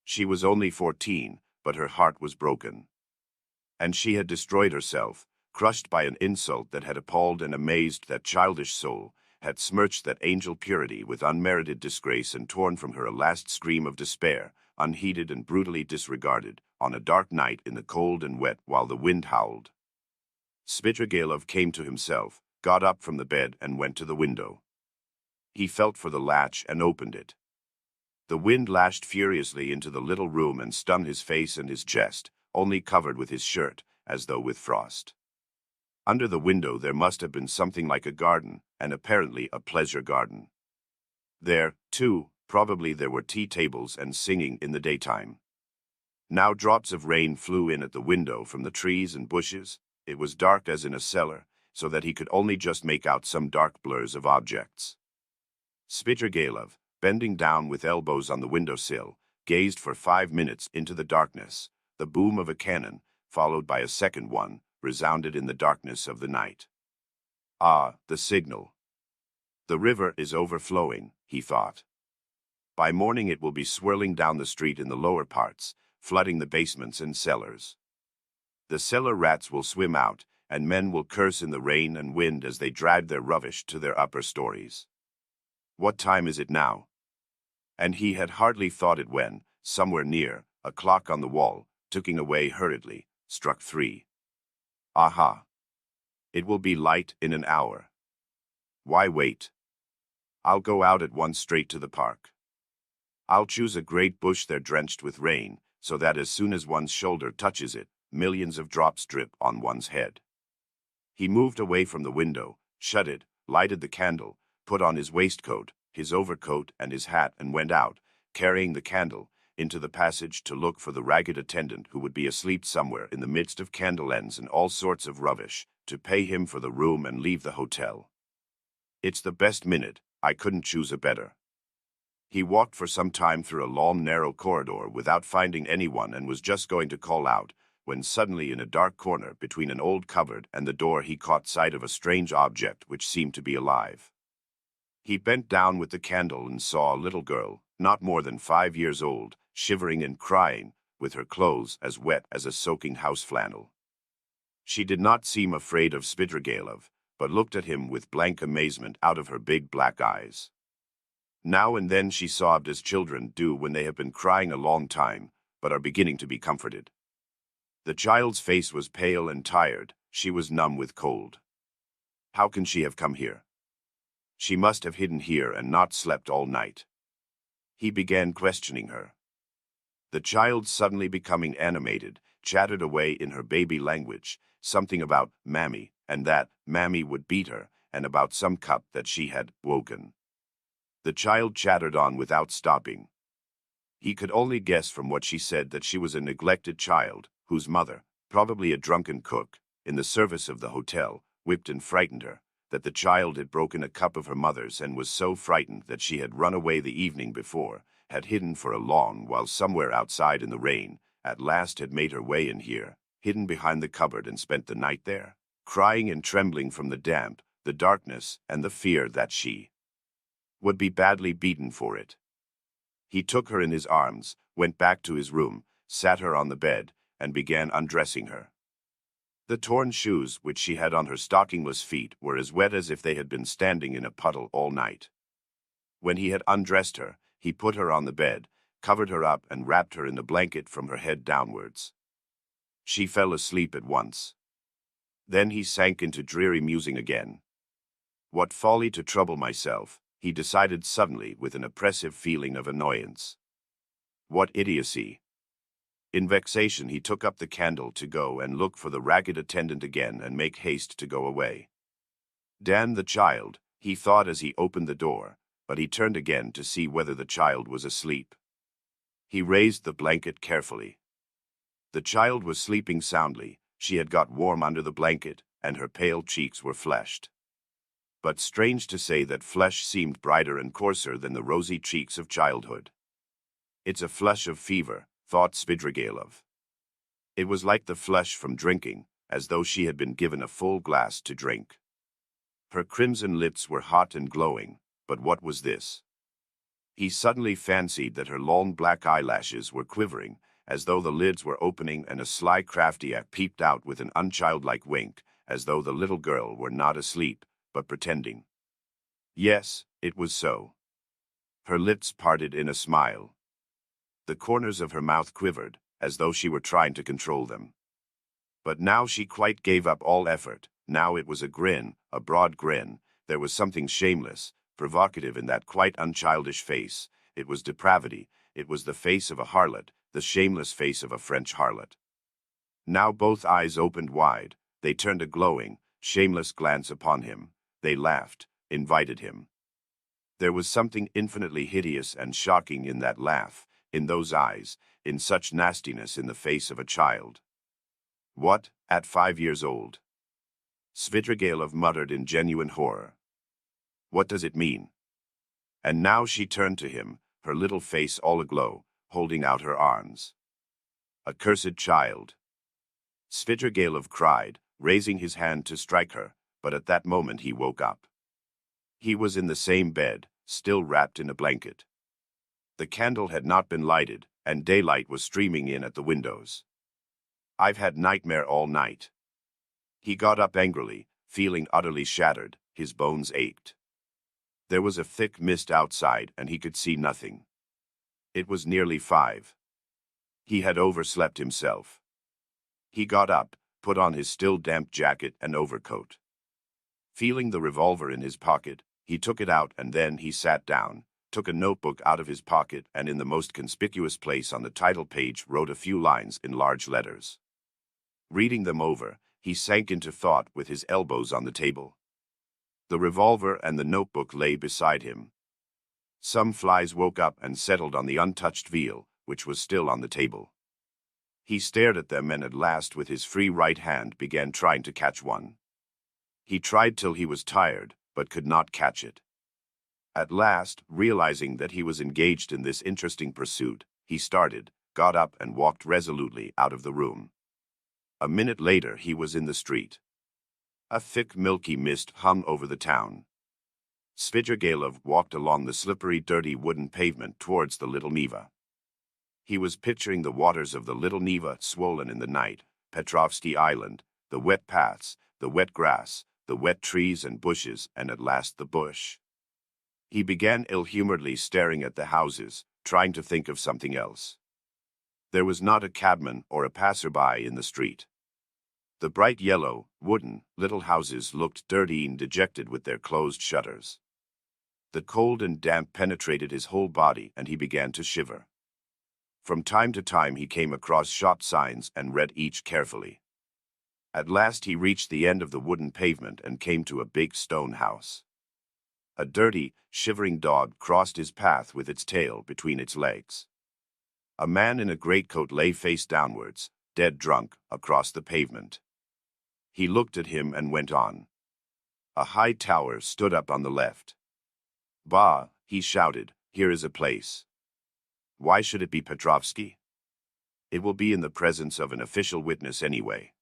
She was only 14, but her heart was broken. And she had destroyed herself, crushed by an insult that had appalled and amazed that childish soul, had smirched that angel purity with unmerited disgrace and torn from her a last scream of despair, unheeded and brutally disregarded, on a dark night in the cold and wet while the wind howled. Svidrigailov came to himself, got up from the bed and went to the window. He felt for the latch and opened it. The wind lashed furiously into the little room and stung his face and his chest, only covered with his shirt, as though with frost. Under the window there must have been something like a garden, and apparently a pleasure garden. There, too, probably there were tea tables and singing in the daytime. Now drops of rain flew in at the window from the trees and bushes. It was dark as in a cellar, so that he could only just make out some dark blurs of objects. Spidragalov, bending down with elbows on the windowsill, gazed for 5 minutes into the darkness. The boom of a cannon, followed by a second one, resounded in the darkness of the night. Ah, the signal. The river is overflowing, he thought. By morning it will be swirling down the street in the lower parts, flooding the basements and cellars. The cellar rats will swim out, and men will curse in the rain and wind as they drag their rubbish to their upper stories. What time is it now? And he had hardly thought it when, somewhere near, a clock on the wall, ticking away hurriedly, struck 3. Aha! It will be light in an hour. Why wait? I'll go out at once straight to the park. I'll choose a great bush there drenched with rain, so that as soon as one's shoulder touches it, millions of drops drip on one's head. He moved away from the window, shut it, lighted the candle, put on his waistcoat, his overcoat and his hat and went out, carrying the candle, into the passage to look for the ragged attendant who would be asleep somewhere in the midst of candle ends and all sorts of rubbish, to pay him for the room and leave the hotel. It's the best minute, I couldn't choose a better. He walked for some time through a long, narrow corridor without finding anyone and was just going to call out, when suddenly in a dark corner between an old cupboard and the door he caught sight of a strange object which seemed to be alive. He bent down with the candle and saw a little girl, not more than 5 years old, shivering and crying, with her clothes as wet as a soaking house flannel. She did not seem afraid of Spidragalov, but looked at him with blank amazement out of her big black eyes. Now and then she sobbed as children do when they have been crying a long time, but are beginning to be comforted. The child's face was pale and tired, she was numb with cold. How can she have come here? She must have hidden here and not slept all night. He began questioning her. The child, suddenly becoming animated, chattered away in her baby language, something about Mammy, and that Mammy would beat her, and about some cup that she had woken. The child chattered on without stopping. He could only guess from what she said that she was a neglected child, whose mother, probably a drunken cook, in the service of the hotel, whipped and frightened her, that the child had broken a cup of her mother's and was so frightened that she had run away the evening before, had hidden for a long while somewhere outside in the rain, at last had made her way in here, hidden behind the cupboard and spent the night there, crying and trembling from the damp, the darkness, and the fear that she would be badly beaten for it. He took her in his arms, went back to his room, sat her on the bed, and began undressing her. The torn shoes which she had on her stockingless feet were as wet as if they had been standing in a puddle all night. When he had undressed her, he put her on the bed, covered her up and wrapped her in the blanket from her head downwards. She fell asleep at once. Then he sank into dreary musing again. What folly to trouble myself, he decided suddenly with an oppressive feeling of annoyance. What idiocy! In vexation he took up the candle to go and look for the ragged attendant again and make haste to go away. Damn the child, he thought as he opened the door, but he turned again to see whether the child was asleep. He raised the blanket carefully. The child was sleeping soundly, she had got warm under the blanket, and her pale cheeks were fleshed. But strange to say that flesh seemed brighter and coarser than the rosy cheeks of childhood. It's a flush of fever, thought Spidragalov. It was like the flush from drinking, as though she had been given a full glass to drink. Her crimson lips were hot and glowing, but what was this? He suddenly fancied that her long black eyelashes were quivering, as though the lids were opening and a sly crafty eye peeped out with an unchildlike wink, as though the little girl were not asleep, but pretending. Yes, it was so. Her lips parted in a smile. The corners of her mouth quivered, as though she were trying to control them. But now she quite gave up all effort. Now it was a grin, a broad grin. There was something shameless, provocative in that quite unchildish face. it was depravity, it was the face of a harlot, the shameless face of a French harlot. Now both eyes opened wide, they turned a glowing, shameless glance upon him. They laughed, invited him. There was something infinitely hideous and shocking in that laugh, in those eyes, in such nastiness in the face of a child. What, at 5 years old? Svidrigailov muttered in genuine horror. What does it mean? And now she turned to him, her little face all aglow, holding out her arms. Accursed child! Svidrigailov cried, raising his hand to strike her, but at that moment he woke up. He was in the same bed, still wrapped in a blanket. The candle had not been lighted, and daylight was streaming in at the windows. I've had nightmare all night. He got up angrily, feeling utterly shattered, his bones ached. There was a thick mist outside and he could see nothing. It was nearly 5. He had overslept himself. He got up, put on his still damp jacket and overcoat. Feeling the revolver in his pocket, he took it out and then he sat down, took a notebook out of his pocket and in the most conspicuous place on the title page wrote a few lines in large letters. Reading them over, he sank into thought with his elbows on the table. The revolver and the notebook lay beside him. Some flies woke up and settled on the untouched veal, which was still on the table. He stared at them and at last with his free right hand began trying to catch one. He tried till he was tired, but could not catch it. At last, realizing that he was engaged in this interesting pursuit, he started, got up and walked resolutely out of the room. A minute later he was in the street. A thick milky mist hung over the town. Svidrigailov walked along the slippery dirty wooden pavement towards the Little Neva. He was picturing the waters of the Little Neva swollen in the night, Petrovsky Island, the wet paths, the wet grass, the wet trees and bushes, and at last the bush. He began ill-humoredly staring at the houses, trying to think of something else. There was not a cabman or a passerby in the street. The bright yellow, wooden, little houses looked dirty and dejected with their closed shutters. The cold and damp penetrated his whole body and he began to shiver. From time to time he came across shop signs and read each carefully. At last he reached the end of the wooden pavement and came to a big stone house. A dirty, shivering dog crossed his path with its tail between its legs. A man in a greatcoat lay face downwards, dead drunk, across the pavement. He looked at him and went on. A high tower stood up on the left. Bah, he shouted, here is a place. Why should it be Petrovsky? It will be in the presence of an official witness anyway.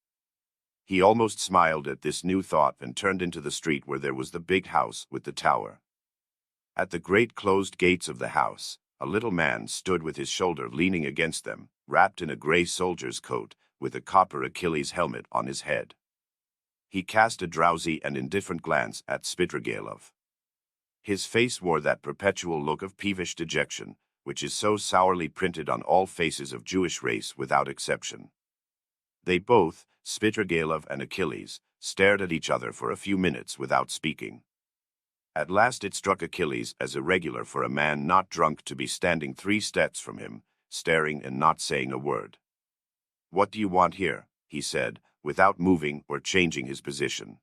He almost smiled at this new thought and turned into the street where there was the big house with the tower. At the great closed gates of the house, a little man stood with his shoulder leaning against them, wrapped in a gray soldier's coat, with a copper Achilles helmet on his head. He cast a drowsy and indifferent glance at Svidrigailov. His face wore that perpetual look of peevish dejection, which is so sourly printed on all faces of Jewish race without exception. They both, Svidrigailov and Achilles, stared at each other for a few minutes without speaking. At last it struck Achilles as irregular for a man not drunk to be standing 3 steps from him, staring and not saying a word. What do you want here? He said, without moving or changing his position.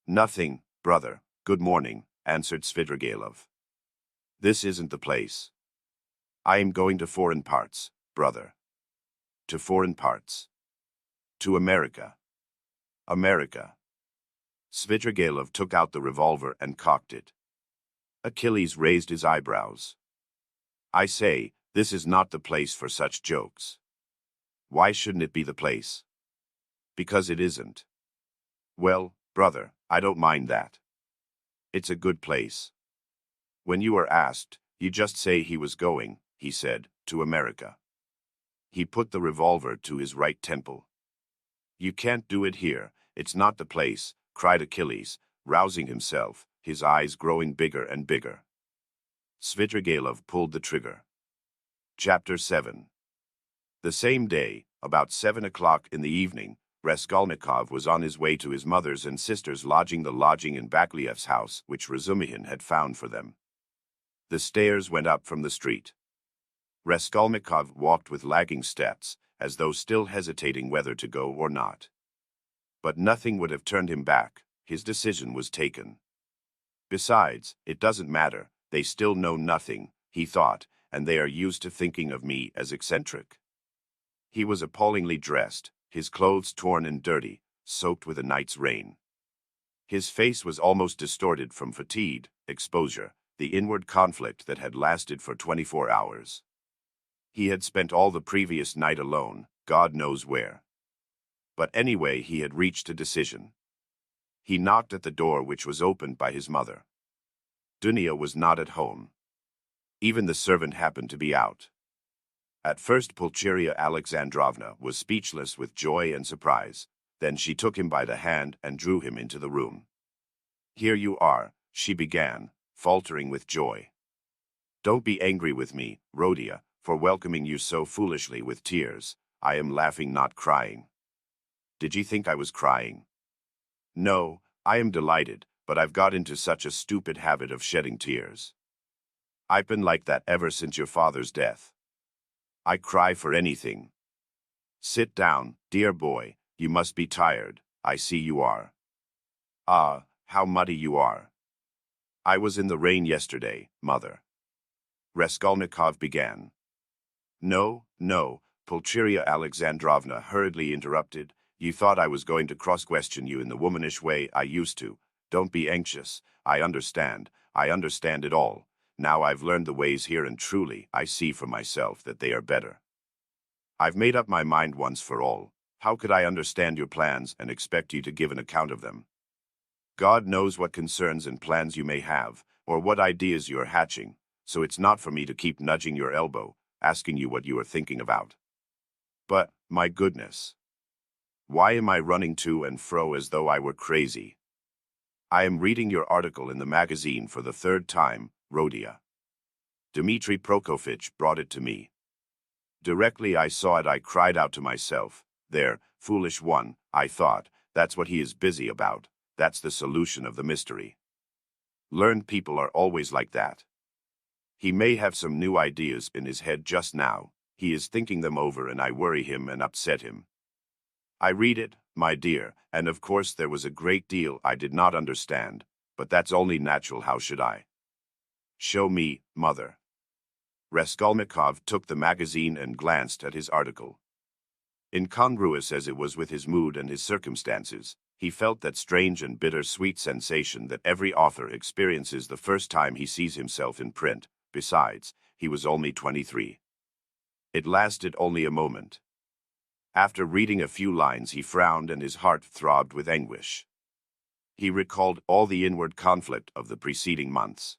Nothing, brother, good morning, answered Svidrigailov. This isn't the place. I am going to foreign parts, brother. To foreign parts. To America. America. Svidrigailov took out the revolver and cocked it. Achilles raised his eyebrows. I say, this is not the place for such jokes. Why shouldn't it be the place? Because it isn't. Well, brother, I don't mind that. It's a good place. When you are asked, you just say he was going, he said, to America. He put the revolver to his right temple. You can't do it here, it's not the place, cried Achilles, rousing himself, his eyes growing bigger and bigger. Svidrigailov pulled the trigger. Chapter 7. The same day, about 7 o'clock in the evening, Raskolnikov was on his way to his mother's and sister's lodging, the lodging in Bakliev's house which Razumihin had found for them. The stairs went up from the street. Raskolnikov walked with lagging steps, as though still hesitating whether to go or not. But nothing would have turned him back. His decision was taken. Besides, it doesn't matter, they still know nothing, he thought, and they are used to thinking of me as eccentric. He was appallingly dressed, his clothes torn and dirty, soaked with a night's rain. His face was almost distorted from fatigue, exposure, the inward conflict that had lasted for 24 hours. He had spent all the previous night alone, God knows where. But anyway, he had reached a decision. He knocked at the door, which was opened by his mother. Dunya was not at home. Even the servant happened to be out. At first Pulcheria Alexandrovna was speechless with joy and surprise. Then she took him by the hand and drew him into the room. "Here you are," she began, faltering with joy. "Don't be angry with me, Rhodia, for welcoming you so foolishly with tears. I am laughing, not crying." "Did you think I was crying?" "No, I am delighted, but I've got into such a stupid habit of shedding tears. I've been like that ever since your father's death. I cry for anything. Sit down, dear boy, you must be tired, I see you are. Ah, how muddy you are." "I was in the rain yesterday, mother," Raskolnikov began. No, Pulcheria Alexandrovna hurriedly interrupted. "You thought I was going to cross-question you in the womanish way I used to. Don't be anxious, I understand it all. Now I've learned the ways here, and truly, I see for myself that they are better. I've made up my mind once for all. How could I understand your plans and expect you to give an account of them? God knows what concerns and plans you may have, or what ideas you are hatching, so it's not for me to keep nudging your elbow, asking you what you are thinking about. But, my goodness, why am I running to and fro as though I were crazy? I am reading your article in the magazine for the third time, Rhodia. Dmitri Prokofitch brought it to me. Directly I saw it, I cried out to myself, 'There, foolish one,' I thought, 'that's what he is busy about. That's the solution of the mystery.' Learned people are always like that. He may have some new ideas in his head just now. He is thinking them over, and I worry him and upset him. I read it, my dear, and of course there was a great deal I did not understand, but that's only natural. How should I? Show me, mother." Raskolnikov took the magazine and glanced at his article. Incongruous as it was with his mood and his circumstances, he felt that strange and bitter-sweet sensation that every author experiences the first time he sees himself in print. Besides, he was only 23. It lasted only a moment. After reading a few lines, he frowned and his heart throbbed with anguish. He recalled all the inward conflict of the preceding months.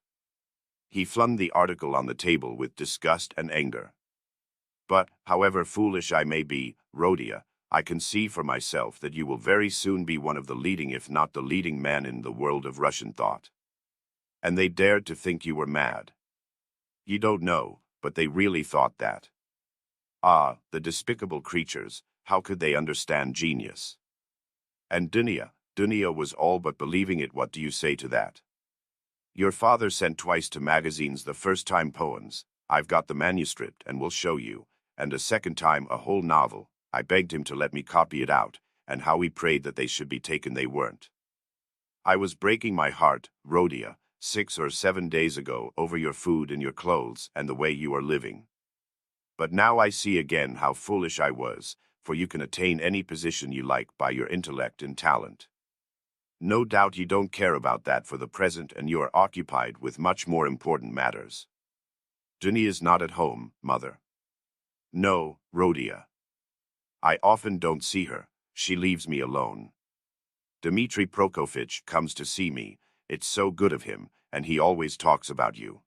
He flung the article on the table with disgust and anger. "But, however foolish I may be, Rhodia, I can see for myself that you will very soon be one of the leading, if not the leading man in the world of Russian thought. And they dared to think you were mad. You don't know, but they really thought that. Ah, the despicable creatures, how could they understand genius? And Dunya was all but believing it. What do you say to that? Your father sent twice to magazines the first time poems, I've got the manuscript and will show you, and a second time a whole novel. I begged him to let me copy it out, and how we prayed that they should be taken, they weren't. I was breaking my heart, Rhodia, 6 or 7 days ago, over your food and your clothes and the way you are living. But now I see again how foolish I was, for you can attain any position you like by your intellect and talent. No doubt you don't care about that for the present, and you are occupied with much more important matters. Dunya is not at home, mother." "No, Rhodia. I often don't see her. She leaves me alone. Dmitri Prokofitch comes to see me. It's so good of him, and he always talks about you.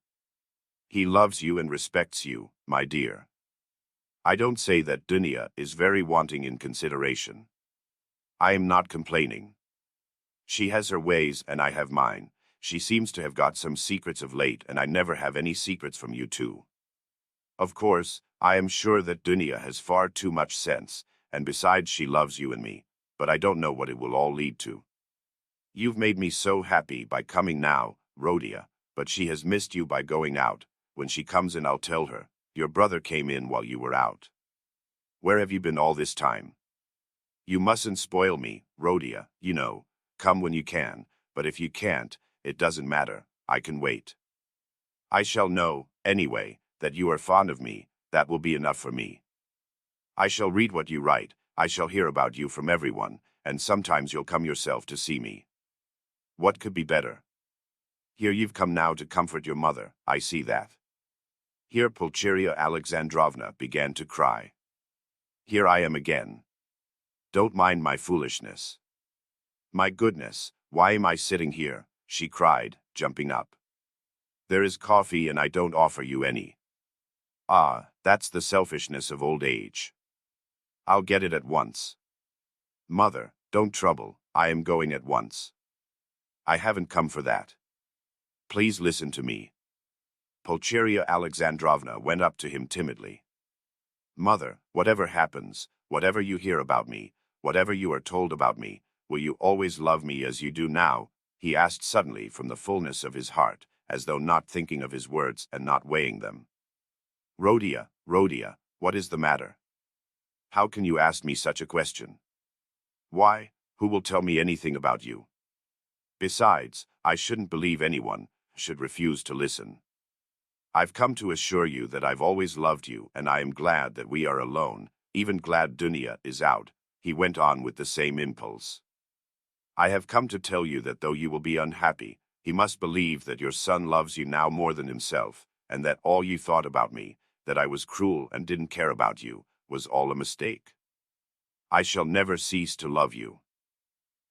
He loves you and respects you, my dear. I don't say that Dunya is very wanting in consideration. I am not complaining. She has her ways and I have mine. She seems to have got some secrets of late, and I never have any secrets from you two. Of course, I am sure that Dunya has far too much sense, and besides she loves you and me, but I don't know what it will all lead to. You've made me so happy by coming now, Rhodia, but she has missed you by going out. When she comes in, I'll tell her. Your brother came in while you were out. Where have you been all this time? You mustn't spoil me, Rhodia, you know. Come when you can, but if you can't, it doesn't matter. I can wait. I shall know, anyway, that you are fond of me. That will be enough for me. I shall read what you write. I shall hear about you from everyone, and sometimes you'll come yourself to see me. What could be better? Here you've come now to comfort your mother, I see that. Here Pulcheria Alexandrovna began to cry. Here I am again. Don't mind my foolishness. My goodness, why am I sitting here? She cried, jumping up. There is coffee and I don't offer you any. Ah, that's the selfishness of old age. I'll get it at once. Mother, don't trouble, I am going at once. I haven't come for that. Please listen to me. Pulcheria Alexandrovna went up to him timidly. Mother, whatever happens, whatever you hear about me, whatever you are told about me, will you always love me as you do now? He asked suddenly from the fullness of his heart, as though not thinking of his words and not weighing them. Rhodia, Rhodia, what is the matter? How can you ask me such a question? Why, who will tell me anything about you? Besides, I shouldn't believe anyone should refuse to listen. I've come to assure you that I've always loved you, and I am glad that we are alone, even glad Dunia is out, he went on with the same impulse. I have come to tell you that though you will be unhappy, he must believe that your son loves you now more than himself, and that all you thought about me, that I was cruel and didn't care about you, was all a mistake. I shall never cease to love you.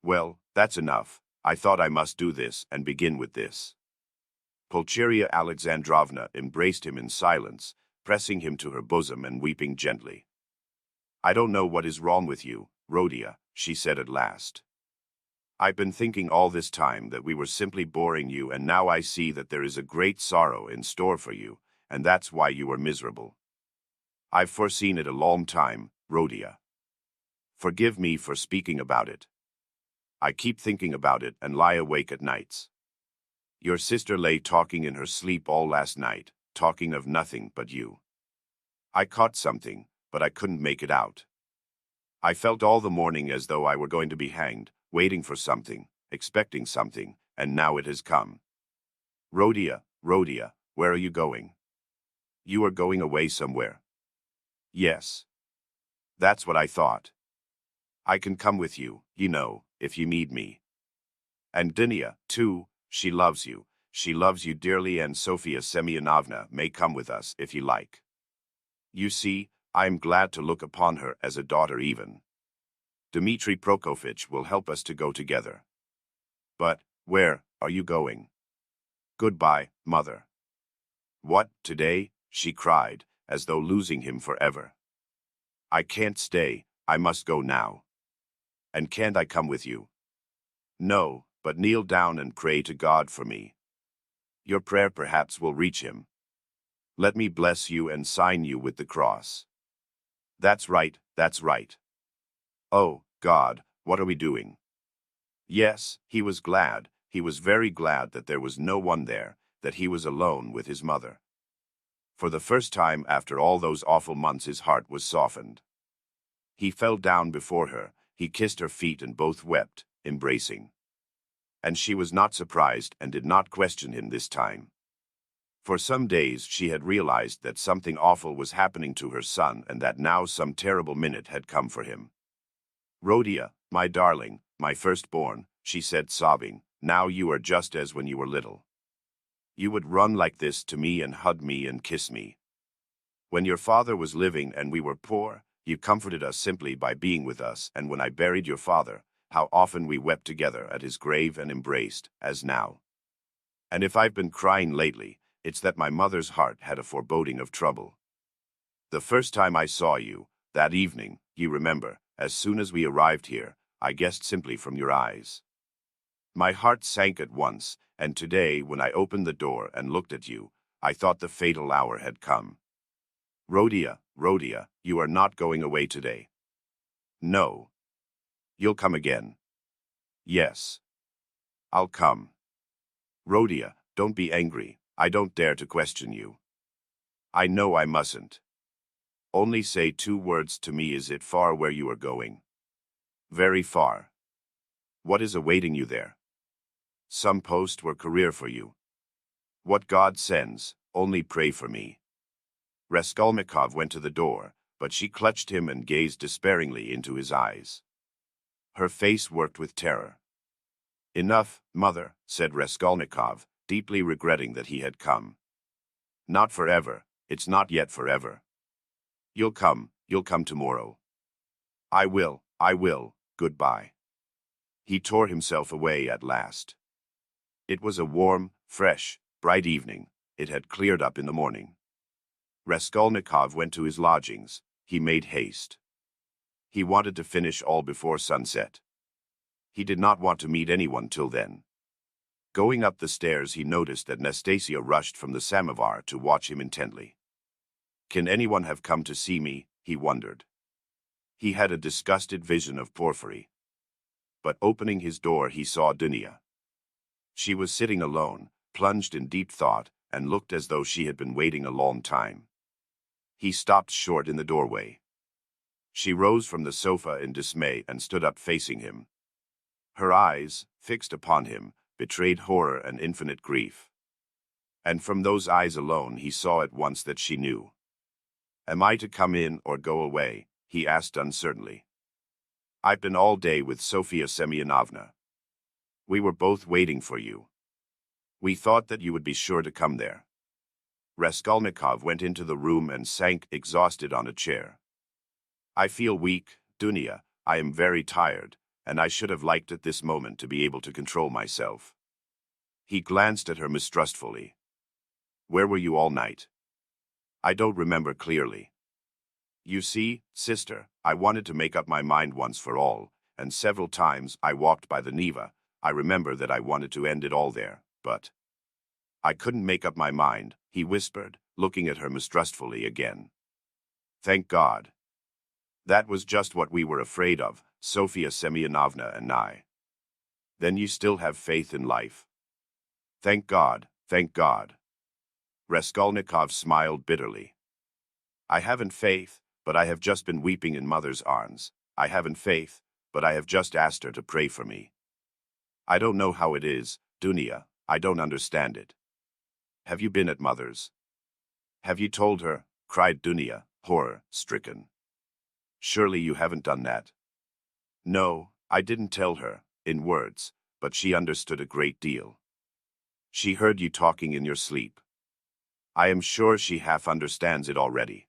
Well, that's enough. I thought I must do this and begin with this. Pulcheria Alexandrovna embraced him in silence, pressing him to her bosom and weeping gently. I don't know what is wrong with you, Rhodia, she said at last. I've been thinking all this time that we were simply boring you, and now I see that there is a great sorrow in store for you, and that's why you are miserable. I've foreseen it a long time, Rhodia. Forgive me for speaking about it. I keep thinking about it and lie awake at nights. Your sister lay talking in her sleep all last night, talking of nothing but you. I caught something, but I couldn't make it out. I felt all the morning as though I were going to be hanged, waiting for something, expecting something, and now it has come. Rhodia, Rhodia, where are you going? You are going away somewhere. Yes. That's what I thought. I can come with you, you know, if you need me. And Dunia, too, she loves you dearly, and Sofia Semyonovna may come with us if you like. You see, I am glad to look upon her as a daughter even. Dmitri Prokofitch will help us to go together. But, where are you going? Goodbye, mother. What, today? She cried, as though losing him forever. I can't stay, I must go now. And can't I come with you? No, but kneel down and pray to God for me. Your prayer perhaps will reach him. Let me bless you and sign you with the cross. That's right, that's right. Oh, God, what are we doing? Yes, he was glad, he was very glad that there was no one there, that he was alone with his mother. For the first time after all those awful months his heart was softened. He fell down before her, he kissed her feet and both wept, embracing. And she was not surprised and did not question him this time. For some days she had realized that something awful was happening to her son, and that now some terrible minute had come for him. Rhodia, my darling, my firstborn, she said sobbing, now you are just as when you were little. You would run like this to me and hug me and kiss me. When your father was living and we were poor, you comforted us simply by being with us, and when I buried your father, how often we wept together at his grave and embraced, as now. And if I've been crying lately, it's that my mother's heart had a foreboding of trouble. The first time I saw you, that evening, you remember, as soon as we arrived here, I guessed simply from your eyes. My heart sank at once, and today, when I opened the door and looked at you, I thought the fatal hour had come. Rhodia, Rhodia, you are not going away today. No. You'll come again. Yes. I'll come. Rhodia, Don't be angry. I don't dare to question you. I know I mustn't. Only say 2 words to me. Is it far where you are going? Very far. What is awaiting you there? Some post or career for you. What God sends, only pray for me. Raskolnikov went to the door, but she clutched him and gazed despairingly into his eyes. Her face worked with terror. Enough, mother, said Raskolnikov, deeply regretting that he had come. Not forever, it's not yet forever. You'll come tomorrow. I will, goodbye. He tore himself away at last. It was a warm, fresh, bright evening. It had cleared up in the morning. Raskolnikov went to his lodgings. He made haste. He wanted to finish all before sunset. He did not want to meet anyone till then. Going up the stairs, he noticed that Nastasia rushed from the samovar to watch him intently. Can anyone have come to see me? He wondered. He had a disgusted vision of Porfiry. But opening his door, he saw Dunya. She was sitting alone, plunged in deep thought, and looked as though she had been waiting a long time. He stopped short in the doorway. She rose from the sofa in dismay and stood up facing him. Her eyes, fixed upon him, betrayed horror and infinite grief. And from those eyes alone he saw at once that she knew. Am I to come in or go away? He asked uncertainly. I've been all day with Sofia Semyonovna. We were both waiting for you. We thought that you would be sure to come there. Raskolnikov went into the room and sank exhausted on a chair. I feel weak, Dunya, I am very tired, and I should have liked at this moment to be able to control myself. He glanced at her mistrustfully. Where were you all night? I don't remember clearly. You see, sister, I wanted to make up my mind once for all, and several times I walked by the Neva. I remember that I wanted to end it all there, but I couldn't make up my mind, he whispered, looking at her mistrustfully again. Thank God. That was just what we were afraid of, Sofia Semyonovna and I. Then you still have faith in life? Thank God, thank God. Raskolnikov smiled bitterly. I haven't faith, but I have just been weeping in mother's arms. I haven't faith, but I have just asked her to pray for me. I don't know how it is, Dunya, I don't understand it. Have you been at mother's? Have you told her? Cried Dunya, horror-stricken. Surely you haven't done that. No, I didn't tell her, in words, but she understood a great deal. She heard you talking in your sleep. I am sure she half understands it already.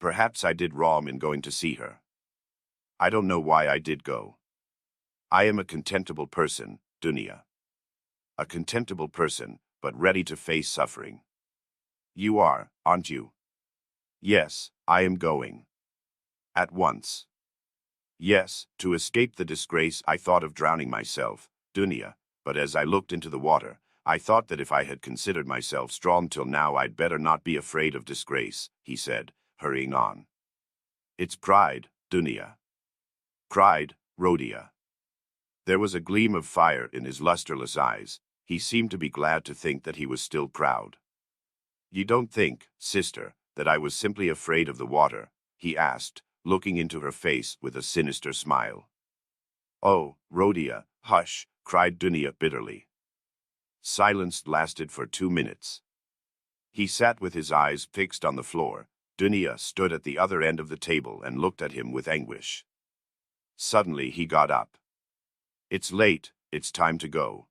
Perhaps I did wrong in going to see her. I don't know why I did go. I am a contemptible person, Dunya. A contemptible person, but ready to face suffering. You are, aren't you? Yes, I am going. At once. Yes, to escape the disgrace. I thought of drowning myself, Dunya, but as I looked into the water, I thought that if I had considered myself strong till now, I'd better not be afraid of disgrace, he said, hurrying on. It's pride, Dunya. Pride, Rhodia. There was a gleam of fire in his lusterless eyes. He seemed to be glad to think that he was still proud. You don't think, sister, that I was simply afraid of the water? He asked, looking into her face with a sinister smile. Oh, Rhodia, hush, cried Dunya bitterly. Silence lasted for 2 minutes. He sat with his eyes fixed on the floor. Dunya stood at the other end of the table and looked at him with anguish. Suddenly he got up. It's late, it's time to go.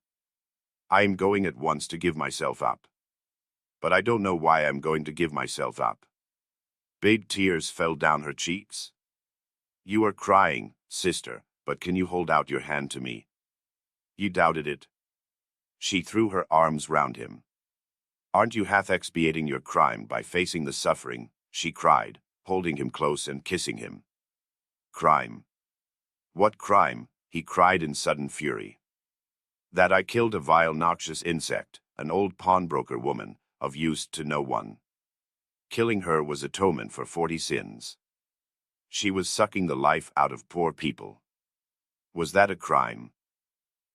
I am going at once to give myself up. But I don't know why I'm going to give myself up. Big tears fell down her cheeks. You are crying, sister, but can you hold out your hand to me? You doubted it. She threw her arms round him. Aren't you half expiating your crime by facing the suffering? She cried, holding him close and kissing him. Crime? What crime? He cried in sudden fury. That I killed a vile noxious insect, an old pawnbroker woman, of use to no one. Killing her was atonement for 40 sins. She was sucking the life out of poor people. Was that a crime?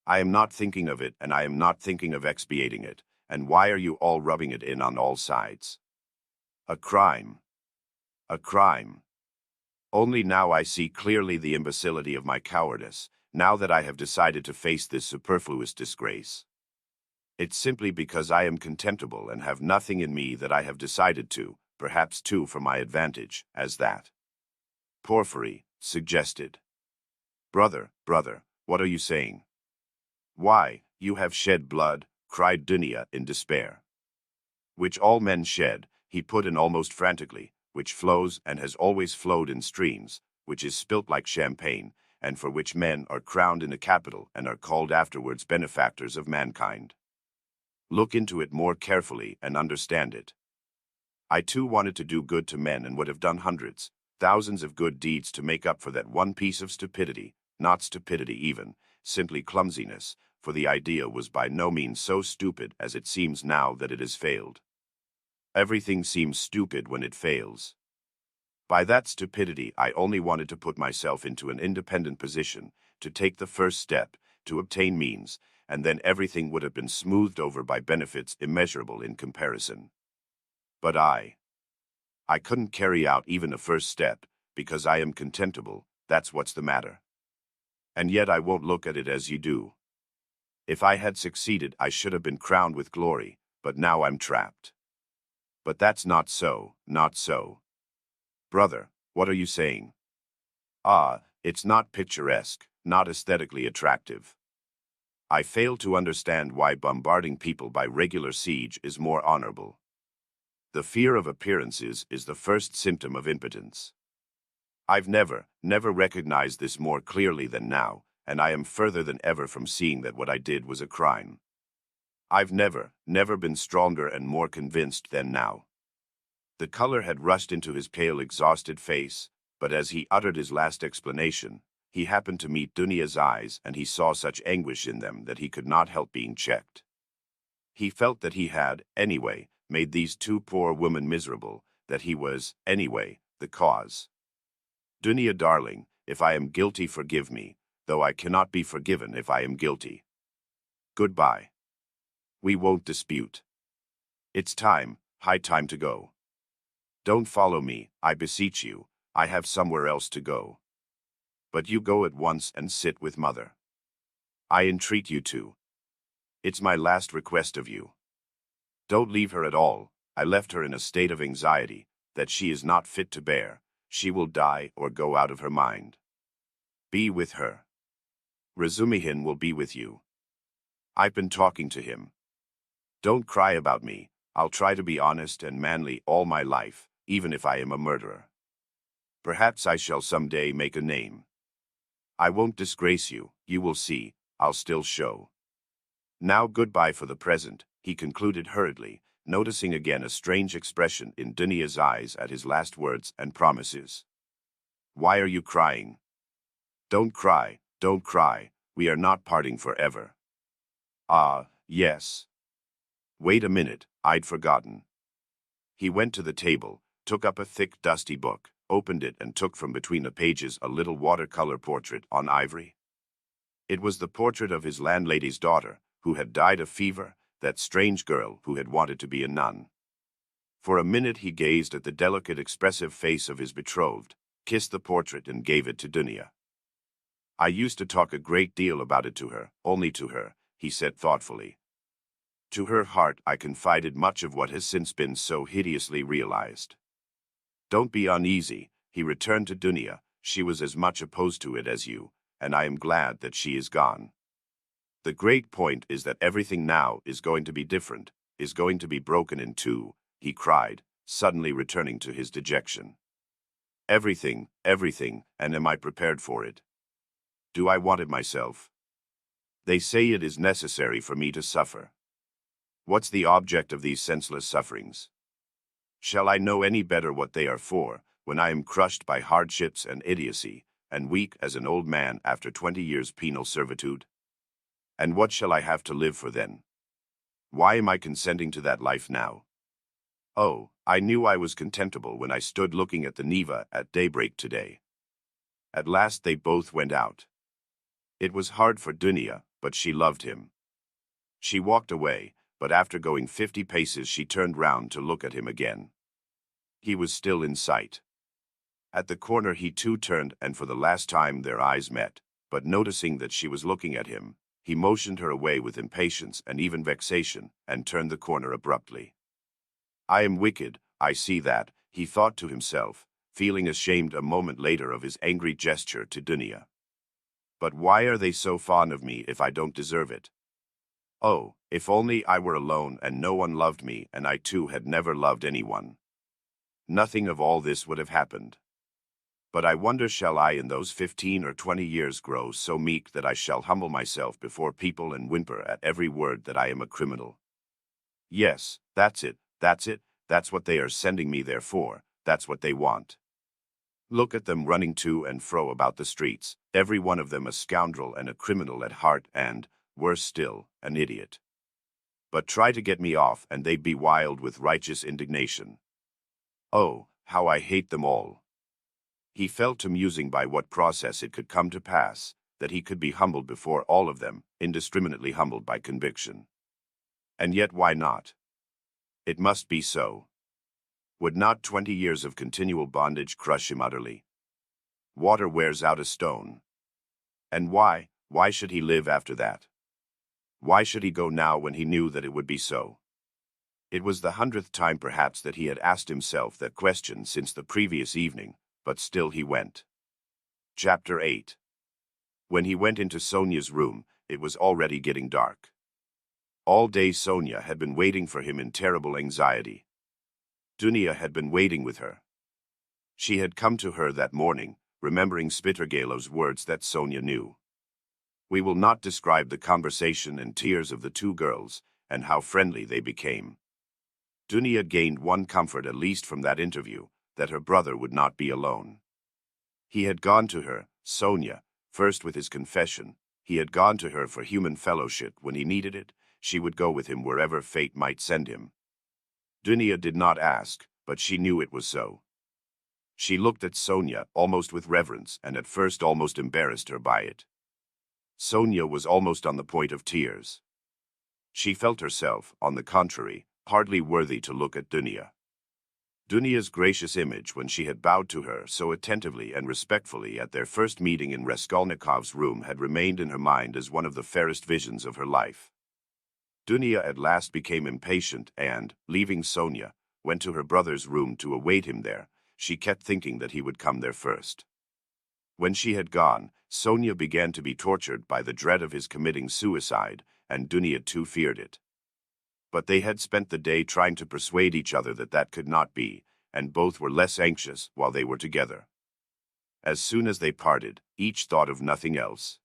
I am not thinking of it, and I am not thinking of expiating it, And why are you all rubbing it in on all sides? A crime. A crime. Only now I see clearly the imbecility of my cowardice, now that I have decided to face this superfluous disgrace. It's simply because I am contemptible and have nothing in me that I have decided to, perhaps too for my advantage, as that. Porphyry suggested. Brother, what are you saying? Why, you have shed blood, cried Dunia in despair. Which all men shed, he put in almost frantically, which flows and has always flowed in streams, which is spilt like champagne, and for which men are crowned in a capital and are called afterwards benefactors of mankind. Look into it more carefully and understand it. I too wanted to do good to men and would have done hundreds, thousands of good deeds to make up for that one piece of stupidity, not stupidity even, simply clumsiness, for the idea was by no means so stupid as it seems now that it has failed. Everything seems stupid when it fails. By that stupidity I only wanted to put myself into an independent position, to take the first step, to obtain means, and then everything would have been smoothed over by benefits immeasurable in comparison. But I couldn't carry out even a first step, because I am contemptible, that's what's the matter. And yet I won't look at it as you do. If I had succeeded I should have been crowned with glory, but now I'm trapped. But that's not so, not so. Brother, what are you saying? It's not picturesque, not aesthetically attractive. I fail to understand why bombarding people by regular siege is more honorable. The fear of appearances is the first symptom of impotence. I've never recognized this more clearly than now, and I am further than ever from seeing that what I did was a crime. I've never been stronger and more convinced than now. The color had rushed into his pale, exhausted face, but as he uttered his last explanation, he happened to meet Dunia's eyes, and he saw such anguish in them that he could not help being checked. He felt that he had, anyway, made these two poor women miserable, that he was, anyway, the cause. Dunia, darling, if I am guilty, forgive me, though I cannot be forgiven if I am guilty. Goodbye. We won't dispute. It's time, high time to go. Don't follow me, I beseech you, I have somewhere else to go. But you go at once and sit with mother. I entreat you to. It's my last request of you. Don't leave her at all. I left her in a state of anxiety that she is not fit to bear. She will die or go out of her mind. Be with her. Razumihin will be with you. I've been talking to him. Don't cry about me. I'll try to be honest and manly all my life, even if I am a murderer. Perhaps I shall someday make a name. I won't disgrace you, you will see, I'll still show. Now goodbye for the present, he concluded hurriedly, noticing again a strange expression in Dunia's eyes at his last words and promises. Why are you crying? Don't cry, we are not parting forever. Yes. Wait a minute, I'd forgotten. He went to the table, took up a thick, dusty book, opened it and took from between the pages a little watercolor portrait on ivory. It was the portrait of his landlady's daughter, who had died of fever, that strange girl who had wanted to be a nun. For a minute he gazed at the delicate, expressive face of his betrothed, kissed the portrait and gave it to Dunia. I used to talk a great deal about it to her, only to her, he said thoughtfully. To her heart I confided much of what has since been so hideously realized. Don't be uneasy, he returned to Dunia, she was as much opposed to it as you, and I am glad that she is gone. The great point is that everything now is going to be different, is going to be broken in two, he cried, suddenly returning to his dejection. Everything, and am I prepared for it? Do I want it myself? They say it is necessary for me to suffer. What's the object of these senseless sufferings? Shall I know any better what they are for, when I am crushed by hardships and idiocy, and weak as an old man after 20 years penal servitude? And what shall I have to live for then? Why am I consenting to that life now? Oh, I knew I was contemptible when I stood looking at the Neva at daybreak today. At last they both went out. It was hard for Dunia, but she loved him. She walked away, but after going 50 paces she turned round to look at him again. He was still in sight. At the corner he too turned, and for the last time their eyes met, but noticing that she was looking at him, he motioned her away with impatience and even vexation, and turned the corner abruptly. I am wicked, I see that, he thought to himself, feeling ashamed a moment later of his angry gesture to Dunia. But why are they so fond of me if I don't deserve it? Oh, if only I were alone and no one loved me, and I too had never loved anyone. Nothing of all this would have happened. But I wonder, shall I in those 15 or 20 years grow so meek that I shall humble myself before people and whimper at every word that I am a criminal? Yes, that's it, that's what they are sending me there for, that's what they want. Look at them running to and fro about the streets, every one of them a scoundrel and a criminal at heart and, worse still, an idiot. But try to get me off and they'd be wild with righteous indignation. Oh, how I hate them all. He fell to musing by what process it could come to pass, that he could be humbled before all of them, indiscriminately humbled by conviction. And yet why not? It must be so. Would not 20 years of continual bondage crush him utterly? Water wears out a stone. And why should he live after that? Why should he go now when he knew that it would be so? It was the 100th time perhaps that he had asked himself that question since the previous evening, but still he went. Chapter 8. When he went into Sonia's room, it was already getting dark. All day Sonia had been waiting for him in terrible anxiety. Dunia had been waiting with her. She had come to her that morning, remembering Spitragalov's words that Sonia knew. We will not describe the conversation and tears of the two girls, and how friendly they became. Dunia gained one comfort at least from that interview, that her brother would not be alone. He had gone to her, Sonia, first with his confession. He had gone to her for human fellowship when he needed it. She would go with him wherever fate might send him. Dunia did not ask, but she knew it was so. She looked at Sonia almost with reverence and at first almost embarrassed her by it. Sonia was almost on the point of tears. She felt herself, on the contrary, hardly worthy to look at Dunia. Dunia's gracious image when she had bowed to her so attentively and respectfully at their first meeting in Raskolnikov's room had remained in her mind as one of the fairest visions of her life. Dunia at last became impatient and, leaving Sonia, went to her brother's room to await him there. She kept thinking that he would come there first. When she had gone, Sonia began to be tortured by the dread of his committing suicide, and Dunia too feared it. But they had spent the day trying to persuade each other that that could not be, and both were less anxious while they were together. As soon as they parted, each thought of nothing else.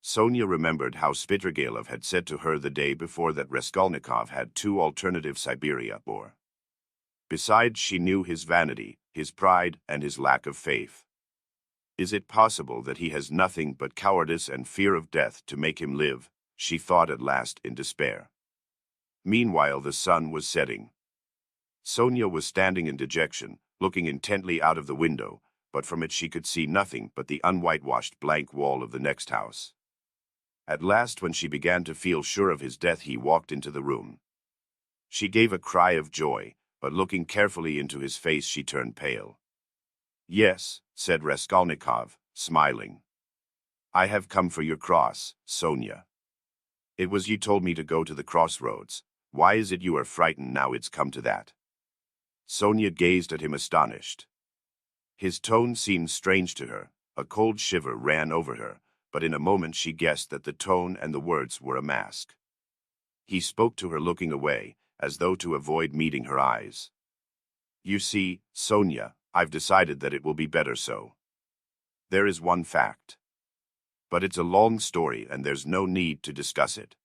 Sonia remembered how Spitrigalov had said to her the day before that Raskolnikov had two alternative Siberia or. Besides, she knew his vanity, his pride, and his lack of faith. Is it possible that he has nothing but cowardice and fear of death to make him live? She thought at last in despair. Meanwhile the sun was setting. Sonia was standing in dejection, looking intently out of the window, but from it she could see nothing but the unwhitewashed blank wall of the next house. At last, when she began to feel sure of his death, he walked into the room. She gave a cry of joy, but looking carefully into his face she turned pale. Yes, said Raskolnikov, smiling. I have come for your cross, Sonia. It was you told me to go to the crossroads. Why is it you are frightened now it's come to that? Sonia gazed at him astonished. His tone seemed strange to her. A cold shiver ran over her, but in a moment she guessed that the tone and the words were a mask. He spoke to her looking away, as though to avoid meeting her eyes. You see, Sonia, I've decided that it will be better so. There is one fact. But it's a long story and there's no need to discuss it.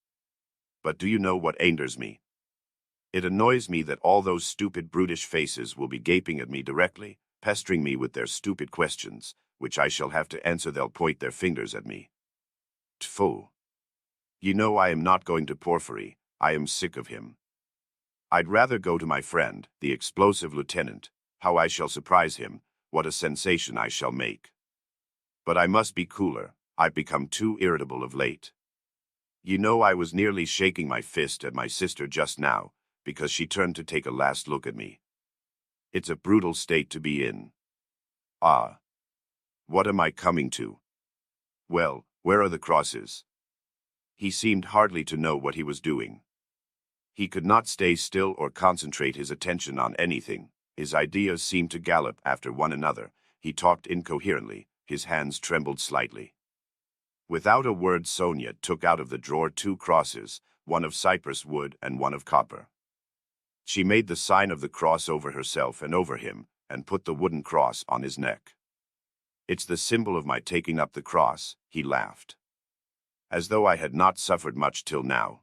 But do you know what angers me? It annoys me that all those stupid brutish faces will be gaping at me directly, pestering me with their stupid questions, which I shall have to answer. They'll point their fingers at me. Tfu. You know I am not going to Porfiry. I am sick of him. I'd rather go to my friend, the explosive lieutenant. How I shall surprise him, what a sensation I shall make. But I must be cooler. I've become too irritable of late. You know, I was nearly shaking my fist at my sister just now, because she turned to take a last look at me. It's a brutal state to be in. Ah. What am I coming to? Well, where are the crosses? He seemed hardly to know what he was doing. He could not stay still or concentrate his attention on anything. His ideas seemed to gallop after one another. He talked incoherently. His hands trembled slightly. Without a word, Sonia took out of the drawer 2 crosses, one of cypress wood and one of copper. She made the sign of the cross over herself and over him, and put the wooden cross on his neck. It's the symbol of my taking up the cross, he laughed. As though I had not suffered much till now.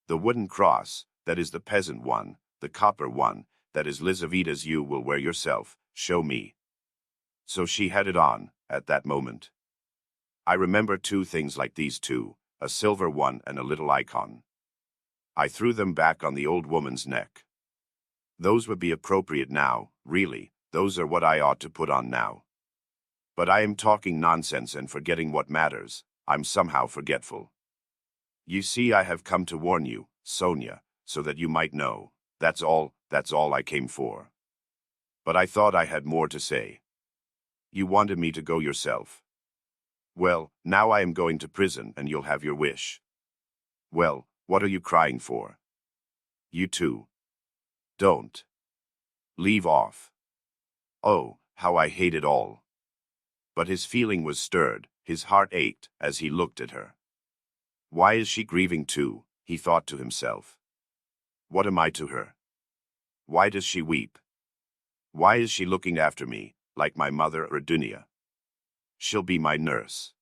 The wooden cross, that is the peasant one, the copper one, that is Lizaveta's you will wear yourself, show me. So she had it on, at that moment. I remember 2 things like these 2, a silver one and a little icon. I threw them back on the old woman's neck. Those would be appropriate now, really, those are what I ought to put on now. But I am talking nonsense and forgetting what matters. I'm somehow forgetful. You see, I have come to warn you, Sonia, so that you might know. That's all I came for. But I thought I had more to say. You wanted me to go yourself. Well, now I am going to prison and you'll have your wish. Well, what are you crying for? You too. Don't. Leave off. Oh, how I hate it all. But his feeling was stirred, his heart ached as he looked at her. Why is she grieving too, he thought to himself. What am I to her? Why does she weep? Why is she looking after me, like my mother or Dunia? She'll be my nurse.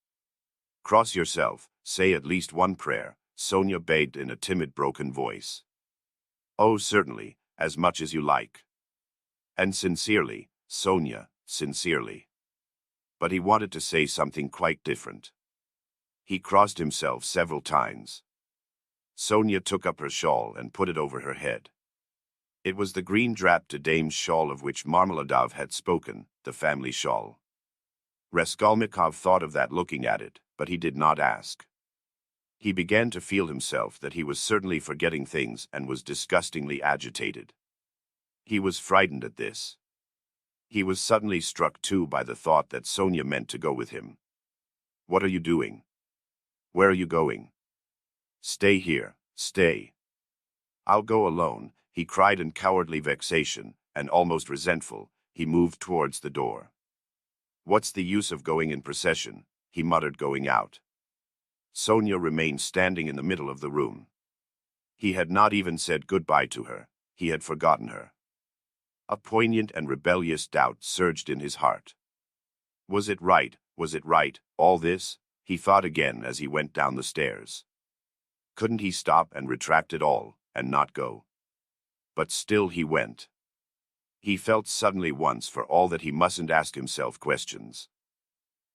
Cross yourself, say at least one prayer, Sonia begged in a timid, broken voice. Oh, certainly, as much as you like. And sincerely, Sonia, sincerely. But he wanted to say something quite different. He crossed himself several times. Sonia took up her shawl and put it over her head. It was the green drap to dame's shawl of which Marmeladov had spoken, the family shawl. Raskolnikov thought of that looking at it, but he did not ask. He began to feel himself that he was certainly forgetting things and was disgustingly agitated. He was frightened at this. He was suddenly struck too by the thought that Sonia meant to go with him. What are you doing? Where are you going? Stay here, stay. I'll go alone, he cried in cowardly vexation, and almost resentful, he moved towards the door. What's the use of going in procession, he muttered, going out. Sonia remained standing in the middle of the room. He had not even said goodbye to her, he had forgotten her. A poignant and rebellious doubt surged in his heart. Was it right, all this? He thought again as he went down the stairs. Couldn't he stop and retract it all, and not go? But still he went. He felt suddenly once for all that he mustn't ask himself questions.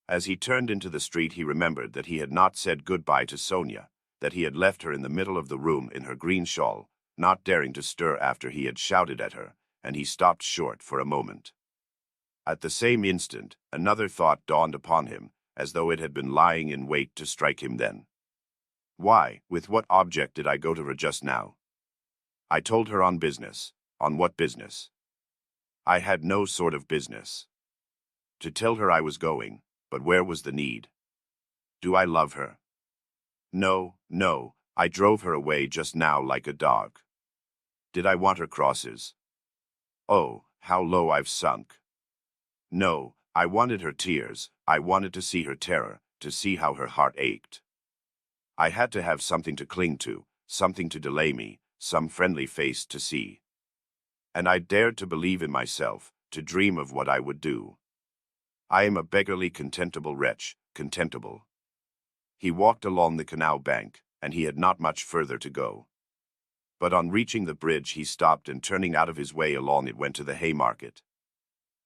As he turned into the street he remembered that he had not said goodbye to Sonia, that he had left her in the middle of the room in her green shawl, not daring to stir after he had shouted at her, and he stopped short for a moment. At the same instant, another thought dawned upon him, as though it had been lying in wait to strike him then. Why, with what object did I go to her just now? I told her on business. On what business? I had no sort of business. To tell her I was going, but where was the need? Do I love her? No, no, I drove her away just now like a dog. Did I want her crosses? Oh, how low I've sunk. No, I wanted her tears, I wanted to see her terror, to see how her heart ached. I had to have something to cling to, something to delay me, some friendly face to see. And I dared to believe in myself, to dream of what I would do. I am a beggarly contemptible wretch, contemptible. He walked along the canal bank, and he had not much further to go. But on reaching the bridge he stopped and turning out of his way along it went to the Haymarket.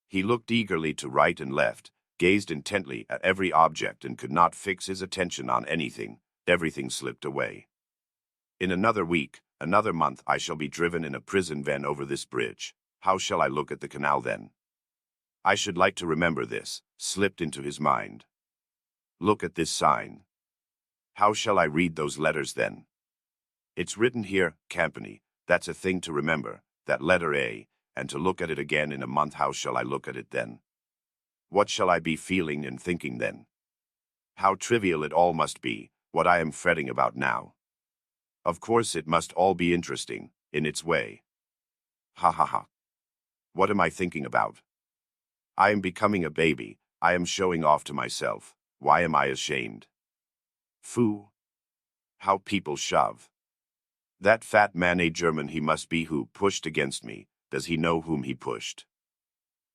He looked eagerly to right and left, gazed intently at every object and could not fix his attention on anything. Everything slipped away. In another week, another month I shall be driven in a prison van over this bridge. How shall I look at the canal then? I should like to remember this, slipped into his mind. Look at this sign. How shall I read those letters then? It's written here, company. That's a thing to remember, that letter A, and to look at it again in a month. How shall I look at it then? What shall I be feeling and thinking then? How trivial it all must be, what I am fretting about now. Of course it must all be interesting, in its way. Ha ha ha. What am I thinking about? I am becoming a baby, I am showing off to myself. Why am I ashamed? Foo. How people shove. That fat man, a German he must be, who pushed against me. Does he know whom he pushed?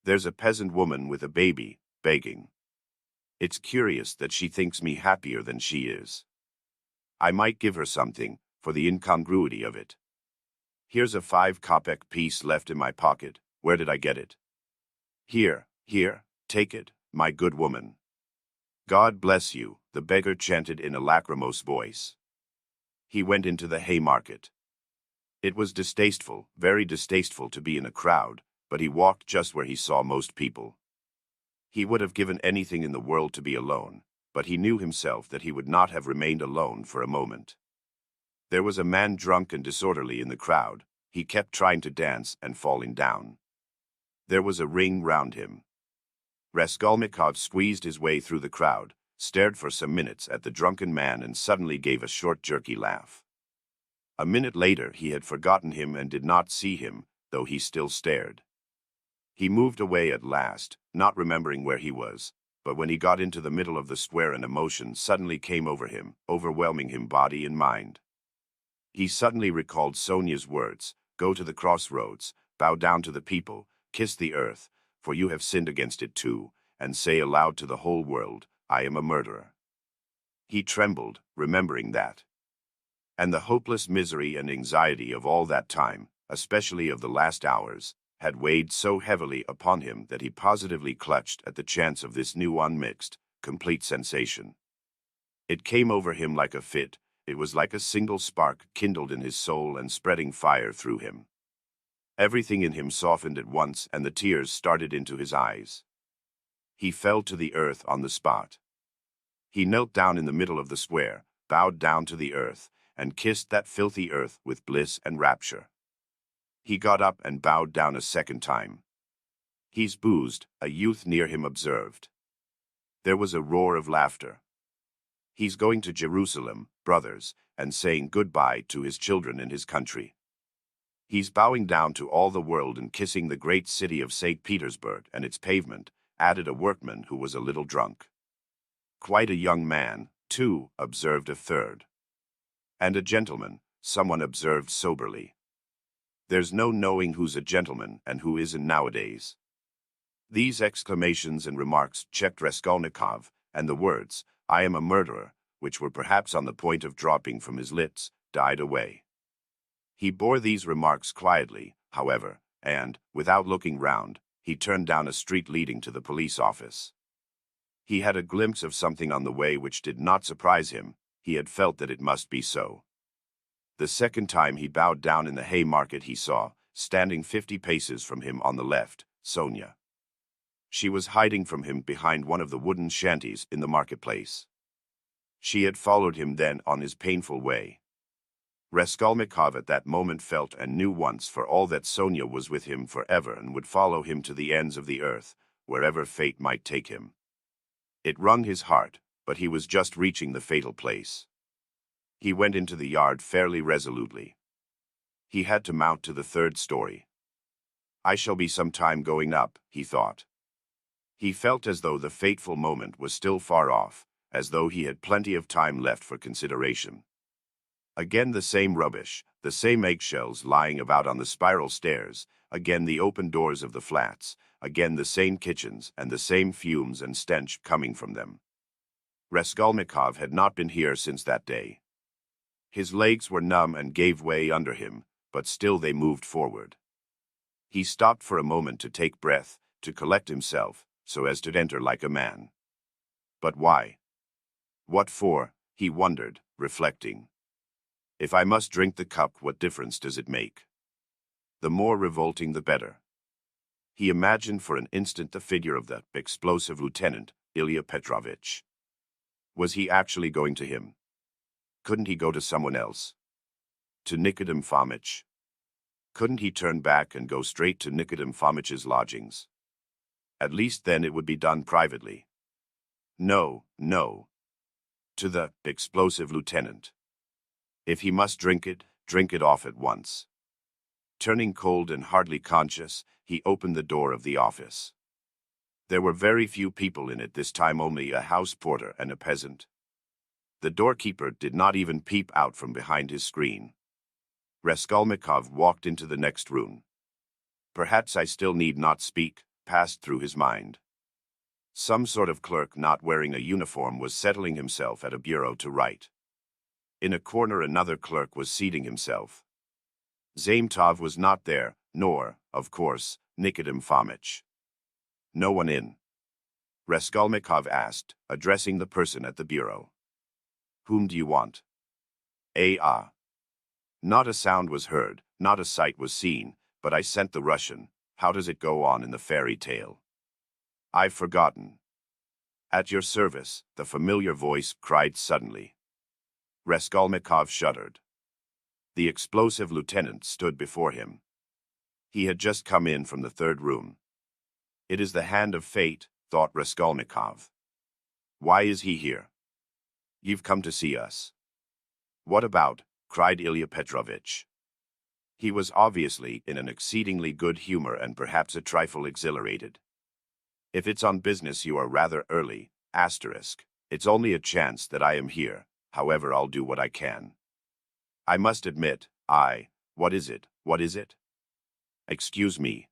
There's a peasant woman with a baby, begging. It's curious that she thinks me happier than she is. I might give her something, for the incongruity of it. Here's a 5-kopeck piece left in my pocket. Where did I get it? Here, take it, my good woman. God bless you, the beggar chanted in a lachrymose voice. He went into the Haymarket. It was distasteful, very distasteful to be in a crowd, but he walked just where he saw most people. He would have given anything in the world to be alone, but he knew himself that he would not have remained alone for a moment. There was a man drunk and disorderly in the crowd. He kept trying to dance and falling down. There was a ring round him. Raskolnikov squeezed his way through the crowd, stared for some minutes at the drunken man, and suddenly gave a short, jerky laugh. A minute later he had forgotten him and did not see him, though he still stared. He moved away at last, not remembering where he was, but when he got into the middle of the square an emotion suddenly came over him, overwhelming him body and mind. He suddenly recalled Sonia's words, "Go to the crossroads, bow down to the people, kiss the earth, for you have sinned against it too, and say aloud to the whole world, I am a murderer." He trembled, remembering that. And the hopeless misery and anxiety of all that time, especially of the last hours, had weighed so heavily upon him that he positively clutched at the chance of this new unmixed, complete sensation. It came over him like a fit. It was like a single spark kindled in his soul and spreading fire through him. Everything in him softened at once, and the tears started into his eyes. He fell to the earth on the spot. He knelt down in the middle of the square, bowed down to the earth, and kissed that filthy earth with bliss and rapture. He got up and bowed down a second time. "He's boozed," a youth near him observed. There was a roar of laughter. "He's going to Jerusalem, brothers, and saying goodbye to his children and his country. He's bowing down to all the world and kissing the great city of St. Petersburg and its pavement," added a workman who was a little drunk. "Quite a young man, too," observed a third. "And a gentleman," someone observed soberly. "There's no knowing who's a gentleman and who isn't nowadays." These exclamations and remarks checked Raskolnikov, and the words, "I am a murderer," which were perhaps on the point of dropping from his lips, died away. He bore these remarks quietly, however, and, without looking round, he turned down a street leading to the police office. He had a glimpse of something on the way which did not surprise him. He had felt that it must be so. The second time he bowed down in the Haymarket he saw, standing 50 paces from him on the left, Sonia. She was hiding from him behind one of the wooden shanties in the marketplace. She had followed him then on his painful way. Raskolnikov at that moment felt and knew once for all that Sonia was with him forever and would follow him to the ends of the earth, wherever fate might take him. It wrung his heart, but he was just reaching the fatal place. He went into the yard fairly resolutely. He had to mount to the 3rd story. "I shall be some time going up," he thought. He felt as though the fateful moment was still far off, as though he had plenty of time left for consideration. Again the same rubbish, the same eggshells lying about on the spiral stairs, again the open doors of the flats, again the same kitchens and the same fumes and stench coming from them. Raskolnikov had not been here since that day. His legs were numb and gave way under him, but still they moved forward. He stopped for a moment to take breath, to collect himself, so as to enter like a man. But why? What for? He wondered, reflecting. If I must drink the cup, what difference does it make? The more revolting the better. He imagined for an instant the figure of the explosive lieutenant, Ilya Petrovitch. Was he actually going to him? Couldn't he go to someone else? To Nikodem Fomitch? Couldn't he turn back and go straight to Nikodem Fomitch's lodgings? At least then it would be done privately. No, no. To the explosive lieutenant. If he must drink it off at once. Turning cold and hardly conscious, he opened the door of the office. There were very few people in it this time, only a house porter and a peasant. The doorkeeper did not even peep out from behind his screen. Raskolnikov walked into the next room. Perhaps I still need not speak, passed through his mind. Some sort of clerk not wearing a uniform was settling himself at a bureau to write. In a corner another clerk was seating himself. Zametov was not there, nor, of course, Nikodem Fomitch. No one in. Raskolnikov asked, addressing the person at the bureau. Whom do you want? Not a sound was heard, not a sight was seen, but I sent the Russian. How does it go on in the fairy tale? I've forgotten. At your service, the familiar voice cried suddenly. Raskolnikov shuddered. The explosive lieutenant stood before him. He had just come in from the third room. It is the hand of fate, thought Raskolnikov. Why is he here? You've come to see us. What about? Cried Ilya Petrovich. He was obviously in an exceedingly good humor and perhaps a trifle exhilarated. If it's on business you are rather early, asterisk. It's only a chance that I am here, however I'll do what I can. I must admit, what is it? Excuse me.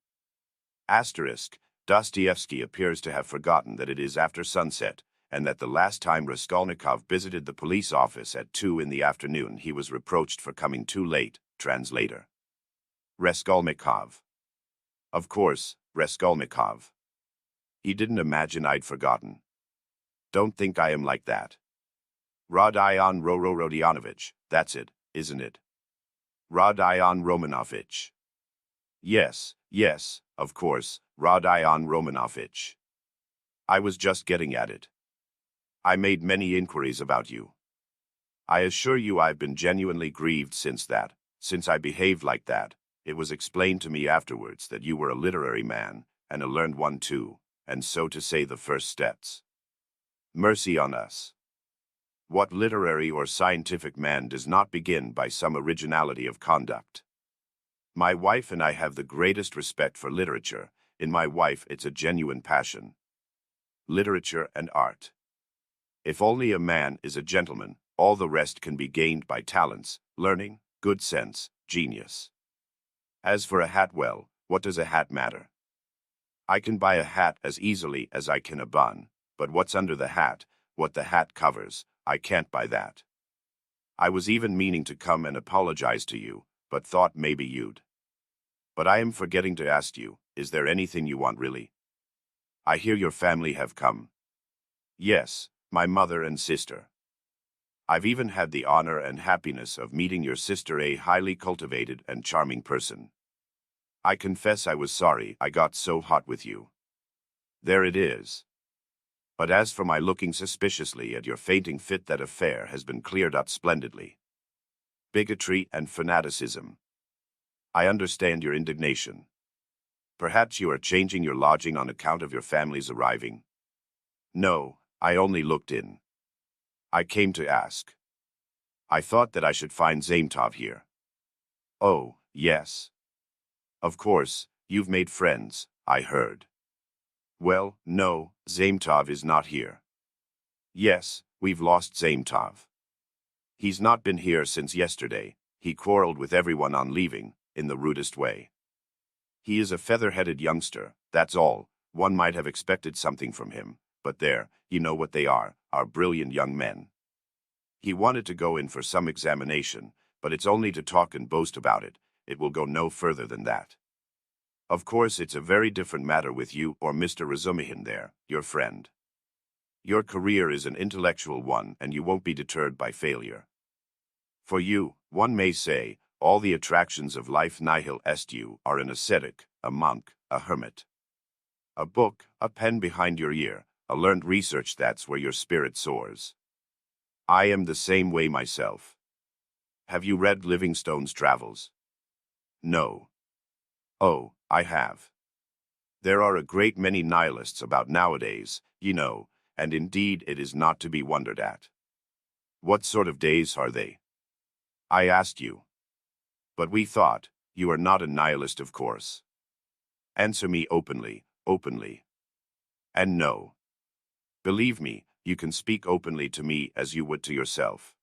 Asterisk, Dostoevsky appears to have forgotten that it is after sunset, and that the last time Raskolnikov visited the police office at 2 in the afternoon he was reproached for coming too late, translator. Raskolnikov. Of course, Raskolnikov. He didn't imagine I'd forgotten. Don't think I am like that. Rodion Rodianovich, that's it, isn't it? Rodion Romanovich. Yes, of course, Rodion Romanovich. I was just getting at it. I made many inquiries about you. I assure you I've been genuinely grieved since I behaved like that. It was explained to me afterwards that you were a literary man, and a learned one too, and so to say the first steps. Mercy on us. What literary or scientific man does not begin by some originality of conduct? My wife and I have the greatest respect for literature. In my wife it's a genuine passion. Literature and art. If only a man is a gentleman, all the rest can be gained by talents, learning, good sense, genius. As for a hat, well, what does a hat matter? I can buy a hat as easily as I can a bun, but what's under the hat, what the hat covers, I can't buy that. I was even meaning to come and apologize to you, but thought maybe you'd. But I am forgetting to ask you, is there anything you want really? I hear your family have come. Yes, my mother and sister. I've even had the honor and happiness of meeting your sister, a highly cultivated and charming person. I confess I was sorry I got so hot with you. There it is. But as for my looking suspiciously at your fainting fit, that affair has been cleared up splendidly. Bigotry and fanaticism. I understand your indignation. Perhaps you are changing your lodging on account of your family's arriving. No, I only looked in. I came to ask. I thought that I should find Zametov here. Oh, yes. Of course, you've made friends, I heard. Well, no, Zametov is not here. Yes, we've lost Zametov. He's not been here since yesterday. He quarreled with everyone on leaving, in the rudest way. He is a feather-headed youngster, that's all. One might have expected something from him, but there, you know what they are brilliant young men. He wanted to go in for some examination, but it's only to talk and boast about it. It will go no further than that. Of course, it's a very different matter with you or Mr. Razumihin there, your friend. Your career is an intellectual one, and you won't be deterred by failure. For you, one may say, all the attractions of life nihil est. You are an ascetic, a monk, a hermit. A book, a pen behind your ear, a learned research, that's where your spirit soars. I am the same way myself. Have you read Livingstone's Travels? No. Oh, I have. There are a great many nihilists about nowadays, you know, and indeed it is not to be wondered at. What sort of days are they? I asked you. But we thought, you are not a nihilist, of course. Answer me openly, openly. And no. Believe me, you can speak openly to me as you would to yourself.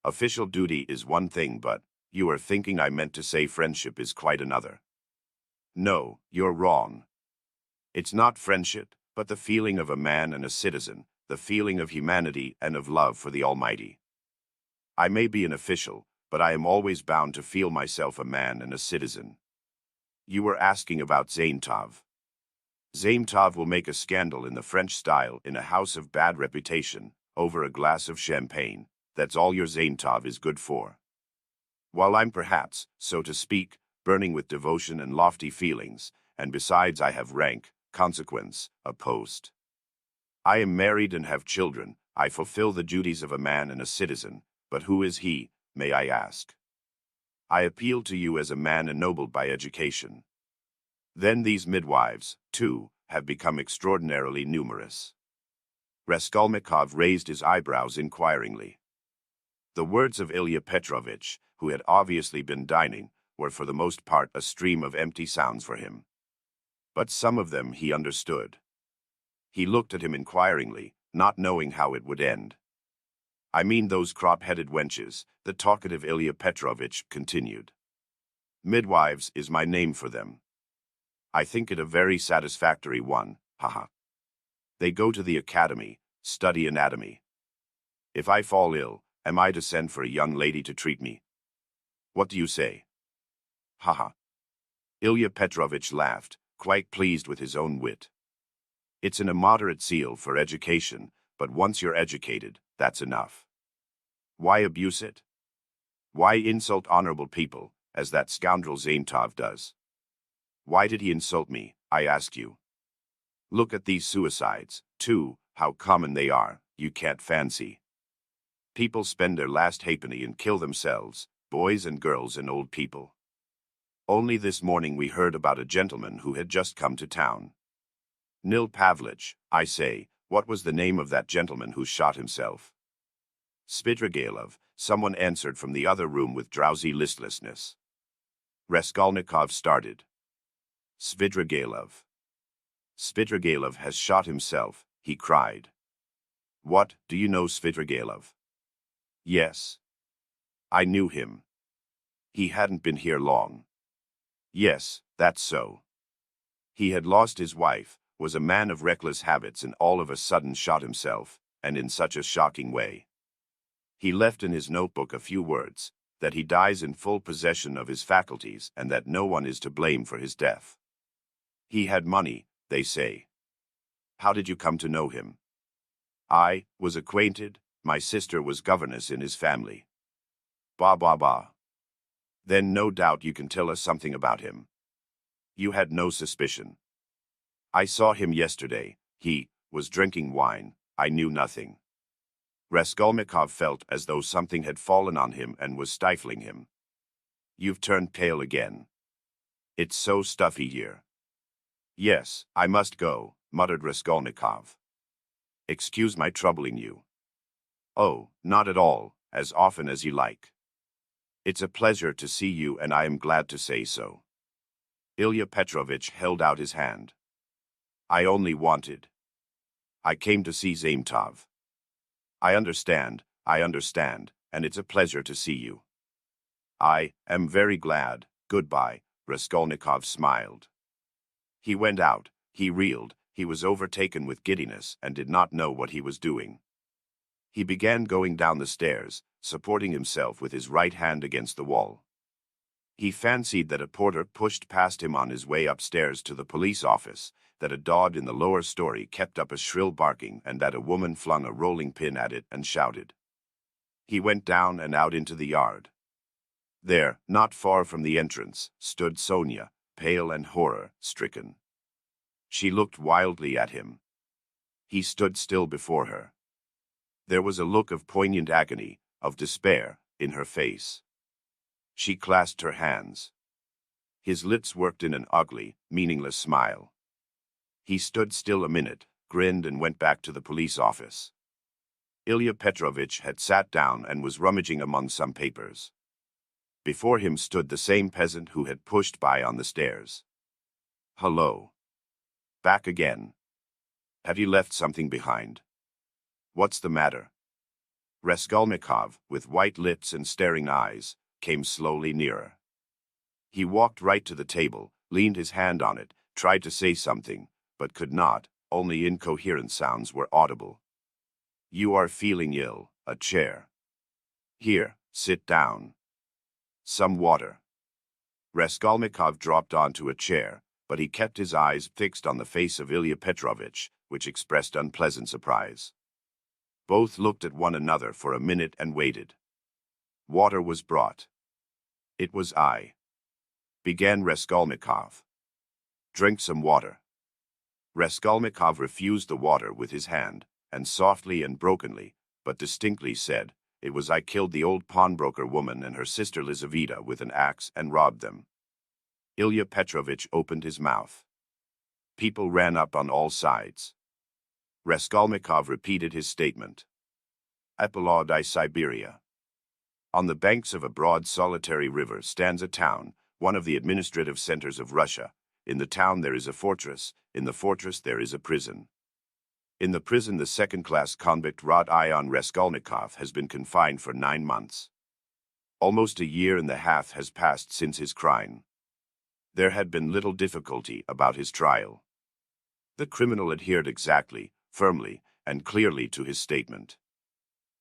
Official duty is one thing, but you are thinking I meant to say friendship is quite another. No, you're wrong. It's not friendship, but the feeling of a man and a citizen, the feeling of humanity and of love for the Almighty. I may be an official, but I am always bound to feel myself a man and a citizen. You were asking about Zaintov. Zaintov will make a scandal in the French style in a house of bad reputation, over a glass of champagne. That's all your Zaintov is good for. While I'm perhaps, so to speak, burning with devotion and lofty feelings, and besides I have rank, consequence, a post. I am married and have children, I fulfill the duties of a man and a citizen, but who is he, may I ask? I appeal to you as a man ennobled by education. Then these midwives, too, have become extraordinarily numerous. Raskolnikov raised his eyebrows inquiringly. The words of Ilya Petrovitch, who had obviously been dining, were for the most part a stream of empty sounds for him. But some of them he understood. He looked at him inquiringly, not knowing how it would end. I mean those crop-headed wenches, the talkative Ilya Petrovitch continued. Midwives is my name for them. I think it a very satisfactory one, haha. They go to the academy, study anatomy. If I fall ill, am I to send for a young lady to treat me? What do you say? Haha. Ilya Petrovitch laughed, quite pleased with his own wit. It's an immoderate zeal for education, but once you're educated, that's enough. Why abuse it? Why insult honorable people, as that scoundrel Zaintov does? Why did he insult me, I ask you? Look at these suicides, too, how common they are, you can't fancy. People spend their last halfpenny and kill themselves, boys and girls and old people. Only this morning we heard about a gentleman who had just come to town. Nil Pavlich, I say, what was the name of that gentleman who shot himself? Svidrigailov, someone answered from the other room with drowsy listlessness. Raskolnikov started. Svidrigailov. Svidrigailov has shot himself, he cried. What, do you know Svidrigailov? Yes. I knew him. He hadn't been here long. Yes, that's so. He had lost his wife, was a man of reckless habits and all of a sudden shot himself, and in such a shocking way. He left in his notebook a few words, that he dies in full possession of his faculties and that no one is to blame for his death. He had money, they say. How did you come to know him? I was acquainted, my sister was governess in his family. Bah bah bah. Then no doubt you can tell us something about him. You had no suspicion. I saw him yesterday, he was drinking wine, I knew nothing. Raskolnikov felt as though something had fallen on him and was stifling him. You've turned pale again. It's so stuffy here. Yes, I must go, muttered Raskolnikov. Excuse my troubling you. Oh, not at all, as often as you like. It's a pleasure to see you and I am glad to say so. Ilya Petrovitch held out his hand. I only wanted. I came to see Zaintov. I understand, and it's a pleasure to see you. I am very glad, goodbye, Raskolnikov smiled. He went out, he reeled, he was overtaken with giddiness and did not know what he was doing. He began going down the stairs, supporting himself with his right hand against the wall. He fancied that a porter pushed past him on his way upstairs to the police office, that a dog in the lower story kept up a shrill barking and that a woman flung a rolling pin at it and shouted. He went down and out into the yard. There, not far from the entrance, stood Sonia, pale and horror-stricken. She looked wildly at him. He stood still before her. There was a look of poignant agony, of despair, in her face. She clasped her hands. His lips worked in an ugly, meaningless smile. He stood still a minute, grinned, and went back to the police office. Ilya Petrovich had sat down and was rummaging among some papers. Before him stood the same peasant who had pushed by on the stairs. "Hello. Back again. Have you left something behind? What's the matter?" Raskolnikov, with white lips and staring eyes, came slowly nearer. He walked right to the table, leaned his hand on it, tried to say something, but could not. Only incoherent sounds were audible. "You are feeling ill. A chair. Here, sit down. Some water." Raskolnikov dropped onto a chair, but he kept his eyes fixed on the face of Ilya Petrovich, which expressed unpleasant surprise. Both looked at one another for a minute and waited. Water was brought. "It was I," began Raskolnikov. "Drink some water." Raskolnikov refused the water with his hand, and softly and brokenly, but distinctly said, "It was I killed the old pawnbroker woman and her sister Lizaveta with an axe and robbed them." Ilya Petrovich opened his mouth. People ran up on all sides. Raskolnikov repeated his statement. Epilogue: Siberia. On the banks of a broad solitary river stands a town, one of the administrative centers of Russia. In the town there is a fortress, in the fortress there is a prison. In the prison the second-class convict Rodion Raskolnikov has been confined for 9 months. Almost a year and a half has passed since his crime. There had been little difficulty about his trial. The criminal adhered exactly, firmly, and clearly to his statement.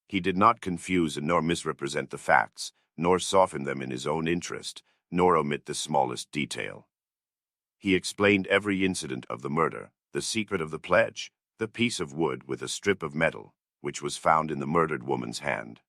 He did not confuse nor misrepresent the facts, nor soften them in his own interest, nor omit the smallest detail. He explained every incident of the murder, the secret of the pledge, the piece of wood with a strip of metal, which was found in the murdered woman's hand.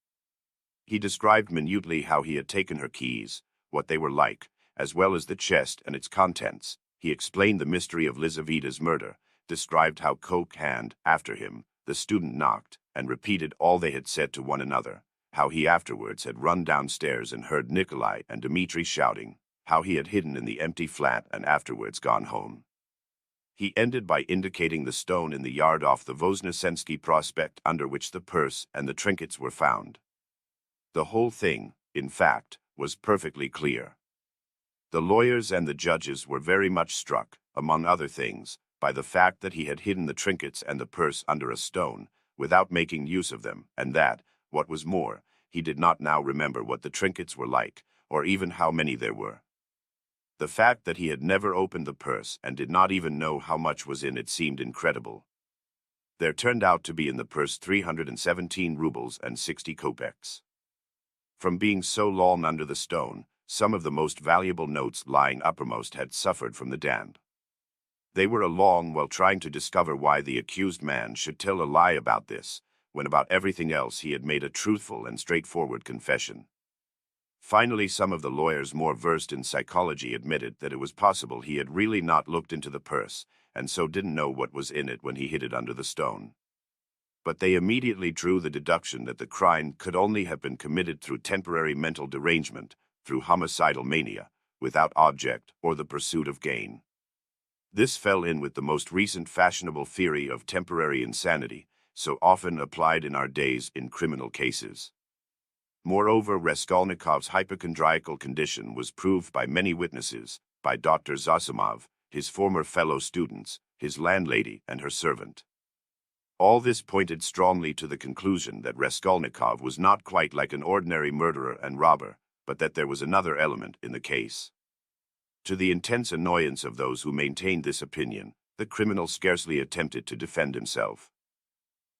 He described minutely how he had taken her keys, what they were like, as well as the chest and its contents. He explained the mystery of Lizaveta's murder, described how Koch and, after him, the student knocked, and repeated all they had said to one another, how he afterwards had run downstairs and heard Nikolai and Dmitri shouting, how he had hidden in the empty flat and afterwards gone home. He ended by indicating the stone in the yard off the Voznesensky Prospect under which the purse and the trinkets were found. The whole thing, in fact, was perfectly clear. The lawyers and the judges were very much struck, among other things, by the fact that he had hidden the trinkets and the purse under a stone, without making use of them, and that, what was more, he did not now remember what the trinkets were like, or even how many there were. The fact that he had never opened the purse and did not even know how much was in it seemed incredible. There turned out to be in the purse 317 rubles and 60 kopecks. From being so long under the stone, some of the most valuable notes lying uppermost had suffered from the damp. They were along while trying to discover why the accused man should tell a lie about this, when about everything else he had made a truthful and straightforward confession. Finally, some of the lawyers more versed in psychology admitted that it was possible he had really not looked into the purse, and so didn't know what was in it when he hid it under the stone. But they immediately drew the deduction that the crime could only have been committed through temporary mental derangement, through homicidal mania, without object or the pursuit of gain. This fell in with the most recent fashionable theory of temporary insanity, so often applied in our days in criminal cases. Moreover, Raskolnikov's hypochondriacal condition was proved by many witnesses, by Dr. Zosimov, his former fellow students, his landlady, and her servant. All this pointed strongly to the conclusion that Raskolnikov was not quite like an ordinary murderer and robber, but that there was another element in the case. To the intense annoyance of those who maintained this opinion, the criminal scarcely attempted to defend himself.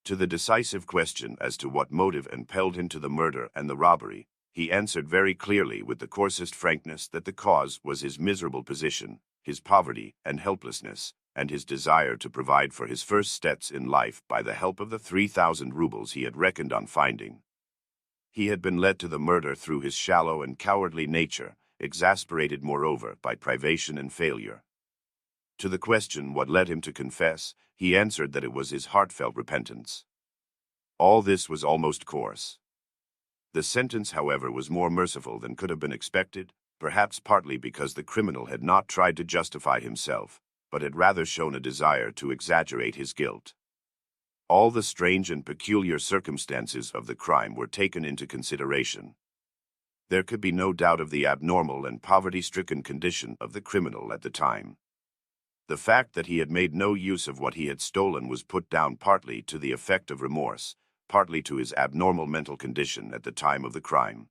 To the decisive question as to what motive impelled him to the murder and the robbery, he answered very clearly with the coarsest frankness that the cause was his miserable position, his poverty and helplessness, and his desire to provide for his first steps in life by the help of the 3,000 rubles he had reckoned on finding. He had been led to the murder through his shallow and cowardly nature, exasperated moreover by privation and failure. To the question what led him to confess, he answered that it was his heartfelt repentance. All this was almost coarse. The sentence, however, was more merciful than could have been expected, perhaps partly because the criminal had not tried to justify himself, but had rather shown a desire to exaggerate his guilt. All the strange and peculiar circumstances of the crime were taken into consideration. There could be no doubt of the abnormal and poverty-stricken condition of the criminal at the time. The fact that he had made no use of what he had stolen was put down partly to the effect of remorse, partly to his abnormal mental condition at the time of the crime.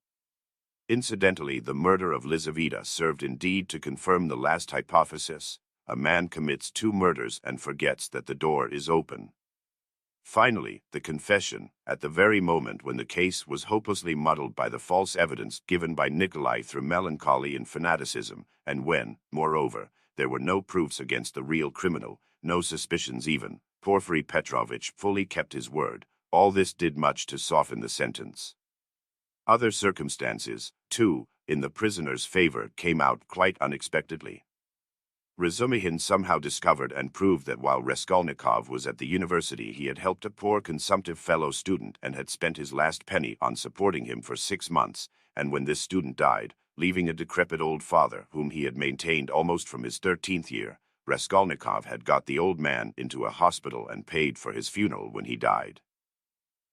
Incidentally, the murder of Lizaveta served indeed to confirm the last hypothesis: a man commits 2 murders and forgets that the door is open. Finally, the confession, at the very moment when the case was hopelessly muddled by the false evidence given by Nikolai through melancholy and fanaticism, and when, moreover, there were no proofs against the real criminal, no suspicions even, Porfiry Petrovitch fully kept his word. All this did much to soften the sentence. Other circumstances, too, in the prisoner's favor came out quite unexpectedly. Razumihin somehow discovered and proved that while Raskolnikov was at the university he had helped a poor consumptive fellow student and had spent his last penny on supporting him for 6 months, and when this student died, leaving a decrepit old father whom he had maintained almost from his 13th year, Raskolnikov had got the old man into a hospital and paid for his funeral when he died.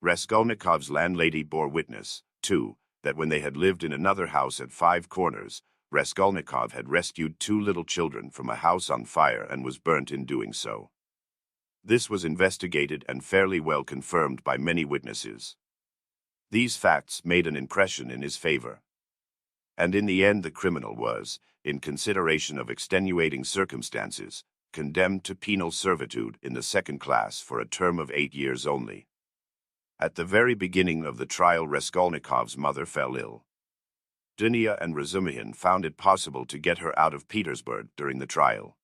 Raskolnikov's landlady bore witness, too, that when they had lived in another house at 5 Corners, Raskolnikov had rescued 2 little children from a house on fire and was burnt in doing so. This was investigated and fairly well confirmed by many witnesses. These facts made an impression in his favor. And in the end the criminal was, in consideration of extenuating circumstances, condemned to penal servitude in the 2nd class for a term of 8 years only. At the very beginning of the trial Raskolnikov's mother fell ill. Dunya and Razumihin found it possible to get her out of Petersburg during the trial.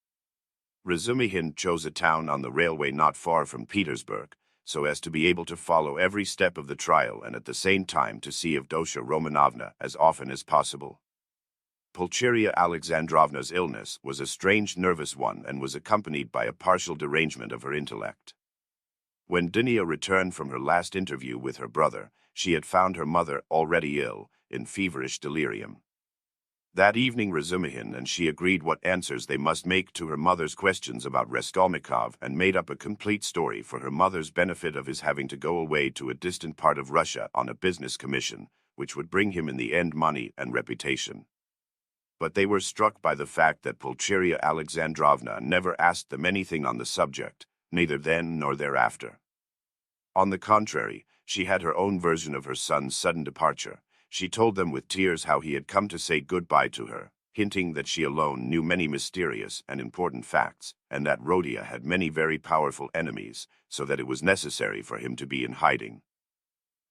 Razumihin chose a town on the railway not far from Petersburg, so as to be able to follow every step of the trial and at the same time to see Evdosia Romanovna as often as possible. Pulcheria Alexandrovna's illness was a strange nervous one and was accompanied by a partial derangement of her intellect. When Dunya returned from her last interview with her brother, she had found her mother already ill, in feverish delirium. That evening Razumihin and she agreed what answers they must make to her mother's questions about Raskolnikov and made up a complete story for her mother's benefit of his having to go away to a distant part of Russia on a business commission, which would bring him in the end money and reputation. But they were struck by the fact that Pulcheria Alexandrovna never asked them anything on the subject, neither then nor thereafter. On the contrary, she had her own version of her son's sudden departure. She told them with tears how he had come to say goodbye to her, hinting that she alone knew many mysterious and important facts, and that Rodia had many very powerful enemies, so that it was necessary for him to be in hiding.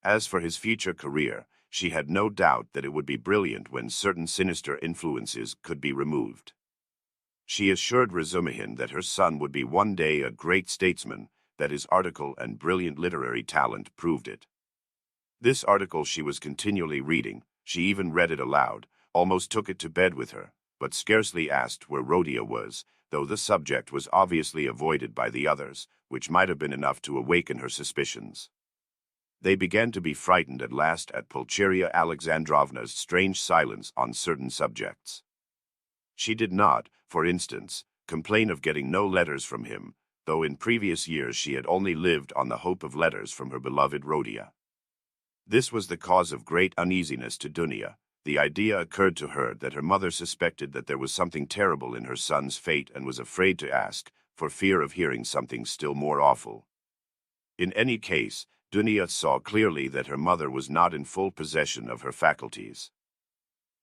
As for his future career, she had no doubt that it would be brilliant when certain sinister influences could be removed. She assured Razumihin that her son would be one day a great statesman, that his article and brilliant literary talent proved it. This article she was continually reading, she even read it aloud, almost took it to bed with her, but scarcely asked where Rodia was, though the subject was obviously avoided by the others, which might have been enough to awaken her suspicions. They began to be frightened at last at Pulcheria Alexandrovna's strange silence on certain subjects. She did not, for instance, complain of getting no letters from him, though in previous years she had only lived on the hope of letters from her beloved Rodia. This was the cause of great uneasiness to Dunya. The idea occurred to her that her mother suspected that there was something terrible in her son's fate and was afraid to ask, for fear of hearing something still more awful. In any case, Dunya saw clearly that her mother was not in full possession of her faculties.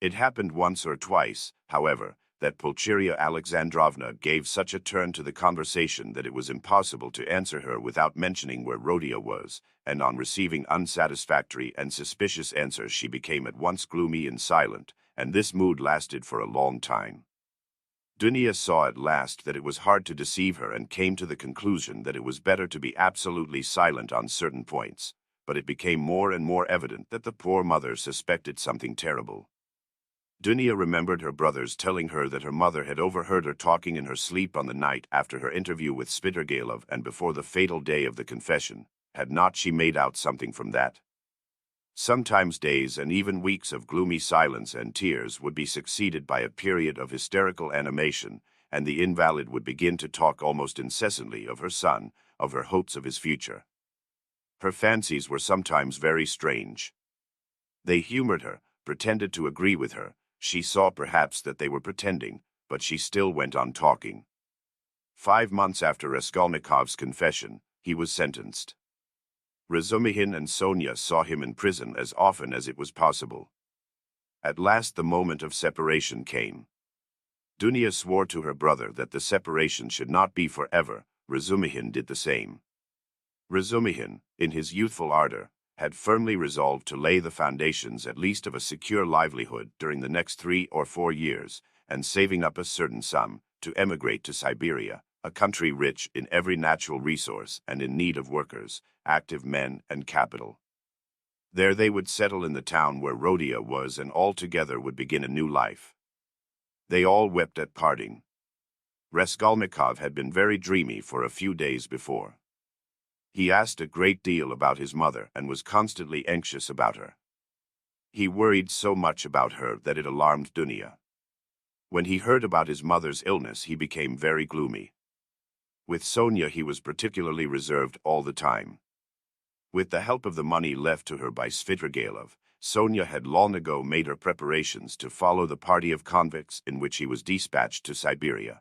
It happened once or twice, however, that Pulcheria Alexandrovna gave such a turn to the conversation that it was impossible to answer her without mentioning where Rodia was, and on receiving unsatisfactory and suspicious answers she became at once gloomy and silent, and this mood lasted for a long time. Dunya saw at last that it was hard to deceive her and came to the conclusion that it was better to be absolutely silent on certain points, but it became more and more evident that the poor mother suspected something terrible. Dunya remembered her brothers telling her that her mother had overheard her talking in her sleep on the night after her interview with Spidergalov and before the fatal day of the confession, Had not she made out something from that? Sometimes days and even weeks of gloomy silence and tears would be succeeded by a period of hysterical animation, and the invalid would begin to talk almost incessantly of her son, of her hopes of his future. Her fancies were sometimes very strange. They humored her, pretended to agree with her. She saw perhaps that they were pretending, but she still went on talking. 5 months after Raskolnikov's confession, he was sentenced. Razumihin and Sonia saw him in prison as often as it was possible. At last the moment of separation came. Dunya swore to her brother that the separation should not be forever. Razumihin did the same. Razumihin, in his youthful ardor, had firmly resolved to lay the foundations at least of a secure livelihood during the next 3 or 4 years, and saving up a certain sum, to emigrate to Siberia, a country rich in every natural resource and in need of workers, active men, and capital. There they would settle in the town where Rodia was, and all together would begin a new life. They all wept at parting. Raskolnikov had been very dreamy for a few days before. He asked a great deal about his mother and was constantly anxious about her. He worried so much about her that it alarmed Dunya. When he heard about his mother's illness, he became very gloomy. With Sonia he was particularly reserved all the time. With the help of the money left to her by Svidrigailov, Sonia had long ago made her preparations to follow the party of convicts in which he was dispatched to Siberia.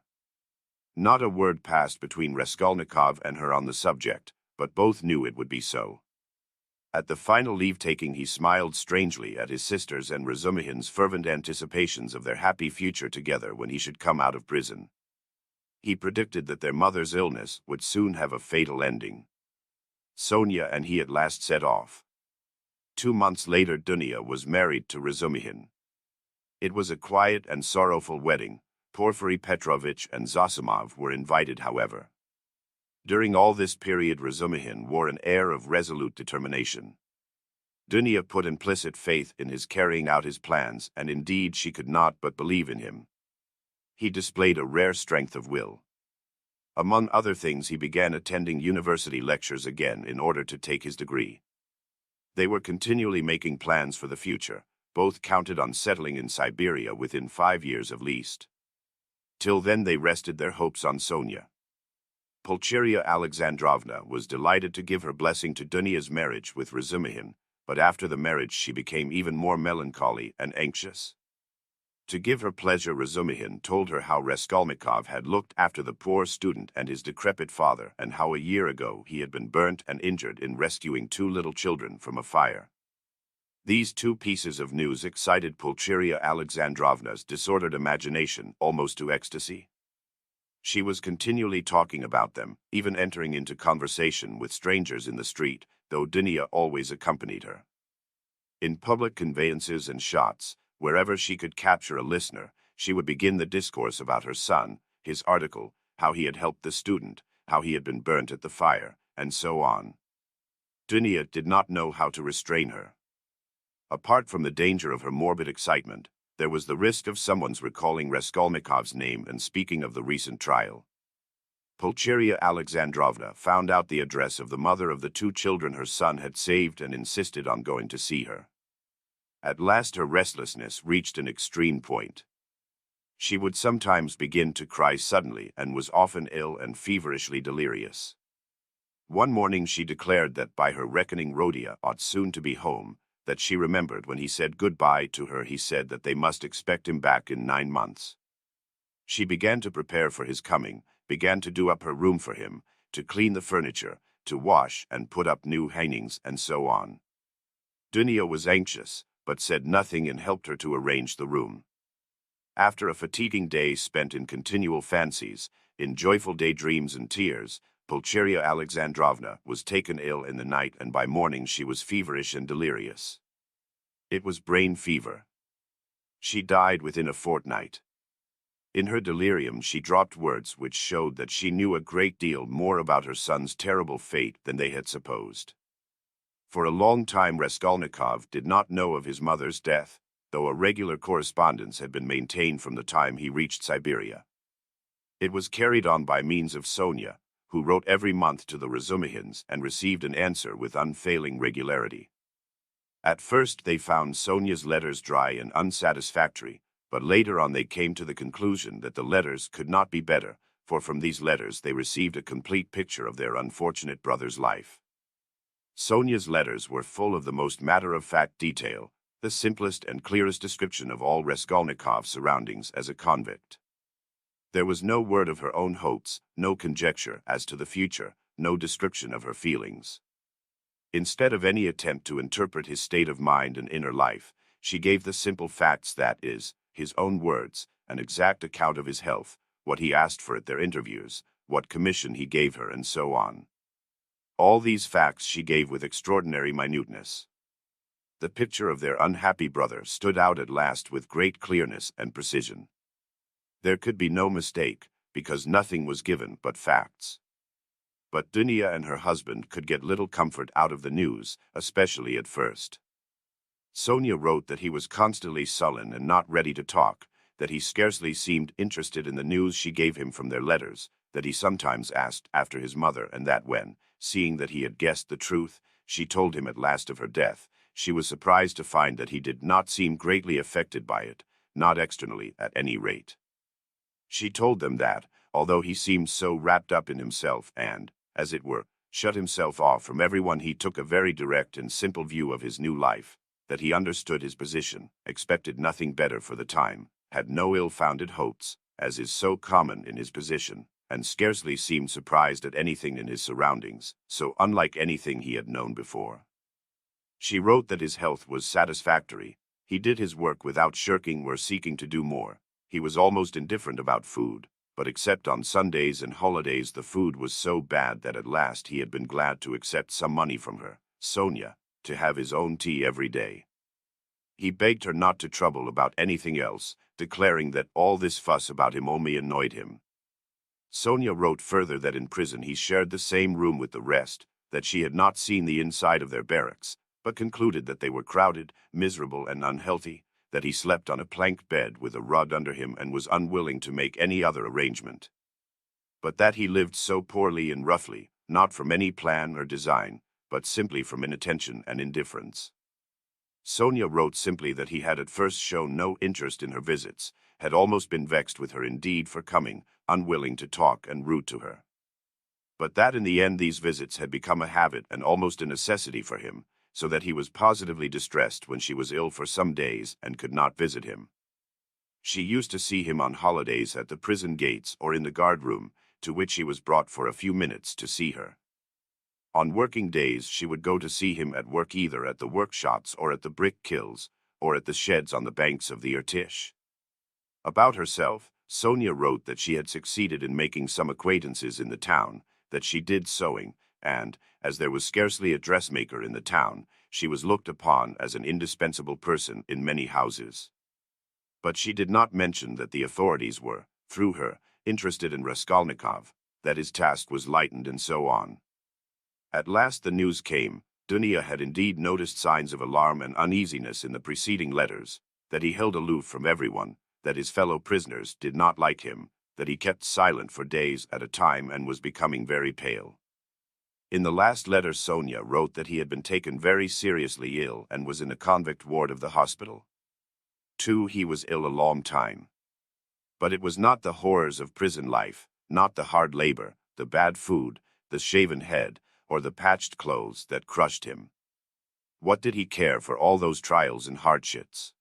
Not a word passed between Raskolnikov and her on the subject, but both knew it would be so. At the final leave-taking he smiled strangely at his sisters and Razumihin's fervent anticipations of their happy future together when he should come out of prison. He predicted that their mother's illness would soon have a fatal ending. Sonia and he at last set off. 2 months later Dunya was married to Razumihin. It was a quiet and sorrowful wedding. Porfiry Petrovich and Zosimov were invited, however. During all this period Razumihin wore an air of resolute determination. Dunya put implicit faith in his carrying out his plans, and indeed she could not but believe in him. He displayed a rare strength of will. Among other things, he began attending university lectures again in order to take his degree. They were continually making plans for the future. Both counted on settling in Siberia within 5 years at least. Till then they rested their hopes on Sonia. Pulcheria Alexandrovna was delighted to give her blessing to Dunya's marriage with Razumihin, but after the marriage she became even more melancholy and anxious. To give her pleasure, Razumihin told her how Raskolnikov had looked after the poor student and his decrepit father, and how a year ago he had been burnt and injured in rescuing 2 little children from a fire. These 2 pieces of news excited Pulcheria Alexandrovna's disordered imagination almost to ecstasy. She was continually talking about them, even entering into conversation with strangers in the street, though Dunya always accompanied her. In public conveyances and shots, wherever she could capture a listener, she would begin the discourse about her son, his article, how he had helped the student, how he had been burnt at the fire, and so on. Dunya did not know how to restrain her. Apart from the danger of her morbid excitement, there was the risk of someone's recalling Raskolnikov's name and speaking of the recent trial. Pulcheria Alexandrovna found out the address of the mother of the 2 children her son had saved and insisted on going to see her. At last her restlessness reached an extreme point. She would sometimes begin to cry suddenly and was often ill and feverishly delirious. One morning she declared that by her reckoning Rodia ought soon to be home, that she remembered when he said goodbye to her he said that they must expect him back in 9 months. She began to prepare for his coming, began to do up her room for him, to clean the furniture, to wash and put up new hangings, and so on. Dunya was anxious, but said nothing and helped her to arrange the room. After a fatiguing day spent in continual fancies, in joyful daydreams and tears, Pulcheria Alexandrovna was taken ill in the night, and by morning she was feverish and delirious. It was brain fever. She died within a fortnight. In her delirium she dropped words which showed that she knew a great deal more about her son's terrible fate than they had supposed. For a long time Raskolnikov did not know of his mother's death, though a regular correspondence had been maintained from the time he reached Siberia. It was carried on by means of Sonia, who wrote every month to the Razumihins and received an answer with unfailing regularity. At first they found Sonia's letters dry and unsatisfactory, but later on they came to the conclusion that the letters could not be better, for from these letters they received a complete picture of their unfortunate brother's life. Sonia's letters were full of the most matter-of-fact detail, the simplest and clearest description of all Raskolnikov's surroundings as a convict. There was no word of her own hopes, no conjecture as to the future, no description of her feelings. Instead of any attempt to interpret his state of mind and inner life, she gave the simple facts, that is, his own words, an exact account of his health, what he asked for at their interviews, what commission he gave her, and so on. All these facts she gave with extraordinary minuteness. The picture of their unhappy brother stood out at last with great clearness and precision. There could be no mistake, because nothing was given but facts. But Dunia and her husband could get little comfort out of the news, especially at first. Sonia wrote that he was constantly sullen and not ready to talk, that he scarcely seemed interested in the news she gave him from their letters, that he sometimes asked after his mother, and that when, seeing that he had guessed the truth, she told him at last of her death, she was surprised to find that he did not seem greatly affected by it, not externally at any rate. She told them that, although he seemed so wrapped up in himself and, as it were, shut himself off from everyone, he took a very direct and simple view of his new life, that he understood his position, expected nothing better for the time, had no ill-founded hopes, as is so common in his position, and scarcely seemed surprised at anything in his surroundings, so unlike anything he had known before. She wrote that his health was satisfactory, he did his work without shirking or seeking to do more. He was almost indifferent about food, but except on Sundays and holidays the food was so bad that at last he had been glad to accept some money from her, Sonia, to have his own tea every day. He begged her not to trouble about anything else, declaring that all this fuss about him only annoyed him. Sonia wrote further that in prison he shared the same room with the rest, that she had not seen the inside of their barracks, but concluded that they were crowded, miserable, and unhealthy, that he slept on a plank bed with a rug under him and was unwilling to make any other arrangement. But that he lived so poorly and roughly, not from any plan or design, but simply from inattention and indifference. Sonia wrote simply that he had at first shown no interest in her visits, had almost been vexed with her indeed for coming, unwilling to talk and rude to her. But that in the end these visits had become a habit and almost a necessity for him, so that he was positively distressed when she was ill for some days and could not visit him. She used to see him on holidays at the prison gates or in the guard-room, to which he was brought for a few minutes to see her. On working days she would go to see him at work, either at the workshops or at the brick kilns, or at the sheds on the banks of the Irtish. About herself, Sonia wrote that she had succeeded in making some acquaintances in the town, that she did sewing, and, as there was scarcely a dressmaker in the town, she was looked upon as an indispensable person in many houses. But she did not mention that the authorities were, through her, interested in Raskolnikov, that his task was lightened, and so on. At last the news came. Dunia had indeed noticed signs of alarm and uneasiness in the preceding letters, that he held aloof from everyone, that his fellow prisoners did not like him, that he kept silent for days at a time and was becoming very pale. In the last letter Sonia wrote that he had been taken very seriously ill and was in a convict ward of the hospital. Too, he was ill a long time. But it was not the horrors of prison life, not the hard labor, the bad food, the shaven head, or the patched clothes that crushed him. What did he care for all those trials and hardships?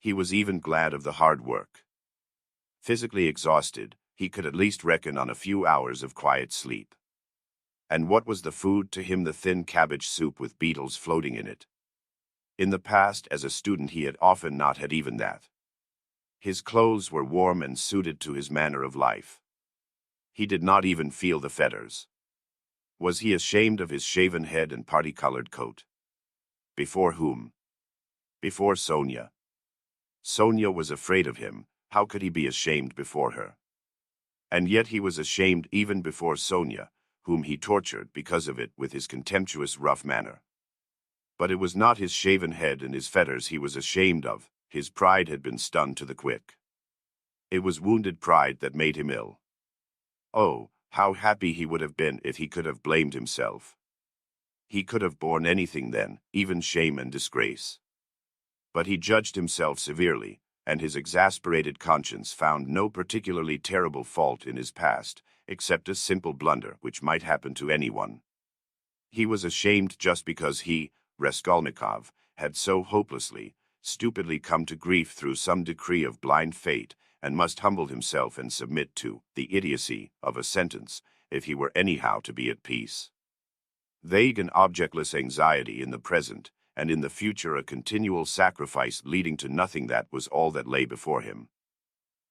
He was even glad of the hard work. Physically exhausted, he could at least reckon on a few hours of quiet sleep. And what was the food to him? The thin cabbage soup with beetles floating in it. In the past, as a student, he had often not had even that. His clothes were warm and suited to his manner of life. He did not even feel the fetters. Was he ashamed of his shaven head and party-colored coat? Before whom? Before Sonia. Sonia was afraid of him. How could he be ashamed before her? And yet he was ashamed even before Sonia, whom he tortured because of it with his contemptuous rough manner. But it was not his shaven head and his fetters he was ashamed of. His pride had been stunned to the quick. It was wounded pride that made him ill. Oh, How happy he would have been if he could have blamed himself. He could have borne anything then, even shame and disgrace. But he judged himself severely, and his exasperated conscience found no particularly terrible fault in his past, except a simple blunder which might happen to anyone. He was ashamed just because he, Raskolnikov, had so hopelessly, stupidly come to grief through some decree of blind fate, and must humble himself and submit to the idiocy of a sentence, if he were anyhow to be at peace. Vague and objectless anxiety in the present, and in the future a continual sacrifice leading to nothing, that was all that lay before him.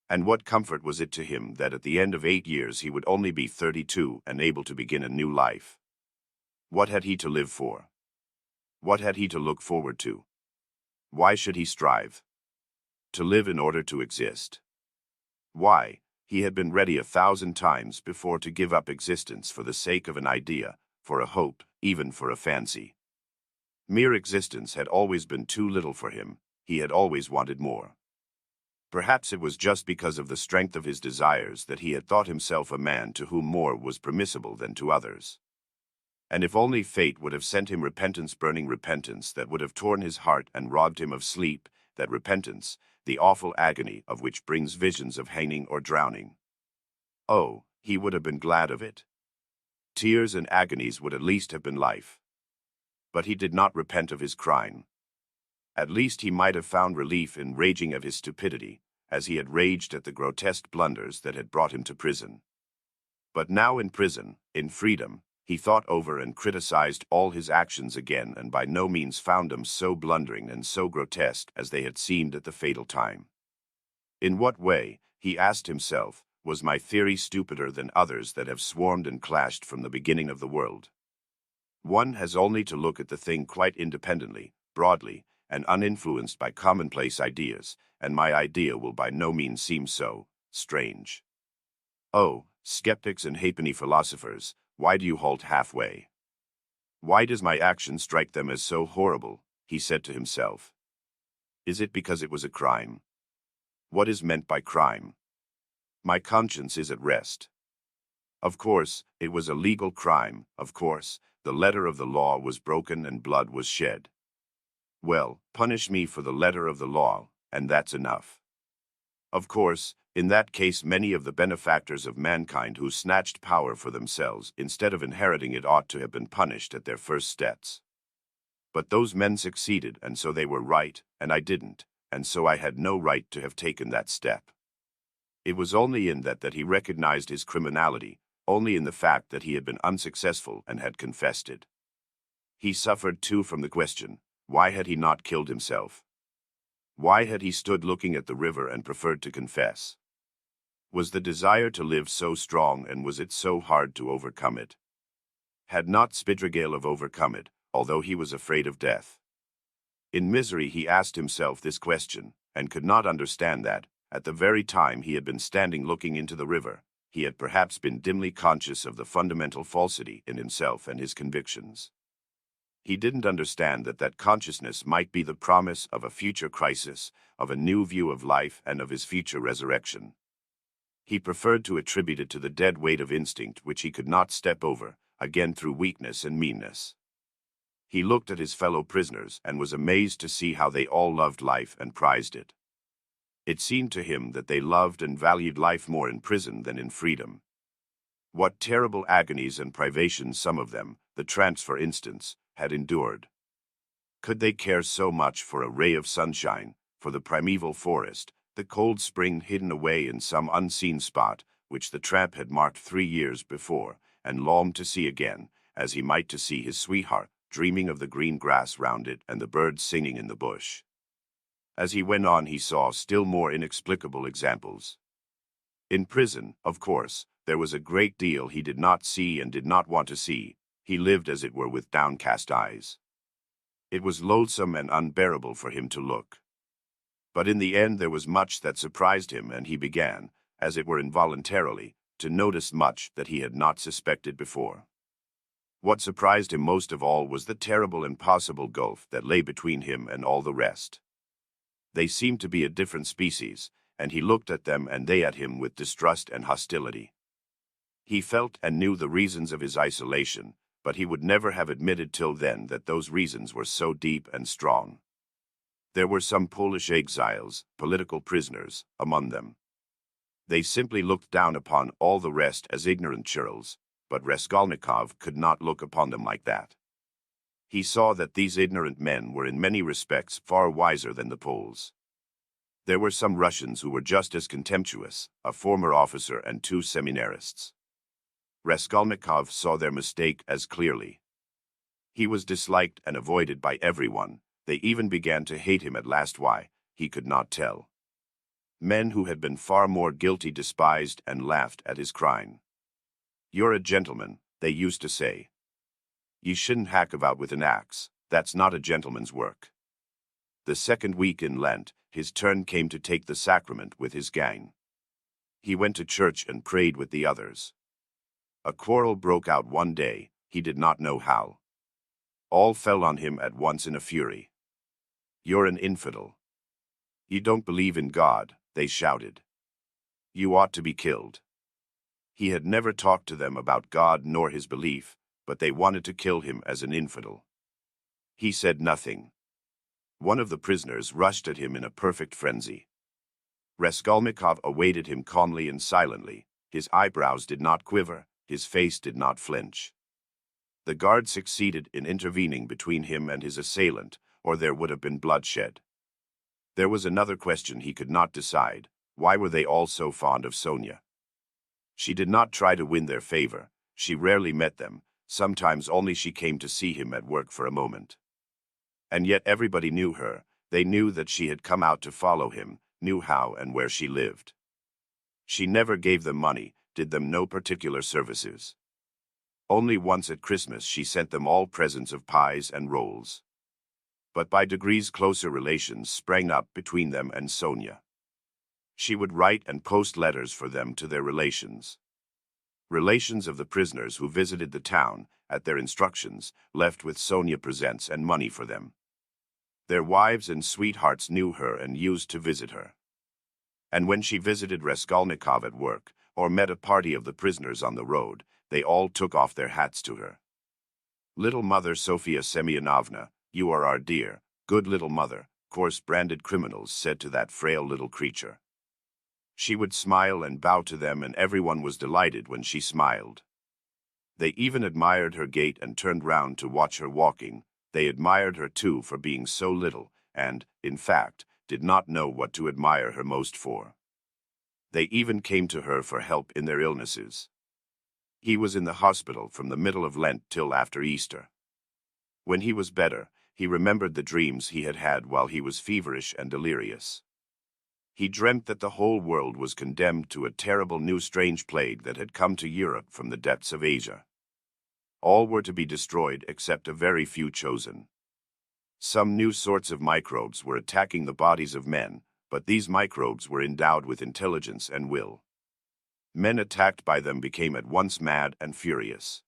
And what comfort was it to him that at the end of 8 years he would only be 32 and able to begin a new life? What had he to live for? What had he to look forward to? Why should he strive? To live in order to exist. Why? He had been ready 1,000 times before to give up existence for the sake of an idea, for a hope, even for a fancy. Mere existence had always been too little for him. He had always wanted more. Perhaps it was just because of the strength of his desires that he had thought himself a man to whom more was permissible than to others. And if only fate would have sent him repentance, burning repentance that would have torn his heart and robbed him of sleep, that repentance, the awful agony of which brings visions of hanging or drowning. Oh, he would have been glad of it. Tears and agonies would at least have been life. But he did not repent of his crime. At least he might have found relief in raging at his stupidity, as he had raged at the grotesque blunders that had brought him to prison. But now in prison, in freedom, he thought over and criticized all his actions again, and by no means found them so blundering and so grotesque as they had seemed at the fatal time. In what way, he asked himself, was my theory stupider than others that have swarmed and clashed from the beginning of the world? One has only to look at the thing quite independently, broadly, and uninfluenced by commonplace ideas, and my idea will by no means seem so strange. Oh, skeptics and halfpenny philosophers, why do you halt halfway? Why does my action strike them as so horrible? He said to himself. Is it because it was a crime? What is meant by crime? My conscience is at rest. Of course, it was a legal crime, of course, the letter of the law was broken and blood was shed. Well, punish me for the letter of the law, and that's enough. Of course, in that case many of the benefactors of mankind who snatched power for themselves instead of inheriting it ought to have been punished at their first steps. But those men succeeded, and so they were right, and I didn't, and so I had no right to have taken that step. It was only in that he recognized his criminality, only in the fact that he had been unsuccessful and had confessed it. He suffered too from the question, why had he not killed himself? Why had he stood looking at the river and preferred to confess? Was the desire to live so strong, and was it so hard to overcome it? Had not Spidragalov overcome it, although he was afraid of death? In misery he asked himself this question, and could not understand that, at the very time he had been standing looking into the river, he had perhaps been dimly conscious of the fundamental falsity in himself and his convictions. He didn't understand that consciousness might be the promise of a future crisis, of a new view of life, and of his future resurrection. He preferred to attribute it to the dead weight of instinct which he could not step over, again through weakness and meanness. He looked at his fellow prisoners and was amazed to see how they all loved life and prized it. It seemed to him that they loved and valued life more in prison than in freedom. What terrible agonies and privations some of them, the tramps for instance, had endured. Could they care so much for a ray of sunshine, for the primeval forest, the cold spring hidden away in some unseen spot which the tramp had marked 3 years before, and longed to see again, as he might to see his sweetheart, dreaming of the green grass round it and the birds singing in the bush? As he went on he saw still more inexplicable examples. In prison, of course, there was a great deal he did not see and did not want to see. He lived as it were with downcast eyes. It was loathsome and unbearable for him to look. But in the end there was much that surprised him, and he began, as it were involuntarily, to notice much that he had not suspected before. What surprised him most of all was the terrible impossible gulf that lay between him and all the rest. They seemed to be a different species, and he looked at them and they at him with distrust and hostility. He felt and knew the reasons of his isolation, but he would never have admitted till then that those reasons were so deep and strong. There were some Polish exiles, political prisoners, among them. They simply looked down upon all the rest as ignorant churls, but Raskolnikov could not look upon them like that. He saw that these ignorant men were in many respects far wiser than the Poles. There were some Russians who were just as contemptuous, a former officer and 2 seminarists. Raskolnikov saw their mistake as clearly. He was disliked and avoided by everyone. They even began to hate him at last. Why, he could not tell. Men who had been far more guilty despised and laughed at his crime. "You're a gentleman," they used to say. "You shouldn't hack about with an axe, that's not a gentleman's work." The second week in Lent, his turn came to take the sacrament with his gang. He went to church and prayed with the others. A quarrel broke out one day, he did not know how. All fell on him at once in a fury. "You're an infidel. You don't believe in God," they shouted. "You ought to be killed." He had never talked to them about God nor his belief, but they wanted to kill him as an infidel. He said nothing. One of the prisoners rushed at him in a perfect frenzy. Raskolnikov awaited him calmly and silently. His eyebrows did not quiver, his face did not flinch. The guard succeeded in intervening between him and his assailant, or there would have been bloodshed. There was another question he could not decide. Why were they all so fond of Sonia? She did not try to win their favor. She rarely met them. Sometimes only she came to see him at work for a moment. And yet everybody knew her. They knew that she had come out to follow him, knew how and where she lived. She never gave them money, did them no particular services. Only once at Christmas she sent them all presents of pies and rolls. But by degrees closer relations sprang up between them and Sonia. She would write and post letters for them to their relations. Relations of the prisoners who visited the town, at their instructions, left with Sonia presents and money for them. Their wives and sweethearts knew her and used to visit her. And when she visited Raskolnikov at work, or met a party of the prisoners on the road, they all took off their hats to her. "Little Mother Sofia Semyonovna, you are our dear, good little mother," coarse-branded criminals said to that frail little creature. She would smile and bow to them, and everyone was delighted when she smiled. They even admired her gait and turned round to watch her walking. They admired her too for being so little, and, in fact, did not know what to admire her most for. They even came to her for help in their illnesses. He was in the hospital from the middle of Lent till after Easter. When he was better, he remembered the dreams he had had while he was feverish and delirious. He dreamt that the whole world was condemned to a terrible new strange plague that had come to Europe from the depths of Asia. All were to be destroyed except a very few chosen. Some new sorts of microbes were attacking the bodies of men, but these microbes were endowed with intelligence and will. Men attacked by them became at once mad and furious.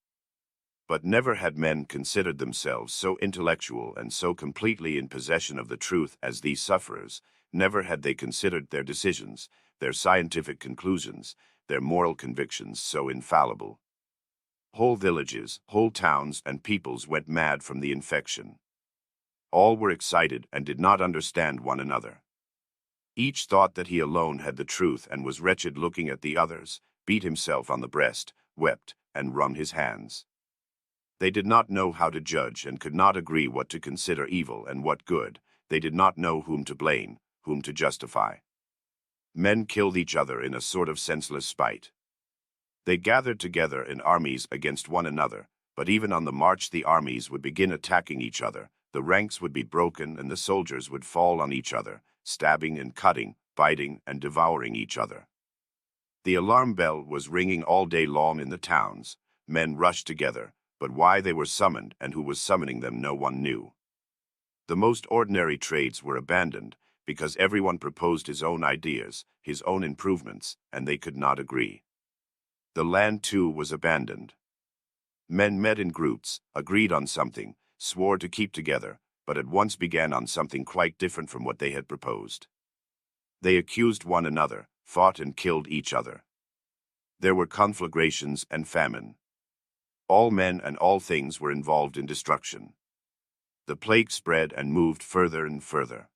But never had men considered themselves so intellectual and so completely in possession of the truth as these sufferers. Never had they considered their decisions, their scientific conclusions, their moral convictions so infallible. Whole villages, whole towns and peoples went mad from the infection. All were excited and did not understand one another. Each thought that he alone had the truth and was wretched looking at the others, beat himself on the breast, wept, and wrung his hands. They did not know how to judge and could not agree what to consider evil and what good. They did not know whom to blame, whom to justify. Men killed each other in a sort of senseless spite. They gathered together in armies against one another, but even on the march the armies would begin attacking each other, the ranks would be broken and the soldiers would fall on each other, stabbing and cutting, biting and devouring each other. The alarm bell was ringing all day long in the towns. Men rushed together, but why they were summoned and who was summoning them no one knew. The most ordinary trades were abandoned, because everyone proposed his own ideas, his own improvements, and they could not agree. The land, too, was abandoned. Men met in groups, agreed on something, swore to keep together, but at once began on something quite different from what they had proposed. They accused one another, fought and killed each other. There were conflagrations and famine. All men and all things were involved in destruction. The plague spread and moved further and further.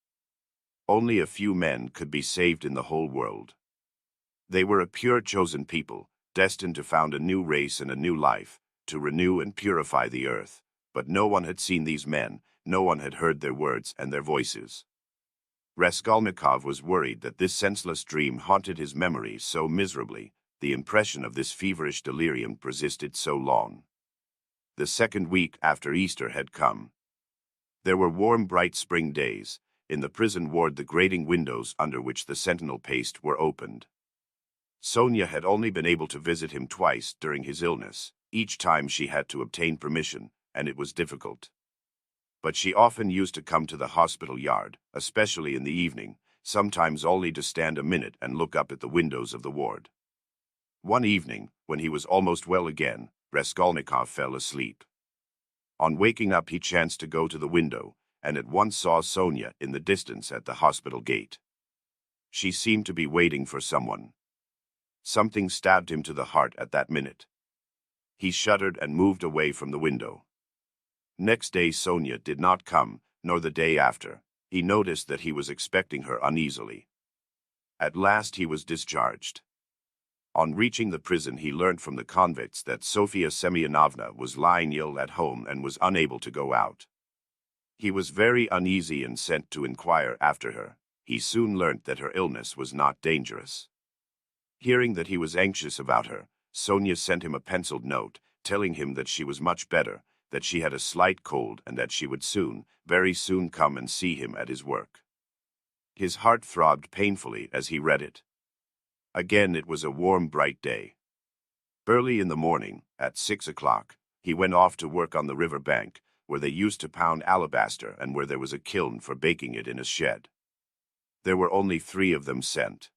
Only a few men could be saved in the whole world. They were a pure chosen people, destined to found a new race and a new life, to renew and purify the earth. But no one had seen these men, no one had heard their words and their voices. Raskolnikov was worried that this senseless dream haunted his memory so miserably, the impression of this feverish delirium persisted so long. The second week after Easter had come. There were warm, bright spring days. In the prison ward the grating windows under which the sentinel paced were opened. Sonia had only been able to visit him twice during his illness. Each time she had to obtain permission, and it was difficult. But she often used to come to the hospital yard, especially in the evening, sometimes only to stand a minute and look up at the windows of the ward. One evening, when he was almost well again, Raskolnikov fell asleep. On waking up he chanced to go to the window, and at once saw Sonia in the distance at the hospital gate. She seemed to be waiting for someone. Something stabbed him to the heart at that minute. He shuddered and moved away from the window. Next day Sonia did not come, nor the day after. He noticed that he was expecting her uneasily. At last he was discharged. On reaching the prison he learned from the convicts that Sofia Semyonovna was lying ill at home and was unable to go out. He was very uneasy and sent to inquire after her. He soon learnt that her illness was not dangerous. Hearing that he was anxious about her, Sonia sent him a penciled note, telling him that she was much better, that she had a slight cold and that she would soon, very soon come and see him at his work. His heart throbbed painfully as he read it. Again it was a warm, bright day. Early in the morning, at 6 o'clock, he went off to work on the river bank, where they used to pound alabaster and where there was a kiln for baking it in a shed. There were only 3 of them sent.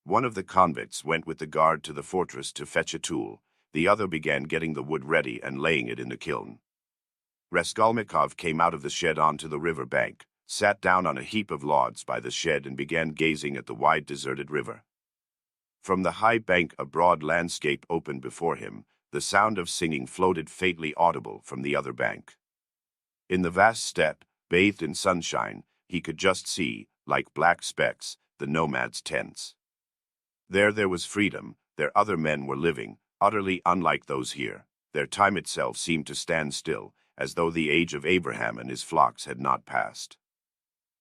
One of the convicts went with the guard to the fortress to fetch a tool, the other began getting the wood ready and laying it in the kiln. Raskolnikov came out of the shed onto the river bank, sat down on a heap of logs by the shed and began gazing at the wide deserted river. From the high bank a broad landscape opened before him, the sound of singing floated faintly audible from the other bank. In the vast steppe, bathed in sunshine, he could just see, like black specks, the nomads' tents. There was freedom, there other men were living, utterly unlike those here. Their time itself seemed to stand still, as though the age of Abraham and his flocks had not passed.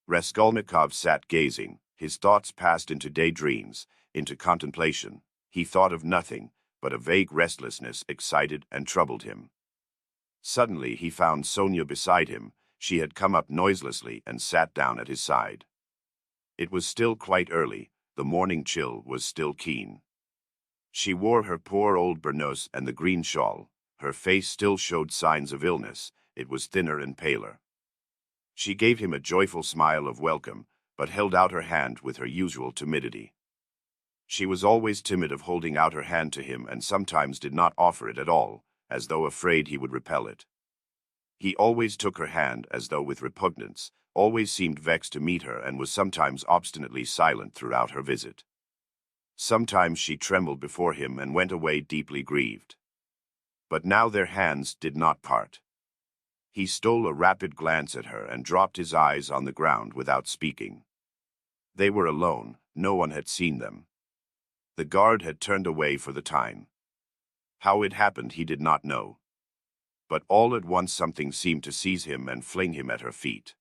Raskolnikov sat gazing, his thoughts passed into daydreams, into contemplation. He thought of nothing, but a vague restlessness excited and troubled him. Suddenly he found Sonia beside him. She had come up noiselessly and sat down at his side. It was still quite early, the morning chill was still keen. She wore her poor old burnous and the green shawl. Her face still showed signs of illness, it was thinner and paler. She gave him a joyful smile of welcome, but held out her hand with her usual timidity. She was always timid of holding out her hand to him and sometimes did not offer it at all, as though afraid he would repel it. He always took her hand as though with repugnance, always seemed vexed to meet her and was sometimes obstinately silent throughout her visit. Sometimes she trembled before him and went away deeply grieved. But now their hands did not part. He stole a rapid glance at her and dropped his eyes on the ground without speaking. They were alone, no one had seen them. The guard had turned away for the time. How it happened he did not know. But all at once something seemed to seize him and fling him at her feet.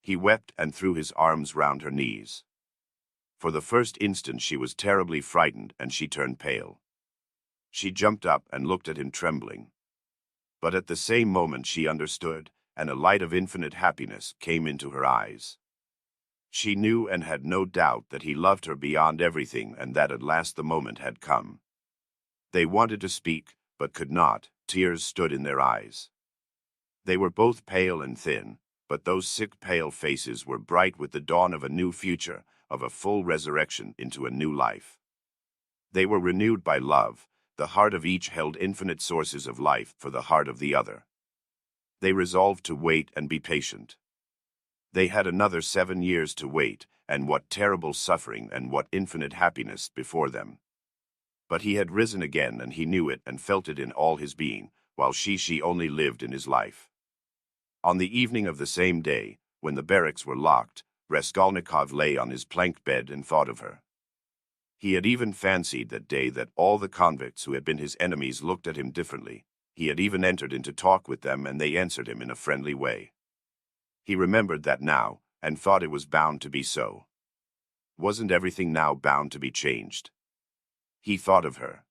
He wept and threw his arms round her knees. For the first instant she was terribly frightened and she turned pale. She jumped up and looked at him trembling. But at the same moment she understood, and a light of infinite happiness came into her eyes. She knew and had no doubt that he loved her beyond everything and that at last the moment had come. They wanted to speak, but could not. Tears stood in their eyes. They were both pale and thin, but those sick pale faces were bright with the dawn of a new future, of a full resurrection into a new life. They were renewed by love. The heart of each held infinite sources of life for the heart of the other. They resolved to wait and be patient. They had another 7 years to wait, and what terrible suffering and what infinite happiness before them. But he had risen again, and he knew it and felt it in all his being, while she only lived in his life. On the evening of the same day, when the barracks were locked, Raskolnikov lay on his plank bed and thought of her. He had even fancied that day that all the convicts who had been his enemies looked at him differently. He had even entered into talk with them, and they answered him in a friendly way. He remembered that now, and thought it was bound to be so. Wasn't everything now bound to be changed? He thought of her.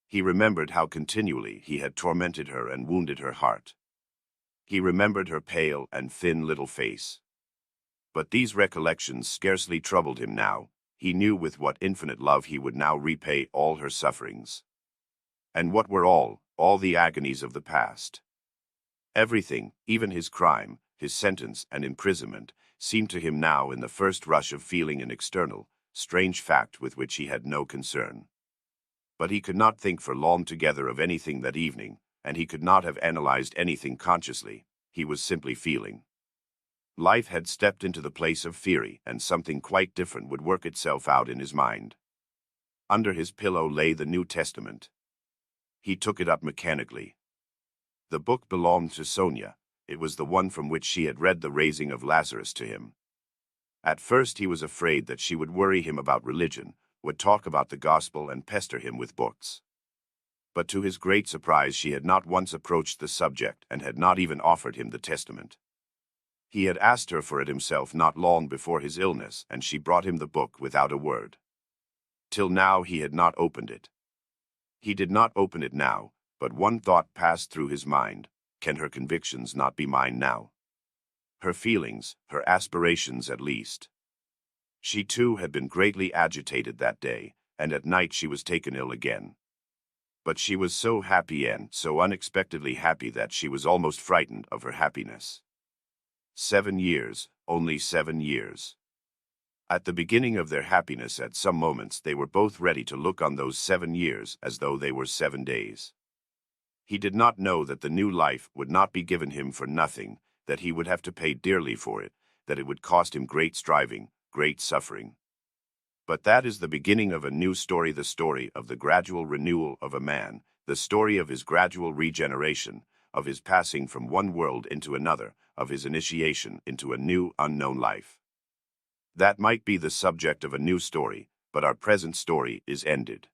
He remembered how continually he had tormented her and wounded her heart. He remembered her pale and thin little face. But these recollections scarcely troubled him now. He knew with what infinite love he would now repay all her sufferings. And what were all the agonies of the past? Everything, even his crime, his sentence and imprisonment, seemed to him now in the first rush of feeling an external, strange fact with which he had no concern. But he could not think for long together of anything that evening, and he could not have analyzed anything consciously. He was simply feeling. Life had stepped into the place of theory, and something quite different would work itself out in his mind. Under his pillow lay the New Testament. He took it up mechanically. The book belonged to Sonia. It was the one from which she had read the raising of Lazarus to him. At first he was afraid that she would worry him about religion, would talk about the gospel and pester him with books. But to his great surprise she had not once approached the subject and had not even offered him the testament. He had asked her for it himself not long before his illness, and she brought him the book without a word. Till now he had not opened it. He did not open it now, but one thought passed through his mind: can her convictions not be mine now? Her feelings, her aspirations at least. She too had been greatly agitated that day, and at night she was taken ill again. But she was so happy, and so unexpectedly happy, that she was almost frightened of her happiness. 7 years, only 7 years. At the beginning of their happiness, at some moments they were both ready to look on those 7 years as though they were 7 days. He did not know that the new life would not be given him for nothing, that he would have to pay dearly for it, that it would cost him great striving, great suffering. But that is the beginning of a new story, the story of the gradual renewal of a man, the story of his gradual regeneration, of his passing from one world into another, of his initiation into a new, unknown life. That might be the subject of a new story, but our present story is ended.